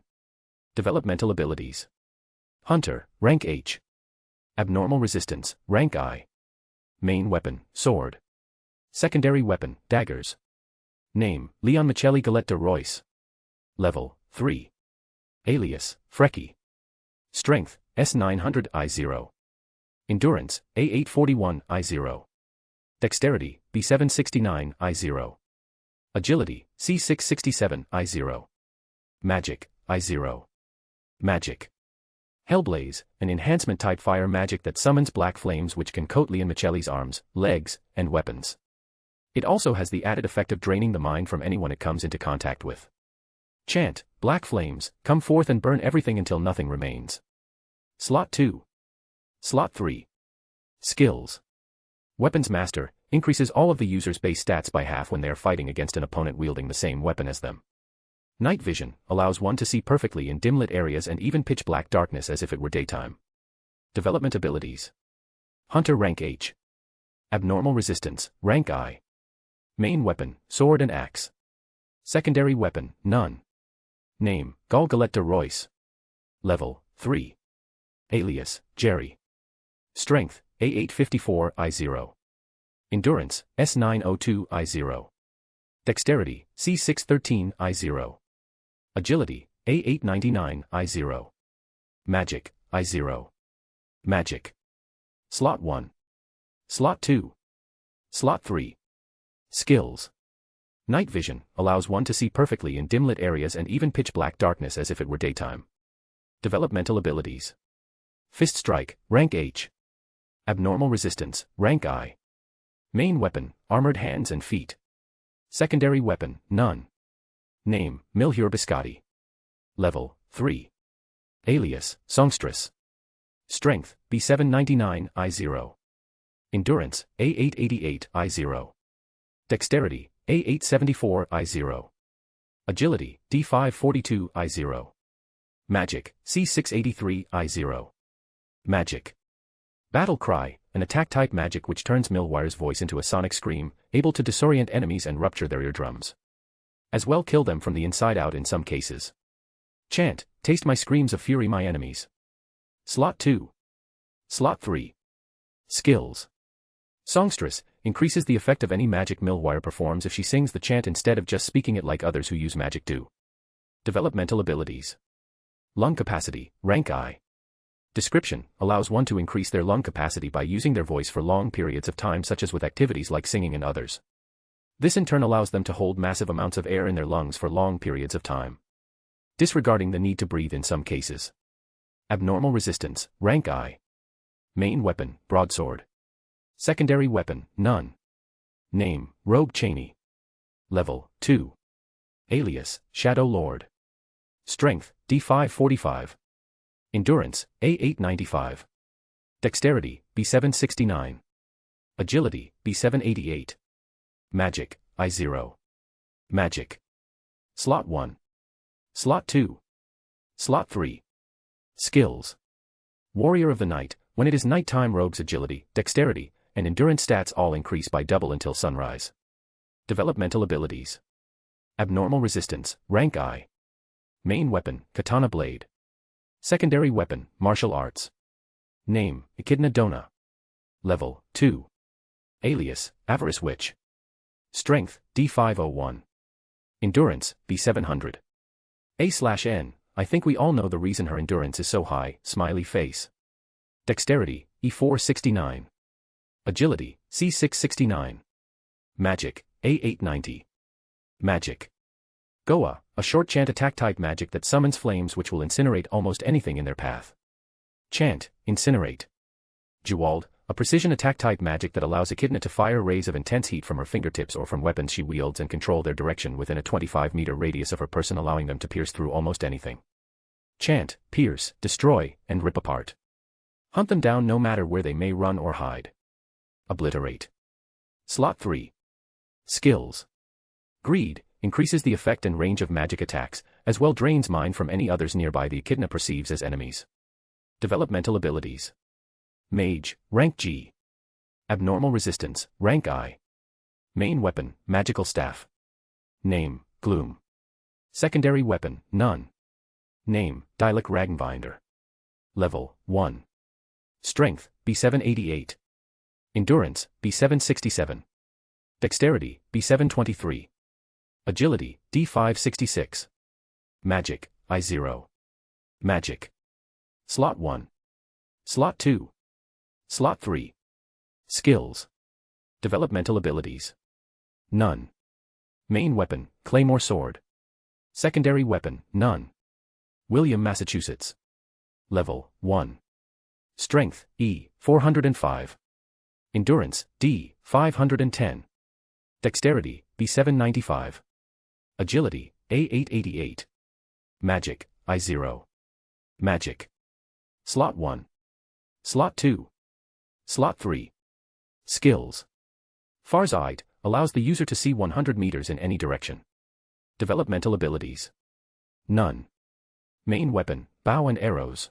Developmental abilities. Hunter, rank H. Abnormal resistance, rank I. Main weapon, sword. Secondary weapon, daggers. Name, Leon Micheli Galette de Royce. Level, 3. Alias, Frecky. Strength, S900 I0. Endurance, A841 I0. Dexterity, B769 I0. Agility, C667 I0. Magic, I0. Magic. Hellblaze, an enhancement-type fire magic that summons black flames which can coat Leon Micheli's arms, legs, and weapons. It also has the added effect of draining the mind from anyone it comes into contact with. Chant, Black flames, come forth and burn everything until nothing remains. Slot 2. Slot 3. Skills. Weapons Master, increases all of the user's base stats by half when they are fighting against an opponent wielding the same weapon as them. Night Vision, allows one to see perfectly in dim-lit areas and even pitch-black darkness as if it were daytime. Development Abilities. Hunter rank H. Abnormal Resistance, rank I. Main weapon, sword and axe. Secondary weapon, none. Name, Gall Galette de Royce. Level, 3. Alias, Jerry. Strength, A854 I0. Endurance, S902 I0. Dexterity, C613 I0. Agility, A899 I0. Magic, I0. Magic. Slot 1. Slot 2. Slot 3. Skills. Night Vision, allows one to see perfectly in dim-lit areas and even pitch-black darkness as if it were daytime. Developmental Abilities. Fist Strike, rank H. Abnormal Resistance, rank I. Main weapon, armored hands and feet. Secondary weapon, none. Name, Milhur Biscotti. Level, 3. Alias, Songstress. Strength, B799, I0. Endurance, A888, I0. Dexterity, A874, I0. Agility, D542, I0. Magic, C683, I0. Magic. Battle Cry, an attack-type magic which turns Milwire's voice into a sonic scream, able to disorient enemies and rupture their eardrums. As well kill them from the inside out in some cases. Chant, taste my screams of fury my enemies. Slot 2. Slot 3. Skills. Songstress, increases the effect of any magic Milwire performs if she sings the chant instead of just speaking it like others who use magic do. Developmental abilities. Lung capacity, rank I. Description, allows one to increase their lung capacity by using their voice for long periods of time such as with activities like singing and others. This in turn allows them to hold massive amounts of air in their lungs for long periods of time, disregarding the need to breathe in some cases. Abnormal resistance, rank I. Main weapon, broadsword. Secondary weapon, none. Name, Rogue Cheney. Level, 2. Alias, Shadow Lord. Strength, D545. Endurance, A895. Dexterity, B769. Agility, B788. Magic, I0. Magic. Slot 1. Slot 2. Slot 3. Skills. Warrior of the Night, when it is nighttime Rogue's agility, dexterity, and endurance stats all increase by double until sunrise. Developmental abilities. Abnormal resistance, rank I. Main weapon, Katana Blade. Secondary weapon, martial arts. Name, Echidna Dona. Level, 2. Alias, Avarice Witch. Strength, D501. Endurance, B700. A/N, I think we all know the reason her endurance is so high, smiley face. Dexterity, E469. Agility, C669. Magic, A890. Magic. Goa, a short chant attack type magic that summons flames which will incinerate almost anything in their path. Chant, Incinerate. Jewald, a precision attack type magic that allows Echidna to fire rays of intense heat from her fingertips or from weapons she wields and control their direction within a 25-meter radius of her person, allowing them to pierce through almost anything. Chant, Pierce, Destroy, and Rip Apart. Hunt them down no matter where they may run or hide. Obliterate. Slot 3. Skills. Greed, increases the effect and range of magic attacks, as well drains mine from any others nearby the Echidna perceives as enemies. Developmental abilities. Mage, rank G. Abnormal resistance, rank I. Main weapon, magical staff. Name, Gloom. Secondary weapon, none. Name, Dialek Ragnbinder. Level, 1. Strength, B788. Endurance, B767. Dexterity, B723. Agility, D566. Magic, I0. Magic. Slot 1. Slot 2. Slot 3. Skills. Developmental abilities. None. Main weapon, Claymore Sword. Secondary weapon, none. William, Massachusetts. Level, 1. Strength, E, 405. Endurance, D, 510. Dexterity, B795. Agility, A888. Magic, I0. Magic. Slot 1. Slot 2. Slot 3. Skills. Farsight, allows the user to see 100 meters in any direction. Developmental abilities. None. Main weapon, bow and arrows.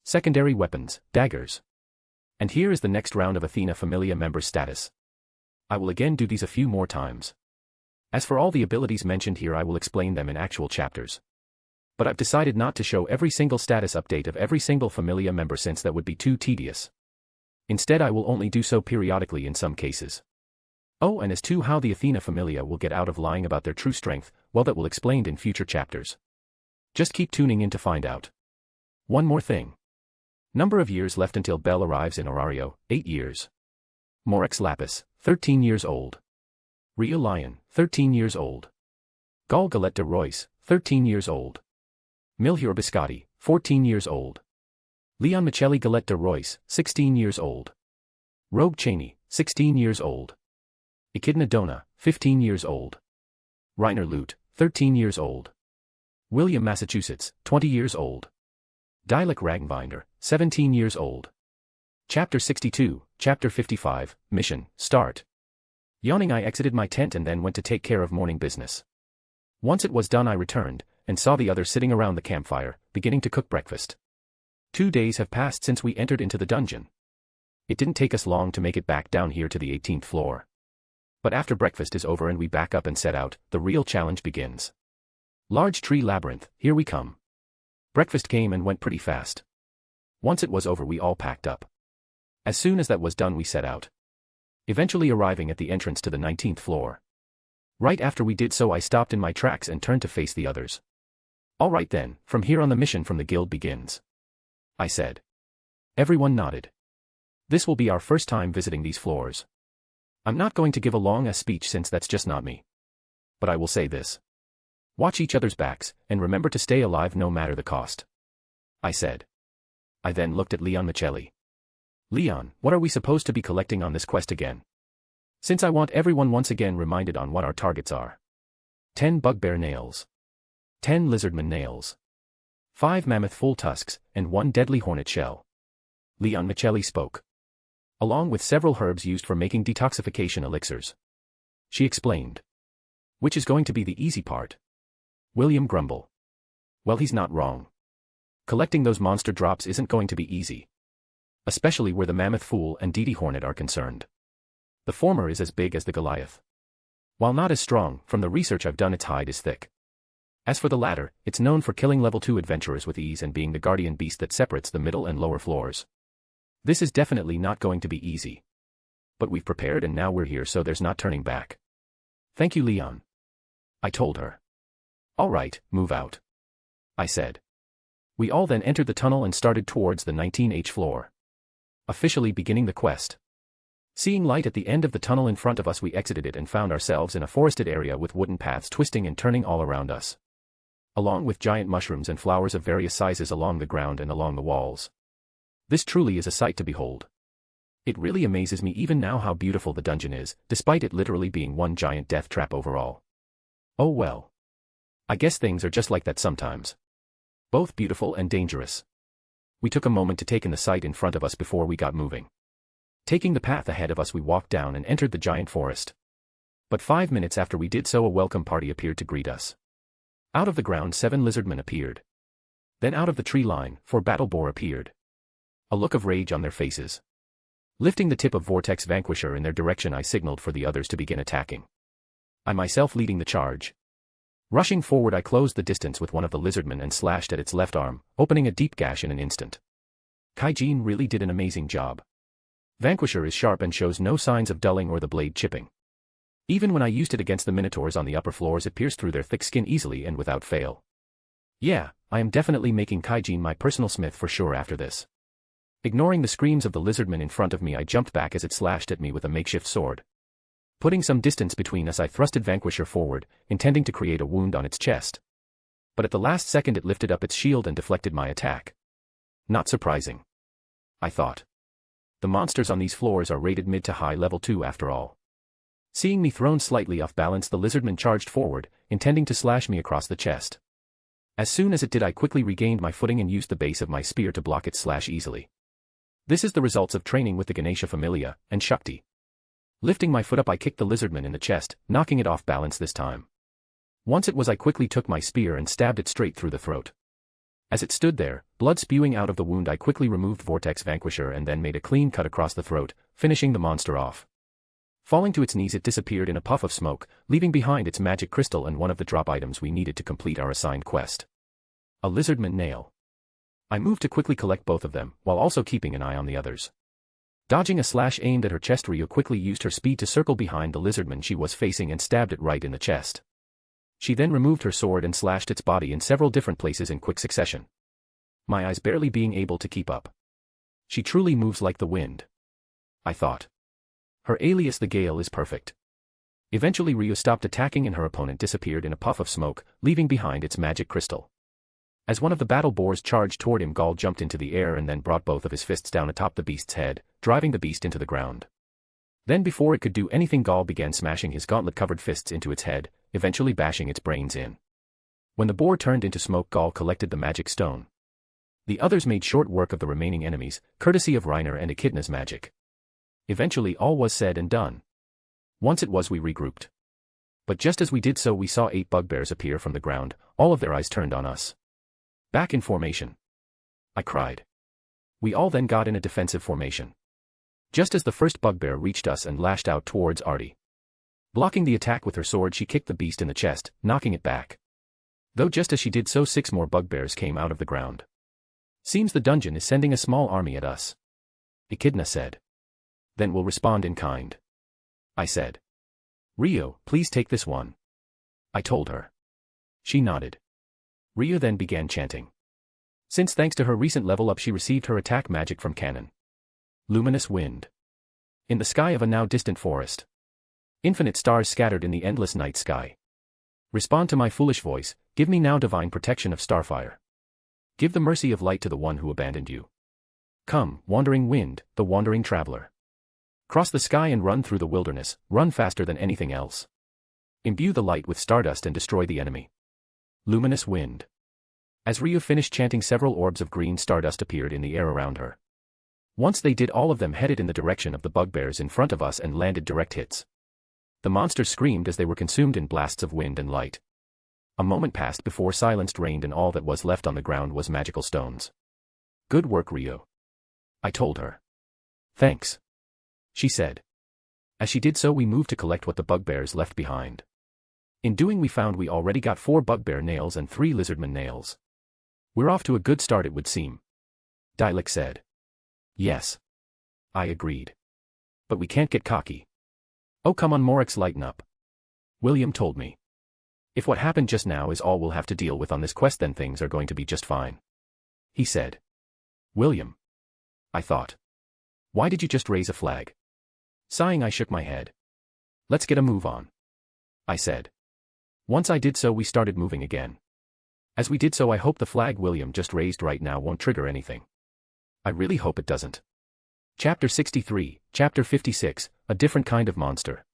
Secondary weapons, daggers. And here is the next round of Athena Familia member status. I will again do these a few more times. As for all the abilities mentioned here, I will explain them in actual chapters. But I've decided not to show every single status update of every single Familia member since that would be too tedious. Instead, I will only do so periodically in some cases. Oh, and as to how the Athena Familia will get out of lying about their true strength, well, that will explained in future chapters. Just keep tuning in to find out. One more thing. Number of years left until Belle arrives in Orario, 8 years. Morex Lapis, 13 years old. Rio Lion, 13 years old. Gal Galette de Royce, 13 years old. Milhur Biscotti, 14 years old. Leon Michelli Galette de Royce, 16 years old. Rogue Cheney, 16 years old. Echidna Dona, 15 years old. Reiner Lute, 13 years old. William, Massachusetts, 20 years old. Dialek Ragbinder, 17 years old. Chapter 62, Chapter 55, Mission, Start. Yawning, I exited my tent and then went to take care of morning business. Once it was done, I returned, and saw the others sitting around the campfire, beginning to cook breakfast. 2 days have passed since we entered into the dungeon. It didn't take us long to make it back down here to the 18th floor. But after breakfast is over and we back up and set out, the real challenge begins. Large tree labyrinth, here we come. Breakfast came and went pretty fast. Once it was over, we all packed up. As soon as that was done, we set out, eventually arriving at the entrance to the 19th floor. Right after we did so, I stopped in my tracks and turned to face the others. All right then, from here on the mission from the guild begins, I said. Everyone nodded. This will be our first time visiting these floors. I'm not going to give a long speech since that's just not me. But I will say this. Watch each other's backs, and remember to stay alive no matter the cost, I said. I then looked at Leon Michelli. Leon, what are we supposed to be collecting on this quest again? Since I want everyone once again reminded on what our targets are. 10 bugbear nails. 10 lizardman nails. 5 mammoth full tusks, and 1 deadly hornet shell. Leon Michelli spoke. Along with several herbs used for making detoxification elixirs. She explained. Which is going to be the easy part. William grumbled. Well, he's not wrong. Collecting those monster drops isn't going to be easy. Especially where the mammoth fool and deity hornet are concerned. The former is as big as the Goliath. While not as strong, from the research I've done, its hide is thick. As for the latter, it's known for killing level 2 adventurers with ease and being the guardian beast that separates the middle and lower floors. This is definitely not going to be easy. But we've prepared and now we're here, so there's not turning back. Thank you, Leon, I told her. All right, move out, I said. We all then entered the tunnel and started towards the 19H floor. Officially beginning the quest. Seeing light at the end of the tunnel in front of us, we exited it and found ourselves in a forested area with wooden paths twisting and turning all around us. Along with giant mushrooms and flowers of various sizes along the ground and along the walls. This truly is a sight to behold. It really amazes me even now how beautiful the dungeon is, despite it literally being one giant death trap overall. Oh well. I guess things are just like that sometimes. Both beautiful and dangerous. We took a moment to take in the sight in front of us before we got moving. Taking the path ahead of us, we walked down and entered the giant forest. But 5 minutes after we did so, a welcome party appeared to greet us. Out of the ground 7 lizardmen appeared. Then out of the tree line 4 battle boar appeared. A look of rage on their faces. Lifting the tip of Vortex Vanquisher in their direction, I signaled for the others to begin attacking. I myself leading the charge. Rushing forward, I closed the distance with one of the lizardmen and slashed at its left arm, opening a deep gash in an instant. Kaijin really did an amazing job. Vanquisher is sharp and shows no signs of dulling or the blade chipping. Even when I used it against the minotaurs on the upper floors, it pierced through their thick skin easily and without fail. Yeah, I am definitely making Kaijin my personal smith for sure after this. Ignoring the screams of the lizardman in front of me, I jumped back as it slashed at me with a makeshift sword. Putting some distance between us, I thrusted Vanquisher forward, intending to create a wound on its chest. But at the last second it lifted up its shield and deflected my attack. Not surprising, I thought. The monsters on these floors are rated mid to high level 2 after all. Seeing me thrown slightly off balance, the lizardman charged forward, intending to slash me across the chest. As soon as it did, I quickly regained my footing and used the base of my spear to block its slash easily. This is the results of training with the Ganesha Familia and Shakti. Lifting my foot up, I kicked the lizardman in the chest, knocking it off balance this time. Once it was, I quickly took my spear and stabbed it straight through the throat. As it stood there, blood spewing out of the wound, I quickly removed Vortex Vanquisher and then made a clean cut across the throat, finishing the monster off. Falling to its knees, it disappeared in a puff of smoke, leaving behind its magic crystal and one of the drop items we needed to complete our assigned quest. A lizardman nail. I moved to quickly collect both of them, while also keeping an eye on the others. Dodging a slash aimed at her chest, Ryo quickly used her speed to circle behind the lizardman she was facing and stabbed it right in the chest. She then removed her sword and slashed its body in several different places in quick succession. My eyes barely being able to keep up. She truly moves like the wind, I thought. Her alias the Gale is perfect. Eventually Ryo stopped attacking and her opponent disappeared in a puff of smoke, leaving behind its magic crystal. As one of the battle boars charged toward him, Gaul jumped into the air and then brought both of his fists down atop the beast's head, driving the beast into the ground. Then before it could do anything, Gaul began smashing his gauntlet-covered fists into its head, eventually bashing its brains in. When the boar turned into smoke, Gaul collected the magic stone. The others made short work of the remaining enemies, courtesy of Reiner and Echidna's magic. Eventually all was said and done. Once it was, we regrouped. But just as we did so, we saw 8 bugbears appear from the ground, all of their eyes turned on us. "Back in formation!" I cried. We all then got in a defensive formation. Just as the first bugbear reached us and lashed out towards Artie. Blocking the attack with her sword, she kicked the beast in the chest, knocking it back. Though just as she did so, 6 more bugbears came out of the ground. "Seems the dungeon is sending a small army at us," Echidna said. "Then we'll respond in kind," I said. "Rio, please take this one," I told her. She nodded. Rio then began chanting. Since thanks to her recent level up she received her attack magic from Canon. Luminous wind. In the sky of a now distant forest. Infinite stars scattered in the endless night sky. Respond to my foolish voice, give me now divine protection of starfire. Give the mercy of light to the one who abandoned you. Come, wandering wind, the wandering traveler. Cross the sky and run through the wilderness, run faster than anything else. Imbue the light with stardust and destroy the enemy. Luminous wind. As Rio finished chanting, several orbs of green stardust appeared in the air around her. Once they did, all of them headed in the direction of the bugbears in front of us and landed direct hits. The monsters screamed as they were consumed in blasts of wind and light. A moment passed before silence reigned and all that was left on the ground was magical stones. "Good work, Rio," I told her. "Thanks," she said. As she did so, we moved to collect what the bugbears left behind. In doing, we found we already got 4 bugbear nails and 3 lizardman nails. "We're off to a good start, it would seem," Dialek said. "Yes," I agreed. "But we can't get cocky." "Oh come on Morix, lighten up," William told me. "If what happened just now is all we'll have to deal with on this quest, then things are going to be just fine," he said. "William," I thought. "Why did you just raise a flag?" Sighing, I shook my head. "Let's get a move on," I said. Once I did so, we started moving again. As we did so, I hope the flag William just raised right now won't trigger anything. I really hope it doesn't. Chapter 63, Chapter 56, A Different Kind of Monster.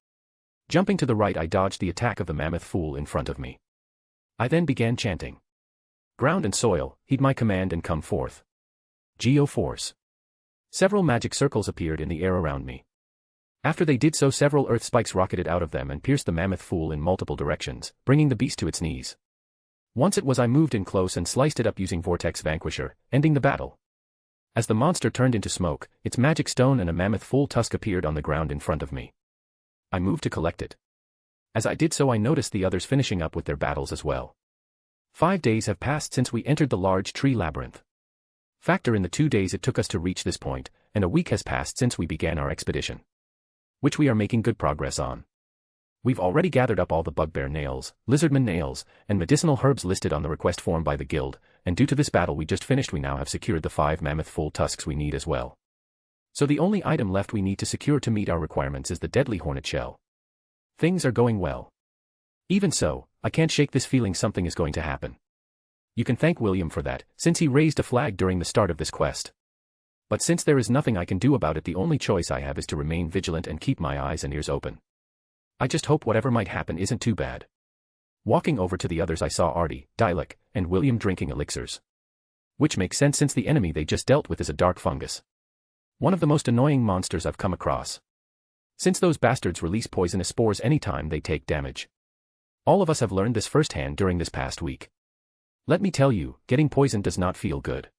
Jumping to the right, I dodged the attack of the mammoth fool in front of me. I then began chanting. "Ground and soil, heed my command and come forth. Geo-force." Several magic circles appeared in the air around me. After they did so, several earth spikes rocketed out of them and pierced the mammoth fool in multiple directions, bringing the beast to its knees. Once it was, I moved in close and sliced it up using Vortex Vanquisher, ending the battle. As the monster turned into smoke, its magic stone and a mammoth fool tusk appeared on the ground in front of me. I moved to collect it. As I did so, I noticed the others finishing up with their battles as well. 5 days have passed since we entered the large tree labyrinth. Factor in the 2 days it took us to reach this point, and a week has passed since we began our expedition, which we are making good progress on. We've already gathered up all the bugbear nails, lizardman nails, and medicinal herbs listed on the request form by the guild, and due to this battle we just finished, we now have secured the 5 mammoth fool tusks we need as well. So the only item left we need to secure to meet our requirements is the deadly hornet shell. Things are going well. Even so, I can't shake this feeling something is going to happen. You can thank William for that, since he raised a flag during the start of this quest. But since there is nothing I can do about it, the only choice I have is to remain vigilant and keep my eyes and ears open. I just hope whatever might happen isn't too bad. Walking over to the others, I saw Artie, Dialek, and William drinking elixirs. Which makes sense since the enemy they just dealt with is a dark fungus. One of the most annoying monsters I've come across. Since those bastards release poisonous spores anytime they take damage. All of us have learned this firsthand during this past week. Let me tell you, getting poisoned does not feel good.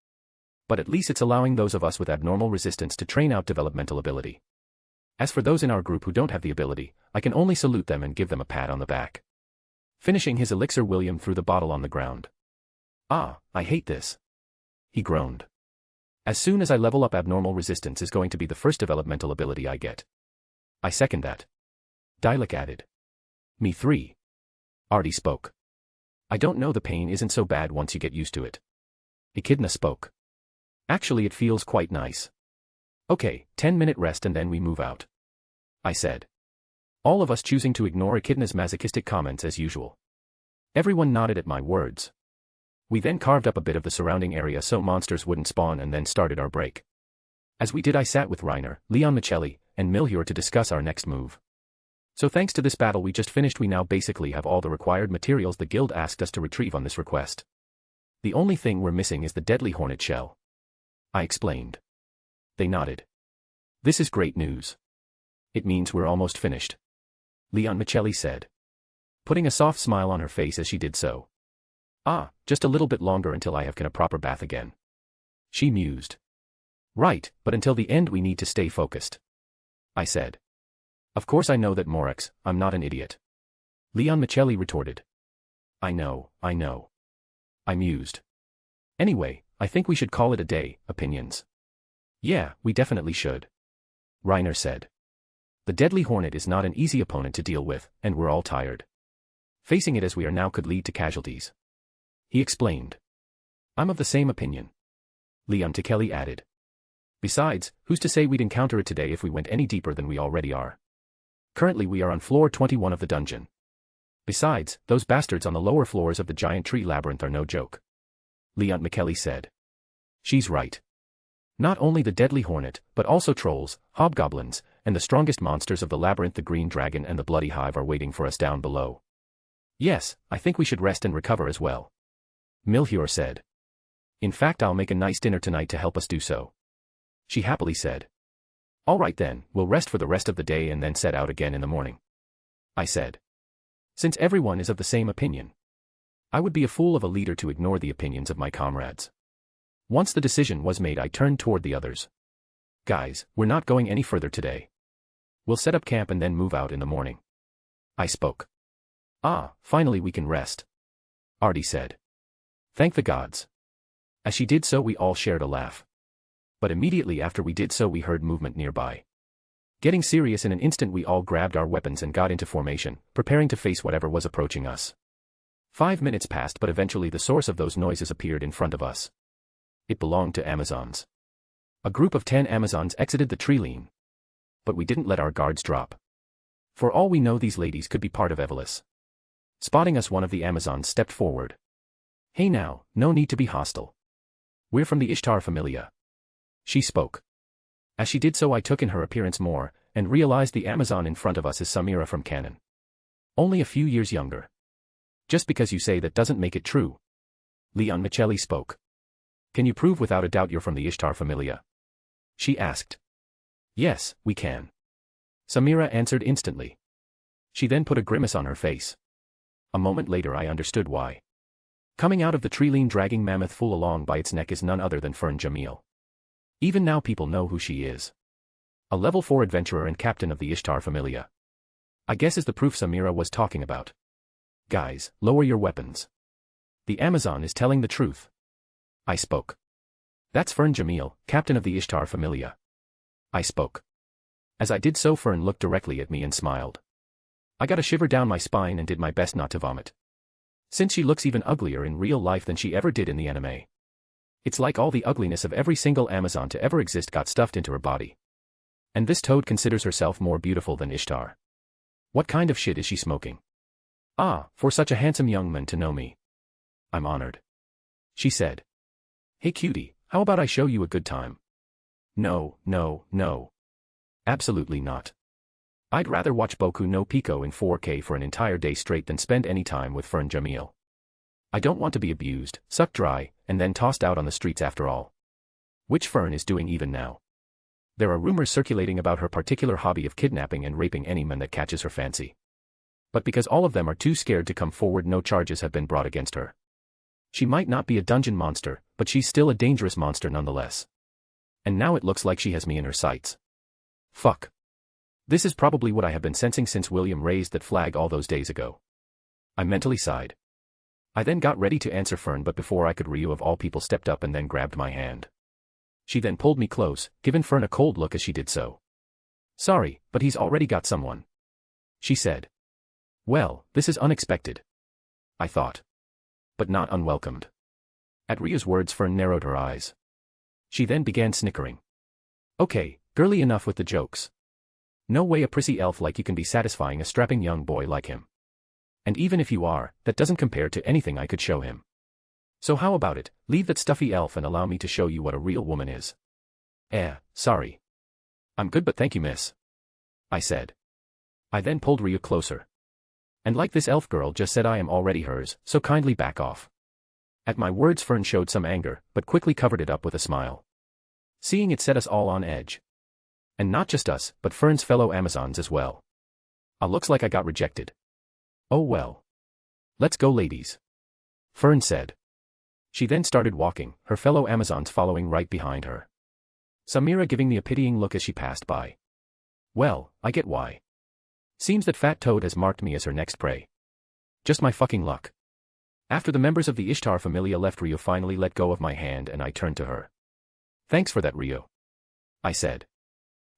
But at least it's allowing those of us with abnormal resistance to train out developmental ability. As for those in our group who don't have the ability, I can only salute them and give them a pat on the back. Finishing his elixir, William threw the bottle on the ground. "Ah, I hate this," he groaned. "As soon as I level up, abnormal resistance is going to be the first developmental ability I get." "I second that," Dialek added. "Me 3. Artie spoke. "I don't know, the pain isn't so bad once you get used to it." Echidna spoke. "Actually it feels quite nice." "Okay, 10-minute rest and then we move out," I said. All of us choosing to ignore Echidna's masochistic comments as usual. Everyone nodded at my words. We then carved up a bit of the surrounding area so monsters wouldn't spawn and then started our break. As we did, I sat with Reiner, Leon Michelli, and Milhior to discuss our next move. So thanks to this battle we just finished, we now basically have all the required materials the guild asked us to retrieve on this request. The only thing we're missing is the deadly hornet shell. I explained. They nodded. This is great news. It means we're almost finished. Danmachi said, putting a soft smile on her face as she did so. Ah, just a little bit longer until I have a proper bath again. She mused. Right, but until the end we need to stay focused. I said. Of course I know that, Morex, I'm not an idiot. Danmachi retorted. I know. I mused. Anyway, I think we should call it a day. Opinions? Yeah, we definitely should. Reiner said. The deadly hornet is not an easy opponent to deal with, and we're all tired. Facing it as we are now could lead to casualties. He explained. I'm of the same opinion. Danmachi added. Besides, who's to say we'd encounter it today if we went any deeper than we already are? Currently we are on floor 21 of the dungeon. Besides, those bastards on the lower floors of the giant tree labyrinth are no joke. Danmachi said. She's right. Not only the deadly hornet, but also trolls, hobgoblins, and the strongest monsters of the labyrinth, the green dragon and the bloody hive, are waiting for us down below. Yes, I think we should rest and recover as well. Milhior said. In fact, I'll make a nice dinner tonight to help us do so. She happily said. All right then, we'll rest for the rest of the day and then set out again in the morning. I said. Since everyone is of the same opinion. I would be a fool of a leader to ignore the opinions of my comrades. Once the decision was made, I turned toward the others. Guys, we're not going any further today. We'll set up camp and then move out in the morning. I spoke. Ah, finally we can rest. Artie said. Thank the gods. As she did so, we all shared a laugh. But immediately after we did so, we heard movement nearby. Getting serious in an instant, we all grabbed our weapons and got into formation, preparing to face whatever was approaching us. 5 minutes passed, but eventually the source of those noises appeared in front of us. It belonged to Amazons. A group of 10 Amazons exited the tree line. But we didn't let our guards drop. For all we know, these ladies could be part of Evelis. Spotting us, one of the Amazons stepped forward. Hey now, no need to be hostile. We're from the Ishtar Familia. She spoke. As she did so, I took in her appearance more, and realized the Amazon in front of us is Samira from Canon. Only a few years younger. Just because you say that doesn't make it true. Danmachi spoke. Can you prove without a doubt you're from the Ishtar Familia? She asked. Yes, we can. Samira answered instantly. She then put a grimace on her face. A moment later I understood why. Coming out of the tree line, dragging mammoth full along by its neck, is none other than Fern Jamil. Even now people know who she is. A level 4 adventurer and captain of the Ishtar Familia. I guess is the proof Samira was talking about. Guys, lower your weapons. The Amazon is telling the truth. I spoke. That's Fern Jamil, captain of the Ishtar Familia. I spoke. As I did so, Fern looked directly at me and smiled. I got a shiver down my spine and did my best not to vomit. Since she looks even uglier in real life than she ever did in the anime. It's like all the ugliness of every single Amazon to ever exist got stuffed into her body. And this toad considers herself more beautiful than Ishtar. What kind of shit is she smoking? Ah, for such a handsome young man to know me. I'm honored. She said. Hey cutie, how about I show you a good time? No. Absolutely not. I'd rather watch Boku no Pico in 4K for an entire day straight than spend any time with Fern Jamil. I don't want to be abused, sucked dry, and then tossed out on the streets after all. Which Fern is doing even now. There are rumors circulating about her particular hobby of kidnapping and raping any man that catches her fancy. But because all of them are too scared to come forward, no charges have been brought against her. She might not be a dungeon monster, but she's still a dangerous monster nonetheless. And now it looks like she has me in her sights. Fuck. This is probably what I have been sensing since William raised that flag all those days ago. I mentally sighed. I then got ready to answer Fern, but before I could, Ryu of all people stepped up and then grabbed my hand. She then pulled me close, giving Fern a cold look as she did so. Sorry, but he's already got someone. She said. Well, this is unexpected. I thought. But not unwelcomed. At Ryu's words, Fern narrowed her eyes. She then began snickering. Okay, girly enough with the jokes. No way a prissy elf like you can be satisfying a strapping young boy like him. And even if you are, that doesn't compare to anything I could show him. So how about it, leave that stuffy elf and allow me to show you what a real woman is. Sorry. I'm good but thank you, miss. I said. I then pulled Ryu closer. And like this elf girl just said, I am already hers, so kindly back off. At my words, Fern showed some anger, but quickly covered it up with a smile. Seeing it set us all on edge. And not just us, but Fern's fellow Amazons as well. Looks like I got rejected. Oh well. Let's go, ladies. Fern said. She then started walking, her fellow Amazons following right behind her. Samira giving me a pitying look as she passed by. Well, I get why. Seems that Fat Toad has marked me as her next prey. Just my fucking luck. After the members of the Ishtar Familia left, Rio finally let go of my hand and I turned to her. Thanks for that, Rio. I said.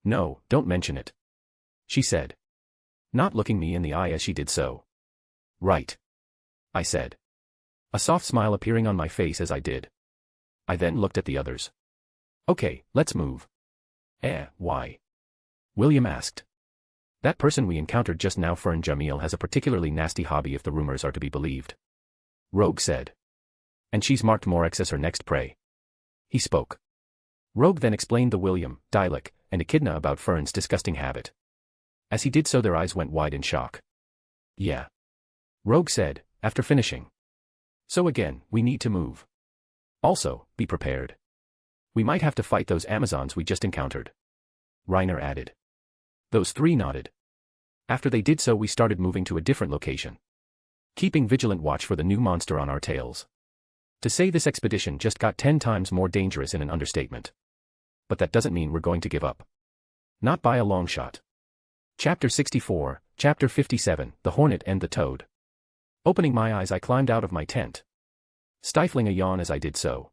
No, don't mention it. She said. Not looking me in the eye as she did so. Right. I said. A soft smile appearing on my face as I did. I then looked at the others. Okay, let's move. Why? William asked. That person we encountered just now, Fern Jamil, has a particularly nasty hobby if the rumors are to be believed. Rogue said. And she's marked Morex as her next prey. He spoke. Rogue then explained the William, Dilek, and Echidna about Fern's disgusting habit. As he did so, their eyes went wide in shock. Yeah. Rogue said, after finishing. So again, we need to move. Also, be prepared. We might have to fight those Amazons we just encountered. Reiner added. Those three nodded. After they did so, we started moving to a different location. Keeping vigilant watch for the new monster on our tails. To say this expedition just got 10 times more dangerous in an understatement. But that doesn't mean we're going to give up. Not by a long shot. Chapter 64, Chapter 57, The Hornet and the Toad. Opening my eyes, I climbed out of my tent. Stifling a yawn as I did so.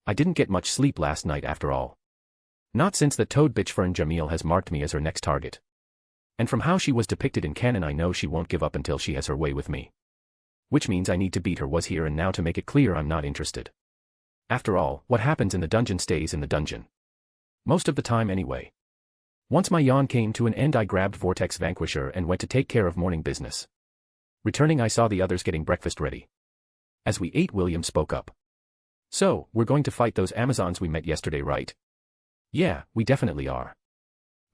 I didn't get much sleep last night after all. Not since the toad bitch Fern Jamil has marked me as her next target. And from how she was depicted in canon, I know she won't give up until she has her way with me. Which means I need to beat her was here and now to make it clear I'm not interested. After all, what happens in the dungeon stays in the dungeon. Most of the time anyway. Once my yawn came to an end, I grabbed Vortex Vanquisher and went to take care of morning business. Returning, I saw the others getting breakfast ready. As we ate, William spoke up. So, we're going to fight those Amazons we met yesterday, right? Yeah, we definitely are.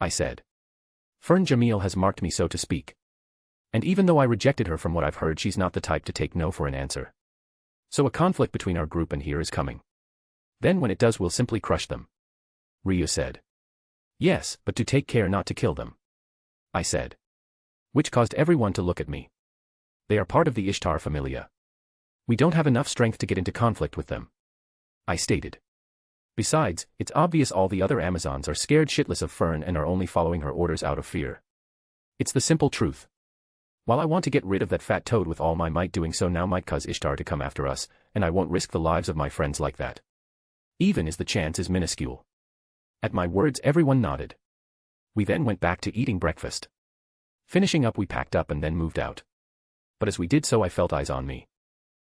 I said. Fern Jamil has marked me, so to speak. And even though I rejected her, from what I've heard, she's not the type to take no for an answer. So a conflict between our group and here is coming. Then when it does, we'll simply crush them. Ryu said. Yes, but to take care not to kill them. I said. Which caused everyone to look at me. They are part of the Ishtar Familia. We don't have enough strength to get into conflict with them. I stated. Besides, it's obvious all the other Amazons are scared shitless of Fern and are only following her orders out of fear. It's the simple truth. While I want to get rid of that fat toad with all my might, doing so now might cause Ishtar to come after us, and I won't risk the lives of my friends like that. Even as the chance is minuscule. At my words, everyone nodded. We then went back to eating breakfast. Finishing up, we packed up and then moved out. But as we did so, I felt eyes on me.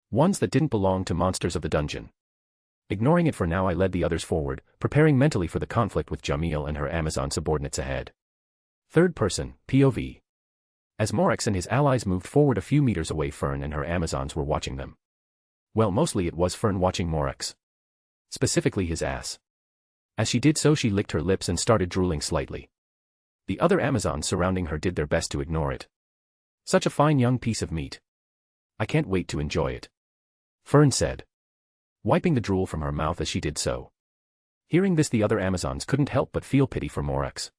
Ones that didn't belong to monsters of the dungeon. Ignoring it for now, I led the others forward, preparing mentally for the conflict with Jamil and her Amazon subordinates ahead. Third person, POV. As Morex and his allies moved forward a few meters away, Fern and her Amazons were watching them. Well, mostly it was Fern watching Morex. Specifically his ass. As she did so, she licked her lips and started drooling slightly. The other Amazons surrounding her did their best to ignore it. Such a fine young piece of meat. I can't wait to enjoy it. Fern said, wiping the drool from her mouth as she did so. Hearing this, the other Amazons couldn't help but feel pity for Morex.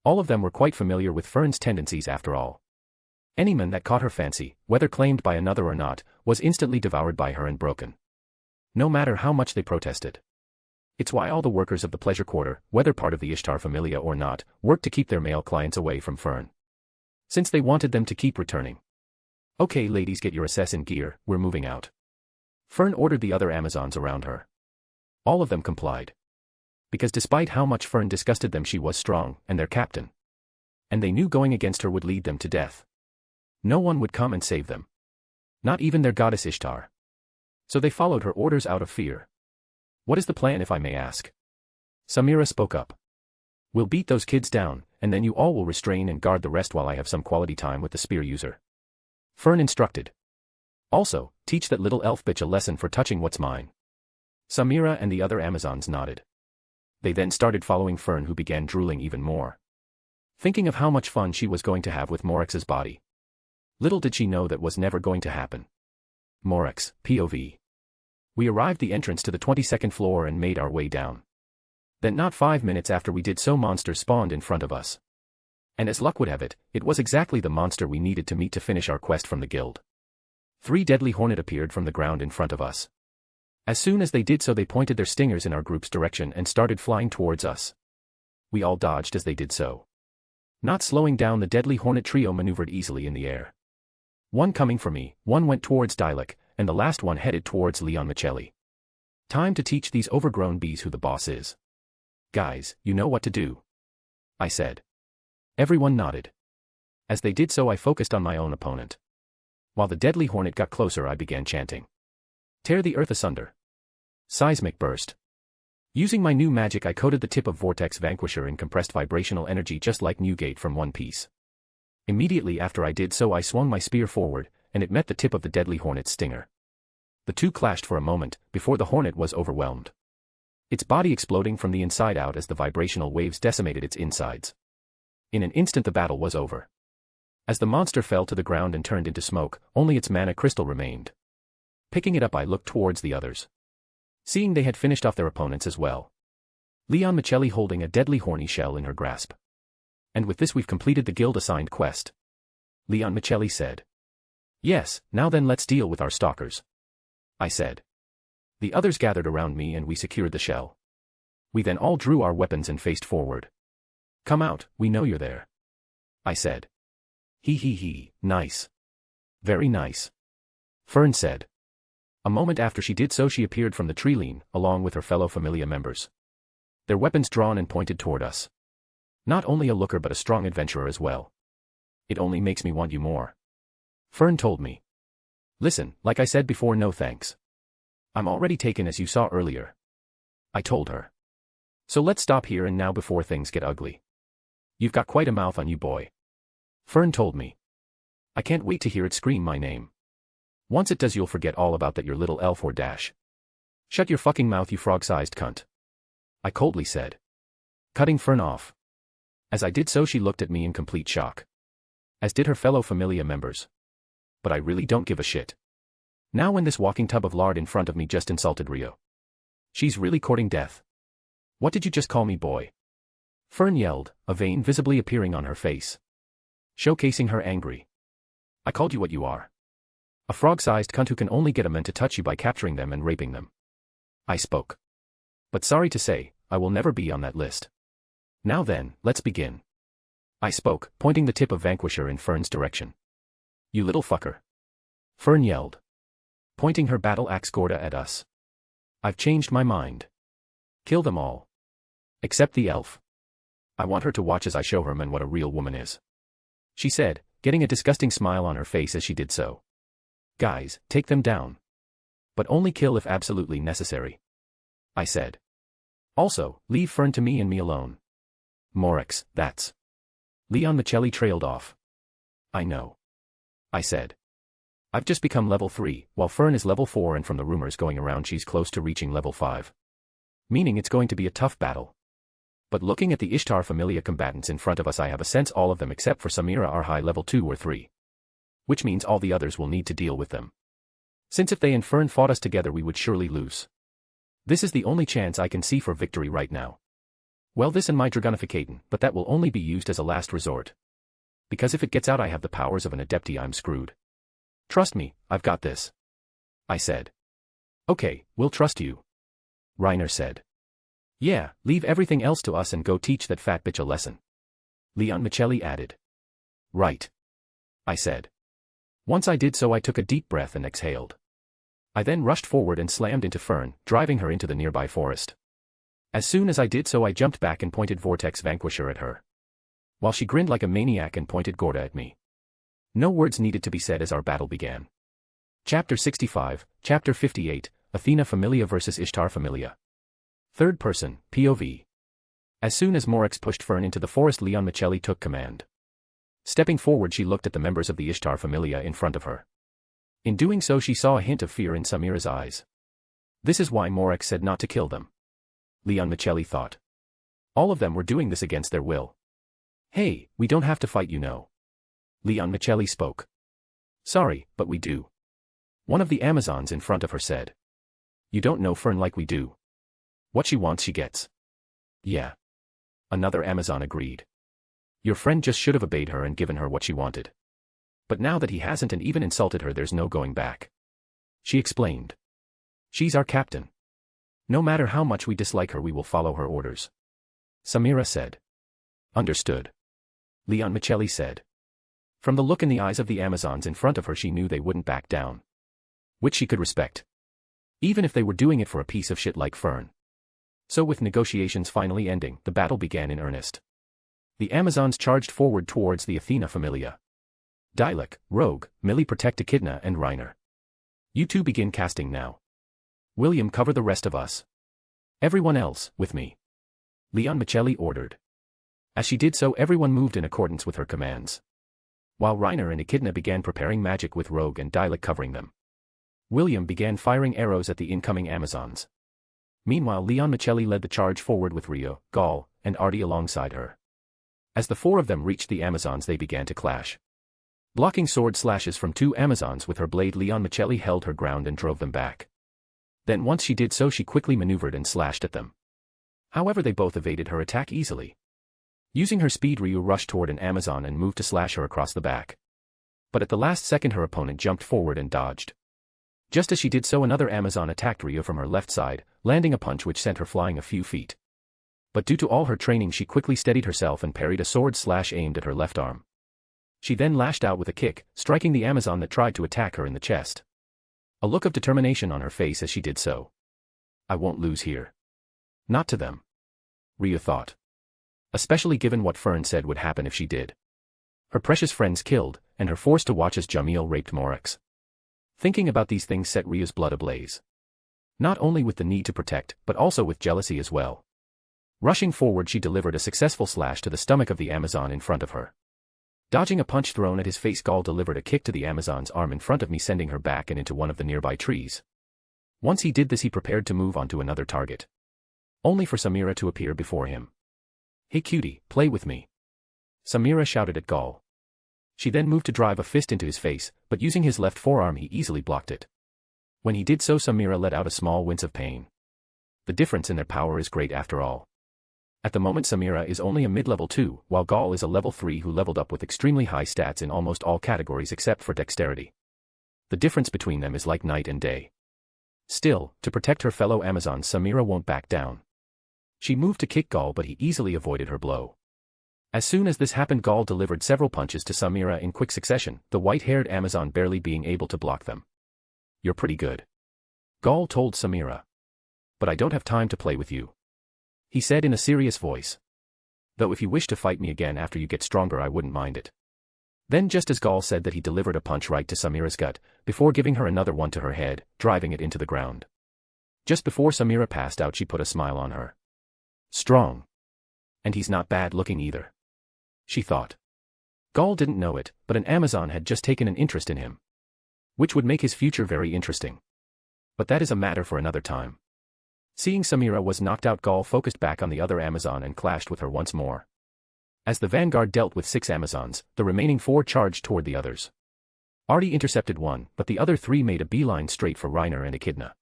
All of them were quite familiar with Fern's tendencies after all. Any man that caught her fancy, whether claimed by another or not, was instantly devoured by her and broken. No matter how much they protested. It's why all the workers of the pleasure quarter, whether part of the Ishtar Familia or not, worked to keep their male clients away from Fern. Since they wanted them to keep returning. Okay ladies, get your SS in gear, we're moving out. Fern ordered the other Amazons around her. All of them complied. Because despite how much Fern disgusted them, she was strong, and their captain. And they knew going against her would lead them to death. No one would come and save them. Not even their goddess Ishtar. So they followed her orders out of fear. What is the plan, if I may ask? Samira spoke up. We'll beat those kids down, and then you all will restrain and guard the rest while I have some quality time with the spear user. Fern instructed. Also, teach that little elf bitch a lesson for touching what's mine. Samira and the other Amazons nodded. They then started following Fern, who began drooling even more. thinking of how much fun she was going to have with Morex's body. Little did she know that was never going to happen. Morex, POV. We arrived the entrance to the 22nd floor and made our way down. Then not 5 minutes after we did so, monsters spawned in front of us. And as luck would have it, it was exactly the monster we needed to meet to finish our quest from the guild. 3 deadly hornet appeared from the ground in front of us. As soon as they did so, they pointed their stingers in our group's direction and started flying towards us. We all dodged as they did so. Not slowing down, the deadly hornet trio maneuvered easily in the air. One coming for me, one went towards Dilek, and the last one headed towards Leon Michelli. Time to teach these overgrown bees who the boss is. Guys, you know what to do, I said. Everyone nodded. As they did so, I focused on my own opponent. While the deadly hornet got closer, I began chanting. Tear the earth asunder. Seismic burst. Using my new magic, I coated the tip of Vortex Vanquisher in compressed vibrational energy just like Newgate from One Piece. Immediately after I did so, I swung my spear forward, and it met the tip of the deadly hornet's stinger. The two clashed for a moment, before the hornet was overwhelmed. Its body exploding from the inside out as the vibrational waves decimated its insides. In an instant the battle was over. As the monster fell to the ground and turned into smoke, only its mana crystal remained. Picking it up, I looked towards the others. Seeing they had finished off their opponents as well. Leon Michelli holding a deadly horny shell in her grasp. And with this we've completed the guild-assigned quest. Leon Michelli said. Yes, now then let's deal with our stalkers, I said. The others gathered around me and we secured the shell. We then all drew our weapons and faced forward. Come out, we know you're there, I said. He, nice. Very nice, Fern said. A moment after she did so, she appeared from the tree line, along with her fellow familia members. Their weapons drawn and pointed toward us. Not only a looker but a strong adventurer as well. It only makes me want you more, Fern told me. Listen, like I said before, no thanks. I'm already taken as you saw earlier, I told her. So let's stop here and now before things get ugly. You've got quite a mouth on you, boy, Fern told me. I can't wait to hear it scream my name. Once it does, you'll forget all about that, your little elf or dash. Shut your fucking mouth, you frog-sized cunt, I coldly said, cutting Fern off. As I did so, she looked at me in complete shock. As did her fellow familia members. But I really don't give a shit. Now when this walking tub of lard in front of me just insulted Rio. She's really courting death. What did you just call me, boy? Fern yelled, a vein visibly appearing on her face, showcasing her angry. I called you what you are. A frog-sized cunt who can only get a man to touch you by capturing them and raping them, I spoke. But sorry to say, I will never be on that list. Now then, let's begin, I spoke, pointing the tip of Vanquisher in Fern's direction. You little fucker, Fern yelled, pointing her battle axe Gorda at us. I've changed my mind. Kill them all. Except the elf. I want her to watch as I show her man what a real woman is, she said, getting a disgusting smile on her face as she did so. Guys, take them down. But only kill if absolutely necessary, I said. Also, leave Fern to me and me alone. Morex, that's. Leon Michelli trailed off. I know, I said. I've just become level 3, while Fern is level 4, and from the rumors going around she's close to reaching level 5. Meaning it's going to be a tough battle. But looking at the Ishtar Familia combatants in front of us, I have a sense all of them except for Samira are high level 2 or 3. Which means all the others will need to deal with them. Since if they and Fern fought us together we would surely lose. This is the only chance I can see for victory right now. Well, this and my Dragonificating, but that will only be used as a last resort. Because if it gets out I have the powers of an Adepti, I'm screwed. Trust me, I've got this, I said. Okay, we'll trust you, Reiner said. Yeah, leave everything else to us and go teach that fat bitch a lesson, Leon Michelli added. Right, I said. Once I did so I took a deep breath and exhaled. I then rushed forward and slammed into Fern, driving her into the nearby forest. As soon as I did so I jumped back and pointed Vortex Vanquisher at her, while she grinned like a maniac and pointed Gorda at me. No words needed to be said as our battle began. Chapter 65, Chapter 58, Athena Familia vs Ishtar Familia. Third person, POV. As soon as Morex pushed Fern into the forest, Leon Michelli took command. Stepping forward, she looked at the members of the Ishtar Familia in front of her. In doing so she saw a hint of fear in Samira's eyes. This is why Morex said not to kill them, Leon Michelli thought. All of them were doing this against their will. Hey, we don't have to fight, you know. Leon Michelli spoke. Sorry, but we do. One of the Amazons in front of her said. You don't know Fern like we do. What she wants she gets. Yeah. Another Amazon agreed. Your friend just should have obeyed her and given her what she wanted. But now that he hasn't and even insulted her, there's no going back. She explained. She's our captain. No matter how much we dislike her, we will follow her orders. Samira said. Understood. Leon Michelli said. From the look in the eyes of the Amazons in front of her, she knew they wouldn't back down. Which she could respect. Even if they were doing it for a piece of shit like Fern. So with negotiations finally ending, the battle began in earnest. The Amazons charged forward towards the Athena Familia. Dialek, Rogue, Millie protect Echidna and Reiner. You two begin casting now. William cover the rest of us. Everyone else, with me. Leon Michelli ordered. As she did so, everyone moved in accordance with her commands. While Reiner and Echidna began preparing magic with Rogue and Dialek covering them. William began firing arrows at the incoming Amazons. Meanwhile, Leon Michelli led the charge forward with Rio, Gaul, and Artie alongside her. As the four of them reached the Amazons, they began to clash. Blocking sword slashes from two Amazons with her blade, Leon Michelli held her ground and drove them back. Then once she did so, she quickly maneuvered and slashed at them. However, they both evaded her attack easily. Using her speed, Ryu rushed toward an Amazon and moved to slash her across the back. But at the last second, her opponent jumped forward and dodged. Just as she did so, another Amazon attacked Ryu from her left side, landing a punch which sent her flying a few feet. But due to all her training, she quickly steadied herself and parried a sword slash aimed at her left arm. She then lashed out with a kick, striking the Amazon that tried to attack her in the chest. A look of determination on her face as she did so. I won't lose here. Not to them. Ryu thought. Especially given what Fern said would happen if she did. Her precious friends killed, and her forced to watch as Jamil raped Morax. Thinking about these things set Ryu's blood ablaze. Not only with the need to protect, but also with jealousy as well. Rushing forward, she delivered a successful slash to the stomach of the Amazon in front of her. Dodging a punch thrown at his face, Gaul delivered a kick to the Amazon's arm in front of me, sending her back and into one of the nearby trees. Once he did this, he prepared to move on to another target. Only for Samira to appear before him. Hey cutie, play with me. Samira shouted at Gaul. She then moved to drive a fist into his face, but using his left forearm he easily blocked it. When he did so, Samira let out a small wince of pain. The difference in their power is great after all. At the moment, Samira is only a mid-level 2, while Gaul is a level 3 who leveled up with extremely high stats in almost all categories except for dexterity. The difference between them is like night and day. Still, to protect her fellow Amazons, Samira won't back down. She moved to kick Gaul, but he easily avoided her blow. As soon as this happened, Gaul delivered several punches to Samira in quick succession, the white-haired Amazon barely being able to block them. You're pretty good. Gaul told Samira. But I don't have time to play with you. He said in a serious voice. Though if you wish to fight me again after you get stronger, I wouldn't mind it. Then just as Gaul said that, he delivered a punch right to Samira's gut, before giving her another one to her head, driving it into the ground. Just before Samira passed out, she put a smile on her. Strong. And he's not bad looking either. She thought. Gaul didn't know it, but an Amazon had just taken an interest in him. Which would make his future very interesting. But that is a matter for another time. Seeing Samira was knocked out, Gaul focused back on the other Amazon and clashed with her once more. As the vanguard dealt with 6 Amazons, the remaining 4 charged toward the others. Artie intercepted one, but the other 3 made a beeline straight for Reiner and Echidna.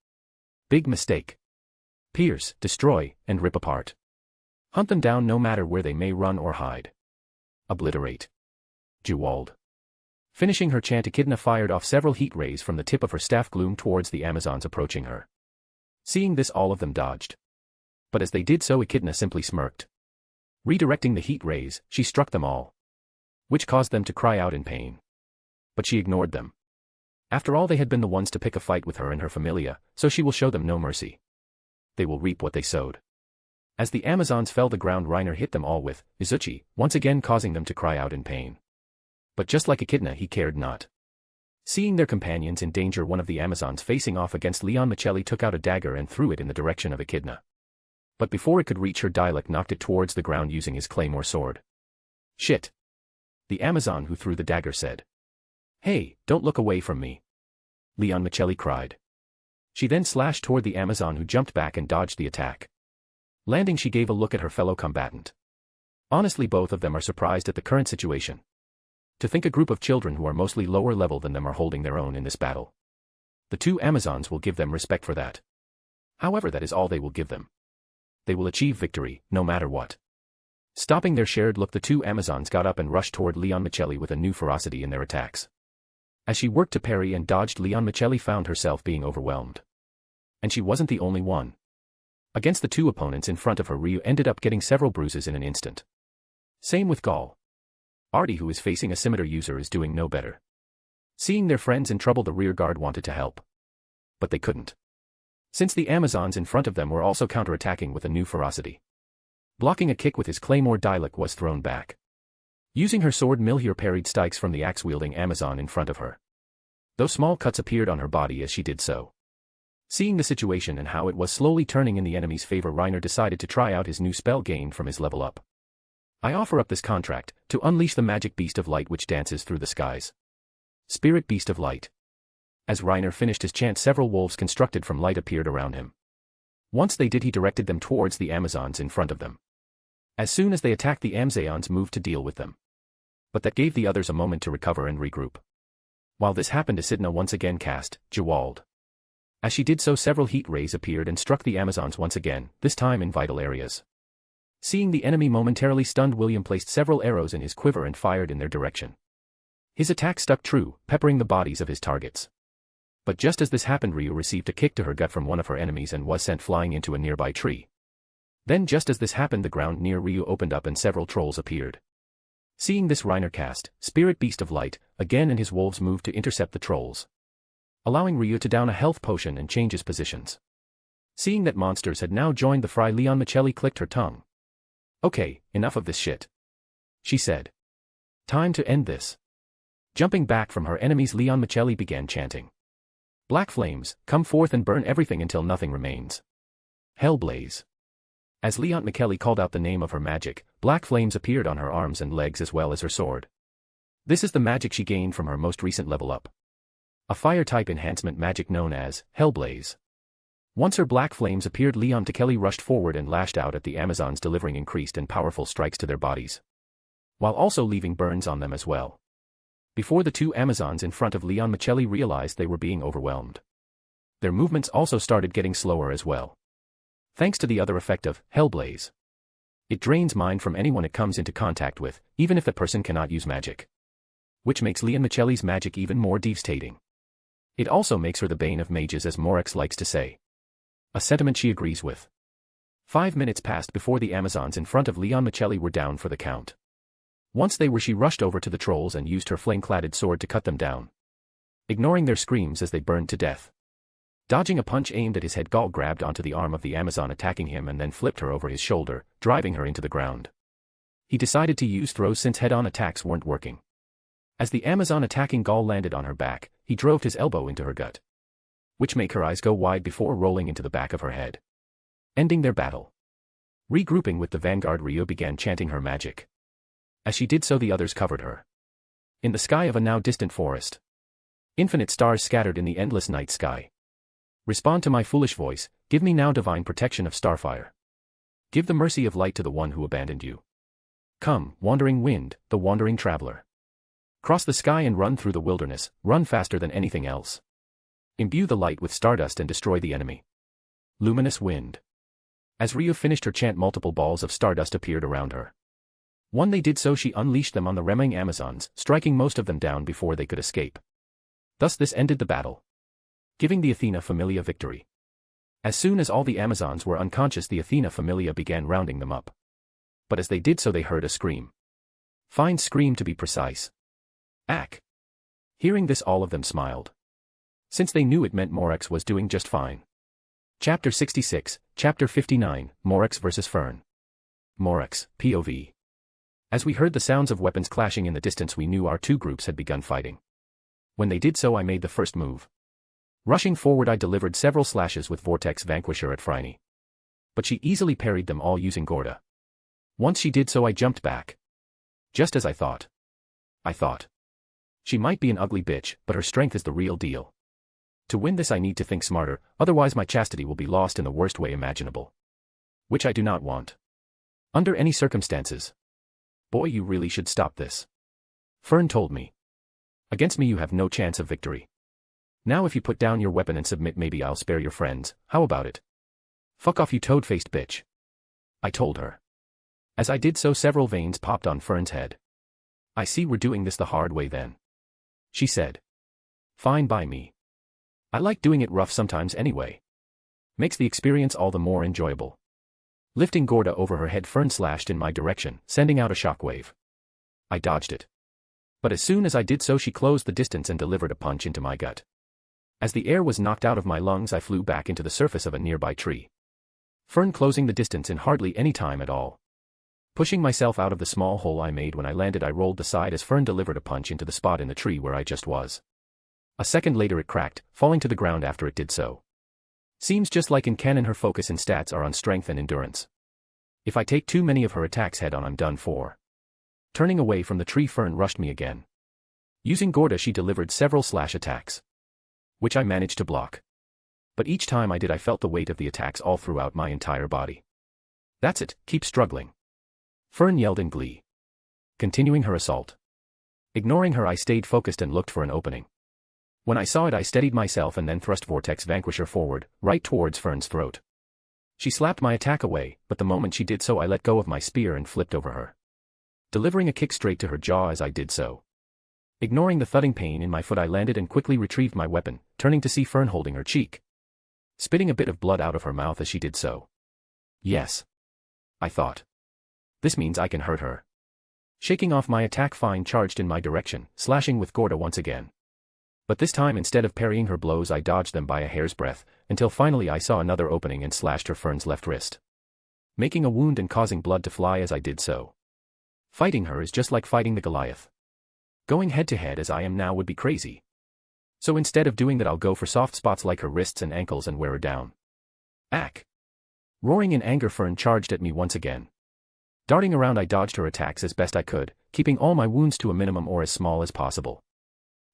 Big mistake. Pierce, destroy, and rip apart. Hunt them down no matter where they may run or hide. Obliterate. Jewald. Finishing her chant, Echidna fired off several heat rays from the tip of her staff gloom towards the Amazons approaching her. Seeing this, all of them dodged. But as they did so, Echidna simply smirked. Redirecting the heat rays, she struck them all. Which caused them to cry out in pain. But she ignored them. After all, they had been the ones to pick a fight with her and her familia, so she will show them no mercy. They will reap what they sowed. As the Amazons fell, the ground, Reiner hit them all with Izuchi, once again causing them to cry out in pain. But just like Echidna, he cared not. Seeing their companions in danger, one of the Amazons facing off against Leon Michelli took out a dagger and threw it in the direction of Echidna. But before it could reach her, Dialek knocked it towards the ground using his claymore sword. Shit. The Amazon who threw the dagger said. Hey, don't look away from me. Leon Michelli cried. She then slashed toward the Amazon who jumped back and dodged the attack. Landing, she gave a look at her fellow combatant. Honestly, both of them are surprised at the current situation. To think a group of children who are mostly lower level than them are holding their own in this battle. The two Amazons will give them respect for that. However, that is all they will give them. They will achieve victory, no matter what. Stopping their shared look, the two Amazons got up and rushed toward Leon Michelli with a new ferocity in their attacks. As she worked to parry and dodged, Leon Michelli found herself being overwhelmed. And she wasn't the only one. Against the two opponents in front of her, Ryu ended up getting several bruises in an instant. Same with Gaul. Artie, who is facing a scimitar user, is doing no better. Seeing their friends in trouble, the rear guard wanted to help. But they couldn't. Since the Amazons in front of them were also counterattacking with a new ferocity. Blocking a kick with his claymore, Dialek was thrown back. Using her sword, Milhir parried strikes from the axe-wielding Amazon in front of her. Though small cuts appeared on her body as she did so. Seeing the situation and how it was slowly turning in the enemy's favor, Reiner decided to try out his new spell gained from his level up. I offer up this contract, to unleash the magic beast of light which dances through the skies. Spirit Beast of Light. As Reiner finished his chant, several wolves constructed from light appeared around him. Once they did, he directed them towards the Amazons in front of them. As soon as they attacked, the Amazons moved to deal with them. But that gave the others a moment to recover and regroup. While this happened, Acidna once again cast Jawald. As she did so, several heat rays appeared and struck the Amazons once again, this time in vital areas. Seeing the enemy momentarily stunned, William placed several arrows in his quiver and fired in their direction. His attack stuck true, peppering the bodies of his targets. But just as this happened, Ryu received a kick to her gut from one of her enemies and was sent flying into a nearby tree. Then just as this happened, the ground near Ryu opened up and several trolls appeared. Seeing this, Reiner cast Spirit Beast of Light again, and his wolves moved to intercept the trolls, allowing Ryu to down a health potion and change his positions. Seeing that monsters had now joined the fray, Leon Michelli clicked her tongue. Okay, enough of this shit, she said. Time to end this. Jumping back from her enemies, Leon Michelli began chanting. Black flames, come forth and burn everything until nothing remains. Hellblaze. As Leon Michelli called out the name of her magic, black flames appeared on her arms and legs as well as her sword. This is the magic she gained from her most recent level up. A fire-type enhancement magic known as Hellblaze. Once her black flames appeared, Leon Michelli rushed forward and lashed out at the Amazons, delivering increased and powerful strikes to their bodies, while also leaving burns on them as well. Before the two Amazons in front of Leon Michelli realized they were being overwhelmed, their movements also started getting slower as well. Thanks to the other effect of Hellblaze. It drains mind from anyone it comes into contact with, even if the person cannot use magic. Which makes Leon Michelli's magic even more devastating. It also makes her the bane of mages, as Morex likes to say. A sentiment she agrees with. 5 minutes passed before the Amazons in front of Leon Michelli were down for the count. Once they were, she rushed over to the trolls and used her flame-cladded sword to cut them down, ignoring their screams as they burned to death. Dodging a punch aimed at his head, Gaul grabbed onto the arm of the Amazon attacking him and then flipped her over his shoulder, driving her into the ground. He decided to use throws since head-on attacks weren't working. As the Amazon attacking Gaul landed on her back, he drove his elbow into her gut, which made her eyes go wide before rolling into the back of her head, ending their battle. Regrouping with the vanguard, Ryu began chanting her magic. As she did so, the others covered her. In the sky of a now distant forest, infinite stars scattered in the endless night sky. Respond to my foolish voice, give me now divine protection of starfire. Give the mercy of light to the one who abandoned you. Come, wandering wind, the wandering traveler. Cross the sky and run through the wilderness, run faster than anything else. Imbue the light with stardust and destroy the enemy. Luminous wind. As Ryu finished her chant, multiple balls of stardust appeared around her. When they did so, she unleashed them on the remaining Amazons, striking most of them down before they could escape. Thus this ended the battle, giving the Athena Familia victory. As soon as all the Amazons were unconscious, the Athena Familia began rounding them up. But as they did so, they heard a scream. Fine scream, to be precise. Ack. Hearing this, all of them smiled, since they knew it meant Morex was doing just fine. Chapter 66, Chapter 59, Morex vs. Fern. Morex, POV. As we heard the sounds of weapons clashing in the distance, we knew our two groups had begun fighting. When they did so, I made the first move. Rushing forward, I delivered several slashes with Vortex Vanquisher at Phryne. But she easily parried them all using Gorda. Once she did so, I jumped back. Just as I thought. She might be an ugly bitch, but her strength is the real deal. To win this, I need to think smarter, otherwise my chastity will be lost in the worst way imaginable. Which I do not want. Under any circumstances. Boy, you really should stop this. Fern told me. Against me you have no chance of victory. Now if you put down your weapon and submit, maybe I'll spare your friends. How about it? Fuck off, you toad-faced bitch. I told her. As I did so, several veins popped on Fern's head. I see we're doing this the hard way then, she said. Fine by me. I like doing it rough sometimes anyway. Makes the experience all the more enjoyable. Lifting Gorda over her head, Fern slashed in my direction, sending out a shockwave. I dodged it. But as soon as I did so, she closed the distance and delivered a punch into my gut. As the air was knocked out of my lungs, I flew back into the surface of a nearby tree. Fern closing the distance in hardly any time at all. Pushing myself out of the small hole I made when I landed, I rolled the side as Fern delivered a punch into the spot in the tree where I just was. A second later it cracked, falling to the ground after it did so. Seems just like in canon her focus and stats are on strength and endurance. If I take too many of her attacks head on, I'm done for. Turning away from the tree, Fern rushed me again. Using Gorda, she delivered several slash attacks, which I managed to block. But each time I did, I felt the weight of the attacks all throughout my entire body. That's it, keep struggling, Fern yelled in glee. Continuing her assault. Ignoring her, I stayed focused and looked for an opening. When I saw it, I steadied myself and then thrust Vortex Vanquisher forward, right towards Fern's throat. She slapped my attack away, but the moment she did so, I let go of my spear and flipped over her, delivering a kick straight to her jaw as I did so. Ignoring the thudding pain in my foot, I landed and quickly retrieved my weapon, turning to see Fern holding her cheek, spitting a bit of blood out of her mouth as she did so. Yes, I thought. This means I can hurt her. Shaking off my attack, Fine charged in my direction, slashing with Gorda once again. But this time, instead of parrying her blows, I dodged them by a hair's breadth, until finally I saw another opening and slashed her Fern's left wrist, making a wound and causing blood to fly as I did so. Fighting her is just like fighting the Goliath. Going head to head as I am now would be crazy. So instead of doing that, I'll go for soft spots like her wrists and ankles and wear her down. Ack! Roaring in anger, Fern charged at me once again. Darting around, I dodged her attacks as best I could, keeping all my wounds to a minimum or as small as possible,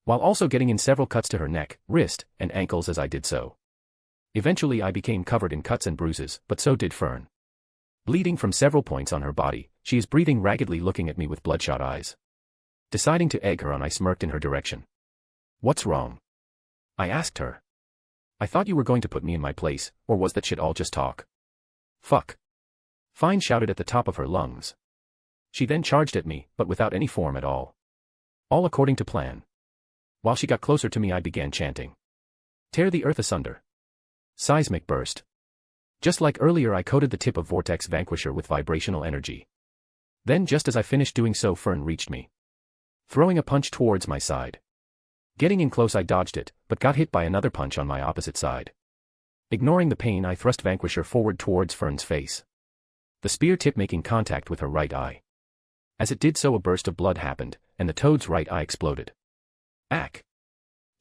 while also getting in several cuts to her neck, wrist, and ankles as I did so. Eventually I became covered in cuts and bruises, but so did Fern. Bleeding from several points on her body, she is breathing raggedly, looking at me with bloodshot eyes. Deciding to egg her on, I smirked in her direction. What's wrong? I asked her. I thought you were going to put me in my place, or was that shit all just talk? Fuck. Fine shouted at the top of her lungs. She then charged at me, but without any form at all. All according to plan. While she got closer to me, I began chanting. Tear the earth asunder. Seismic burst. Just like earlier, I coated the tip of Vortex Vanquisher with vibrational energy. Then just as I finished doing so, Fern reached me, throwing a punch towards my side. Getting in close, I dodged it, but got hit by another punch on my opposite side. Ignoring the pain, I thrust Vanquisher forward towards Fern's face, the spear tip making contact with her right eye. As it did so, a burst of blood happened, and the toad's right eye exploded. Ack!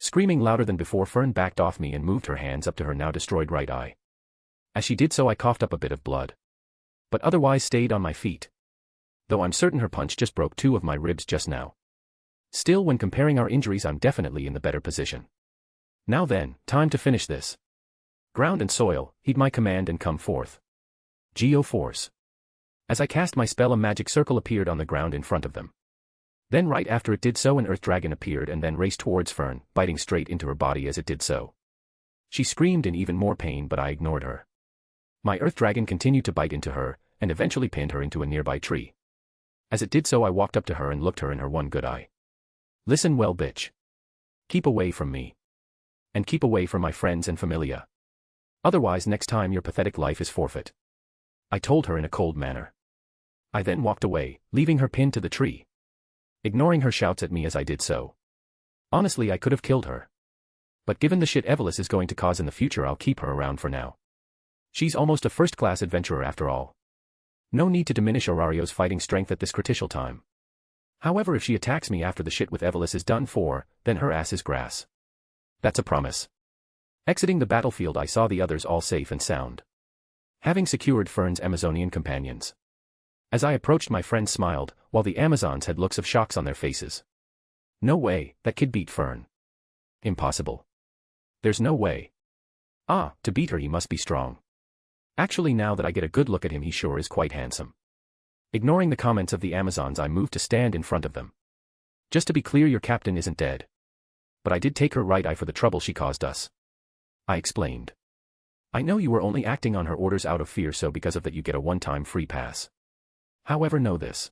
Screaming louder than before, Fern backed off me and moved her hands up to her now destroyed right eye. As she did so, I coughed up a bit of blood, but otherwise stayed on my feet, though I'm certain her punch just broke 2 of my ribs just now. Still, when comparing our injuries, I'm definitely in the better position. Now then, time to finish this. Ground and soil, heed my command and come forth. Geo Force. As I cast my spell, a magic circle appeared on the ground in front of them. Then right after it did so, an earth dragon appeared and then raced towards Fern, biting straight into her body as it did so. She screamed in even more pain, but I ignored her. My earth dragon continued to bite into her, and eventually pinned her into a nearby tree. As it did so, I walked up to her and looked her in her one good eye. Listen well, bitch. Keep away from me. And keep away from my friends and familia. Otherwise, next time your pathetic life is forfeit, I told her in a cold manner. I then walked away, leaving her pinned to the tree, ignoring her shouts at me as I did so. Honestly, I could have killed her, but given the shit Evelys is going to cause in the future, I'll keep her around for now. She's almost a first-class adventurer after all. No need to diminish Aurario's fighting strength at this critical time. However, if she attacks me after the shit with Evelys is done for, then her ass is grass. That's a promise. Exiting the battlefield, I saw the others all safe and sound, having secured Fern's Amazonian companions. As I approached, my friends smiled, while the Amazons had looks of shocks on their faces. No way, that kid beat Fern. Impossible. There's no way. Ah, to beat her he must be strong. Actually, now that I get a good look at him, he sure is quite handsome. Ignoring the comments of the Amazons, I moved to stand in front of them. Just to be clear, your captain isn't dead. But I did take her right eye for the trouble she caused us. I explained. I know you were only acting on her orders out of fear, so because of that you get a one-time free pass. However, know this.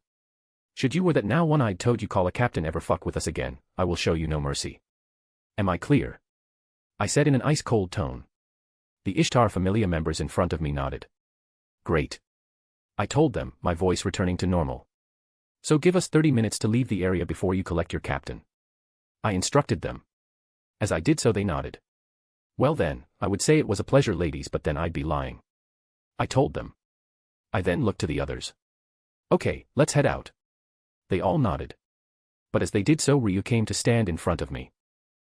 Should you or that now one-eyed toad you call a captain ever fuck with us again, I will show you no mercy. Am I clear? I said in an ice-cold tone. The Ishtar Familia members in front of me nodded. Great. I told them, my voice returning to normal. So give us 30 minutes to leave the area before you collect your captain. I instructed them. As I did so, they nodded. Well then, I would say it was a pleasure, ladies, but then I'd be lying. I told them. I then looked to the others. Okay, let's head out. They all nodded. But as they did so, Ryu came to stand in front of me.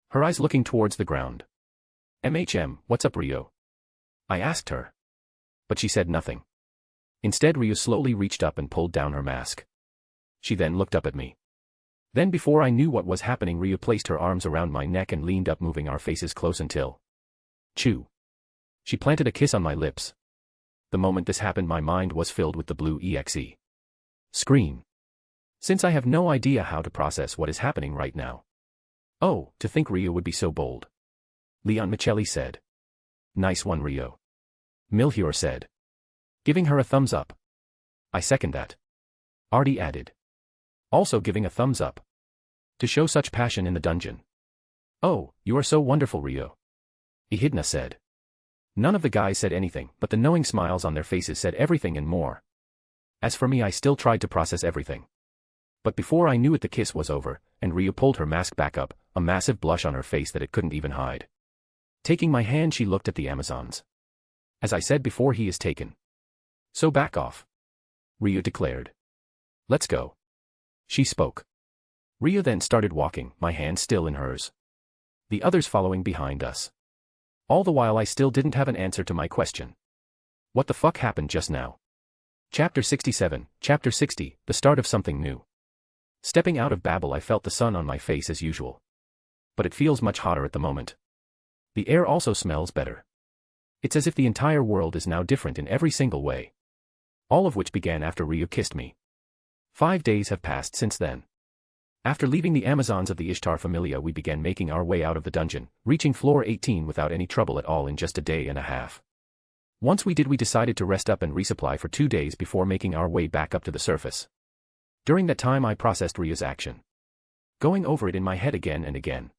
Her eyes looking towards the ground. What's up, Ryu? I asked her. But she said nothing. Instead, Ryu slowly reached up and pulled down her mask. She then looked up at me. Then before I knew what was happening, Ryu placed her arms around my neck and leaned up, moving our faces close until... Chew. She planted a kiss on my lips. The moment this happened, my mind was filled with the blue EXE screen. Since I have no idea how to process what is happening right now. Oh, to think Ryu would be so bold. Leon Michelli said. Nice one, Ryu. Milhior said. Giving her a thumbs up. I second that. Artie added. Also giving a thumbs up. To show such passion in the dungeon. Oh, you are so wonderful, Ryu. Ehidna said. None of the guys said anything, but the knowing smiles on their faces said everything and more. As for me, I still tried to process everything. But before I knew it, the kiss was over, and Ryu pulled her mask back up, a massive blush on her face that it couldn't even hide. Taking my hand, she looked at the Amazons. As I said before, he is taken. So back off. Ryu declared. Let's go. She spoke. Ryu then started walking, my hand still in hers. The others following behind us. All the while I still didn't have an answer to my question. What the fuck happened just now? Chapter 67, Chapter 60, the start of something new. Stepping out of Babel, I felt the sun on my face as usual. But it feels much hotter at the moment. The air also smells better. It's as if the entire world is now different in every single way. All of which began after Ryu kissed me. 5 days have passed since then. After leaving the Amazons of the Ishtar Familia, we began making our way out of the dungeon, reaching floor 18 without any trouble at all in just a day and a half. Once we did, we decided to rest up and resupply for 2 days before making our way back up to the surface. During that time I processed Ryu's action. Going over it in my head again and again.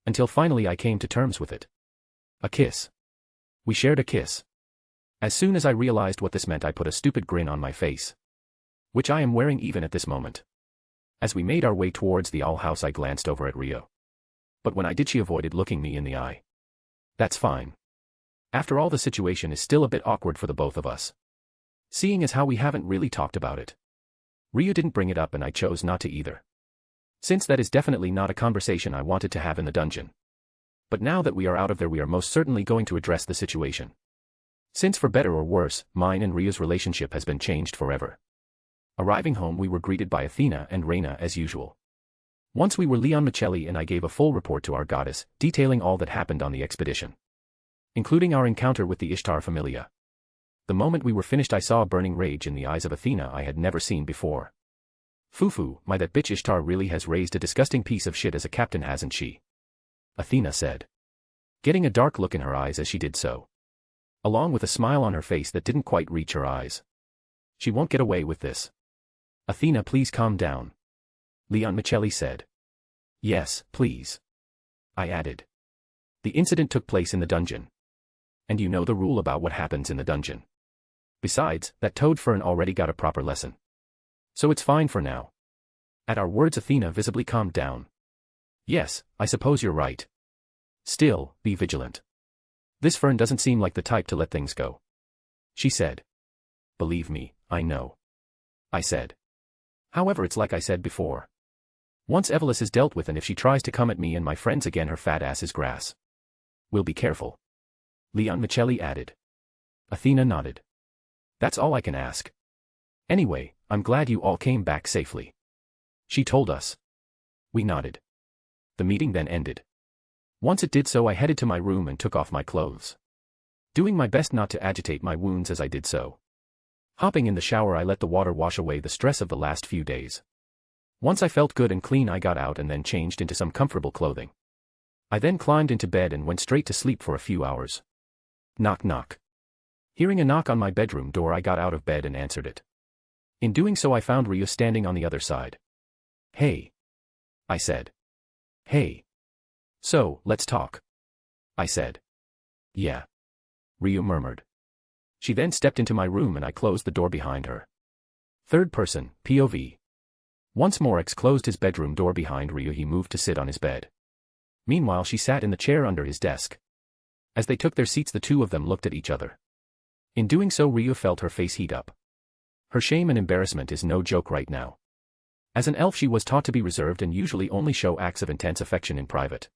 Until finally I came to terms with it. A kiss. We shared a kiss. As soon as I realized what this meant, I put a stupid grin on my face. Which I am wearing even at this moment. As we made our way towards the owl house, I glanced over at Ryu. But when I did, she avoided looking me in the eye. That's fine. After all, the situation is still a bit awkward for the both of us. Seeing as how we haven't really talked about it. Ryu didn't bring it up and I chose not to either. Since that is definitely not a conversation I wanted to have in the dungeon. But now that we are out of there, we are most certainly going to address the situation. Since for better or worse, mine and Ryu's relationship has been changed forever. Arriving home, we were greeted by Athena and Reyna as usual. Once we were Leon Michelli and I gave a full report to our goddess, detailing all that happened on the expedition. Including our encounter with the Ishtar Familia. The moment we were finished, I saw a burning rage in the eyes of Athena I had never seen before. Fufu, my that bitch Ishtar really has raised a disgusting piece of shit as a captain, hasn't she? Athena said. Getting a dark look in her eyes as she did so. Along with a smile on her face that didn't quite reach her eyes. She won't get away with this. Athena, please calm down. Leon Michelli said. Yes, please. I added. The incident took place in the dungeon. And you know the rule about what happens in the dungeon. Besides, that toad Fern already got a proper lesson. So it's fine for now. At our words, Athena visibly calmed down. Yes, I suppose you're right. Still, be vigilant. This Fern doesn't seem like the type to let things go. She said. Believe me, I know. I said. However, it's like I said before. Once Evelys is dealt with, and if she tries to come at me and my friends again, her fat ass is grass. We'll be careful. Leon Michelli added. Athena nodded. That's all I can ask. Anyway, I'm glad you all came back safely. She told us. We nodded. The meeting then ended. Once it did so, I headed to my room and took off my clothes. Doing my best not to agitate my wounds as I did so. Hopping in the shower, I let the water wash away the stress of the last few days. Once I felt good and clean, I got out and then changed into some comfortable clothing. I then climbed into bed and went straight to sleep for a few hours. Knock knock. Hearing a knock on my bedroom door, I got out of bed and answered it. In doing so, I found Ryu standing on the other side. "Hey," I said. "Hey. So, let's talk," I said. "Yeah," Ryu murmured. She then stepped into my room and I closed the door behind her. Third person, POV. Once Morex closed his bedroom door behind Ryu, he moved to sit on his bed. Meanwhile, she sat in the chair under his desk. As they took their seats, the two of them looked at each other. In doing so, Ryu felt her face heat up. Her shame and embarrassment is no joke right now. As an elf, she was taught to be reserved and usually only show acts of intense affection in private.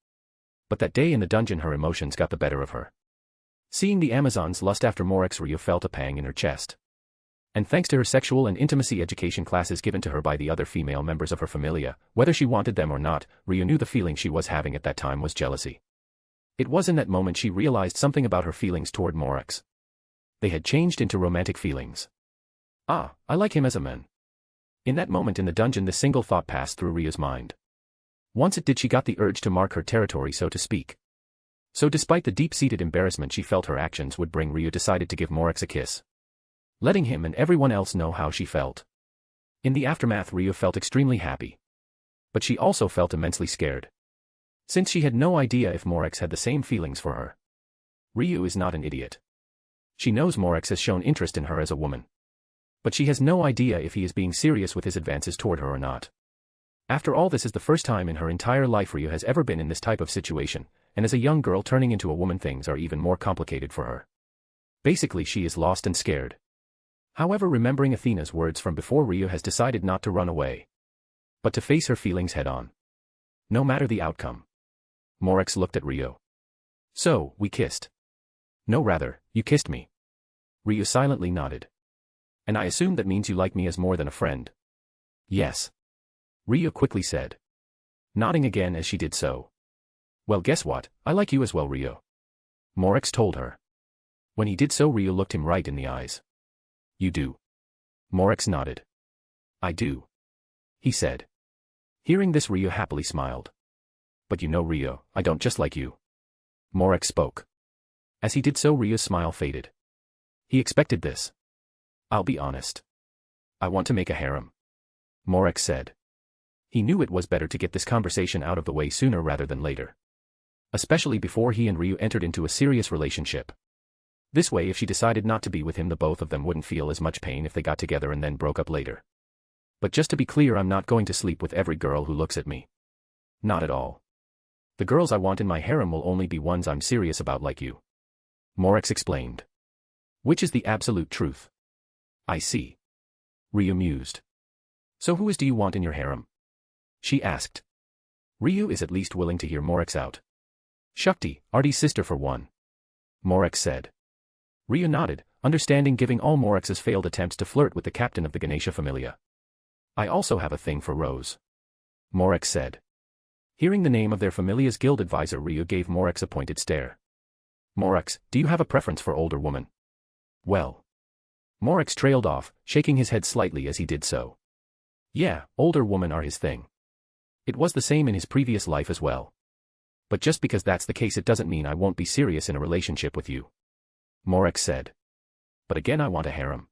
But that day in the dungeon, her emotions got the better of her. Seeing the Amazon's lust after Morex, Ryu felt a pang in her chest. And thanks to her sexual and intimacy education classes given to her by the other female members of her familia, whether she wanted them or not, Ryu knew the feeling she was having at that time was jealousy. It was in that moment she realized something about her feelings toward Morex. They had changed into romantic feelings. "Ah, I like him as a man." In that moment in the dungeon, this single thought passed through Ryu's mind. Once it did, she got the urge to mark her territory, so to speak. So despite the deep-seated embarrassment she felt her actions would bring, Ryu decided to give Morex a kiss, letting him and everyone else know how she felt. In the aftermath, Ryu felt extremely happy. But she also felt immensely scared, since she had no idea if Morex had the same feelings for her. Ryu is not an idiot. She knows Morex has shown interest in her as a woman. But she has no idea if he is being serious with his advances toward her or not. After all, this is the first time in her entire life Ryu has ever been in this type of situation, and as a young girl turning into a woman, things are even more complicated for her. Basically, she is lost and scared. However, remembering Athena's words from before, Ryu has decided not to run away, but to face her feelings head-on, no matter the outcome. Morex looked at Ryu. "So, we kissed?" "No, rather, you kissed me." Ryu silently nodded. "And I assume that means you like me as more than a friend." "Yes," Ryu quickly said, nodding again as she did so. "Well, guess what, I like you as well, Ryu," Morex told her. When he did so, Ryu looked him right in the eyes. "You do?" Morex nodded. "I do," he said. Hearing this, Ryu happily smiled. "But you know, Ryu, I don't just like you," Morex spoke. As he did so, Ryu's smile faded. He expected this. "I'll be honest. I want to make a harem," Morex said. He knew it was better to get this conversation out of the way sooner rather than later, especially before he and Ryu entered into a serious relationship. This way, if she decided not to be with him, the both of them wouldn't feel as much pain if they got together and then broke up later. "But just to be clear, I'm not going to sleep with every girl who looks at me. Not at all. The girls I want in my harem will only be ones I'm serious about, like you," Morex explained. "Which is the absolute truth." "I see," Ryu mused. "So who do you want in your harem?" she asked. Ryu is at least willing to hear Morex out. "Shakti, Artie's sister for one," Morex said. Ryu nodded, understanding, giving all Morex's failed attempts to flirt with the captain of the Ganesha familia. "I also have a thing for Rose," Morex said. Hearing the name of their familia's guild advisor, Ryu gave Morex a pointed stare. "Morex, do you have a preference for older women?" "Well," Morex trailed off, shaking his head slightly as he did so. "Yeah, older women are his thing. It was the same in his previous life as well. But just because that's the case, it doesn't mean I won't be serious in a relationship with you," Morex said. "But again, I want a harem.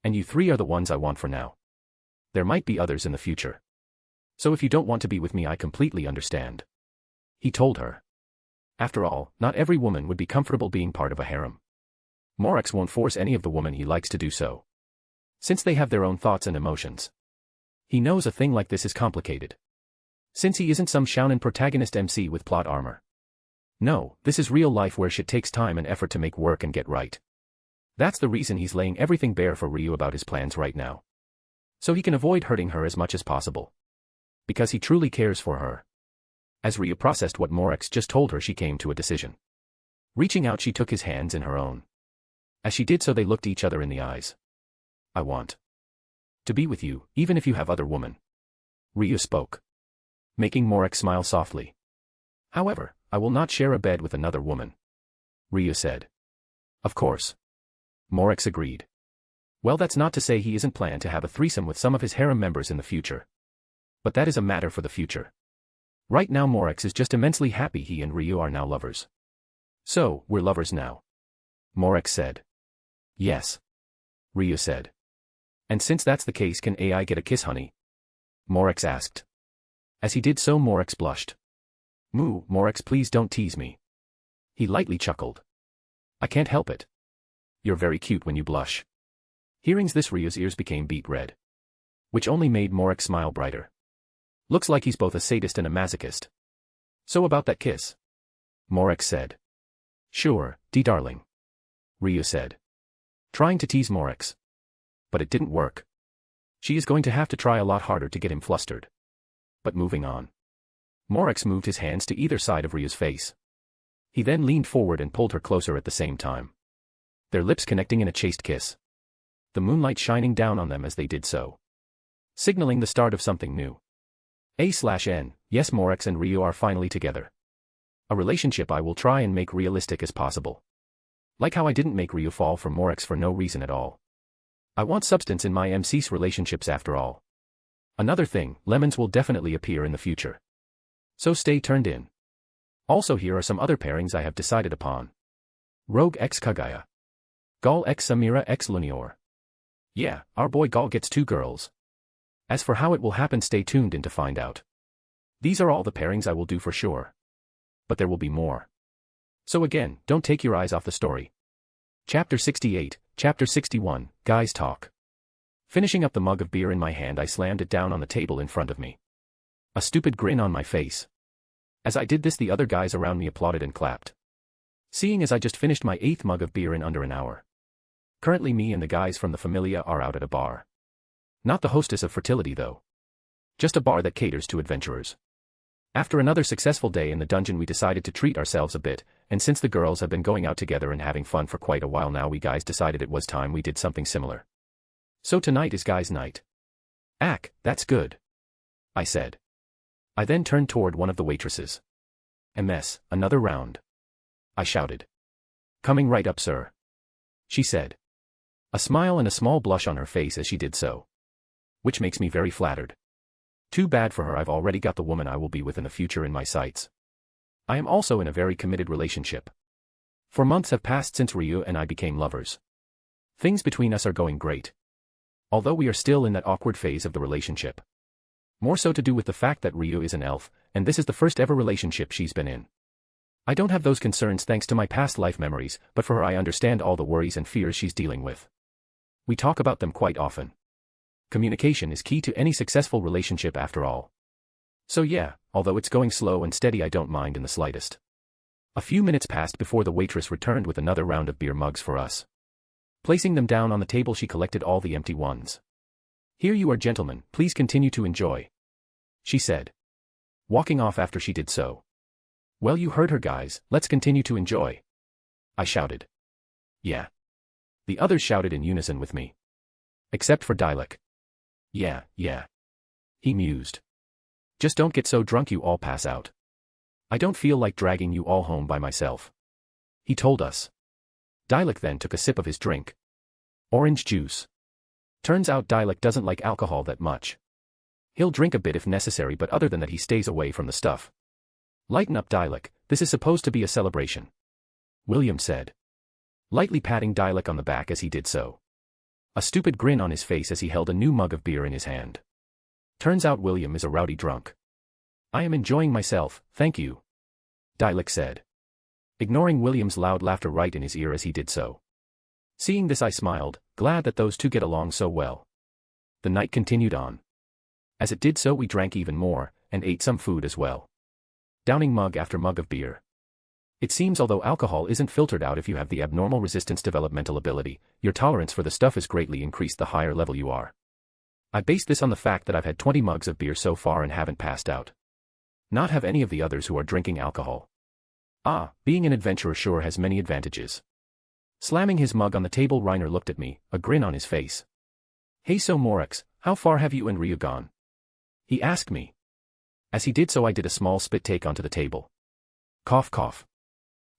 And you three are the ones I want for now. There might be others in the future. So if you don't want to be with me, I completely understand," he told her. After all, not every woman would be comfortable being part of a harem. Morex won't force any of the women he likes to do so, since they have their own thoughts and emotions. He knows a thing like this is complicated, since he isn't some shounen protagonist MC with plot armor. No, this is real life where shit takes time and effort to make work and get right. That's the reason he's laying everything bare for Ryu about his plans right now, so he can avoid hurting her as much as possible. Because he truly cares for her. As Ryu processed what Morex just told her, she came to a decision. Reaching out, she took his hands in her own. As she did so, they looked each other in the eyes. "I want to be with you, even if you have other women," Ryu spoke, making Morex smile softly. "However, I will not share a bed with another woman," Ryu said. "Of course," Morex agreed. Well, that's not to say he isn't planned to have a threesome with some of his harem members in the future. But that is a matter for the future. Right now Morex is just immensely happy he and Ryu are now lovers. So, we're lovers now. Morex said. Yes. Ryu said. And since that's the case, can AI get a kiss, honey? Morex asked. As he did so, Morex blushed. Moo, Morex, please don't tease me. He lightly chuckled. I can't help it. You're very cute when you blush. Hearing this, Ryu's ears became beet red. Which only made Morex smile brighter. Looks like he's both a sadist and a masochist. So about that kiss? Morex said. Sure, darling. Ryu said. Trying to tease Morex. But it didn't work. She is going to have to try a lot harder to get him flustered. But moving on. Morex moved his hands to either side of Ryu's face. He then leaned forward and pulled her closer at the same time. Their lips connecting in a chaste kiss. The moonlight shining down on them as they did so. Signaling the start of something new. A/N, yes, Morex and Ryu are finally together. A relationship I will try and make realistic as possible. Like how I didn't make Ryu fall for Morex for no reason at all. I want substance in my MC's relationships after all. Another thing, lemons will definitely appear in the future. So stay turned in. Also, here are some other pairings I have decided upon. Rogue x Kagaya. Gaul x Samira x Lunior. Yeah, our boy Gaul gets 2 girls. As for how it will happen, stay tuned in to find out. These are all the pairings I will do for sure. But there will be more. So again, don't take your eyes off the story. Chapter 68, Chapter 61, Guys Talk. Finishing up the mug of beer in my hand, I slammed it down on the table in front of me. A stupid grin on my face. As I did this, the other guys around me applauded and clapped. Seeing as I just finished my 8th mug of beer in under an hour. Currently me and the guys from the Familia are out at a bar. Not the hostess of fertility though. Just a bar that caters to adventurers. After another successful day in the dungeon, we decided to treat ourselves a bit, and since the girls have been going out together and having fun for quite a while now, we guys decided it was time we did something similar. So tonight is guys' night. Ack, that's good. I said. I then turned toward one of the waitresses. MS, another round. I shouted. Coming right up, sir. She said. A smile and a small blush on her face as she did so. Which makes me very flattered. Too bad for her, I've already got the woman I will be with in the future in my sights. I am also in a very committed relationship. For months have passed since Ryu and I became lovers. Things between us are going great. Although we are still in that awkward phase of the relationship. More so to do with the fact that Ryu is an elf, and this is the first ever relationship she's been in. I don't have those concerns thanks to my past life memories, but for her I understand all the worries and fears she's dealing with. We talk about them quite often. Communication is key to any successful relationship after all. So yeah, although it's going slow and steady, I don't mind in the slightest. A few minutes passed before the waitress returned with another round of beer mugs for us. Placing them down on the table, she collected all the empty ones. Here you are, gentlemen, please continue to enjoy. She said. Walking off after she did so. Well, you heard her, guys, let's continue to enjoy. I shouted. Yeah. The others shouted in unison with me. Except for Dialek. Yeah. He mused. Just don't get so drunk you all pass out. I don't feel like dragging you all home by myself. He told us. Dialek then took a sip of his drink. Orange juice. Turns out Dialek doesn't like alcohol that much. He'll drink a bit if necessary, but other than that he stays away from the stuff. Lighten up, Dialek, this is supposed to be a celebration. William said. Lightly patting Dialek on the back as he did so. A stupid grin on his face as he held a new mug of beer in his hand. Turns out William is a rowdy drunk. I am enjoying myself, thank you. Dialek said. Ignoring William's loud laughter right in his ear as he did so. Seeing this I smiled, glad that those two get along so well. The night continued on. As it did so we drank even more, and ate some food as well. Downing mug after mug of beer. It seems although alcohol isn't filtered out if you have the abnormal resistance developmental ability, your tolerance for the stuff is greatly increased the higher level you are. I base this on the fact that I've had 20 mugs of beer so far and haven't passed out. Not have any of the others who are drinking alcohol. Being an adventurer sure has many advantages. Slamming his mug on the table, Reiner looked at me, a grin on his face. Hey, so Morex, how far have you and Ryu gone? He asked me. As he did so I did a small spit take onto the table. Cough cough.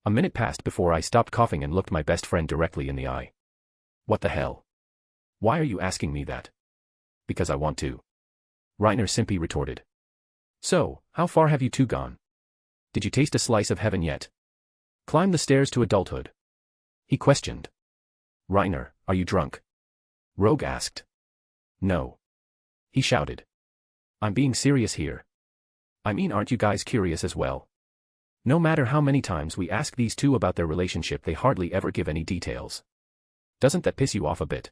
A minute passed before I stopped coughing and looked my best friend directly in the eye. What the hell? Why are you asking me that? Because I want to. Reiner simply retorted. So, how far have you two gone? Did you taste a slice of heaven yet? Climb the stairs to adulthood? He questioned. Reiner, are you drunk? Rogue asked. No. He shouted. I'm being serious here. I mean, aren't you guys curious as well? No matter how many times we ask these two about their relationship, they hardly ever give any details. Doesn't that piss you off a bit?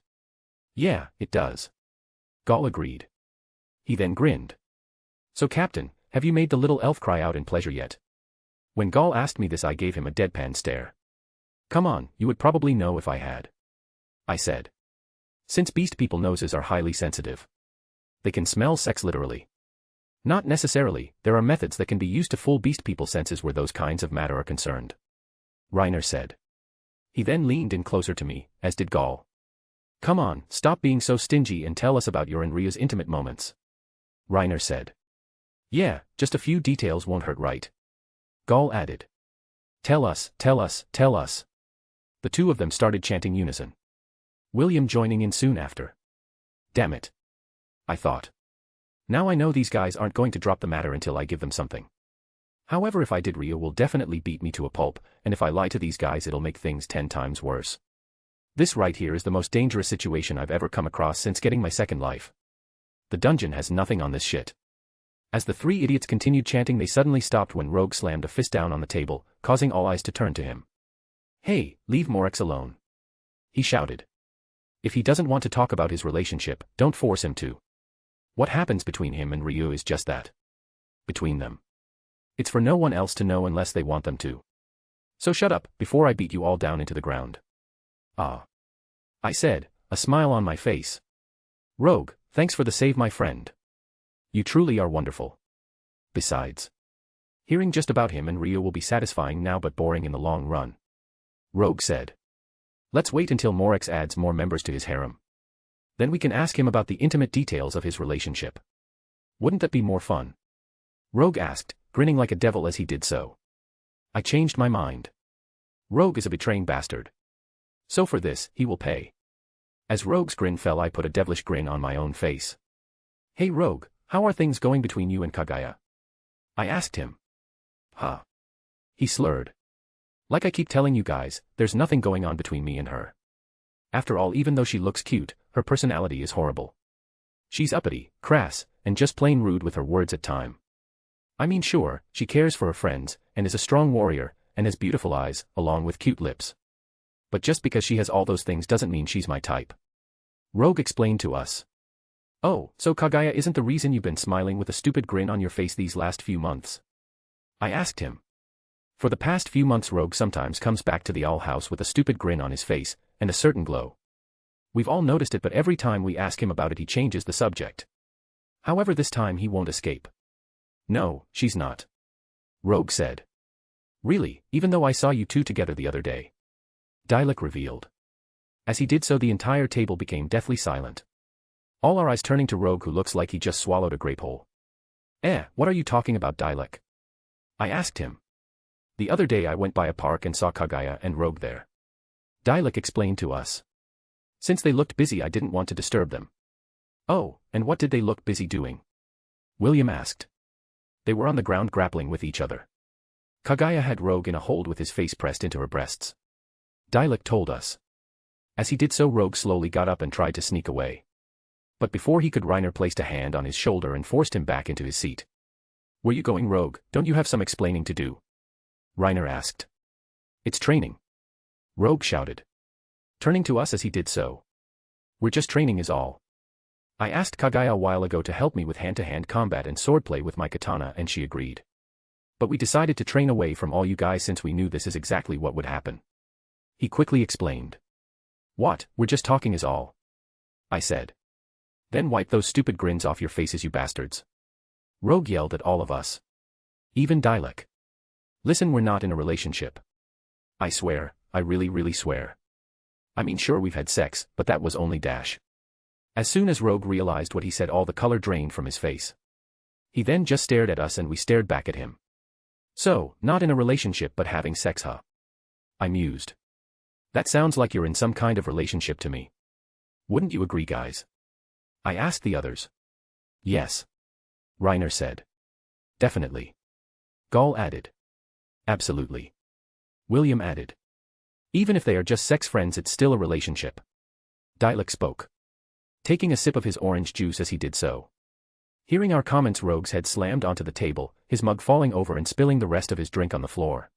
Yeah, it does. Gaul agreed. He then grinned. So Captain, have you made the little elf cry out in pleasure yet? When Gaul asked me this, I gave him a deadpan stare. Come on, you would probably know if I had. I said. Since beast people noses are highly sensitive. They can smell sex literally. Not necessarily, there are methods that can be used to fool beast people senses where those kinds of matter are concerned. Reiner said. He then leaned in closer to me, as did Gaul. Come on, stop being so stingy and tell us about your and Rya's intimate moments. Reiner said. Yeah, just a few details won't hurt, right? Gaul added. Tell us, tell us, tell us. The two of them started chanting unison. William joining in soon after. Damn it. I thought. Now I know these guys aren't going to drop the matter until I give them something. However, if I did, Ryo will definitely beat me to a pulp, and if I lie to these guys, it'll make things 10 times worse. This right here is the most dangerous situation I've ever come across since getting my second life. The dungeon has nothing on this shit. As the three idiots continued chanting, they suddenly stopped when Rogue slammed a fist down on the table, causing all eyes to turn to him. Hey, leave Morex alone. He shouted. If he doesn't want to talk about his relationship, don't force him to. What happens between him and Ryu is just that. Between them. It's for no one else to know unless they want them to. So shut up, before I beat you all down into the ground. Ah. I said, a smile on my face. Rogue, thanks for the save, my friend. You truly are wonderful. Besides, hearing just about him and Ryu will be satisfying now but boring in the long run. Rogue said. Let's wait until Morex adds more members to his harem. Then we can ask him about the intimate details of his relationship. Wouldn't that be more fun? Rogue asked, grinning like a devil as he did so. I changed my mind. Rogue is a betraying bastard. So for this, he will pay. As Rogue's grin fell, I put a devilish grin on my own face. Hey Rogue, how are things going between you and Kagaya? I asked him. Huh. He slurred. Like I keep telling you guys, there's nothing going on between me and her. After all, even though she looks cute, her personality is horrible. She's uppity, crass, and just plain rude with her words at time. I mean, sure, she cares for her friends, and is a strong warrior, and has beautiful eyes, along with cute lips. But just because she has all those things doesn't mean she's my type. Rogue explained to us. Oh, so Kagaya isn't the reason you've been smiling with a stupid grin on your face these last few months? I asked him. For the past few months, Rogue sometimes comes back to the owl house with a stupid grin on his face, and a certain glow. We've all noticed it, but every time we ask him about it, he changes the subject. However, this time he won't escape. No, she's not. Rogue said. Really, even though I saw you two together the other day. Dialek revealed. As he did so, the entire table became deathly silent. All our eyes turning to Rogue, who looks like he just swallowed a grape whole. What are you talking about, Dialek? I asked him. The other day I went by a park and saw Kagaya and Rogue there. Dialek explained to us. Since they looked busy, I didn't want to disturb them. Oh, and what did they look busy doing? William asked. They were on the ground grappling with each other. Kagaya had Rogue in a hold with his face pressed into her breasts. Dialek told us. As he did so, Rogue slowly got up and tried to sneak away. But before he could, Reiner placed a hand on his shoulder and forced him back into his seat. Where you going, Rogue? Don't you have some explaining to do? Reiner asked. It's training. Rogue shouted. Turning to us as he did so. We're just training is all. I asked Kagaya a while ago to help me with hand-to-hand combat and swordplay with my katana, and she agreed. But we decided to train away from all you guys since we knew this is exactly what would happen. He quickly explained. What, we're just talking is all. I said. Then wipe those stupid grins off your faces, you bastards. Rogue yelled at all of us. Even Dialek. Listen, we're not in a relationship. I swear, I really swear. I mean, sure, we've had sex, but that was only dash. As soon as Rogue realized what he said, all the color drained from his face. He then just stared at us and we stared back at him. So, not in a relationship but having sex, huh? I mused. That sounds like you're in some kind of relationship to me. Wouldn't you agree, guys? I asked the others. Yes. Reiner said. Definitely. Gall added. Absolutely. William added. Even if they are just sex friends, it's still a relationship. Dialek spoke, taking a sip of his orange juice as he did so. Hearing our comments, Rogue's head slammed onto the table, his mug falling over and spilling the rest of his drink on the floor.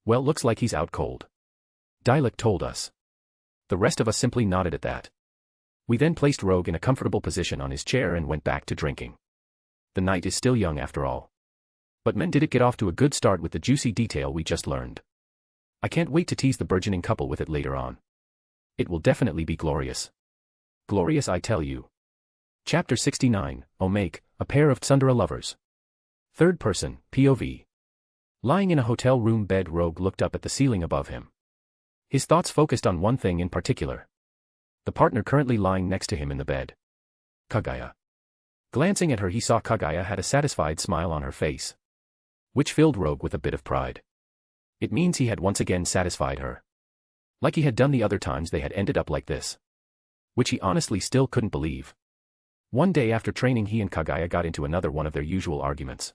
Well, looks like he's out cold. Dialek told us. The rest of us simply nodded at that. We then placed Rogue in a comfortable position on his chair and went back to drinking. The night is still young after all. But man, did it get off to a good start with the juicy detail we just learned. I can't wait to tease the burgeoning couple with it later on. It will definitely be glorious. Glorious, I tell you. Chapter 69, Omake, a pair of Tsundere lovers. Third person, POV. Lying in a hotel room bed, Rogue looked up at the ceiling above him. His thoughts focused on one thing in particular. The partner currently lying next to him in the bed. Kaguya. Glancing at her, he saw Kaguya had a satisfied smile on her face, which filled Rogue with a bit of pride. It means he had once again satisfied her. Like he had done the other times they had ended up like this. Which he honestly still couldn't believe. One day after training, he and Kaguya got into another one of their usual arguments.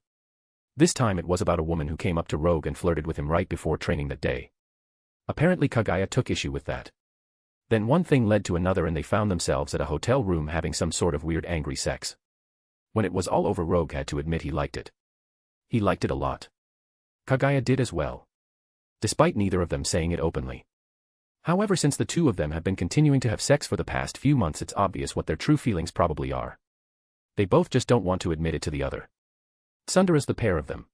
This time it was about a woman who came up to Rogue and flirted with him right before training that day. Apparently Kaguya took issue with that. Then one thing led to another and they found themselves at a hotel room having some sort of weird angry sex. When it was all over, Rogue had to admit he liked it. He liked it a lot. Kaguya did as well. Despite neither of them saying it openly. However, since the two of them have been continuing to have sex for the past few months, it's obvious what their true feelings probably are. They both just don't want to admit it to the other. Tsundere's the pair of them.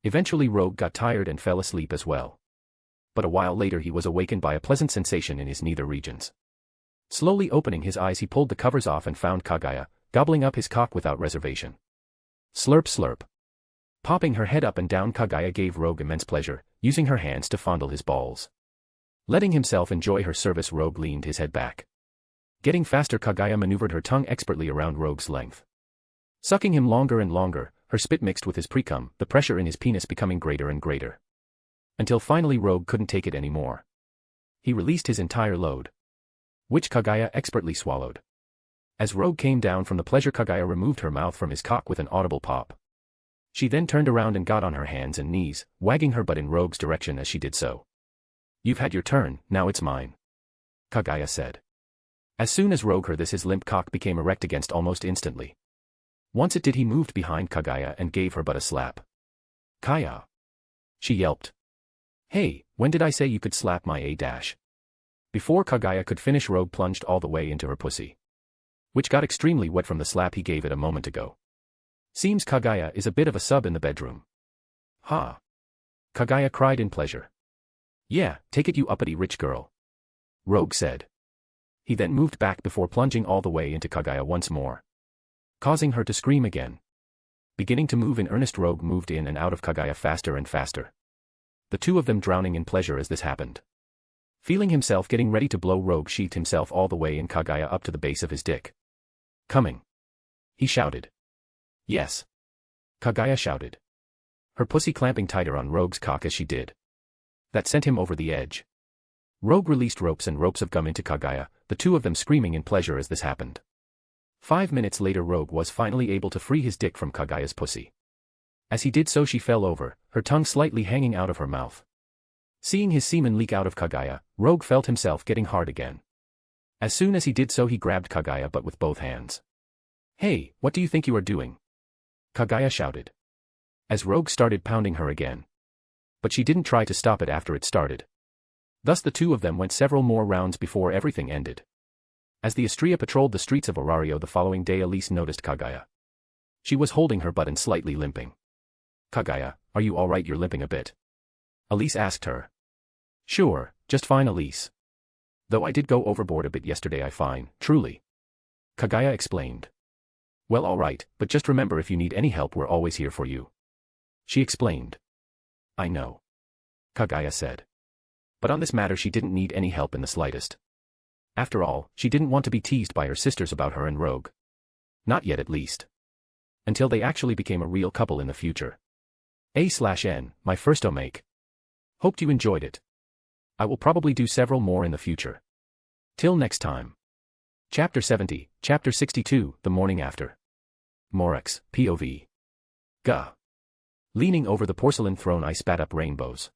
Eventually Rogue got tired and fell asleep as well. But a while later he was awakened by a pleasant sensation in his nether regions. Slowly opening his eyes, he pulled the covers off and found Kaguya, gobbling up his cock without reservation. Slurp slurp. Popping her head up and down, Kaguya gave Rogue immense pleasure, using her hands to fondle his balls. Letting himself enjoy her service, Rogue leaned his head back. Getting faster, Kaguya maneuvered her tongue expertly around Rogue's length. Sucking him longer and longer, her spit mixed with his precum, the pressure in his penis becoming greater and greater. Until finally Rogue couldn't take it anymore. He released his entire load, which Kaguya expertly swallowed. As Rogue came down from the pleasure, Kaguya removed her mouth from his cock with an audible pop. She then turned around and got on her hands and knees, wagging her butt in Rogue's direction as she did so. You've had your turn, now it's mine, Kaguya said. As soon as Rogue heard this, his limp cock became erect against almost instantly. Once it did, he moved behind Kaguya and gave her butt a slap. Kaya! She yelped. Hey, when did I say you could slap my a dash? Before Kaguya could finish, Rogue plunged all the way into her pussy, which got extremely wet from the slap he gave it a moment ago. Seems Kaguya is a bit of a sub in the bedroom. Ha! Kaguya cried in pleasure. Yeah, take it, you uppity rich girl, Rogue said. He then moved back before plunging all the way into Kaguya once more, causing her to scream again. Beginning to move in earnest, Rogue moved in and out of Kaguya faster and faster. The two of them drowning in pleasure as this happened. Feeling himself getting ready to blow, Rogue sheathed himself all the way in Kaguya up to the base of his dick. Coming! He shouted. Yes! Kaguya shouted, her pussy clamping tighter on Rogue's cock as she did. That sent him over the edge. Rogue released ropes and ropes of gum into Kaguya, the two of them screaming in pleasure as this happened. 5 minutes later, Rogue was finally able to free his dick from Kaguya's pussy. As he did so, she fell over, her tongue slightly hanging out of her mouth. Seeing his semen leak out of Kaguya, Rogue felt himself getting hard again. As soon as he did so, he grabbed Kaguya but with both hands. Hey, what do you think you are doing? Kaguya shouted, as Rogue started pounding her again. But she didn't try to stop it after it started. Thus the two of them went several more rounds before everything ended. As the Estrella patrolled the streets of Orario the following day, Elise noticed Kaguya. She was holding her butt and slightly limping. Kaguya, are you alright? You're limping a bit, Elise asked her. Sure, just fine, Elise. Though I did go overboard a bit yesterday, I find, truly, Kaguya explained. Well, alright, but just remember, if you need any help, we're always here for you, she explained. I know, Kaguya said. But on this matter she didn't need any help in the slightest. After all, she didn't want to be teased by her sisters about her and Rogue. Not yet, at least. Until they actually became a real couple in the future. A/N, my first Omake. Hoped you enjoyed it. I will probably do several more in the future. Till next time. Chapter 70, Chapter 62, The Morning After. Morex, POV. Gah. Leaning over the porcelain throne I spat up rainbows.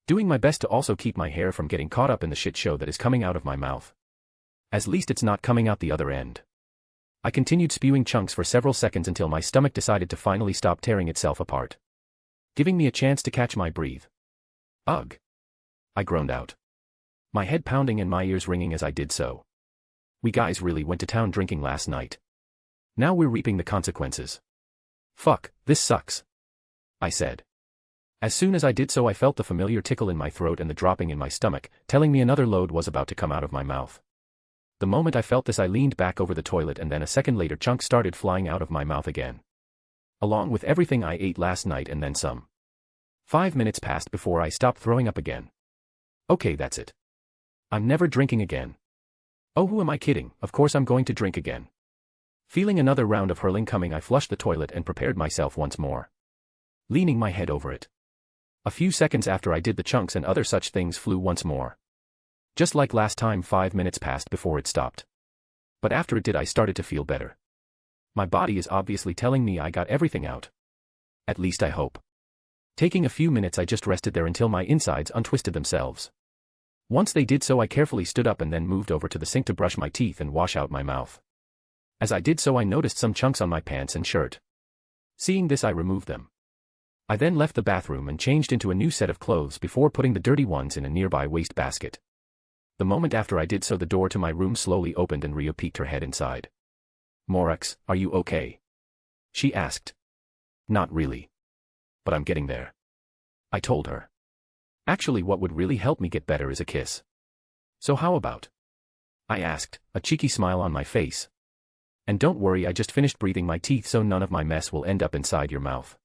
Doing my best to also keep my hair from getting caught up in the shit show that is coming out of my mouth. At least it's not coming out the other end. I continued spewing chunks for several seconds until my stomach decided to finally stop tearing itself apart, giving me a chance to catch my breath. Ugh. I groaned out, my head pounding and my ears ringing as I did so. We guys really went to town drinking last night. Now we're reaping the consequences. Fuck, this sucks, I said. As soon as I did so I felt the familiar tickle in my throat and the dropping in my stomach, telling me another load was about to come out of my mouth. The moment I felt this I leaned back over the toilet and then a second later chunks started flying out of my mouth again, along with everything I ate last night and then some. 5 minutes passed before I stopped throwing up again. Okay, that's it. I'm never drinking again. Oh, who am I kidding? Of course I'm going to drink again. Feeling another round of hurling coming, I flushed the toilet and prepared myself once more, leaning my head over it. A few seconds after I did, the chunks and other such things flew once more. Just like last time, 5 minutes passed before it stopped. But after it did, I started to feel better. My body is obviously telling me I got everything out. At least I hope. Taking a few minutes, I just rested there until my insides untwisted themselves. Once they did so, I carefully stood up and then moved over to the sink to brush my teeth and wash out my mouth. As I did so, I noticed some chunks on my pants and shirt. Seeing this, I removed them. I then left the bathroom and changed into a new set of clothes before putting the dirty ones in a nearby wastebasket. The moment after I did so, the door to my room slowly opened and Ria peeked her head inside. Morex, are you okay? She asked. Not really. But I'm getting there, I told her. Actually, what would really help me get better is a kiss. So how about? I asked, a cheeky smile on my face. And don't worry, I just finished breathing my teeth so none of my mess will end up inside your mouth.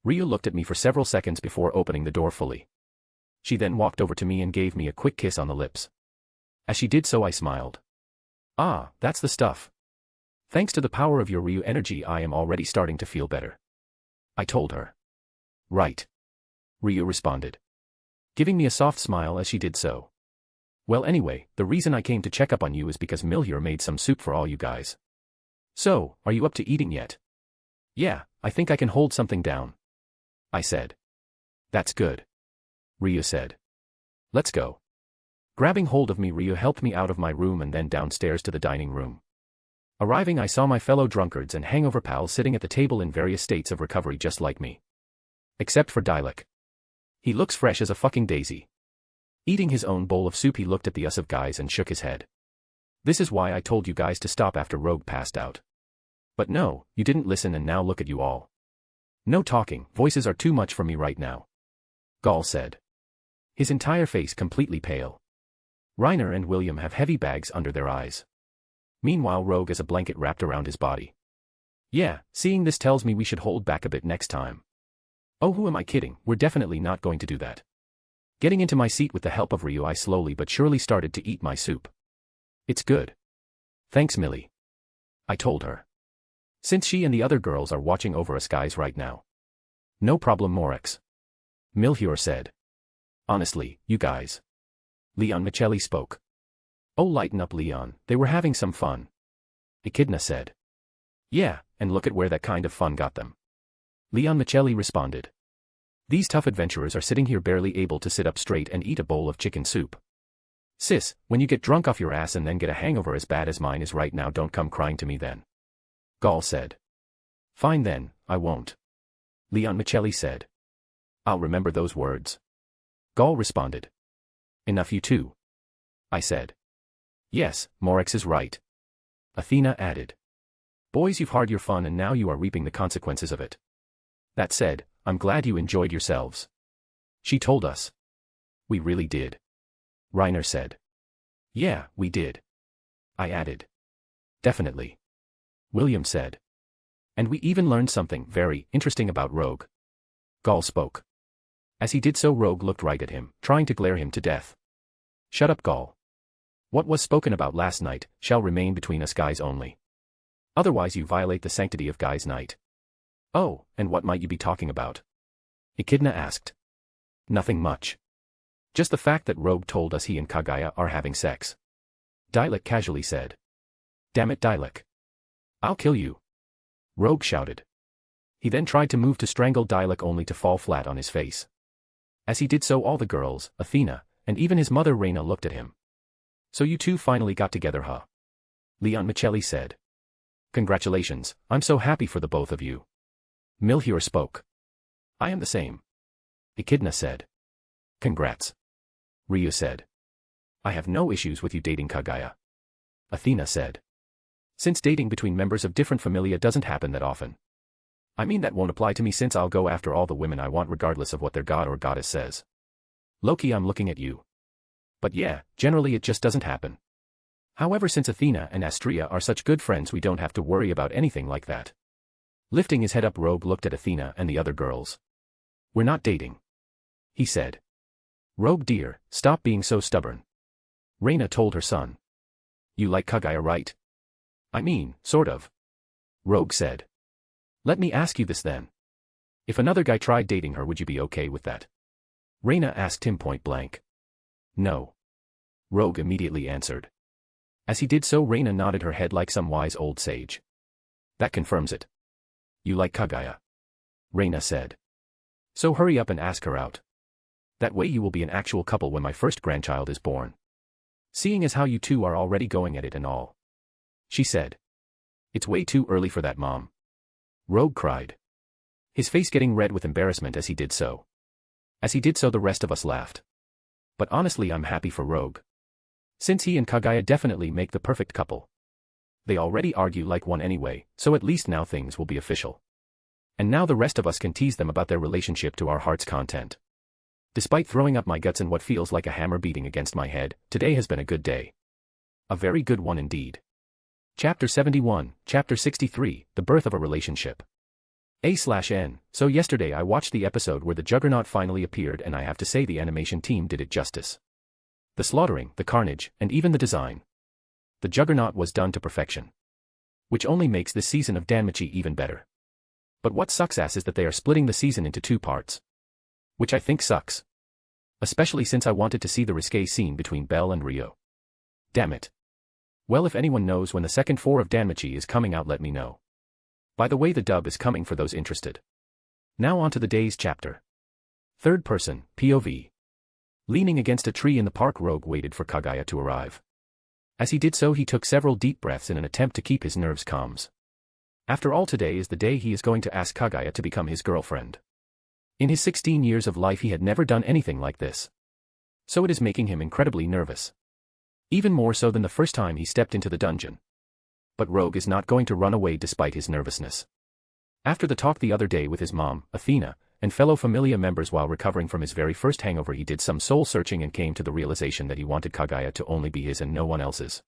Ria looked at me for several seconds before opening the door fully. She then walked over to me and gave me a quick kiss on the lips. As she did so, I smiled. Ah, that's the stuff. Thanks to the power of your Ryu energy, I am already starting to feel better, I told her. Right, Ryu responded, giving me a soft smile as she did so. Well, anyway, the reason I came to check up on you is because Milhier made some soup for all you guys. So, are you up to eating yet? Yeah, I think I can hold something down, I said. That's good, Ryu said. Let's go. Grabbing hold of me, Ryu helped me out of my room and then downstairs to the dining room. Arriving, I saw my fellow drunkards and hangover pals sitting at the table in various states of recovery just like me. Except for Dilek. He looks fresh as a fucking daisy. Eating his own bowl of soup, he looked at the us of guys and shook his head. This is why I told you guys to stop after Rogue passed out. But no, you didn't listen, and now look at you all. No talking, voices are too much for me right now, Gall said, his entire face completely pale. Reiner and William have heavy bags under their eyes. Meanwhile, Rogue has a blanket wrapped around his body. Yeah, seeing this tells me we should hold back a bit next time. Oh, who am I kidding? We're definitely not going to do that. Getting into my seat with the help of Ryu, I slowly but surely started to eat my soup. It's good. Thanks, Millie, I told her, since she and the other girls are watching over us guys right now. No problem, Morex, Milhier said. Honestly, you guys. Leon Michelli spoke. Oh, lighten up, Leon, they were having some fun, Echidna said. Yeah, and look at where that kind of fun got them, Leon Michelli responded. These tough adventurers are sitting here barely able to sit up straight and eat a bowl of chicken soup. Sis, when you get drunk off your ass and then get a hangover as bad as mine is right now, don't come crying to me then, Gall said. Fine then, I won't, Leon Michelli said. I'll remember those words, Gall responded. Enough, you two, I said. Yes, Morex is right, Athena added. Boys, you've had your fun and now you are reaping the consequences of it. That said, I'm glad you enjoyed yourselves, she told us. We really did, Reiner said. Yeah, we did, I added. Definitely, William said. And we even learned something very interesting about Rogue, Gall spoke. As he did so, Rogue looked right at him, trying to glare him to death. Shut up, Gall. What was spoken about last night shall remain between us guys only. Otherwise you violate the sanctity of guys' night. Oh, and what might you be talking about? Echidna asked. Nothing much. Just the fact that Rogue told us he and Kagaya are having sex, Dilek casually said. Damn it, Dialek. I'll kill you. Rogue shouted. He then tried to move to strangle Dialek only to fall flat on his face. As he did so, all the girls, Athena, and even his mother Reyna looked at him. So you two finally got together, huh? Leon Michelli said. Congratulations, I'm so happy for the both of you. Milhior spoke. I am the same. Echidna said. Congrats. Ryu said. I have no issues with you dating Kagaya. Athena said. Since dating between members of different familia doesn't happen that often. I mean, that won't apply to me since I'll go after all the women I want regardless of what their god or goddess says. Loki, I'm looking at you. But yeah, generally it just doesn't happen. However, since Athena and Astrea are such good friends, we don't have to worry about anything like that. Lifting his head up, Rogue looked at Athena and the other girls. We're not dating, he said. Rogue dear, stop being so stubborn. Reyna told her son. You like Kagaya, right? I mean, sort of. Rogue said. Let me ask you this then. If another guy tried dating her, would you be okay with that? Reyna asked him point blank. No. Rogue immediately answered. As he did so, Reyna nodded her head like some wise old sage. That confirms it. You like Kagaya, Reyna said. So hurry up and ask her out. That way you will be an actual couple when my first grandchild is born. Seeing as how you two are already going at it and all. She said. It's way too early for that, Mom. Rogue cried. His face getting red with embarrassment as he did so. As he did so, the rest of us laughed. But honestly, I'm happy for Rogue. Since he and Kagaya definitely make the perfect couple. They already argue like one anyway, so at least now things will be official. And now the rest of us can tease them about their relationship to our heart's content. Despite throwing up my guts and what feels like a hammer beating against my head, today has been a good day. A very good one indeed. Chapter 71, Chapter 63, The Birth of a Relationship. A/N. So yesterday I watched the episode where the Juggernaut finally appeared, and I have to say the animation team did it justice. The slaughtering, the carnage, and even the design. The Juggernaut was done to perfection. Which only makes this season of Danmachi even better. But what sucks ass is that they are splitting the season into 2 parts. Which I think sucks. Especially since I wanted to see the risque scene between Belle and Rio. Damn it. Well, if anyone knows when the second 4 of Danmachi is coming out, let me know. By the way, the dub is coming for those interested. Now on to the day's chapter. Third person, POV. Leaning against a tree in the park, Rogue waited for Kagaya to arrive. As he did so, he took several deep breaths in an attempt to keep his nerves calm. After all, today is the day he is going to ask Kagaya to become his girlfriend. In his 16 years of life, he had never done anything like this. So it is making him incredibly nervous. Even more so than the first time he stepped into the dungeon. But Rogue is not going to run away despite his nervousness. After the talk the other day with his mom, Athena, and fellow Familia members while recovering from his very first hangover, he did some soul-searching and came to the realization that he wanted Kagaya to only be his and no one else's.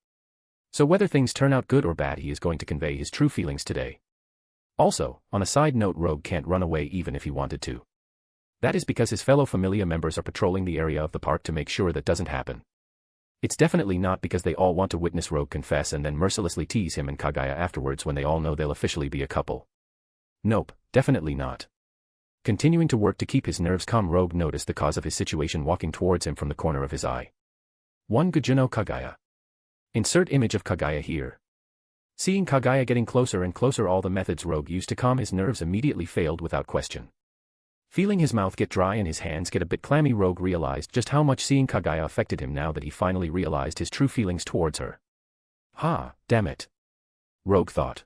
So whether things turn out good or bad, he is going to convey his true feelings today. Also, on a side note, Rogue can't run away even if he wanted to. That is because his fellow Familia members are patrolling the area of the park to make sure that doesn't happen. It's definitely not because they all want to witness Rogue confess and then mercilessly tease him and Kagaya afterwards when they all know they'll officially be a couple. Nope, definitely not. Continuing to work to keep his nerves calm, Rogue noticed the cause of his situation walking towards him from the corner of his eye. One Gujuno Kagaya. Insert image of Kagaya here. Seeing Kagaya getting closer and closer, all the methods Rogue used to calm his nerves immediately failed without question. Feeling his mouth get dry and his hands get a bit clammy, Rogue realized just how much seeing Kagaya affected him now that he finally realized his true feelings towards her. Ha, damn it. Rogue thought.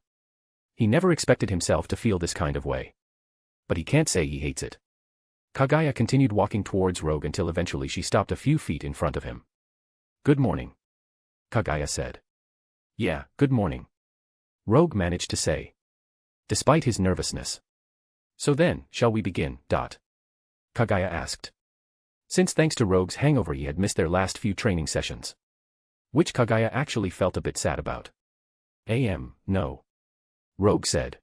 He never expected himself to feel this kind of way. But he can't say he hates it. Kagaya continued walking towards Rogue until eventually she stopped a few feet in front of him. Good morning, Kagaya said. Yeah, good morning, Rogue managed to say, despite his nervousness. So then, shall we begin? Kagaya asked. Since thanks to Rogue's hangover he had missed their last few training sessions. Which Kagaya actually felt a bit sad about. No. Rogue said.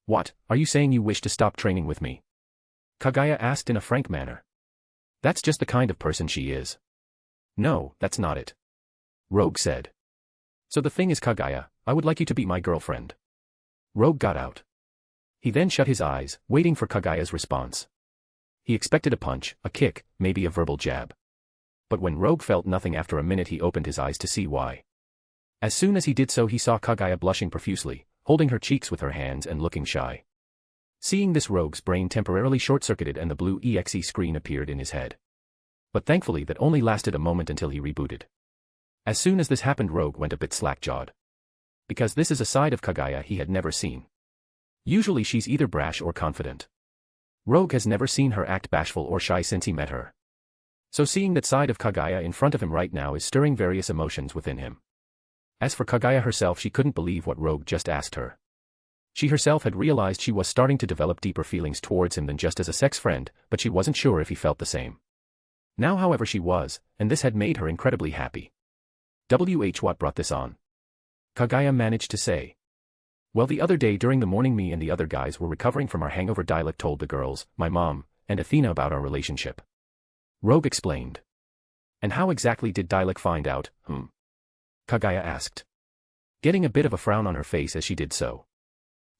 What, are you saying you wish to stop training with me? Kagaya asked in a frank manner. That's just the kind of person she is. No, that's not it, Rogue said. So the thing is, Kagaya, I would like you to be my girlfriend. Rogue got out. He then shut his eyes, waiting for Kagaya's response. He expected a punch, a kick, maybe a verbal jab. But when Rogue felt nothing after a minute, he opened his eyes to see why. As soon as he did so he saw Kagaya blushing profusely, holding her cheeks with her hands and looking shy. Seeing this, Rogue's brain temporarily short-circuited and the blue EXE screen appeared in his head. But thankfully that only lasted a moment until he rebooted. As soon as this happened, Rogue went a bit slack-jawed. Because this is a side of Kagaya he had never seen. Usually she's either brash or confident. Rogue has never seen her act bashful or shy since he met her. So seeing that side of Kagaya in front of him right now is stirring various emotions within him. As for Kagaya herself, she couldn't believe what Rogue just asked her. She herself had realized she was starting to develop deeper feelings towards him than just as a sex friend, but she wasn't sure if he felt the same. Now however she was, and this had made her incredibly happy. What brought this on? Kagaya managed to say. Well, the other day during the morning me and the other guys were recovering from our hangover. Dialect told the girls, my mom, and Athena about our relationship. Rogue explained. And how exactly did Dialect find out, Kagaya asked, getting a bit of a frown on her face as she did so.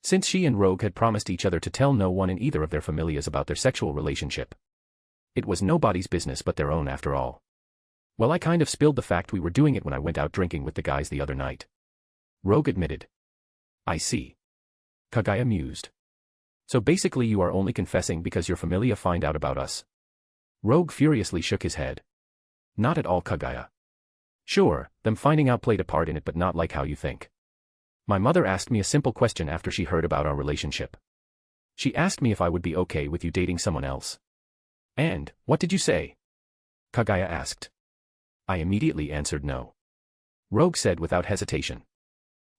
Since she and Rogue had promised each other to tell no one in either of their familias about their sexual relationship. It was nobody's business but their own after all. Well, I kind of spilled the fact we were doing it when I went out drinking with the guys the other night. Rogue admitted. I see. Kagaya mused. So basically you are only confessing because your familia find out about us. Rogue furiously shook his head. Not at all, Kagaya. Sure, them finding out played a part in it, but not like how you think. My mother asked me a simple question after she heard about our relationship. She asked me if I would be okay with you dating someone else. And, what did you say? Kagaya asked. I immediately answered no. Rogue said without hesitation.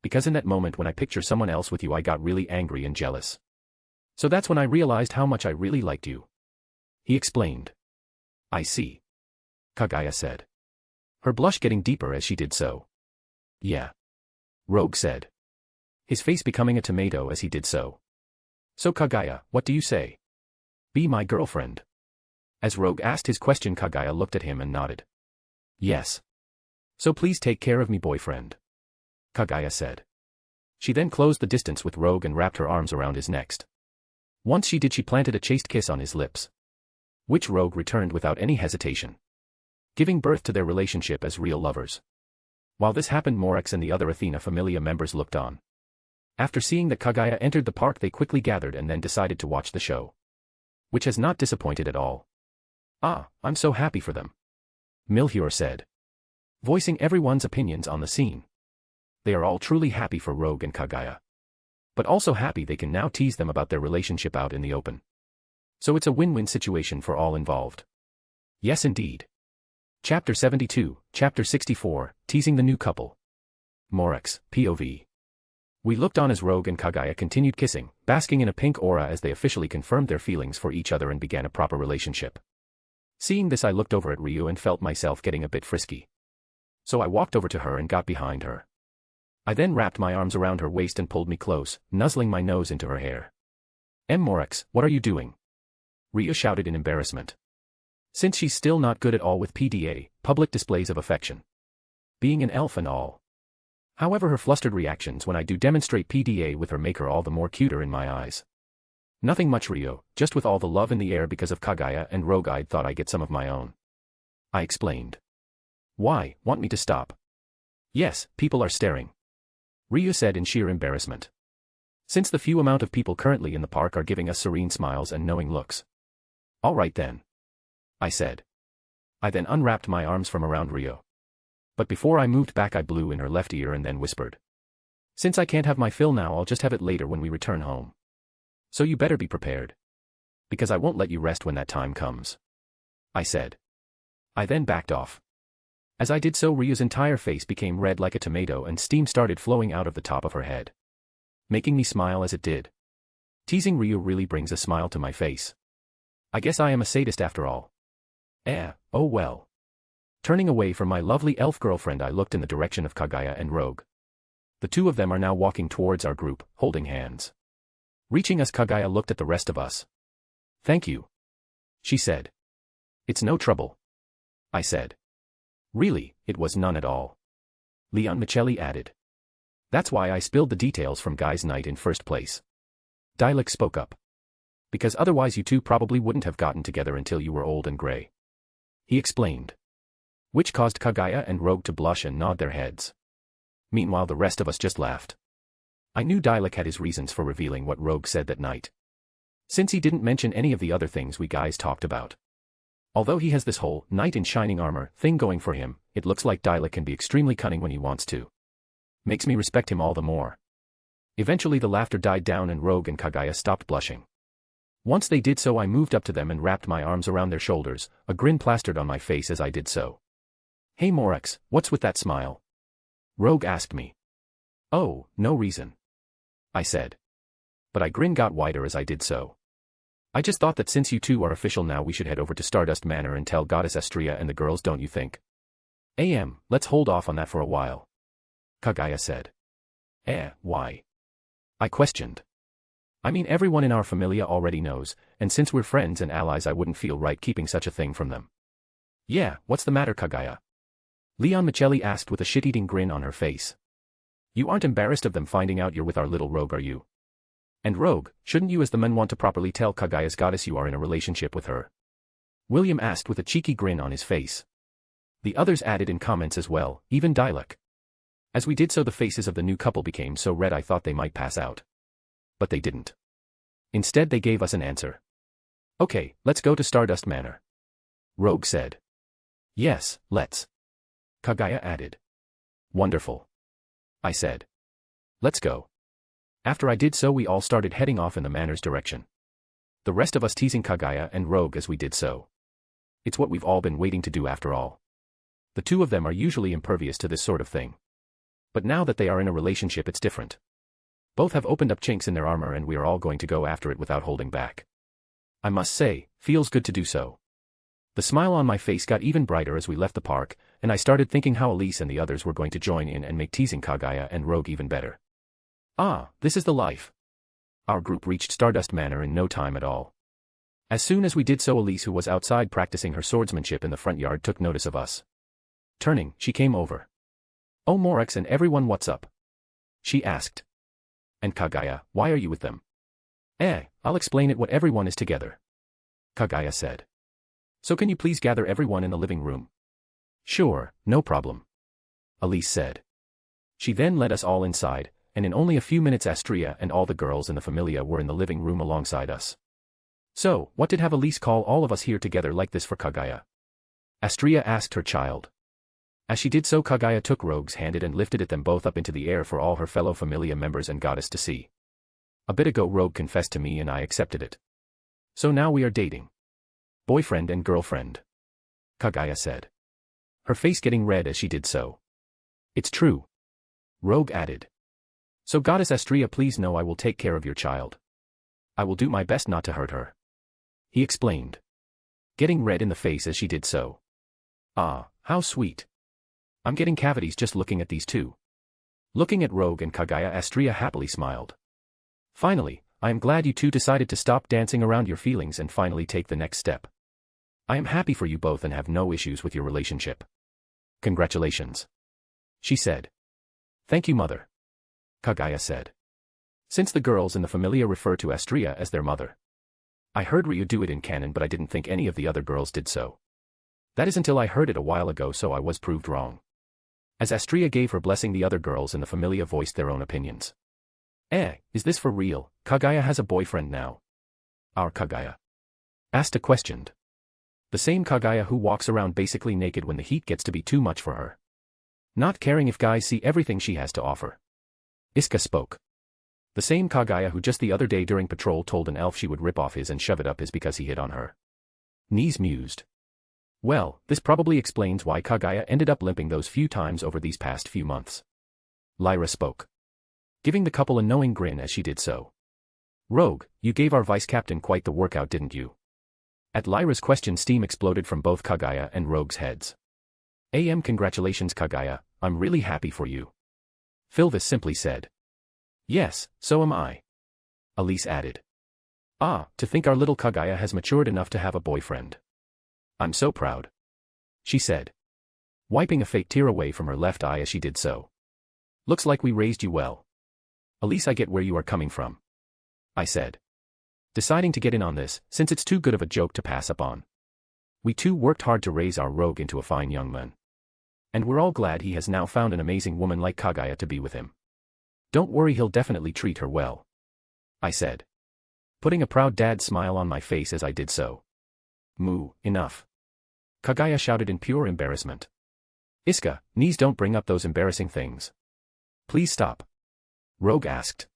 Because in that moment when I picture someone else with you I got really angry and jealous. So that's when I realized how much I really liked you. He explained. I see. Kagaya said. Her blush getting deeper as she did so. Yeah. Rogue said. His face becoming a tomato as he did so. So Kagaya, what do you say? Be my girlfriend? As Rogue asked his question, Kagaya looked at him and nodded. Yes. So please take care of me, boyfriend. Kagaya said. She then closed the distance with Rogue and wrapped her arms around his neck. Once she did, she planted a chaste kiss on his lips. Which Rogue returned without any hesitation. Giving birth to their relationship as real lovers. While this happened, Morex and the other Athena Familia members looked on. After seeing that Kagaya entered the park, they quickly gathered and then decided to watch the show. Which has not disappointed at all. Ah, I'm so happy for them. Milhior said. Voicing everyone's opinions on the scene. They are all truly happy for Rogue and Kagaya. But also happy they can now tease them about their relationship out in the open. So it's a win-win situation for all involved. Yes indeed. Chapter 72, Chapter 64, Teasing the New Couple. Morex, POV. We looked on as Rogue and Kagaya continued kissing, basking in a pink aura as they officially confirmed their feelings for each other and began a proper relationship. Seeing this, I looked over at Ryu and felt myself getting a bit frisky. So I walked over to her and got behind her. I then wrapped my arms around her waist and pulled me close, nuzzling my nose into her hair. Morex, what are you doing? Ryu shouted in embarrassment. Since she's still not good at all with PDA, public displays of affection. Being an elf and all. However, her flustered reactions when I do demonstrate PDA with her make her all the more cuter in my eyes. Nothing much, Ryo, just with all the love in the air because of Kagaya and Rogue I'd thought I'd get some of my own. I explained. Why, want me to stop? Yes, people are staring. Ryu said in sheer embarrassment. Since the few amount of people currently in the park are giving us serene smiles and knowing looks. All right then. I said. I then unwrapped my arms from around Ryo. But before I moved back I blew in her left ear and then whispered. Since I can't have my fill now, I'll just have it later when we return home. So you better be prepared. Because I won't let you rest when that time comes. I said. I then backed off. As I did so, Ryo's entire face became red like a tomato and steam started flowing out of the top of her head. Making me smile as it did. Teasing Ryo really brings a smile to my face. I guess I am a sadist after all. Oh well. Turning away from my lovely elf girlfriend, I looked in the direction of Kagaya and Rogue. The two of them are now walking towards our group, holding hands. Reaching us, Kagaya looked at the rest of us. Thank you. She said. It's no trouble. I said. Really, it was none at all. Leon Michelli added. That's why I spilled the details from Guy's night in first place. Dialect spoke up. Because otherwise you two probably wouldn't have gotten together until you were old and gray. He explained. Which caused Kagaya and Rogue to blush and nod their heads. Meanwhile the rest of us just laughed. I knew Dialek had his reasons for revealing what Rogue said that night. Since he didn't mention any of the other things we guys talked about. Although he has this whole knight in shining armor thing going for him, it looks like Dialek can be extremely cunning when he wants to. Makes me respect him all the more. Eventually the laughter died down and Rogue and Kagaya stopped blushing. Once they did so I moved up to them and wrapped my arms around their shoulders, a grin plastered on my face as I did so. "Hey Morex, what's with that smile?" Rogue asked me. "Oh, no reason," I said. But my grin got wider as I did so. "I just thought that since you two are official now we should head over to Stardust Manor and tell Goddess Astria and the girls, don't you think?" Let's hold off on that for a while," Kagaya said. Why?" I questioned. "I mean everyone in our familia already knows, and since we're friends and allies I wouldn't feel right keeping such a thing from them." "Yeah, what's the matter Kagaya?" Leon Michelli asked with a shit-eating grin on her face. "You aren't embarrassed of them finding out you're with our little Rogue, are you? And Rogue, shouldn't you as the men want to properly tell Kagaya's goddess you are in a relationship with her?" William asked with a cheeky grin on his face. The others added in comments as well, even Dialek. As we did so the faces of the new couple became so red I thought they might pass out. But they didn't. Instead they gave us an answer. "Okay, let's go to Stardust Manor," Rogue said. "Yes, let's," Kagaya added. "Wonderful," I said. "Let's go." After I did so we all started heading off in the manor's direction. The rest of us teasing Kagaya and Rogue as we did so. It's what we've all been waiting to do after all. The two of them are usually impervious to this sort of thing. But now that they are in a relationship it's different. Both have opened up chinks in their armor and we are all going to go after it without holding back. I must say, feels good to do so. The smile on my face got even brighter as we left the park, and I started thinking how Elise and the others were going to join in and make teasing Kagaya and Rogue even better. This is the life. Our group reached Stardust Manor in no time at all. As soon as we did so Elise, who was outside practicing her swordsmanship in the front yard, took notice of us. Turning, she came over. "Oh Morex and everyone, what's up?" she asked. "And Kagaya, why are you with them?" I'll explain it what everyone is together," Kagaya said. "So can you please gather everyone in the living room?" "Sure, no problem," Elise said. She then led us all inside, and in only a few minutes Astria and all the girls in the familia were in the living room alongside us. "So, what did have Elise call all of us here together like this for Kagaya?" Astria asked her child. As she did so Kagaya took Rogue's hand and lifted it them both up into the air for all her fellow familia members and goddess to see. "A bit ago Rogue confessed to me and I accepted it. So now we are dating. Boyfriend and girlfriend," Kagaya said. Her face getting red as she did so. "It's true," Rogue added. "So Goddess Astria, please know I will take care of your child. I will do my best not to hurt her," he explained, getting red in the face as she did so. How sweet. I'm getting cavities just looking at these two." Looking at Rogue and Kagaya, Astria happily smiled. "Finally, I am glad you two decided to stop dancing around your feelings and finally take the next step. I am happy for you both and have no issues with your relationship. Congratulations," she said. "Thank you mother," Kagaya said. Since the girls in the familia refer to Astria as their mother. I heard Ryu do it in canon but I didn't think any of the other girls did so. That is until I heard it a while ago, so I was proved wrong. As Astria gave her blessing the other girls in the familia voiced their own opinions. Is this for real? Kagaya has a boyfriend now?" Our Kagaya asked a questioned. The same Kagaya who walks around basically naked when the heat gets to be too much for her. Not caring if guys see everything she has to offer. Iska spoke. The same Kagaya who just the other day during patrol told an elf she would rip off his and shove it up his because he hit on her. Knees mused. Well, this probably explains why Kagaya ended up limping those few times over these past few months. Lyra spoke, giving the couple a knowing grin as she did so. "Rogue, you gave our vice captain quite the workout, didn't you?" At Lyra's question steam exploded from both Kagaya and Rogue's heads. Congratulations Kagaya, I'm really happy for you," Philvis simply said. "Yes, so am I," Elise added. To think our little Kagaya has matured enough to have a boyfriend. I'm so proud," she said, wiping a fake tear away from her left eye as she did so. "Looks like we raised you well." "Elise, I get where you are coming from," I said, deciding to get in on this, since it's too good of a joke to pass up on. "We too worked hard to raise our Rogue into a fine young man. And we're all glad he has now found an amazing woman like Kaguya to be with him. Don't worry, he'll definitely treat her well, I said, putting a proud dad smile on my face as I did so. Moo, enough. Kaguya shouted in pure embarrassment. Iska, knees, don't bring up those embarrassing things. Please stop. Rogue asked.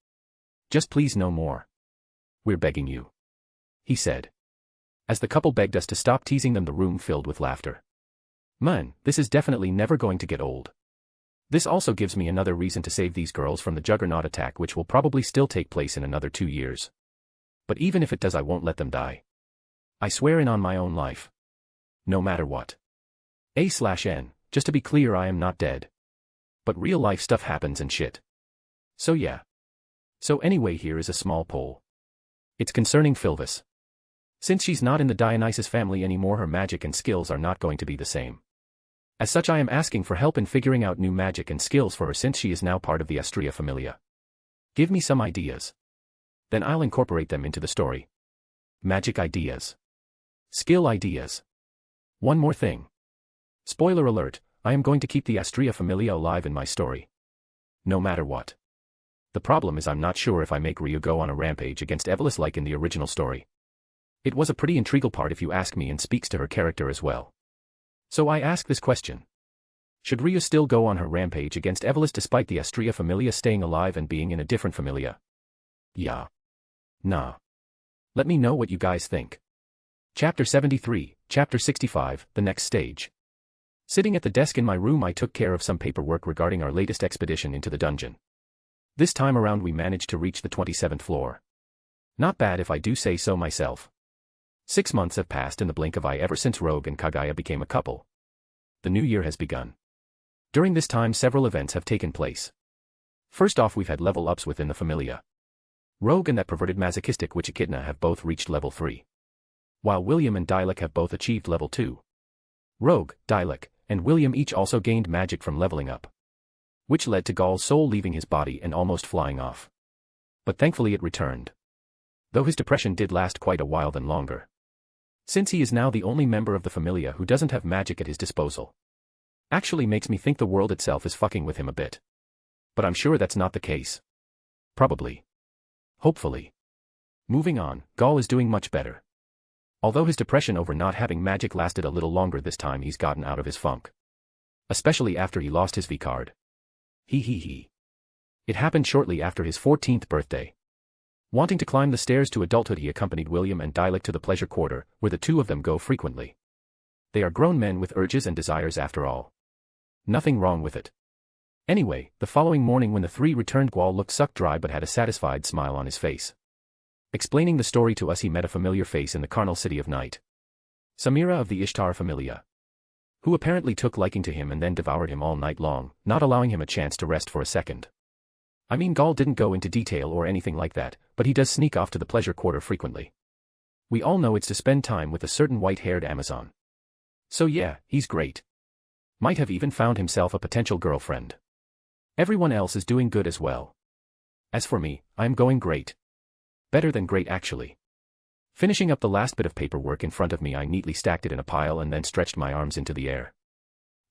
Just please no more. We're begging you, he said. As the couple begged us to stop teasing them, the room filled with laughter. Man, this is definitely never going to get old. This also gives me another reason to save these girls from the Juggernaut attack, which will probably still take place in another 2 years. But even if it does, I won't let them die. I swear in on my own life. No matter what. A/N, just to be clear, I am not dead. But real life stuff happens and shit. So yeah. So anyway, here is a small poll. It's concerning Philvis. Since she's not in the Dionysus family anymore, her magic and skills are not going to be the same. As such, I am asking for help in figuring out new magic and skills for her since she is now part of the Astrea Familia. Give me some ideas. Then I'll incorporate them into the story. Magic ideas. Skill ideas. One more thing. Spoiler alert, I am going to keep the Astrea Familia alive in my story. No matter what. The problem is I'm not sure if I make Ryu go on a rampage against Evelyn like in the original story. It was a pretty integral part if you ask me, and speaks to her character as well. So I ask this question. Should Ryu still go on her rampage against Evelyn despite the Astrea Familia staying alive and being in a different familia? Yeah. Nah. Let me know what you guys think. Chapter 73, Chapter 65, The Next Stage. Sitting at the desk in my room, I took care of some paperwork regarding our latest expedition into the dungeon. This time around we managed to reach the 27th floor. Not bad if I do say so myself. 6 months have passed in the blink of eye ever since Rogue and Kaguya became a couple. The new year has begun. During this time several events have taken place. First off, we've had level ups within the familia. Rogue and that perverted masochistic witch Echidna have both reached level 3. While William and Dialek have both achieved level 2. Rogue, Dialek, and William each also gained magic from leveling up, which led to Gaul's soul leaving his body and almost flying off. But thankfully it returned. Though his depression did last quite a while then longer. Since he is now the only member of the familia who doesn't have magic at his disposal. Actually makes me think the world itself is fucking with him a bit. But I'm sure that's not the case. Probably. Hopefully. Moving on, Gaul is doing much better. Although his depression over not having magic lasted a little longer this time, he's gotten out of his funk. Especially after he lost his V card. He. It happened shortly after his 14th birthday. Wanting to climb the stairs to adulthood, he accompanied William and Dialek to the pleasure quarter, where the two of them go frequently. They are grown men with urges and desires after all. Nothing wrong with it. Anyway, the following morning when the three returned, Gaul looked sucked dry but had a satisfied smile on his face. Explaining the story to us, he met a familiar face in the carnal city of night. Samira of the Ishtar Familia. Who apparently took liking to him and then devoured him all night long, not allowing him a chance to rest for a second. I mean, Gaul didn't go into detail or anything like that, but he does sneak off to the pleasure quarter frequently. We all know it's to spend time with a certain white-haired Amazon. So yeah, he's great. Might have even found himself a potential girlfriend. Everyone else is doing good as well. As for me, I'm going great. Better than great actually. Finishing up the last bit of paperwork in front of me, I neatly stacked it in a pile and then stretched my arms into the air.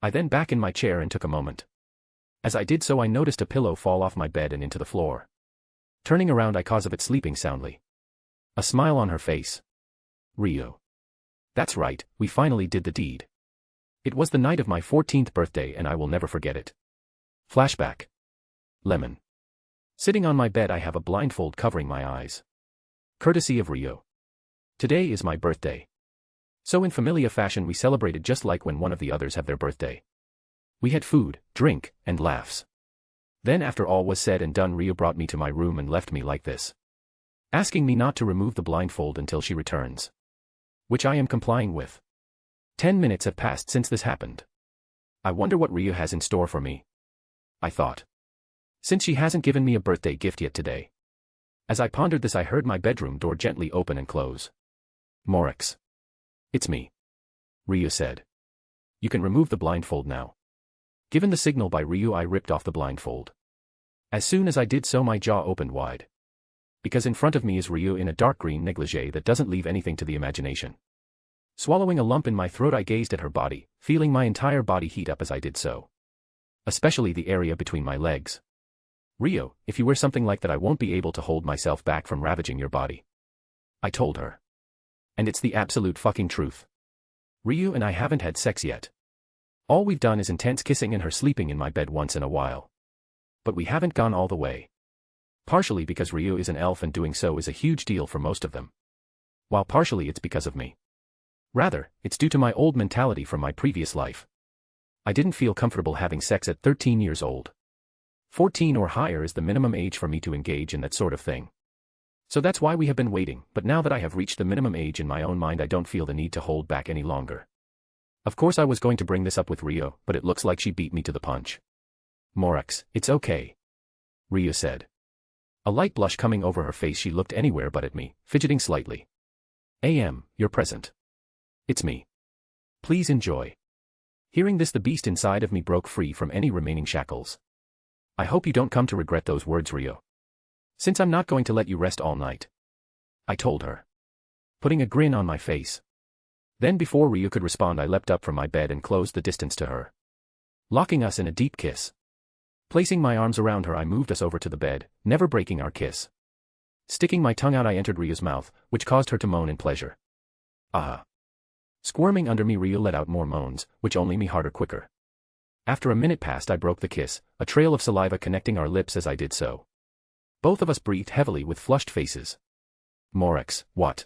I then back in my chair and took a moment. As I did so, I noticed a pillow fall off my bed and into the floor. Turning around, I cause of it sleeping soundly. A smile on her face. Rio. That's right, we finally did the deed. It was the night of my 14th birthday and I will never forget it. Flashback. Lemon. Sitting on my bed, I have a blindfold covering my eyes. Courtesy of Rio. Today is my birthday. So in familia fashion we celebrated just like when one of the others have their birthday. We had food, drink, and laughs. Then after all was said and done, Rio brought me to my room and left me like this. Asking me not to remove the blindfold until she returns. Which I am complying with. 10 minutes have passed since this happened. I wonder what Rio has in store for me. I thought. Since she hasn't given me a birthday gift yet today. As I pondered this, I heard my bedroom door gently open and close. Morix. It's me. Rio said. You can remove the blindfold now. Given the signal by Ryu, I ripped off the blindfold. As soon as I did so, my jaw opened wide. Because in front of me is Ryu in a dark green negligee that doesn't leave anything to the imagination. Swallowing a lump in my throat, I gazed at her body, feeling my entire body heat up as I did so. Especially the area between my legs. Rio, if you wear something like that I won't be able to hold myself back from ravaging your body. I told her. And it's the absolute fucking truth. Rio and I haven't had sex yet. All we've done is intense kissing and her sleeping in my bed once in a while. But we haven't gone all the way. Partially because Rio is an elf and doing so is a huge deal for most of them. While partially it's because of me. Rather, it's due to my old mentality from my previous life. I didn't feel comfortable having sex at 13 years old. 14 or higher is the minimum age for me to engage in that sort of thing. So that's why we have been waiting, but now that I have reached the minimum age in my own mind, I don't feel the need to hold back any longer. Of course I was going to bring this up with Rio, but it looks like she beat me to the punch. Morax, it's okay. Rio said. A light blush coming over her face, she looked anywhere but at me, fidgeting slightly. You're present. It's me. Please enjoy. Hearing this, the beast inside of me broke free from any remaining shackles. I hope you don't come to regret those words, Rio. Since I'm not going to let you rest all night. I told her. Putting a grin on my face. Then before Rio could respond, I leapt up from my bed and closed the distance to her. Locking us in a deep kiss. Placing my arms around her, I moved us over to the bed, never breaking our kiss. Sticking my tongue out, I entered Rio's mouth, which caused her to moan in pleasure. Ah. Squirming under me, Rio let out more moans, which only me harder quicker. After a minute passed, I broke the kiss, a trail of saliva connecting our lips as I did so. Both of us breathed heavily with flushed faces. Morax, what?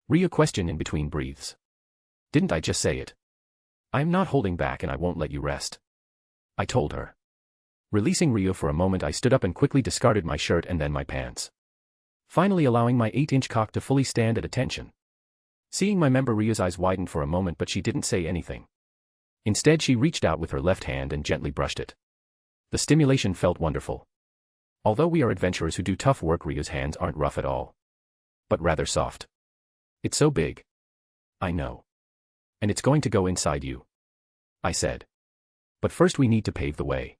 Rio questioned in between breaths. Didn't I just say it? I am not holding back and I won't let you rest. I told her. Releasing Rio for a moment, I stood up and quickly discarded my shirt and then my pants. Finally allowing my 8-inch cock to fully stand at attention. Seeing my member, Rio's eyes widened for a moment, but she didn't say anything. Instead, she reached out with her left hand and gently brushed it. The stimulation felt wonderful. Although we are adventurers who do tough work, Rio's hands aren't rough at all. But rather soft. It's so big. I know. And it's going to go inside you. I said. But first we need to pave the way.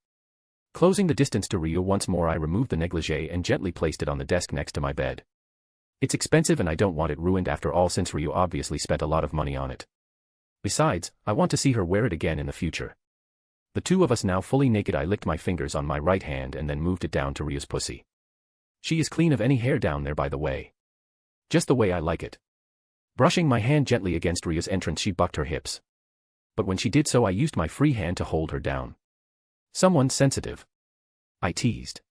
Closing the distance to Rio once more, I removed the negligee and gently placed it on the desk next to my bed. It's expensive and I don't want it ruined after all, since Rio obviously spent a lot of money on it. Besides, I want to see her wear it again in the future. The two of us now fully naked, I licked my fingers on my right hand and then moved it down to Rio's pussy. She is clean of any hair down there, by the way. Just the way I like it. Brushing my hand gently against Rio's entrance, she bucked her hips. But when she did so, I used my free hand to hold her down. Someone sensitive. I teased.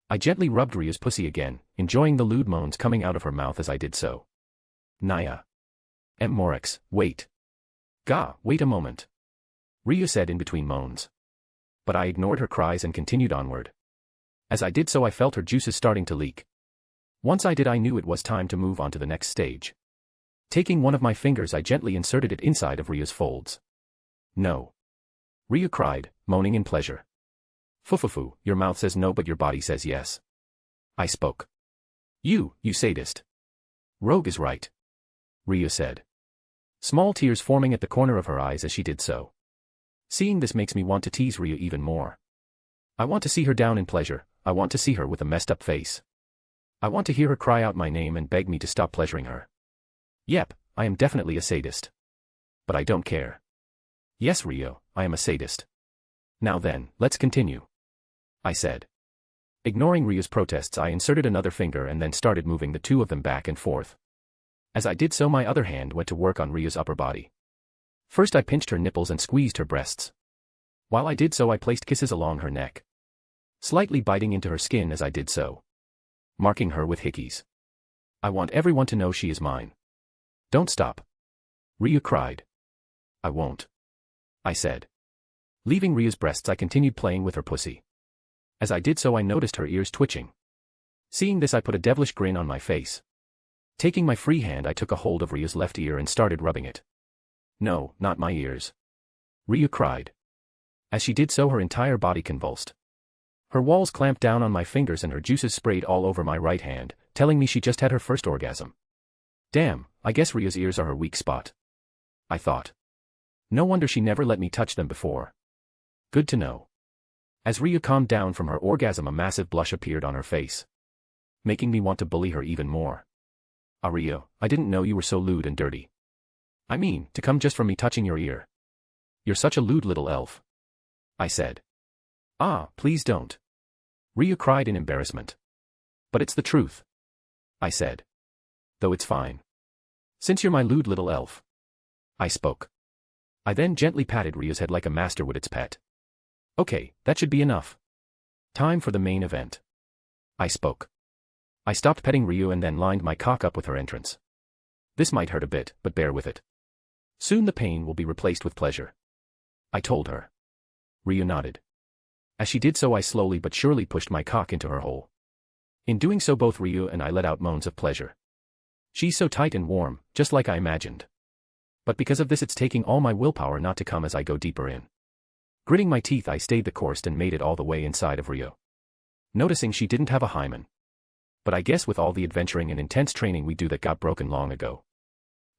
I gently rubbed Rio's pussy again, enjoying the lewd moans coming out of her mouth as I did so. Naya. Morax, wait. Gah, wait a moment. Rio said in between moans. But I ignored her cries and continued onward. As I did so, I felt her juices starting to leak. Once I did, I knew it was time to move on to the next stage. Taking one of my fingers, I gently inserted it inside of Rio's folds. No. Rio cried, moaning in pleasure. Fufufu, your mouth says no but your body says yes. I spoke. You sadist. Rogue is right. Rio said. Small tears forming at the corner of her eyes as she did so. Seeing this makes me want to tease Rio even more. I want to see her down in pleasure, I want to see her with a messed up face. I want to hear her cry out my name and beg me to stop pleasuring her. Yep, I am definitely a sadist. But I don't care. Yes, Rio, I am a sadist. Now then, let's continue. I said. Ignoring Rio's protests, I inserted another finger and then started moving the two of them back and forth. As I did so, my other hand went to work on Rio's upper body. First I pinched her nipples and squeezed her breasts. While I did so, I placed kisses along her neck. Slightly biting into her skin as I did so. Marking her with hickeys. I want everyone to know she is mine. Don't stop. Rio cried. I won't. I said. Leaving Rio's breasts, I continued playing with her pussy. As I did so, I noticed her ears twitching. Seeing this, I put a devilish grin on my face. Taking my free hand, I took a hold of Rio's left ear and started rubbing it. No, not my ears. Rio cried. As she did so, her entire body convulsed. Her walls clamped down on my fingers and her juices sprayed all over my right hand, telling me she just had her first orgasm. Damn, I guess Rio's ears are her weak spot. I thought. No wonder she never let me touch them before. Good to know. As Rio calmed down from her orgasm, a massive blush appeared on her face, making me want to bully her even more. Ah, Rio, I didn't know you were so lewd and dirty. I mean, to come just from me touching your ear. You're such a lewd little elf. I said. Ah, please don't. Ryu cried in embarrassment. But it's the truth. I said. Though it's fine. Since you're my lewd little elf. I spoke. I then gently patted Ryu's head like a master would its pet. Okay, that should be enough. Time for the main event. I spoke. I stopped petting Ryu and then lined my cock up with her entrance. This might hurt a bit, but bear with it. Soon the pain will be replaced with pleasure. I told her. Ryu nodded. As she did so, I slowly but surely pushed my cock into her hole. In doing so, both Ryu and I let out moans of pleasure. She's so tight and warm, just like I imagined. But because of this, it's taking all my willpower not to come as I go deeper in. Gritting my teeth, I stayed the course and made it all the way inside of Ryu. Noticing she didn't have a hymen. But I guess with all the adventuring and intense training we do, that got broken long ago.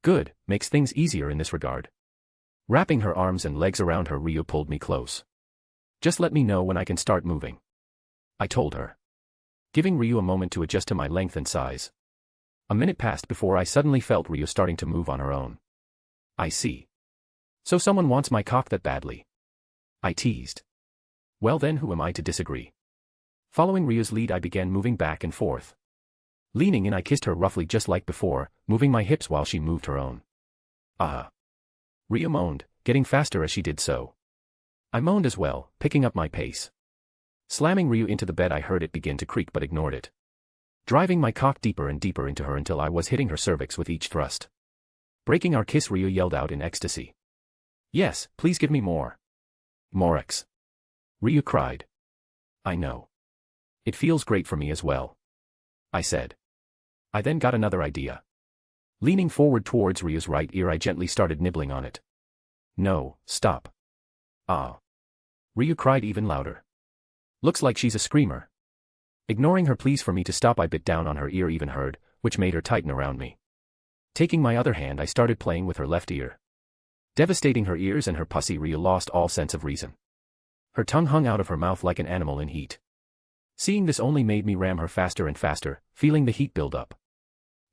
Good, makes things easier in this regard. Wrapping her arms and legs around her, Ryu pulled me close. Just let me know when I can start moving. I told her. Giving Ryu a moment to adjust to my length and size. A minute passed before I suddenly felt Ryu starting to move on her own. I see. So someone wants my cock that badly. I teased. Well then, who am I to disagree? Following Ryu's lead, I began moving back and forth. Leaning in, I kissed her roughly just like before, moving my hips while she moved her own. Ah. Ryu moaned, getting faster as she did so. I moaned as well, picking up my pace. Slamming Ryu into the bed, I heard it begin to creak but ignored it. Driving my cock deeper and deeper into her until I was hitting her cervix with each thrust. Breaking our kiss, Ryu yelled out in ecstasy. Yes, please give me more. Morex. Ryu cried. I know. It feels great for me as well. I said. I then got another idea. Leaning forward towards Ryu's right ear, I gently started nibbling on it. No, stop. Ah. Ryu cried even louder. Looks like she's a screamer. Ignoring her pleas for me to stop, I bit down on her ear even heard, which made her tighten around me. Taking my other hand, I started playing with her left ear. Devastating her ears and her pussy, Ryu lost all sense of reason. Her tongue hung out of her mouth like an animal in heat. Seeing this only made me ram her faster and faster, feeling the heat build up.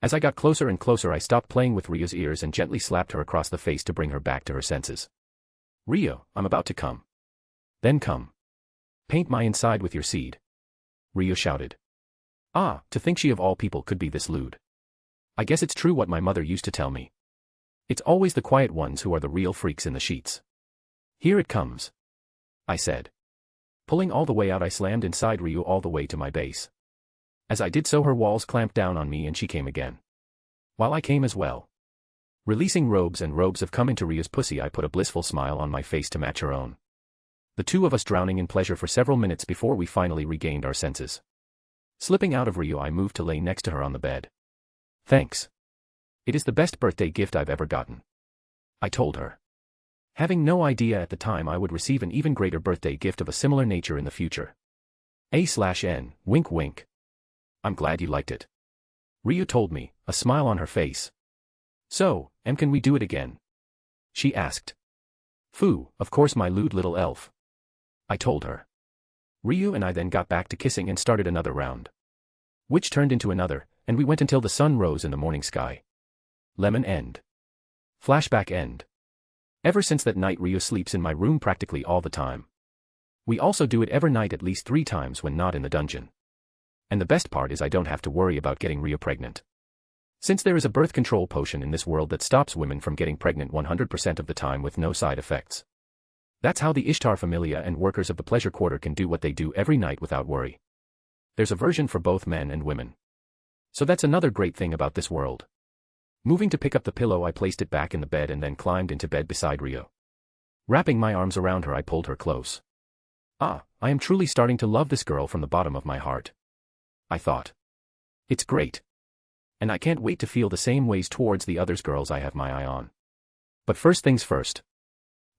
As I got closer and closer, I stopped playing with Ryu's ears and gently slapped her across the face to bring her back to her senses. Ryu, I'm about to come. Then come. Paint my inside with your seed. Ryu shouted. Ah, to think she of all people could be this lewd. I guess it's true what my mother used to tell me. It's always the quiet ones who are the real freaks in the sheets. Here it comes. I said. Pulling all the way out, I slammed inside Ryu all the way to my base. As I did so, her walls clamped down on me and she came again. While I came as well. Releasing robes and robes of cum into Ryu's pussy, I put a blissful smile on my face to match her own. The two of us drowning in pleasure for several minutes before we finally regained our senses. Slipping out of Ryu, I moved to lay next to her on the bed. Thanks. It is the best birthday gift I've ever gotten. I told her. Having no idea at the time I would receive an even greater birthday gift of a similar nature in the future. A/N, wink wink. I'm glad you liked it. Ryu told me, a smile on her face. So, can we do it again? She asked. Phoo, of course, my lewd little elf. I told her. Ryu and I then got back to kissing and started another round. Which turned into another, and we went until the sun rose in the morning sky. Lemon end. Flashback end. Ever since that night, Ryu sleeps in my room practically all the time. We also do it every night at least 3 times when not in the dungeon. And the best part is I don't have to worry about getting Ryu pregnant. Since there is a birth control potion in this world that stops women from getting pregnant 100% of the time with no side effects. That's how the Ishtar Familia and workers of the Pleasure Quarter can do what they do every night without worry. There's a version for both men and women. So that's another great thing about this world. Moving to pick up the pillow, I placed it back in the bed and then climbed into bed beside Ryu. Wrapping my arms around her, I pulled her close. Ah, I am truly starting to love this girl from the bottom of my heart. I thought. It's great. And I can't wait to feel the same ways towards the others girls I have my eye on. But first things first.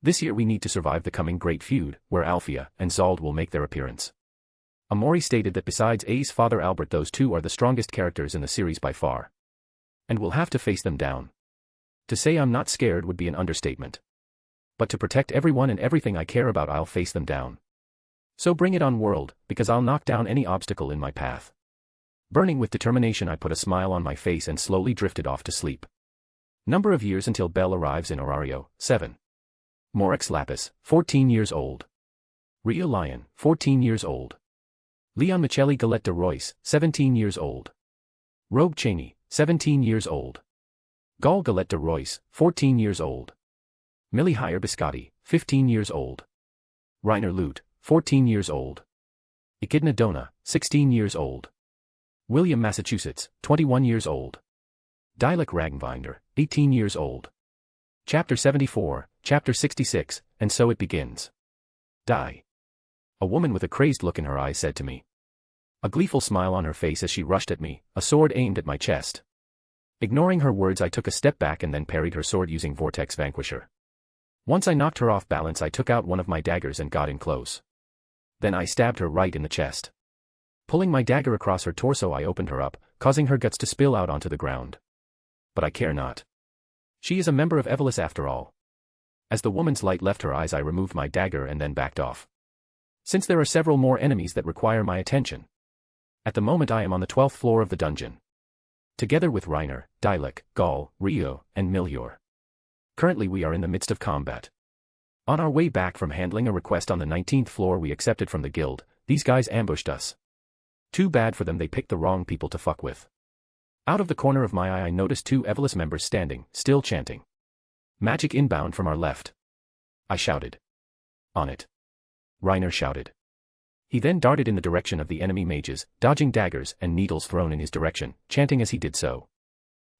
This year we need to survive the coming great feud, where Alfia and Zald will make their appearance. Amori stated that besides A's father Albert, those two are the strongest characters in the series by far. And we'll have to face them down. To say I'm not scared would be an understatement. But to protect everyone and everything I care about, I'll face them down. So bring it on, world, because I'll knock down any obstacle in my path. Burning with determination, I put a smile on my face and slowly drifted off to sleep. Number of years until Belle arrives in Orario, 7. Morex Lapis, 14 years old. Rio Lion, 14 years old. Leon Michelli Galette de Royce, 17 years old. Rogue Cheney, 17 years old. Gall Galette de Royce, 14 years old. Millie Heyer Biscotti, 15 years old. Reiner Lute, 14 years old. Echidna Dona, 16 years old. William Massachusetts, 21 years old. Dialek Ragenbinder, 18 years old. Chapter 74, Chapter 66, and so it begins. Die. A woman with a crazed look in her eyes said to me. A gleeful smile on her face as she rushed at me, a sword aimed at my chest. Ignoring her words, I took a step back and then parried her sword using Vortex Vanquisher. Once I knocked her off balance, I took out one of my daggers and got in close. Then I stabbed her right in the chest. Pulling my dagger across her torso, I opened her up, causing her guts to spill out onto the ground. But I care not. She is a member of Evolus after all. As the woman's light left her eyes, I removed my dagger and then backed off. Since there are several more enemies that require my attention. At the moment I am on the 12th floor of the dungeon. Together with Reiner, Dialek, Gall, Rio, and Milior. Currently we are in the midst of combat. On our way back from handling a request on the 19th floor we accepted from the guild, these guys ambushed us. Too bad for them, they picked the wrong people to fuck with. Out of the corner of my eye I noticed 2 Evolus members standing, still chanting. Magic inbound from our left. I shouted. On it. Reiner shouted. He then darted in the direction of the enemy mages, dodging daggers and needles thrown in his direction, chanting as he did so.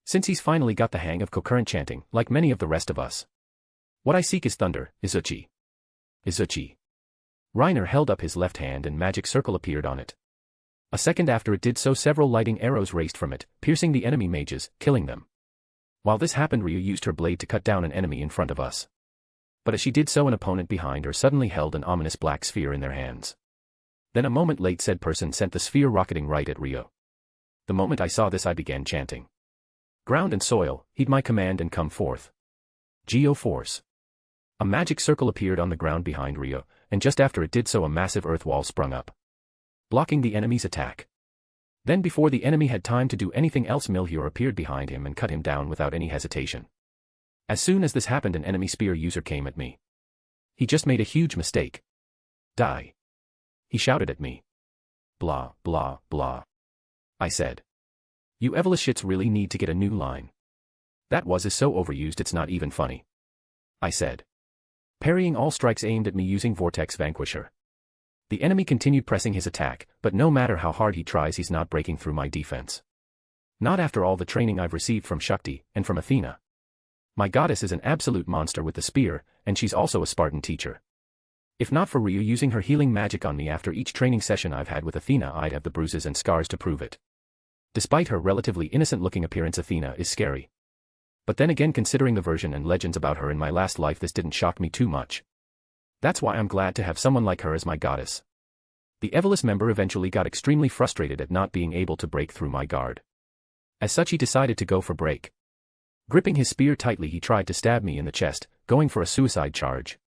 Since he's finally got the hang of concurrent chanting, like many of the rest of us. What I seek is thunder, Izuchi. Izuchi. Reiner held up his left hand and magic circle appeared on it. A second after it did so, several lighting arrows raced from it, piercing the enemy mages, killing them. While this happened, Ryu used her blade to cut down an enemy in front of us. But as she did so, an opponent behind her suddenly held an ominous black sphere in their hands. Then a moment late, said person sent the sphere rocketing right at Rio. The moment I saw this, I began chanting. Ground and soil, heed my command and come forth. Geo Force. A magic circle appeared on the ground behind Rio, and just after it did so, a massive earth wall sprung up, blocking the enemy's attack. Then before the enemy had time to do anything else, Milhior appeared behind him and cut him down without any hesitation. As soon as this happened, an enemy spear user came at me. He just made a huge mistake. Die. He shouted at me. Blah, blah, blah. I said. You Evolus shits really need to get a new line. That is so overused it's not even funny. I said. Parrying all strikes aimed at me using Vortex Vanquisher. The enemy continued pressing his attack, but no matter how hard he tries, he's not breaking through my defense. Not after all the training I've received from Shakti, and from Athena. My goddess is an absolute monster with the spear, and she's also a Spartan teacher. If not for Ryu using her healing magic on me after each training session I've had with Athena, I'd have the bruises and scars to prove it. Despite her relatively innocent-looking appearance, Athena is scary. But then again, considering the version and legends about her in my last life, this didn't shock me too much. That's why I'm glad to have someone like her as my goddess. The Evolus member eventually got extremely frustrated at not being able to break through my guard. As such, he decided to go for break. Gripping his spear tightly, he tried to stab me in the chest, going for a suicide charge.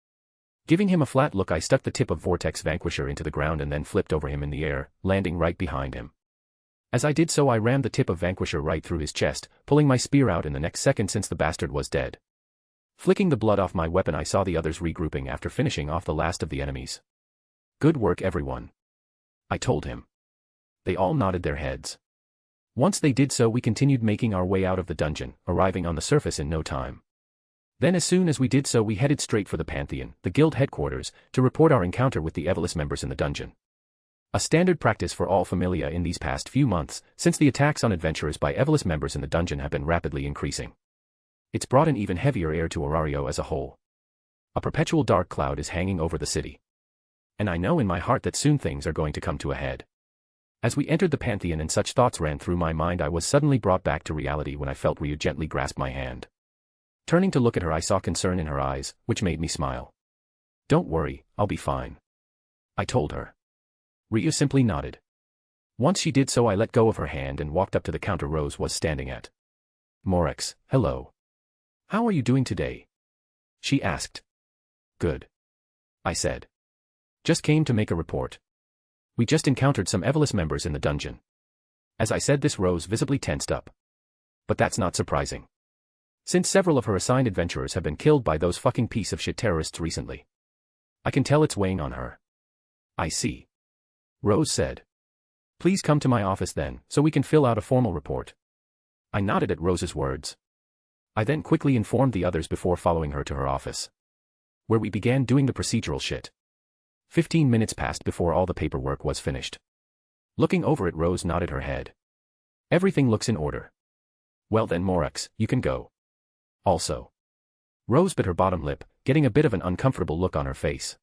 Giving him a flat look, I stuck the tip of Vortex Vanquisher into the ground and then flipped over him in the air, landing right behind him. As I did so, I rammed the tip of Vanquisher right through his chest, pulling my spear out in the next second since the bastard was dead. Flicking the blood off my weapon, I saw the others regrouping after finishing off the last of the enemies. Good work, everyone. I told him. They all nodded their heads. Once they did so, we continued making our way out of the dungeon, arriving on the surface in no time. Then as soon as we did so, we headed straight for the Pantheon, the guild headquarters, to report our encounter with the Evolus members in the dungeon. A standard practice for all familia in these past few months, since the attacks on adventurers by Evolus members in the dungeon have been rapidly increasing. It's brought an even heavier air to Orario as a whole. A perpetual dark cloud is hanging over the city. And I know in my heart that soon things are going to come to a head. As we entered the Pantheon and such thoughts ran through my mind, I was suddenly brought back to reality when I felt Ryu gently grasp my hand. Turning to look at her, I saw concern in her eyes, which made me smile. Don't worry, I'll be fine. I told her. Ryu simply nodded. Once she did so, I let go of her hand and walked up to the counter Rose was standing at. Morex, hello. How are you doing today? She asked. Good. I said. Just came to make a report. We just encountered some Evolus members in the dungeon. As I said this, Rose visibly tensed up. But that's not surprising. Since several of her assigned adventurers have been killed by those fucking piece of shit terrorists recently. I can tell it's weighing on her. I see. Rose said. Please come to my office then, so we can fill out a formal report. I nodded at Rose's words. I then quickly informed the others before following her to her office, where we began doing the procedural shit. 15 minutes passed before all the paperwork was finished. Looking over it, Rose nodded her head. Everything looks in order. Well then, Morax, you can go. Also. Rose bit her bottom lip, getting a bit of an uncomfortable look on her face.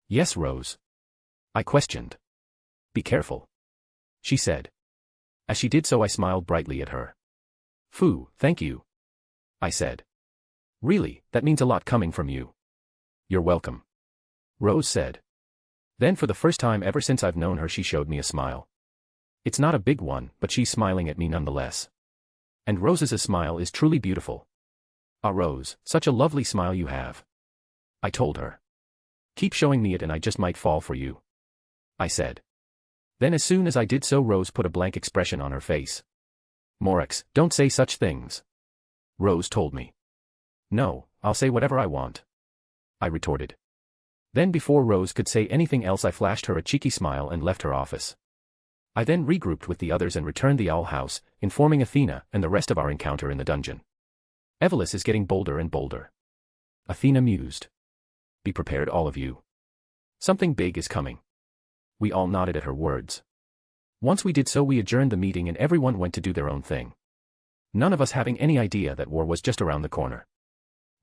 Yes, Rose. I questioned. Be careful. She said. As she did so, I smiled brightly at her. Phew, thank you. I said. Really, that means a lot coming from you. You're welcome. Rose said. Then for the first time ever since I've known her, she showed me a smile. It's not a big one, but she's smiling at me nonetheless. And Rose's smile is truly beautiful. Ah, Rose, such a lovely smile you have. I told her. Keep showing me it and I just might fall for you. I said. Then as soon as I did so, Rose put a blank expression on her face. Morax, don't say such things. Rose told me. No, I'll say whatever I want. I retorted. Then before Rose could say anything else, I flashed her a cheeky smile and left her office. I then regrouped with the others and returned the owl house, informing Athena and the rest of our encounter in the dungeon. Evelys is getting bolder and bolder. Athena mused. Be prepared, all of you. Something big is coming. We all nodded at her words. Once we did so, we adjourned the meeting and everyone went to do their own thing. None of us having any idea that war was just around the corner.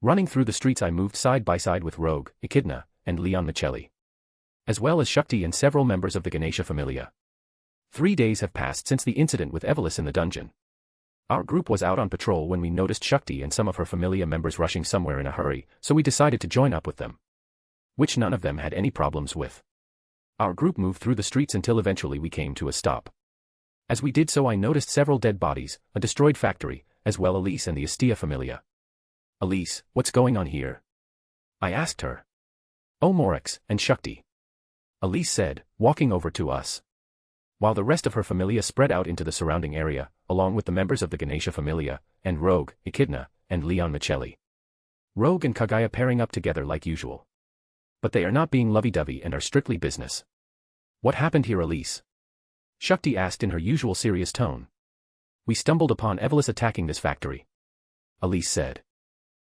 Running through the streets, I moved side by side with Rogue, Echidna, and Leon Michelli, as well as Shakti and several members of the Ganesha familia. 3 days have passed since the incident with Evelys in the dungeon. Our group was out on patrol when we noticed Shakti and some of her familia members rushing somewhere in a hurry, so we decided to join up with them, which none of them had any problems with. Our group moved through the streets until eventually we came to a stop. As we did so, I noticed several dead bodies, a destroyed factory, as well Elise and the Estia familia. Elise, what's going on here? I asked her. Oh, Morax and Shakti. Elise said, walking over to us, while the rest of her familia spread out into the surrounding area, along with the members of the Ganesha familia, and Rogue, Echidna, and Leon Michelli. Rogue and Kagaya pairing up together like usual. But they are not being lovey-dovey and are strictly business. What happened here, Elise? Shakti asked in her usual serious tone. We stumbled upon Evelys attacking this factory. Elise said.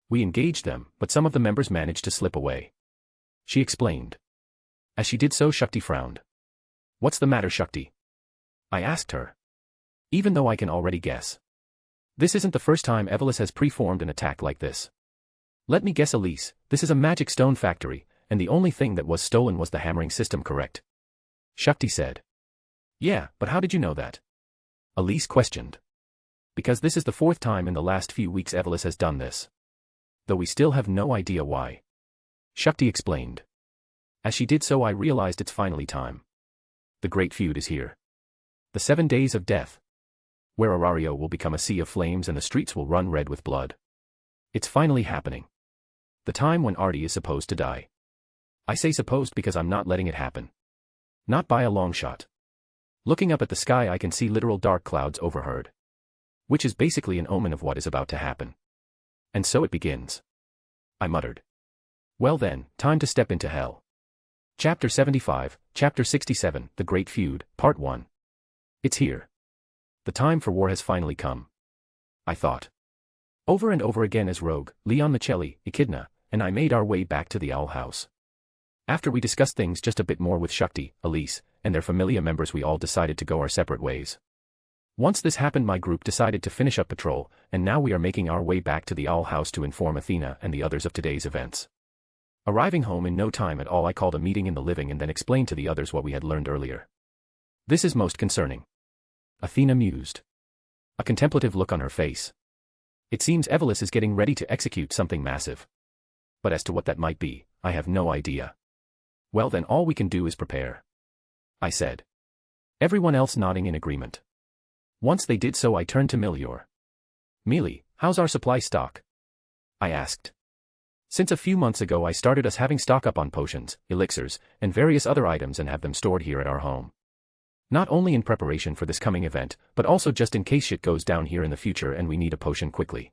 We engaged them, but some of the members managed to slip away. She explained. As she did so, Shakti frowned. What's the matter, Shakti? I asked her. Even though I can already guess. This isn't the first time Evelys has preformed an attack like this. Let me guess, Elise, this is a magic stone factory, and the only thing that was stolen was the hammering system, correct? Shakti said. Yeah, but how did you know that? Elise questioned. Because this is the 4th time in the last few weeks Evelys has done this. Though we still have no idea why. Shakti explained. As she did so, I realized it's finally time. The great feud is here. The 7 days of death. Where Arario will become a sea of flames and the streets will run red with blood. It's finally happening. The time when Artie is supposed to die. I say supposed because I'm not letting it happen. Not by a long shot. Looking up at the sky, I can see literal dark clouds overhead, which is basically an omen of what is about to happen. And so it begins. I muttered. Well then, time to step into hell. Chapter 75, Chapter 67, The Great Feud, Part 1. It's here. The time for war has finally come. I thought. Over and over again as Rogue, Leon Michelli, Echidna, and I made our way back to the Owl House. After we discussed things just a bit more with Shakti, Elise, and their familia members, we all decided to go our separate ways. Once this happened, my group decided to finish up patrol, and now we are making our way back to the Owl House to inform Athena and the others of today's events. Arriving home in no time at all, I called a meeting in the living and then explained to the others what we had learned earlier. This is most concerning. Athena mused. A contemplative look on her face. It seems Evelys is getting ready to execute something massive. But as to what that might be, I have no idea. Well then, all we can do is prepare. I said. Everyone else nodding in agreement. Once they did so, I turned to Milior. Mealy, how's our supply stock? I asked. Since a few months ago I started us having stock up on potions, elixirs, and various other items and have them stored here at our home. Not only in preparation for this coming event, but also just in case shit goes down here in the future and we need a potion quickly.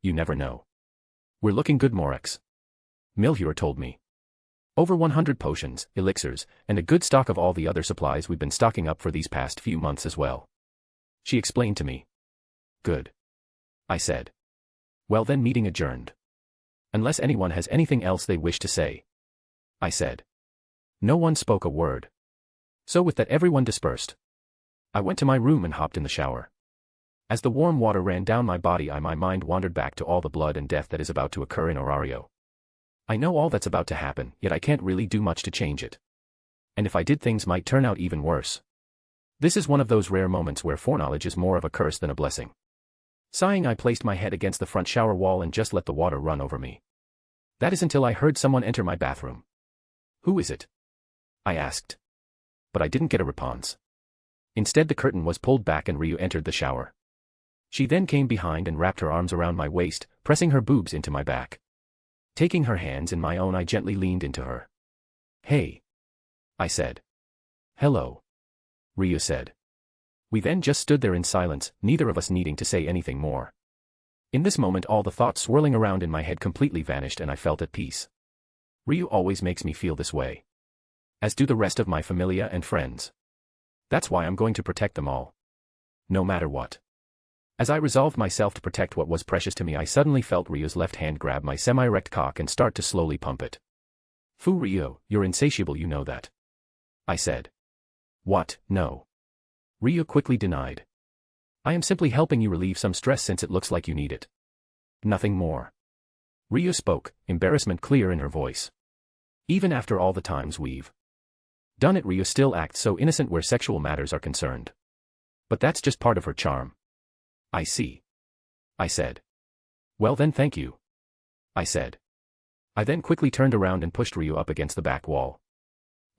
You never know. We're looking good, Morex. Milhur told me. Over 100 potions, elixirs, and a good stock of all the other supplies we've been stocking up for these past few months as well. She explained to me. Good. I said. Well then, meeting adjourned. Unless anyone has anything else they wish to say. I said. No one spoke a word. So with that, everyone dispersed. I went to my room and hopped in the shower. As the warm water ran down my body, my mind wandered back to all the blood and death that is about to occur in Orario. I know all that's about to happen, yet I can't really do much to change it. And if I did, things might turn out even worse. This is one of those rare moments where foreknowledge is more of a curse than a blessing. Sighing, I placed my head against the front shower wall and just let the water run over me. That is until I heard someone enter my bathroom. Who is it? I asked. But I didn't get a response. Instead, the curtain was pulled back and Ryu entered the shower. She then came behind and wrapped her arms around my waist, pressing her boobs into my back. Taking her hands in my own, I gently leaned into her. Hey. I said. Hello. Ryu said. We then just stood there in silence, neither of us needing to say anything more. In this moment, all the thoughts swirling around in my head completely vanished and I felt at peace. Ryu always makes me feel this way. As do the rest of my familia and friends. That's why I'm going to protect them all. No matter what. As I resolved myself to protect what was precious to me, I suddenly felt Ryu's left hand grab my semi-erect cock and start to slowly pump it. Fu Ryu, you're insatiable, you know that. I said. What? No. Ryu quickly denied. I am simply helping you relieve some stress since it looks like you need it. Nothing more. Ryu spoke, embarrassment clear in her voice. Even after all the times we've done it, Ryu still acts so innocent where sexual matters are concerned. But that's just part of her charm. I see. I said. Well then, thank you. I said. I then quickly turned around and pushed Ryu up against the back wall.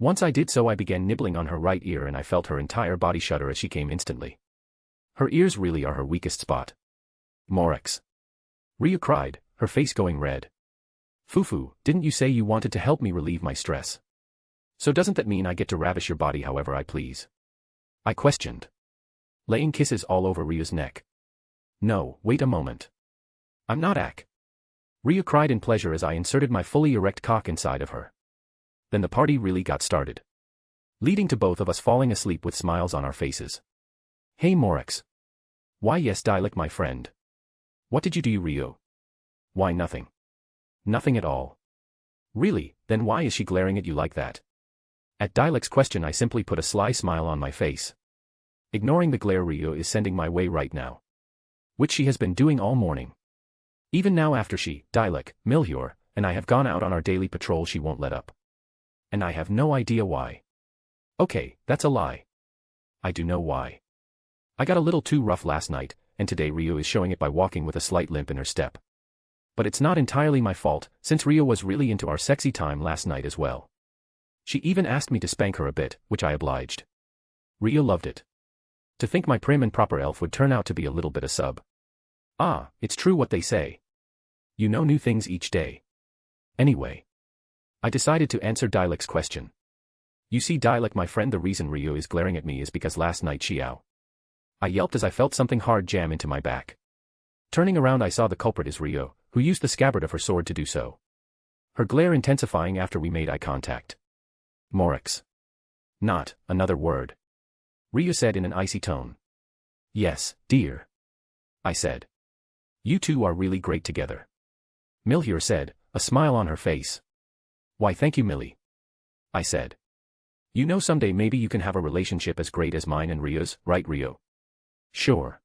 Once I did so, I began nibbling on her right ear and I felt her entire body shudder as she came instantly. Her ears really are her weakest spot. Morex. Ryu cried, her face going red. Fufu, didn't you say you wanted to help me relieve my stress? So doesn't that mean I get to ravish your body however I please? I questioned. Laying kisses all over Ryu's neck. No, wait a moment. I'm not Ak. Ryu cried in pleasure as I inserted my fully erect cock inside of her. Then the party really got started. Leading to both of us falling asleep with smiles on our faces. Hey Morex. Why yes, Dialek my friend. What did you do, Ryu? Why nothing. Nothing at all. Really, then why is she glaring at you like that? At Dialek's question I simply put a sly smile on my face. Ignoring the glare Ryu is sending my way right now. Which she has been doing all morning. Even now after she, Dialek, Milhur, and I have gone out on our daily patrol, she won't let up. And I have no idea why. Okay, that's a lie. I do know why. I got a little too rough last night, and today Ryu is showing it by walking with a slight limp in her step. But it's not entirely my fault, since Ryu was really into our sexy time last night as well. She even asked me to spank her a bit, which I obliged. Ryu loved it. To think my prim and proper elf would turn out to be a little bit a sub. Ah, it's true what they say. You know new things each day. Anyway. I decided to answer Dialek's question. You see, Dialek my friend, the reason Ryu is glaring at me is because last night she ow. I yelped as I felt something hard jam into my back. Turning around I saw the culprit is Ryu, who used the scabbard of her sword to do so. Her glare intensifying after we made eye contact. Morex. Not another word. Ryu said in an icy tone. Yes, dear. I said. You two are really great together. Milhur said, a smile on her face. Why thank you, Millie. I said. You know, someday maybe you can have a relationship as great as mine and Ryu's, right Ryu? Sure.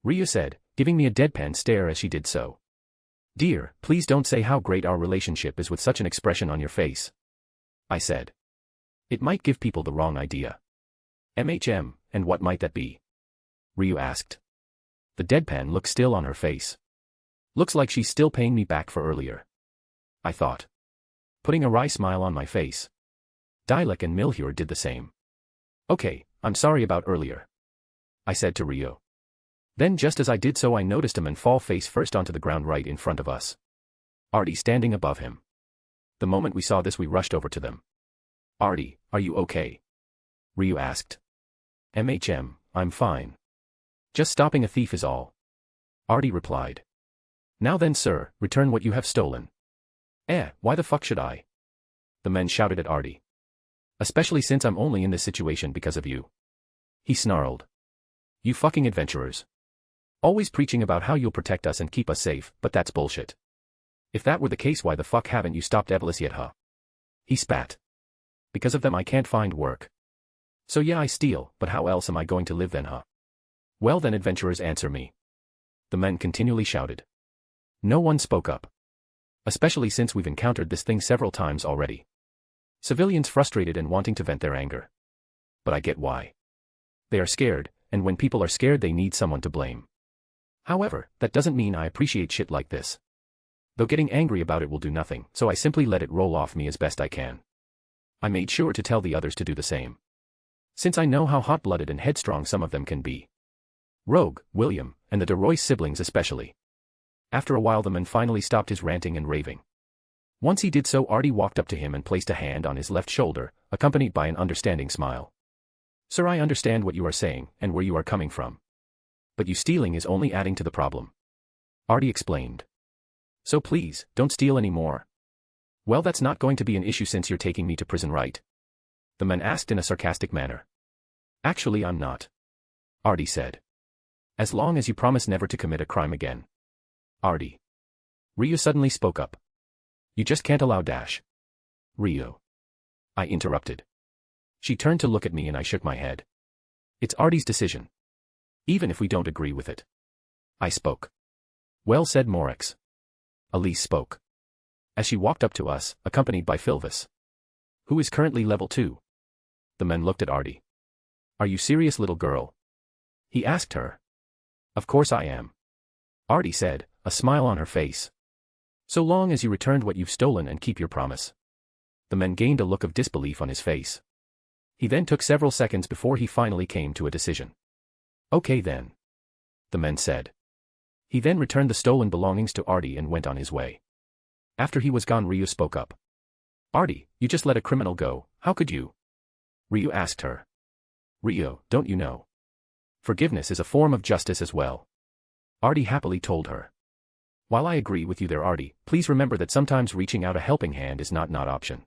Ryu said, giving me a deadpan stare as she did so. Dear, please don't say how great our relationship is with such an expression on your face. I said. It might give people the wrong idea. MHM, and what might that be? Ryu asked. The deadpan looked still on her face. Looks like she's still paying me back for earlier. I thought. Putting a wry smile on my face. Dialek and Milhur did the same. Okay, I'm sorry about earlier. I said to Ryu. Then just as I did so I noticed a man fall face first onto the ground right in front of us. Artie standing above him. The moment we saw this we rushed over to them. Artie, are you okay? Ryu asked. MHM, I'm fine. Just stopping a thief is all. Artie replied. Now then, sir, return what you have stolen. Why the fuck should I? The men shouted at Artie. Especially since I'm only in this situation because of you. He snarled. You fucking adventurers. Always preaching about how you'll protect us and keep us safe, but that's bullshit. If that were the case, why the fuck haven't you stopped Evelis yet, huh? He spat. Because of them I can't find work. So yeah, I steal, but how else am I going to live then, huh? Well then, adventurers, answer me. The men continually shouted. No one spoke up. Especially since we've encountered this thing several times already. Civilians frustrated and wanting to vent their anger. But I get why. They are scared, and when people are scared they need someone to blame. However, that doesn't mean I appreciate shit like this. Though getting angry about it will do nothing, so I simply let it roll off me as best I can. I made sure to tell the others to do the same. Since I know how hot-blooded and headstrong some of them can be. Rogue, William, and the DeRoy siblings especially. After a while the man finally stopped his ranting and raving. Once he did so, Artie walked up to him and placed a hand on his left shoulder, accompanied by an understanding smile. Sir, I understand what you are saying, and where you are coming from. But you stealing is only adding to the problem. Artie explained. So please, don't steal anymore. Well, that's not going to be an issue since you're taking me to prison, right? The man asked in a sarcastic manner. Actually, I'm not. Artie said. As long as you promise never to commit a crime again. Artie. Ryu suddenly spoke up. You just can't allow Dash. Ryu. I interrupted. She turned to look at me and I shook my head. It's Artie's decision. Even if we don't agree with it. I spoke. Well said, Morex. Elise spoke. As she walked up to us, accompanied by Philvis. Who is currently level 2. The men looked at Artie. Are you serious, little girl? He asked her. Of course I am. Artie said, a smile on her face. So long as you returned what you've stolen and keep your promise. The men gained a look of disbelief on his face. He then took several seconds before he finally came to a decision. Okay then. The men said. He then returned the stolen belongings to Artie and went on his way. After he was gone, Ryu spoke up. Artie, you just let a criminal go, how could you? Ryu asked her. Ryu, don't you know? Forgiveness is a form of justice as well. Artie happily told her. While I agree with you there, Artie, please remember that sometimes reaching out a helping hand is not option.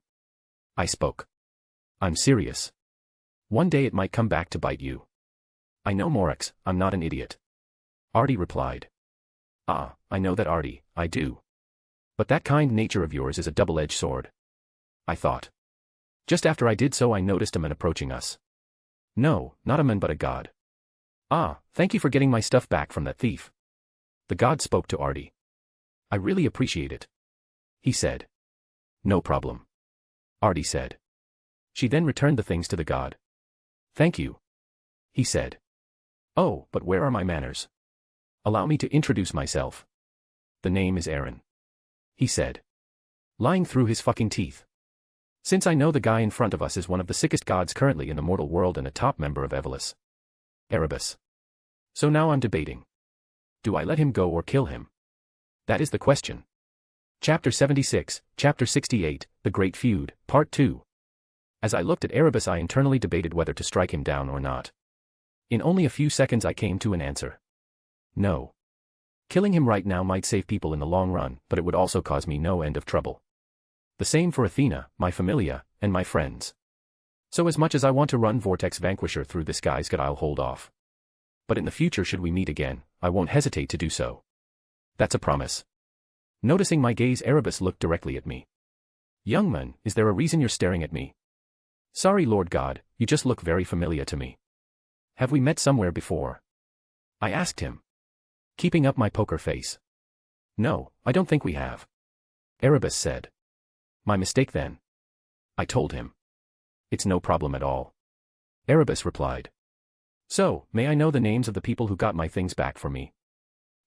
I spoke. I'm serious. One day it might come back to bite you. I know, Morex, I'm not an idiot. Artie replied. I know that, Artie, I do. But that kind nature of yours is a double-edged sword. I thought. Just after I did so I noticed a man approaching us. No, not a man but a god. Thank you for getting my stuff back from that thief. The god spoke to Artie. I really appreciate it. He said. No problem. Artie said. She then returned the things to the god. Thank you. He said. Oh, but where are my manners? Allow me to introduce myself. The name is Aaron. He said. Lying through his fucking teeth. Since I know the guy in front of us is one of the sickest gods currently in the mortal world and a top member of Evelis. Erebus. So now I'm debating. Do I let him go or kill him? That is the question. Chapter 76, Chapter 68, The Great Feud, Part 2. As I looked at Erebus I internally debated whether to strike him down or not. In only a few seconds I came to an answer. No. Killing him right now might save people in the long run, but it would also cause me no end of trouble. The same for Athena, my familia, and my friends. So as much as I want to run Vortex Vanquisher through this guy's gut, I'll hold off. But in the future, should we meet again, I won't hesitate to do so. That's a promise. Noticing my gaze, Erebus looked directly at me. Young man, is there a reason you're staring at me? Sorry, Lord God, you just look very familiar to me. Have we met somewhere before? I asked him. Keeping up my poker face. No, I don't think we have. Erebus said. My mistake then. I told him. It's no problem at all. Erebus replied. So, may I know the names of the people who got my things back for me?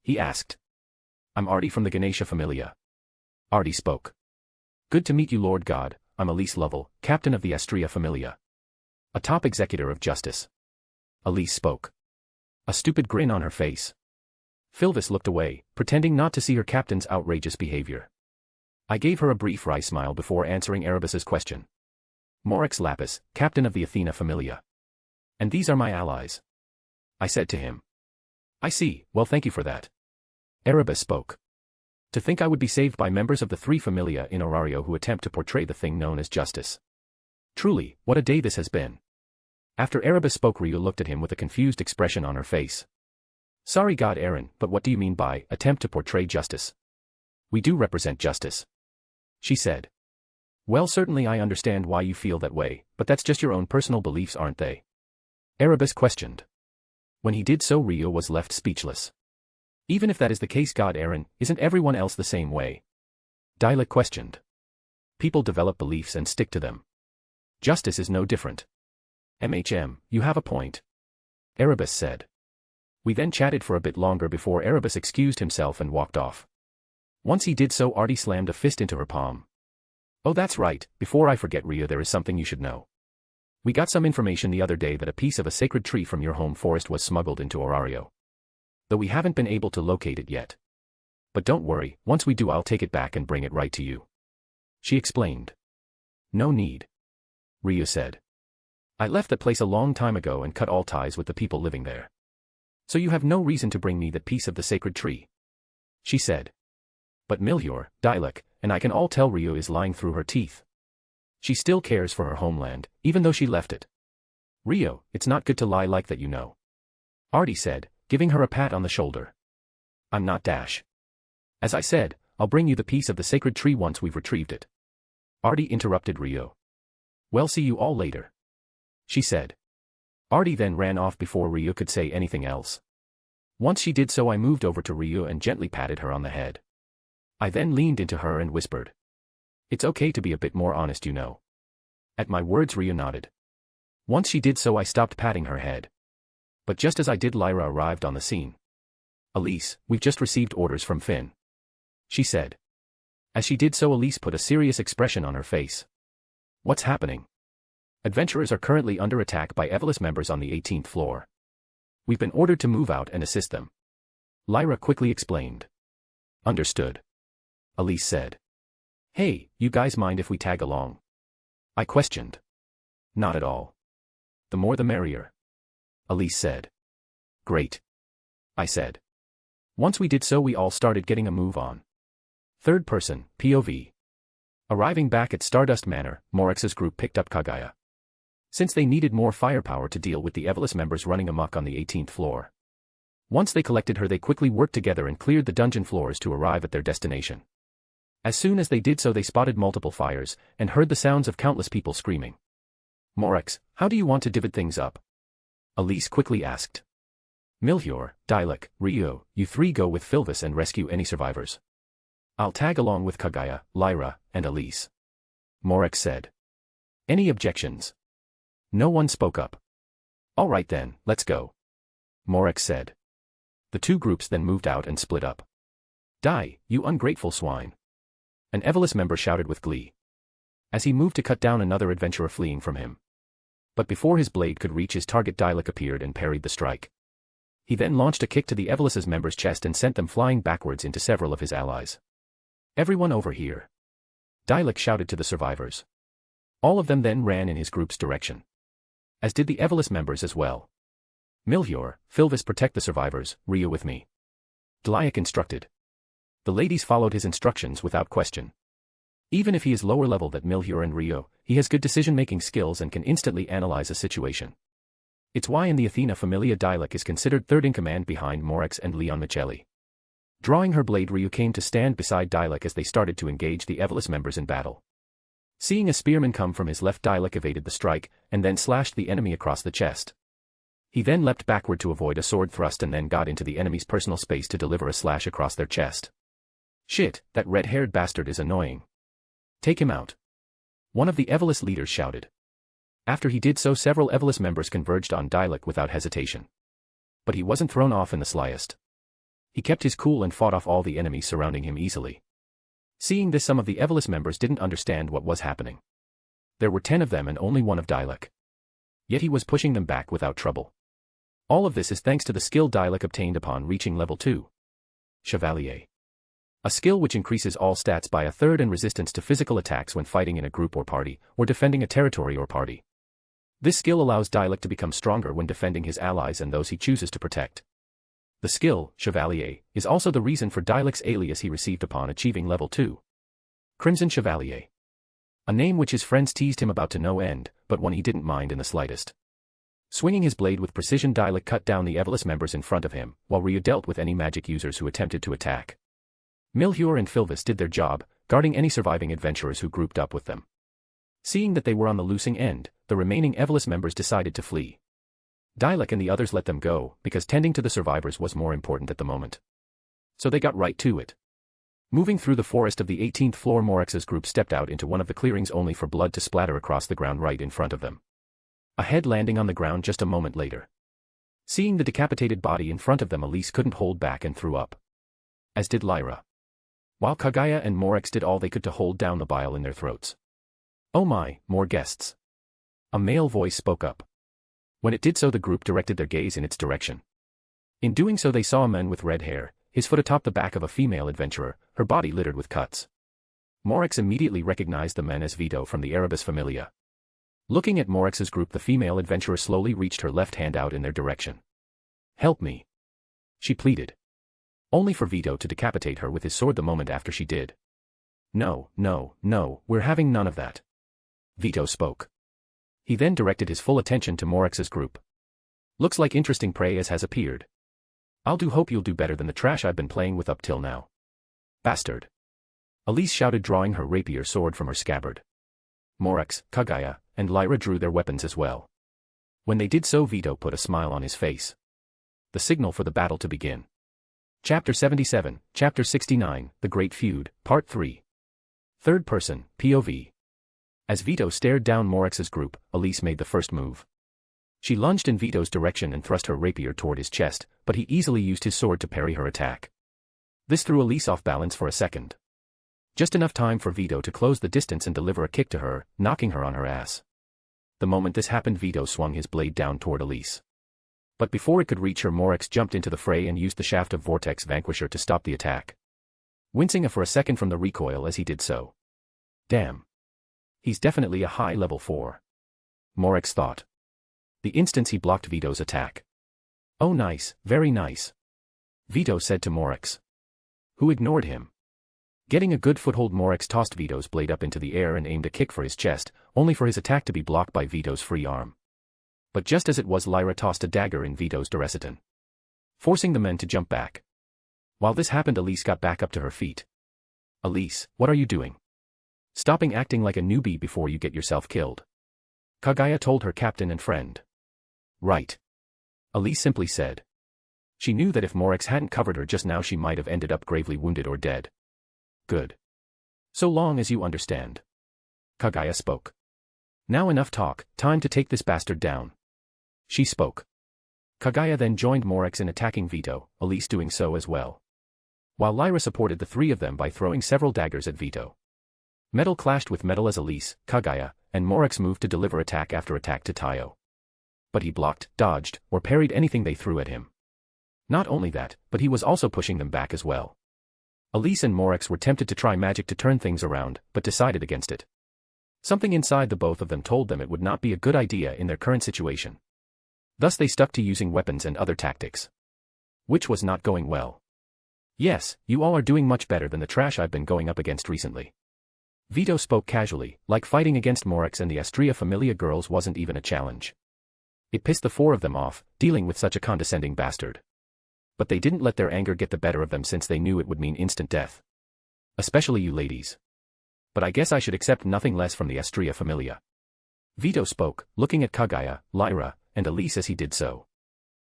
He asked. I'm Artie from the Ganesha Familia. Artie spoke. Good to meet you, Lord God, I'm Elise Lovell, captain of the Astria Familia. A top executor of justice. Elise spoke. A stupid grin on her face. Philvis looked away, pretending not to see her captain's outrageous behavior. I gave her a brief wry smile before answering Erebus's question. Morex Lapis, captain of the Athena Familia. And these are my allies. I said to him. I see, well thank you for that. Erebus spoke. To think I would be saved by members of the three familia in Orario who attempt to portray the thing known as justice. Truly, what a day this has been. After Erebus spoke, Ryu looked at him with a confused expression on her face. Sorry God Aaron, but what do you mean by attempt to portray justice? We do represent justice, she said. Well, certainly I understand why you feel that way, but that's just your own personal beliefs, aren't they? Erebus questioned. When he did so, Ryu was left speechless. Even if that is the case, God Aaron, isn't everyone else the same way? Dialek questioned. People develop beliefs and stick to them. Justice is no different. You have a point, Erebus said. We then chatted for a bit longer before Erebus excused himself and walked off. Once he did so, Artie slammed a fist into her palm. Oh, that's right, before I forget, Ryu, there is something you should know. We got some information the other day that a piece of a sacred tree from your home forest was smuggled into Orario. Though we haven't been able to locate it yet. But don't worry, once we do I'll take it back and bring it right to you, she explained. No need, Ryu said. I left that place a long time ago and cut all ties with the people living there. So you have no reason to bring me that piece of the sacred tree, she said. But Milhior, Dialek, and I can all tell Ryu is lying through her teeth. She still cares for her homeland, even though she left it. Ryu, it's not good to lie like that, you know, Artie said, giving her a pat on the shoulder. I'm not Dash. As I said, I'll bring you the piece of the sacred tree once we've retrieved it. Artie interrupted Ryu. Well, see you all later, she said. Artie then ran off before Ryu could say anything else. Once she did so, I moved over to Ryu and gently patted her on the head. I then leaned into her and whispered. It's okay to be a bit more honest, you know. At my words, Ryu nodded. Once she did so, I stopped patting her head. But just as I did, Lyra arrived on the scene. Elise, we've just received orders from Finn, she said. As she did so, Elise put a serious expression on her face. What's happening? Adventurers are currently under attack by Evolus members on the 18th floor. We've been ordered to move out and assist them, Lyra quickly explained. Understood, Elise said. Hey, you guys mind if we tag along? I questioned. Not at all. The more the merrier, Elise said. Great, I said. Once we did so, we all started getting a move on. Third person, POV. Arriving back at Stardust Manor, Morix's group picked up Kagaya. Since they needed more firepower to deal with the Evolus members running amok on the 18th floor. Once they collected her, they quickly worked together and cleared the dungeon floors to arrive at their destination. As soon as they did so, they spotted multiple fires, and heard the sounds of countless people screaming. Morix, how do you want to divide things up? Elise quickly asked. Milhior, Dialek, Ryu, you three go with Filvis and rescue any survivors. I'll tag along with Kagaya, Lyra, and Elise, Morix said. Any objections? No one spoke up. All right then, let's go, Morix said. The two groups then moved out and split up. Die, you ungrateful swine, an Evolus member shouted with glee, as he moved to cut down another adventurer fleeing from him. But before his blade could reach his target, Dialek appeared and parried the strike. He then launched a kick to the Evolus's member's chest and sent them flying backwards into several of his allies. Everyone over here, Dialek shouted to the survivors. All of them then ran in his group's direction, as did the Evolus members as well. Milhior, Filvis, protect the survivors, Ryu with me, Dialek instructed. The ladies followed his instructions without question. Even if he is lower level than Milhior and Ryu, he has good decision-making skills and can instantly analyze a situation. It's why in the Athena Familia Dialek is considered third in command behind Morix and Leon Michelli. Drawing her blade, Ryu came to stand beside Dialek as they started to engage the Evolus members in battle. Seeing a spearman come from his left, Dialek evaded the strike, and then slashed the enemy across the chest. He then leapt backward to avoid a sword thrust and then got into the enemy's personal space to deliver a slash across their chest. Shit, that red-haired bastard is annoying. Take him out, one of the Evolus leaders shouted. After he did so, several Evolus members converged on Dialek without hesitation. But he wasn't thrown off in the slightest. He kept his cool and fought off all the enemies surrounding him easily. Seeing this, some of the Evolus members didn't understand what was happening. There were 10 of them and only one of Dialek. Yet he was pushing them back without trouble. All of this is thanks to the skill Dialek obtained upon reaching level 2. Chevalier. A skill which increases all stats by a third and resistance to physical attacks when fighting in a group or party, or defending a territory or party. This skill allows Dialek to become stronger when defending his allies and those he chooses to protect. The skill, Chevalier, is also the reason for Dialec's alias he received upon achieving level 2. Crimson Chevalier. A name which his friends teased him about to no end, but one he didn't mind in the slightest. Swinging his blade with precision, Dialec cut down the Evolus members in front of him, while Ryu dealt with any magic users who attempted to attack. Milhur and Filvis did their job, guarding any surviving adventurers who grouped up with them. Seeing that they were on the losing end, the remaining Evolus members decided to flee. Dialec and the others let them go, because tending to the survivors was more important at the moment. So they got right to it. Moving through the forest of the 18th floor, Morix's group stepped out into one of the clearings only for blood to splatter across the ground right in front of them. A head landing on the ground just a moment later. Seeing the decapitated body in front of them, Elise couldn't hold back and threw up. As did Lyra. While Kaguya and Morix did all they could to hold down the bile in their throats. "Oh my, more guests." A male voice spoke up. When it did so, the group directed their gaze in its direction. In doing so, they saw a man with red hair, his foot atop the back of a female adventurer, her body littered with cuts. Morix immediately recognized the man as Vito from the Erebus Familia. Looking at Morix's group, the female adventurer slowly reached her left hand out in their direction. "Help me," she pleaded. Only for Vito to decapitate her with his sword the moment after she did. "No, no, no, we're having none of that," Vito spoke. He then directed his full attention to Morix's group. "Looks like interesting prey has appeared. I'll hope you'll do better than the trash I've been playing with up till now." "Bastard!" Elise shouted, drawing her rapier sword from her scabbard. Morix, Kaguya, and Lyra drew their weapons as well. When they did so, Vito put a smile on his face. The signal for the battle to begin. Chapter 77, Chapter 69, The Great Feud, Part 3. Third person, POV. As Vito stared down Morix's group, Elise made the first move. She lunged in Vito's direction and thrust her rapier toward his chest, but he easily used his sword to parry her attack. This threw Elise off balance for a second. Just enough time for Vito to close the distance and deliver a kick to her, knocking her on her ass. The moment this happened, Vito swung his blade down toward Elise. But before it could reach her, Morix jumped into the fray and used the shaft of Vortex Vanquisher to stop the attack. Wincing for a second from the recoil as he did so. "Damn. He's definitely a high level 4. Morix thought. The instant he blocked Vito's attack. "Oh nice, very nice," Vito said to Morix, who ignored him. Getting a good foothold, Morix tossed Vito's blade up into the air and aimed a kick for his chest, only for his attack to be blocked by Vito's free arm. But just as it was, Lyra tossed a dagger in Vito's direction, forcing the men to jump back. While this happened, Elise got back up to her feet. "Elise, what are you doing? Stopping acting like a newbie before you get yourself killed," Kaguya told her captain and friend. "Right," Elise simply said. She knew that if Morix hadn't covered her just now, she might have ended up gravely wounded or dead. "Good. So long as you understand," Kaguya spoke. "Now enough talk, time to take this bastard down," she spoke. Kaguya then joined Morix in attacking Vito, Elise doing so as well. While Lyra supported the three of them by throwing several daggers at Vito. Metal clashed with metal as Elise, Kaguya, and Morix moved to deliver attack after attack to Taio. But he blocked, dodged, or parried anything they threw at him. Not only that, but he was also pushing them back as well. Elise and Morix were tempted to try magic to turn things around, but decided against it. Something inside the both of them told them it would not be a good idea in their current situation. Thus they stuck to using weapons and other tactics. Which was not going well. "Yes, you all are doing much better than the trash I've been going up against recently." Vito spoke casually, like fighting against Morix and the Astria Familia girls wasn't even a challenge. It pissed the four of them off, dealing with such a condescending bastard. But they didn't let their anger get the better of them, since they knew it would mean instant death. "Especially you ladies. But I guess I should accept nothing less from the Astria Familia." Vito spoke, looking at Kaguya, Lyra, and Elise as he did so.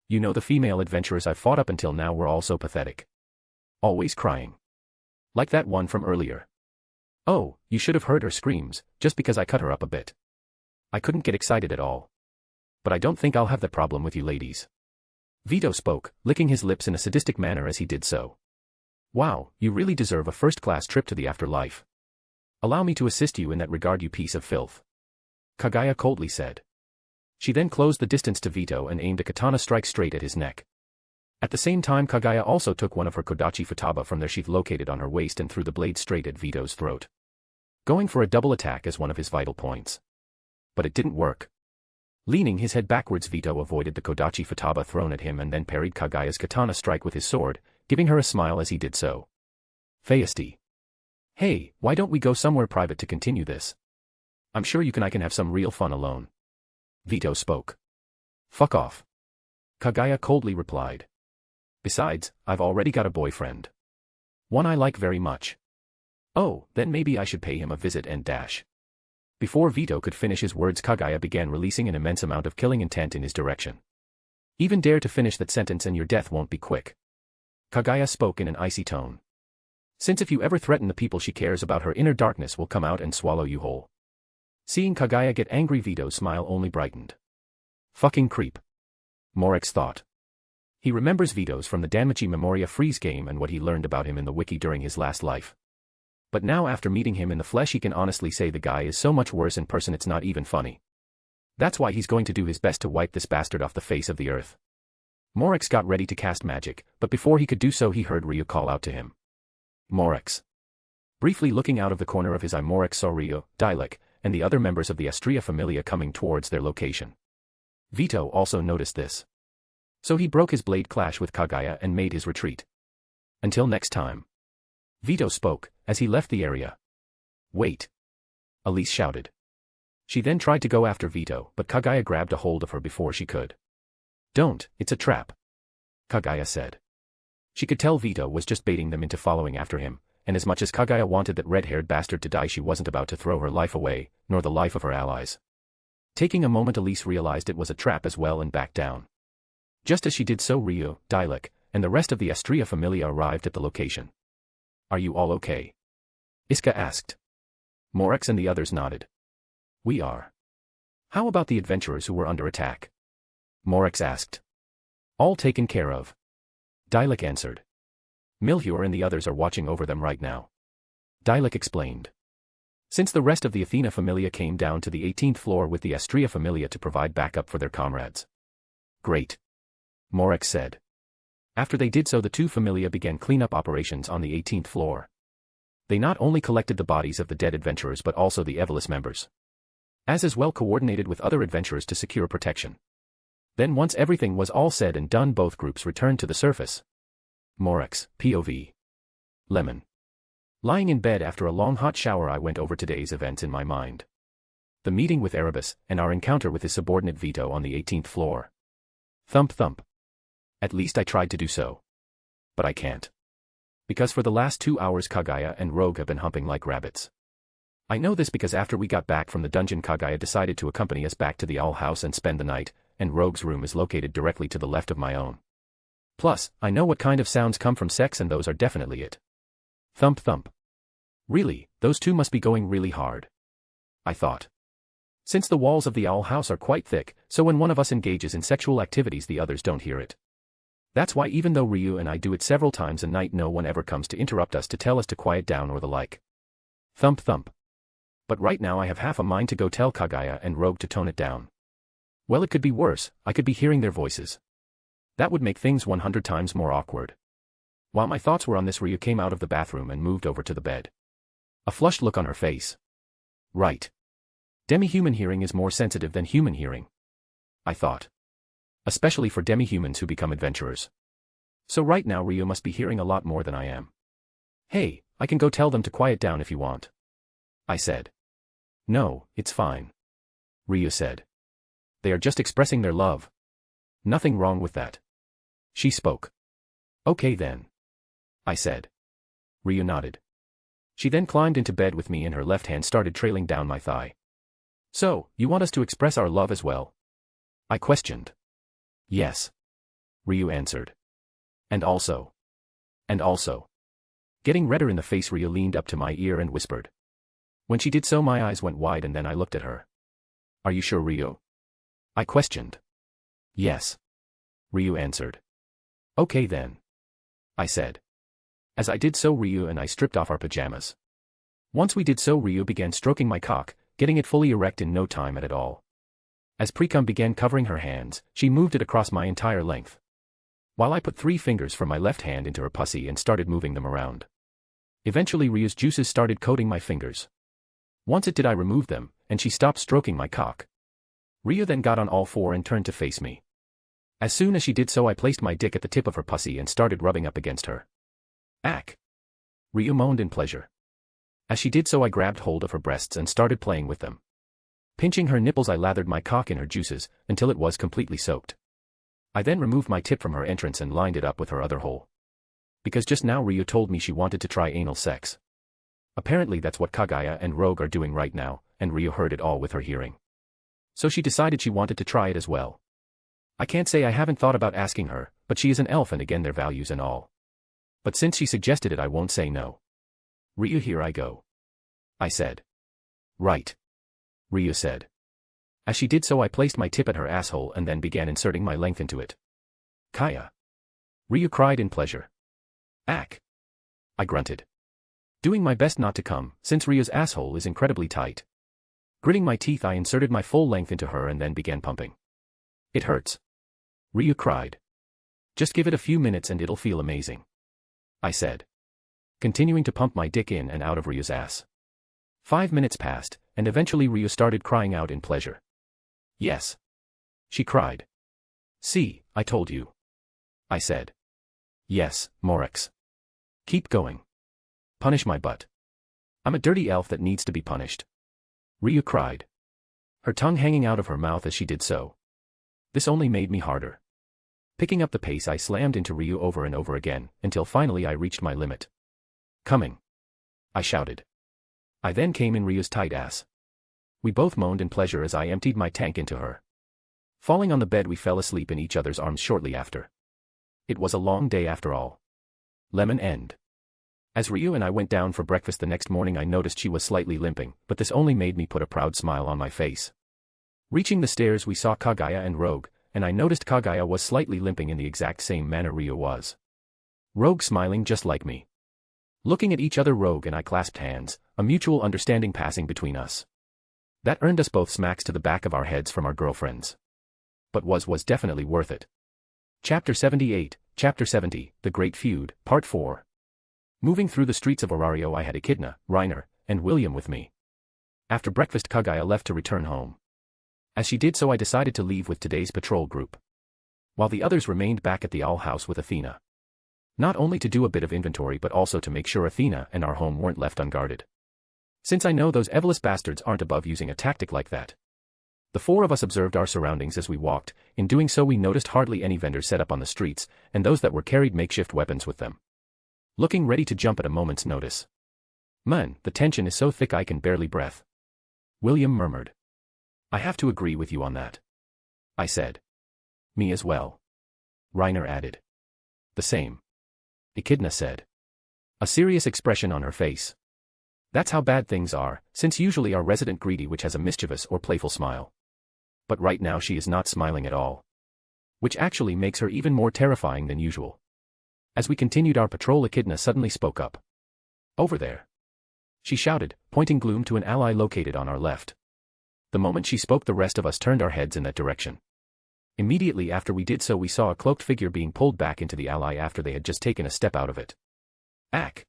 "You know, the female adventurers I've fought up until now were all so pathetic. Always crying. Like that one from earlier. Oh, you should have heard her screams, just because I cut her up a bit. I couldn't get excited at all. But I don't think I'll have that problem with you ladies." Vito spoke, licking his lips in a sadistic manner as he did so. "Wow, you really deserve a first-class trip to the afterlife. Allow me to assist you in that regard, you piece of filth," Kaguya coldly said. She then closed the distance to Vito and aimed a katana strike straight at his neck. At the same time, Kaguya also took one of her Kodachi Futaba from their sheath located on her waist and threw the blade straight at Vito's throat, going for a double attack as one of his vital points. But it didn't work. Leaning his head backwards, Vito avoided the Kodachi Futaba thrown at him and then parried Kagaya's katana strike with his sword, giving her a smile as he did so. Feisty. Hey, why don't we go somewhere private to continue this? I'm sure you and I can have some real fun alone. Vito spoke. Fuck off. Kagaya coldly replied. Besides, I've already got a boyfriend. One I like very much. Oh, then maybe I should pay him a visit and dash. Before Vito could finish his words, Kagaya began releasing an immense amount of killing intent in his direction. Even dare to finish that sentence and your death won't be quick. Kagaya spoke in an icy tone. Since if you ever threaten the people she cares about, her inner darkness will come out and swallow you whole. Seeing Kagaya get angry, Vito's smile only brightened. Fucking creep. Morex thought. He remembers Vito's from the Danmachi Memoria Freeze game and what he learned about him in the wiki during his last life. But now after meeting him in the flesh, he can honestly say the guy is so much worse in person it's not even funny. That's why he's going to do his best to wipe this bastard off the face of the earth. Morex got ready to cast magic, but before he could do so he heard Ryu call out to him. Morex. Briefly looking out of the corner of his eye, Morex saw Ryu, Dilek, and the other members of the Astria Familia coming towards their location. Vito also noticed this. So he broke his blade clash with Kagaya and made his retreat. Until next time. Vito spoke, as he left the area. Wait. Elise shouted. She then tried to go after Vito, but Kagaya grabbed a hold of her before she could. Don't, it's a trap. Kagaya said. She could tell Vito was just baiting them into following after him, and as much as Kagaya wanted that red-haired bastard to die, she wasn't about to throw her life away, nor the life of her allies. Taking a moment, Elise realized it was a trap as well and backed down. Just as she did so, Ryu, Dilek, and the rest of the Astria Familia arrived at the location. Are you all okay? Iska asked. Morex and the others nodded. We are. How about the adventurers who were under attack? Morex asked. All taken care of. Dilek answered. Milhur and the others are watching over them right now. Dilek explained. Since the rest of the Athena Familia came down to the 18th floor with the Astria Familia to provide backup for their comrades. Great. Morex said. After they did so, the two Familia began cleanup operations on the 18th floor. They not only collected the bodies of the dead adventurers but also the Evolus members. As well coordinated with other adventurers to secure protection. Then once everything was all said and done, both groups returned to the surface. Morex, POV. Lemon. Lying in bed after a long hot shower, I went over today's events in my mind. The meeting with Erebus, and our encounter with his subordinate Vito on the 18th floor. Thump thump. At least I tried to do so. But I can't. Because for the last 2 hours Kagaya and Rogue have been humping like rabbits. I know this because after we got back from the dungeon, Kagaya decided to accompany us back to the Owl House and spend the night, and Rogue's room is located directly to the left of my own. Plus, I know what kind of sounds come from sex, and those are definitely it. Thump thump. Really, those two must be going really hard. I thought. Since the walls of the Owl House are quite thick, so when one of us engages in sexual activities the others don't hear it. That's why even though Ryu and I do it several times a night, no one ever comes to interrupt us to tell us to quiet down or the like. Thump thump. But right now I have half a mind to go tell Kagaya and Rogue to tone it down. Well, it could be worse, I could be hearing their voices. That would make things 100 times more awkward. While my thoughts were on this, Ryu came out of the bathroom and moved over to the bed. A flushed look on her face. Right. Demi-human hearing is more sensitive than human hearing. I thought. Especially for demi-humans who become adventurers. So right now Ryu must be hearing a lot more than I am. Hey, I can go tell them to quiet down if you want. I said. No, it's fine. Ryu said. They are just expressing their love. Nothing wrong with that. She spoke. Okay then. I said. Ryu nodded. She then climbed into bed with me and her left hand started trailing down my thigh. So, you want us to express our love as well? I questioned. Yes. Ryu answered. And also. And also. Getting redder in the face, Ryu leaned up to my ear and whispered. When she did so, my eyes went wide and then I looked at her. Are you sure, Ryu? I questioned. Yes. Ryu answered. Okay then. I said. As I did so, Ryu and I stripped off our pajamas. Once we did so, Ryu began stroking my cock, getting it fully erect in no time at all. As precum began covering her hands, she moved it across my entire length. While I put 3 fingers from my left hand into her pussy and started moving them around. Eventually Ryu's juices started coating my fingers. Once it did, I removed them, and she stopped stroking my cock. Ryu then got on all four and turned to face me. As soon as she did so I placed my dick at the tip of her pussy and started rubbing up against her. Ack! Ryu moaned in pleasure. As she did so I grabbed hold of her breasts and started playing with them. Pinching her nipples I lathered my cock in her juices, until it was completely soaked. I then removed my tip from her entrance and lined it up with her other hole. Because just now Ryu told me she wanted to try anal sex. Apparently that's what Kaguya and Rogue are doing right now, and Ryu heard it all with her hearing. So she decided she wanted to try it as well. I can't say I haven't thought about asking her, but she is an elf and again their values and all. But since she suggested it I won't say no. Ryu, here I go. I said. Right. Ryu said. As she did so I placed my tip at her asshole and then began inserting my length into it. Kaya! Ryu cried in pleasure. Ack! I grunted. Doing my best not to come, since Ryu's asshole is incredibly tight. Gritting my teeth I inserted my full length into her and then began pumping. It hurts. Ryu cried. Just give it a few minutes and it'll feel amazing. I said. Continuing to pump my dick in and out of Ryu's ass. 5 minutes passed, and eventually Ryu started crying out in pleasure. Yes. She cried. See, I told you. I said. Yes, Morex. Keep going. Punish my butt. I'm a dirty elf that needs to be punished. Ryu cried. Her tongue hanging out of her mouth as she did so. This only made me harder. Picking up the pace I slammed into Ryu over and over again, until finally I reached my limit. Coming. I shouted. I then came in Ryu's tight ass. We both moaned in pleasure as I emptied my tank into her. Falling on the bed we fell asleep in each other's arms shortly after. It was a long day after all. Lemon end. As Ryu and I went down for breakfast the next morning I noticed she was slightly limping, but this only made me put a proud smile on my face. Reaching the stairs we saw Kaguya and Rogue, and I noticed Kaguya was slightly limping in the exact same manner Ryu was. Rogue smiling just like me. Looking at each other Rogue and I clasped hands, a mutual understanding passing between us. That earned us both smacks to the back of our heads from our girlfriends. But was definitely worth it. Chapter 78, Chapter 70, The Great Feud, Part 4. Moving through the streets of Orario I had Echidna, Reiner, and William with me. After breakfast Kaguya left to return home. As she did so I decided to leave with today's patrol group. While the others remained back at the owl house with Athena. Not only to do a bit of inventory but also to make sure Athena and our home weren't left unguarded. Since I know those Evelus bastards aren't above using a tactic like that. The four of us observed our surroundings as we walked. In doing so we noticed hardly any vendors set up on the streets, and those that were carried makeshift weapons with them. Looking ready to jump at a moment's notice. Man, the tension is so thick I can barely breath. William murmured. I have to agree with you on that. I said. Me as well. Reiner added. The same. Echidna said. A serious expression on her face. That's how bad things are, since usually our resident greedy witch has a mischievous or playful smile. But right now she is not smiling at all. Which actually makes her even more terrifying than usual. As we continued our patrol Echidna suddenly spoke up. Over there. She shouted, pointing gloom to an ally located on our left. The moment she spoke the rest of us turned our heads in that direction. Immediately after we did so we saw a cloaked figure being pulled back into the ally after they had just taken a step out of it. Ack!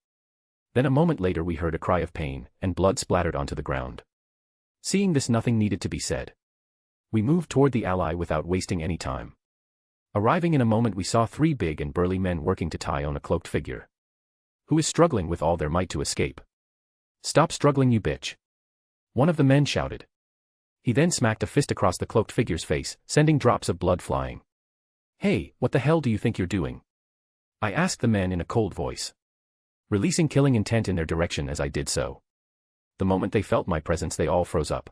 Then a moment later we heard a cry of pain, and blood splattered onto the ground. Seeing this nothing needed to be said. We moved toward the ally without wasting any time. Arriving in a moment we saw 3 big and burly men working to tie on a cloaked figure. Who is struggling with all their might to escape. Stop struggling you bitch. One of the men shouted. He then smacked a fist across the cloaked figure's face, sending drops of blood flying. Hey, what the hell do you think you're doing? I asked the men in a cold voice. Releasing killing intent in their direction as I did so. The moment they felt my presence they all froze up.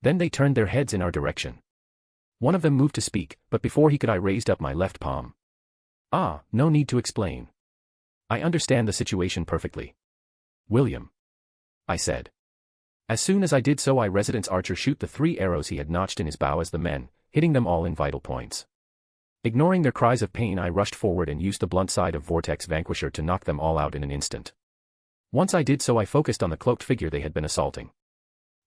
Then they turned their heads in our direction. One of them moved to speak, but before he could I raised up my left palm. Ah, no need to explain. I understand the situation perfectly. William. I said. As soon as I did so I resident's archer shoot the 3 arrows he had notched in his bow as the men, hitting them all in vital points. Ignoring their cries of pain I rushed forward and used the blunt side of Vortex Vanquisher to knock them all out in an instant. Once I did so I focused on the cloaked figure they had been assaulting.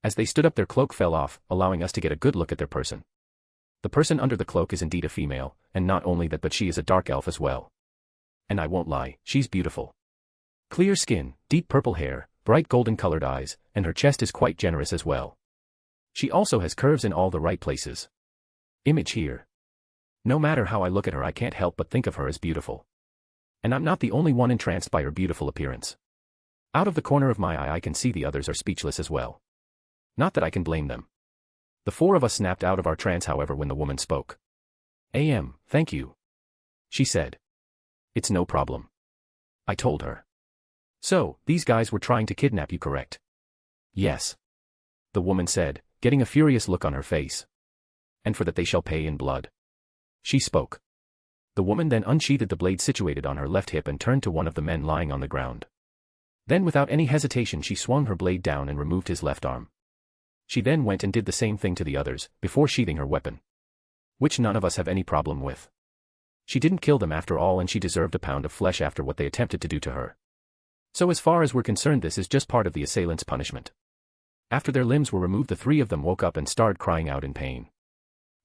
As they stood up their cloak fell off, allowing us to get a good look at their person. The person under the cloak is indeed a female, and not only that but she is a dark elf as well. And I won't lie, she's beautiful. Clear skin, deep purple hair, bright golden colored eyes, and her chest is quite generous as well. She also has curves in all the right places. Image here. No matter how I look at her, I can't help but think of her as beautiful. And I'm not the only one entranced by her beautiful appearance. Out of the corner of my eye I can see the others are speechless as well. Not that I can blame them. The four of us snapped out of our trance, however, when the woman spoke. Thank you. She said. It's no problem. I told her. So, these guys were trying to kidnap you, correct? Yes. The woman said, getting a furious look on her face. And for that they shall pay in blood. She spoke. The woman then unsheathed the blade situated on her left hip and turned to one of the men lying on the ground. Then without any hesitation she swung her blade down and removed his left arm. She then went and did the same thing to the others, before sheathing her weapon. Which none of us have any problem with. She didn't kill them after all, and she deserved a pound of flesh after what they attempted to do to her. So as far as we're concerned, this is just part of the assailant's punishment. After their limbs were removed, the three of them woke up and started crying out in pain.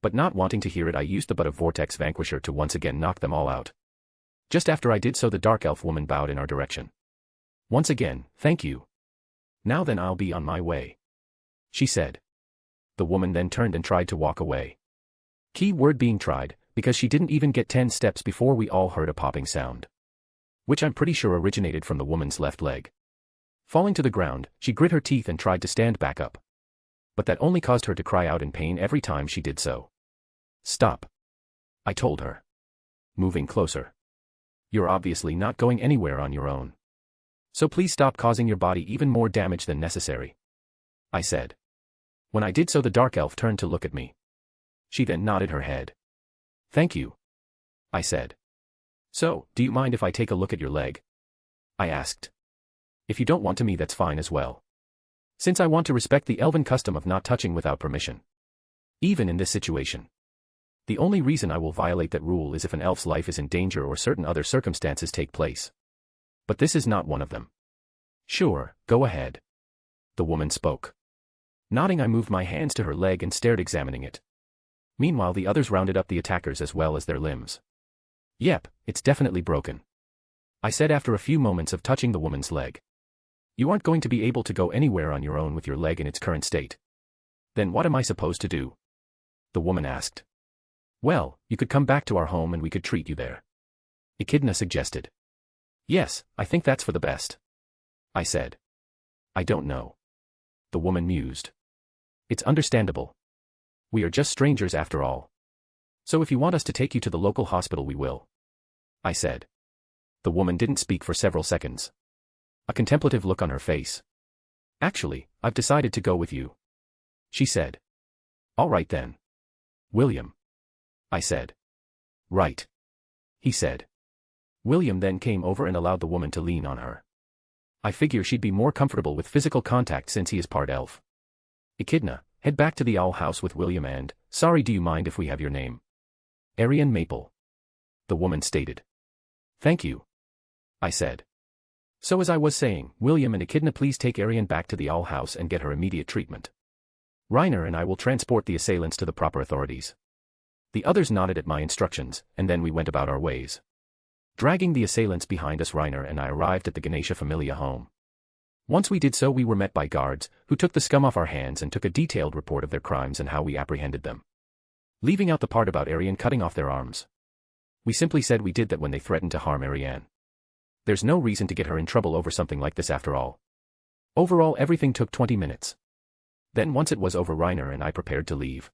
But not wanting to hear it, I used the butt of Vortex Vanquisher to once again knock them all out. Just after I did so, the dark elf woman bowed in our direction. Once again, thank you. Now then, I'll be on my way. She said. The woman then turned and tried to walk away. Key word being tried, because she didn't even get 10 steps before we all heard a popping sound. Which I'm pretty sure originated from the woman's left leg. Falling to the ground, she grit her teeth and tried to stand back up. But that only caused her to cry out in pain every time she did so. Stop. I told her. Moving closer. You're obviously not going anywhere on your own. So please stop causing your body even more damage than necessary. I said. When I did so, the dark elf turned to look at me. She then nodded her head. Thank you. I said. So, do you mind if I take a look at your leg? I asked. If you don't want to, that's fine as well. Since I want to respect the elven custom of not touching without permission. Even in this situation. The only reason I will violate that rule is if an elf's life is in danger or certain other circumstances take place. But this is not one of them. Sure, go ahead. The woman spoke. Nodding, I moved my hands to her leg and stared, examining it. Meanwhile, the others rounded up the attackers as well as their limbs. Yep, it's definitely broken. I said after a few moments of touching the woman's leg. You aren't going to be able to go anywhere on your own with your leg in its current state. Then what am I supposed to do? The woman asked. Well, you could come back to our home and we could treat you there. Echidna suggested. Yes, I think that's for the best. I said. I don't know. The woman mused. It's understandable. We are just strangers after all. So if you want us to take you to the local hospital, we will. I said. The woman didn't speak for several seconds. A contemplative look on her face. Actually, I've decided to go with you. She said. All right then. William. I said. Right. He said. William then came over and allowed the woman to lean on her. I figure she'd be more comfortable with physical contact since he is part elf. Echidna, head back to the owl house with William and, sorry, do you mind if we have your name? Arian Maple. The woman stated. Thank you. I said. So as I was saying, William and Echidna, please take Arian back to the owl house and get her immediate treatment. Reiner and I will transport the assailants to the proper authorities. The others nodded at my instructions, and then we went about our ways. Dragging the assailants behind us, Reiner and I arrived at the Ganesha Familia home. Once we did so, we were met by guards, who took the scum off our hands and took a detailed report of their crimes and how we apprehended them. Leaving out the part about Arian cutting off their arms. We simply said we did that when they threatened to harm Ariane. There's no reason to get her in trouble over something like this after all. Overall, everything took 20 minutes. Then once it was over, Reiner and I prepared to leave.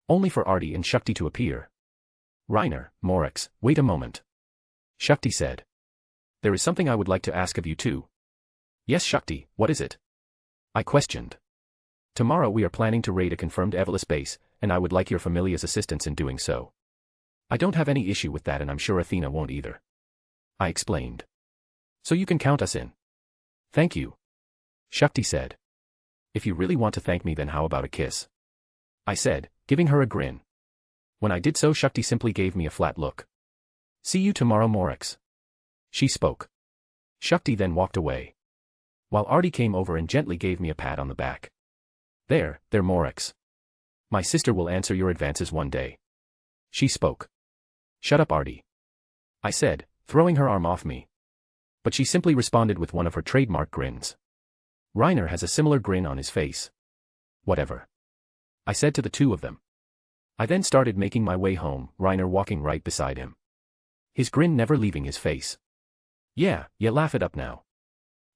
Only for Artie and Shakti to appear. Reiner, Morix, wait a moment. Shakti said. There is something I would like to ask of you too. Yes, Shakti, what is it? I questioned. Tomorrow we are planning to raid a confirmed Evolus base, and I would like your familia's assistance in doing so. I don't have any issue with that, and I'm sure Athena won't either. I explained. So you can count us in. Thank you. Shakti said. If you really want to thank me, then how about a kiss? I said, giving her a grin. When I did so, Shakti simply gave me a flat look. See you tomorrow, Morix. She spoke. Shakti then walked away. While Artie came over and gently gave me a pat on the back. There, Morix. My sister will answer your advances one day. She spoke. Shut up, Artie. I said, throwing her arm off me. But she simply responded with one of her trademark grins. Reiner has a similar grin on his face. Whatever. I said to the two of them. I then started making my way home, Reiner walking right beside him. His grin never leaving his face. Yeah, laugh it up now.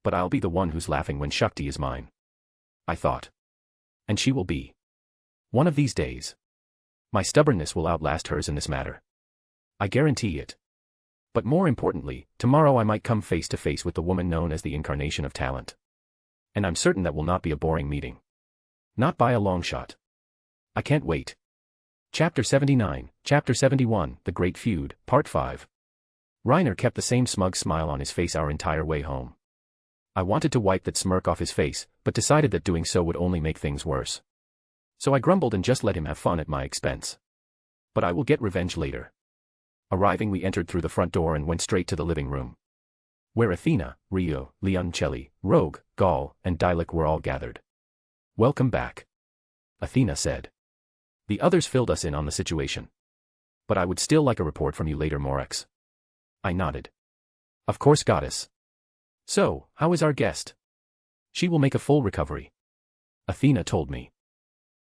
But I'll be the one who's laughing when Shakti is mine. I thought. And she will be. One of these days. My stubbornness will outlast hers in this matter. I guarantee it. But more importantly, tomorrow I might come face to face with the woman known as the incarnation of talent. And I'm certain that will not be a boring meeting. Not by a long shot. I can't wait. Chapter 79, Chapter 71, The Great Feud, Part 5. Reiner kept the same smug smile on his face our entire way home. I wanted to wipe that smirk off his face, but decided that doing so would only make things worse. So I grumbled and just let him have fun at my expense. But I will get revenge later. Arriving, we entered through the front door and went straight to the living room, where Athena, Rio, Leoncelli, Rogue, Gaul, and Dilik were all gathered. Welcome back, Athena said. The others filled us in on the situation. But I would still like a report from you later, Morex. I nodded. Of course, goddess. So, how is our guest? She will make a full recovery, Athena told me.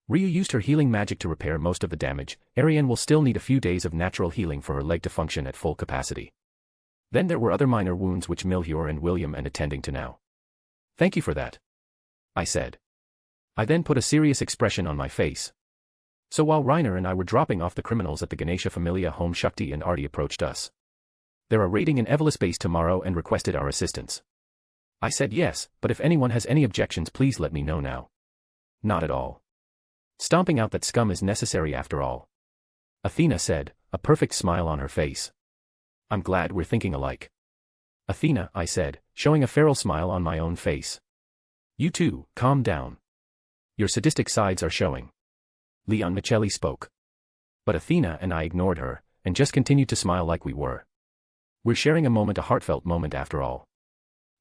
Rio used her healing magic to repair most of the damage. Ariane will still need a few days of natural healing for her leg to function at full capacity. Then there were other minor wounds which Milhior and William are attending to now. Thank you for that, I said. I then put a serious expression on my face. So while Reiner and I were dropping off the criminals at the Ganesha Familia home, Shakti and Artie approached us. They are raiding an Evolus base tomorrow and requested our assistance. I said yes, but if anyone has any objections, please let me know now. Not at all. Stomping out that scum is necessary after all, Athena said, a perfect smile on her face. I'm glad we're thinking alike, Athena, I said, showing a feral smile on my own face. You too, calm down. Your sadistic sides are showing. Leon Michelli spoke. But Athena and I ignored her, and just continued to smile like we were. We're sharing a heartfelt moment after all.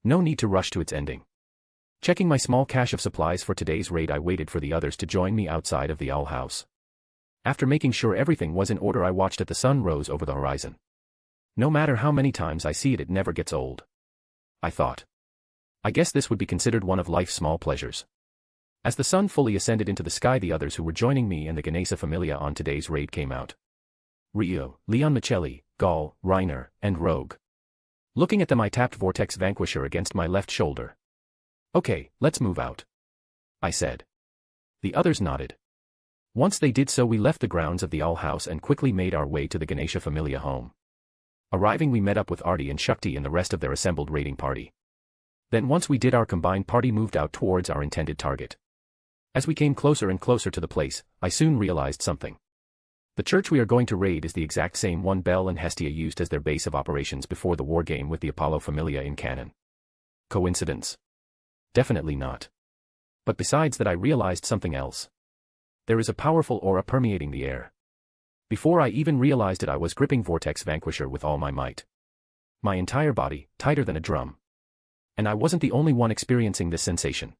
No need to rush to its ending. Checking my small cache of supplies for today's raid, I waited for the others to join me outside of the owl house. After making sure everything was in order, I watched as the sun rose over the horizon. No matter how many times I see it, it never gets old, I thought. I guess this would be considered one of life's small pleasures. As the sun fully ascended into the sky, the others who were joining me and the Ganesha Familia on today's raid came out. Rio, Leon Michelli, Gaul, Reiner, and Rogue. Looking at them, I tapped Vortex Vanquisher against my left shoulder. Okay, let's move out, I said. The others nodded. Once they did so, we left the grounds of the owl house and quickly made our way to the Ganesha Familia home. Arriving, we met up with Artie and Shakti and the rest of their assembled raiding party. Then once we did, our combined party moved out towards our intended target. As we came closer and closer to the place, I soon realized something. The church we are going to raid is the exact same one Bell and Hestia used as their base of operations before the war game with the Apollo Familia in canon. Coincidence? Definitely not. But besides that, I realized something else. There is a powerful aura permeating the air. Before I even realized it, I was gripping Vortex Vanquisher with all my might. My entire body, tighter than a drum. And I wasn't the only one experiencing this sensation.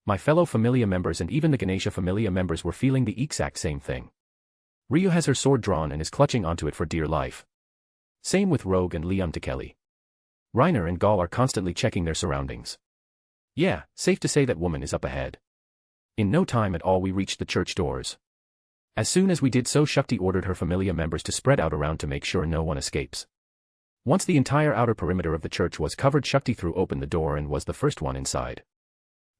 My fellow Familia members and even the Ganesha Familia members were feeling the exact same thing. Rio has her sword drawn and is clutching onto it for dear life. Same with Rogue and Leon Tekeli. Reiner and Gaul are constantly checking their surroundings. Yeah, safe to say that woman is up ahead. In no time at all, we reached the church doors. As soon as we did so, Shakti ordered her Familia members to spread out around to make sure no one escapes. Once the entire outer perimeter of the church was covered, Shakti threw open the door and was the first one inside.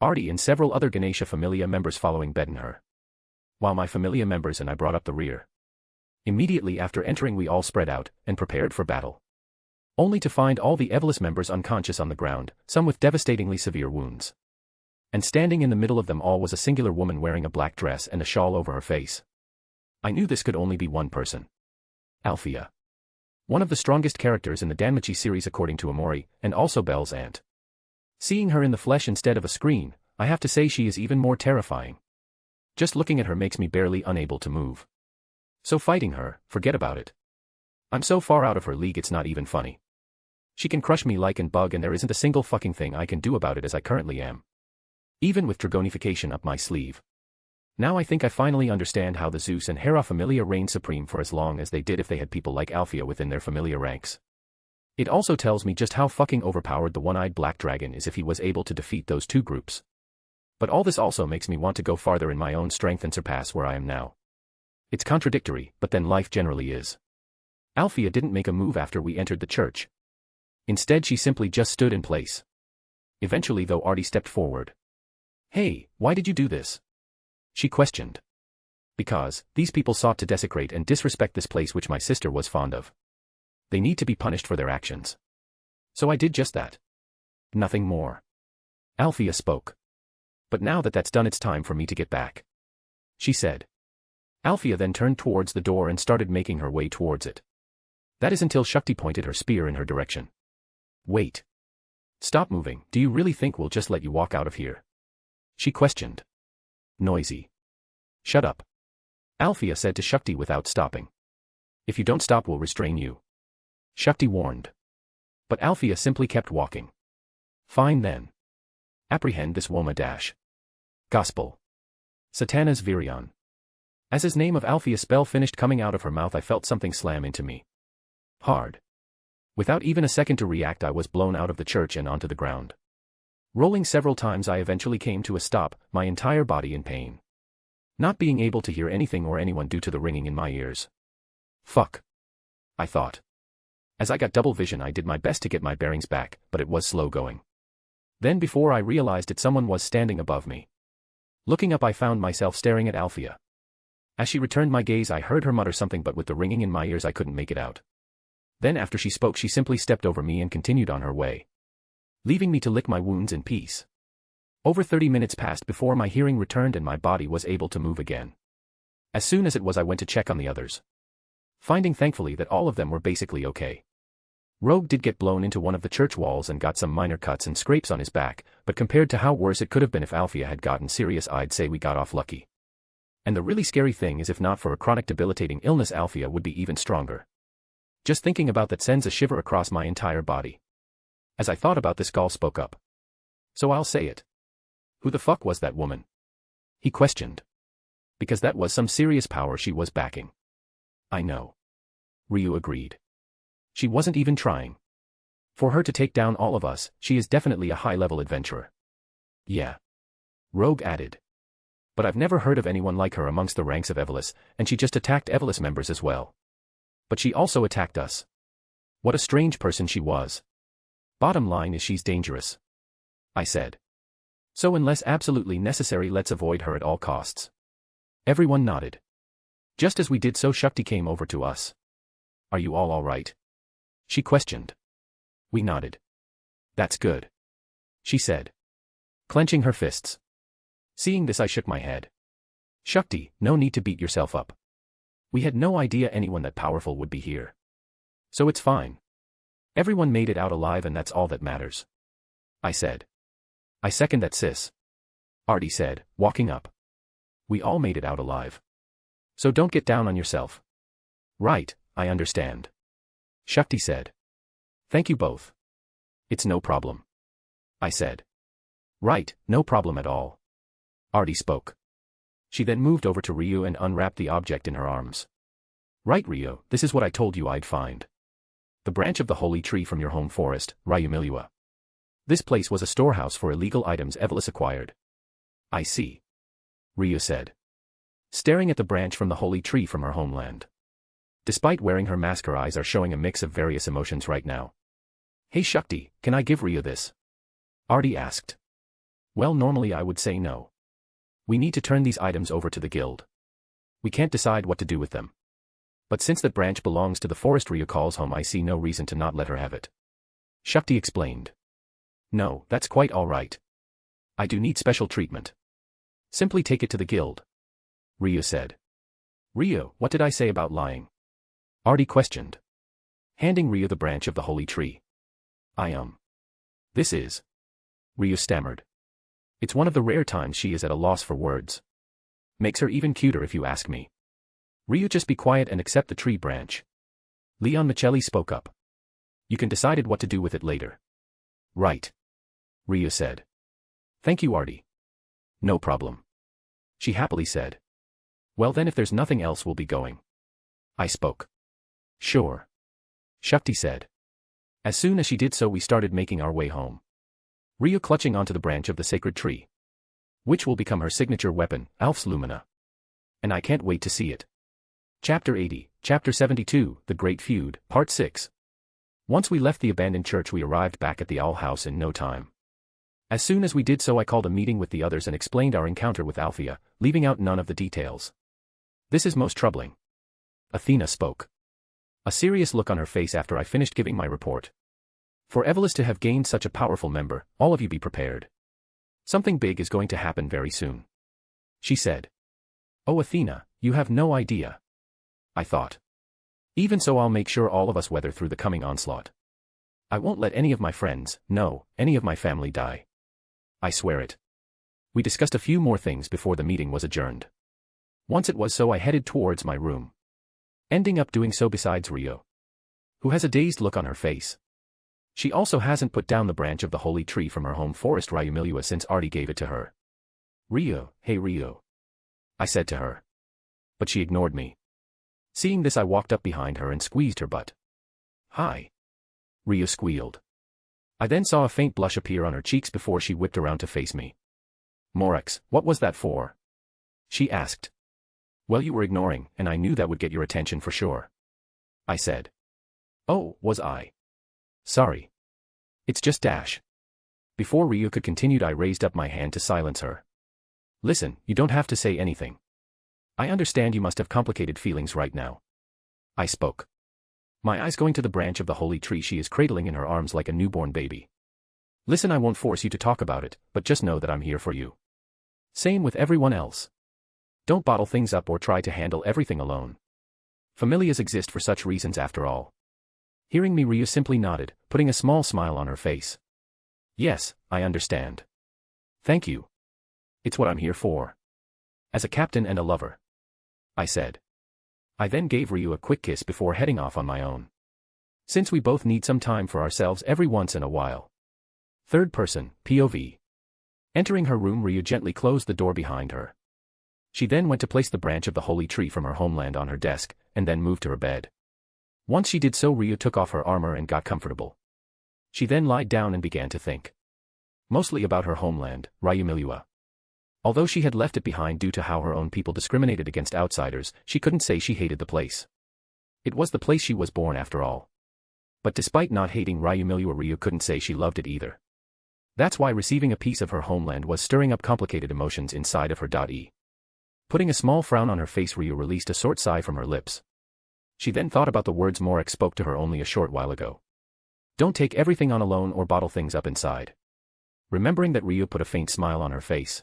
Artie and several other Ganesha Familia members following bedding her, while my Familia members and I brought up the rear. Immediately after entering, we all spread out and prepared for battle. Only to find all the Evolus members unconscious on the ground, some with devastatingly severe wounds. And standing in the middle of them all was a singular woman wearing a black dress and a shawl over her face. I knew this could only be one person. Althea. One of the strongest characters in the Danmachi series according to Amori, and also Belle's aunt. Seeing her in the flesh instead of a screen, I have to say she is even more terrifying. Just looking at her makes me barely unable to move. So fighting her, forget about it. I'm so far out of her league it's not even funny. She can crush me like a bug and there isn't a single fucking thing I can do about it as I currently am. Even with Dragonification up my sleeve. Now I think I finally understand how the Zeus and Hera Familia reigned supreme for as long as they did if they had people like Althea within their Familia ranks. It also tells me just how fucking overpowered the one-eyed black dragon is if he was able to defeat those two groups. But all this also makes me want to go farther in my own strength and surpass where I am now. It's contradictory, but then life generally is. Alfea didn't make a move after we entered the church. Instead she simply just stood in place. Eventually though Artie stepped forward. "Hey, why did you do this?" she questioned. "Because, these people sought to desecrate and disrespect this place which my sister was fond of. They need to be punished for their actions. So I did just that. Nothing more." Alfea spoke. "But now that that's done it's time for me to get back," she said. Alfea then turned towards the door and started making her way towards it. That is until Shakti pointed her spear in her direction. "Wait. Stop moving, do you really think we'll just let you walk out of here?" she questioned. "Noisy. Shut up," Alfea said to Shakti without stopping. "If you don't stop we'll restrain you," Shakti warned. But Alfea simply kept walking. "Fine then. Apprehend this Woma dash. Gospel. Satanas Virion." As his name of Alfea's spell finished coming out of her mouth I felt something slam into me. Hard. Without even a second to react I was blown out of the church and onto the ground. Rolling several times I eventually came to a stop, my entire body in pain. Not being able to hear anything or anyone due to the ringing in my ears. Fuck. I thought. As I got double vision I did my best to get my bearings back, but it was slow going. Then before I realized it someone was standing above me. Looking up I found myself staring at Alfea. As she returned my gaze I heard her mutter something but with the ringing in my ears I couldn't make it out. Then after she spoke she simply stepped over me and continued on her way, leaving me to lick my wounds in peace. Over 30 minutes passed before my hearing returned and my body was able to move again. As soon as it was I went to check on the others, finding thankfully that all of them were basically okay. Rogue did get blown into one of the church walls and got some minor cuts and scrapes on his back, but compared to how worse it could have been if Alfea had gotten serious I'd say we got off lucky. And the really scary thing is if not for a chronic debilitating illness Alfea would be even stronger. Just thinking about that sends a shiver across my entire body. As I thought about this Gaul spoke up. "So I'll say it. Who the fuck was that woman?" he questioned. Because that was some serious power she was backing. "I know." Ryu agreed. "She wasn't even trying. For her to take down all of us, she is definitely a high-level adventurer." "Yeah." Rogue added. "But I've never heard of anyone like her amongst the ranks of Evolus, and she just attacked Evolus members as well. But she also attacked us. What a strange person she was. Bottom line is she's dangerous," I said. "So unless absolutely necessary let's avoid her at all costs." Everyone nodded. Just as we did so Shakti came over to us. "Are you all right?" she questioned. We nodded. "That's good," she said, clenching her fists. Seeing this I shook my head. "Shakti, no need to beat yourself up. We had no idea anyone that powerful would be here. So it's fine. Everyone made it out alive and that's all that matters," I said. "I second that sis," Artie said, walking up. "We all made it out alive. So don't get down on yourself." "Right, I understand," Shakti said. "Thank you both." "It's no problem," I said. "Right, no problem at all," Artie spoke. She then moved over to Ryu and unwrapped the object in her arms. "Right Ryu, this is what I told you I'd find. The branch of the holy tree from your home forest, Ryumilua. This place was a storehouse for illegal items Evolus acquired." "I see," Ryu said, staring at the branch from the holy tree from her homeland. Despite wearing her mask her eyes are showing a mix of various emotions right now. "Hey Shakti, can I give Ryu this?" Artie asked. "Well normally I would say no. We need to turn these items over to the guild. We can't decide what to do with them. But since that branch belongs to the forest Ryu calls home I see no reason to not let her have it," Shakti explained. "No, that's quite all right. I do need special treatment. Simply take it to the guild," Ryu said. "Ryu, what did I say about lying?" Artie questioned, handing Ryu the branch of the holy tree. This is," Ryu stammered. It's one of the rare times she is at a loss for words. Makes her even cuter if you ask me. "Ryu, just be quiet and accept the tree branch." Leon Michelli spoke up. "You can decide what to do with it later." "Right," Ryu said. "Thank you Artie." "No problem," she happily said. "Well then if there's nothing else we'll be going," I spoke. "Sure," Shakti said. As soon as she did so we started making our way home. Ryu clutching onto the branch of the sacred tree. which will become her signature weapon, Alf's Lumina. And I can't wait to see it. Chapter 80, Chapter 72, The Great Feud, Part 6. Once we left the abandoned church, we arrived back at the owl house in no time. As soon as we did so, I called a meeting with the others and explained our encounter with Althea, leaving out none of the details. This is most troubling. Athena spoke. A serious look on her face after I finished giving my report. For Evelys to have gained such a powerful member, all of you be prepared. Something big is going to happen very soon. She said. Oh Athena, you have no idea. I thought. Even so, I'll make sure all of us weather through the coming onslaught. I won't let any of my friends, no, any of my family die. I swear it. We discussed a few more things before the meeting was adjourned. Once it was so, I headed towards my room. Ending up doing so besides Rio, who has a dazed look on her face. She also hasn't put down the branch of the holy tree from her home forest Ryumilua since Artie gave it to her. Rio, hey Rio, I said to her. But she ignored me. Seeing this, I walked up behind her and squeezed her butt. Hi. Rio squealed. I then saw a faint blush appear on her cheeks before she whipped around to face me. Morax, what was that for? She asked. Well, you were ignoring, and I knew that would get your attention for sure. I said. Oh, was I? Sorry. It's just Dash. Before Rio could continue, I raised up my hand to silence her. Listen, you don't have to say anything. I understand you must have complicated feelings right now. I spoke. My eyes going to the branch of the holy tree she is cradling in her arms like a newborn baby. Listen, I won't force you to talk about it, but just know that I'm here for you. Same with everyone else. Don't bottle things up or try to handle everything alone. Familias exist for such reasons after all. Hearing me, Rio simply nodded, putting a small smile on her face. Yes, I understand. Thank you. It's what I'm here for. As a captain and a lover. I said. I then gave Rio a quick kiss before heading off on my own. Since we both need some time for ourselves every once in a while. Third person, POV. Entering her room, Rio gently closed the door behind her. She then went to place the branch of the holy tree from her homeland on her desk, and then moved to her bed. Once she did so, Rio took off her armor and got comfortable. She then lied down and began to think. Mostly about her homeland, Ryumilua. Although she had left it behind due to how her own people discriminated against outsiders, she couldn't say she hated the place. It was the place she was born after all. But despite not hating Ryumilua, Rio couldn't say she loved it either. That's why receiving a piece of her homeland was stirring up complicated emotions inside of her. Putting a small frown on her face, Rio released a short sigh from her lips. She then thought about the words Morax spoke to her only a short while ago. Don't take everything on alone or bottle things up inside. Remembering that, Rio put a faint smile on her face.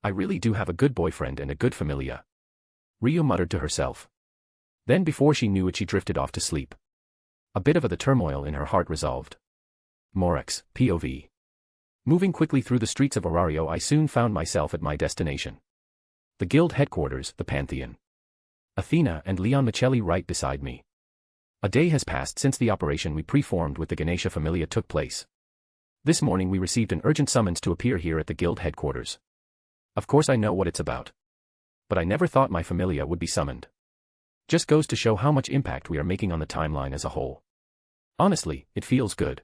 I really do have a good boyfriend and a good familia. Rio muttered to herself. Then before she knew it, she drifted off to sleep. A bit of the turmoil in her heart resolved. Morax, POV. Moving quickly through the streets of Orario, I soon found myself at my destination. The guild headquarters, the Pantheon. Athena and Leon Michelli right beside me. A day has passed since the operation we preformed with the Ganesha Familia took place. This morning we received an urgent summons to appear here at the guild headquarters. Of course I know what it's about. But I never thought my familia would be summoned. Just goes to show how much impact we are making on the timeline as a whole. Honestly, it feels good.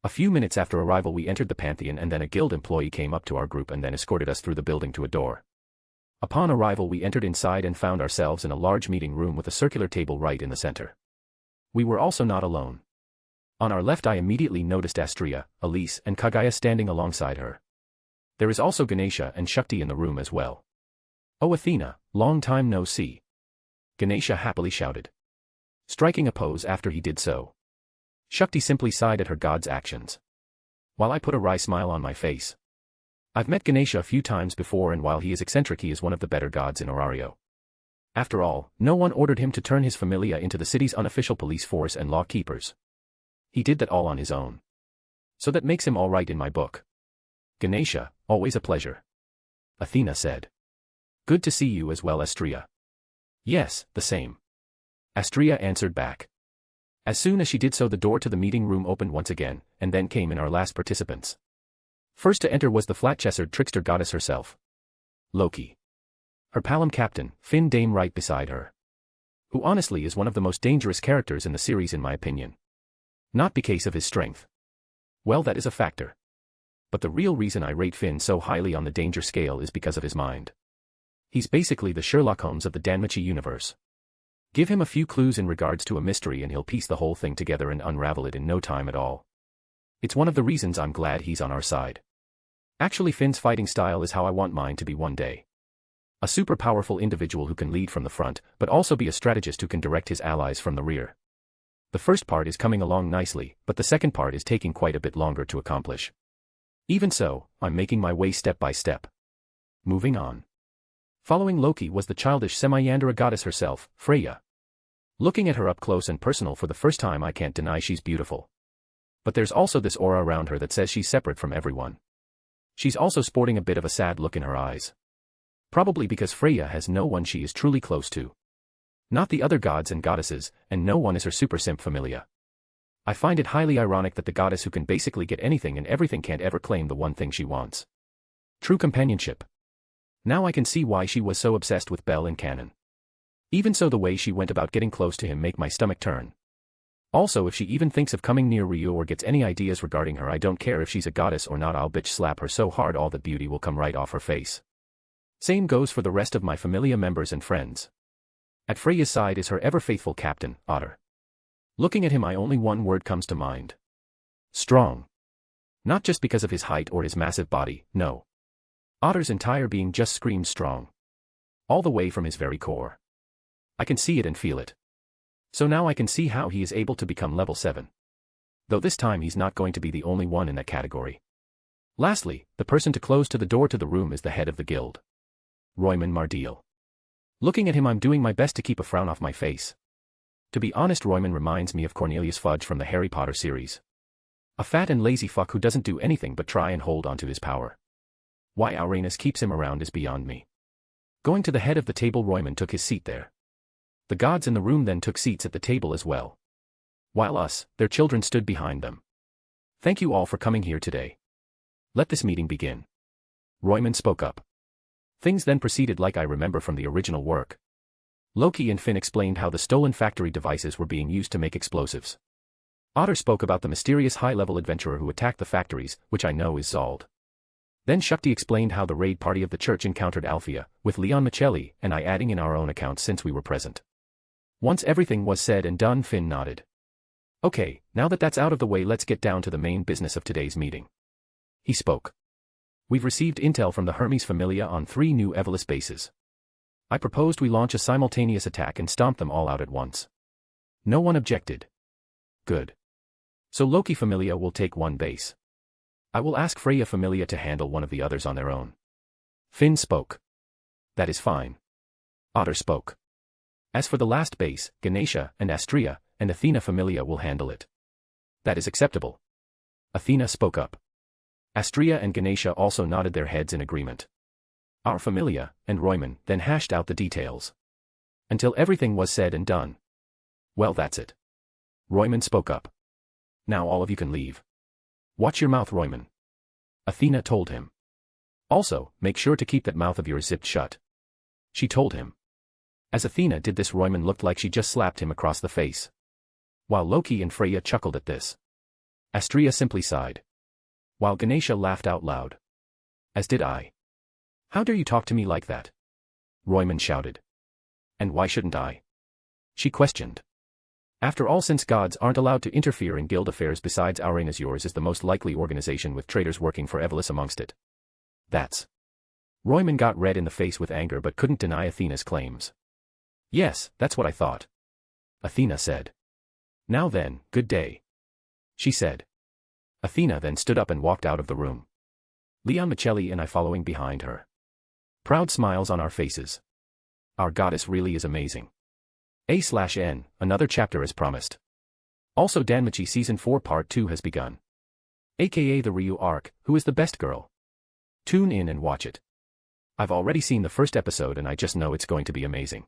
A few minutes after arrival we entered the Pantheon, and then a guild employee came up to our group and then escorted us through the building to a door. Upon arrival we entered inside and found ourselves in a large meeting room with a circular table right in the center. We were also not alone. On our left I immediately noticed Astria, Elise and Kagaya standing alongside her. There is also Ganesha and Shakti in the room as well. Oh Athena, long time no see. Ganesha happily shouted, striking a pose after he did so. Shakti simply sighed at her god's actions, while I put a wry smile on my face. I've met Ganesha a few times before, and while he is eccentric, he is one of the better gods in Orario. After all, no one ordered him to turn his familia into the city's unofficial police force and law keepers. He did that all on his own. So that makes him all right in my book. Ganesha, always a pleasure. Athena said. Good to see you as well, Astria. Yes, the same. Astria answered back. As soon as she did so, the door to the meeting room opened once again, and then came in our last participants. First to enter was the flat-chested trickster goddess herself. Loki. Her Palom captain, Finn Dame right beside her. Who honestly is one of the most dangerous characters in the series in my opinion. Not because of his strength. Well, that is a factor. But the real reason I rate Finn so highly on the danger scale is because of his mind. He's basically the Sherlock Holmes of the Danmachi universe. Give him a few clues in regards to a mystery and he'll piece the whole thing together and unravel it in no time at all. It's one of the reasons I'm glad he's on our side. Actually, Finn's fighting style is how I want mine to be one day. A super powerful individual who can lead from the front, but also be a strategist who can direct his allies from the rear. The first part is coming along nicely, but the second part is taking quite a bit longer to accomplish. Even so, I'm making my way step by step. Moving on. Following Loki was the childish semi-Yandere goddess herself, Freya. Looking at her up close and personal for the first time, I can't deny she's beautiful. But there's also this aura around her that says she's separate from everyone. She's also sporting a bit of a sad look in her eyes. Probably because Freya has no one she is truly close to. Not the other gods and goddesses, and no one is her super simp familia. I find it highly ironic that the goddess who can basically get anything and everything can't ever claim the one thing she wants. True companionship. Now I can see why she was so obsessed with Bel in canon. Even so, the way she went about getting close to him make my stomach turn. Also, if she even thinks of coming near Ryu or gets any ideas regarding her, I don't care if she's a goddess or not, I'll bitch slap her so hard all the beauty will come right off her face. Same goes for the rest of my familia members and friends. At Freya's side is her ever-faithful captain, Otter. Looking at him, only one word comes to mind. Strong. Not just because of his height or his massive body, no. Otter's entire being just screams strong. All the way from his very core. I can see it and feel it. So now I can see how he is able to become level 7. Though this time he's not going to be the only one in that category. Lastly, the person to close to the door to the room is the head of the guild. Royman Mardiel. Looking at him, I'm doing my best to keep a frown off my face. To be honest, Royman reminds me of Cornelius Fudge from the Harry Potter series. A fat and lazy fuck who doesn't do anything but try and hold onto his power. Why Auranas keeps him around is beyond me. Going to the head of the table, Royman took his seat there. The gods in the room then took seats at the table as well. While us, their children, stood behind them. Thank you all for coming here today. Let this meeting begin. Royman spoke up. Things then proceeded like I remember from the original work. Loki and Finn explained how the stolen factory devices were being used to make explosives. Otter spoke about the mysterious high-level adventurer who attacked the factories, which I know is Zald. Then Shakti explained how the raid party of the church encountered Alfea, with Leon Michelli and I adding in our own accounts since we were present. Once everything was said and done, Finn nodded. Okay, now that that's out of the way, let's get down to the main business of today's meeting. He spoke. We've received intel from the Hermes Familia on 3 new Evolus bases. I proposed we launch a simultaneous attack and stomp them all out at once. No one objected. Good. So Loki Familia will take 1 base. I will ask Freya Familia to handle one of the others on their own. Finn spoke. That is fine. Otter spoke. As for the last base, Ganesha and Astrea and Athena Familia will handle it. That is acceptable. Athena spoke up. Astrea and Ganesha also nodded their heads in agreement. Our Familia and Royman then hashed out the details. Until everything was said and done. Well, that's it. Royman spoke up. Now all of you can leave. Watch your mouth, Royman. Athena told him. Also, make sure to keep that mouth of yours zipped shut. She told him. As Athena did this, Royman looked like she just slapped him across the face. While Loki and Freya chuckled at this. Astrea simply sighed. While Ganesha laughed out loud. As did I. How dare you talk to me like that? Royman shouted. And why shouldn't I? She questioned. After all, since gods aren't allowed to interfere in guild affairs, besides Auranas, yours is the most likely organization with traitors working for Evolus amongst it. That's. Royman got red in the face with anger but couldn't deny Athena's claims. Yes, that's what I thought. Athena said. Now then, good day. She said. Athena then stood up and walked out of the room. Leon Michelli and I following behind her. Proud smiles on our faces. Our goddess really is amazing. A/N, another chapter as promised. Also, Danmachi Season 4 Part 2 has begun. AKA the Ryu arc, who is the best girl? Tune in and watch it. I've already seen the first episode and I just know it's going to be amazing.